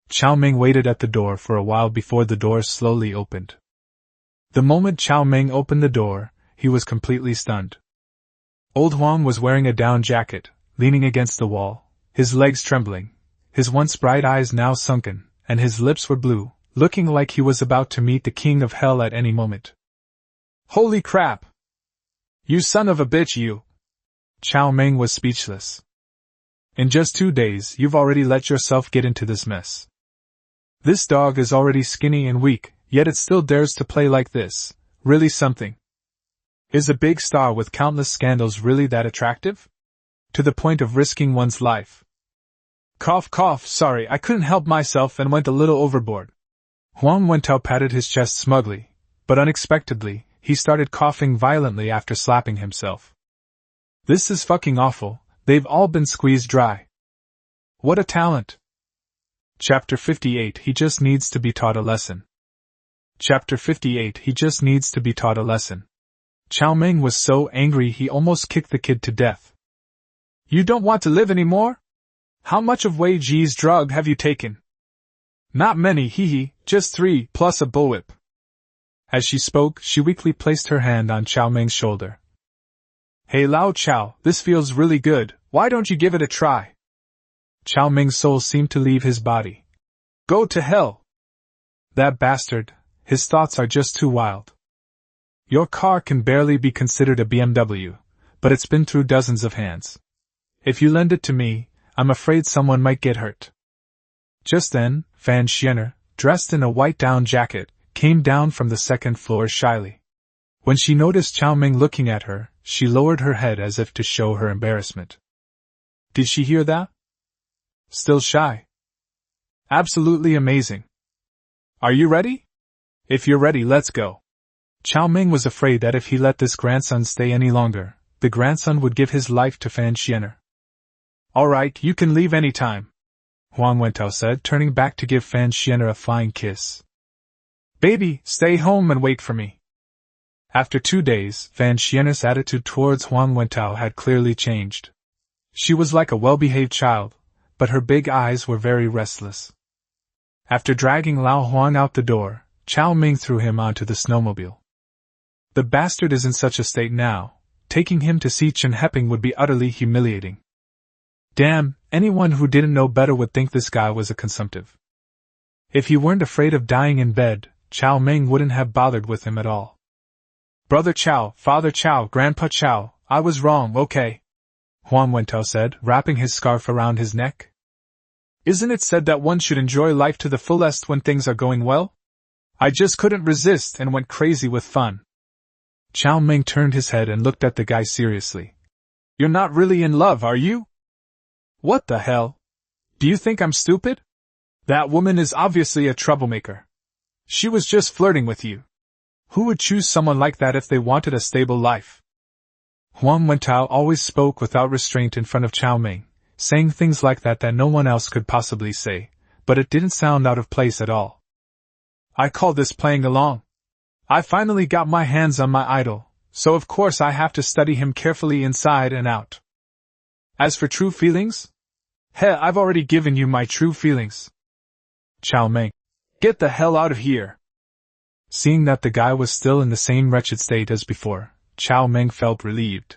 Speaker 1: Cao Meng waited at the door for a while before the door slowly opened. The moment Cao Meng opened the door, he was completely stunned. Old Huang was wearing a down jacket, leaning against the wall, his legs trembling, his once bright eyes now sunken, and his lips were blue, looking like he was about to meet the king of hell at any moment. Holy crap! You son of a bitch, you! Cao Meng was speechless. In just 2 days, you've already let yourself get into this mess. This dog is already skinny and weak, yet it still dares to play like this. Really something. Is a big star with countless scandals really that attractive? To the point of risking one's life. Cough cough, sorry, I couldn't help myself and went a little overboard. Huang Wentao patted his chest smugly, but unexpectedly, he started coughing violently after slapping himself. This is fucking awful, they've all been squeezed dry. What a talent! Chapter 58 He just needs to be taught a lesson. Chapter 58 He just needs to be taught a lesson. Cao Meng was so angry he almost kicked the kid to death. You don't want to live anymore? How much of Wei Ji's drug have you taken? Not many, hee, just 3, plus a bullwhip. As she spoke, she weakly placed her hand on Cao Meng's shoulder. Hey Lao Chao, this feels really good, why don't you give it a try? Cao Meng's soul seemed to leave his body. Go to hell! That bastard, his thoughts are just too wild. Your car can barely be considered a BMW, but it's been through dozens of hands. If you lend it to me, I'm afraid someone might get hurt. Just then, Fan Xianer, dressed in a white down jacket, came down from the second floor shyly. When she noticed Cao Meng looking at her, she lowered her head as if to show her embarrassment. Did she hear that? Still shy? Absolutely amazing. Are you ready? If you're ready, let's go. Cao Meng was afraid that if he let this grandson stay any longer, the grandson would give his life to Fan Xianer. All right, you can leave any time, Huang Wentao said, turning back to give Fan Xianer a flying kiss. Baby, stay home and wait for me. After 2 days, Fan Xianer's attitude towards Huang Wentao had clearly changed. She was like a well-behaved child, but her big eyes were very restless. After dragging Lao Huang out the door, Cao Meng threw him onto the snowmobile. The bastard is in such a state now, taking him to see Chenheping would be utterly humiliating. Damn, anyone who didn't know better would think this guy was a consumptive. If he weren't afraid of dying in bed, Cao Meng wouldn't have bothered with him at all. Brother Cao, Father Cao, Grandpa Cao, I was wrong, okay, Huang Wentao said, wrapping his scarf around his neck. Isn't it said that one should enjoy life to the fullest when things are going well? I just couldn't resist and went crazy with fun. Cao Meng turned his head and looked at the guy seriously. You're not really in love, are you? What the hell? Do you think I'm stupid? That woman is obviously a troublemaker. She was just flirting with you. Who would choose someone like that if they wanted a stable life? Huang Wentao always spoke without restraint in front of Cao Meng, saying things like that no one else could possibly say, but it didn't sound out of place at all. I call this playing along. I finally got my hands on my idol, so of course I have to study him carefully inside and out. As for true feelings? I've already given you my true feelings. Cao Meng, get the hell out of here. Seeing that the guy was still in the same wretched state as before, Cao Meng felt relieved.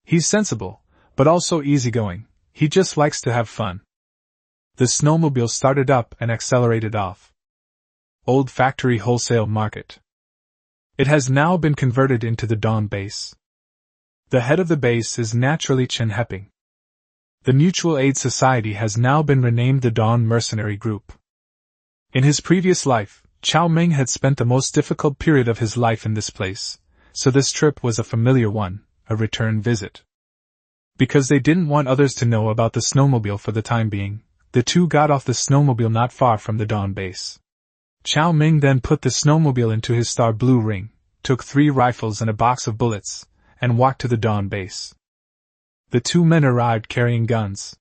Speaker 1: He's sensible, but also easygoing, he just likes to have fun. The snowmobile started up and accelerated off. Old Factory Wholesale Market. It has now been converted into the Dawn Base. The head of the base is naturally Chenheping. The Mutual Aid Society has now been renamed the Dawn Mercenary Group. In his previous life, Cao Meng had spent the most difficult period of his life in this place, so this trip was a familiar one, a return visit. Because they didn't want others to know about the snowmobile for the time being, the two got off the snowmobile not far from the Dawn Base. Cao Meng then put the snowmobile into his star blue ring, took 3 rifles and a box of bullets, and walked to the Dawn Base. The 2 men arrived carrying guns.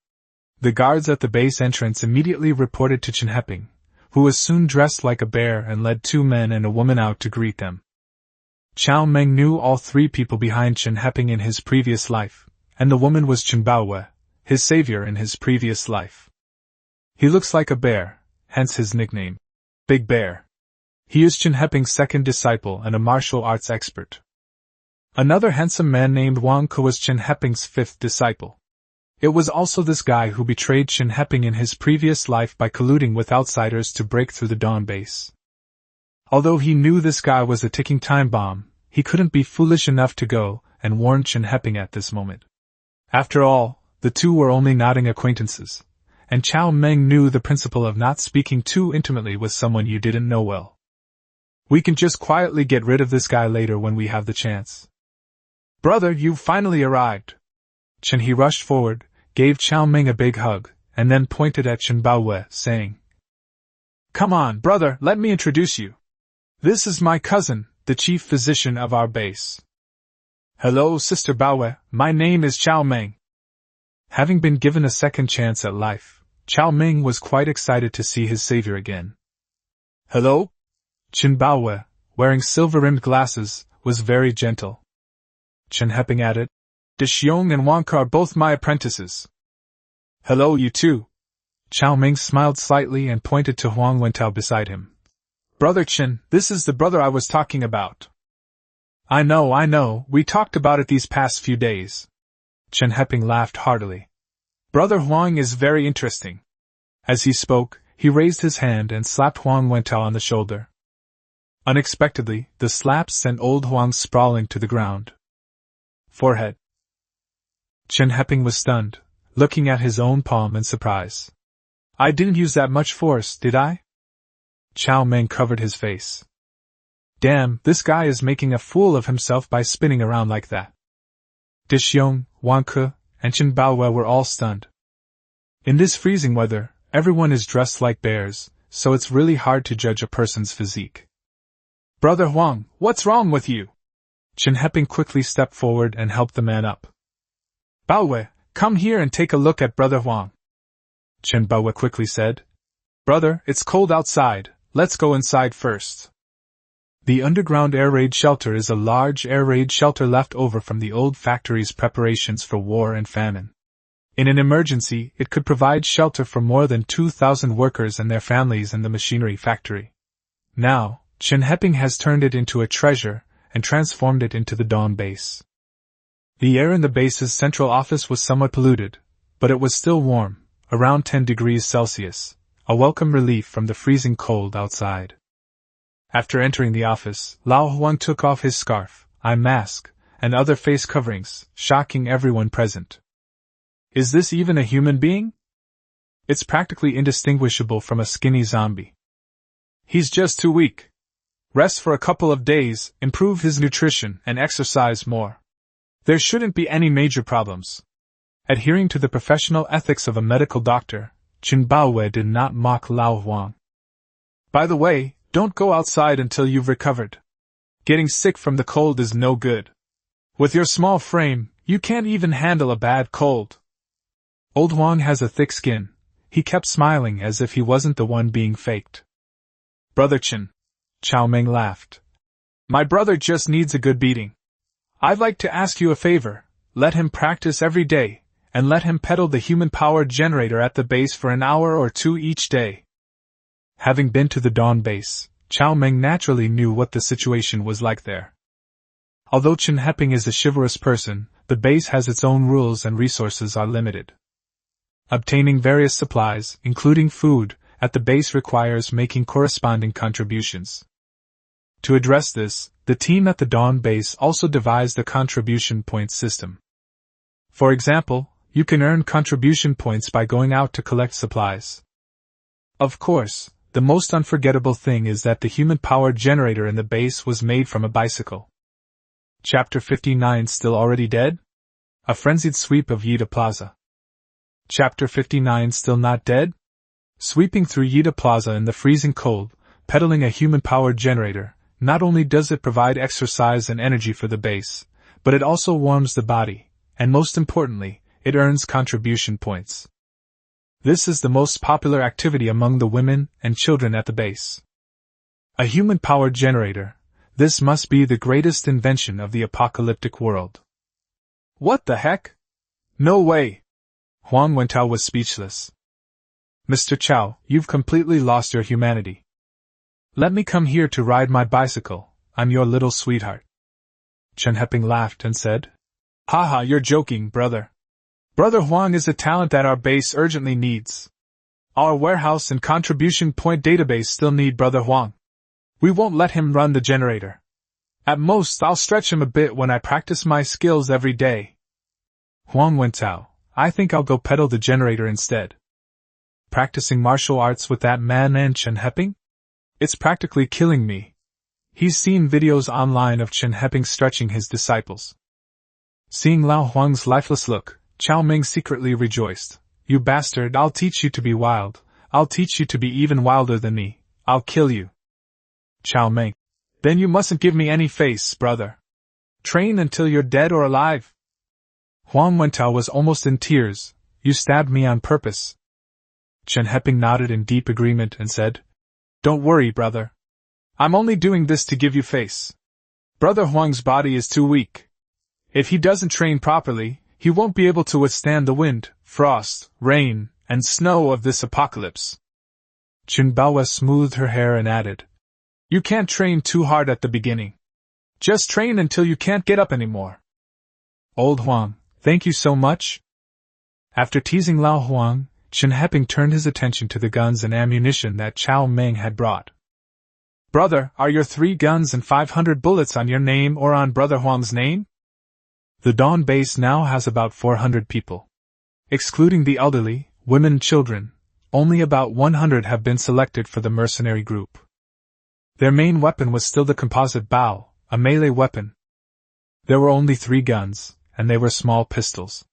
Speaker 1: The guards at the base entrance immediately reported to Chen Heping, who was soon dressed like a bear and led 2 men and a woman out to greet them. Cao Meng knew all 3 people behind Chen Heping in his previous life, and the woman was Chen Baowe, his savior in his previous life. He looks like a bear, hence his nickname, Big Bear. He is Chen Heping's second disciple and a martial arts expert. Another handsome man named Wang Ke was Chen Heping's 5th disciple. It was also this guy who betrayed Chen Heping in his previous life by colluding with outsiders to break through the Dawn base. Although he knew this guy was a ticking time bomb, he couldn't be foolish enough to go and warn Chen Heping at this moment. After all, the 2 were only nodding acquaintances, and Cao Meng knew the principle of not speaking too intimately with someone you didn't know well. We can just quietly get rid of this guy later when we have the chance. Brother, you've finally arrived. Chen He rushed forward, gave Cao Meng a big hug, and then pointed at Chen Baowe, saying, Come on, brother, let me introduce you. This is my cousin, the chief physician of our base. Hello, Sister Baowe, my name is Cao Meng. Having been given a second chance at life, Cao Meng was quite excited to see his savior again. Hello? Chen Baowe, wearing silver-rimmed glasses, was very gentle. Chen Heping added, De Xiong and Wang Ke are both my apprentices. Hello, you too. Cao Meng smiled slightly and pointed to Huang Wentao beside him. Brother Chen, this is the brother I was talking about. I know, we talked about it these past few days. Chen Heping laughed heartily. Brother Huang is very interesting. As he spoke, he raised his hand and slapped Huang Wentao on the shoulder. Unexpectedly, the slap sent old Huang sprawling to the ground. Forehead. Chen Heping was stunned, looking at his own palm in surprise. I didn't use that much force, did I? Cao Meng covered his face. Damn, this guy is making a fool of himself by spinning around like that. De Xiong, Wang Ke, and Chen Baowe were all stunned. In this freezing weather, everyone is dressed like bears, so it's really hard to judge a person's physique. Brother Huang, what's wrong with you? Chen Heping quickly stepped forward and helped the man up. Baowe, come here and take a look at Brother Huang. Chen Baowe quickly said. Brother, it's cold outside, let's go inside first. The underground air raid shelter is a large air raid shelter left over from the old factory's preparations for war and famine. In an emergency, it could provide shelter for more than 2,000 workers and their families in the machinery factory. Now, Chen Heping has turned it into a treasure and transformed it into the Dawn base. The air in the base's central office was somewhat polluted, but it was still warm, around 10 degrees Celsius, a welcome relief from the freezing cold outside. After entering the office, Lao Huang took off his scarf, eye mask, and other face coverings, shocking everyone present. Is this even a human being? It's practically indistinguishable from a skinny zombie. He's just too weak. Rest for a couple of days, improve his nutrition, and exercise more. There shouldn't be any major problems. Adhering to the professional ethics of a medical doctor, Chen Baowe did not mock Lao Huang. By the way, don't go outside until you've recovered. Getting sick from the cold is no good. With your small frame, you can't even handle a bad cold. Old Huang has a thick skin. He kept smiling as if he wasn't the one being faked. Brother Chen. Cao Meng laughed. My brother just needs a good beating. I'd like to ask you a favor, let him practice every day, and let him pedal the human power generator at the base for an hour or 2 each day. Having been to the Dawn base, Cao Meng naturally knew what the situation was like there. Although Chen Heping is a chivalrous person, the base has its own rules and resources are limited. Obtaining various supplies, including food, at the base requires making corresponding contributions. To address this, the team at the Dawn base also devised a contribution points system. For example, you can earn contribution points by going out to collect supplies. Of course, the most unforgettable thing is that the human power generator in the base was made from a bicycle. Chapter 59 Still already dead? A frenzied sweep of Yida Plaza. Chapter 59 Still not dead? Sweeping through Yida Plaza in the freezing cold, pedaling a human power generator, not only does it provide exercise and energy for the base, but it also warms the body, and most importantly, it earns contribution points. This is the most popular activity among the women and children at the base. A human-powered generator. This must be the greatest invention of the apocalyptic world. What the heck? No way! Huang Wentao was speechless. Mr. Cao, you've completely lost your humanity. Let me come here to ride my bicycle. I'm your little sweetheart. Chen Heping laughed and said, Haha, you're joking, brother. Brother Huang is a talent that our base urgently needs. Our warehouse and contribution point database still need Brother Huang. We won't let him run the generator. At most, I'll stretch him a bit when I practice my skills every day. Huang Wentao, I think I'll go pedal the generator instead. Practicing martial arts with that man and Chen Heping? It's practically killing me. He's seen videos online of Chen Heping stretching his disciples. Seeing Lao Huang's lifeless look, Cao Meng secretly rejoiced. You bastard, I'll teach you to be wild. I'll teach you to be even wilder than me. I'll kill you. Cao Meng. Then you mustn't give me any face, brother. Train until you're dead or alive. Huang Wentao was almost in tears. You stabbed me on purpose. Chen Heping nodded in deep agreement and said, Don't worry, brother. I'm only doing this to give you face. Brother Huang's body is too weak. If he doesn't train properly, he won't be able to withstand the wind, frost, rain, and snow of this apocalypse. Qin Baowe smoothed her hair and added, You can't train too hard at the beginning. Just train until you can't get up anymore. Old Huang, thank you so much. After teasing Lao Huang, Chen Heping turned his attention to the guns and ammunition that Cao Meng had brought. Brother, are your 3 guns and 500 bullets on your name or on Brother Huang's name? The Dawn base now has about 400 people. Excluding the elderly, women and children, only about 100 have been selected for the mercenary group. Their main weapon was still the composite bao, a melee weapon. There were only 3 guns, and they were small pistols.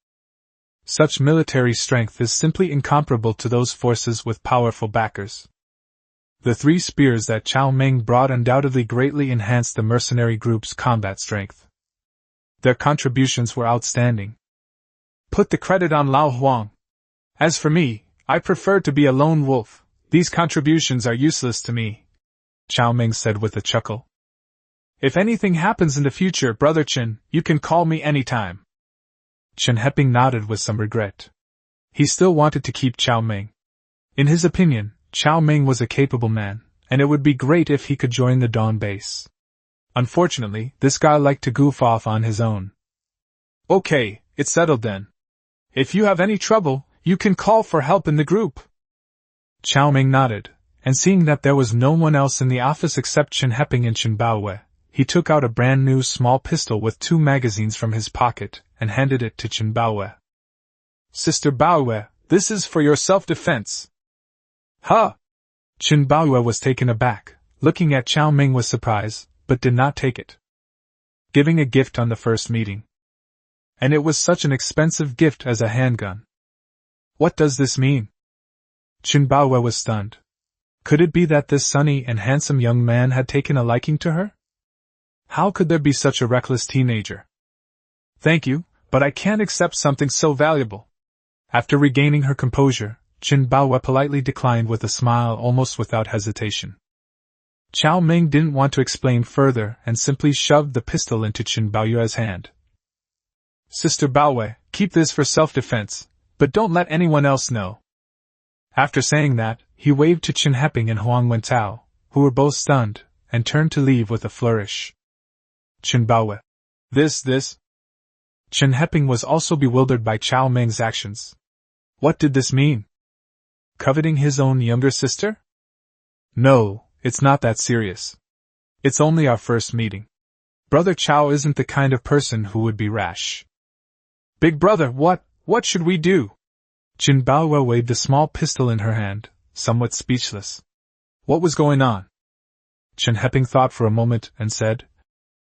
Speaker 1: Such military strength is simply incomparable to those forces with powerful backers. The 3 spears that Cao Meng brought undoubtedly greatly enhanced the mercenary group's combat strength. Their contributions were outstanding. Put the credit on Lao Huang. As for me, I prefer to be a lone wolf. These contributions are useless to me, Cao Meng said with a chuckle. If anything happens in the future, Brother Chen, you can call me anytime. Chen Heping nodded with some regret. He still wanted to keep Cao Meng. In his opinion, Cao Meng was a capable man, and it would be great if he could join the Dawn base. Unfortunately, this guy liked to goof off on his own. Okay, it's settled then. If you have any trouble, you can call for help in the group. Cao Meng nodded, and seeing that there was no one else in the office except Chen Heping and Qin Baowe, he took out a brand new small pistol with 2 magazines from his pocket and handed it to Qin Baowe. Sister Baowe, this is for your self-defense. Huh! Qin Baowe was taken aback, looking at Cao Meng with surprise, but did not take it. Giving a gift on the first meeting. And it was such an expensive gift as a handgun. What does this mean? Qin Baowe was stunned. Could it be that this sunny and handsome young man had taken a liking to her? How could there be such a reckless teenager? Thank you, but I can't accept something so valuable. After regaining her composure, Qin Baowe politely declined with a smile almost without hesitation. Cao Meng didn't want to explain further and simply shoved the pistol into Qin Baowe's hand. Sister Baowe, keep this for self-defense, but don't let anyone else know. After saying that, he waved to Chen Heping and Huang Wentao, who were both stunned, and turned to leave with a flourish. Qin Baowe. This. Chen Heping was also bewildered by Cao Meng's actions. What did this mean? Coveting his own younger sister? No, it's not that serious. It's only our first meeting. Brother Cao isn't the kind of person who would be rash. Big brother, what should we do? Qin Baowe waved a small pistol in her hand, somewhat speechless. What was going on? Chen Heping thought for a moment and said,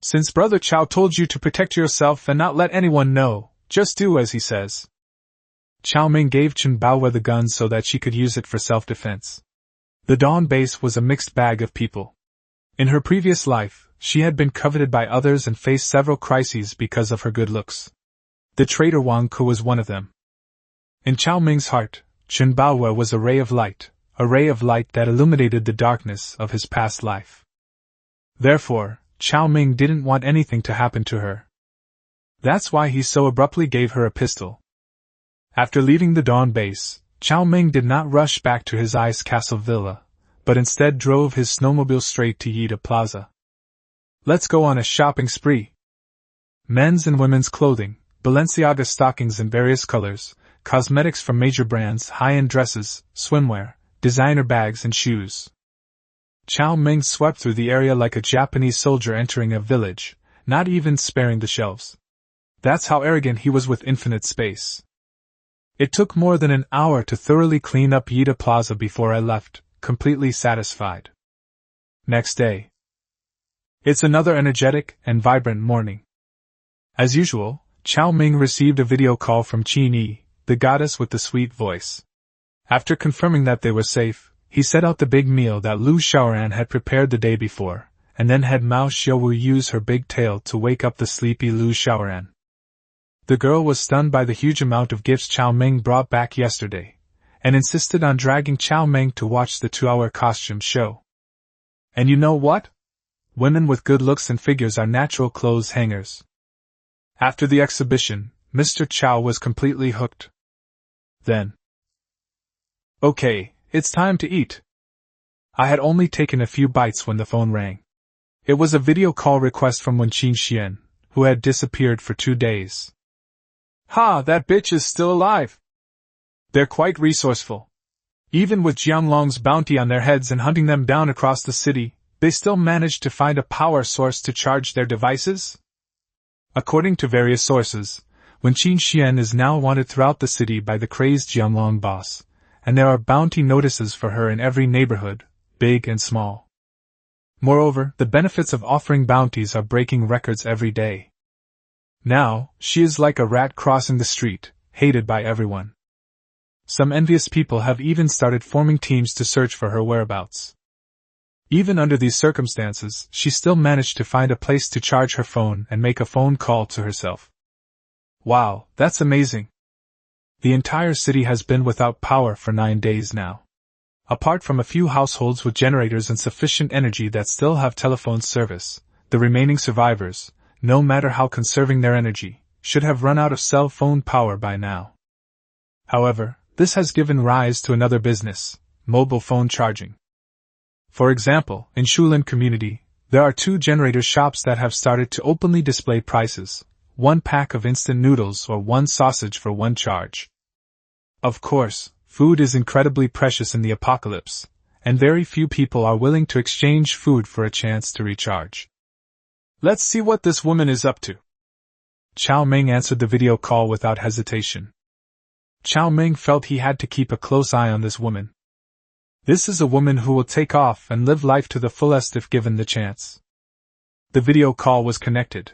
Speaker 1: Since Brother Cao told you to protect yourself and not let anyone know, just do as he says. Cao Meng gave Qin Baowe the gun so that she could use it for self-defense. The Dawn base was a mixed bag of people. In her previous life, she had been coveted by others and faced several crises because of her good looks. The traitor Wang Ku was one of them. In Cao Meng's heart, Chunbaowe was a ray of light that illuminated the darkness of his past life. Therefore, Cao Meng didn't want anything to happen to her. That's why he so abruptly gave her a pistol. After leaving the Dawn base, Cao Meng did not rush back to his ice castle villa, but instead drove his snowmobile straight to Yida Plaza. Let's go on a shopping spree. Men's and women's clothing, Balenciaga stockings in various colors, cosmetics from major brands, high-end dresses, swimwear, designer bags and shoes. Cao Meng swept through the area like a Japanese soldier entering a village, not even sparing the shelves. That's how arrogant he was with infinite space. It took more than an hour to thoroughly clean up Yida Plaza before I left, completely satisfied. Next day. It's another energetic and vibrant morning. As usual, Cao Meng received a video call from Qin Yi, the goddess with the sweet voice. After confirming that they were safe, he set out the big meal that Lu Xiaoran had prepared the day before, and then had Mao Xiaowu use her big tail to wake up the sleepy Lu Xiaoran. The girl was stunned by the huge amount of gifts Cao Meng brought back yesterday, and insisted on dragging Cao Meng to watch the 2-hour costume show. And you know what? Women with good looks and figures are natural clothes hangers. After the exhibition, Mr. Cao was completely hooked. Then. Okay, it's time to eat. I had only taken a few bites when the phone rang. It was a video call request from Wen Qingxian, who had disappeared for 2 days. Ha, that bitch is still alive! They're quite resourceful. Even with Jianglong's bounty on their heads and hunting them down across the city, they still managed to find a power source to charge their devices? According to various sources, Wen Qingxian is now wanted throughout the city by the crazed Jianglong boss, and there are bounty notices for her in every neighborhood, big and small. Moreover, the benefits of offering bounties are breaking records every day. Now, she is like a rat crossing the street, hated by everyone. Some envious people have even started forming teams to search for her whereabouts. Even under these circumstances, she still managed to find a place to charge her phone and make a phone call to herself. Wow, that's amazing. The entire city has been without power for 9 days now. Apart from a few households with generators and sufficient energy that still have telephone service, the remaining survivors, no matter how conserving their energy, should have run out of cell phone power by now. However, this has given rise to another business, mobile phone charging. For example, in Shulin community, there are 2 generator shops that have started to openly display prices, 1 pack of instant noodles or 1 sausage for 1 charge. Of course, food is incredibly precious in the apocalypse, and very few people are willing to exchange food for a chance to recharge. Let's see what this woman is up to. Cao Meng answered the video call without hesitation. Cao Meng felt he had to keep a close eye on this woman. This is a woman who will take off and live life to the fullest if given the chance. The video call was connected.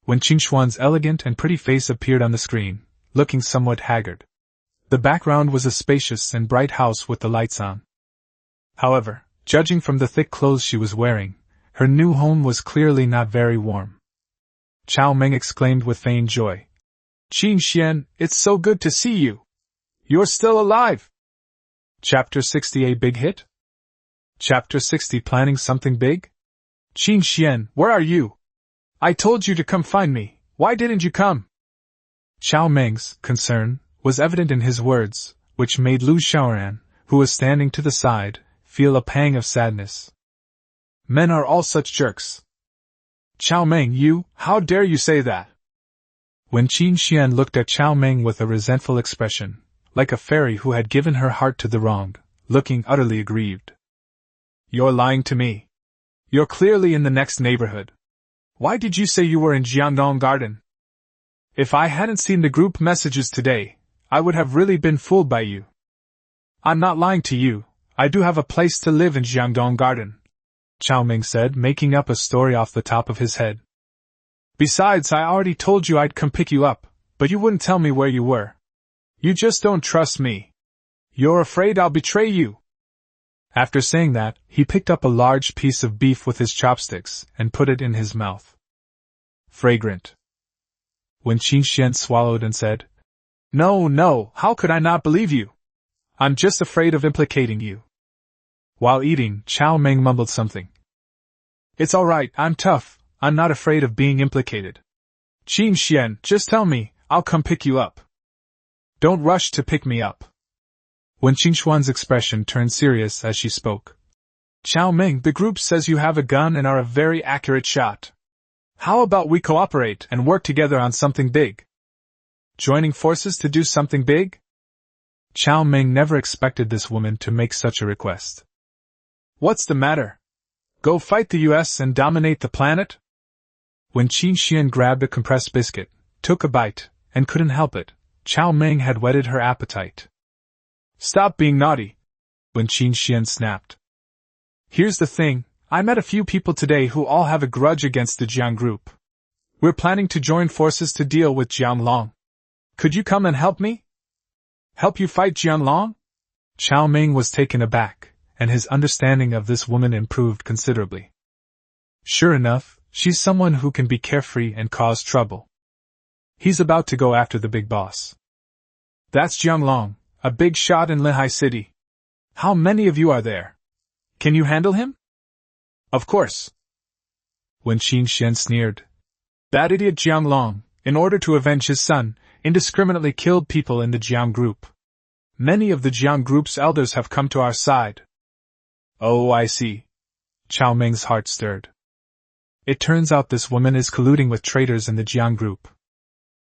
Speaker 1: When Qingxuan's elegant and pretty face appeared on the screen, looking somewhat haggard. The background was a spacious and bright house with the lights on. However, judging from the thick clothes she was wearing, her new home was clearly not very warm. Cao Meng exclaimed with feigned joy. Qingxian, it's so good to see you! You're still alive! Chapter 68 Big Hit? Chapter 60 Planning Something Big? Qingxian, where are you? I told you to come find me, why didn't you come? Cao Meng's concern was evident in his words, which made Lu Xiaoran, who was standing to the side, feel a pang of sadness. Men are all such jerks. Cao Meng, how dare you say that? When Qingxian looked at Cao Meng with a resentful expression, like a fairy who had given her heart to the wrong, looking utterly aggrieved. You're lying to me. You're clearly in the next neighborhood. Why did you say you were in Jiangdong Garden? If I hadn't seen the group messages today, I would have really been fooled by you. I'm not lying to you, I do have a place to live in Jiangdong Garden, Cao Meng said, making up a story off the top of his head. Besides, I already told you I'd come pick you up, but you wouldn't tell me where you were. You just don't trust me. You're afraid I'll betray you. After saying that, he picked up a large piece of beef with his chopsticks and put it in his mouth. Fragrant. When Qingxian swallowed and said, No, how could I not believe you? I'm just afraid of implicating you. While eating, Cao Meng mumbled something. It's alright, I'm tough, I'm not afraid of being implicated. Qin Xian, just tell me, I'll come pick you up. Don't rush to pick me up. When Qingxuan's expression turned serious as she spoke. Cao Meng, the group says you have a gun and are a very accurate shot. How about we cooperate and work together on something big? Joining forces to do something big? Cao Meng never expected this woman to make such a request. What's the matter? Go fight the US and dominate the planet? When Qin Xian grabbed a compressed biscuit, took a bite, and couldn't help it, Cao Meng had whetted her appetite. Stop being naughty! When Qin Xian snapped. Here's the thing, I met a few people today who all have a grudge against the Jiang group. We're planning to join forces to deal with Jianglong. Could you come and help me? Help you fight Jianglong? Cao Meng was taken aback, and his understanding of this woman improved considerably. Sure enough, she's someone who can be carefree and cause trouble. He's about to go after the big boss. That's Jianglong, a big shot in Lehai City. How many of you are there? Can you handle him? Of course. When Qin Xian sneered. That idiot Jianglong, in order to avenge his son, indiscriminately killed people in the Jiang group. Many of the Jiang group's elders have come to our side. Oh, I see. Cao Meng's heart stirred. It turns out this woman is colluding with traitors in the Jiang group.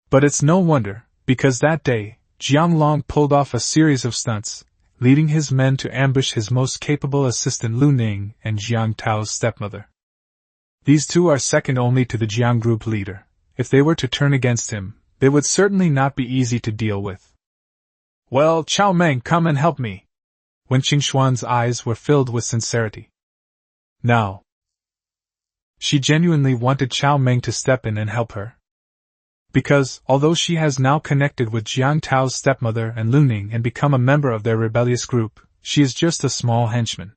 Speaker 1: But it's no wonder, because that day, Jianglong pulled off a series of stunts, leading his men to ambush his most capable assistant Lu Ning and Jiang Tao's stepmother. These two are second only to the Jiang group leader. If they were to turn against him, they would certainly not be easy to deal with. Well, Cao Meng, come and help me. When Qingxuan's eyes were filled with sincerity. Now. She genuinely wanted Cao Meng to step in and help her. Because, although she has now connected with Jiang Tao's stepmother and Lu Ning and become a member of their rebellious group, she is just a small henchman.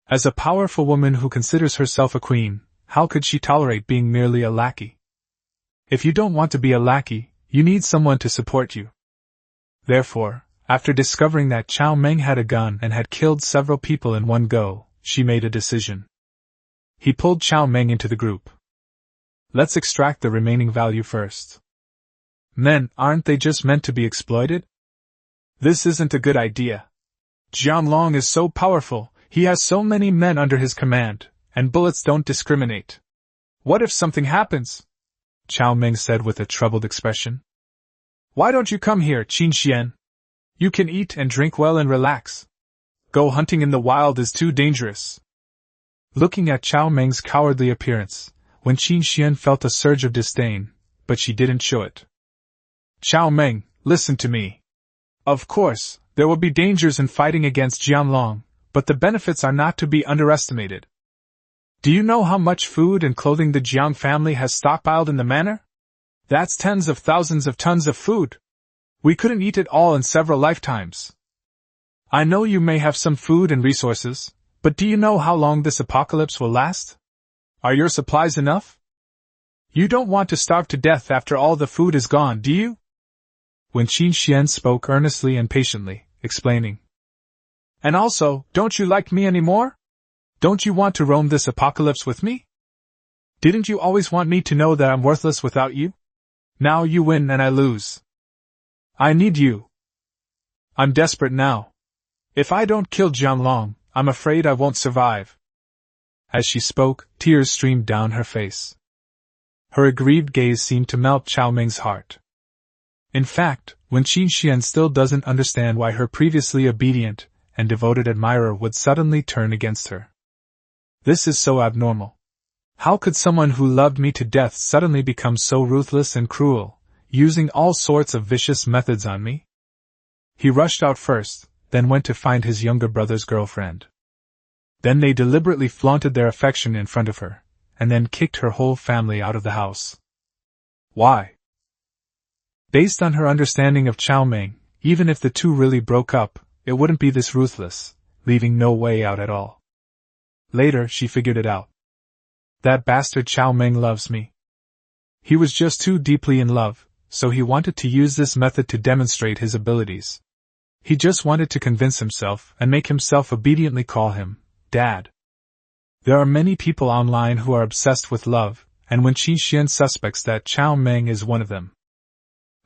Speaker 1: As a powerful woman who considers herself a queen, how could she tolerate being merely a lackey? If you don't want to be a lackey, you need someone to support you. Therefore, after discovering that Cao Meng had a gun and had killed several people in one go, she made a decision. He pulled Cao Meng into the group. Let's extract the remaining value first. Men, aren't they just meant to be exploited? This isn't a good idea. Jianglong is so powerful, he has so many men under his command, and bullets don't discriminate. What if something happens? Cao Meng said with a troubled expression. Why don't you come here, Qin Xian? You can eat and drink well and relax. Go hunting in the wild is too dangerous. Looking at Cao Meng's cowardly appearance, when Qin Xian felt a surge of disdain, but she didn't show it. Cao Meng, listen to me. Of course, there will be dangers in fighting against Jianglong, but the benefits are not to be underestimated. Do you know how much food and clothing the Jiang family has stockpiled in the manor? That's tens of thousands of tons of food. We couldn't eat it all in several lifetimes. I know you may have some food and resources, but do you know how long this apocalypse will last? Are your supplies enough? You don't want to starve to death after all the food is gone, do you? When Qin Xian spoke earnestly and patiently, explaining. And also, don't you like me anymore? Don't you want to roam this apocalypse with me? Didn't you always want me to know that I'm worthless without you? Now you win and I lose. I need you. I'm desperate now. If I don't kill Jianglong, I'm afraid I won't survive. As she spoke, tears streamed down her face. Her aggrieved gaze seemed to melt Cao Meng's heart. In fact, when Qin Xian still doesn't understand why her previously obedient and devoted admirer would suddenly turn against her. This is so abnormal. How could someone who loved me to death suddenly become so ruthless and cruel, using all sorts of vicious methods on me? He rushed out first, then went to find his younger brother's girlfriend. Then they deliberately flaunted their affection in front of her, and then kicked her whole family out of the house. Why? Based on her understanding of Cao Meng, even if the two really broke up, it wouldn't be this ruthless, leaving no way out at all. Later, she figured it out. That bastard Cao Meng loves me. He was just too deeply in love, so he wanted to use this method to demonstrate his abilities. He just wanted to convince himself and make himself obediently call him Dad. There are many people online who are obsessed with love, and Wen Qingxian suspects that Cao Meng is one of them.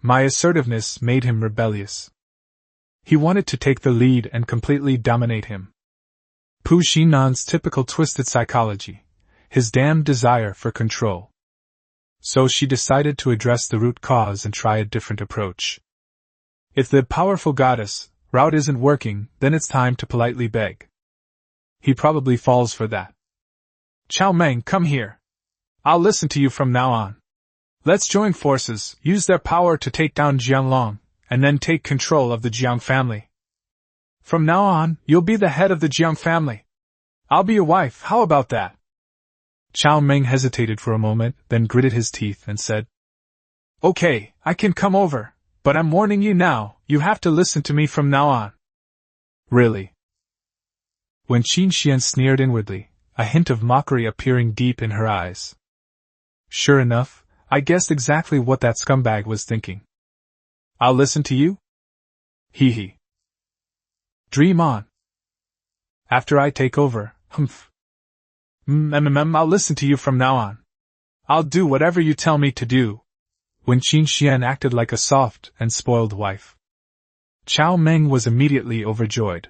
Speaker 1: My assertiveness made him rebellious. He wanted to take the lead and completely dominate him. Pu Xinan's typical twisted psychology, his damned desire for control. So she decided to address the root cause and try a different approach. If the powerful goddess route isn't working, then it's time to politely beg. He probably falls for that. Cao Meng, come here. I'll listen to you from now on. Let's join forces, use their power to take down Jianglong, and then take control of the Jiang family. From now on, you'll be the head of the Jiang family. I'll be your wife, how about that? Cao Meng hesitated for a moment, then gritted his teeth and said, Okay, I can come over, but I'm warning you now, you have to listen to me from now on. Really? When Qingxian sneered inwardly, a hint of mockery appearing deep in her eyes. Sure enough, I guessed exactly what that scumbag was thinking. I'll listen to you? Hee hee. Dream on. After I take over, humph. I'll listen to you from now on. I'll do whatever you tell me to do. When Qingxian acted like a soft and spoiled wife. Cao Meng was immediately overjoyed.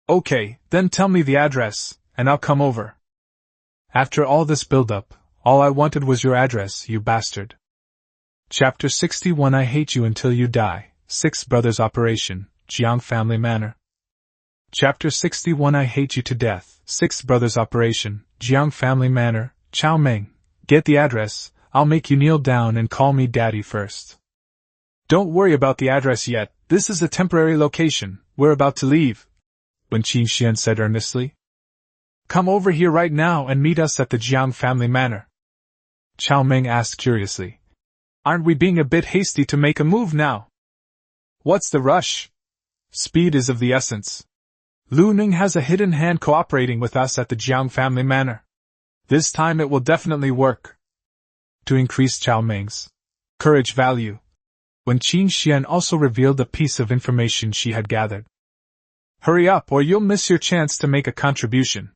Speaker 1: Okay, then tell me the address, and I'll come over. After all this build-up, all I wanted was your address, you bastard. Chapter 61 I Hate You Until You Die, Six Brothers Operation, Jiang Family Manor. Chapter 61 I Hate You to Death, Six Brothers Operation, Jiang Family Manor, Cao Meng. Get the address, I'll make you kneel down and call me daddy first. Don't worry about the address yet, this is a temporary location, we're about to leave. When Qingxian said earnestly. Come over here right now and meet us at the Jiang Family Manor. Cao Meng asked curiously. Aren't we being a bit hasty to make a move now? What's the rush? Speed is of the essence. Lu Ning has a hidden hand cooperating with us at the Jiang Family Manor. This time it will definitely work. To increase Cao Meng's courage value. When Qingxian also revealed a piece of information she had gathered. Hurry up or you'll miss your chance to make a contribution.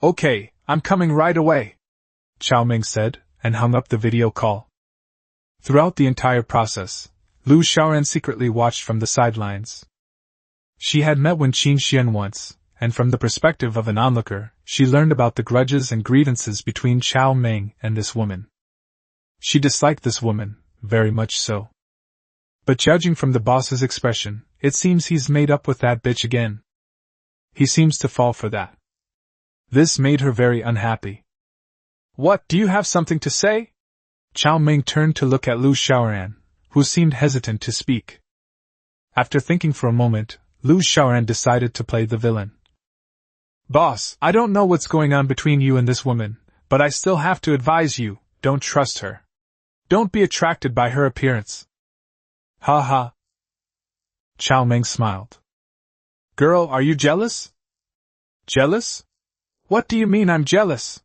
Speaker 1: Okay, I'm coming right away, Cao Meng said, and hung up the video call. Throughout the entire process, Lu Xiaoran secretly watched from the sidelines. She had met Wen Qingxian once, and from the perspective of an onlooker, she learned about the grudges and grievances between Cao Meng and this woman. She disliked this woman, very much so. But judging from the boss's expression, it seems he's made up with that bitch again. He seems to fall for that. This made her very unhappy. What, do you have something to say? Cao Meng turned to look at Lu Xiaoran, who seemed hesitant to speak. After thinking for a moment, Lu Xiaoran decided to play the villain. Boss, I don't know what's going on between you and this woman, but I still have to advise you, don't trust her. Don't be attracted by her appearance. Ha ha. Cao Meng smiled. Girl, are you jealous? Jealous? What do you mean I'm jealous?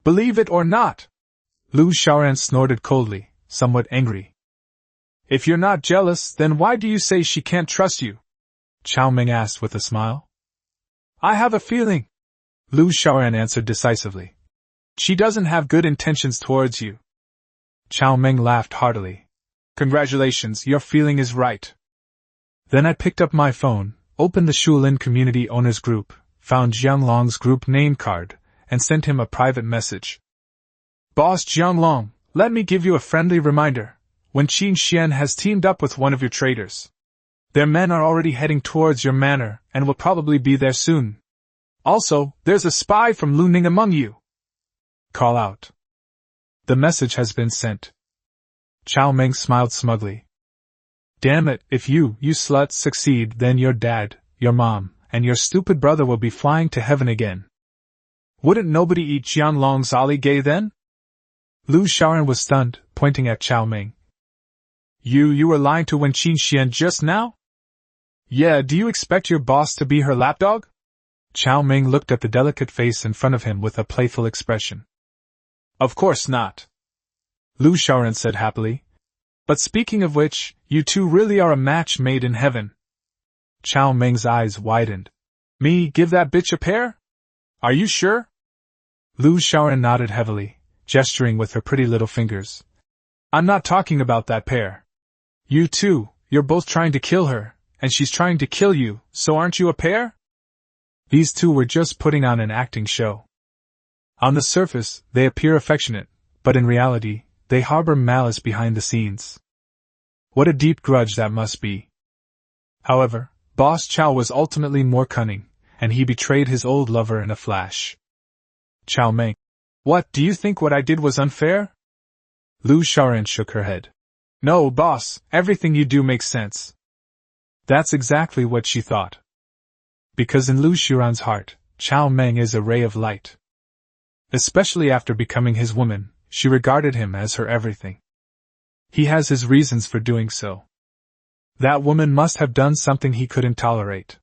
Speaker 1: Believe it or not. Lu Xiaoran snorted coldly, somewhat angry. If you're not jealous, then why do you say she can't trust you? Cao Meng asked with a smile. I have a feeling. Lu Xiaoran answered decisively. She doesn't have good intentions towards you. Cao Meng laughed heartily. Congratulations, your feeling is right. Then I picked up my phone, opened the Shulin Community Owners Group, found Jianglong's group name card, and sent him a private message. Boss Jianglong, let me give you a friendly reminder. Wen Qingxian has teamed up with one of your traders. Their men are already heading towards your manor, and will probably be there soon. Also, there's a spy from Lu Ning among you. Call out. The message has been sent. Cao Meng smiled smugly. Damn it, if you sluts succeed, then your dad, your mom, and your stupid brother will be flying to heaven again. Wouldn't nobody eat Jianglong's Ali Gay then? Lu Xiaoran was stunned, pointing at Cao Meng. You were lying to Wen Qingxian just now? Yeah, do you expect your boss to be her lapdog? Cao Meng looked at the delicate face in front of him with a playful expression. Of course not. Lu Xiaoran said happily. But speaking of which, you two really are a match made in heaven. Cao Meng's eyes widened. Me give that bitch a pair? Are you sure? Lu Xiaoran nodded heavily, gesturing with her pretty little fingers. I'm not talking about that pair. You too, you're both trying to kill her, and she's trying to kill you, so aren't you a pair? These two were just putting on an acting show. On the surface, they appear affectionate, but in reality, they harbor malice behind the scenes. What a deep grudge that must be. However, Boss Cao was ultimately more cunning, and he betrayed his old lover in a flash. Cao Meng. What, do you think what I did was unfair? Lu Xiaoran shook her head. No, boss, everything you do makes sense. That's exactly what she thought. Because in Lu Xiaoran's heart, Cao Meng is a ray of light. Especially after becoming his woman, she regarded him as her everything. He has his reasons for doing so. That woman must have done something he couldn't tolerate.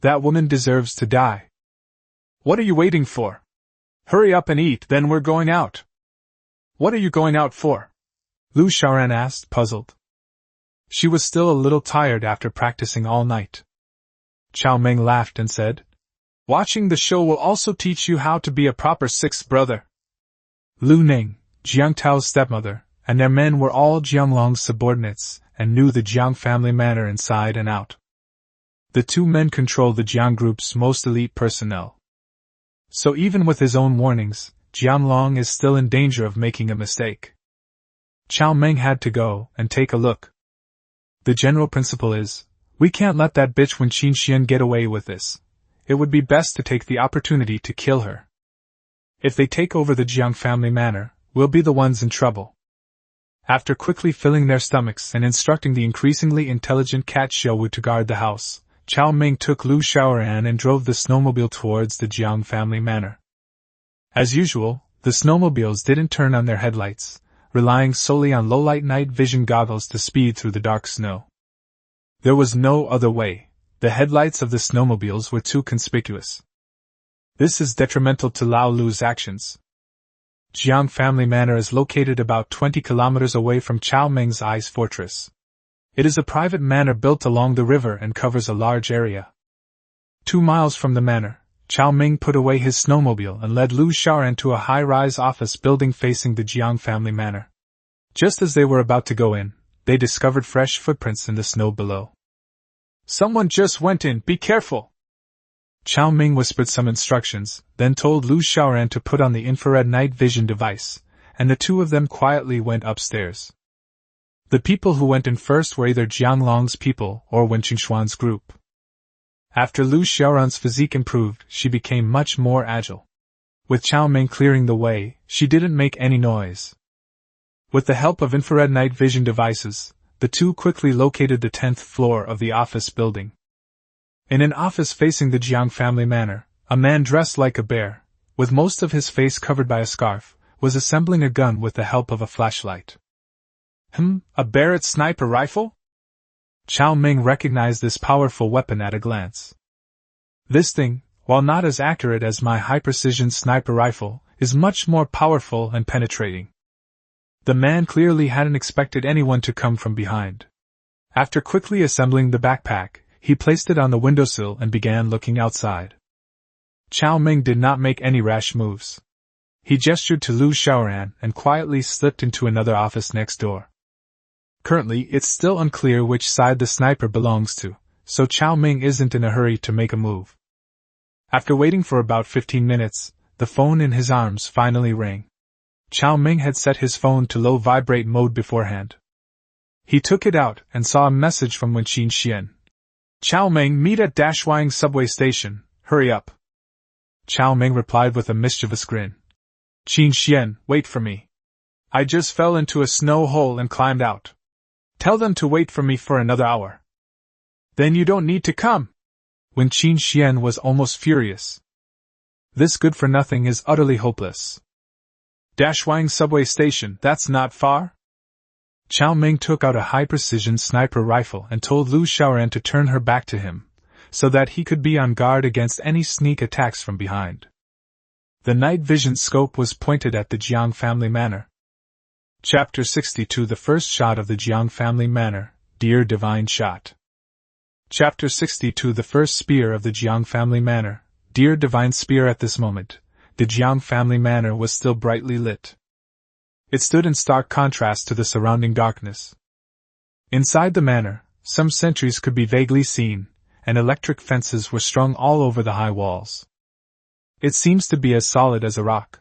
Speaker 1: That woman deserves to die. What are you waiting for? Hurry up and eat, then we're going out. What are you going out for? Lu Xiaoran asked, puzzled. She was still a little tired after practicing all night. Cao Meng laughed and said, Watching the show will also teach you how to be a proper sixth brother. Lu Ning, Jiang Tao's stepmother, and their men were all Jianglong's subordinates, and knew the Jiang family manor inside and out. The two men controlled the Jiang group's most elite personnel. So even with his own warnings, Jianglong is still in danger of making a mistake. Cao Meng had to go and take a look. The general principle is, we can't let that bitch Wen Qinxian get away with this. It would be best to take the opportunity to kill her. If they take over the Jiang family manor, we'll be the ones in trouble. After quickly filling their stomachs and instructing the increasingly intelligent Cat Xiaowu to guard the house, Cao Meng took Lu Xiaoran and drove the snowmobile towards the Jiang family manor. As usual, the snowmobiles didn't turn on their headlights, relying solely on low-light night vision goggles to speed through the dark snow. There was no other way. The headlights of the snowmobiles were too conspicuous. This is detrimental to Lao Lu's actions. Jiang family manor is located about 20 kilometers away from Cao Meng's ice fortress. It is a private manor built along the river and covers a large area. 2 miles from the manor, Cao Meng put away his snowmobile and led Lu Xiaoran to a high-rise office building facing the Jiang family manor. Just as they were about to go in, they discovered fresh footprints in the snow below. Someone just went in, be careful! Cao Meng whispered some instructions, then told Lu Xiaoran to put on the infrared night vision device, and the two of them quietly went upstairs. The people who went in first were either Jianglong's people or Wen Qinxuan's group. After Lu Xiaoran's physique improved, she became much more agile. With Cao Meng clearing the way, she didn't make any noise. With the help of infrared night vision devices, the two quickly located the 10th floor of the office building. In an office facing the Jiang family manor, a man dressed like a bear, with most of his face covered by a scarf, was assembling a gun with the help of a flashlight. A Barrett sniper rifle? Cao Meng recognized this powerful weapon at a glance. This thing, while not as accurate as my high-precision sniper rifle, is much more powerful and penetrating. The man clearly hadn't expected anyone to come from behind. After quickly assembling the backpack, he placed it on the windowsill and began looking outside. Cao Meng did not make any rash moves. He gestured to Lu Xiaoran and quietly slipped into another office next door. Currently, it's still unclear which side the sniper belongs to, so Cao Meng isn't in a hurry to make a move. After waiting for about 15 minutes, the phone in his arms finally rang. Cao Meng had set his phone to low vibrate mode beforehand. He took it out and saw a message from Wen Qinxian. Cao Meng, meet at Dashwang subway station, hurry up. Cao Meng replied with a mischievous grin. Qinxian, wait for me. I just fell into a snow hole and climbed out. Tell them to wait for me for another hour. Then you don't need to come. Wen Qinxian was almost furious. This good-for-nothing is utterly hopeless. Dashwang subway station, that's not far? Cao Meng took out a high-precision sniper rifle and told Lu Xiaoran to turn her back to him, so that he could be on guard against any sneak attacks from behind. The night vision scope was pointed at the Jiang family manor. Chapter 62 The first shot of the Jiang family manor, dear divine shot. Chapter 62 The First Spear of the Jiang Family Manor. Dear Divine Spear, at this moment, the Jiang family manor was still brightly lit. It stood in stark contrast to the surrounding darkness. Inside the manor, some sentries could be vaguely seen, and electric fences were strung all over the high walls. It seems to be as solid as a rock.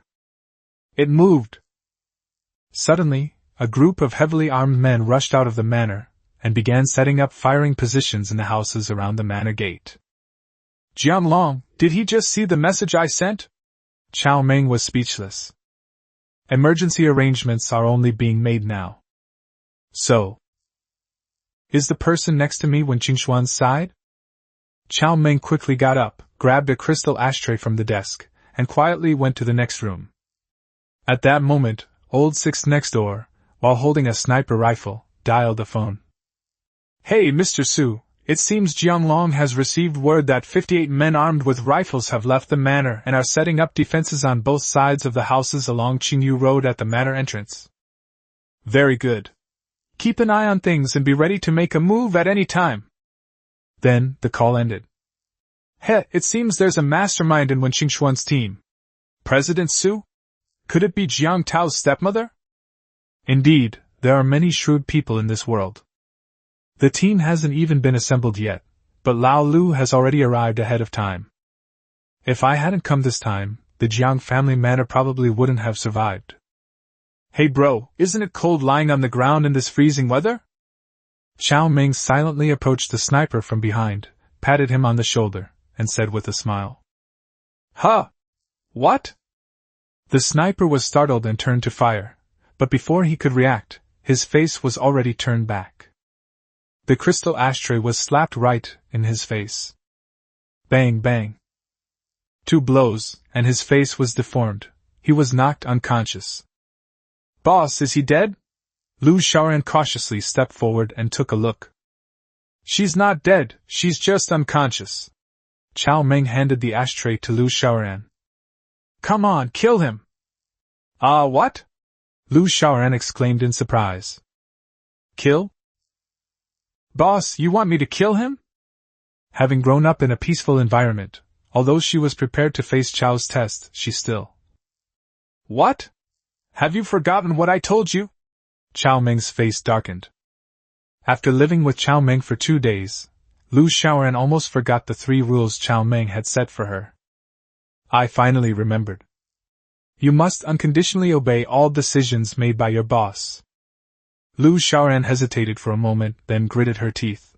Speaker 1: It moved. Suddenly, a group of heavily armed men rushed out of the manor, and began setting up firing positions in the houses around the manor gate. Jianglong, did he just see the message I sent? Cao Meng was speechless. Emergency arrangements are only being made now. So, is the person next to me when Qingshuan's side? Cao Meng quickly got up, grabbed a crystal ashtray from the desk, and quietly went to the next room. At that moment, Old Six next door, while holding a sniper rifle, dialed the phone. Hey, Mr. Su, it seems Jianglong has received word that 58 men armed with rifles have left the manor and are setting up defenses on both sides of the houses along Qingyu Road at the manor entrance. Very good. Keep an eye on things and be ready to make a move at any time. Then, the call ended. It seems there's a mastermind in Wen Qingshuan's team. President Su? Could it be Jiang Tao's stepmother? Indeed, there are many shrewd people in this world. The team hasn't even been assembled yet, but Lao Lu has already arrived ahead of time. If I hadn't come this time, the Jiang family manor probably wouldn't have survived. Hey bro, isn't it cold lying on the ground in this freezing weather? Cao Meng silently approached the sniper from behind, patted him on the shoulder, and said with a smile. Huh? What? The sniper was startled and turned to fire, but before he could react, his face was already turned back. The crystal ashtray was slapped right in his face. Bang, bang. 2 blows, and his face was deformed. He was knocked unconscious. Boss, is he dead? Lu Shaoran cautiously stepped forward and took a look. She's not dead, she's just unconscious. Cao Meng handed the ashtray to Lu Shaoran. Come on, kill him! What? Lu Shaoran exclaimed in surprise. Kill? Boss, you want me to kill him? Having grown up in a peaceful environment, although she was prepared to face Chao's test, she still. What? Have you forgotten what I told you? Cao Meng's face darkened. After living with Cao Meng for 2 days, Lu Shaoran almost forgot the 3 rules Cao Meng had set for her. I finally remembered. You must unconditionally obey all decisions made by your boss. Lu Shaoran hesitated for a moment, then gritted her teeth.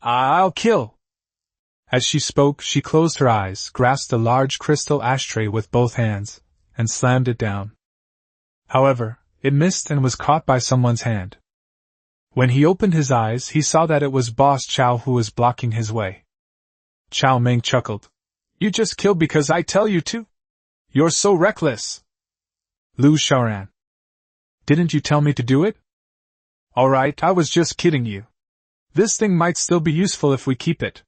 Speaker 1: I'll kill! As she spoke, she closed her eyes, grasped a large crystal ashtray with both hands, and slammed it down. However, it missed and was caught by someone's hand. When he opened his eyes, he saw that it was Boss Cao who was blocking his way. Cao Meng chuckled. You just kill because I tell you to? You're so reckless! Lu Shaoran. Didn't you tell me to do it? Alright, I was just kidding you. This thing might still be useful if we keep it.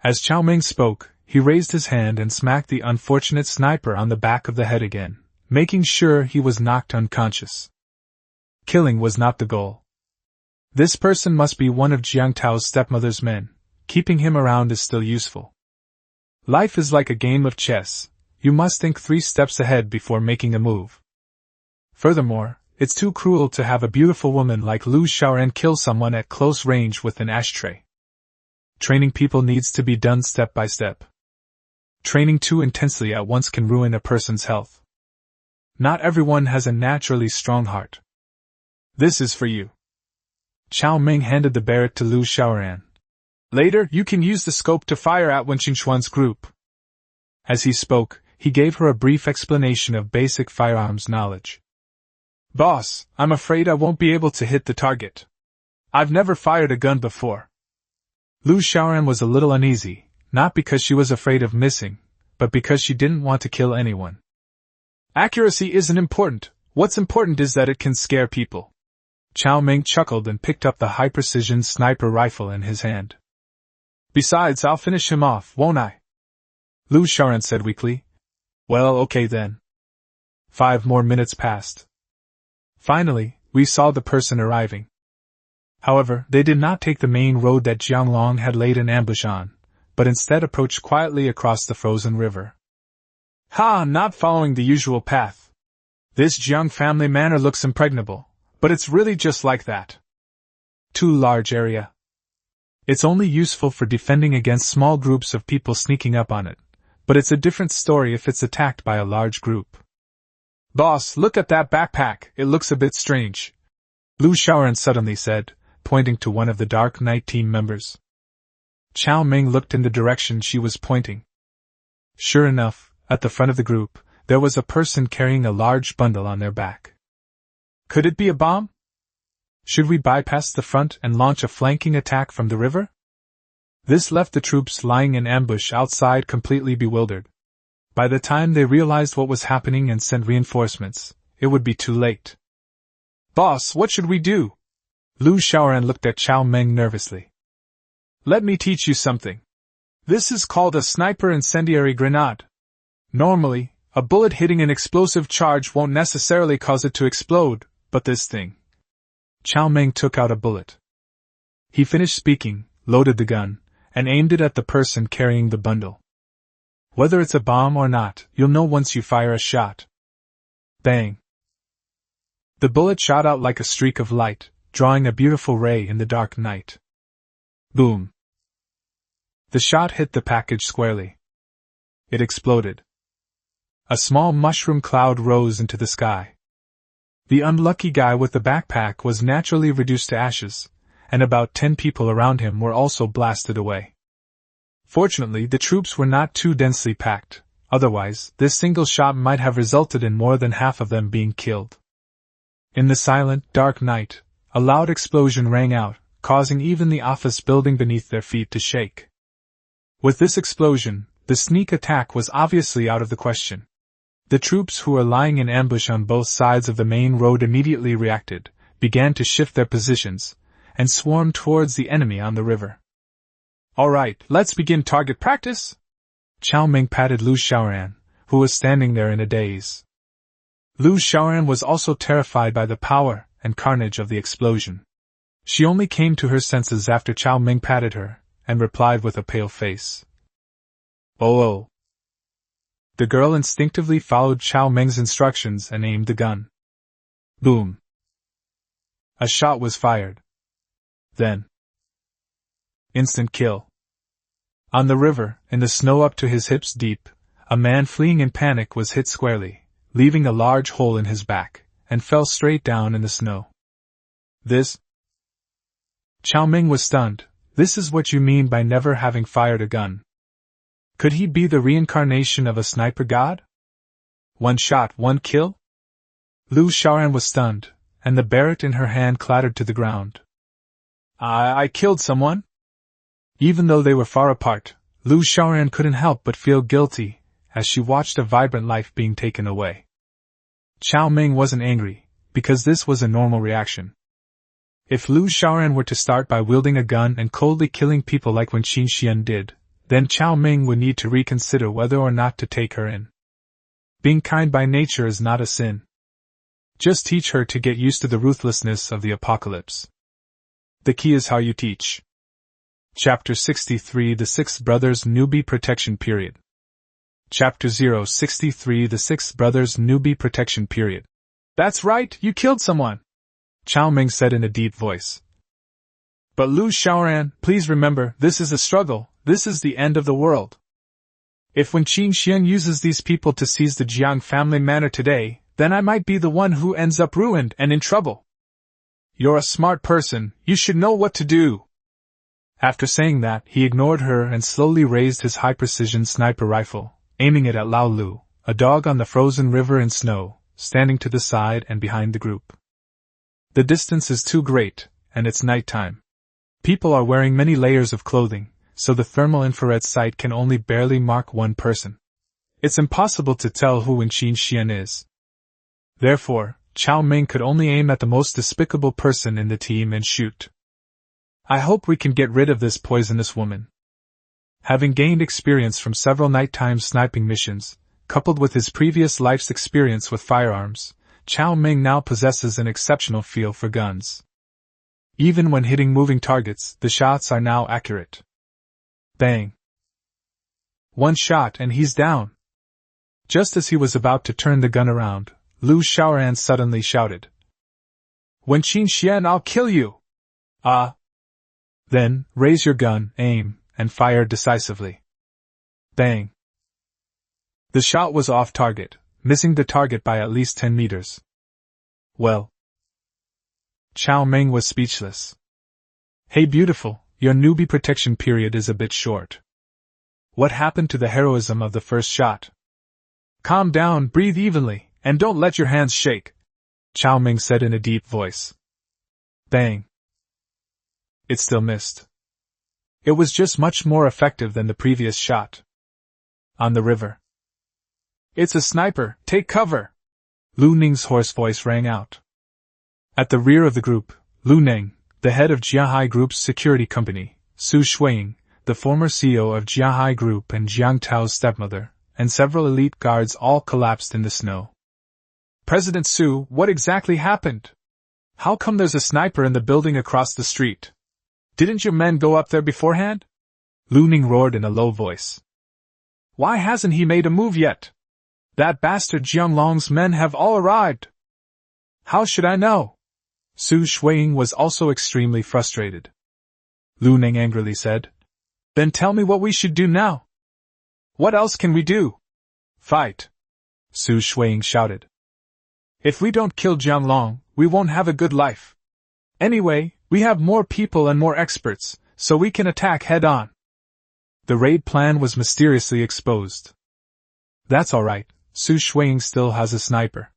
Speaker 1: As Cao Meng spoke, he raised his hand and smacked the unfortunate sniper on the back of the head again, making sure he was knocked unconscious. Killing was not the goal. This person must be one of Jiang Tao's stepmother's men. Keeping him around is still useful. Life is like a game of chess. You must think 3 steps ahead before making a move. Furthermore, it's too cruel to have a beautiful woman like Lu Shaoran kill someone at close range with an ashtray. Training people needs to be done step by step. Training too intensely at once can ruin a person's health. Not everyone has a naturally strong heart. This is for you. Cao Meng handed the barret to Lu Shaoran. Later, you can use the scope to fire at Wen Qingshuan's group. As he spoke, he gave her a brief explanation of basic firearms knowledge. Boss, I'm afraid I won't be able to hit the target. I've never fired a gun before. Lu Shaoran was a little uneasy, not because she was afraid of missing, but because she didn't want to kill anyone. Accuracy isn't important, what's important is that it can scare people. Cao Meng chuckled and picked up the high-precision sniper rifle in his hand. Besides, I'll finish him off, won't I? Lu Shaoran said weakly. Well, okay then. 5 more minutes passed. Finally, we saw the person arriving. However, they did not take the main road that Jianglong had laid an ambush on, but instead approached quietly across the frozen river. Ha! Not following the usual path. This Jiang family manor looks impregnable, but it's really just like that. Too large area. It's only useful for defending against small groups of people sneaking up on it, but it's a different story if it's attacked by a large group. Boss, look at that backpack, it looks a bit strange, Lu Shaoran suddenly said, pointing to one of the Dark Knight team members. Cao Meng looked in the direction she was pointing. Sure enough, at the front of the group, there was a person carrying a large bundle on their back. Could it be a bomb? Should we bypass the front and launch a flanking attack from the river? This left the troops lying in ambush outside completely bewildered. By the time they realized what was happening and sent reinforcements, it would be too late. Boss, what should we do? Lu Shaoran looked at Cao Meng nervously. Let me teach you something. This is called a sniper incendiary grenade. Normally, a bullet hitting an explosive charge won't necessarily cause it to explode, but this thing. Cao Meng took out a bullet. He finished speaking, loaded the gun, and aimed it at the person carrying the bundle. Whether it's a bomb or not, you'll know once you fire a shot. Bang! The bullet shot out like a streak of light, drawing a beautiful ray in the dark night. Boom! The shot hit the package squarely. It exploded. A small mushroom cloud rose into the sky. The unlucky guy with the backpack was naturally reduced to ashes, and about 10 people around him were also blasted away. Fortunately, the troops were not too densely packed, otherwise, this single shot might have resulted in more than half of them being killed. In the silent, dark night, a loud explosion rang out, causing even the office building beneath their feet to shake. With this explosion, the sneak attack was obviously out of the question. The troops who were lying in ambush on both sides of the main road immediately reacted, began to shift their positions, and swarmed towards the enemy on the river. All right, let's begin target practice! Cao Meng patted Lu Shaoran, who was standing there in a daze. Lu Shaoran was also terrified by the power and carnage of the explosion. She only came to her senses after Cao Meng patted her, and replied with a pale face. Oh. The girl instinctively followed Cao Meng's instructions and aimed the gun. Boom! A shot was fired. Then. Instant kill. On the river, in the snow up to his hips deep, a man fleeing in panic was hit squarely, leaving a large hole in his back, and fell straight down in the snow. This? Cao Meng was stunned. This is what you mean by never having fired a gun. Could he be the reincarnation of a sniper god? One shot, one kill? Lu Shaoran was stunned, and the barrett in her hand clattered to the ground. I killed someone? Even though they were far apart, Lu Shaoran couldn't help but feel guilty as she watched a vibrant life being taken away. Cao Meng wasn't angry, because this was a normal reaction. If Lu Shaoran were to start by wielding a gun and coldly killing people like when Qin Xian did, then Cao Meng would need to reconsider whether or not to take her in. Being kind by nature is not a sin. Just teach her to get used to the ruthlessness of the apocalypse. The key is how you teach. Chapter 63 The Six Brothers Newbie Protection Period. Chapter 063 The Six Brothers Newbie Protection Period. That's right, you killed someone, Cao Meng said in a deep voice. But Lu Shaoran, please remember, this is a struggle, this is the end of the world. If when Qin Xian uses these people to seize the Jiang family manor today, then I might be the one who ends up ruined and in trouble. You're a smart person, you should know what to do. After saying that, he ignored her and slowly raised his high-precision sniper rifle, aiming it at Lao Lu, a dog on the frozen river in snow, standing to the side and behind the group. The distance is too great, and it's nighttime. People are wearing many layers of clothing, so the thermal infrared sight can only barely mark one person. It's impossible to tell who Qin Xian is. Therefore, Cao Meng could only aim at the most despicable person in the team and shoot. I hope we can get rid of this poisonous woman. Having gained experience from several nighttime sniping missions, coupled with his previous life's experience with firearms, Cao Meng now possesses an exceptional feel for guns. Even when hitting moving targets, the shots are now accurate. Bang! One shot and he's down. Just as he was about to turn the gun around, Lu Xiaoran suddenly shouted, "Wen Qingxian, I'll kill you!" Ah! Then, raise your gun, aim, and fire decisively. Bang! The shot was off target, missing the target by at least 10 meters. Well. Cao Meng was speechless. Hey beautiful, your newbie protection period is a bit short. What happened to the heroism of the first shot? Calm down, breathe evenly, and don't let your hands shake, Cao Meng said in a deep voice. Bang! It still missed. It was just much more effective than the previous shot. On the river. It's a sniper, take cover! Lu Ning's hoarse voice rang out. At the rear of the group, Lu Ning, the head of Jiahai Group's security company, Su Shuiying, the former CEO of Jiahai Group and Jiang Tao's stepmother, and several elite guards all collapsed in the snow. President Su, what exactly happened? How come there's a sniper in the building across the street? Didn't your men go up there beforehand? Lu Ning roared in a low voice. Why hasn't he made a move yet? That bastard Jianglong's men have all arrived. How should I know? Su Shuiying was also extremely frustrated. Lu Ning angrily said, Then tell me what we should do now. What else can we do? Fight! Su Shuiying shouted. If we don't kill Jianglong, we won't have a good life. Anyway, we have more people and more experts, so we can attack head-on. The raid plan was mysteriously exposed. That's alright, Su Shuiying still has a sniper.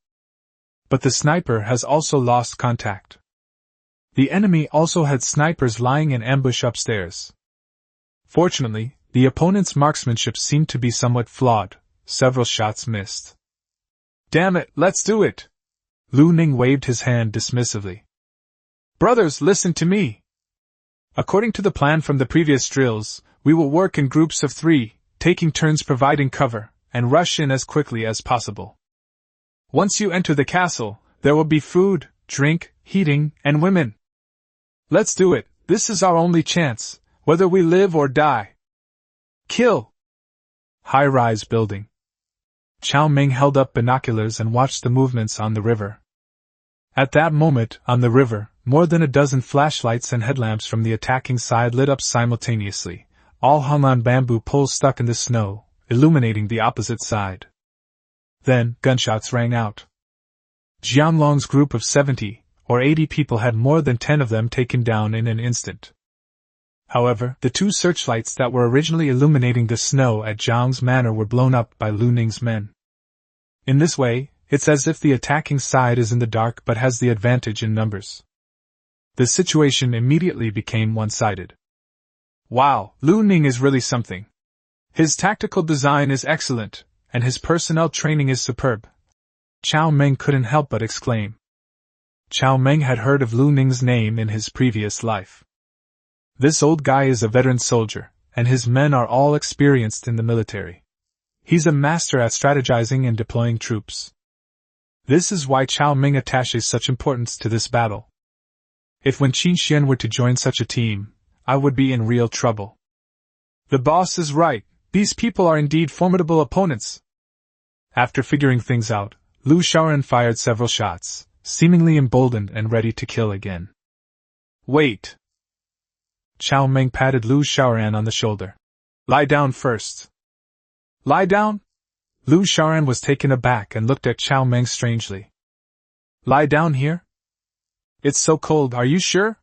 Speaker 1: But the sniper has also lost contact. The enemy also had snipers lying in ambush upstairs. Fortunately, the opponent's marksmanship seemed to be somewhat flawed, several shots missed. Damn it, let's do it! Lu Ning waved his hand dismissively. Brothers, listen to me! According to the plan from the previous drills, we will work in groups of 3, taking turns providing cover, and rush in as quickly as possible. Once you enter the castle, there will be food, drink, heating, and women. Let's do it, this is our only chance, whether we live or die. Kill! High-rise building. Cao Meng held up binoculars and watched the movements on the river. At that moment, on the river, more than a dozen flashlights and headlamps from the attacking side lit up simultaneously, all hung on bamboo poles stuck in the snow, illuminating the opposite side. Then, gunshots rang out. Jianglong's group of 70 or 80 people had more than 10 of them taken down in an instant. However, the 2 searchlights that were originally illuminating the snow at Zhang's manor were blown up by Lu Ning's men. In this way, it's as if the attacking side is in the dark but has the advantage in numbers. The situation immediately became one-sided. Wow, Lu Ning is really something. His tactical design is excellent, and his personnel training is superb. Cao Meng couldn't help but exclaim. Cao Meng had heard of Lu Ning's name in his previous life. This old guy is a veteran soldier, and his men are all experienced in the military. He's a master at strategizing and deploying troops. This is why Cao Meng attaches such importance to this battle. If Wen Qingxian were to join such a team, I would be in real trouble. The boss is right, these people are indeed formidable opponents. After figuring things out, Lu Xiaoran fired several shots, seemingly emboldened and ready to kill again. Wait! Cao Meng patted Lu Xiaoran on the shoulder. Lie down first. Lie down? Lu Xiaoran was taken aback and looked at Cao Meng strangely. Lie down here? It's so cold, are you sure?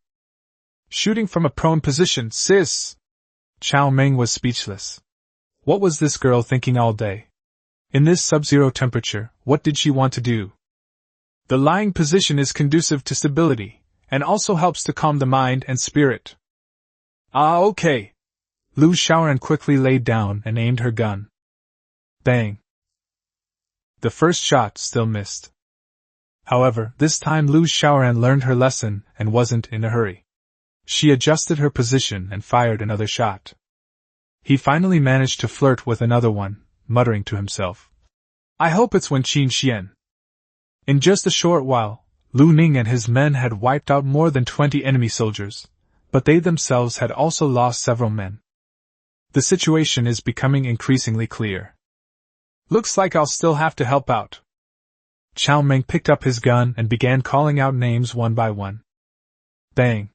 Speaker 1: Shooting from a prone position, sis! Cao Meng was speechless. What was this girl thinking all day? In this sub-zero temperature, what did she want to do? The lying position is conducive to stability, and also helps to calm the mind and spirit. Ah, okay. Lu Xiaoran quickly laid down and aimed her gun. Bang. The first shot still missed. However, this time Lu Xiaoran learned her lesson and wasn't in a hurry. She adjusted her position and fired another shot. He finally managed to flirt with another one, muttering to himself. I hope it's Wen Qingxian. In just a short while, Lu Ning and his men had wiped out more than 20 enemy soldiers, but they themselves had also lost several men. The situation is becoming increasingly clear. Looks like I'll still have to help out. Cao Meng picked up his gun and began calling out names one by one. Bang!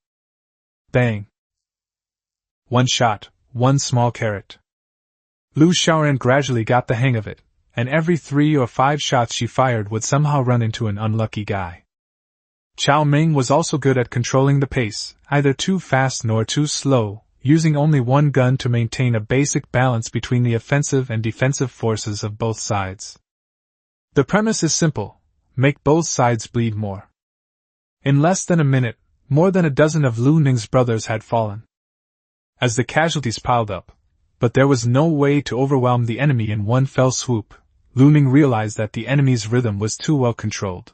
Speaker 1: Bang! One shot, one small carrot. Lu Xiaoran gradually got the hang of it, and every 3 or 5 shots she fired would somehow run into an unlucky guy. Cao Meng was also good at controlling the pace, either too fast nor too slow, using only one gun to maintain a basic balance between the offensive and defensive forces of both sides. The premise is simple: make both sides bleed more. In less than a minute, more than a dozen of Lu Ning's brothers had fallen. As the casualties piled up, but there was no way to overwhelm the enemy in one fell swoop, Lu Ning realized that the enemy's rhythm was too well controlled.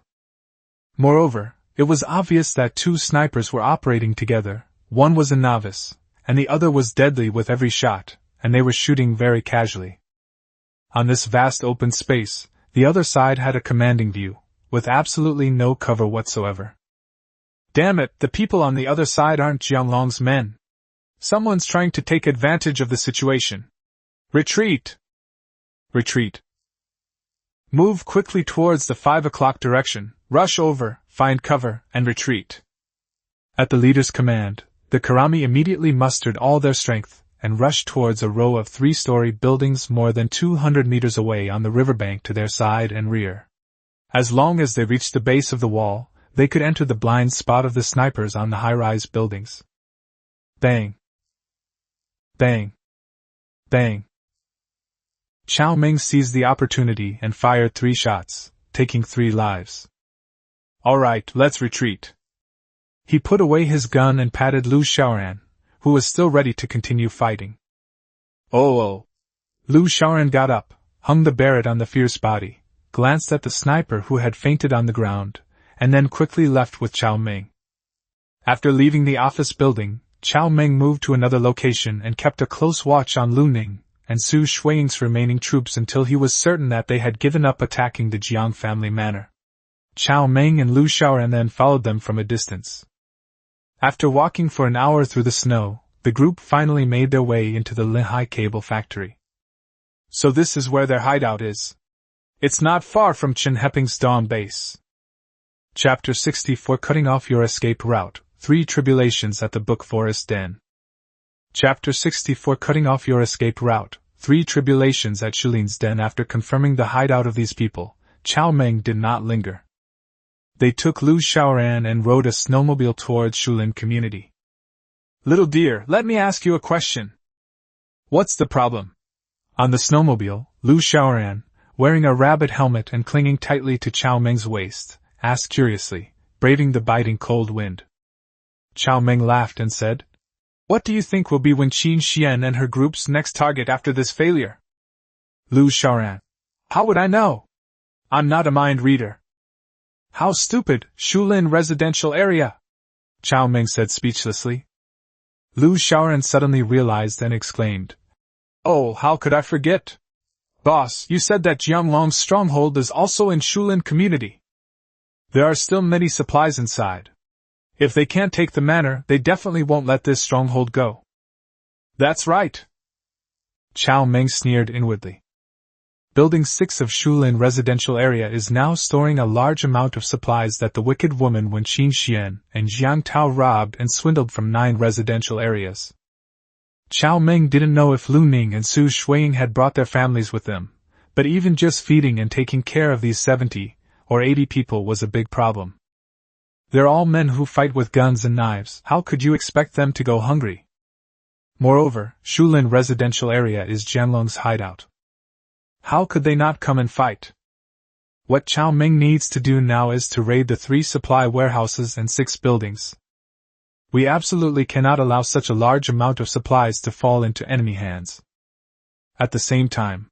Speaker 1: Moreover, it was obvious that 2 snipers were operating together. One was a novice, and the other was deadly with every shot, and they were shooting very casually. On this vast open space, the other side had a commanding view, with absolutely no cover whatsoever. Damn it, the people on the other side aren't Jianglong's men. Someone's trying to take advantage of the situation. Retreat! Retreat. Move quickly towards the 5 o'clock direction, rush over, find cover, and retreat. At the leader's command, the Karami immediately mustered all their strength and rushed towards a row of 3-story buildings more than 200 meters away on the riverbank to their side and rear. As long as they reached the base of the wall, they could enter the blind spot of the snipers on the high-rise buildings. Bang! Bang! Bang! Cao Meng seized the opportunity and fired 3 shots, taking 3 lives. All right, let's retreat. He put away his gun and patted Lu Xiaoran, who was still ready to continue fighting. Oh! Lu Xiaoran got up, hung the barret on the fierce body, glanced at the sniper who had fainted on the ground, and then quickly left with Cao Meng. After leaving the office building, Cao Meng moved to another location and kept a close watch on Lu Ning and Su Shuiying's remaining troops until he was certain that they had given up attacking the Jiang family manor. Cao Meng and Lu Xiaoran then followed them from a distance. After walking for an hour through the snow, the group finally made their way into the Linhai cable factory. So this is where their hideout is. It's not far from Chen Heping's Dawn base. Chapter 64: Cutting Off Your Escape Route, 3 Tribulations at the Book Forest Den. Chapter 64: Cutting Off Your Escape Route, 3 Tribulations at Shulin's Den. After confirming the hideout of these people, Cao Meng did not linger. They took Lu Xiaoran and rode a snowmobile towards Shulin community. Little dear, let me ask you a question. What's the problem? On the snowmobile, Lu Xiaoran, wearing a rabbit helmet and clinging tightly to Cao Meng's waist, asked curiously, braving the biting cold wind. Cao Meng laughed and said, "What do you think will be Wen Qin Xian and her group's next target after this failure?" Lu Xiaoran: "How would I know? I'm not a mind reader." "How stupid, Shulin residential area," Cao Meng said speechlessly. Lu Xiaoran suddenly realized and exclaimed, "Oh, how could I forget? Boss, you said that Jianglong's stronghold is also in Shulin community. There are still many supplies inside. If they can't take the manor, they definitely won't let this stronghold go." "That's right," Cao Meng sneered inwardly. Building 6 of Shulin residential area is now storing a large amount of supplies that the wicked woman Wen Qin Xian and Jiang Tao robbed and swindled from 9 residential areas. Cao Meng didn't know if Lu Ning and Su Shuiying had brought their families with them, but even just feeding and taking care of these 70 or 80 people was a big problem. They're all men who fight with guns and knives. How could you expect them to go hungry? Moreover, Shulin residential area is Jianglong's hideout. How could they not come and fight? What Cao Meng needs to do now is to raid the 3 supply warehouses and 6 buildings. We absolutely cannot allow such a large amount of supplies to fall into enemy hands. At the same time,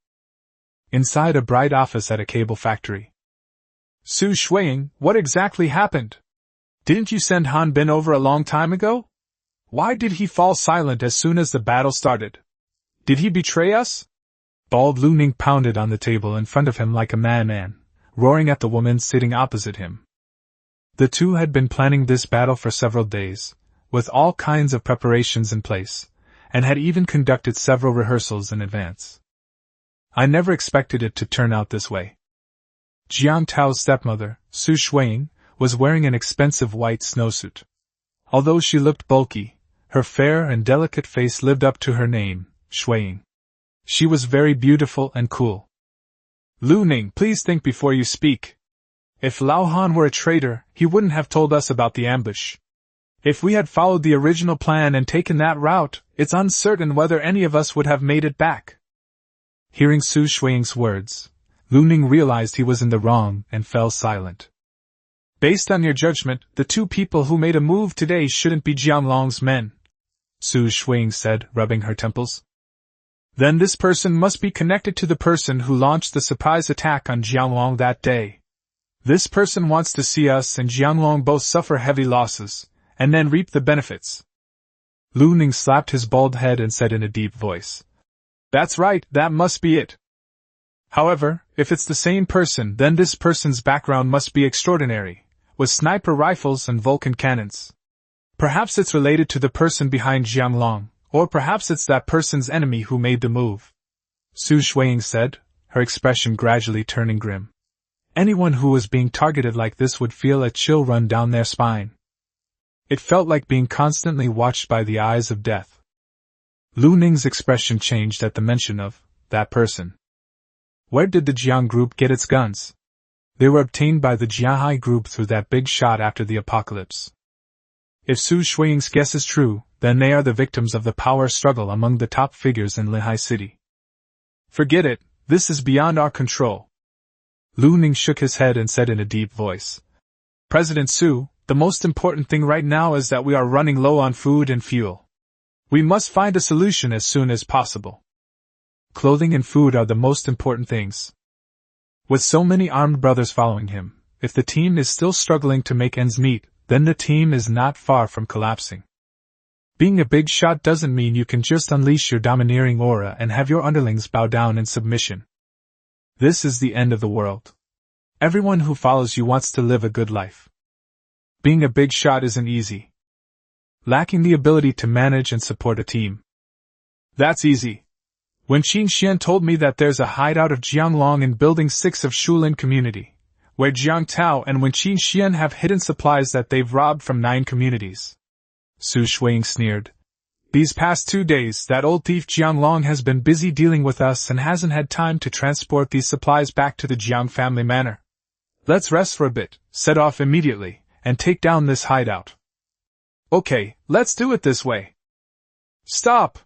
Speaker 1: inside a bright office at a cable factory. "Su Shuiying, what exactly happened? Didn't you send Han Bin over a long time ago? Why did he fall silent as soon as the battle started? Did he betray us?" Bald Lu Ning pounded on the table in front of him like a madman, roaring at the woman sitting opposite him. The two had been planning this battle for several days, with all kinds of preparations in place, and had even conducted several rehearsals in advance. I never expected it to turn out this way. Jiang Tao's stepmother, Su Shuiying, was wearing an expensive white snowsuit. Although she looked bulky, her fair and delicate face lived up to her name, Shuiying. She was very beautiful and cool. Lu Ning, please think before you speak. If Lao Han were a traitor, he wouldn't have told us about the ambush. If we had followed the original plan and taken that route, it's uncertain whether any of us would have made it back. Hearing Su Shuiying's words, Lu Ning realized he was in the wrong and fell silent. Based on your judgment, the two people who made a move today shouldn't be Jianglong's men, Su Shuiying said, rubbing her temples. Then this person must be connected to the person who launched the surprise attack on Jianglong that day. This person wants to see us and Jianglong both suffer heavy losses, and then reap the benefits. Lu Ning slapped his bald head and said in a deep voice, That's right, that must be it. However, if it's the same person, then this person's background must be extraordinary, with sniper rifles and Vulcan cannons. Perhaps it's related to the person behind Jianglong, or perhaps it's that person's enemy who made the move. Su Shuiying said, her expression gradually turning grim. Anyone who was being targeted like this would feel a chill run down their spine. It felt like being constantly watched by the eyes of death. Lu Ning's expression changed at the mention of that person. Where did the Jiang group get its guns? They were obtained by the Jiahai group through that big shot after the apocalypse. If Su Shuiying's guess is true, then they are the victims of the power struggle among the top figures in Lehigh City. Forget it, this is beyond our control. Lu Ning shook his head and said in a deep voice, President Su, the most important thing right now is that we are running low on food and fuel. We must find a solution as soon as possible. Clothing and food are the most important things. With so many armed brothers following him, if the team is still struggling to make ends meet, then the team is not far from collapsing. Being a big shot doesn't mean you can just unleash your domineering aura and have your underlings bow down in submission. This is the end of the world. Everyone who follows you wants to live a good life. Being a big shot isn't easy. Lacking the ability to manage and support a team. That's easy. When Qin Xian told me that there's a hideout of Jianglong in Building 6 of Shulin Community, where Jiang Tao and Wen Qin Xian have hidden supplies that they've robbed from 9 communities. Su Shuiying sneered. These past 2 days, that old thief Jianglong has been busy dealing with us and hasn't had time to transport these supplies back to the Jiang family manor. Let's rest for a bit, set off immediately, and take down this hideout. Okay, let's do it this way. Stop!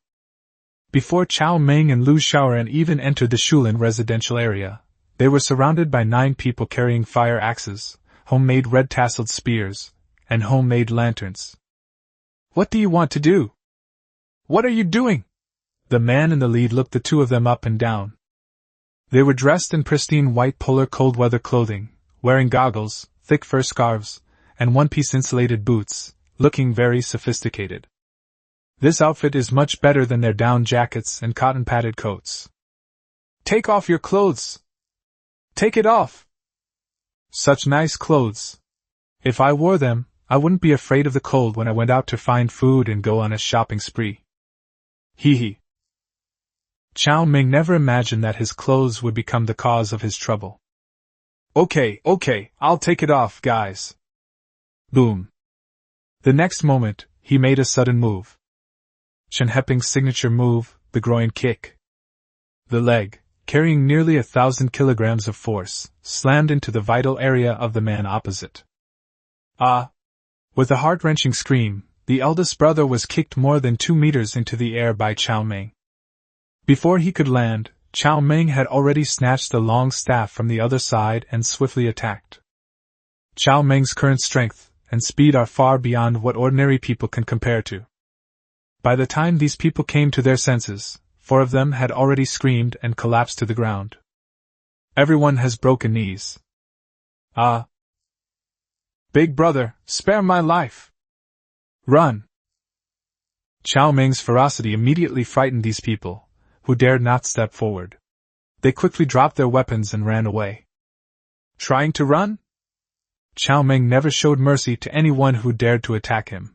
Speaker 1: Before Cao Meng and Lu Shaoran even entered the Shulin residential area, they were surrounded by 9 people carrying fire axes, homemade red-tasseled spears, and homemade lanterns. What do you want to do? What are you doing? The man in the lead looked the two of them up and down. They were dressed in pristine white polar cold-weather clothing, wearing goggles, thick fur scarves, and one-piece insulated boots, looking very sophisticated. This outfit is much better than their down jackets and cotton-padded coats. Take off your clothes! Take it off! Such nice clothes. If I wore them, I wouldn't be afraid of the cold when I went out to find food and go on a shopping spree. Hee hee. Cao Meng never imagined that his clothes would become the cause of his trouble. Okay, I'll take it off, guys. Boom. The next moment, he made a sudden move. Chen Heping's signature move, the groin kick. The leg, carrying nearly 1,000 kilograms of force, slammed into the vital area of the man opposite. Ah! With a heart-wrenching scream, the eldest brother was kicked more than 2 meters into the air by Cao Meng. Before he could land, Cao Meng had already snatched the long staff from the other side and swiftly attacked. Cao Meng's current strength and speed are far beyond what ordinary people can compare to. By the time these people came to their senses, 4 of them had already screamed and collapsed to the ground. Everyone has broken knees. Ah! Big brother, spare my life! Run! Cao Meng's ferocity immediately frightened these people, who dared not step forward. They quickly dropped their weapons and ran away. Trying to run? Cao Meng never showed mercy to anyone who dared to attack him.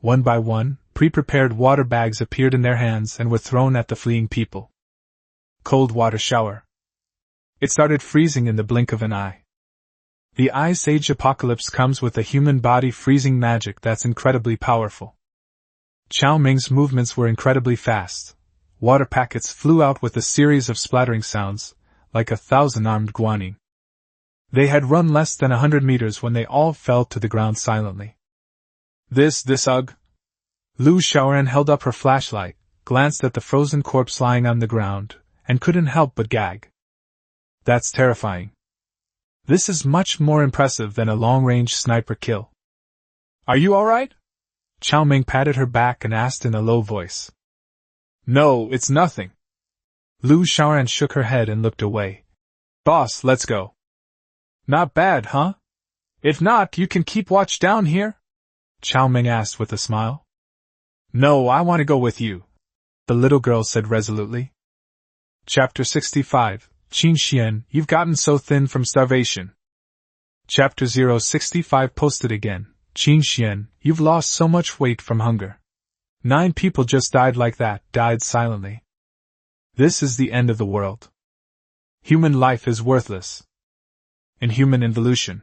Speaker 1: One by one, pre-prepared water bags appeared in their hands and were thrown at the fleeing people. Cold water shower. It started freezing in the blink of an eye. The Ice Age apocalypse comes with a human body freezing magic that's incredibly powerful. Cao Meng's movements were incredibly fast. Water packets flew out with a series of splattering sounds, like 1,000 armed guanyin. They had run less than 100 meters when they all fell to the ground silently. This ugh. Lu Xiaoran held up her flashlight, glanced at the frozen corpse lying on the ground, and couldn't help but gag. That's terrifying. This is much more impressive than a long-range sniper kill. Are you alright? Cao Meng patted her back and asked in a low voice. No, it's nothing. Lu Xiaoran shook her head and looked away. Boss, let's go. Not bad, huh? If not, you can keep watch down here? Cao Meng asked with a smile. No, I want to go with you, the little girl said resolutely. Chapter 65, Qin Xian, you've gotten so thin from starvation. Chapter 065 posted again, Qin Xian, you've lost so much weight from hunger. 9 people just died like that, died silently. This is the end of the world. Human life is worthless. Inhuman involution.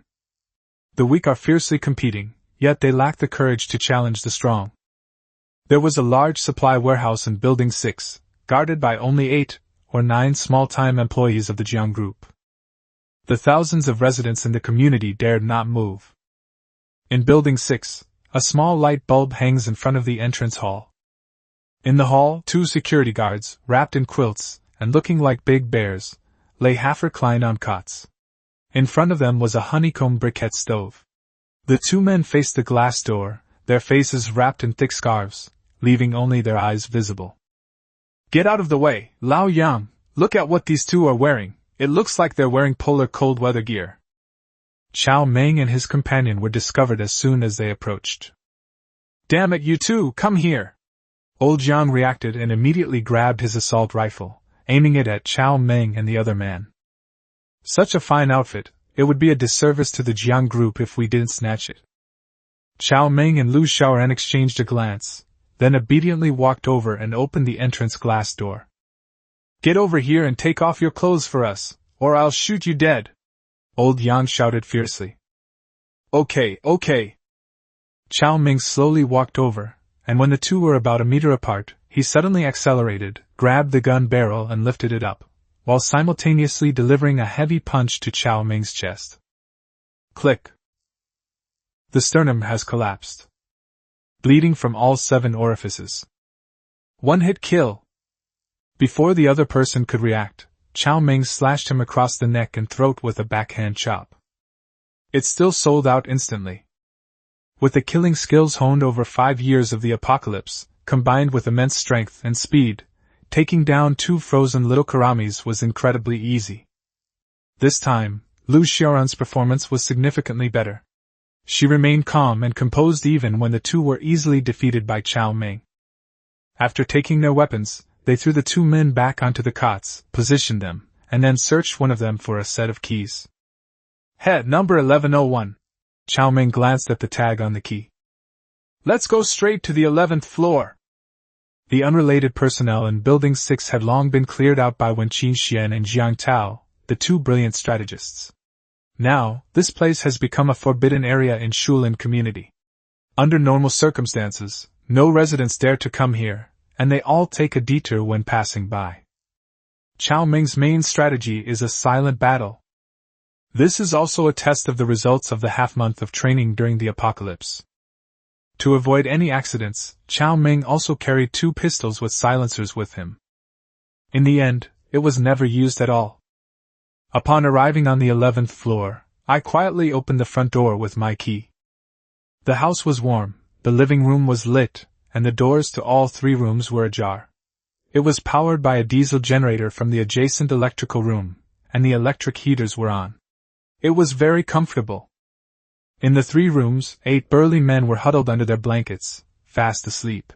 Speaker 1: The weak are fiercely competing, yet they lack the courage to challenge the strong. There was a large supply warehouse in Building 6, guarded by only 8 or 9 small-time employees of the Jiang Group. The thousands of residents in the community dared not move. In Building 6, a small light bulb hangs in front of the entrance hall. In the hall, 2 security guards, wrapped in quilts and looking like big bears, lay half-reclined on cots. In front of them was a honeycomb briquette stove. The 2 men faced the glass door, their faces wrapped in thick scarves, leaving only their eyes visible. Get out of the way, Lao Yang, look at what these 2 are wearing, it looks like they're wearing polar cold weather gear. Cao Meng and his companion were discovered as soon as they approached. Damn it, you 2, come here! Old Jiang reacted and immediately grabbed his assault rifle, aiming it at Cao Meng and the other man. Such a fine outfit, it would be a disservice to the Jiang Group if we didn't snatch it. Cao Meng and Lu Xiaoran exchanged a glance, then obediently walked over and opened the entrance glass door. Get over here and take off your clothes for us, or I'll shoot you dead! Old Yang shouted fiercely. Okay. Cao Meng slowly walked over, and when the 2 were about a meter apart, he suddenly accelerated, grabbed the gun barrel and lifted it up, while simultaneously delivering a heavy punch to Cao Meng's chest. Click. The sternum has collapsed, bleeding from all 7 orifices. One-hit kill. Before the other person could react, Cao Meng slashed him across the neck and throat with a backhand chop. It still sold out instantly. With the killing skills honed over 5 years of the apocalypse, combined with immense strength and speed, taking down 2 frozen little karamis was incredibly easy. This time, Lu Xiaoran's performance was significantly better. She remained calm and composed even when the 2 were easily defeated by Cao Meng. After taking their weapons, they threw the 2 men back onto the cots, positioned them, and then searched one of them for a set of keys. Head number 1101. Cao Meng glanced at the tag on the key. Let's go straight to the 11th floor. The unrelated personnel in Building 6 had long been cleared out by Wen Qinxian and Jiang Tao, the 2 brilliant strategists. Now, this place has become a forbidden area in Shulin community. Under normal circumstances, no residents dare to come here, and they all take a detour when passing by. Cao Meng's main strategy is a silent battle. This is also a test of the results of the half-month of training during the apocalypse. To avoid any accidents, Cao Meng also carried 2 pistols with silencers with him. In the end, it was never used at all. Upon arriving on the 11th floor, I quietly opened the front door with my key. The house was warm, the living room was lit, and the doors to all 3 rooms were ajar. It was powered by a diesel generator from the adjacent electrical room, and the electric heaters were on. It was very comfortable. In the 3 rooms, 8 burly men were huddled under their blankets, fast asleep.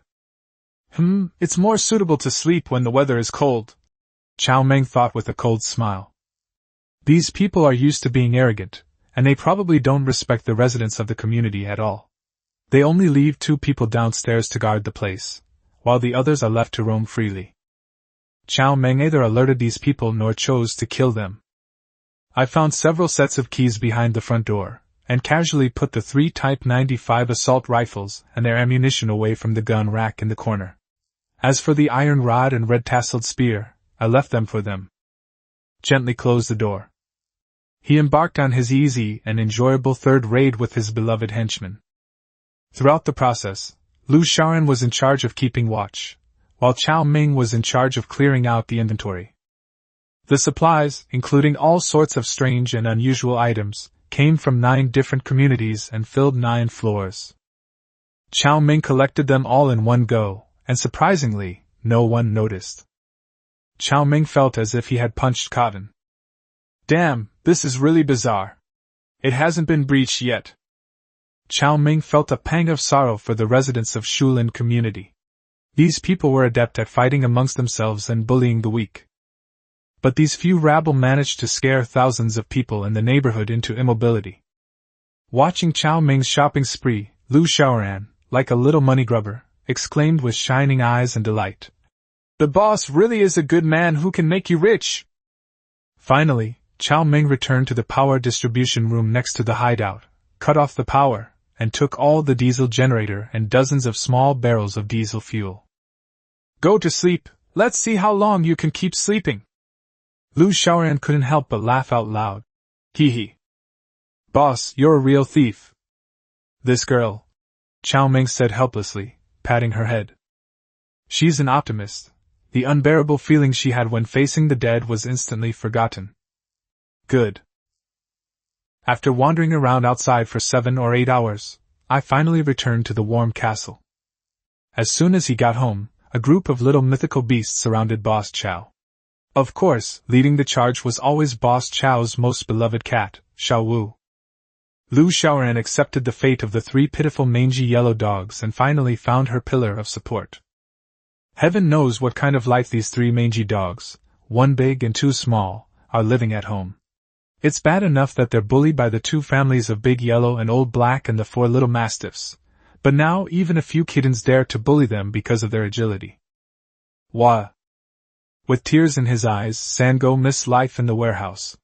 Speaker 1: It's more suitable to sleep when the weather is cold, Cao Meng thought with a cold smile. These people are used to being arrogant, and they probably don't respect the residents of the community at all. They only leave 2 people downstairs to guard the place, while the others are left to roam freely. Cao Meng neither alerted these people nor chose to kill them. I found several sets of keys behind the front door, and casually put the 3 Type 95 assault rifles and their ammunition away from the gun rack in the corner. As for the iron rod and red-tasseled spear, I left them for them. Gently closed the door. He embarked on his easy and enjoyable third raid with his beloved henchmen. Throughout the process, Lu Xiaoran was in charge of keeping watch, while Cao Meng was in charge of clearing out the inventory. The supplies, including all sorts of strange and unusual items, came from 9 different communities and filled 9 floors. Cao Meng collected them all in one go, and surprisingly, no one noticed. Cao Meng felt as if he had punched cotton. Damn, this is really bizarre. It hasn't been breached yet. Cao Meng felt a pang of sorrow for the residents of Shulin community. These people were adept at fighting amongst themselves and bullying the weak. But these few rabble managed to scare thousands of people in the neighborhood into immobility. Watching Cao Meng's shopping spree, Lu Xiaoran, like a little money grubber, exclaimed with shining eyes and delight. The boss really is a good man who can make you rich! Finally, Cao Meng returned to the power distribution room next to the hideout, cut off the power, and took all the diesel generator and dozens of small barrels of diesel fuel. Go to sleep, let's see how long you can keep sleeping. Lu Xiaoran couldn't help but laugh out loud. Hee hee. Boss, you're a real thief. This girl, Cao Meng said helplessly, patting her head. She's an optimist. The unbearable feeling she had when facing the dead was instantly forgotten. Good. After wandering around outside for 7 or 8 hours, I finally returned to the warm castle. As soon as he got home, a group of little mythical beasts surrounded Boss Chow. Of course, leading the charge was always Boss Chow's most beloved cat, Xiao Wu. Lu Xiaoran accepted the fate of the 3 pitiful mangy yellow dogs and finally found her pillar of support. Heaven knows what kind of life these 3 mangy dogs, 1 big and 2 small, are living at home. It's bad enough that they're bullied by the 2 families of Big Yellow and Old Black and the 4 little mastiffs, but now even a few kittens dare to bully them because of their agility. Wah! With tears in his eyes, Sango missed life in the warehouse.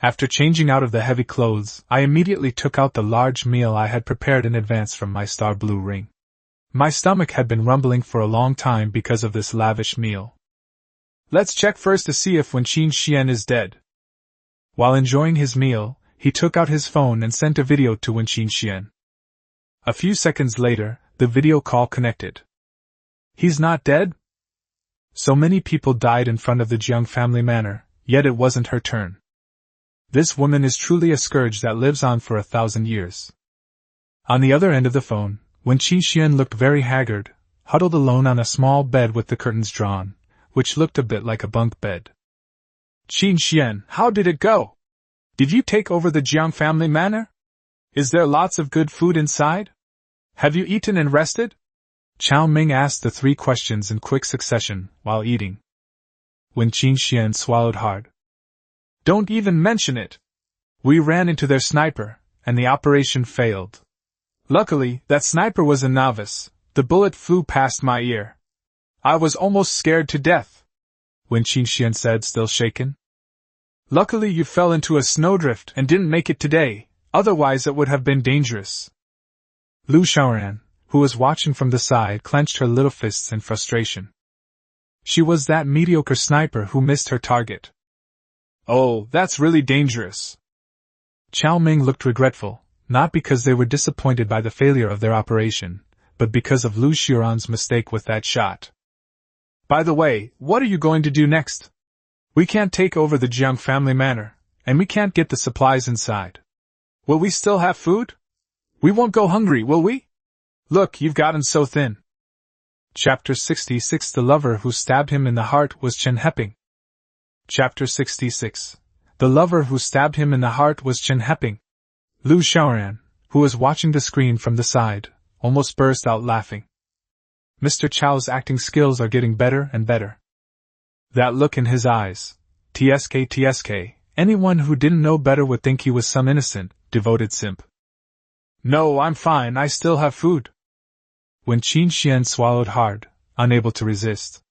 Speaker 1: After changing out of the heavy clothes, I immediately took out the large meal I had prepared in advance from my star blue ring. My stomach had been rumbling for a long time because of this lavish meal. Let's check first to see if Wen Qingxian is dead. While enjoying his meal, he took out his phone and sent a video to Wen Qingxian. A few seconds later, the video call connected. He's not dead? So many people died in front of the Jiang family manor, yet it wasn't her turn. This woman is truly a scourge that lives on for 1,000 years. On the other end of the phone, Wen Qingxian looked very haggard, huddled alone on a small bed with the curtains drawn, which looked a bit like a bunk bed. Qingxian, how did it go? Did you take over the Jiang family manor? Is there lots of good food inside? Have you eaten and rested? Cao Meng asked the 3 questions in quick succession, while eating. Wen Qingxian swallowed hard. Don't even mention it! We ran into their sniper, and the operation failed. Luckily, that sniper was a novice. The bullet flew past my ear. I was almost scared to death, Wen Qingxian said, still shaken. Luckily you fell into a snowdrift and didn't make it today, otherwise it would have been dangerous. Lu Xiaoran, who was watching from the side, clenched her little fists in frustration. She was that mediocre sniper who missed her target. Oh, that's really dangerous. Cao Meng looked regretful, not because they were disappointed by the failure of their operation, but because of Lu Xiaoran's mistake with that shot. By the way, what are you going to do next? We can't take over the Jiang family manor, and we can't get the supplies inside. Will we still have food? We won't go hungry, will we? Look, you've gotten so thin. Chapter 66. The lover who stabbed him in the heart was Chen Heping. Chapter 66. The lover who stabbed him in the heart was Chen Heping. Lu Xiaoran, who was watching the screen from the side, almost burst out laughing. Mr. Chow's acting skills are getting better and better. That look in his eyes, TSK, Anyone who didn't know better would think he was some innocent, devoted simp. No, I'm fine, I still have food. Wen Qingxian swallowed hard, unable to resist.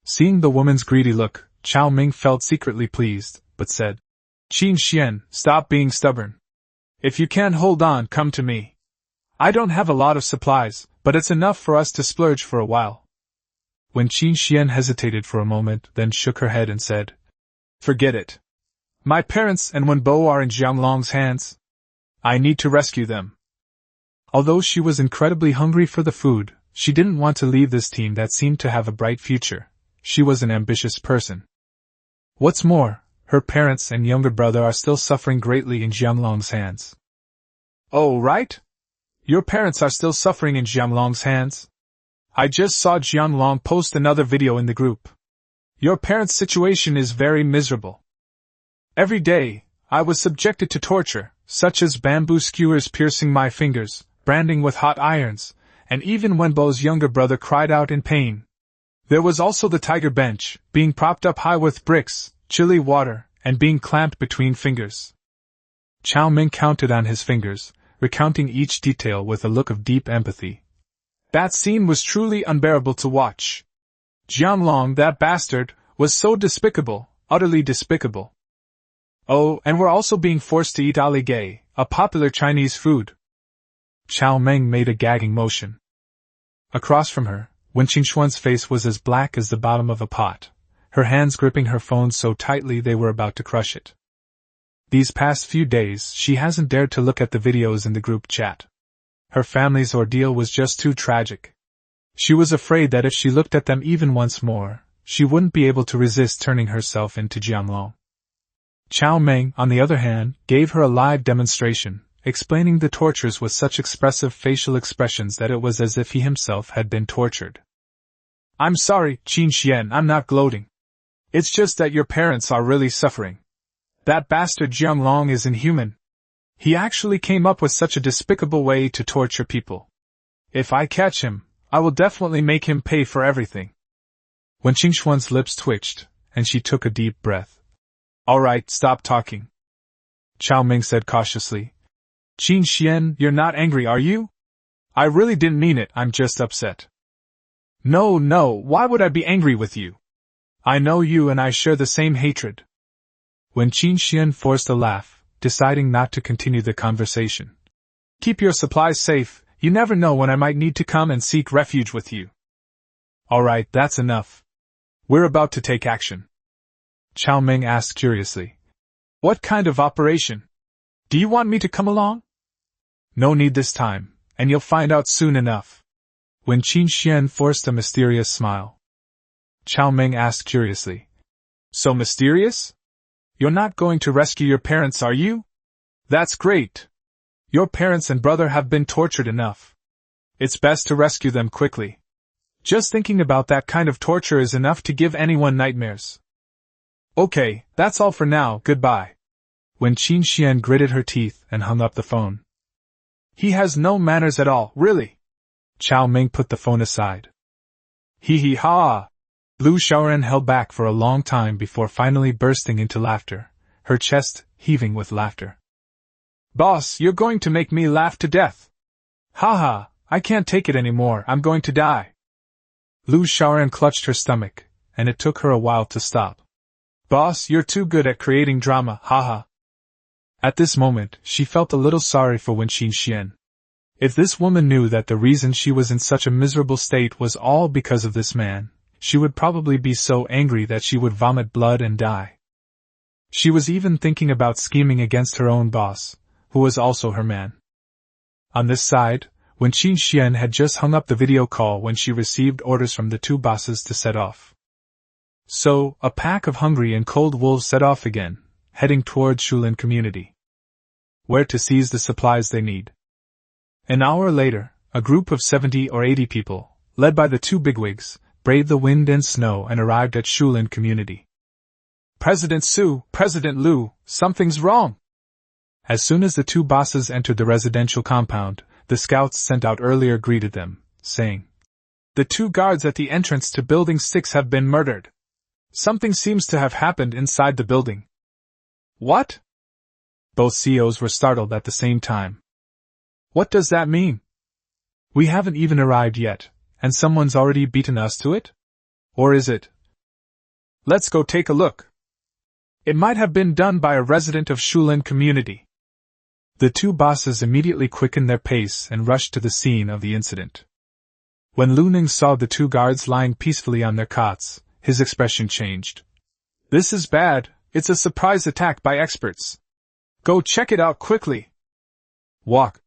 Speaker 1: Seeing the woman's greedy look, Cao Meng felt secretly pleased, but said, Qingxian, stop being stubborn. If you can't hold on, come to me. I don't have a lot of supplies, but it's enough for us to splurge for a while. Wen Qingxian hesitated for a moment, then shook her head and said, Forget it. My parents and Wenbo are in Jianglong's hands. I need to rescue them. Although she was incredibly hungry for the food, she didn't want to leave this team that seemed to have a bright future. She was an ambitious person. What's more, her parents and younger brother are still suffering greatly in Jianglong's hands. Oh, right? Your parents are still suffering in Jianglong's hands? I just saw Jianglong post another video in the group. Your parents' situation is very miserable. Every day, I was subjected to torture, such as bamboo skewers piercing my fingers, branding with hot irons, and even Wenbo's younger brother cried out in pain. There was also the tiger bench, being propped up high with bricks, chilly water, and being clamped between fingers. Cao Meng counted on his fingers, recounting each detail with a look of deep empathy. That scene was truly unbearable to watch. Jianglong, that bastard, was so despicable, utterly despicable. Oh, and we're also being forced to eat aligay, a popular Chinese food. Cao Meng made a gagging motion. Across from her, Wen Qingxuan's face was as black as the bottom of a pot, her hands gripping her phone so tightly they were about to crush it. These past few days, she hasn't dared to look at the videos in the group chat. Her family's ordeal was just too tragic. She was afraid that if she looked at them even once more, she wouldn't be able to resist turning herself into Jianglong. Cao Meng, on the other hand, gave her a live demonstration, explaining the tortures with such expressive facial expressions that it was as if he himself had been tortured. I'm sorry, Qingxian, I'm not gloating. It's just that your parents are really suffering. That bastard Jianglong is inhuman. He actually came up with such a despicable way to torture people. If I catch him, I will definitely make him pay for everything. Wen Qingxuan's lips twitched, and she took a deep breath. All right, stop talking. Cao Meng said cautiously. Qingxian, you're not angry, are you? I really didn't mean it, I'm just upset. No, why would I be angry with you? I know you and I share the same hatred. Wen Qingxian forced a laugh, deciding not to continue the conversation. Keep your supplies safe, you never know when I might need to come and seek refuge with you. All right, that's enough. We're about to take action. Cao Meng asked curiously. What kind of operation? Do you want me to come along? No need this time, and you'll find out soon enough. Wen Qingxian forced a mysterious smile. Cao Meng asked curiously. So mysterious? You're not going to rescue your parents, are you? That's great. Your parents and brother have been tortured enough. It's best to rescue them quickly. Just thinking about that kind of torture is enough to give anyone nightmares. Okay, that's all for now, goodbye. Wen Qingxian gritted her teeth and hung up the phone. He has no manners at all, really. Cao Meng put the phone aside. Hee ha! Lu Xiaoran held back for a long time before finally bursting into laughter, her chest heaving with laughter. Boss, you're going to make me laugh to death. Ha, I can't take it anymore, I'm going to die. Lu Xiaoran clutched her stomach, and it took her a while to stop. Boss, you're too good at creating drama, haha. At this moment, she felt a little sorry for Wen Qingxian. If this woman knew that the reason she was in such a miserable state was all because of this man, she would probably be so angry that she would vomit blood and die. She was even thinking about scheming against her own boss, who was also her man. On this side, Wen Qingxian had just hung up the video call when she received orders from the two bosses to set off. So, a pack of hungry and cold wolves set off again, heading towards Shulin community, where to seize the supplies they need. An hour later, a group of 70 or 80 people, led by the two bigwigs, braved the wind and snow and arrived at Shulin community. President Su, President Lu, something's wrong! As soon as the two bosses entered the residential compound, the scouts sent out earlier greeted them, saying, The two guards at the entrance to Building 6 have been murdered. Something seems to have happened inside the building. What? Both CEOs were startled at the same time. What does that mean? We haven't even arrived yet, and someone's already beaten us to it? Or is it? Let's go take a look. It might have been done by a resident of Shulin community. The two bosses immediately quickened their pace and rushed to the scene of the incident. When Lu Ning saw the two guards lying peacefully on their cots, his expression changed. This is bad, it's a surprise attack by experts. Go check it out quickly. Walk.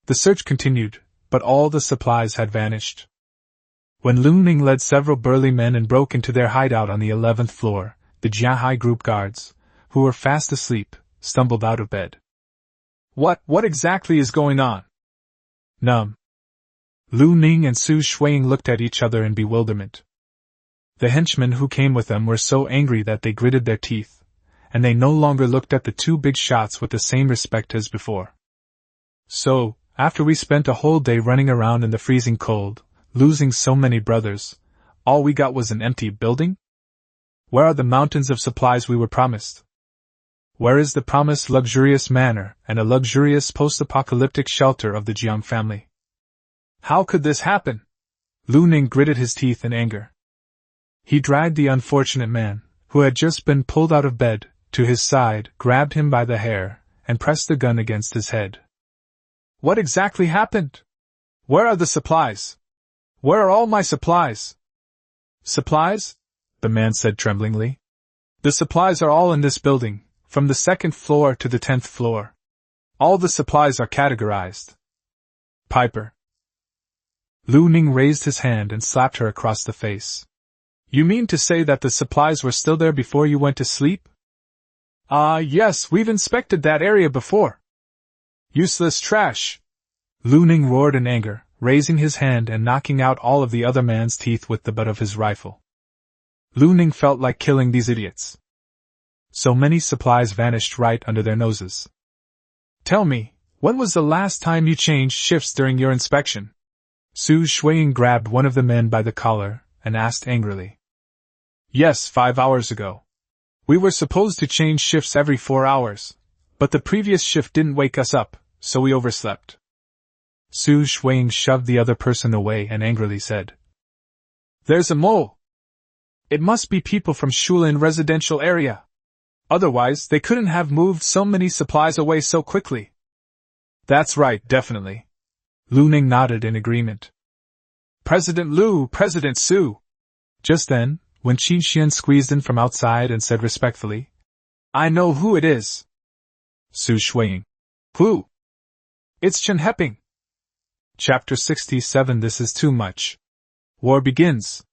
Speaker 1: The search continued, but all the supplies had vanished. When Lu Ning led several burly men and broke into their hideout on the 11th floor, the Jiahai group guards, who were fast asleep, stumbled out of bed. What exactly is going on? Numb. Lu Ning and Su Shuiying looked at each other in bewilderment. The henchmen who came with them were so angry that they gritted their teeth, and they no longer looked at the two big shots with the same respect as before. So, after we spent a whole day running around in the freezing cold, losing so many brothers, all we got was an empty building? Where are the mountains of supplies we were promised? Where is the promised luxurious manor and a luxurious post-apocalyptic shelter of the Jiang family? How could this happen? Lu Ning gritted his teeth in anger. He dragged the unfortunate man, who had just been pulled out of bed, to his side, grabbed him by the hair, and pressed the gun against his head. What exactly happened? Where are the supplies? Where are all my supplies? Supplies? The man said tremblingly. The supplies are all in this building, from the 2nd floor to the 10th floor. All the supplies are categorized. Piper. Lu Ning raised his hand and slapped her across the face. You mean to say that the supplies were still there before you went to sleep? Yes, we've inspected that area before. Useless trash! Lu Ning roared in anger, raising his hand and knocking out all of the other man's teeth with the butt of his rifle. Lu Ning felt like killing these idiots. So many supplies vanished right under their noses. Tell me, when was the last time you changed shifts during your inspection? Su Shuiying grabbed one of the men by the collar and asked angrily. Yes, 5 hours ago. We were supposed to change shifts every 4 hours, but the previous shift didn't wake us up, so we overslept. Su Shuiying shoved the other person away and angrily said. There's a mole! It must be people from Shulin residential area. Otherwise, they couldn't have moved so many supplies away so quickly. That's right, definitely. Lu Ning nodded in agreement. President Lu, President Su. Just then, when Qin Xian squeezed in from outside and said respectfully, I know who it is. Su Shuiying. Who? It's Chen Heping. Chapter 67 This is too much. War begins.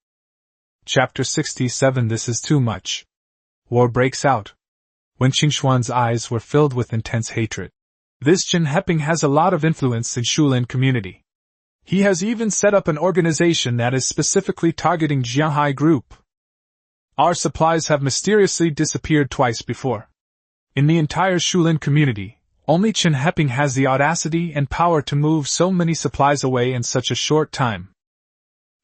Speaker 1: Chapter 67 This is too much. War breaks out. When Qingshuan's eyes were filled with intense hatred. This Chen Heping has a lot of influence in Shulin community. He has even set up an organization that is specifically targeting Jiahai Group. Our supplies have mysteriously disappeared twice before. In the entire Shulin community, only Chen Heping has the audacity and power to move so many supplies away in such a short time.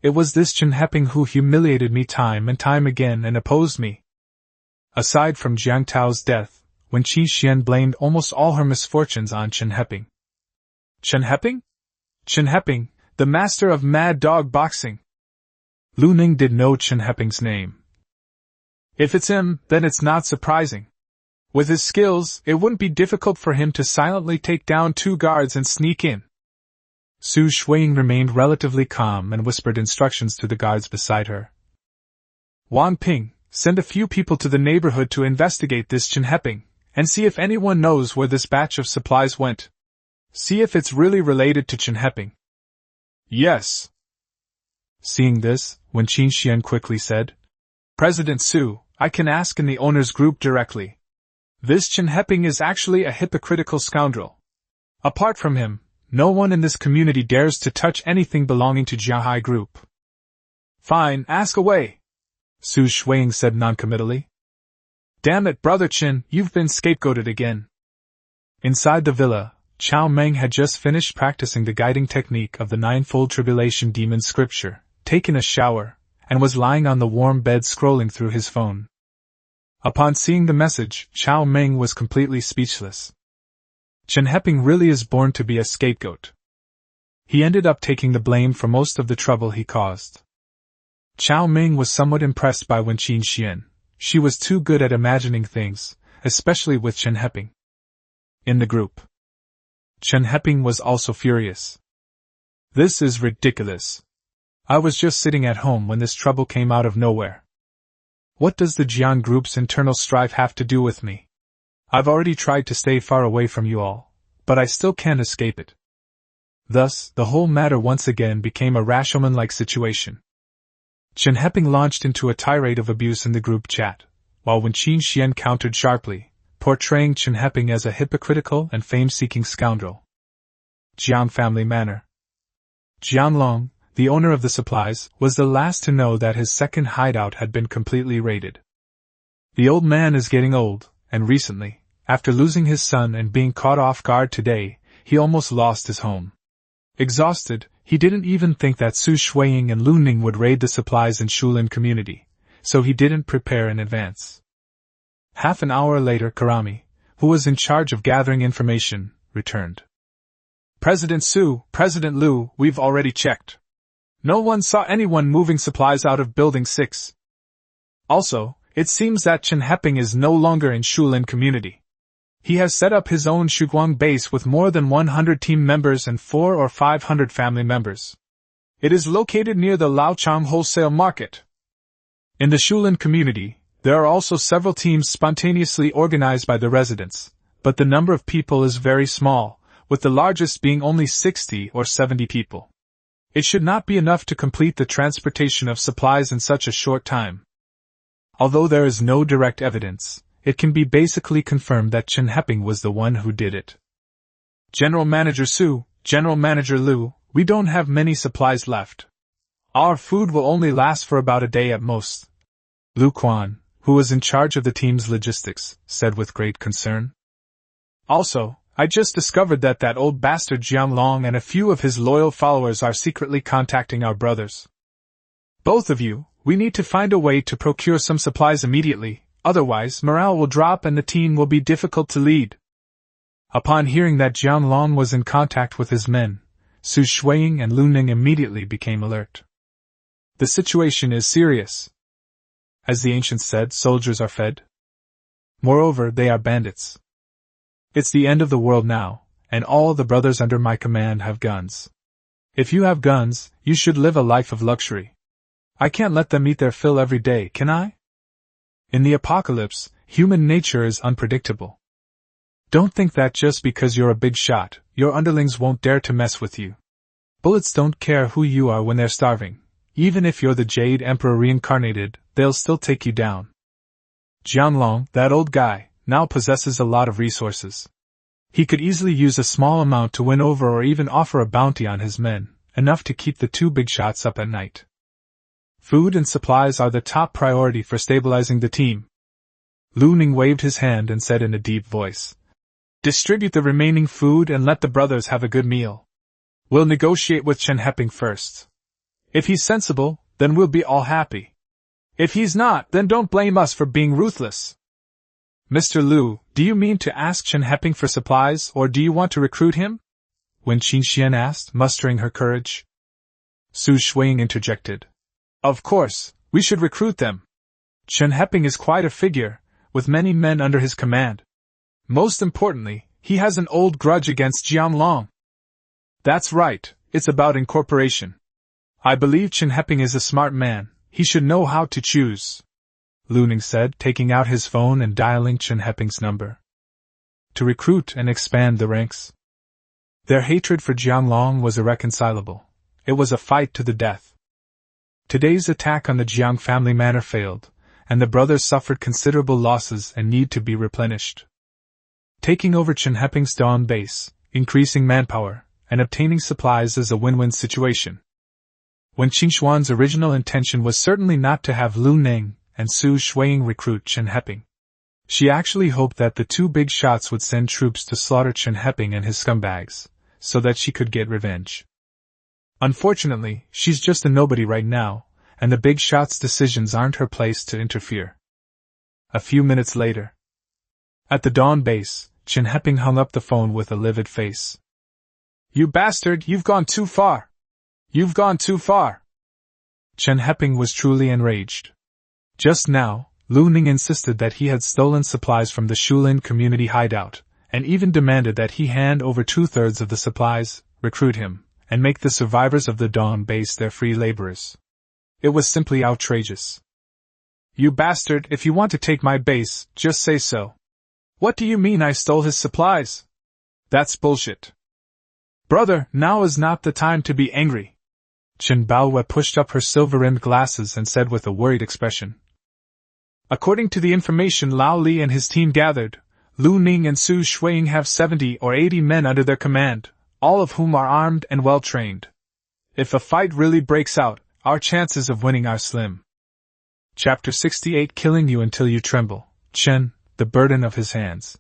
Speaker 1: It was this Chen Heping who humiliated me time and time again and opposed me. Aside from Jiang Tao's death, when Qin Xian blamed almost all her misfortunes on Chen Heping. Chen Heping? Chen Heping, the master of mad dog boxing. Lu Ning did know Chen Heping's name. If it's him, then it's not surprising. With his skills, it wouldn't be difficult for him to silently take down 2 guards and sneak in. Su Shuiying remained relatively calm and whispered instructions to the guards beside her. Wang Ping, send a few people to the neighborhood to investigate this Chen Heping, and see if anyone knows where this batch of supplies went. See if it's really related to Chen Heping. Yes. Seeing this, when Qin Xian quickly said, President Su, I can ask in the owner's group directly. This Chen Heping is actually a hypocritical scoundrel. Apart from him, no one in this community dares to touch anything belonging to Jiahai Group. Fine, ask away. Su Shuiying said noncommittally. Damn it, Brother Qin, you've been scapegoated again. Inside the villa, Cao Meng had just finished practicing the guiding technique of the Ninefold Tribulation Demon scripture, taken a shower, and was lying on the warm bed scrolling through his phone. Upon seeing the message, Cao Meng was completely speechless. Chen Heping really is born to be a scapegoat. He ended up taking the blame for most of the trouble he caused. Cao Meng was somewhat impressed by Wen Qingxian. She was too good at imagining things, especially with Chen Heping in the group. Chen Heping was also furious. This is ridiculous. I was just sitting at home when this trouble came out of nowhere. What does the Jiang group's internal strife have to do with me? I've already tried to stay far away from you all, but I still can't escape it. Thus, the whole matter once again became a Rashomon-like situation. Chen Heping launched into a tirade of abuse in the group chat, while Wen Qingxian countered sharply, portraying Chen Heping as a hypocritical and fame-seeking scoundrel. Jiang family manor. Jianlong, the owner of the supplies, was the last to know that his second hideout had been completely raided. The old man is getting old, and recently, after losing his son and being caught off guard today, he almost lost his home. Exhausted, he didn't even think that Su Shuiying and Lu Ning would raid the supplies in Shulin community, so he didn't prepare in advance. Half an hour later, Karami, who was in charge of gathering information, returned. President Su, President Lu, we've already checked. No one saw anyone moving supplies out of Building 6. Also, it seems that Chen Heping is no longer in Shulin community. He has set up his own Shuguang base with more than 100 team members and 400 or 500 family members. It is located near the Laochang wholesale market. In the Shulin community, there are also several teams spontaneously organized by the residents, but the number of people is very small, with the largest being only 60 or 70 people. It should not be enough to complete the transportation of supplies in such a short time. Although there is no direct evidence, it can be basically confirmed that Chen Heping was the one who did it. General Manager Su, General Manager Lu, we don't have many supplies left. Our food will only last for about a day at most. Lu Quan, who was in charge of the team's logistics, said with great concern. Also, I just discovered that old bastard Jianlong and a few of his loyal followers are secretly contacting our brothers. Both of you, we need to find a way to procure some supplies immediately, otherwise morale will drop and the team will be difficult to lead. Upon hearing that Jianlong was in contact with his men, Su Shuiying and Lu Ning immediately became alert. The situation is serious. As the ancients said, soldiers are fed. Moreover, they are bandits. It's the end of the world now, and all the brothers under my command have guns. If you have guns, you should live a life of luxury. I can't let them eat their fill every day, can I? In the apocalypse, human nature is unpredictable. Don't think that just because you're a big shot, your underlings won't dare to mess with you. Bullets don't care who you are when they're starving. Even if you're the Jade Emperor reincarnated, they'll still take you down. Jianlong, that old guy, now possesses a lot of resources. He could easily use a small amount to win over or even offer a bounty on his men, enough to keep the two big shots up at night. Food and supplies are the top priority for stabilizing the team. Lu Ning waved his hand and said in a deep voice, distribute the remaining food and let the brothers have a good meal. We'll negotiate with Chen Heping first. If he's sensible, then we'll be all happy. If he's not, then don't blame us for being ruthless. Mr. Lu, do you mean to ask Chen Heping for supplies, or do you want to recruit him? Wen Qingxian asked, mustering her courage. Su Shuiying interjected. Of course, we should recruit them. Chen Heping is quite a figure, with many men under his command. Most importantly, he has an old grudge against Jianlong. That's right, it's about incorporation. I believe Chen Heping is a smart man, he should know how to choose. Lu Ning said, taking out his phone and dialing Chen Heping's number. To recruit and expand the ranks. Their hatred for Jianlong was irreconcilable. It was a fight to the death. Today's attack on the Jiang family manor failed, and the brothers suffered considerable losses and need to be replenished. Taking over Chen Heping's Dawn base, increasing manpower, and obtaining supplies is a win-win situation. Wen Qingxuan's original intention was certainly not to have Lu Ning and Su Shuiying recruit Chen Heping. She actually hoped that the two big shots would send troops to slaughter Chen Heping and his scumbags, so that she could get revenge. Unfortunately, she's just a nobody right now, and the big shots' decisions aren't her place to interfere. A few minutes later. At the Dawn base, Chen Heping hung up the phone with a livid face. "You bastard, you've gone too far! You've gone too far!" Chen Heping was truly enraged. Just now, Lu Ning insisted that he had stolen supplies from the Shulin community hideout, and even demanded that he hand over 2/3 of the supplies, recruit him, and make the survivors of the Dawn base their free laborers. It was simply outrageous. "You bastard, if you want to take my base, just say so. What do you mean I stole his supplies? That's bullshit. Brother, now is not the time to be angry." Chen Baowe pushed up her silver-rimmed glasses and said with a worried expression. "According to the information Lao Li and his team gathered, Lu Ning and Su Shuiying have 70 or 80 men under their command, all of whom are armed and well-trained. If a fight really breaks out, our chances of winning are slim." Chapter 68 Killing You Until You Tremble, Chen, the burden of his hands.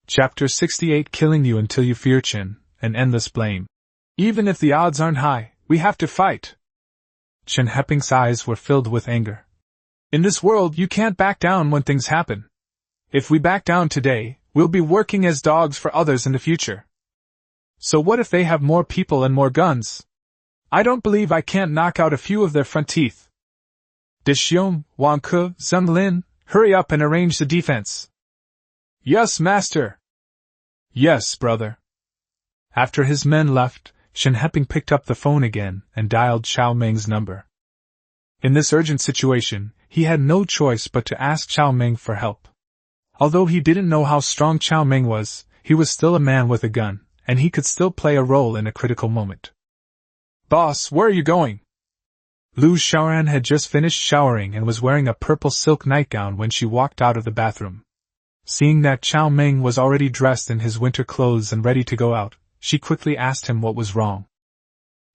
Speaker 1: Chapter 68 Killing You Until You Fear Chen, an endless blame. Even if the odds aren't high, we have to fight. Chen Heping's eyes were filled with anger. In this world you can't back down when things happen. If we back down today, we'll be working as dogs for others in the future. So what if they have more people and more guns? I don't believe I can't knock out a few of their front teeth. Dishiong, Wang Ke, Zheng Lin, hurry up and arrange the defense. Yes, master. Yes, brother. After his men left, Shen Heping picked up the phone again and dialed Cao Meng's number. In this urgent situation, he had no choice but to ask Cao Meng for help. Although he didn't know how strong Cao Meng was, he was still a man with a gun, and he could still play a role in a critical moment. Boss, where are you going? Lu Xiaoran had just finished showering and was wearing a purple silk nightgown when she walked out of the bathroom. Seeing that Cao Meng was already dressed in his winter clothes and ready to go out, she quickly asked him what was wrong.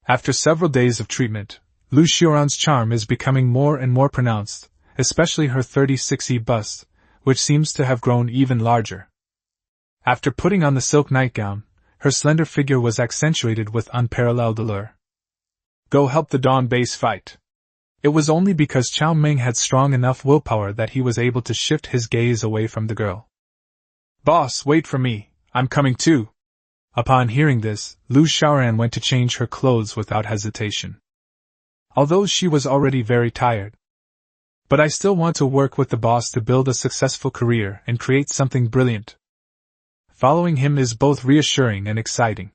Speaker 1: After several days of treatment, Lu Xiaoran's charm is becoming more and more pronounced, especially her 36E bust, which seems to have grown even larger. After putting on the silk nightgown, her slender figure was accentuated with unparalleled allure. Go help the Dawn base fight. It was only because Cao Meng had strong enough willpower that he was able to shift his gaze away from the girl. Boss, wait for me, I'm coming too. Upon hearing this, Lu Xiaoran went to change her clothes without hesitation. Although she was already very tired. But I still want to work with the boss to build a successful career and create something brilliant. Following him is both reassuring and exciting.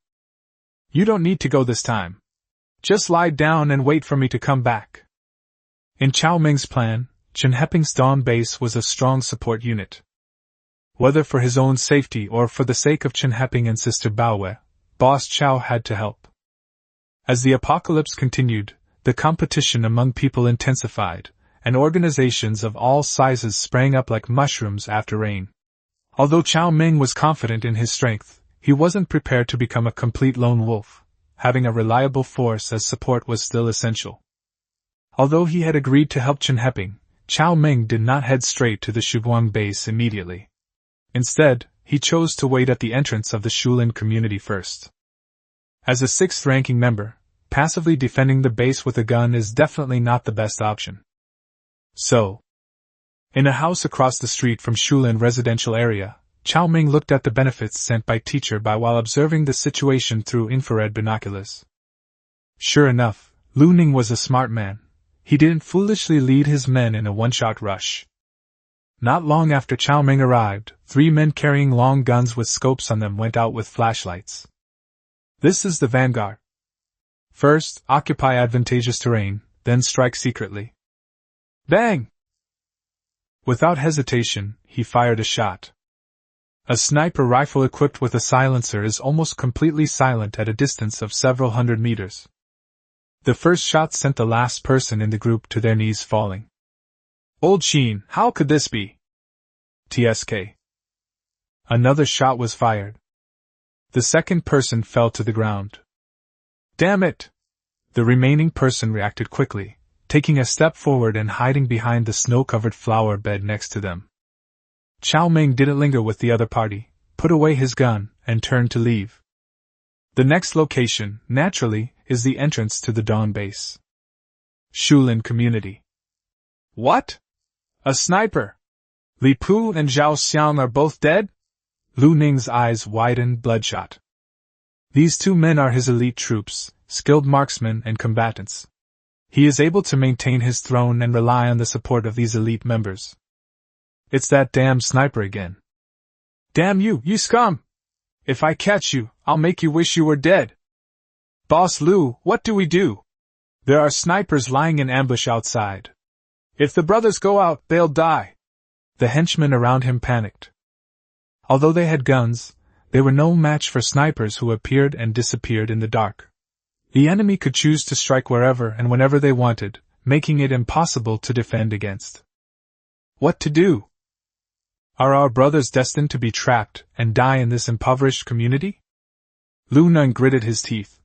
Speaker 1: You don't need to go this time. Just lie down and wait for me to come back. In Cao Meng's plan, Chen Heping's Dawn base was a strong support unit. Whether for his own safety or for the sake of Chen Heping and Sister Baowe, Boss Cao had to help. As the apocalypse continued, the competition among people intensified, and organizations of all sizes sprang up like mushrooms after rain. Although Cao Meng was confident in his strength, he wasn't prepared to become a complete lone wolf. Having a reliable force as support was still essential. Although he had agreed to help Chen Heping, Cao Meng did not head straight to the Shuguang base immediately. Instead, he chose to wait at the entrance of the Shulin community first. As a 6th-ranking member, passively defending the base with a gun is definitely not the best option. So, in a house across the street from Shulin residential area, Cao Meng looked at the benefits sent by Teacher Bai while observing the situation through infrared binoculars. Sure enough, Lu Ning was a smart man. He didn't foolishly lead his men in a one-shot rush. Not long after Cao Meng arrived, 3 men carrying long guns with scopes on them went out with flashlights. This is the vanguard. First, occupy advantageous terrain, then strike secretly. Bang! Without hesitation, he fired a shot. A sniper rifle equipped with a silencer is almost completely silent at a distance of several hundred meters. The first shot sent the last person in the group to their knees falling. Old Sheen, how could this be? TSK. Another shot was fired. The second person fell to the ground. Damn it! The remaining person reacted quickly, taking a step forward and hiding behind the snow-covered flower bed next to them. Cao Meng didn't linger with the other party, put away his gun, and turned to leave. The next location, naturally, is the entrance to the Dawn base. Shulin community. What? A sniper? Li Pu and Zhao Xiang are both dead? Lu Ning's eyes widened bloodshot. These two men are his elite troops, skilled marksmen and combatants. He is able to maintain his throne and rely on the support of these elite members. It's that damn sniper again. Damn you, you scum! If I catch you, I'll make you wish you were dead. Boss Lu, what do we do? There are snipers lying in ambush outside. If the brothers go out, they'll die. The henchmen around him panicked. Although they had guns, they were no match for snipers who appeared and disappeared in the dark. The enemy could choose to strike wherever and whenever they wanted, making it impossible to defend against. What to do? Are our brothers destined to be trapped and die in this impoverished community? Lu Neng gritted his teeth.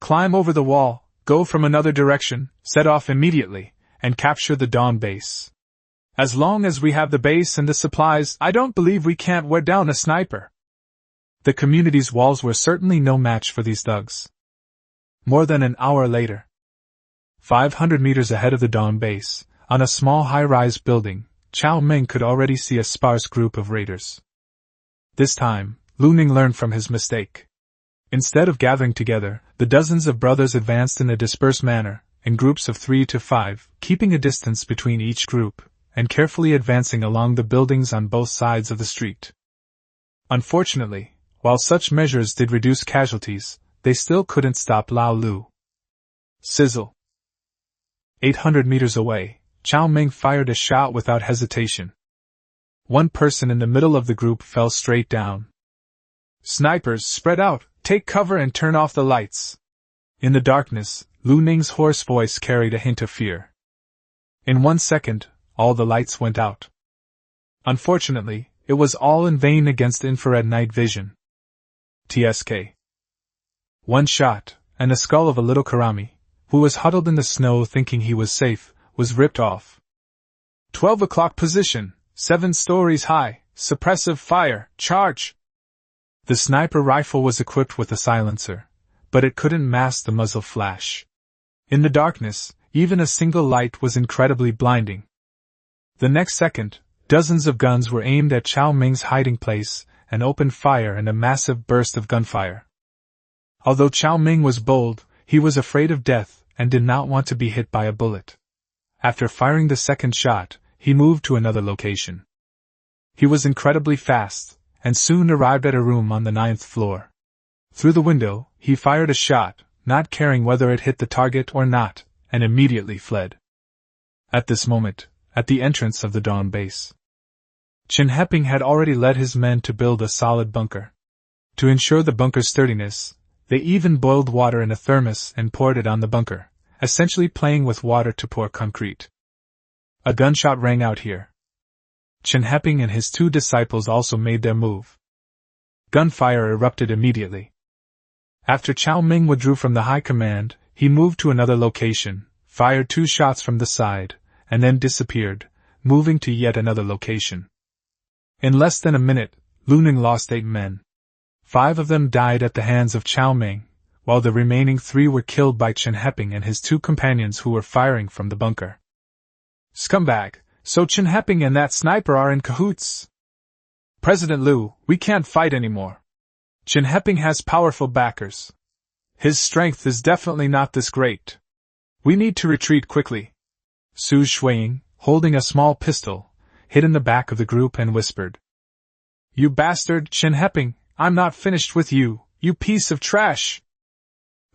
Speaker 1: Climb over the wall, go from another direction, set off immediately, and capture the Dawn base. As long as we have the base and the supplies, I don't believe we can't wear down a sniper. The community's walls were certainly no match for these thugs. More than an hour later, 500 meters ahead of the Dawn base, on a small high-rise building, Cao Meng could already see a sparse group of raiders. This time, Lu Ning learned from his mistake. Instead of gathering together, the dozens of brothers advanced in a dispersed manner, in groups of 3 to 5, keeping a distance between each group, and carefully advancing along the buildings on both sides of the street. Unfortunately, while such measures did reduce casualties, they still couldn't stop Lao Lu. Sizzle. 800 meters away, Cao Meng fired a shot without hesitation. One person in the middle of the group fell straight down. Snipers, spread out, take cover and turn off the lights. In the darkness, Lu Ning's hoarse voice carried a hint of fear. In 1 second, all the lights went out. Unfortunately, it was all in vain against infrared night vision. TSK. One shot, and the skull of a little Karami, who was huddled in the snow thinking he was safe, was ripped off. 12 o'clock position, 7 stories high, suppressive fire, charge! The sniper rifle was equipped with a silencer, but it couldn't mask the muzzle flash. In the darkness, even a single light was incredibly blinding. The next second, dozens of guns were aimed at Cao Meng's hiding place and opened fire in a massive burst of gunfire. Although Cao Meng was bold, he was afraid of death and did not want to be hit by a bullet. After firing the second shot, he moved to another location. He was incredibly fast, and soon arrived at a room on the 9th floor. Through the window, he fired a shot, not caring whether it hit the target or not, and immediately fled. At this moment, at the entrance of the Dawn base, Chen Heping had already led his men to build a solid bunker. To ensure the bunker's sturdiness, they even boiled water in a thermos and poured it on the bunker, essentially playing with water to pour concrete. A gunshot rang out here. Chen Heping and his 2 disciples also made their move. Gunfire erupted immediately. After Cao Meng withdrew from the high command, he moved to another location, fired 2 shots from the side, and then disappeared, moving to yet another location. In less than a minute, Lu Ning lost 8 men. 5 of them died at the hands of Cao Meng, while the remaining 3 were killed by Chen Heping and his 2 companions who were firing from the bunker. Scumbag, so Chen Heping and that sniper are in cahoots. President Lu, we can't fight anymore. Chen Heping has powerful backers. His strength is definitely not this great. We need to retreat quickly. Su Shuiying, holding a small pistol, hid in the back of the group and whispered. You bastard, Chen Heping, I'm not finished with you, you piece of trash!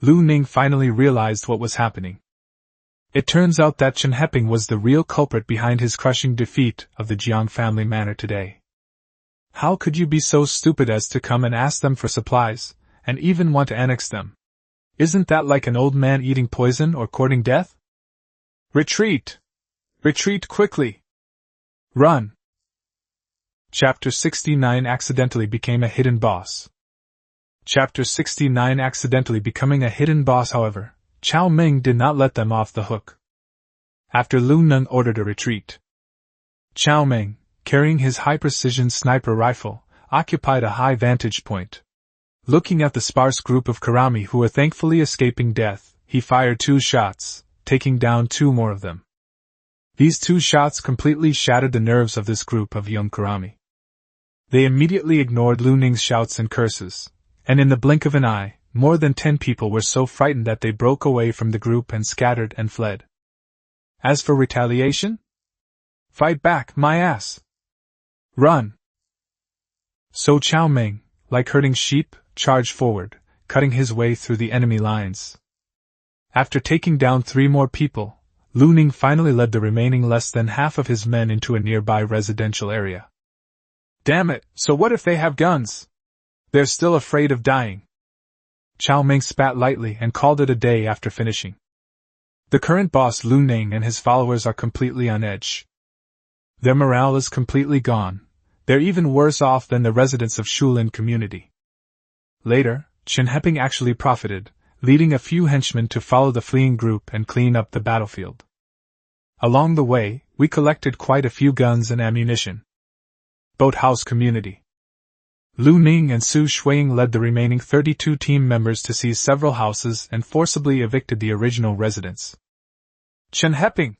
Speaker 1: Lu Ning finally realized what was happening. It turns out that Chen Heping was the real culprit behind his crushing defeat of the Jiang family manor today. How could you be so stupid as to come and ask them for supplies, and even want to annex them? Isn't that like an old man eating poison or courting death? Retreat! Retreat quickly! Run! Chapter 69 Accidentally Became a Hidden Boss. Chapter 69 Accidentally Becoming a Hidden Boss. However, Cao Meng did not let them off the hook. After Lu Neng ordered a retreat, Cao Meng, carrying his high-precision sniper rifle, occupied a high vantage point. Looking at the sparse group of Karami who were thankfully escaping death, he fired 2 shots, taking down 2 more of them. These 2 shots completely shattered the nerves of this group of young Kurami. They immediately ignored Lu Ning's shouts and curses, and in the blink of an eye, more than 10 people were so frightened that they broke away from the group and scattered and fled. As for retaliation? Fight back, my ass! Run! So Cao Meng, like herding sheep, charged forward, cutting his way through the enemy lines. After taking down 3 more people, Lu Ning finally led the remaining less than half of his men into a nearby residential area. Damn it, so what if they have guns? They're still afraid of dying. Cao Meng spat lightly and called it a day after finishing. The current boss Lu Ning and his followers are completely on edge. Their morale is completely gone. They're even worse off than the residents of Shulin community. Later, Chen Heping actually profited, leading a few henchmen to follow the fleeing group and clean up the battlefield. Along the way, we collected quite a few guns and ammunition. Boathouse community. Lu Ning and Su Shuiying led the remaining 32 team members to seize several houses and forcibly evicted the original residents. Chen Heping!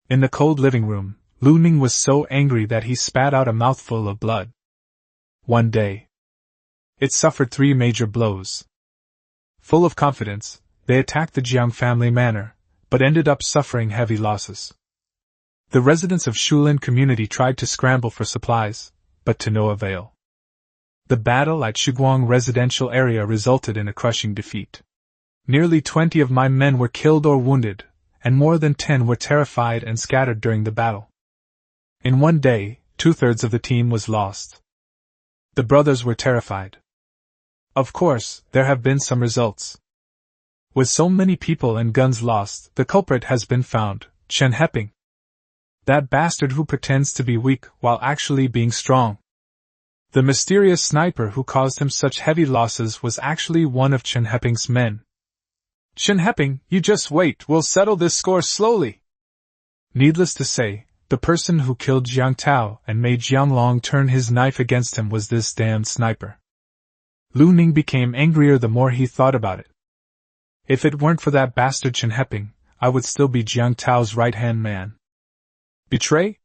Speaker 1: In the cold living room, Lu Ning was so angry that he spat out a mouthful of blood. One day, it suffered 3 major blows. Full of confidence, they attacked the Jiang family manor, but ended up suffering heavy losses. The residents of Shulin community tried to scramble for supplies, but to no avail. The battle at Shuguang residential area resulted in a crushing defeat. Nearly 20 of my men were killed or wounded, and more than 10 were terrified and scattered during the battle. In one day, 2/3 of the team was lost. The brothers were terrified. Of course, there have been some results. With so many people and guns lost, the culprit has been found, Chen Heping. That bastard who pretends to be weak while actually being strong. The mysterious sniper who caused him such heavy losses was actually one of Chen Heping's men. Chen Heping, you just wait, we'll settle this score slowly. Needless to say, the person who killed Jiang Tao and made Jiang Long turn his knife against him was this damned sniper. Lu Ning became angrier the more he thought about it. If it weren't for that bastard Chen Heping, I would still be Jiang Tao's right-hand man. Betray?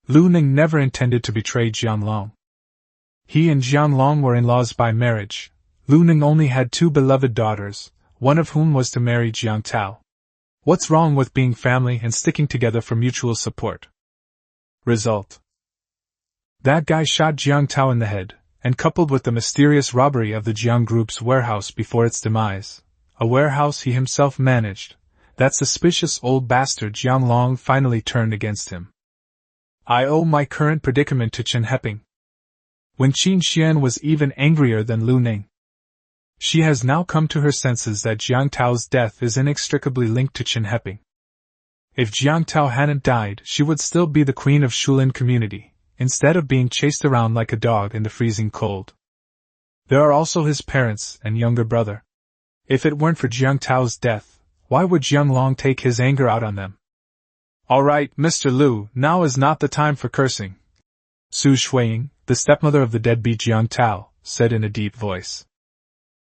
Speaker 1: Lu Ning never intended to betray Jiang Long. He and Jiang Long were in-laws by marriage. Lu Ning only had 2 beloved daughters, one of whom was to marry Jiang Tao. What's wrong with being family and sticking together for mutual support? Result. That guy shot Jiang Tao in the head, and coupled with the mysterious robbery of the Jiang Group's warehouse before its demise, a warehouse he himself managed, that suspicious old bastard Jiang Long finally turned against him. I owe my current predicament to Chen Heping. When Qin Xian was even angrier than Lu Ning. She has now come to her senses that Jiang Tao's death is inextricably linked to Chen Heping. If Jiang Tao hadn't died, she would still be the queen of Shulin community, instead of being chased around like a dog in the freezing cold. There are also his parents and younger brother. If it weren't for Jiang Tao's death, why would Jiang Long take his anger out on them? Alright, Mr. Lu, now is not the time for cursing. Su Shuiying, the stepmother of the deadbeat Jiang Tao, said in a deep voice.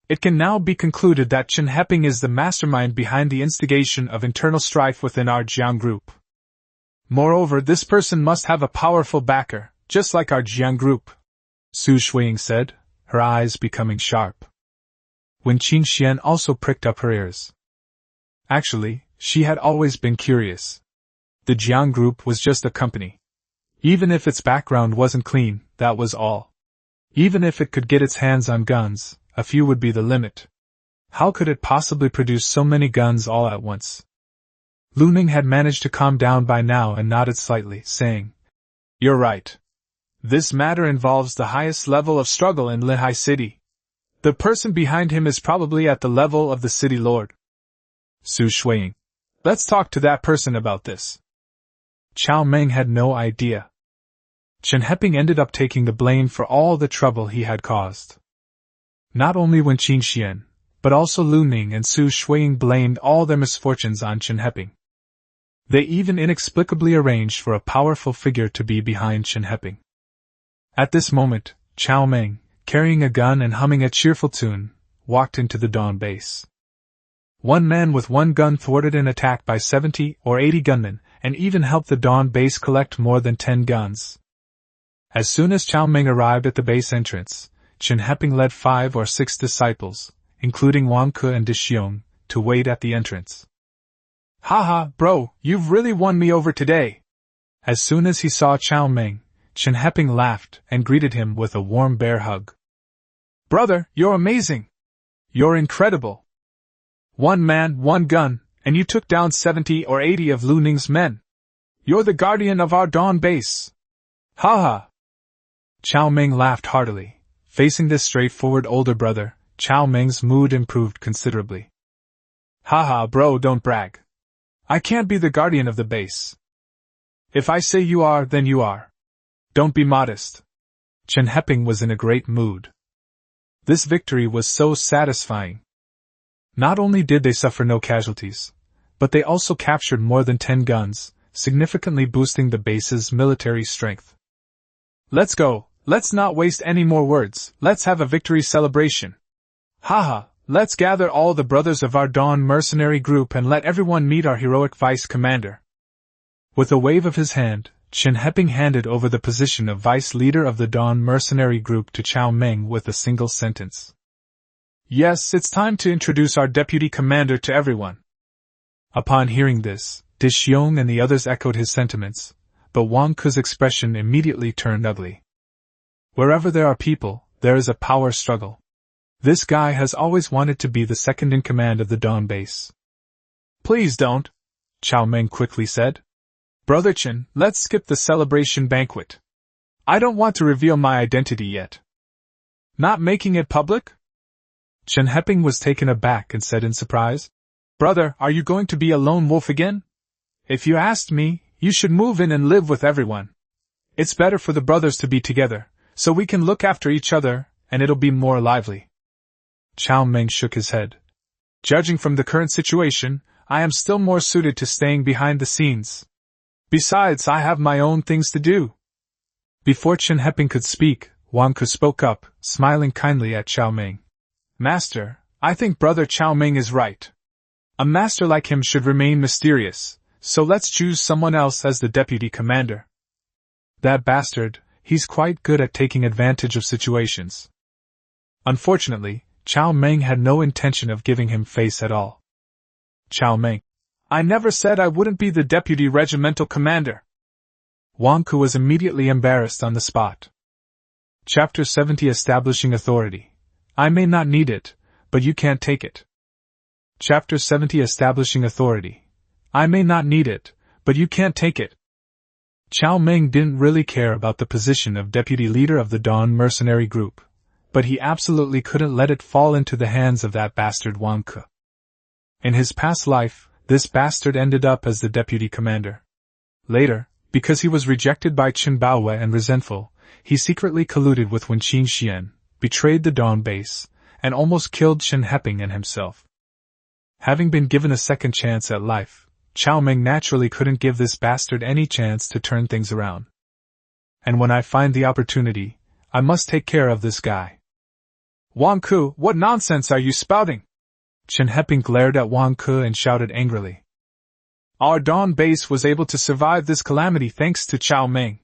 Speaker 1: It can now be concluded that Chen Heping is the mastermind behind the instigation of internal strife within our Jiang group. Moreover, this person must have a powerful backer, just like our Jiang group, Su Shuiying said, her eyes becoming sharp. When Qin Xian also pricked up her ears. Actually, she had always been curious. The Jiang group was just a company. Even if its background wasn't clean, that was all. Even if it could get its hands on guns, a few would be the limit. How could it possibly produce so many guns all at once? Lu Ning had managed to calm down by now and nodded slightly, saying, You're right. This matter involves the highest level of struggle in Lehai City. The person behind him is probably at the level of the city lord. Su Shuiying. Let's talk to that person about this. Cao Meng had no idea. Chen Heping ended up taking the blame for all the trouble he had caused. Not only when Qin Xian, but also Lu Ning and Su Shuiying blamed all their misfortunes on Chen Heping. They even inexplicably arranged for a powerful figure to be behind Chen Heping. At this moment, Cao Meng, carrying a gun and humming a cheerful tune, walked into the dawn base. One man with one gun thwarted an attack by 70 or 80 gunmen, and even helped the Dawn base collect more than 10 guns. As soon as Cao Meng arrived at the base entrance, Chen Heping led 5 or 6 disciples, including Wang Ke and Dishyong, to wait at the entrance. Haha, bro, you've really won me over today. As soon as he saw Cao Meng, Chen Heping laughed and greeted him with a warm bear hug. Brother, you're amazing. You're incredible. One man, one gun, and you took down 70 or 80 of Lu Ning's men. You're the guardian of our Dawn base. Haha. Cao Meng laughed heartily. Facing this straightforward older brother, Cao Meng's mood improved considerably. Haha, bro, don't brag. I can't be the guardian of the base. If I say you are, then you are. Don't be modest. Chen Heping was in a great mood. This victory was so satisfying. Not only did they suffer no casualties, but they also captured more than 10 guns, significantly boosting the base's military strength. Let's go, let's not waste any more words, let's have a victory celebration. Haha, let's gather all the brothers of our Dawn mercenary group and let everyone meet our heroic vice commander. With a wave of his hand, Chen Heping handed over the position of vice leader of the Dawn mercenary group to Cao Meng with a single sentence. Yes, it's time to introduce our deputy commander to everyone. Upon hearing this, Dishyong and the others echoed his sentiments, but Wang Ke's expression immediately turned ugly. Wherever there are people, there is a power struggle. This guy has always wanted to be the second in command of the Dawn base. Please don't, Cao Meng quickly said. Brother Chen, let's skip the celebration banquet. I don't want to reveal my identity yet. Not making it public? Chen Heping was taken aback and said in surprise, Brother, are you going to be a lone wolf again? If you asked me, you should move in and live with everyone. It's better for the brothers to be together, so we can look after each other, and it'll be more lively. Cao Meng shook his head. Judging from the current situation, I am still more suited to staying behind the scenes. Besides, I have my own things to do. Before Chen Heping could speak, Wang Ke spoke up, smiling kindly at Cao Meng. Master, I think Brother Cao Meng is right. A master like him should remain mysterious, so let's choose someone else as the deputy commander. That bastard, he's quite good at taking advantage of situations. Unfortunately, Cao Meng had no intention of giving him face at all. Cao Meng. I never said I wouldn't be the deputy regimental commander. Wang Ke was immediately embarrassed on the spot. Chapter 70 Establishing Authority. I may not need it, but you can't take it. Chapter 70 Establishing Authority. I may not need it, but you can't take it. Cao Meng didn't really care about the position of deputy leader of the Dawn mercenary group, but he absolutely couldn't let it fall into the hands of that bastard Wang Ke. In his past life, this bastard ended up as the deputy commander. Later, because he was rejected by Chen Baowei and resentful, he secretly colluded with Wen Qingxian, betrayed the Dawn base, and almost killed Chen Heping and himself. Having been given a second chance at life, Cao Meng naturally couldn't give this bastard any chance to turn things around. And when I find the opportunity, I must take care of this guy. Wang Ke, what nonsense are you spouting? Chen Heping glared at Wang Ke and shouted angrily. Our Dawn base was able to survive this calamity thanks to Cao Meng.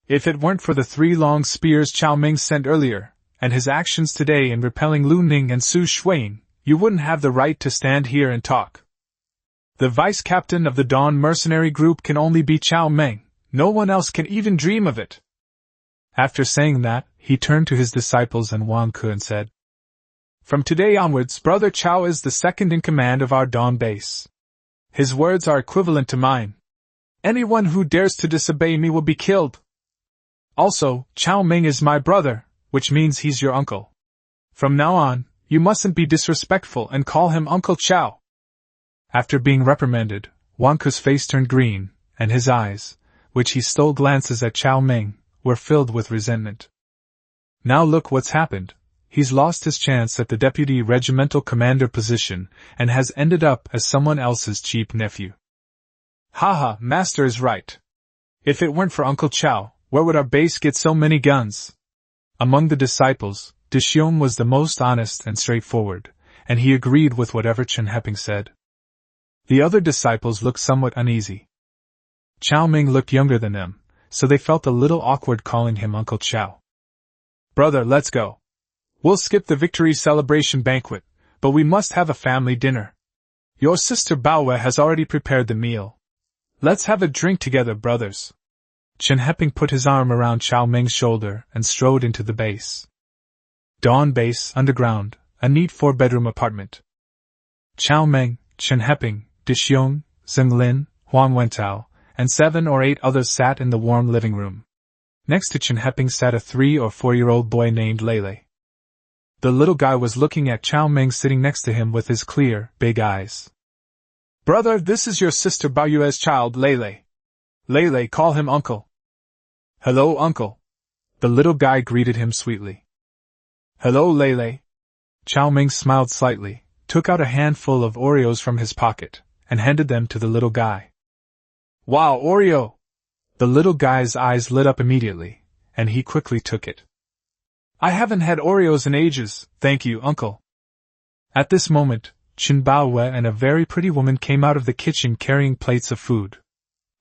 Speaker 1: If it weren't for the 3 long spears Cao Meng sent earlier, and his actions today in repelling Lu Ning and Su Shuiying, you wouldn't have the right to stand here and talk. The vice-captain of the Dawn mercenary group can only be Cao Meng, no one else can even dream of it. After saying that, he turned to his disciples and Wang Ke and said, From today onwards, Brother Cao is the second in command of our Dawn base. His words are equivalent to mine. Anyone who dares to disobey me will be killed. Also, Cao Meng is my brother, which means he's your uncle. From now on, you mustn't be disrespectful and call him Uncle Cao. After being reprimanded, Wang Ke's face turned green, and his eyes, which he stole glances at Cao Meng, were filled with resentment. Now look what's happened. He's lost his chance at the deputy regimental commander position, and has ended up as someone else's cheap nephew. Haha, master is right. If it weren't for Uncle Cao, where would our base get so many guns? Among the disciples, Dishyong was the most honest and straightforward, and he agreed with whatever Chen Heping said. The other disciples looked somewhat uneasy. Cao Meng looked younger than them, so they felt a little awkward calling him Uncle Cao. "Brother, let's go. We'll skip the victory celebration banquet, but we must have a family dinner. Your sister Baowe has already prepared the meal. Let's have a drink together, brothers." Chen Heping put his arm around Cao Meng's shoulder and strode into the base. Dawn Base, underground, a neat 4-bedroom apartment. Cao Meng, Chen Heping, Dixiong, Zhenglin, Huang Wentao, and 7 or 8 others sat in the warm living room. Next to Chen Heping sat a 3 or 4-year-old boy named Lele. The little guy was looking at Cao Meng sitting next to him with his clear, big eyes. "Brother, this is your sister Baoyue's child, Lele. Lele, call him uncle." "Hello, uncle." The little guy greeted him sweetly. "Hello, Lele." Cao Meng smiled slightly, took out a handful of Oreos from his pocket, and handed them to the little guy. "Wow, Oreo!" The little guy's eyes lit up immediately, and he quickly took it. "I haven't had Oreos in ages, thank you, uncle." At this moment, Qin Baowe and a very pretty woman came out of the kitchen carrying plates of food.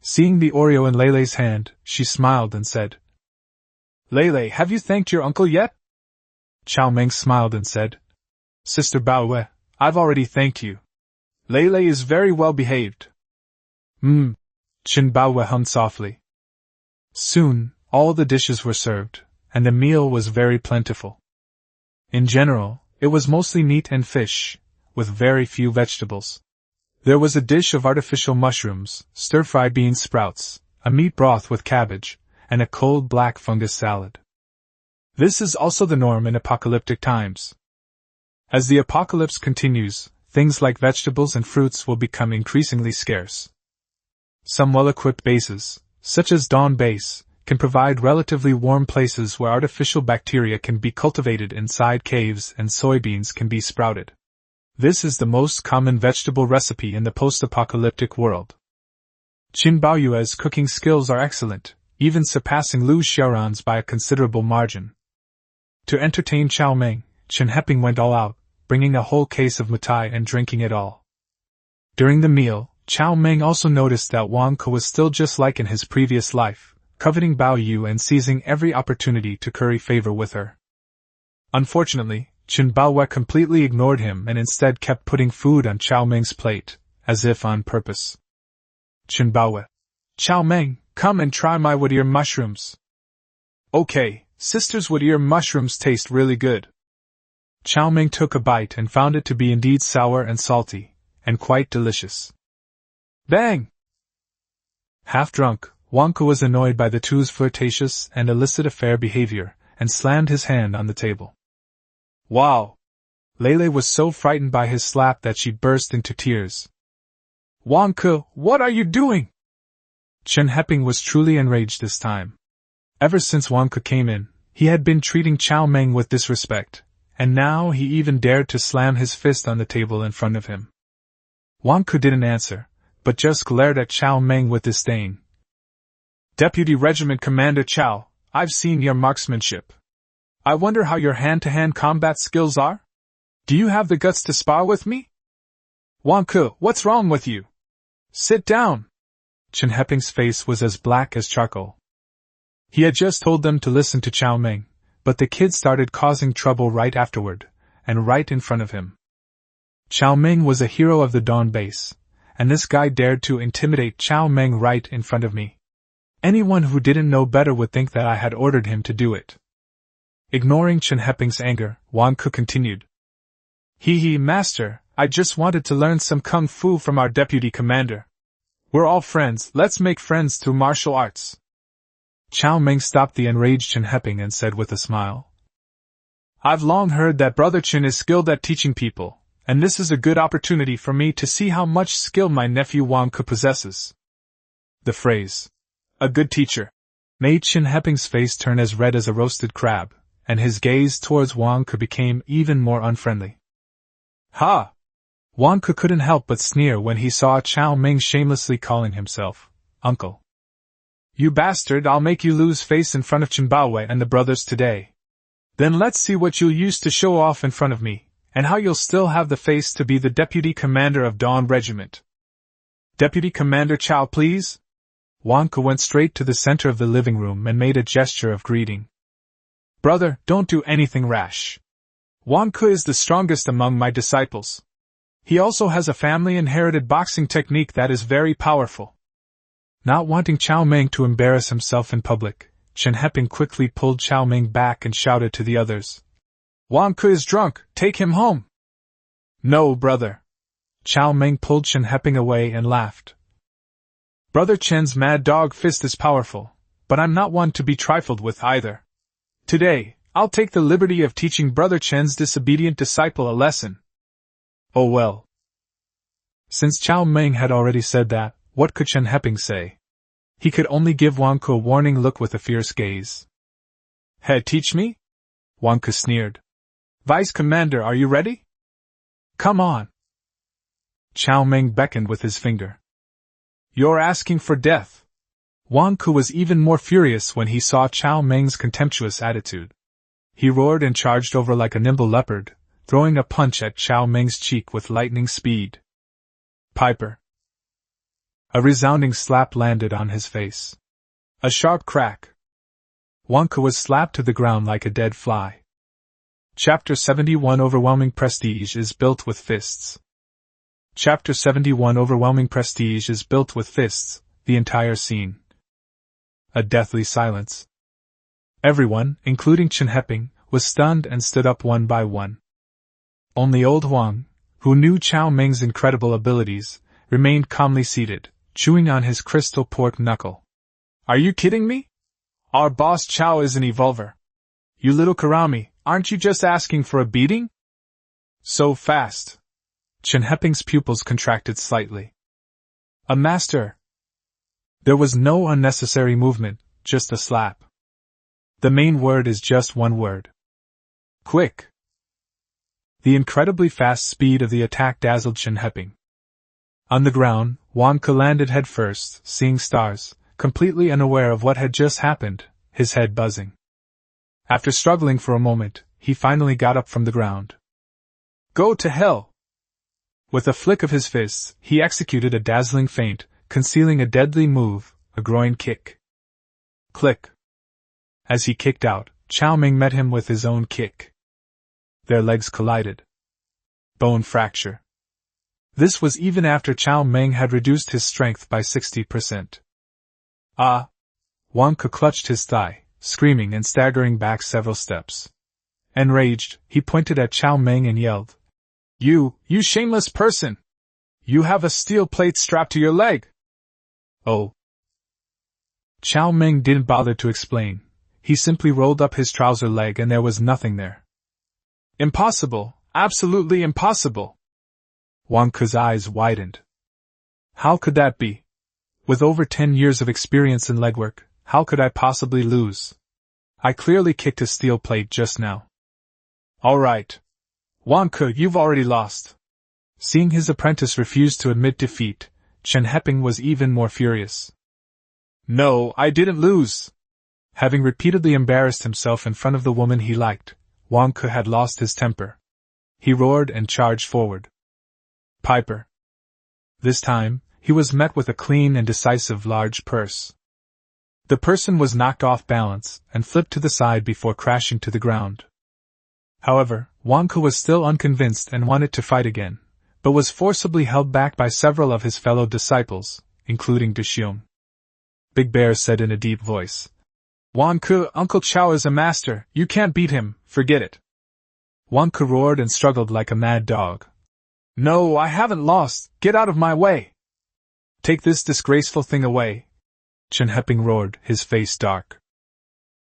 Speaker 1: Seeing the Oreo in Lele's hand, she smiled and said, "Lele, have you thanked your uncle yet?" Cao Meng smiled and said, "Sister Baowe, I've already thanked you. Lele is very well behaved." Qin Baowe hummed softly. Soon, all the dishes were served, and the meal was very plentiful. In general, it was mostly meat and fish, with very few vegetables. There was a dish of artificial mushrooms, stir-fried bean sprouts, a meat broth with cabbage, and a cold black fungus salad. This is also the norm in apocalyptic times. As the apocalypse continues, things like vegetables and fruits will become increasingly scarce. Some well-equipped bases, such as Dawn Base, can provide relatively warm places where artificial bacteria can be cultivated inside caves and soybeans can be sprouted. This is the most common vegetable recipe in the post-apocalyptic world. Qin Baoyue's cooking skills are excellent, even surpassing Lu Xiaoran's by a considerable margin. To entertain Cao Meng, Chen Heping went all out, bringing a whole case of mitai and drinking it all. During the meal, Cao Meng also noticed that Wang Ke was still just like in his previous life, coveting Bao Yu and seizing every opportunity to curry favor with her. Unfortunately, Qin Baowe completely ignored him and instead kept putting food on Cao Meng's plate, as if on purpose. Qin Baowe. "Cao Meng, come and try my wood ear mushrooms." "Okay, sister's wood ear mushrooms taste really good." Cao Meng took a bite and found it to be indeed sour and salty, and quite delicious. Bang! Half drunk, Wang Ke was annoyed by the two's flirtatious and illicit affair behavior, and slammed his hand on the table. "Wow!" Lele was so frightened by his slap that she burst into tears. "Wang Ke, what are you doing?" Chen Heping was truly enraged this time. Ever since Wang Ke came in, he had been treating Cao Meng with disrespect, and now he even dared to slam his fist on the table in front of him. Wang Ke didn't answer, but just glared at Cao Meng with disdain. "Deputy Regiment Commander Cao, I've seen your marksmanship. I wonder how your hand-to-hand combat skills are? Do you have the guts to spar with me?" "Wang Ke, what's wrong with you? Sit down." Chen Heping's face was as black as charcoal. He had just told them to listen to Cao Meng, but the kid started causing trouble right afterward, and right in front of him. Cao Meng was a hero of the Dawn Base, and this guy dared to intimidate Cao Meng right in front of me. Anyone who didn't know better would think that I had ordered him to do it. Ignoring Chen Heping's anger, Wang Ke continued. Hee, master, I just wanted to learn some kung fu from our deputy commander. We're all friends, let's make friends through martial arts." Cao Meng stopped the enraged Chen Heping and said with a smile. "I've long heard that Brother Chen is skilled at teaching people, and this is a good opportunity for me to see how much skill my nephew Wang Ke possesses." The phrase, "a good teacher," made Chen Heping's face turn as red as a roasted crab, and his gaze towards Wang Ke became even more unfriendly. "Ha!" Wang Ke couldn't help but sneer when he saw Cao Meng shamelessly calling himself uncle. "You bastard, I'll make you lose face in front of Qin Baowe and the brothers today. Then let's see what you'll use to show off in front of me, and how you'll still have the face to be the deputy commander of Dawn Regiment. Deputy Commander Cao, please? Wang Ke went straight to the center of the living room and made a gesture of greeting. Brother, don't do anything rash. Wang Ke is the strongest among my disciples. He also has a family-inherited boxing technique that is very powerful. Not wanting Cao Meng to embarrass himself in public, Chen Heping quickly pulled Cao Meng back and shouted to the others. Wang Ke is drunk, take him home. No, brother. Cao Meng pulled Chen Heping away and laughed. Brother Chen's mad dog fist is powerful, but I'm not one to be trifled with either. Today, I'll take the liberty of teaching Brother Chen's disobedient disciple a lesson. Oh well. Since Cao Meng had already said that, what could Chen Heping say? He could only give Wang Ke a warning look with a fierce gaze. Hey, teach me? Wang Ke sneered. Vice Commander, are you ready? Come on. Cao Meng beckoned with his finger. You're asking for death. Wang Ke was even more furious when he saw Cao Meng's contemptuous attitude. He roared and charged over like a nimble leopard, throwing a punch at Cao Meng's cheek with lightning speed. Piper. A resounding slap landed on his face. A sharp crack. Wang Ke was slapped to the ground like a dead fly. Chapter 71 Overwhelming Prestige is built with fists. Chapter 71 Overwhelming Prestige is built with fists, the entire scene. A deathly silence. Everyone, including Chen Heping, was stunned and stood up one by one. Only old Huang, who knew Cao Meng's incredible abilities, remained calmly seated, chewing on his crystal pork knuckle. Are you kidding me? Our boss Cao is an evolver. You little Karami, aren't you just asking for a beating? So fast. Chen Heping's pupils contracted slightly. A master. There was no unnecessary movement, just a slap. The main word is just one word. Quick. The incredibly fast speed of the attack dazzled Chen Heping. On the ground, Wang Ke landed headfirst, seeing stars, completely unaware of what had just happened, his head buzzing. After struggling for a moment, he finally got up from the ground. Go to hell! With a flick of his fists, he executed a dazzling feint, concealing a deadly move, a groin kick. Click. As he kicked out, Cao Meng met him with his own kick. Their legs collided. Bone fracture. This was even after Cao Meng had reduced his strength by 60%. Ah! Wang Ke clutched his thigh, screaming and staggering back several steps. Enraged, he pointed at Cao Meng and yelled, You shameless person! You have a steel plate strapped to your leg! Oh. Cao Meng didn't bother to explain. He simply rolled up his trouser leg and there was nothing there. Impossible, absolutely impossible! Wang Ke's eyes widened. How could that be? With over 10 years of experience in legwork, how could I possibly lose? I clearly kicked a steel plate just now. All right. Wang Ke, you've already lost. Seeing his apprentice refuse to admit defeat, Chen Heping was even more furious. No, I didn't lose. Having repeatedly embarrassed himself in front of the woman he liked, Wang Ke had lost his temper. He roared and charged forward. Piper. This time, he was met with a clean and decisive large purse. The person was knocked off balance and flipped to the side before crashing to the ground. However, Wang Ke was still unconvinced and wanted to fight again, but was forcibly held back by several of his fellow disciples, including Duxiong. Big Bear said in a deep voice, Wang Ke, Uncle Cao is a master, you can't beat him, forget it. Wang Ke roared and struggled like a mad dog. No, I haven't lost, get out of my way. Take this disgraceful thing away. Chen Heping roared, his face dark.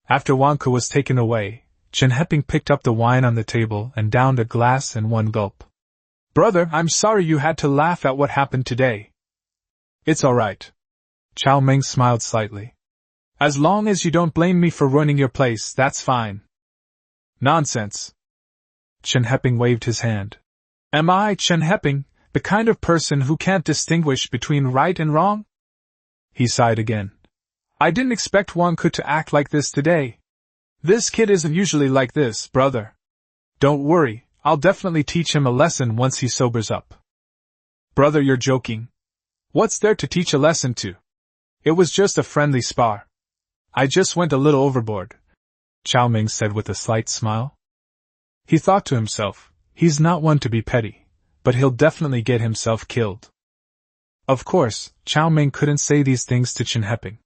Speaker 1: After Wang Ke was taken away, Chen Heping picked up the wine on the table and downed a glass in one gulp. Brother, I'm sorry you had to laugh at what happened today. It's all right. Cao Meng smiled slightly. As long as you don't blame me for ruining your place, that's fine. Nonsense. Chen Heping waved his hand. Am I, Chen Heping, the kind of person who can't distinguish between right and wrong? He sighed again. I didn't expect Wang Ke to act like this today. This kid isn't usually like this, brother. Don't worry, I'll definitely teach him a lesson once he sobers up. Brother, you're joking. What's there to teach a lesson to? It was just a friendly spar. I just went a little overboard, Cao Meng said with a slight smile. He thought to himself, he's not one to be petty, but he'll definitely get himself killed. Of course, Cao Meng couldn't say these things to Chen Heping.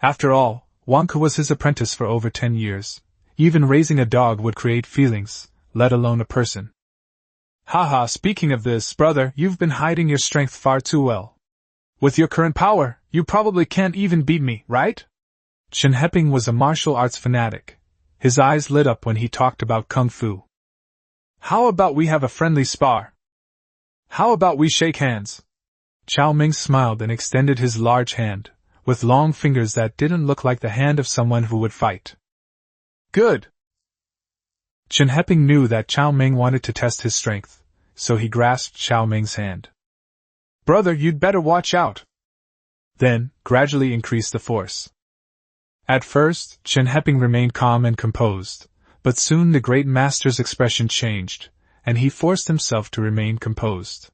Speaker 1: After all, Wonka was his apprentice for over 10 years. Even raising a dog would create feelings, let alone a person. Haha, speaking of this, brother, you've been hiding your strength far too well. With your current power, you probably can't even beat me, right? Chen Heping was a martial arts fanatic. His eyes lit up when he talked about kung fu. How about we have a friendly spar? How about we shake hands? Cao Meng smiled and extended his large hand, with long fingers that didn't look like the hand of someone who would fight. Good! Chen Heping knew that Cao Meng wanted to test his strength, so he grasped Cao Meng's hand. Brother, you'd better watch out! Then, gradually increase the force. At first, Chen Heping remained calm and composed, but soon the great master's expression changed, and he forced himself to remain composed.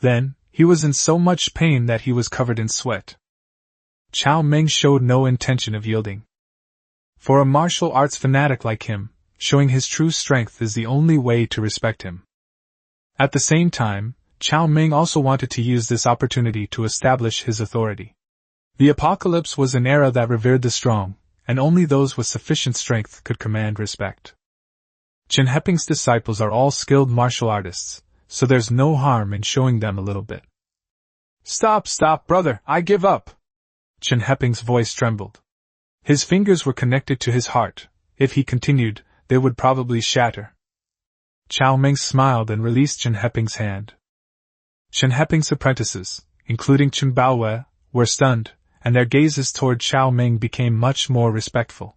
Speaker 1: Then, he was in so much pain that he was covered in sweat. Cao Meng showed no intention of yielding. For a martial arts fanatic like him, showing his true strength is the only way to respect him. At the same time, Cao Meng also wanted to use this opportunity to establish his authority. The apocalypse was an era that revered the strong, and only those with sufficient strength could command respect. Chen Heping's disciples are all skilled martial artists, so there's no harm in showing them a little bit. Stop, brother, I give up! Chen Heping's voice trembled. His fingers were connected to his heart. If he continued, they would probably shatter. Cao Meng smiled and released Chen Heping's hand. Chen Heping's apprentices, including Chen Baowe, were stunned, and their gazes toward Cao Meng became much more respectful.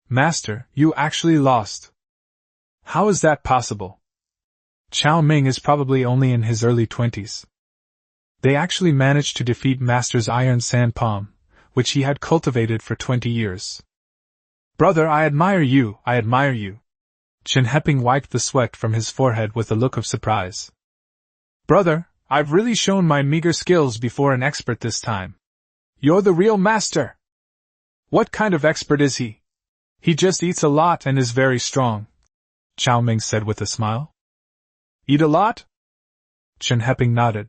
Speaker 1: Master, you actually lost. How is that possible? Cao Meng is probably only in his early 20s. They actually managed to defeat Master's iron sand palm, which he had cultivated for 20 years. Brother, I admire you. Chen Heping wiped the sweat from his forehead with a look of surprise. Brother, I've really shown my meager skills before an expert this time. You're the real master. What kind of expert is he? He just eats a lot and is very strong, Cao Meng said with a smile. Eat a lot? Chen Heping nodded.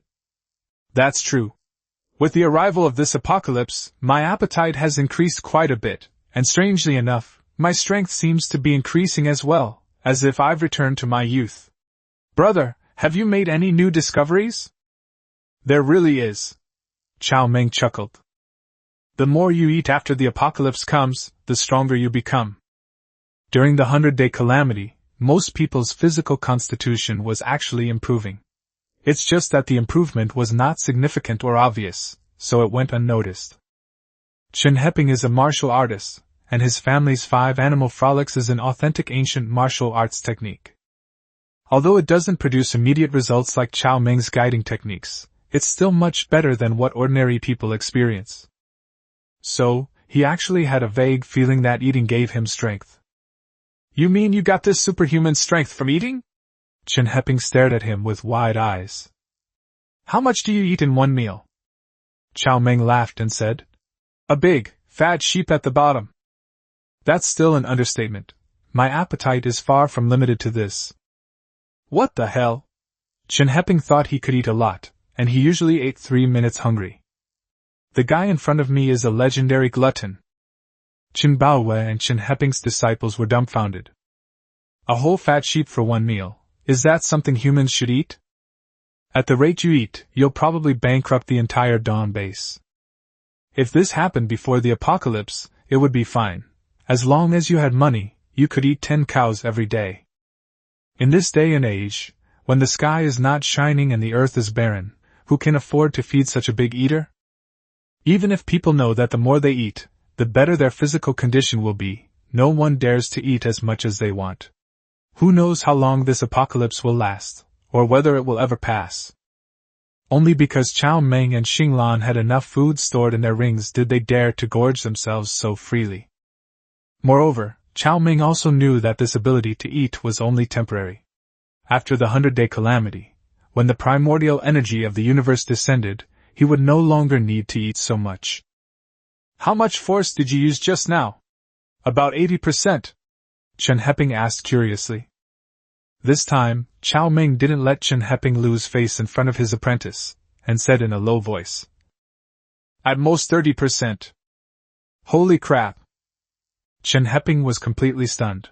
Speaker 1: That's true. With the arrival of this apocalypse, my appetite has increased quite a bit, and strangely enough, my strength seems to be increasing as well, as if I've returned to my youth. Brother, have you made any new discoveries? There really is. Cao Meng chuckled. The more you eat after the apocalypse comes, the stronger you become. During the 100-day calamity, most people's physical constitution was actually improving. It's just that the improvement was not significant or obvious, so it went unnoticed. Chen Heping is a martial artist, and his family's 5 animal frolics is an authentic ancient martial arts technique. Although it doesn't produce immediate results like Cao Meng's guiding techniques, it's still much better than what ordinary people experience. So, he actually had a vague feeling that eating gave him strength. You mean you got this superhuman strength from eating? Chen Heping stared at him with wide eyes. How much do you eat in one meal? Cao Meng laughed and said, A big, fat sheep at the bottom. That's still an understatement. My appetite is far from limited to this. What the hell? Chen Heping thought he could eat a lot, and he usually ate 3 minutes hungry. The guy in front of me is a legendary glutton. Chen Baowe and Chen Heping's disciples were dumbfounded. A whole fat sheep for one meal. Is that something humans should eat? At the rate you eat, you'll probably bankrupt the entire Dawn base. If this happened before the apocalypse, it would be fine. As long as you had money, you could eat 10 cows every day. In this day and age, when the sky is not shining and the earth is barren, who can afford to feed such a big eater? Even if people know that the more they eat, the better their physical condition will be, no one dares to eat as much as they want. Who knows how long this apocalypse will last, or whether it will ever pass. Only because Cao Meng and Xinglan had enough food stored in their rings did they dare to gorge themselves so freely. Moreover, Cao Meng also knew that this ability to eat was only temporary. After the 100-day calamity, when the primordial energy of the universe descended, he would no longer need to eat so much. How much force did you use just now? About 80%. Chen Heping asked curiously. This time, Cao Meng didn't let Chen Heping lose face in front of his apprentice, and said in a low voice. At most 30%. Holy crap! Chen Heping was completely stunned.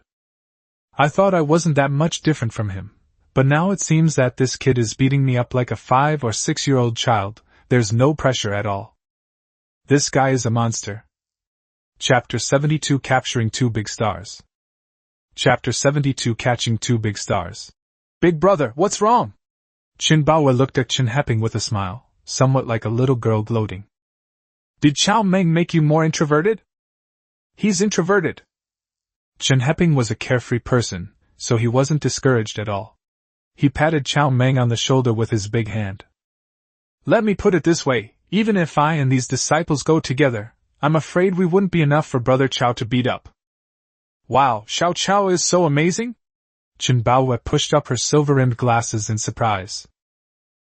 Speaker 1: I thought I wasn't that much different from him, but now it seems that this kid is beating me up like a 5 or 6-year-old child. There's no pressure at all. This guy is a monster. Chapter 72 Capturing 2 Big Stars. Chapter 72 Catching 2 Big Stars. Big brother, what's wrong? Qin Baowe looked at Chen Heping with a smile, somewhat like a little girl gloating. Did Cao Meng make you more introverted? He's introverted. Chen Heping was a carefree person, so he wasn't discouraged at all. He patted Cao Meng on the shoulder with his big hand. Let me put it this way, even if I and these disciples go together, I'm afraid we wouldn't be enough for Brother Cao to beat up. Wow, Xiao Cao is so amazing? Qin Baowe pushed up her silver-rimmed glasses in surprise.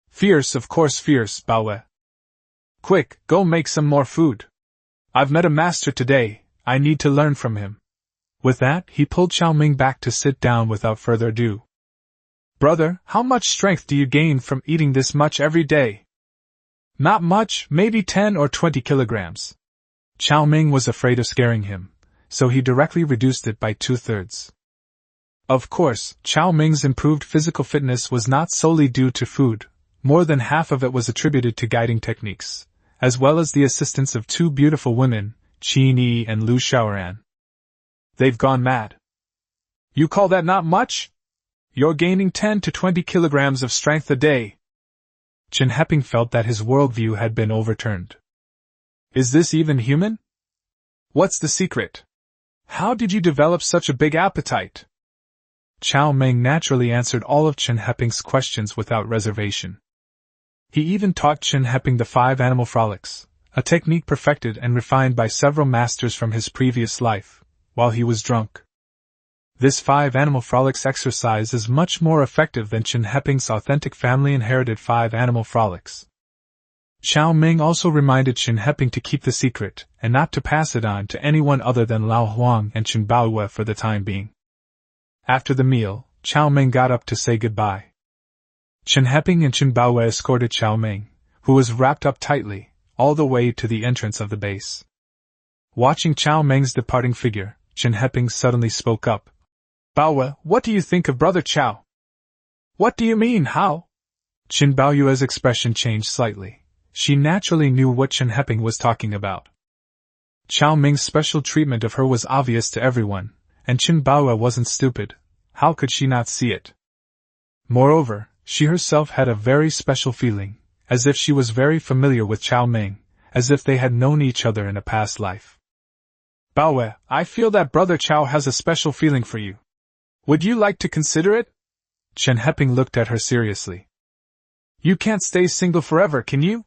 Speaker 1: Fierce, of course fierce, Baowe. Quick, go make some more food. I've met a master today, I need to learn from him. With that, he pulled Cao Meng back to sit down without further ado. Brother, how much strength do you gain from eating this much every day? Not much, maybe 10 or 20 kilograms. Cao Meng was afraid of scaring him, so he directly reduced it by 2/3. Of course, Cao Meng's improved physical fitness was not solely due to food, more than half of it was attributed to guiding techniques, as well as the assistance of 2 beautiful women, Qin Yi and Lu Xiaoran. They've gone mad. You call that not much? You're gaining 10 to 20 kilograms of strength a day. Chen Heping felt that his worldview had been overturned. Is this even human? What's the secret? How did you develop such a big appetite? Cao Meng naturally answered all of Chen Heping's questions without reservation. He even taught Chen Heping the 5 animal frolics, a technique perfected and refined by several masters from his previous life, while he was drunk. This 5 animal frolics exercise is much more effective than Chen Heping's authentic family-inherited 5 animal frolics. Cao Meng also reminded Chen Heping to keep the secret, and not to pass it on to anyone other than Lao Huang and Qin Baowe for the time being. After the meal, Cao Meng got up to say goodbye. Chen Heping and Qin Baowe escorted Cao Meng, who was wrapped up tightly, all the way to the entrance of the base. Watching Cao Meng's departing figure, Chen Heping suddenly spoke up. Baowe, what do you think of Brother Cao? What do you mean, how? Qin Baoyue's expression changed slightly. She naturally knew what Chen Heping was talking about. Cao Meng's special treatment of her was obvious to everyone, and Qin Baoyue wasn't stupid. How could she not see it? Moreover, she herself had a very special feeling, as if she was very familiar with Cao Meng, as if they had known each other in a past life. Baowe, I feel that Brother Cao has a special feeling for you. Would you like to consider it? Chen Heping looked at her seriously. You can't stay single forever, can you?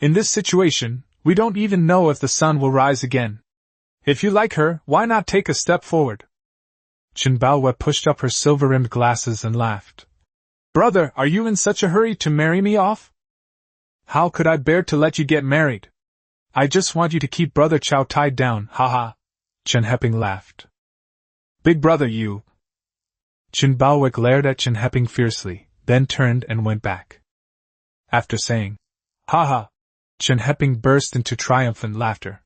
Speaker 1: In this situation, we don't even know if the sun will rise again. If you like her, why not take a step forward? Qin Baowe pushed up her silver-rimmed glasses and laughed. Brother, are you in such a hurry to marry me off? How could I bear to let you get married? I just want you to keep Brother Cao tied down, haha. Chen Heping laughed. Big brother you. Qin Baowe glared at Chen Heping fiercely, then turned and went back. After saying, haha, Chen Heping burst into triumphant laughter.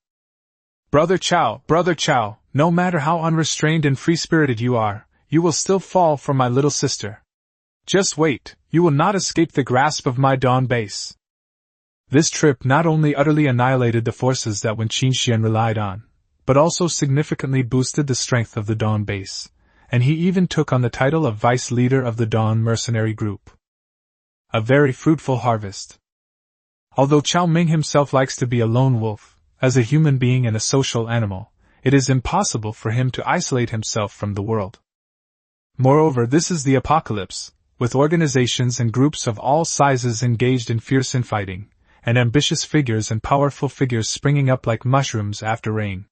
Speaker 1: Brother Cao, no matter how unrestrained and free-spirited you are, you will still fall for my little sister. Just wait, you will not escape the grasp of my dawn base. This trip not only utterly annihilated the forces that Wen Qinxian relied on, but also significantly boosted the strength of the Dawn base, and he even took on the title of vice leader of the Dawn mercenary group. A very fruitful harvest. Although Cao Meng himself likes to be a lone wolf, as a human being and a social animal, it is impossible for him to isolate himself from the world. Moreover, this is the apocalypse, with organizations and groups of all sizes engaged in fierce infighting, and ambitious figures and powerful figures springing up like mushrooms after rain.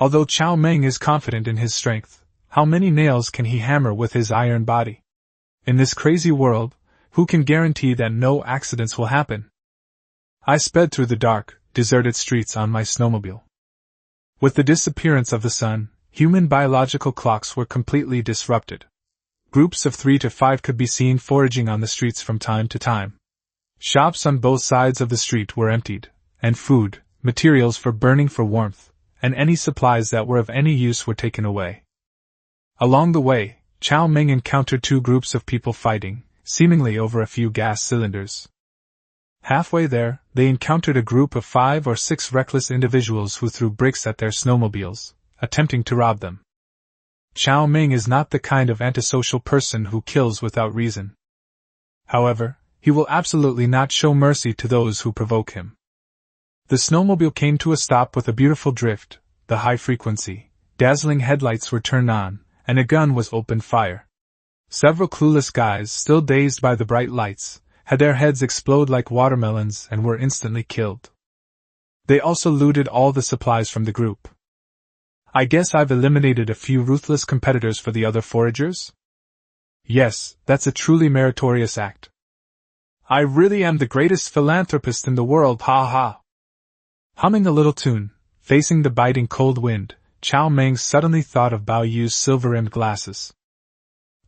Speaker 1: Although Cao Meng is confident in his strength, how many nails can he hammer with his iron body? In this crazy world, who can guarantee that no accidents will happen? I sped through the dark, deserted streets on my snowmobile. With the disappearance of the sun, human biological clocks were completely disrupted. Groups of 3 to 5 could be seen foraging on the streets from time to time. Shops on both sides of the street were emptied, and food, materials for burning for warmth, and any supplies that were of any use were taken away. Along the way, Cao Meng encountered 2 groups of people fighting, seemingly over a few gas cylinders. Halfway there, they encountered a group of 5 or 6 reckless individuals who threw bricks at their snowmobiles, attempting to rob them. Cao Meng is not the kind of antisocial person who kills without reason. However, he will absolutely not show mercy to those who provoke him. The snowmobile came to a stop with a beautiful drift, the high-frequency, dazzling headlights were turned on, and a gun was opened fire. Several clueless guys, still dazed by the bright lights, had their heads explode like watermelons and were instantly killed. They also looted all the supplies from the group. I guess I've eliminated a few ruthless competitors for the other foragers? Yes, that's a truly meritorious act. I really am the greatest philanthropist in the world, ha ha. Humming a little tune, facing the biting cold wind, Cao Meng suddenly thought of Bao Yu's silver-rimmed glasses.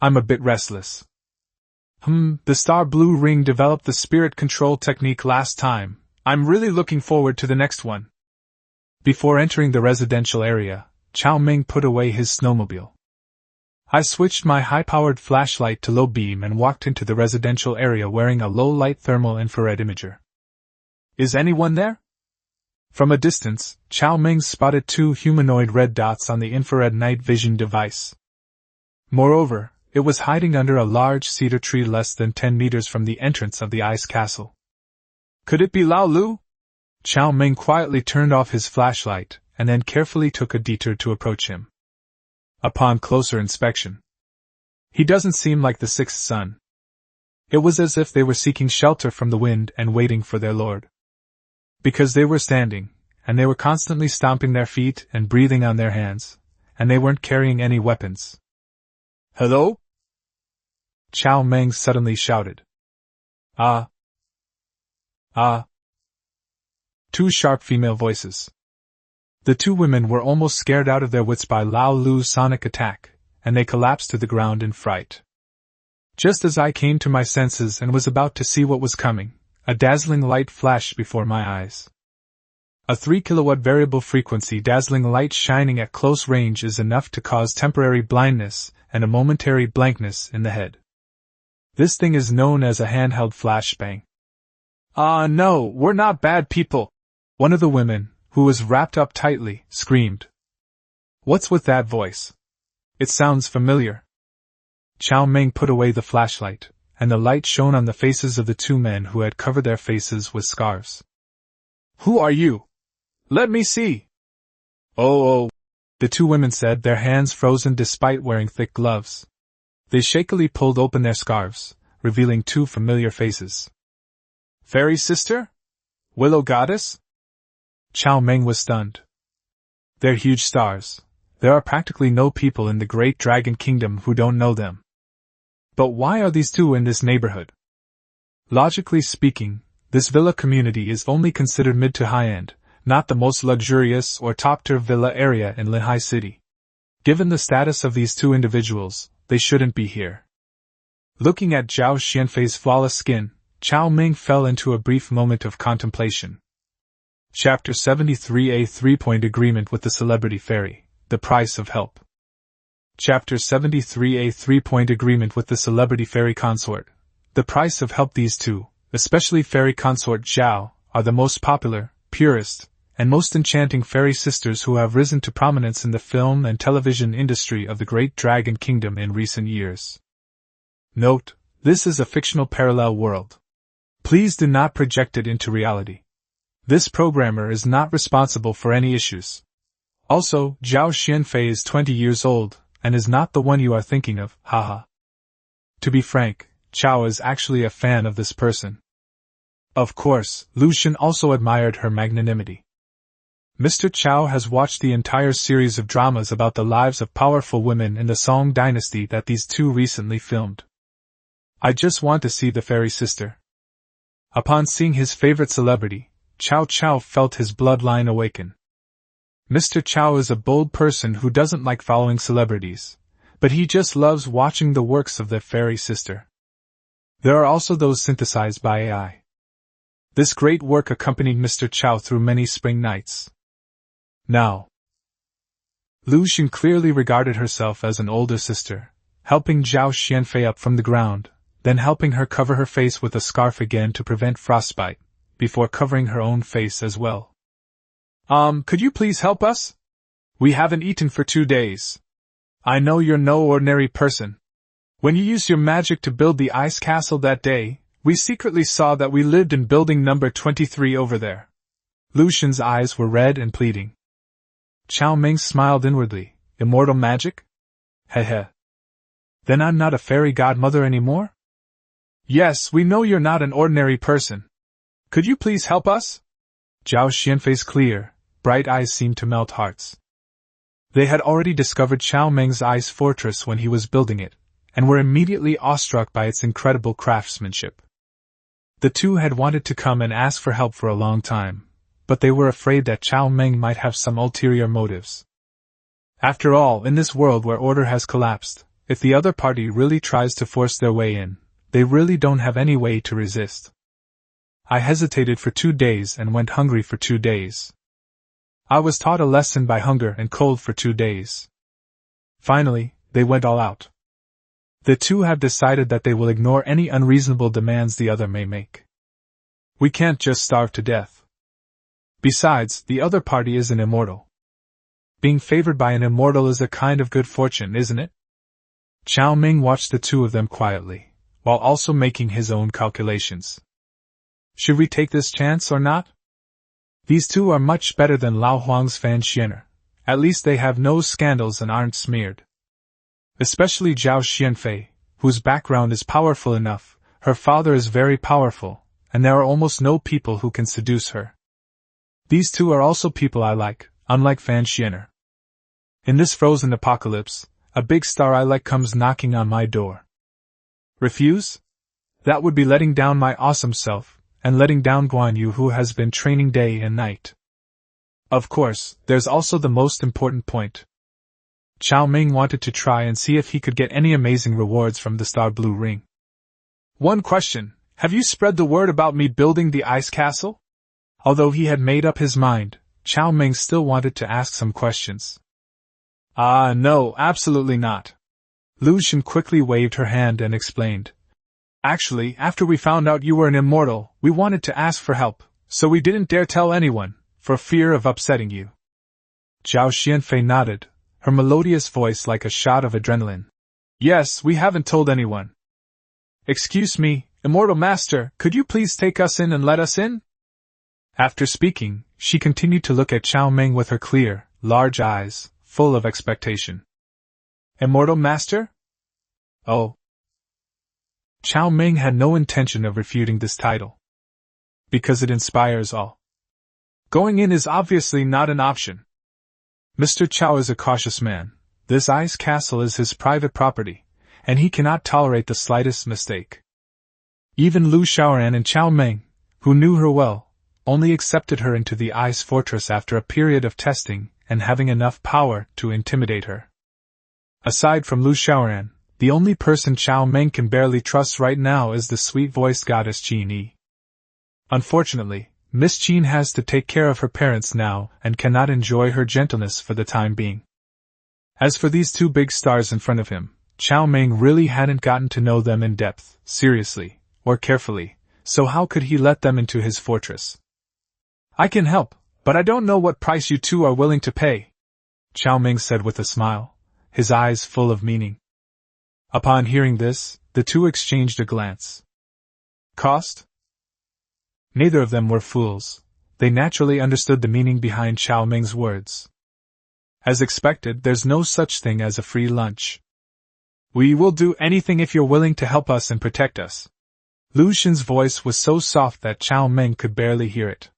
Speaker 1: I'm a bit restless. The Star Blue Ring developed the spirit control technique last time. I'm really looking forward to the next one. Before entering the residential area, Cao Meng put away his snowmobile. I switched my high-powered flashlight to low beam and walked into the residential area wearing a low-light thermal infrared imager. Is anyone there? From a distance, Cao Meng spotted 2 humanoid red dots on the infrared night vision device. Moreover, it was hiding under a large cedar tree less than 10 meters from the entrance of the ice castle. Could it be Lao Lu? Cao Meng quietly turned off his flashlight, and then carefully took a detour to approach him. Upon closer inspection, he doesn't seem like the 6th son. It was as if they were seeking shelter from the wind and waiting for their lord. Because they were standing, and they were constantly stomping their feet and breathing on their hands, and they weren't carrying any weapons. Hello? Cao Meng suddenly shouted. Ah. 2 sharp female voices. The 2 women were almost scared out of their wits by Lao Lu's sonic attack, and they collapsed to the ground in fright. Just as I came to my senses and was about to see what was coming, a dazzling light flashed before my eyes. A 3 kilowatt variable frequency dazzling light shining at close range is enough to cause temporary blindness and a momentary blankness in the head. This thing is known as a handheld flashbang. No, we're not bad people. One of the women, who was wrapped up tightly, screamed. What's with that voice? It sounds familiar. Cao Meng put away the flashlight, and the light shone on the faces of the 2 men who had covered their faces with scarves. Who are you? Let me see. Oh, the 2 women said, their hands frozen despite wearing thick gloves. They shakily pulled open their scarves, revealing 2 familiar faces. Fairy sister? Willow goddess? Cao Meng was stunned. They're huge stars. There are practically no people in the Great Dragon Kingdom who don't know them. But why are these 2 in this neighborhood? Logically speaking, this villa community is only considered mid to high-end, not the most luxurious or top-tier villa area in Linhai City. Given the status of these 2 individuals, they shouldn't be here. Looking at Zhao Xianfei's flawless skin, Cao Meng fell into a brief moment of contemplation. Chapter 73A 3-point agreement with the celebrity fairy, the price of help. Chapter 73A 3-point agreement with the celebrity fairy consort. The price of help. These 2, especially fairy consort Zhao, are the most popular, purest, and most enchanting fairy sisters who have risen to prominence in the film and television industry of the Great Dragon Kingdom in recent years. Note, this is a fictional parallel world. Please do not project it into reality. This programmer is not responsible for any issues. Also, Zhao Xianfei is 20 years old, and is not the one you are thinking of, haha. To be frank, Cao is actually a fan of this person. Of course, Lucian also admired her magnanimity. Mr. Cao has watched the entire series of dramas about the lives of powerful women in the Song dynasty that these 2 recently filmed. I just want to see the fairy sister. Upon seeing his favorite celebrity, Cao Cao felt his bloodline awaken. Mr. Cao is a bold person who doesn't like following celebrities, but he just loves watching the works of the fairy sister. There are also those synthesized by AI. This great work accompanied Mr. Cao through many spring nights. Now, Lu Xun clearly regarded herself as an older sister, helping Zhao Xianfei up from the ground, then helping her cover her face with a scarf again to prevent frostbite, before covering her own face as well. Could you please help us? We haven't eaten for 2 days. I know you're no ordinary person. When you used your magic to build the ice castle that day, we secretly saw that we lived in building number 23 over there. Lu Xun's eyes were red and pleading. Cao Meng smiled inwardly. Immortal magic? Heh. Then I'm not a fairy godmother anymore? Yes, we know you're not an ordinary person. Could you please help us? Zhao Xianfei's clear, bright eyes seemed to melt hearts. They had already discovered Cao Meng's ice fortress when he was building it, and were immediately awestruck by its incredible craftsmanship. The two had wanted to come and ask for help for a long time, but they were afraid that Cao Meng might have some ulterior motives. After all, in this world where order has collapsed, if the other party really tries to force their way in, they really don't have any way to resist. I hesitated for 2 days and went hungry for 2 days. I was taught a lesson by hunger and cold for 2 days. Finally, they went all out. The two have decided that they will ignore any unreasonable demands the other may make. We can't just starve to death. Besides, the other party is an immortal. Being favored by an immortal is a kind of good fortune, isn't it? Cao Meng watched the two of them quietly, while also making his own calculations. Should we take this chance or not? These two are much better than Lao Huang's Fan Xianer. At least they have no scandals and aren't smeared. Especially Zhao Xianfei, whose background is powerful enough. Her father is very powerful, and there are almost no people who can seduce her. These two are also people I like, unlike Fan Xianer. In this frozen apocalypse, a big star I like comes knocking on my door. Refuse? That would be letting down my awesome self, and letting down Guan Yu, who has been training day and night. Of course, there's also the most important point. Cao Meng wanted to try and see if he could get any amazing rewards from the Star Blue Ring. One question, have you spread the word about me building the ice castle? Although he had made up his mind, Cao Meng still wanted to ask some questions. No, absolutely not. Lu Xun quickly waved her hand and explained. Actually, after we found out you were an immortal, we wanted to ask for help, so we didn't dare tell anyone, for fear of upsetting you. Zhao Xianfei nodded, her melodious voice like a shot of adrenaline. Yes, we haven't told anyone. Excuse me, Immortal Master, could you please take us in and let us in? After speaking, she continued to look at Cao Meng with her clear, large eyes, full of expectation. Immortal Master? Oh. Cao Meng had no intention of refuting this title. Because it inspires awe. Going in is obviously not an option. Mr. Cao is a cautious man. This ice castle is his private property, and he cannot tolerate the slightest mistake. Even Lu Xiaoran and Cao Meng, who knew her well, only accepted her into the ice fortress after a period of testing and having enough power to intimidate her. Aside from Lu Xiaoran, the only person Cao Meng can barely trust right now is the sweet-voiced goddess Qin Yi. Unfortunately, Miss Qin has to take care of her parents now and cannot enjoy her gentleness for the time being. As for these two big stars in front of him, Cao Meng really hadn't gotten to know them in depth, seriously, or carefully, so how could he let them into his fortress? I can help, but I don't know what price you two are willing to pay, Cao Meng said with a smile, his eyes full of meaning. Upon hearing this, the two exchanged a glance. Cost? Neither of them were fools. They naturally understood the meaning behind Cao Meng's words. As expected, there's no such thing as a free lunch. We will do anything if you're willing to help us and protect us. Lu Xun's voice was so soft that Cao Meng could barely hear it.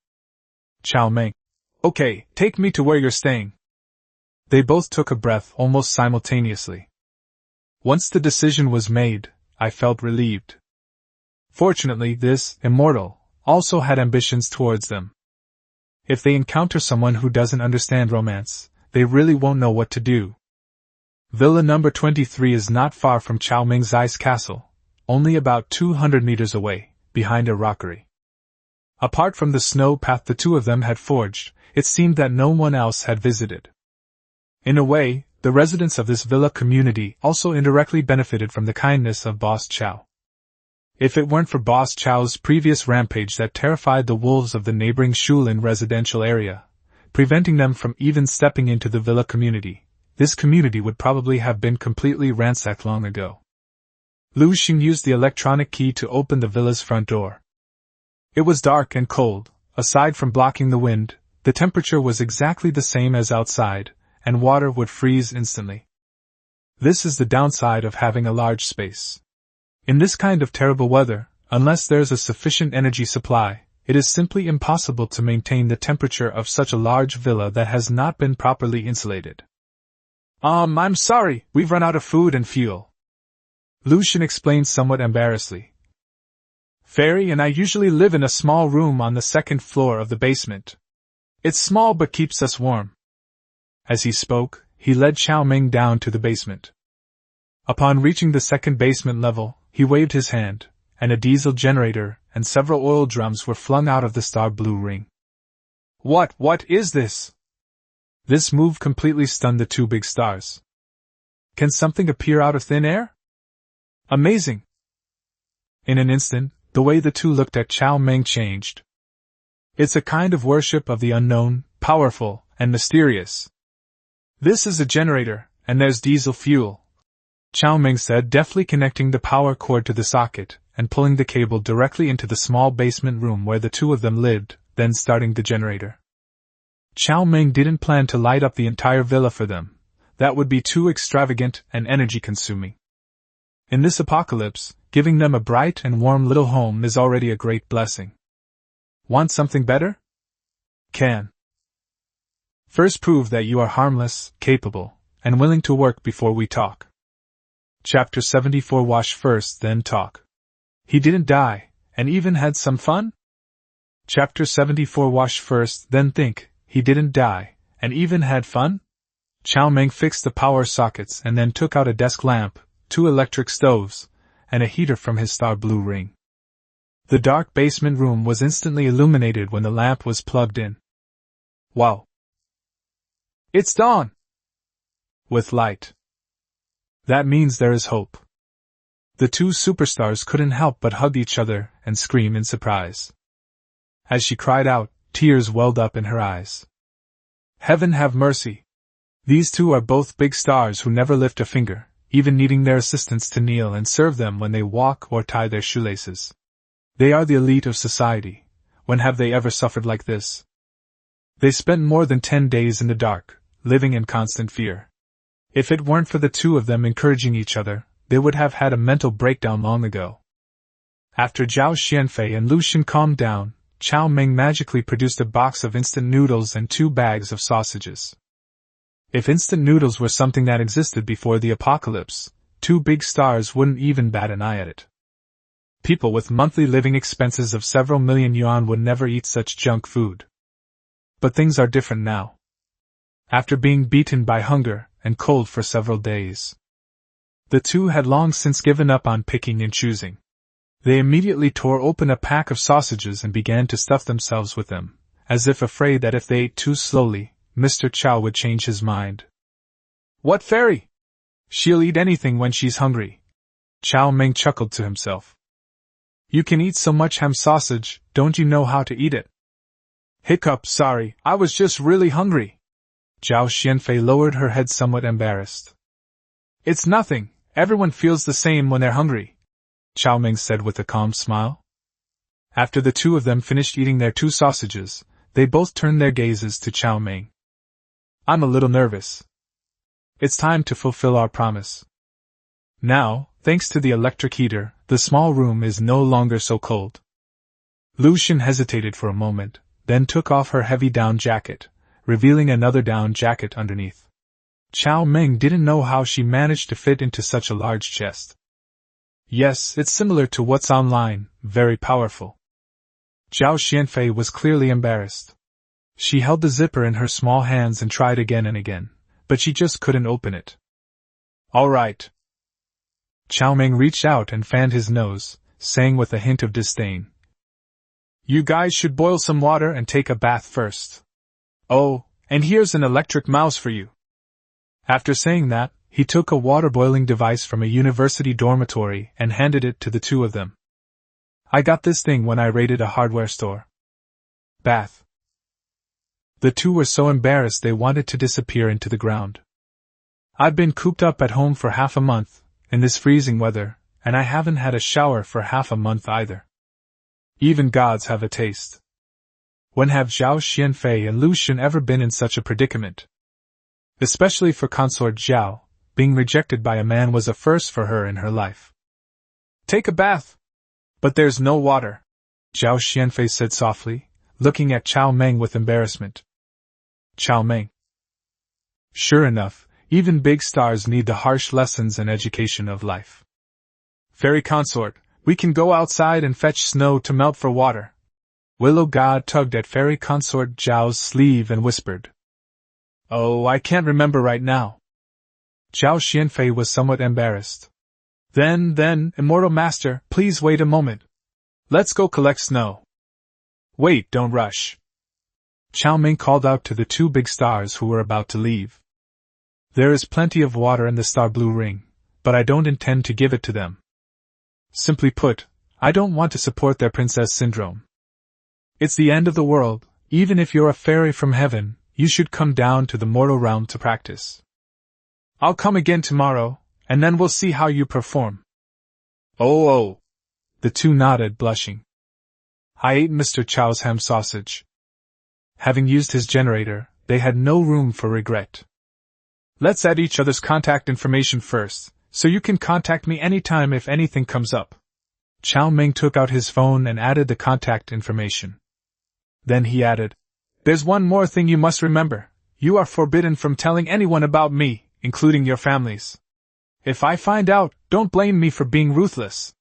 Speaker 1: Cao Meng. Okay, take me to where you're staying. They both took a breath almost simultaneously. Once the decision was made, I felt relieved. Fortunately, this immortal also had ambitions towards them. If they encounter someone who doesn't understand romance, they really won't know what to do. Villa number 23 is not far from Cao Meng's ice castle, only about 200 meters away, behind a rockery. Apart from the snow path the two of them had forged, it seemed that no one else had visited. In a way, the residents of this villa community also indirectly benefited from the kindness of Boss Cao. If it weren't for Boss Chao's previous rampage that terrified the wolves of the neighboring Shulin residential area, preventing them from even stepping into the villa community, this community would probably have been completely ransacked long ago. Lu Xing used the electronic key to open the villa's front door. It was dark and cold. Aside from blocking the wind, the temperature was exactly the same as outside, and water would freeze instantly. This is the downside of having a large space. In this kind of terrible weather, unless there's a sufficient energy supply, it is simply impossible to maintain the temperature of such a large villa that has not been properly insulated. I'm sorry, we've run out of food and fuel. Lu Xing explained somewhat embarrassedly. Fairy and I usually live in a small room on the second floor of the basement. It's small but keeps us warm. As he spoke, he led Cao Meng down to the basement. Upon reaching the second basement level, he waved his hand, and a diesel generator and several oil drums were flung out of the star blue ring. What is this? This move completely stunned the two big stars. Can something appear out of thin air? Amazing! In an instant, the way the two looked at Cao Meng changed. It's a kind of worship of the unknown, powerful, and mysterious. This is a generator, and there's diesel fuel, Cao Meng said, deftly connecting the power cord to the socket and pulling the cable directly into the small basement room where the two of them lived, then starting the generator. Cao Meng didn't plan to light up the entire villa for them. That would be too extravagant and energy-consuming. In this apocalypse, giving them a bright and warm little home is already a great blessing. Want something better? Can. First prove that you are harmless, capable, and willing to work before we talk. Chapter 74. Wash first, then talk. He didn't die, and even had some fun? Chapter 74. Wash first, then think. He didn't die, and even had fun? Cao Meng fixed the power sockets and then took out a desk lamp, 2 electric stoves, and a heater from his star blue ring. The dark basement room was instantly illuminated when the lamp was plugged in. Wow! It's dawn! With light. That means there is hope. The two superstars couldn't help but hug each other and scream in surprise. As she cried out, tears welled up in her eyes. Heaven have mercy! These two are both big stars who never lift a finger, even needing their assistants to kneel and serve them when they walk or tie their shoelaces. They are the elite of society. When have they ever suffered like this? They spent more than 10 days in the dark, living in constant fear. If it weren't for the two of them encouraging each other, they would have had a mental breakdown long ago. After Zhao Xianfei and Lu Xing calmed down, Cao Meng magically produced a box of instant noodles and 2 bags of sausages. If instant noodles were something that existed before the apocalypse, 2 big stars wouldn't even bat an eye at it. People with monthly living expenses of several million yuan would never eat such junk food. But things are different now. After being beaten by hunger and cold for several days, the two had long since given up on picking and choosing. They immediately tore open a pack of sausages and began to stuff themselves with them, as if afraid that if they ate too slowly, Mr. Cao would change his mind. What fairy? She'll eat anything when she's hungry. Cao Meng chuckled to himself. You can eat so much ham sausage, don't you know how to eat it? Hiccup, sorry, I was just really hungry. Zhao Xianfei lowered her head somewhat embarrassed. It's nothing, everyone feels the same when they're hungry, Cao Meng said with a calm smile. After the two of them finished eating their 2 sausages, they both turned their gazes to Cao Meng. I'm a little nervous. It's time to fulfill our promise. Now, thanks to the electric heater, the small room is no longer so cold. Lu Xing hesitated for a moment, then took off her heavy down jacket, revealing another down jacket underneath. Cao Meng didn't know how she managed to fit into such a large chest. Yes, it's similar to what's online, very powerful. Zhao Xianfei was clearly embarrassed. She held the zipper in her small hands and tried again and again, but she just couldn't open it. All right. Cao Meng reached out and fanned his nose, saying with a hint of disdain, You guys should boil some water and take a bath first. Oh, and here's an electric mouse for you. After saying that, he took a water-boiling device from a university dormitory and handed it to the two of them. I got this thing when I raided a hardware store. Bath. The two were so embarrassed they wanted to disappear into the ground. I've been cooped up at home for half a month, in this freezing weather, and I haven't had a shower for half a month either. Even gods have a taste. When have Zhao Xianfei and Lu Xun ever been in such a predicament? Especially for consort Zhao, being rejected by a man was a first for her in her life. Take a bath. But there's no water, Zhao Xianfei said softly, looking at Cao Meng with embarrassment. Cao Meng. Sure enough, even big stars need the harsh lessons and education of life. Fairy consort, we can go outside and fetch snow to melt for water. Willow God tugged at fairy consort Zhao's sleeve and whispered. Oh, I can't remember right now. Zhao Xianfei was somewhat embarrassed. Then, immortal master, please wait a moment. Let's go collect snow. Wait, don't rush. Cao Meng called out to the two big stars who were about to leave. There is plenty of water in the star blue ring, but I don't intend to give it to them. Simply put, I don't want to support their princess syndrome. It's the end of the world. Even if you're a fairy from heaven, you should come down to the mortal realm to practice. I'll come again tomorrow, and then we'll see how you perform. Oh. The two nodded, blushing. I ate Mr. Chow's ham sausage. Having used his generator, they had no room for regret. Let's add each other's contact information first, so you can contact me anytime if anything comes up. Cao Meng took out his phone and added the contact information. Then he added, There's one more thing you must remember. You are forbidden from telling anyone about me, including your families. If I find out, don't blame me for being ruthless.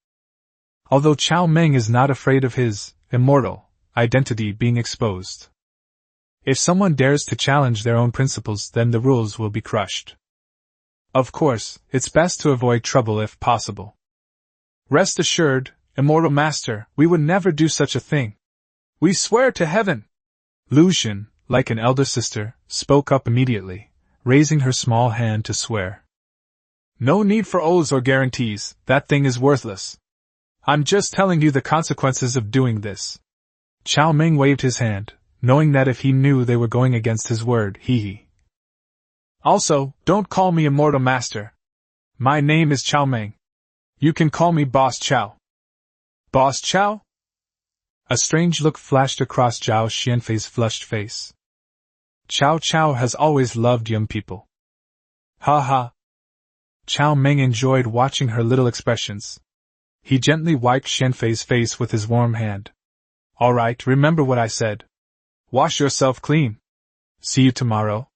Speaker 1: Although Cao Meng is not afraid of his immortal identity being exposed. If someone dares to challenge their own principles, then the rules will be crushed. Of course, it's best to avoid trouble if possible. Rest assured, immortal master, we would never do such a thing. We swear to heaven. Lu Xun, like an elder sister, spoke up immediately, raising her small hand to swear. No need for oaths or guarantees, that thing is worthless. I'm just telling you the consequences of doing this. Cao Meng waved his hand, knowing that if he knew they were going against his word, he. Also, don't call me immortal master. My name is Cao Meng. You can call me Boss Cao. Boss Cao? A strange look flashed across Zhao Xianfei's flushed face. Cao Cao has always loved young people. Ha ha. Cao Meng enjoyed watching her little expressions. He gently wiped Xianfei's face with his warm hand. All right, remember what I said. Wash yourself clean. See you tomorrow.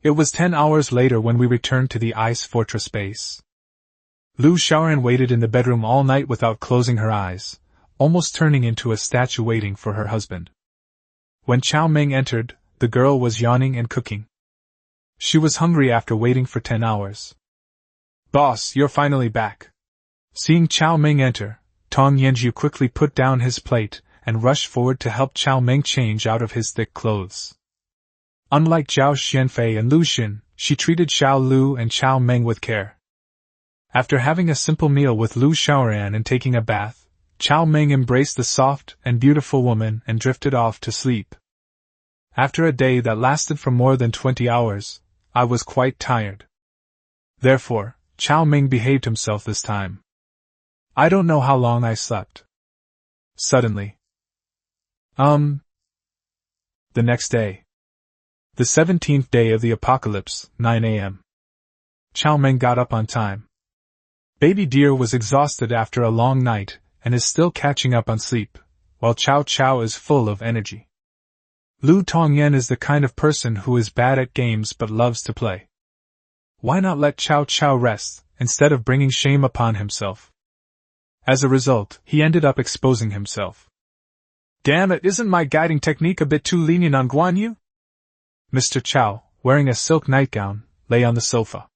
Speaker 1: It was 10 hours later when we returned to the ice fortress base. Lu Xiaoran waited in the bedroom all night without closing her eyes, almost turning into a statue waiting for her husband. When Cao Meng entered, the girl was yawning and cooking. She was hungry after waiting for 10 hours. Boss, you're finally back. Seeing Cao Meng enter, Tong Yanju quickly put down his plate and rushed forward to help Cao Meng change out of his thick clothes. Unlike Zhao Xianfei and Lu Xun, she treated Xiao Lu and Cao Meng with care. After having a simple meal with Lu Xiaoran and taking a bath, Cao Meng embraced the soft and beautiful woman and drifted off to sleep. After a day that lasted for more than 20 hours, I was quite tired. Therefore, Cao Meng behaved himself this time. I don't know how long I slept. Suddenly. The next day. The 17th day of the apocalypse, 9 a.m. Cao Meng got up on time. Baby deer was exhausted after a long night and is still catching up on sleep, while Cao Cao is full of energy. Lu Tongyan is the kind of person who is bad at games but loves to play. Why not let Cao Cao rest, instead of bringing shame upon himself? As a result, he ended up exposing himself. Damn it, isn't my guiding technique a bit too lenient on Guan Yu? Mr. Cao, wearing a silk nightgown, lay on the sofa.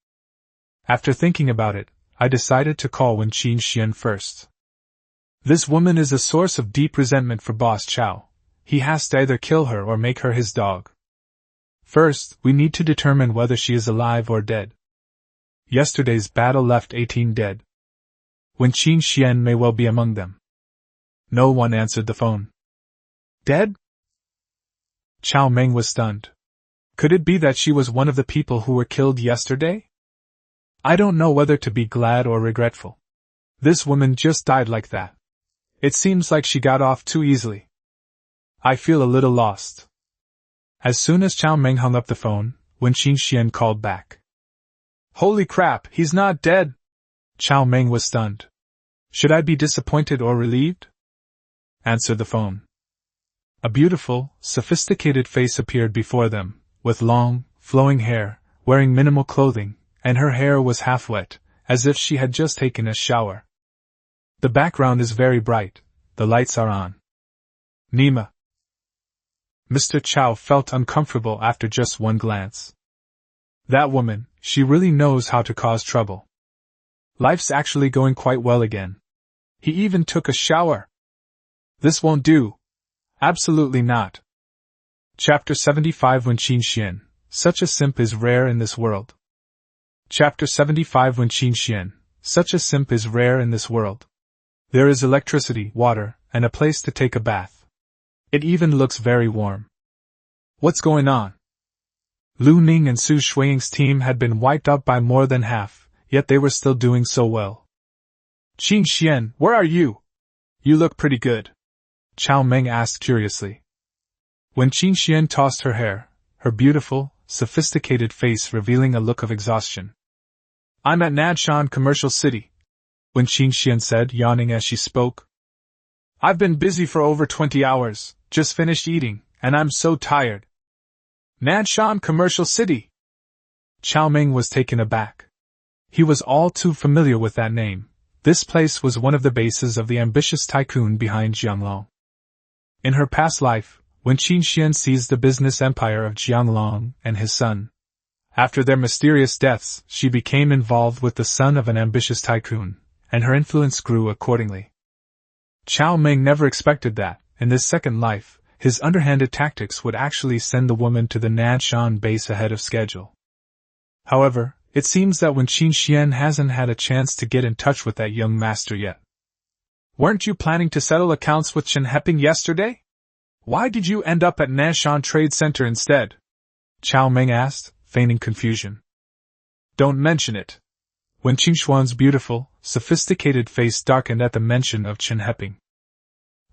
Speaker 1: After thinking about it, I decided to call Wen Qingxian first. This woman is a source of deep resentment for Boss Cao. He has to either kill her or make her his dog. First, we need to determine whether she is alive or dead. Yesterday's battle left 18 dead. Wen Qingxian may well be among them. No one answered the phone. Dead? Cao Meng was stunned. Could it be that she was one of the people who were killed yesterday? I don't know whether to be glad or regretful. This woman just died like that. It seems like she got off too easily. I feel a little lost. As soon as Cao Meng hung up the phone, Wen Qingxian called back. Holy crap, he's not dead! Cao Meng was stunned. Should I be disappointed or relieved? Answer the phone. A beautiful, sophisticated face appeared before them, with long, flowing hair, wearing minimal clothing, and her hair was half wet, as if she had just taken a shower. The background is very bright, the lights are on. Nima. Mr. Cao felt uncomfortable after just one glance. That woman, she really knows how to cause trouble. Life's actually going quite well again. He even took a shower. This won't do. Absolutely not. Chapter 75 Wen Qingxian, such a simp is rare in this world. Chapter 75 Wen Qingxian, such a simp is rare in this world. There is electricity, water, and a place to take a bath. It even looks very warm. What's going on? Lu Ning and Su Shuiying's team had been wiped out by more than half, yet they were still doing so well. Qingxian, where are you? You look pretty good. Cao Meng asked curiously. When Qingxian tossed her hair, her beautiful, sophisticated face revealing a look of exhaustion. I'm at Nanshan Commercial City, Wen Qingxian said, yawning as she spoke. I've been busy for over 20 hours, just finished eating, and I'm so tired. Nanshan Commercial City? Cao Meng was taken aback. He was all too familiar with that name. This place was one of the bases of the ambitious tycoon behind Jianglong. In her past life, Wen Qingxian seized the business empire of Jianglong and his son. After their mysterious deaths, she became involved with the son of an ambitious tycoon, and her influence grew accordingly. Cao Meng never expected that, in this second life, his underhanded tactics would actually send the woman to the Nanshan base ahead of schedule. However, it seems that Wen Qingxian hasn't had a chance to get in touch with that young master yet. Weren't you planning to settle accounts with Chen Heping yesterday? Why did you end up at Nanshan Trade Center instead? Cao Meng asked, feigning confusion. Don't mention it. Wen Qingxuan's beautiful, sophisticated face darkened at the mention of Chen Heping.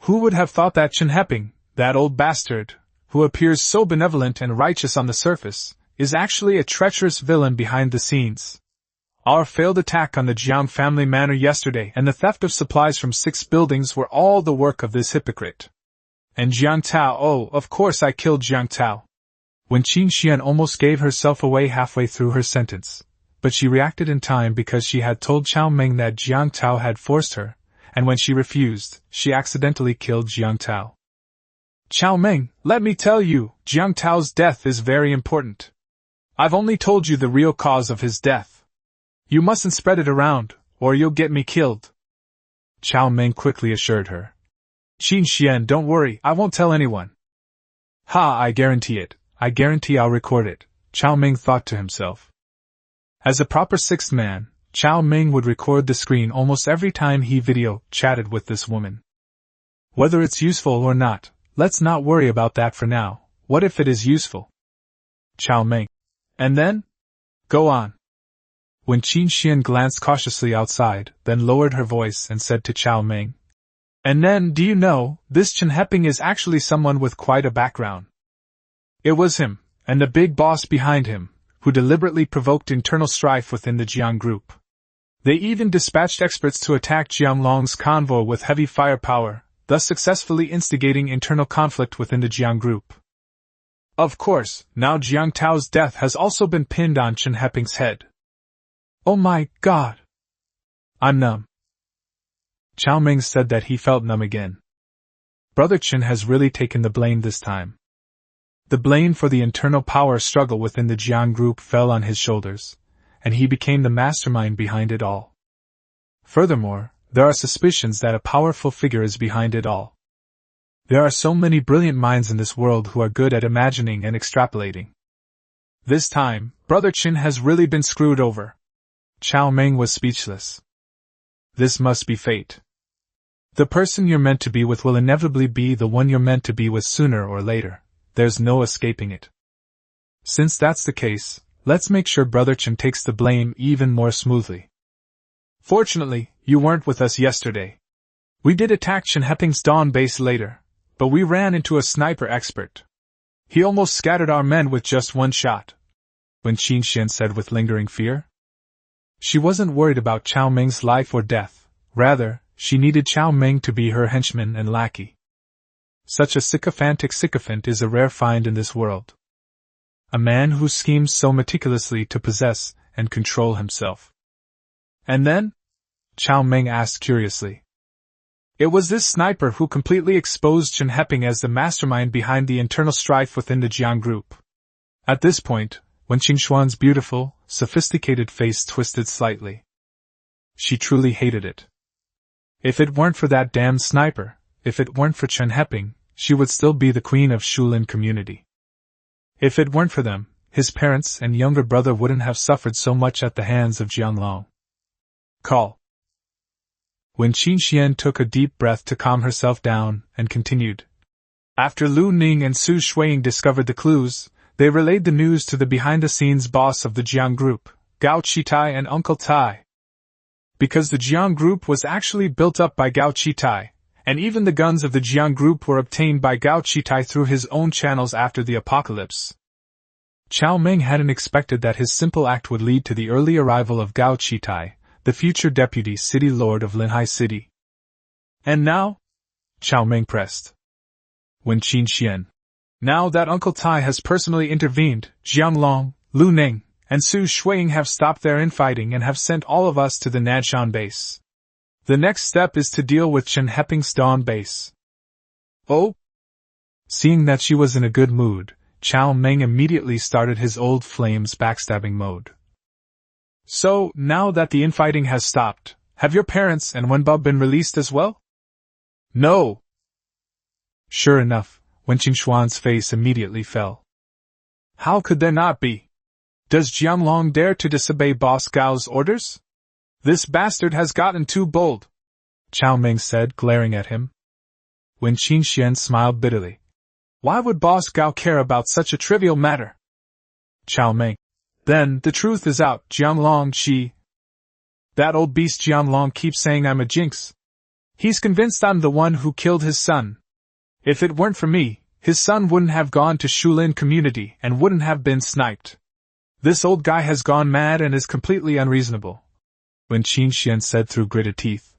Speaker 1: Who would have thought that Chen Heping, that old bastard, who appears so benevolent and righteous on the surface, is actually a treacherous villain behind the scenes? Our failed attack on the Jiang family manor yesterday and the theft of supplies from 6 buildings were all the work of this hypocrite. And Jiang Tao, oh, of course I killed Jiang Tao. Wen Qingxian almost gave herself away halfway through her sentence, but she reacted in time because she had told Cao Meng that Jiang Tao had forced her, and when she refused, she accidentally killed Jiang Tao. Cao Meng, let me tell you, Jiang Tao's death is very important. I've only told you the real cause of his death. You mustn't spread it around, or you'll get me killed. Cao Meng quickly assured her. Qingxian, don't worry, I won't tell anyone. Ha, I guarantee it. I guarantee I'll record it, Cao Meng thought to himself. As a proper sixth man, Cao Meng would record the screen almost every time he video chatted with this woman. Whether it's useful or not, let's not worry about that for now. What if it is useful? Cao Meng. And then? Go on. When Qingxian glanced cautiously outside, then lowered her voice and said to Cao Meng. And then, do you know, this Chen Heping is actually someone with quite a background. It was him, and the big boss behind him, who deliberately provoked internal strife within the Jiang group. They even dispatched experts to attack Jianglong's convoy with heavy firepower, thus successfully instigating internal conflict within the Jiang group. Of course, now Jiang Tao's death has also been pinned on Chen Heping's head. Oh my God! I'm numb. Cao Meng said that he felt numb again. Brother Chen has really taken the blame this time. The blame for the internal power struggle within the Jiang group fell on his shoulders, and he became the mastermind behind it all. Furthermore, there are suspicions that a powerful figure is behind it all. There are so many brilliant minds in this world who are good at imagining and extrapolating. This time, Brother Chen has really been screwed over. Cao Meng was speechless. This must be fate. The person you're meant to be with will inevitably be the one you're meant to be with sooner or later. There's no escaping it. Since that's the case, let's make sure Brother Chen takes the blame even more smoothly. Fortunately, you weren't with us yesterday. We did attack Chen Heping's Dawn base later, but we ran into a sniper expert. He almost scattered our men with just one shot. Wen Qingxian said with lingering fear. She wasn't worried about Cao Meng's life or death, rather, she needed Cao Meng to be her henchman and lackey. Such a sycophantic sycophant is a rare find in this world. A man who schemes so meticulously to possess and control himself. And then? Cao Meng asked curiously. It was this sniper who completely exposed Chen Heping as the mastermind behind the internal strife within the Jiang group. At this point, Wen Qingxuan's beautiful, sophisticated face twisted slightly. She truly hated it. If it weren't for that damned sniper, if it weren't for Chen Heping, she would still be the queen of Shulin community. If it weren't for them, his parents and younger brother wouldn't have suffered so much at the hands of Jianglong. Call. Wen Qingxian took a deep breath to calm herself down, and continued. After Lu Ning and Su Shuiying discovered the clues, they relayed the news to the behind-the-scenes boss of the Jiang group, Gao Qitai and Uncle Tai. Because the Jiang group was actually built up by Gao Qitai, and even the guns of the Jiang group were obtained by Gao Qitai through his own channels after the apocalypse. Cao Meng hadn't expected that his simple act would lead to the early arrival of Gao Qitai, the future deputy city lord of Linhai City. And now? Cao Meng pressed. Wen Qingxian. Now that Uncle Tai has personally intervened, Jianglong, Lu Ning, and Su Shuiying have stopped their infighting and have sent all of us to the Nanshan base. The next step is to deal with Chen Heping's Dawn base. Oh? Seeing that she was in a good mood, Cao Meng immediately started his old flames backstabbing mode. So, now that the infighting has stopped, have your parents and Wenbao been released as well? No! Sure enough, Wen Qingxuan's face immediately fell. How could there not be? Does Jianglong dare to disobey Boss Gao's orders? This bastard has gotten too bold, Cao Meng said, glaring at him. Wen Qingxian smiled bitterly. Why would Boss Gao care about such a trivial matter? Cao Meng. Then, the truth is out, Jianglong, That old beast Jianglong keeps saying I'm a jinx. He's convinced I'm the one who killed his son. If it weren't for me, his son wouldn't have gone to Shulin community and wouldn't have been sniped. This old guy has gone mad and is completely unreasonable, Wen Qingxian said through gritted teeth.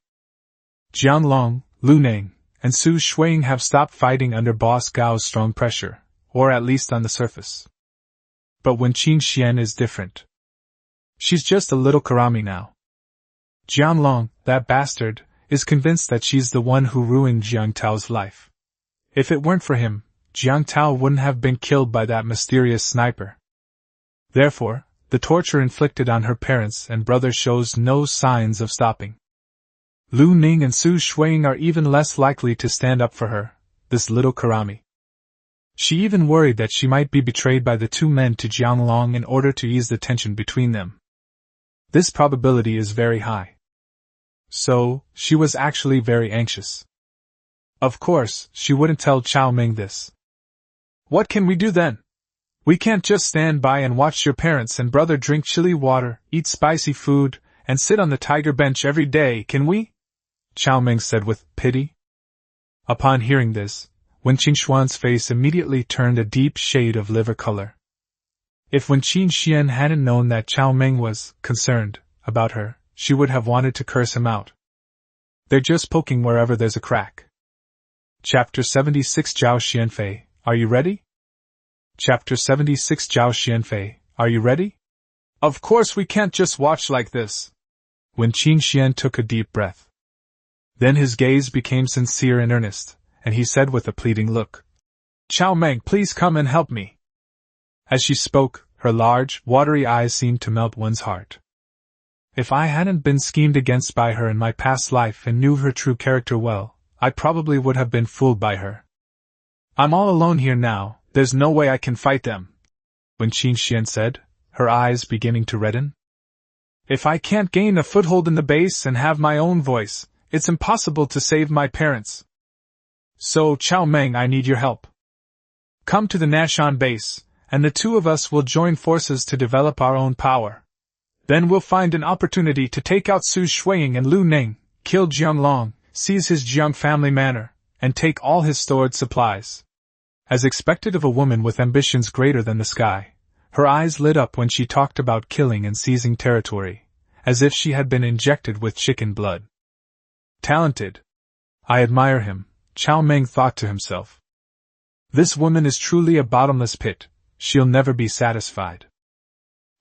Speaker 1: Jianglong, Lu Ning, and Su Shuiying have stopped fighting under Boss Gao's strong pressure, or at least on the surface. But Wen Qingxian is different. She's just a little Karami now. Jianglong, that bastard, is convinced that she's the one who ruined Jiang Tao's life. If it weren't for him, Jiang Tao wouldn't have been killed by that mysterious sniper. Therefore, the torture inflicted on her parents and brother shows no signs of stopping. Lu Ning and Su Shuiying are even less likely to stand up for her, this little Karami. She even worried that she might be betrayed by the two men to Jianglong in order to ease the tension between them. This probability is very high. So, she was actually very anxious. Of course, she wouldn't tell Cao Meng this. What can we do then? We can't just stand by and watch your parents and brother drink chilly water, eat spicy food, and sit on the tiger bench every day, can we? Cao Meng said with pity. Upon hearing this, Wen Qingxuan's face immediately turned a deep shade of liver color. If Wen Qingxian hadn't known that Cao Meng was concerned about her, she would have wanted to curse him out. They're just poking wherever there's a crack. Chapter 76 Zhao Xianfei, are you ready? Chapter 76 Zhao Xianfei, are you ready? Of course we can't just watch like this. Wen Qingxian took a deep breath. Then his gaze became sincere and earnest, and he said with a pleading look, "Cao Meng, please come and help me." As she spoke, her large, watery eyes seemed to melt one's heart. If I hadn't been schemed against by her in my past life and knew her true character well, I probably would have been fooled by her. I'm all alone here now, there's no way I can fight them, Wen Qingxian said, her eyes beginning to redden. If I can't gain a foothold in the base and have my own voice, it's impossible to save my parents. So, Cao Meng, I need your help. Come to the Nashan base, and the two of us will join forces to develop our own power. Then we'll find an opportunity to take out Su Shuiying and Lu Ning, kill Jiang Long, seize his Jiang family manor, and take all his stored supplies. As expected of a woman with ambitions greater than the sky, her eyes lit up when she talked about killing and seizing territory, as if she had been injected with chicken blood. Talented. I admire him, Cao Meng thought to himself. This woman is truly a bottomless pit, she'll never be satisfied.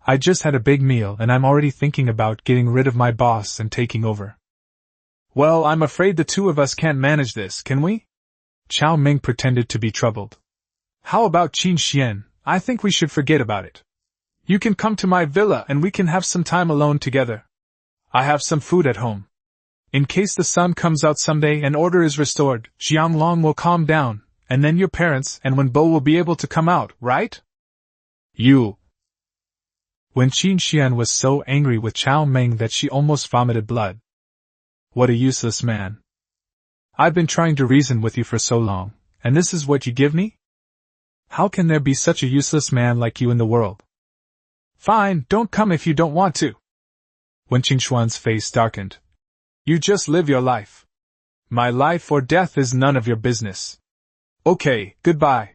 Speaker 1: I just had a big meal and I'm already thinking about getting rid of my boss and taking over. Well, I'm afraid the two of us can't manage this, can we? Cao Meng pretended to be troubled. How about Qingxian? I think we should forget about it. You can come to my villa and we can have some time alone together. I have some food at home. In case the sun comes out someday and order is restored, Jiang Long will calm down, and then your parents and Wenbo will be able to come out, right? You. Wen Qingxian was so angry with Cao Meng that she almost vomited blood. What a useless man. I've been trying to reason with you for so long, and this is what you give me? How can there be such a useless man like you in the world? Fine, don't come if you don't want to. Wen Qingxuan's face darkened. You just live your life. My life or death is none of your business. Okay, goodbye.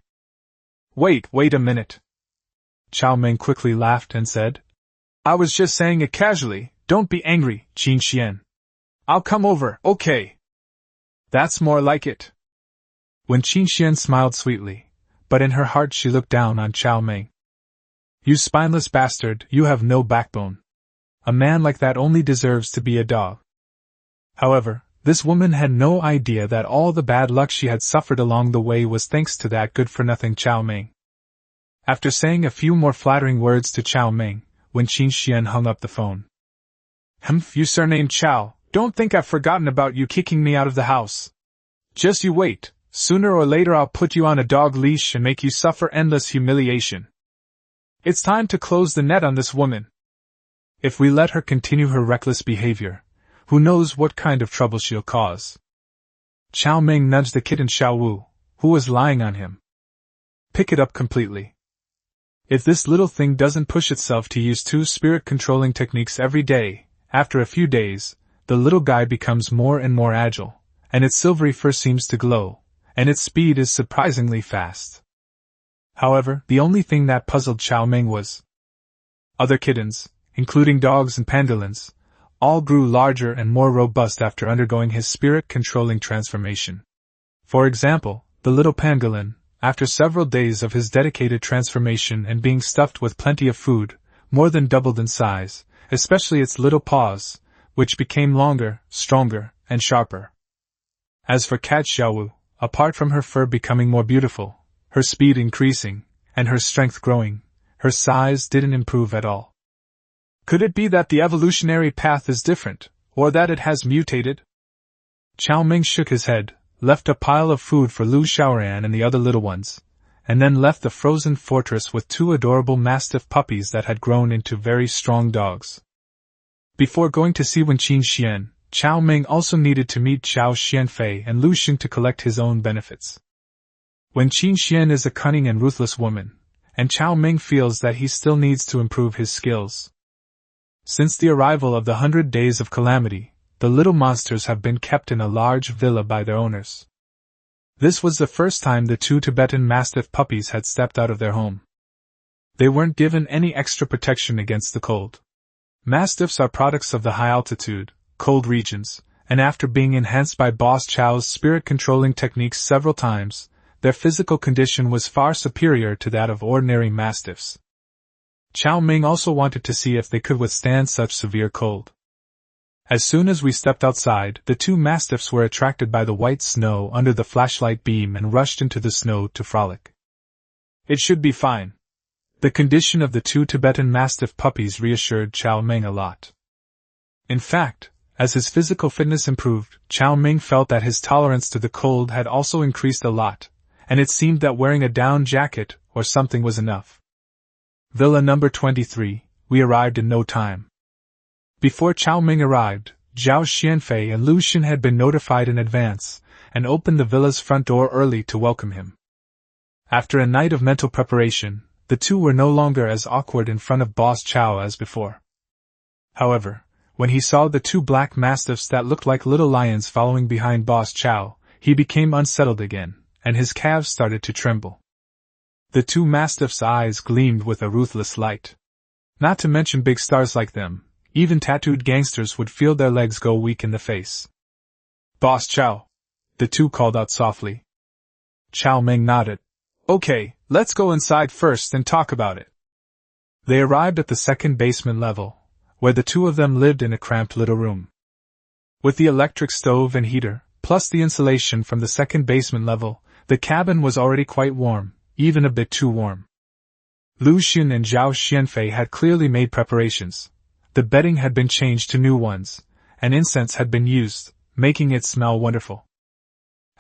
Speaker 1: Wait a minute. Cao Meng quickly laughed and said, I was just saying it casually, don't be angry, Qingxian. I'll come over, okay. That's more like it. Wen Qingxian smiled sweetly, but in her heart she looked down on Cao Meng. You spineless bastard, you have no backbone. A man like that only deserves to be a dog. However, this woman had no idea that all the bad luck she had suffered along the way was thanks to that good-for-nothing Cao Meng. After saying a few more flattering words to Cao Meng, Wen Qingxian hung up the phone. You surnamed Cao, don't think I've forgotten about you kicking me out of the house. Just you wait, sooner or later I'll put you on a dog leash and make you suffer endless humiliation. It's time to close the net on this woman. If we let her continue her reckless behavior, who knows what kind of trouble she'll cause. Cao Meng nudged the kitten Xiao Wu, who was lying on him. Pick it up completely. If this little thing doesn't push itself to use 2 spirit-controlling techniques every day, after a few days, the little guy becomes more and more agile, and its silvery fur seems to glow, and its speed is surprisingly fast. However, the only thing that puzzled Cao Meng was other kittens, including dogs and pangolins, all grew larger and more robust after undergoing his spirit-controlling transformation. For example, the little pangolin, after several days of his dedicated transformation and being stuffed with plenty of food, more than doubled in size, especially its little paws, which became longer, stronger, and sharper. As for cat Xiaowu, apart from her fur becoming more beautiful, her speed increasing, and her strength growing, her size didn't improve at all. Could it be that the evolutionary path is different, or that it has mutated? Cao Meng shook his head, left a pile of food for Lu Xiaoran and the other little ones, and then left the frozen fortress with 2 adorable mastiff puppies that had grown into very strong dogs. Before going to see Wen Qingxian, Cao Meng also needed to meet Xiao Xianfei and Lu Xing to collect his own benefits. Wen Qingxian is a cunning and ruthless woman, and Cao Meng feels that he still needs to improve his skills. Since the arrival of the 100 Days of Calamity, the little monsters have been kept in a large villa by their owners. This was the first time the 2 Tibetan Mastiff puppies had stepped out of their home. They weren't given any extra protection against the cold. Mastiffs are products of the high-altitude, cold regions, and after being enhanced by Boss Chow's spirit-controlling techniques several times, their physical condition was far superior to that of ordinary mastiffs. Cao Meng also wanted to see if they could withstand such severe cold. As soon as we stepped outside, the two mastiffs were attracted by the white snow under the flashlight beam and rushed into the snow to frolic. It should be fine. The condition of the two Tibetan Mastiff puppies reassured Cao Meng a lot. In fact, as his physical fitness improved, Cao Meng felt that his tolerance to the cold had also increased a lot, and it seemed that wearing a down jacket or something was enough. Villa number 23, we arrived in no time. Before Cao Meng arrived, Zhao Xianfei and Lu Xun had been notified in advance, and opened the villa's front door early to welcome him. After a night of mental preparation, the two were no longer as awkward in front of Boss Cao as before. However, when he saw the two black mastiffs that looked like little lions following behind Boss Cao, he became unsettled again, and his calves started to tremble. The two mastiffs' eyes gleamed with a ruthless light. Not to mention big stars like them, even tattooed gangsters would feel their legs go weak in the face. Boss Cao, the two called out softly. Cao Meng nodded. Okay, let's go inside first and talk about it. They arrived at the second basement level, where the two of them lived in a cramped little room. With the electric stove and heater, plus the insulation from the second basement level, the cabin was already quite warm, even a bit too warm. Lu Xun and Zhao Xianfei had clearly made preparations. The bedding had been changed to new ones, and incense had been used, making it smell wonderful.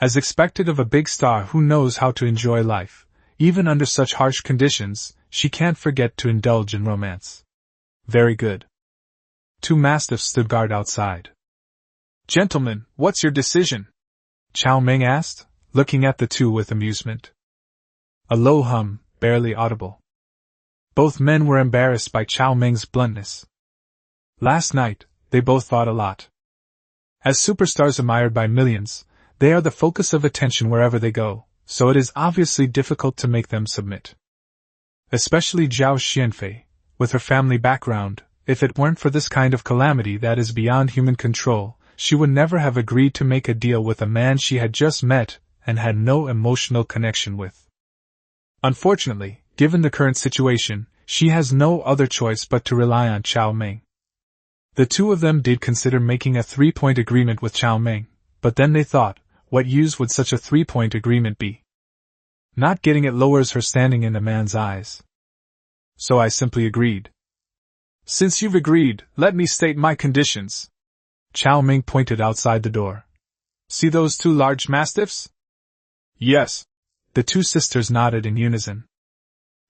Speaker 1: As expected of a big star who knows how to enjoy life, even under such harsh conditions, she can't forget to indulge in romance. Very good. Two mastiffs stood guard outside. Gentlemen, what's your decision? Cao Meng asked, looking at the two with amusement. A low hum, barely audible. Both men were embarrassed by Cao Meng's bluntness. Last night, they both thought a lot. As superstars admired by millions, they are the focus of attention wherever they go, so it is obviously difficult to make them submit. Especially Zhao Xianfei, with her family background. If it weren't for this kind of calamity that is beyond human control, she would never have agreed to make a deal with a man she had just met and had no emotional connection with. Unfortunately, given the current situation, she has no other choice but to rely on Cao Meng. The two of them did consider making a 3-point agreement with Cao Meng, but then they thought, what use would such a 3-point agreement be? Not getting it lowers her standing in the man's eyes. So I simply agreed. Since you've agreed, let me state my conditions. Cao Meng pointed outside the door. See those two large mastiffs? Yes. The two sisters nodded in unison.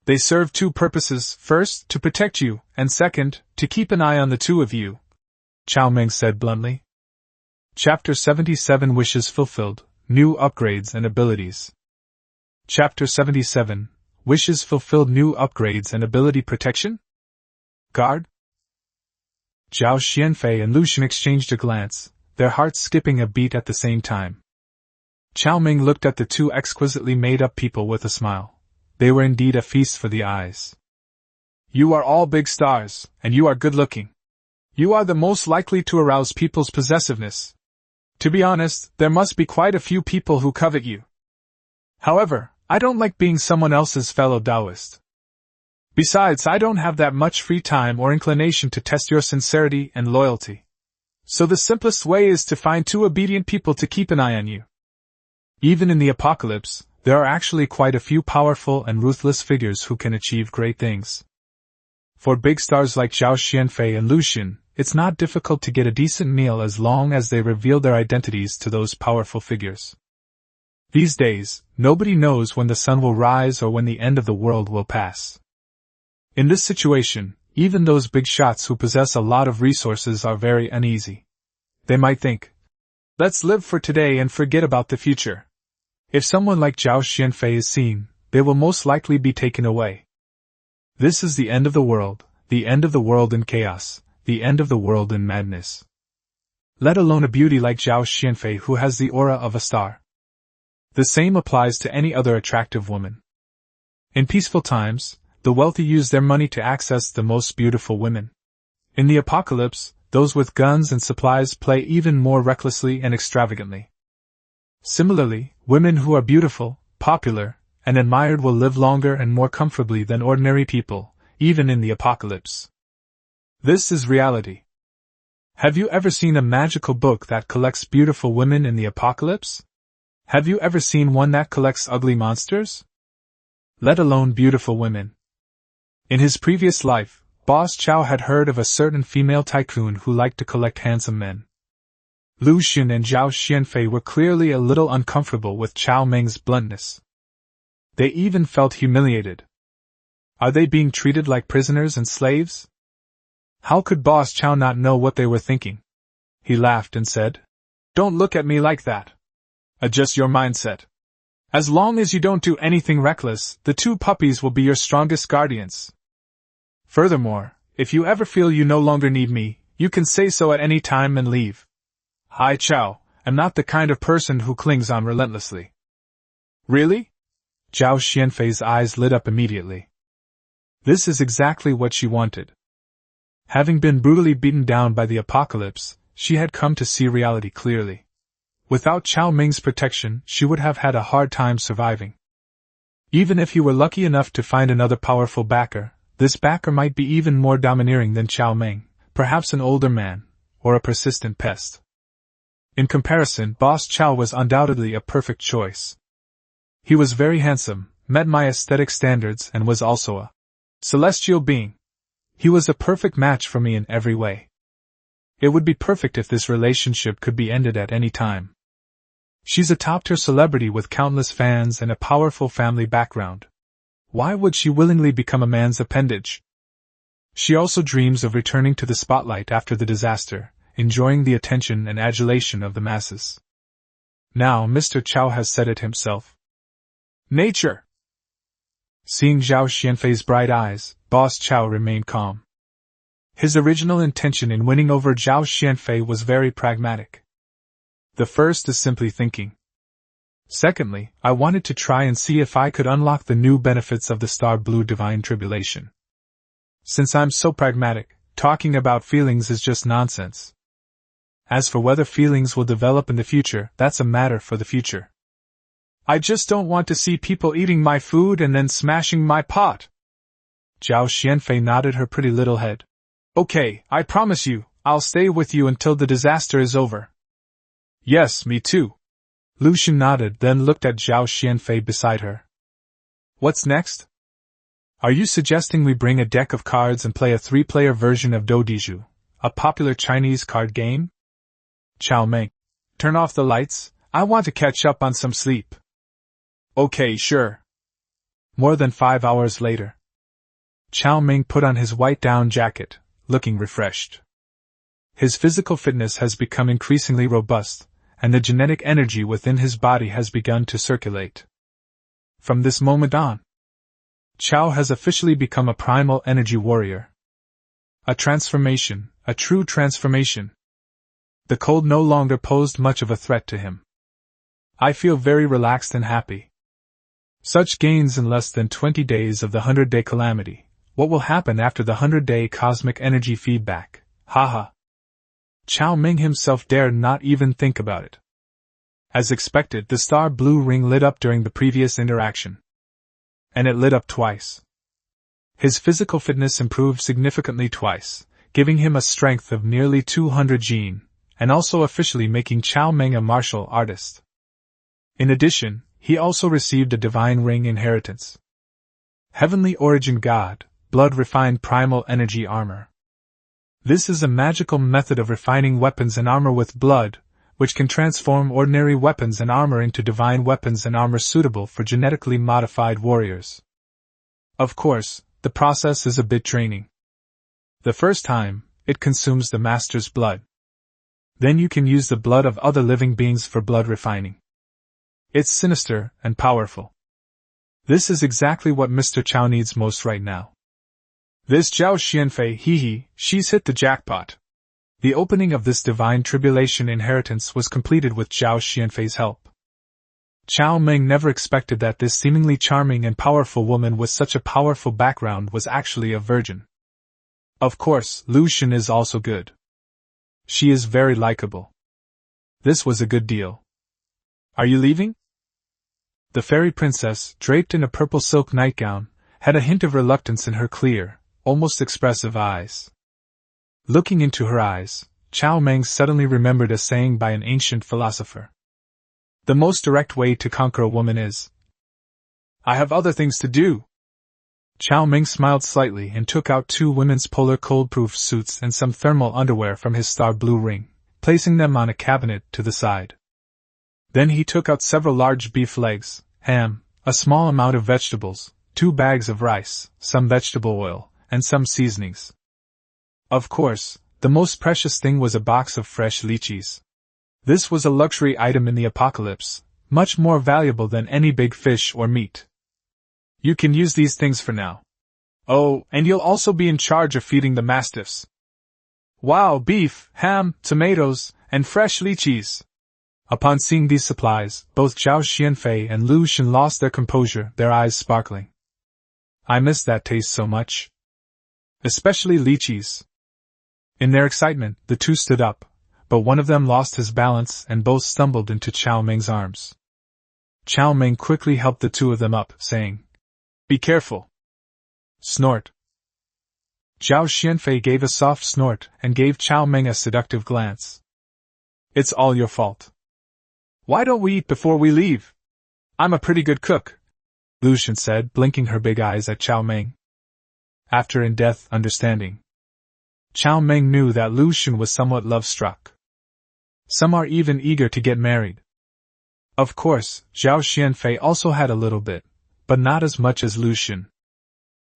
Speaker 1: They serve two purposes, first, to protect you, and second, to keep an eye on the two of you, Cao Meng said bluntly. Chapter 77 Wishes Fulfilled, New Upgrades and Abilities. Chapter 77 Wishes Fulfilled, New Upgrades and Ability Protection? Guard? Zhao Xianfei and Lu Xun exchanged a glance, their hearts skipping a beat at the same time. Cao Meng looked at the two exquisitely made-up people with a smile. They were indeed a feast for the eyes. You are all big stars, and you are good-looking. You are the most likely to arouse people's possessiveness. To be honest, there must be quite a few people who covet you. However, I don't like being someone else's fellow Taoist. Besides, I don't have that much free time or inclination to test your sincerity and loyalty. So the simplest way is to find two obedient people to keep an eye on you. Even in the apocalypse, there are actually quite a few powerful and ruthless figures who can achieve great things. For big stars like Zhao Xianfei and Lu Xun, it's not difficult to get a decent meal as long as they reveal their identities to those powerful figures. These days, nobody knows when the sun will rise or when the end of the world will pass. In this situation, even those big shots who possess a lot of resources are very uneasy. They might think, let's live for today and forget about the future. If someone like Zhao Xianfei is seen, they will most likely be taken away. This is the end of the world in chaos, the end of the world in madness. Let alone a beauty like Zhao Xianfei who has the aura of a star. The same applies to any other attractive woman. In peaceful times, the wealthy use their money to access the most beautiful women. In the apocalypse, those with guns and supplies play even more recklessly and extravagantly. Similarly, women who are beautiful, popular, and admired will live longer and more comfortably than ordinary people, even in the apocalypse. This is reality. Have you ever seen a magical book that collects beautiful women in the apocalypse? Have you ever seen one that collects ugly monsters? Let alone beautiful women. In his previous life, Boss Chow had heard of a certain female tycoon who liked to collect handsome men. Lu Xun and Zhao Xianfei were clearly a little uncomfortable with Cao Meng's bluntness. They even felt humiliated. Are they being treated like prisoners and slaves? How could Boss Chow not know what they were thinking? He laughed and said, "Don't look at me like that. Adjust your mindset. As long as you don't do anything reckless, the two puppies will be your strongest guardians. Furthermore, if you ever feel you no longer need me, you can say so at any time and leave. I, Chow, am not the kind of person who clings on relentlessly." Really? Zhao Xianfei's eyes lit up immediately. This is exactly what she wanted. Having been brutally beaten down by the apocalypse, she had come to see reality clearly. Without Cao Meng's protection, she would have had a hard time surviving. Even if he were lucky enough to find another powerful backer, this backer might be even more domineering than Cao Meng, perhaps an older man, or a persistent pest. In comparison, Boss Chow was undoubtedly a perfect choice. He was very handsome, met my aesthetic standards, and was also a celestial being. He was a perfect match for me in every way. It would be perfect if this relationship could be ended at any time. She's a top-tier celebrity with countless fans and a powerful family background. Why would she willingly become a man's appendage? She also dreams of returning to the spotlight after the disaster, enjoying the attention and adulation of the masses. Now Mr. Chow has said it himself. Nature! Seeing Zhao Xianfei's bright eyes, Boss Chow remained calm. His original intention in winning over Zhao Xianfei was very pragmatic. The first is simply thinking. Secondly, I wanted to try and see if I could unlock the new benefits of the Star Blue Divine Tribulation. Since I'm so pragmatic, talking about feelings is just nonsense. As for whether feelings will develop in the future, that's a matter for the future. I just don't want to see people eating my food and then smashing my pot. Zhao Xianfei nodded her pretty little head. Okay, I promise you, I'll stay with you until the disaster is over. Yes, me too. Lu Xun nodded, then looked at Zhao Xianfei beside her. What's next? Are you suggesting we bring a deck of cards and play a 3-player version of Dodiju, a popular Chinese card game? Cao Meng, turn off the lights, I want to catch up on some sleep. Okay, sure. More than 5 hours later. Cao Meng put on his white down jacket, looking refreshed. His physical fitness has become increasingly robust, and the genetic energy within his body has begun to circulate. From this moment on, Chow has officially become a primal energy warrior. A transformation, a true transformation. The cold no longer posed much of a threat to him. I feel very relaxed and happy. Such gains in less than 20 days of the 100-day calamity. What will happen after the 100-day cosmic energy feedback? Haha. Cao Meng himself dared not even think about it. As expected, the star blue ring lit up during the previous interaction. And it lit up twice. His physical fitness improved significantly twice, giving him a strength of nearly 200 Jin, and also officially making Cao Meng a martial artist. In addition, he also received a divine ring inheritance. Heavenly Origin God, blood-refined primal energy armor. This is a magical method of refining weapons and armor with blood, which can transform ordinary weapons and armor into divine weapons and armor suitable for genetically modified warriors. Of course, the process is a bit draining. The first time, it consumes the master's blood. Then you can use the blood of other living beings for blood refining. It's sinister and powerful. This is exactly what Mr. Chow needs most right now. This Zhao Xianfei, she's hit the jackpot. The opening of this divine tribulation inheritance was completed with Zhao Xianfei's help. Cao Meng never expected that this seemingly charming and powerful woman with such a powerful background was actually a virgin. Of course, Lu Xun is also good. She is very likable. This was a good deal. Are you leaving? The fairy princess, draped in a purple silk nightgown, had a hint of reluctance in her clear, almost expressive eyes. Looking into her eyes, Cao Meng suddenly remembered a saying by an ancient philosopher. The most direct way to conquer a woman is, "I have other things to do." Cao Meng smiled slightly and took out 2 women's polar cold-proof suits and some thermal underwear from his star blue ring, placing them on a cabinet to the side. Then he took out several large beef legs, ham, a small amount of vegetables, 2 bags of rice, some vegetable oil, and some seasonings. Of course, the most precious thing was a box of fresh lychees. This was a luxury item in the apocalypse, much more valuable than any big fish or meat. You can use these things for now. Oh, and you'll also be in charge of feeding the mastiffs. Wow, beef, ham, tomatoes, and fresh lychees. Upon seeing these supplies, both Zhao Xianfei and Lu Shen lost their composure, their eyes sparkling. I miss that taste so much. Especially lychees. In their excitement, the 2 stood up, but one of them lost his balance and both stumbled into Cao Meng's arms. Cao Meng quickly helped the 2 of them up, saying, "Be careful." Snort. Zhao Xianfei gave a soft snort and gave Cao Meng a seductive glance. "It's all your fault. Why don't we eat before we leave? I'm a pretty good cook," Lu Shen said, blinking her big eyes at Cao Meng. After in-depth understanding, Cao Meng knew that Lu Shen was somewhat love-struck. Some are even eager to get married. Of course, Zhao Xianfei also had a little bit, but not as much as Lu Shen.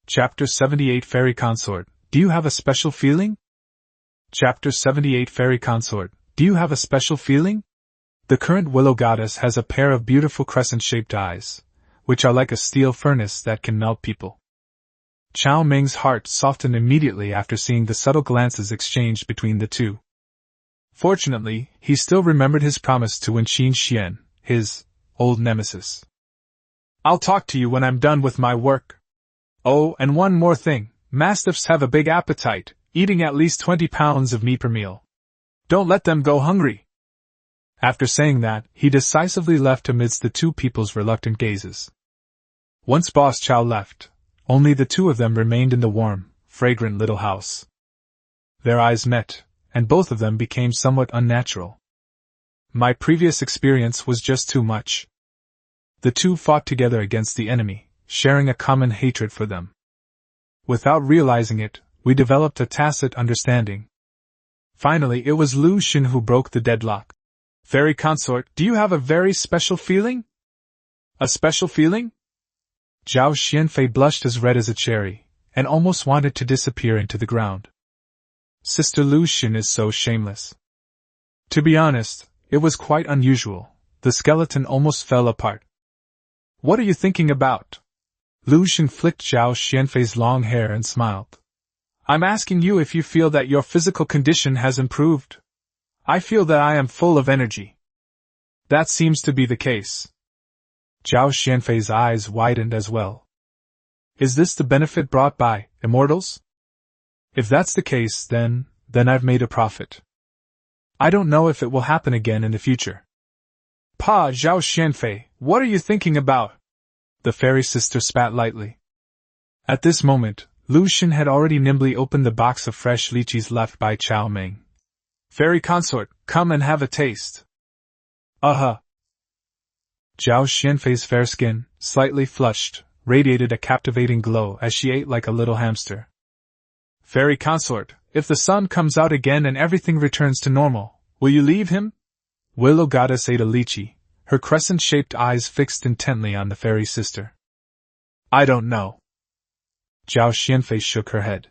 Speaker 1: Chapter 78 Fairy Consort, do you have a special feeling? Chapter 78 Fairy Consort, do you have a special feeling? The current willow goddess has a pair of beautiful crescent-shaped eyes, which are like a steel furnace that can melt people. Cao Meng's heart softened immediately after seeing the subtle glances exchanged between the 2. Fortunately, he still remembered his promise to Wen Qingxian, his old nemesis. "I'll talk to you when I'm done with my work. Oh, and one more thing, mastiffs have a big appetite, eating at least 20 pounds of meat per meal. Don't let them go hungry." After saying that, he decisively left amidst the 2 people's reluctant gazes. Once Boss Chow left, only the 2 of them remained in the warm, fragrant little house. Their eyes met, and both of them became somewhat unnatural. My previous experience was just too much. The 2 fought together against the enemy, sharing a common hatred for them. Without realizing it, we developed a tacit understanding. Finally, it was Lu Shen who broke the deadlock. "Fairy consort, do you have a very special feeling?" "A special feeling?" Zhao Xianfei blushed as red as a cherry, and almost wanted to disappear into the ground. Sister Lu Shen is so shameless. To be honest, it was quite unusual. The skeleton almost fell apart. "What are you thinking about?" Lu Shen flicked Zhao Xianfei's long hair and smiled. "I'm asking you if you feel that your physical condition has improved. I feel that I am full of energy." "That seems to be the case." Zhao Xianfei's eyes widened as well. "Is this the benefit brought by immortals? If that's the case, then I've made a profit. I don't know if it will happen again in the future." "Pa, Zhao Xianfei, what are you thinking about?" The fairy sister spat lightly. At this moment, Lu Shen had already nimbly opened the box of fresh lychees left by Cao Meng. "Fairy consort, come and have a taste." Zhao Xianfei's fair skin, slightly flushed, radiated a captivating glow as she ate like a little hamster. "Fairy consort, if the sun comes out again and everything returns to normal, will you leave him?" Willow goddess ate a lychee, her crescent-shaped eyes fixed intently on the fairy sister. "I don't know." Zhao Xianfei shook her head.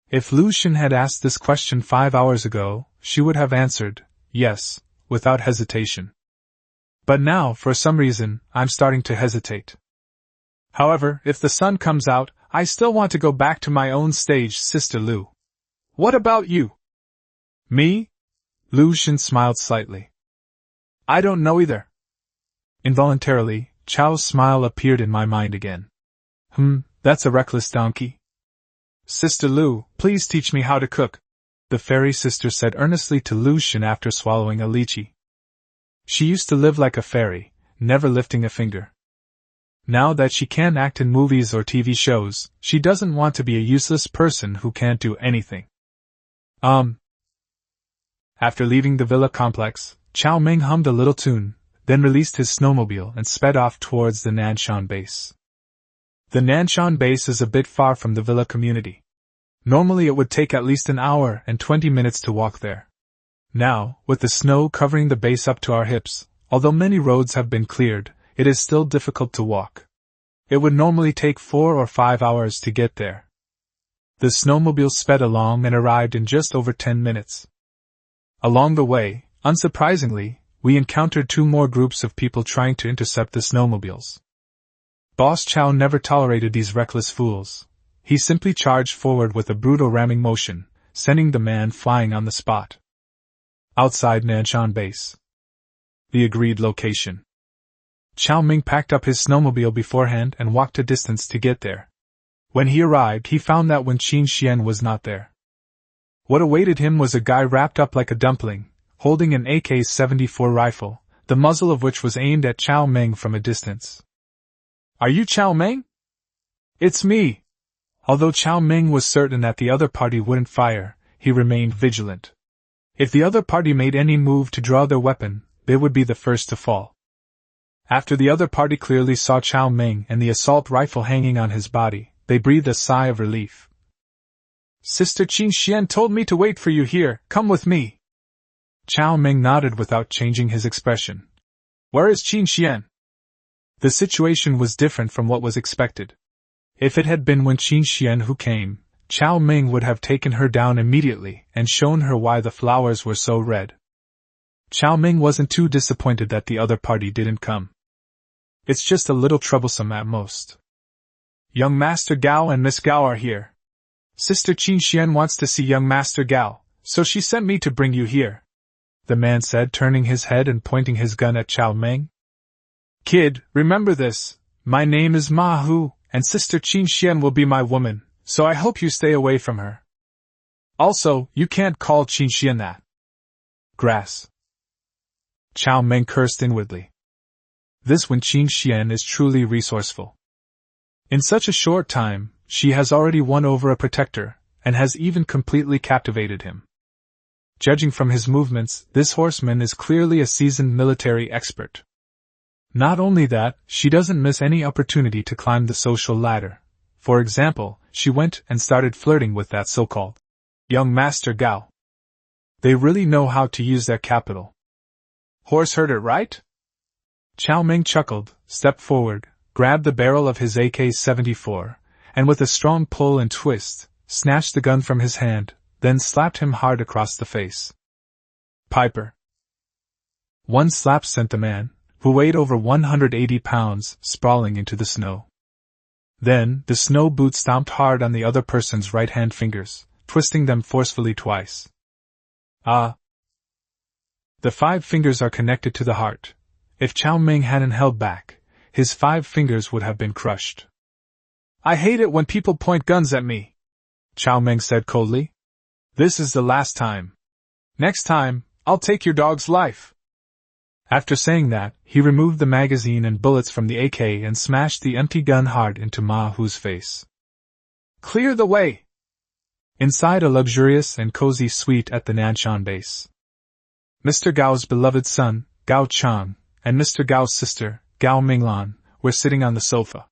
Speaker 1: If Lu Shen had asked this question 5 hours ago, she would have answered, yes, without hesitation. But now, for some reason, I'm starting to hesitate. However, if the sun comes out, I still want to go back to my own stage, Sister Lu. What about you? Me? Lu Shen smiled slightly. I don't know either. Involuntarily, Chao's smile appeared in my mind again. That's a reckless donkey. Sister Lu, please teach me how to cook, the fairy sister said earnestly to Lu Shen after swallowing a lychee. She used to live like a fairy, never lifting a finger. Now that she can't act in movies or TV shows, she doesn't want to be a useless person who can't do anything. After leaving the villa complex, Cao Meng hummed a little tune, then released his snowmobile and sped off towards the Nanshan base. The Nanshan base is a bit far from the villa community. Normally it would take at least an hour and 20 minutes to walk there. Now, with the snow covering the base up to our hips, although many roads have been cleared, it is still difficult to walk. It would normally take 4 or 5 hours to get there. The snowmobile sped along and arrived in just over 10 minutes. Along the way, unsurprisingly, we encountered 2 more groups of people trying to intercept the snowmobiles. Boss Chow never tolerated these reckless fools. He simply charged forward with a brutal ramming motion, sending the man flying on the spot. Outside Nanshan base. The agreed location. Cao Meng packed up his snowmobile beforehand and walked a distance to get there. When he arrived, he found that Wen Qingxian was not there. What awaited him was a guy wrapped up like a dumpling, holding an AK-74 rifle, the muzzle of which was aimed at Cao Meng from a distance. "Are you Cao Meng?" "It's me." Although Cao Meng was certain that the other party wouldn't fire, he remained vigilant. If the other party made any move to draw their weapon, they would be the first to fall. After the other party clearly saw Cao Meng and the assault rifle hanging on his body, they breathed a sigh of relief. "Sister Qingxian told me to wait for you here, come with me." Cao Meng nodded without changing his expression. "Where is Qingxian?" The situation was different from what was expected. If it had been Wen Qingxian who came, Cao Meng would have taken her down immediately and shown her why the flowers were so red. Cao Meng wasn't too disappointed that the other party didn't come. "It's just a little troublesome at most. Young Master Gao and Miss Gao are here. Sister Qingxian wants to see young Master Gao, so she sent me to bring you here," the man said, turning his head and pointing his gun at Cao Meng. "Kid, remember this, my name is Ma Hu, and Sister Qingxian will be my woman, so I hope you stay away from her. Also, you can't call Qingxian that. Grass." Cao Meng cursed inwardly. This Wen Qingxian is truly resourceful. In such a short time, she has already won over a protector, and has even completely captivated him. Judging from his movements, this horseman is clearly a seasoned military expert. Not only that, she doesn't miss any opportunity to climb the social ladder. For example, she went and started flirting with that so-called young Master Gao. They really know how to use their capital. "Horse herder, right?" Cao Meng chuckled, stepped forward, grabbed the barrel of his AK-74, and with a strong pull and twist, snatched the gun from his hand, then slapped him hard across the face. "Piper." One slap sent the man, who weighed over 180 pounds, sprawling into the snow. Then, the snow boot stomped hard on the other person's right-hand fingers, twisting them forcefully twice. "Ah!" The 5 fingers are connected to the heart. If Cao Meng hadn't held back, his 5 fingers would have been crushed. "I hate it when people point guns at me," Cao Meng said coldly. "This is the last time. Next time, I'll take your dog's life." After saying that, he removed the magazine and bullets from the AK and smashed the empty gun hard into Ma Hu's face. "Clear the way!" Inside a luxurious and cozy suite at the Nanshan base, Mr. Gao's beloved son, Gao Chang, and Mr. Gao's sister, Gao Minglan, were sitting on the sofa.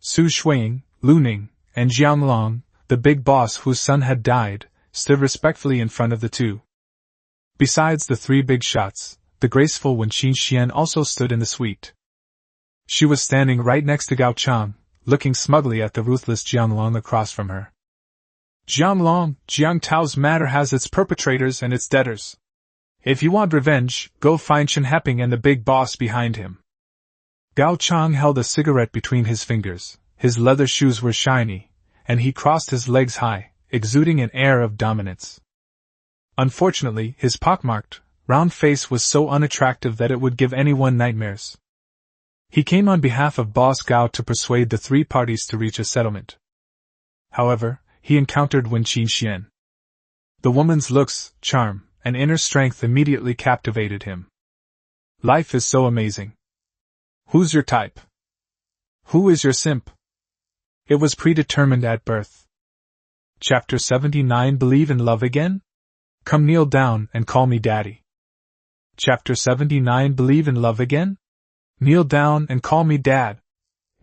Speaker 1: Su Shuiying, Lu Ning, and Jiang Long, the big boss whose son had died, stood respectfully in front of the two. Besides the 3 big shots, the graceful Wen Qingxian also stood in the suite. She was standing right next to Gao Chang, looking smugly at the ruthless Jiang Long across from her. "Jiang Long, Jiang Tao's matter has its perpetrators and its debtors. If you want revenge, go find Chen Heping and the big boss behind him." Gao Chang held a cigarette between his fingers, his leather shoes were shiny, and he crossed his legs high, exuding an air of dominance. Unfortunately, his pockmarked, round face was so unattractive that it would give anyone nightmares. He came on behalf of Boss Gao to persuade the 3 parties to reach a settlement. However, he encountered Wen Qingxian. The woman's looks, charm, and inner strength immediately captivated him. Life is so amazing. Who's your type? Who is your simp? It was predetermined at birth. Chapter 79. Believe in love again? Come kneel down and call me daddy. Chapter 79 Believe in Love Again? Kneel down and call me dad.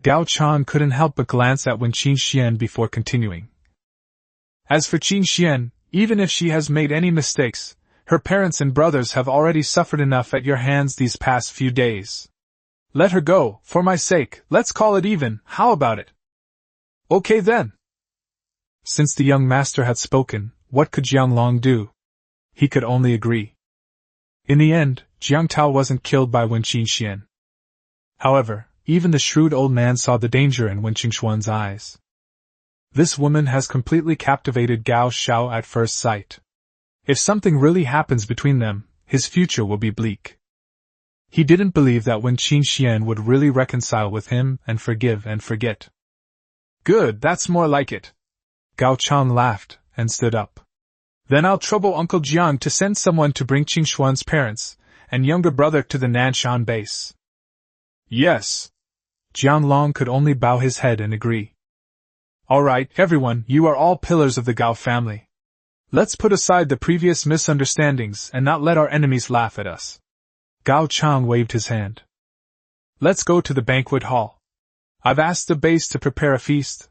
Speaker 1: Gao Chang couldn't help but glance at Wen Qingxian before continuing. As for Qingxian, even if she has made any mistakes, her parents and brothers have already suffered enough at your hands these past few days. Let her go, for my sake. Let's call it even. How about it? Okay then. Since the young master had spoken, what could Jiang Long do? He could only agree. In the end, Jiang Tao wasn't killed by Wen Qingxian. However, even the shrewd old man saw the danger in Wen Qingxuan's eyes. This woman has completely captivated Gao Xiao at first sight. If something really happens between them, his future will be bleak. He didn't believe that Wen Qingxian would really reconcile with him and forgive and forget. Good, that's more like it. Gao Chang laughed and stood up. Then I'll trouble Uncle Jiang to send someone to bring Qingxuan's parents and younger brother to the Nanshan base. Yes. Jiang Long could only bow his head and agree. All right, everyone, you are all pillars of the Gao family. Let's put aside the previous misunderstandings and not let our enemies laugh at us. Gao Chang waved his hand. Let's go to the banquet hall. I've asked the base to prepare a feast.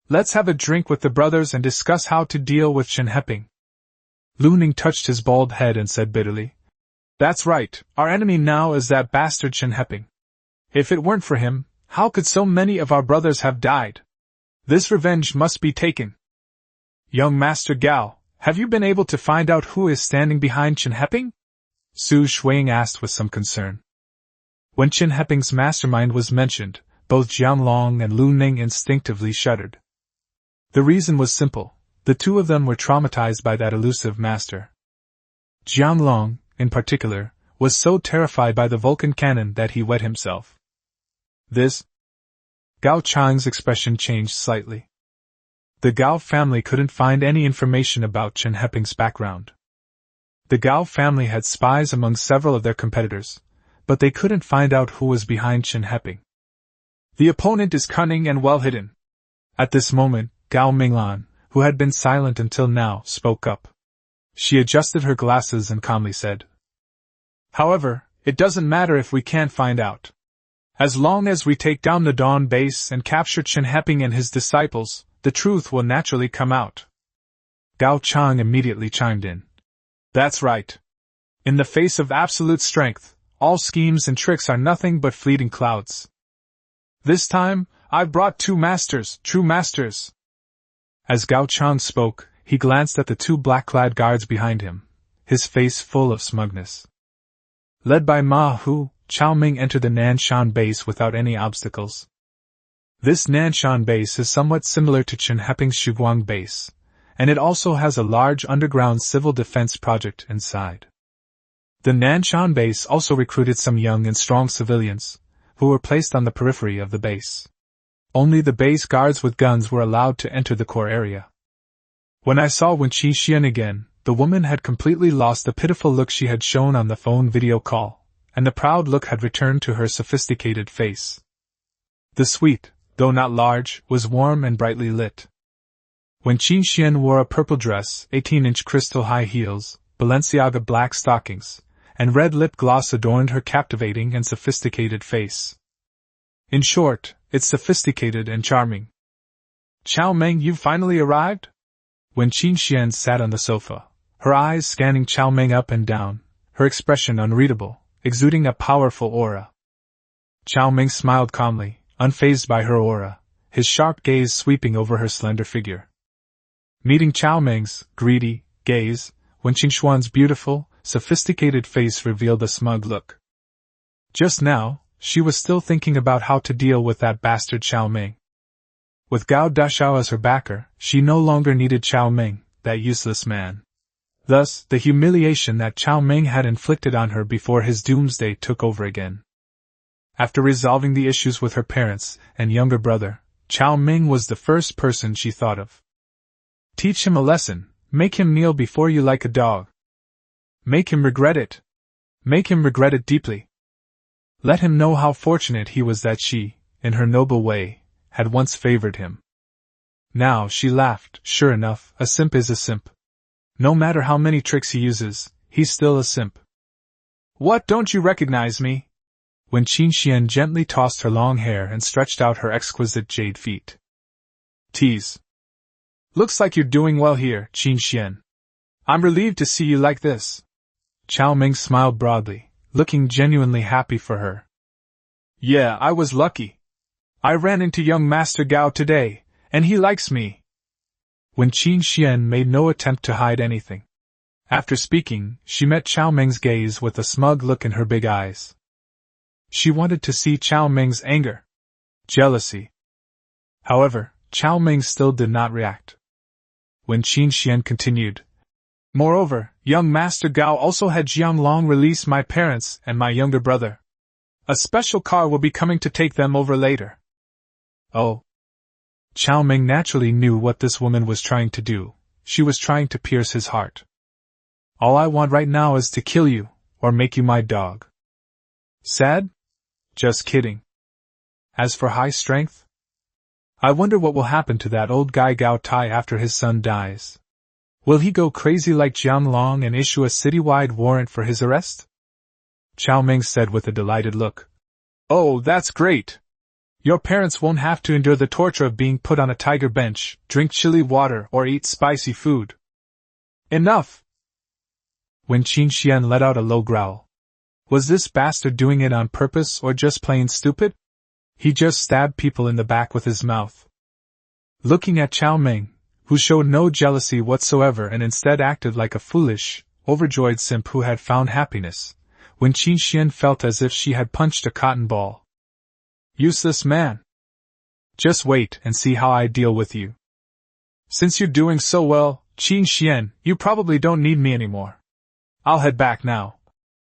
Speaker 1: Let's have a drink with the brothers and discuss how to deal with Chen Heping. Lu Ning touched his bald head and said bitterly, That's right, our enemy now is that bastard Chen Heping. If it weren't for him, how could so many of our brothers have died? This revenge must be taken. Young Master Gao, have you been able to find out who is standing behind Chen Heping? Su Shuiying asked with some concern. When Chen Heping's mastermind was mentioned, both Jiang Long and Lu Ning instinctively shuddered. The reason was simple. The two of them were traumatized by that elusive master. Jiang Long, in particular, was so terrified by the Vulcan cannon that he wet himself. This? Gao Chang's expression changed slightly. The Gao family couldn't find any information about Chen Heping's background. The Gao family had spies among several of their competitors, but they couldn't find out who was behind Chen Heping. The opponent is cunning and well hidden. At this moment, Gao Minglan, who had been silent until now, spoke up. She adjusted her glasses and calmly said, However, it doesn't matter if we can't find out. As long as we take down the Dawn base and capture Chen Heping and his disciples, the truth will naturally come out. Gao Chang immediately chimed in. That's right. In the face of absolute strength, all schemes and tricks are nothing but fleeting clouds. This time, I've brought two masters, true masters. As Gao Chang spoke, he glanced at the two black-clad guards behind him, his face full of smugness. Led by Ma Hu, Cao Meng entered the Nanshan base without any obstacles. This Nanshan base is somewhat similar to Chen Heping's Shuguang base, and it also has a large underground civil defense project inside. The Nanshan base also recruited some young and strong civilians, who were placed on the periphery of the base. Only the base guards with guns were allowed to enter the core area. When I saw Wen Qingxian again, the woman had completely lost the pitiful look she had shown on the phone video call, and the proud look had returned to her sophisticated face. The suite, though not large, was warm and brightly lit. Wen Qingxian wore a purple dress, 18-inch crystal high heels, Balenciaga black stockings, and red lip gloss adorned her captivating and sophisticated face. In short, it's sophisticated and charming. Cao Meng, you've finally arrived? Wen Qingxian sat on the sofa, her eyes scanning Cao Meng up and down, her expression unreadable, exuding a powerful aura. Cao Meng smiled calmly, unfazed by her aura, his sharp gaze sweeping over her slender figure. Meeting Cao Meng's greedy gaze, Wen Qingxuan's beautiful, sophisticated face revealed a smug look. Just now, she was still thinking about how to deal with that bastard Cao Meng. With Gao Dashao as her backer, she no longer needed Cao Meng, that useless man. Thus, the humiliation that Cao Meng had inflicted on her before his doomsday took over again. After resolving the issues with her parents and younger brother, Cao Meng was the first person she thought of. Teach him a lesson, make him kneel before you like a dog. Make him regret it. Make him regret it deeply. Let him know how fortunate he was that she, in her noble way, had once favored him. Now she laughed. Sure enough, a simp is a simp. No matter how many tricks he uses, he's still a simp. What, don't you recognize me? When Qin Xian gently tossed her long hair and stretched out her exquisite jade feet. Tease. Looks like you're doing well here, Qin Xian. I'm relieved to see you like this. Cao Meng smiled broadly, looking genuinely happy for her. Yeah, I was lucky. I ran into young Master Gao today, and he likes me. When Qin Xian made no attempt to hide anything. After speaking, she met Cao Meng's gaze with a smug look in her big eyes. She wanted to see Cao Meng's anger. Jealousy. However, Cao Meng still did not react. When Qin Xian continued. Moreover, young Master Gao also had Jianglong release my parents and my younger brother. A special car will be coming to take them over later. Oh. Cao Meng naturally knew what this woman was trying to do. She was trying to pierce his heart. All I want right now is to kill you, or make you my dog. Sad? Just kidding. As for high strength? I wonder what will happen to that old guy Gao Tai after his son dies. Will he go crazy like Jianglong and issue a citywide warrant for his arrest? Cao Meng said with a delighted look. Oh, that's great! Your parents won't have to endure the torture of being put on a tiger bench, drink chilly water, or eat spicy food. Enough! When Qin Xian let out a low growl. Was this bastard doing it on purpose or just plain stupid? He just stabbed people in the back with his mouth. Looking at Cao Meng, who showed no jealousy whatsoever and instead acted like a foolish, overjoyed simp who had found happiness, when Qin Xian felt as if she had punched a cotton ball. Useless man. Just wait and see how I deal with you. Since you're doing so well, Qin Xian, you probably don't need me anymore. I'll head back now,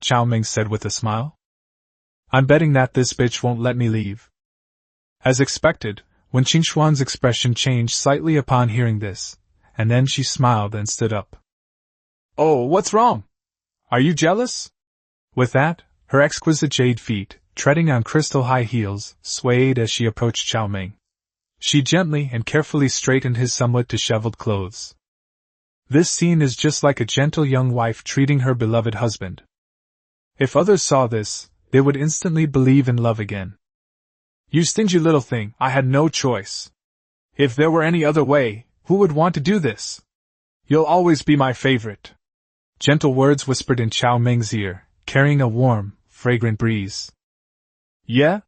Speaker 1: Cao Meng said with a smile. I'm betting that this bitch won't let me leave. As expected, when Qin Xuan's expression changed slightly upon hearing this, and then she smiled and stood up. Oh, what's wrong? Are you jealous? With that, her exquisite jade feet, treading on crystal high heels, swayed as she approached Cao Meng. She gently and carefully straightened his somewhat disheveled clothes. This scene is just like a gentle young wife treating her beloved husband. If others saw this, they would instantly believe in love again. You stingy little thing, I had no choice. If there were any other way, who would want to do this? You'll always be my favorite. Gentle words whispered in Cao Meng's ear, carrying a warm, fragrant breeze. Yeah?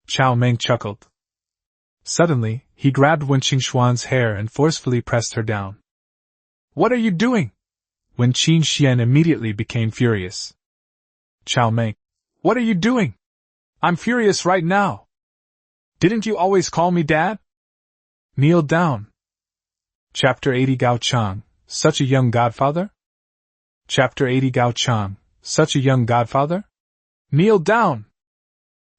Speaker 1: Cao Meng chuckled. Suddenly, he grabbed Wen Qingxuan's hair and forcefully pressed her down. What are you doing? Wen Qingxian immediately became furious. Cao Meng. What are you doing? I'm furious right now. Didn't you always call me Dad? Kneel down. Chapter 80 Gao Chang, such a young godfather? Chapter 80 Gao Chang, such a young godfather? Kneel down!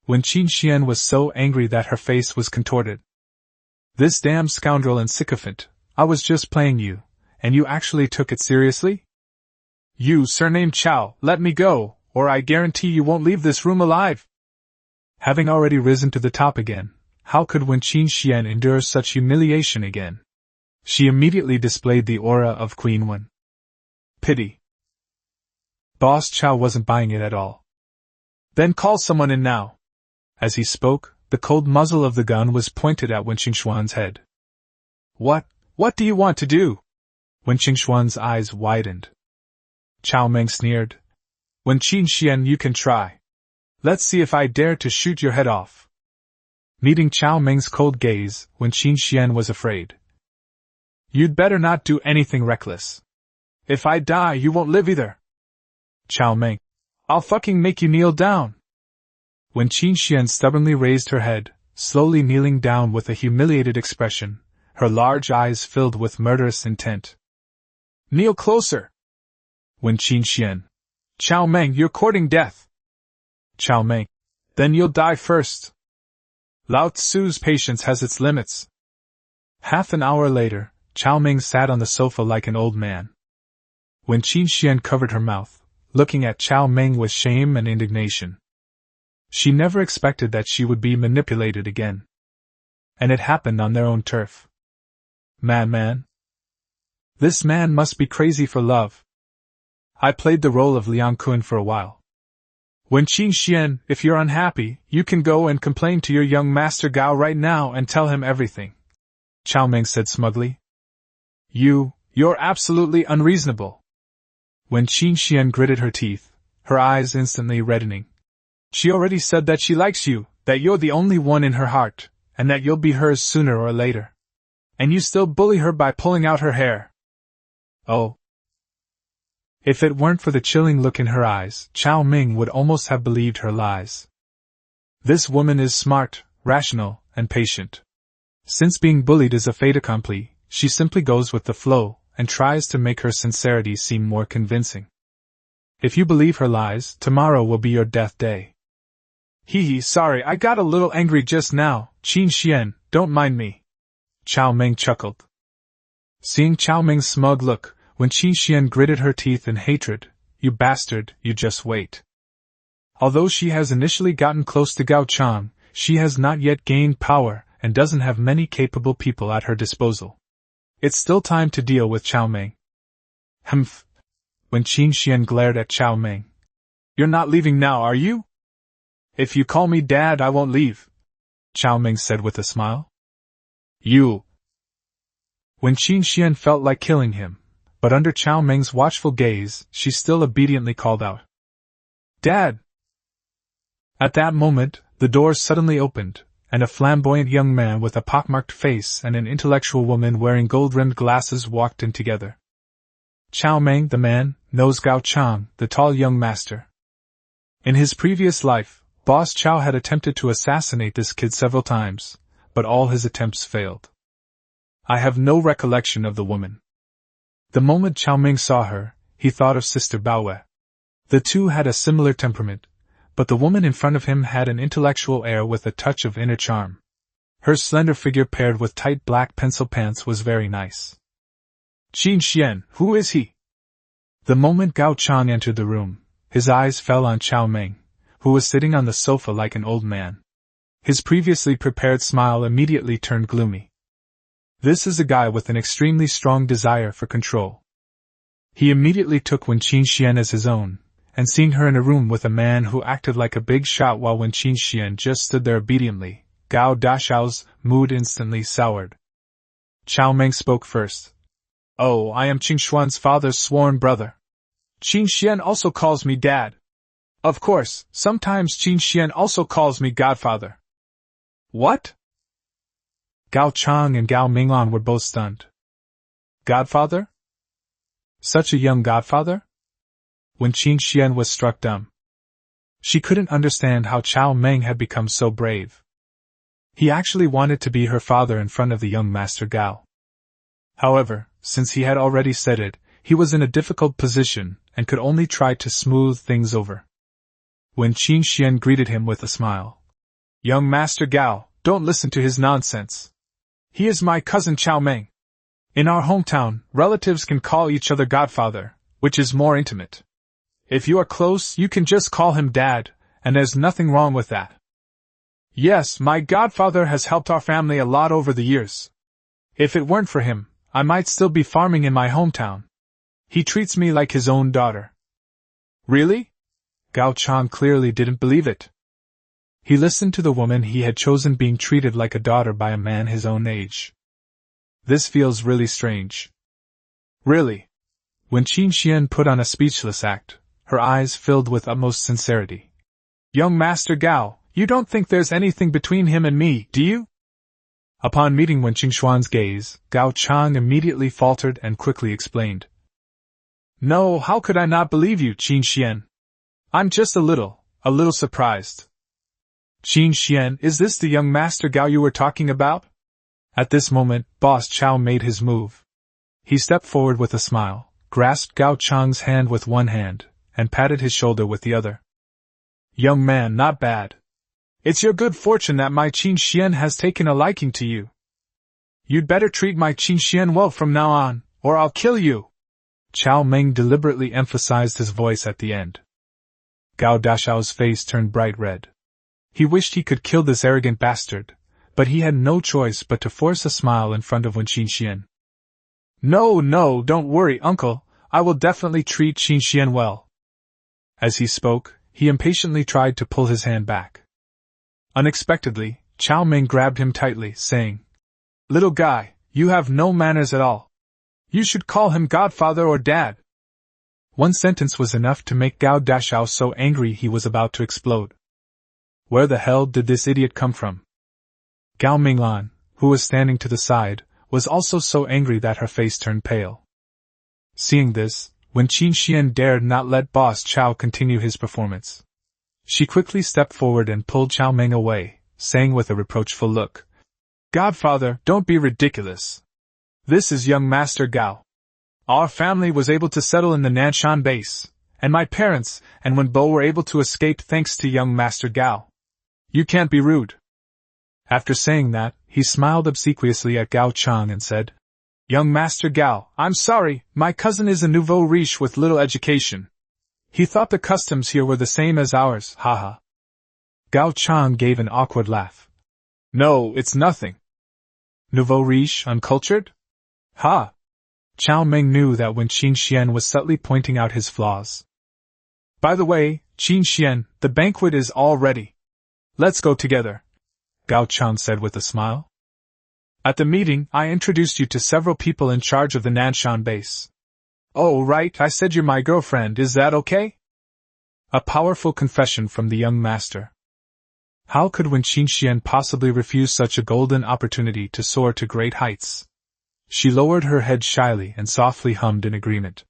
Speaker 1: When Qin Xian was so angry that her face was contorted. This damn scoundrel and sycophant, I was just playing you, and you actually took it seriously? You, surnamed Cao, let me go, or I guarantee you won't leave this room alive. Having already risen to the top again, how could Wen Qin Xian endure such humiliation again? She immediately displayed the aura of Queen Wen. Pity. Boss Cao wasn't buying it at all. Then call someone in now. As he spoke, the cold muzzle of the gun was pointed at Wen Qingxuan's head. What do you want to do? Wen Qingxuan's eyes widened. Cao Meng sneered. Wen Qin Xian, you can try. Let's see if I dare to shoot your head off. Meeting Cao Meng's cold gaze, Wen Qin Xian was afraid. You'd better not do anything reckless. If I die, you won't live either. Cao Meng. I'll fucking make you kneel down. When Qin Xian stubbornly raised her head, slowly kneeling down with a humiliated expression, her large eyes filled with murderous intent. Kneel closer. When Qin Xian. Cao Meng, you're courting death. Cao Meng. Then you'll die first. Lao Tzu's patience has its limits. Half an hour later, Cao Meng sat on the sofa like an old man. When Qin Xian covered her mouth, looking at Cao Meng with shame and indignation. She never expected that she would be manipulated again. And it happened on their own turf. Madman. This man must be crazy for love. I played the role of Liang Kun for a while. Wen Qingxian, if you're unhappy, you can go and complain to your young master Gao right now and tell him everything. Cao Meng said smugly. You're absolutely unreasonable. Wen Qingxian gritted her teeth, her eyes instantly reddening. She already said that she likes you, that you're the only one in her heart, and that you'll be hers sooner or later. And you still bully her by pulling out her hair. Oh. If it weren't for the chilling look in her eyes, Cao Meng would almost have believed her lies. This woman is smart, rational, and patient. Since being bullied is a fait accompli, she simply goes with the flow, and tries to make her sincerity seem more convincing. If you believe her lies, tomorrow will be your death day. Sorry, I got a little angry just now, Qingxian, don't mind me. Cao Meng chuckled. Seeing Cao Meng's smug look, Wen Qingxian gritted her teeth in hatred. You bastard, you just wait. Although she has initially gotten close to Gao Chang, she has not yet gained power and doesn't have many capable people at her disposal. It's still time to deal with Cao Meng. Humph. Wen Qingxian glared at Cao Meng. You're not leaving now, are you? If you call me Dad, I won't leave, Cao Meng said with a smile. You. Wen Qingxian felt like killing him, but under Cao Meng's watchful gaze, she still obediently called out. Dad! At that moment, the door suddenly opened, and a flamboyant young man with a pockmarked face and an intellectual woman wearing gold-rimmed glasses walked in together. Cao Meng, the man, knows Gao Chang, the tall young master. In his previous life, Boss Cao had attempted to assassinate this kid several times, but all his attempts failed. I have no recollection of the woman. The moment Cao Meng saw her, he thought of Sister Baowe. The two had a similar temperament, but the woman in front of him had an intellectual air with a touch of inner charm. Her slender figure paired with tight black pencil pants was very nice. Qingxian, who is he? The moment Gao Chang entered the room, his eyes fell on Cao Meng, who was sitting on the sofa like an old man. His previously prepared smile immediately turned gloomy. This is a guy with an extremely strong desire for control. He immediately took Wen Qingxian as his own, and seeing her in a room with a man who acted like a big shot while Wen Qingxian just stood there obediently, Gao Dashao's mood instantly soured. Cao Meng spoke first. Oh, I am Qingshuan's father's sworn brother. Qingxian also calls me Dad. Of course, sometimes Qingxian also calls me Godfather. What? Gao Chang and Gao Minglan were both stunned. Godfather? Such a young godfather? Wen Qingxian was struck dumb. She couldn't understand how Cao Meng had become so brave. He actually wanted to be her father in front of the young master Gao. However, since he had already said it, he was in a difficult position and could only try to smooth things over. Wen Qingxian greeted him with a smile. Young Master Gao, don't listen to his nonsense. He is my cousin Cao Meng. In our hometown, relatives can call each other Godfather, which is more intimate. If you are close, you can just call him Dad, and there's nothing wrong with that. Yes, my godfather has helped our family a lot over the years. If it weren't for him, I might still be farming in my hometown. He treats me like his own daughter. Really? Gao Chang clearly didn't believe it. He listened to the woman he had chosen being treated like a daughter by a man his own age. This feels really strange. Really? When Qingxian put on a speechless act, her eyes filled with utmost sincerity. Young Master Gao, you don't think there's anything between him and me, do you? Upon meeting Wen Qingshuan's gaze, Gao Chang immediately faltered and quickly explained. No, how could I not believe you, Qingxian? I'm just a little surprised. Qingxian, is this the young Master Gao you were talking about? At this moment, Boss Cao made his move. He stepped forward with a smile, grasped Gao Chang's hand with one hand, and patted his shoulder with the other. Young man, not bad. It's your good fortune that my Qingxian has taken a liking to you. You'd better treat my Qingxian well from now on, or I'll kill you. Cao Meng deliberately emphasized his voice at the end. Gao Dashao's face turned bright red. He wished he could kill this arrogant bastard, but he had no choice but to force a smile in front of Wen Qingxian. No, no, don't worry, uncle, I will definitely treat Qin well. As he spoke, he impatiently tried to pull his hand back. Unexpectedly, Cao Meng grabbed him tightly, saying, Little guy, you have no manners at all. You should call him godfather or dad. One sentence was enough to make Gao Dashao so angry he was about to explode. Where the hell did this idiot come from? Gao Minglan, who was standing to the side, was also so angry that her face turned pale. Seeing this, when Qin Xian dared not let Boss Chow continue his performance, she quickly stepped forward and pulled Cao Meng away, saying with a reproachful look, Godfather, don't be ridiculous. This is young Master Gao. Our family was able to settle in the Nanshan base, and my parents and Wenbo were able to escape thanks to young Master Gao. You can't be rude. After saying that, he smiled obsequiously at Gao Chang and said, Young Master Gao, I'm sorry, my cousin is a nouveau riche with little education. He thought the customs here were the same as ours, haha. Gao Chang gave an awkward laugh. No, it's nothing. Nouveau riche, uncultured? Ha! Cao Meng knew that when Qin Xian was subtly pointing out his flaws. By the way, Qin Xian, the banquet is all ready. Let's go together, Gao Chang said with a smile. At the meeting, I introduced you to several people in charge of the Nanshan base. Oh, right, I said you're my girlfriend, is that okay? A powerful confession from the young master. How could Wen Qin Xian possibly refuse such a golden opportunity to soar to great heights? She lowered her head shyly and softly hummed in agreement.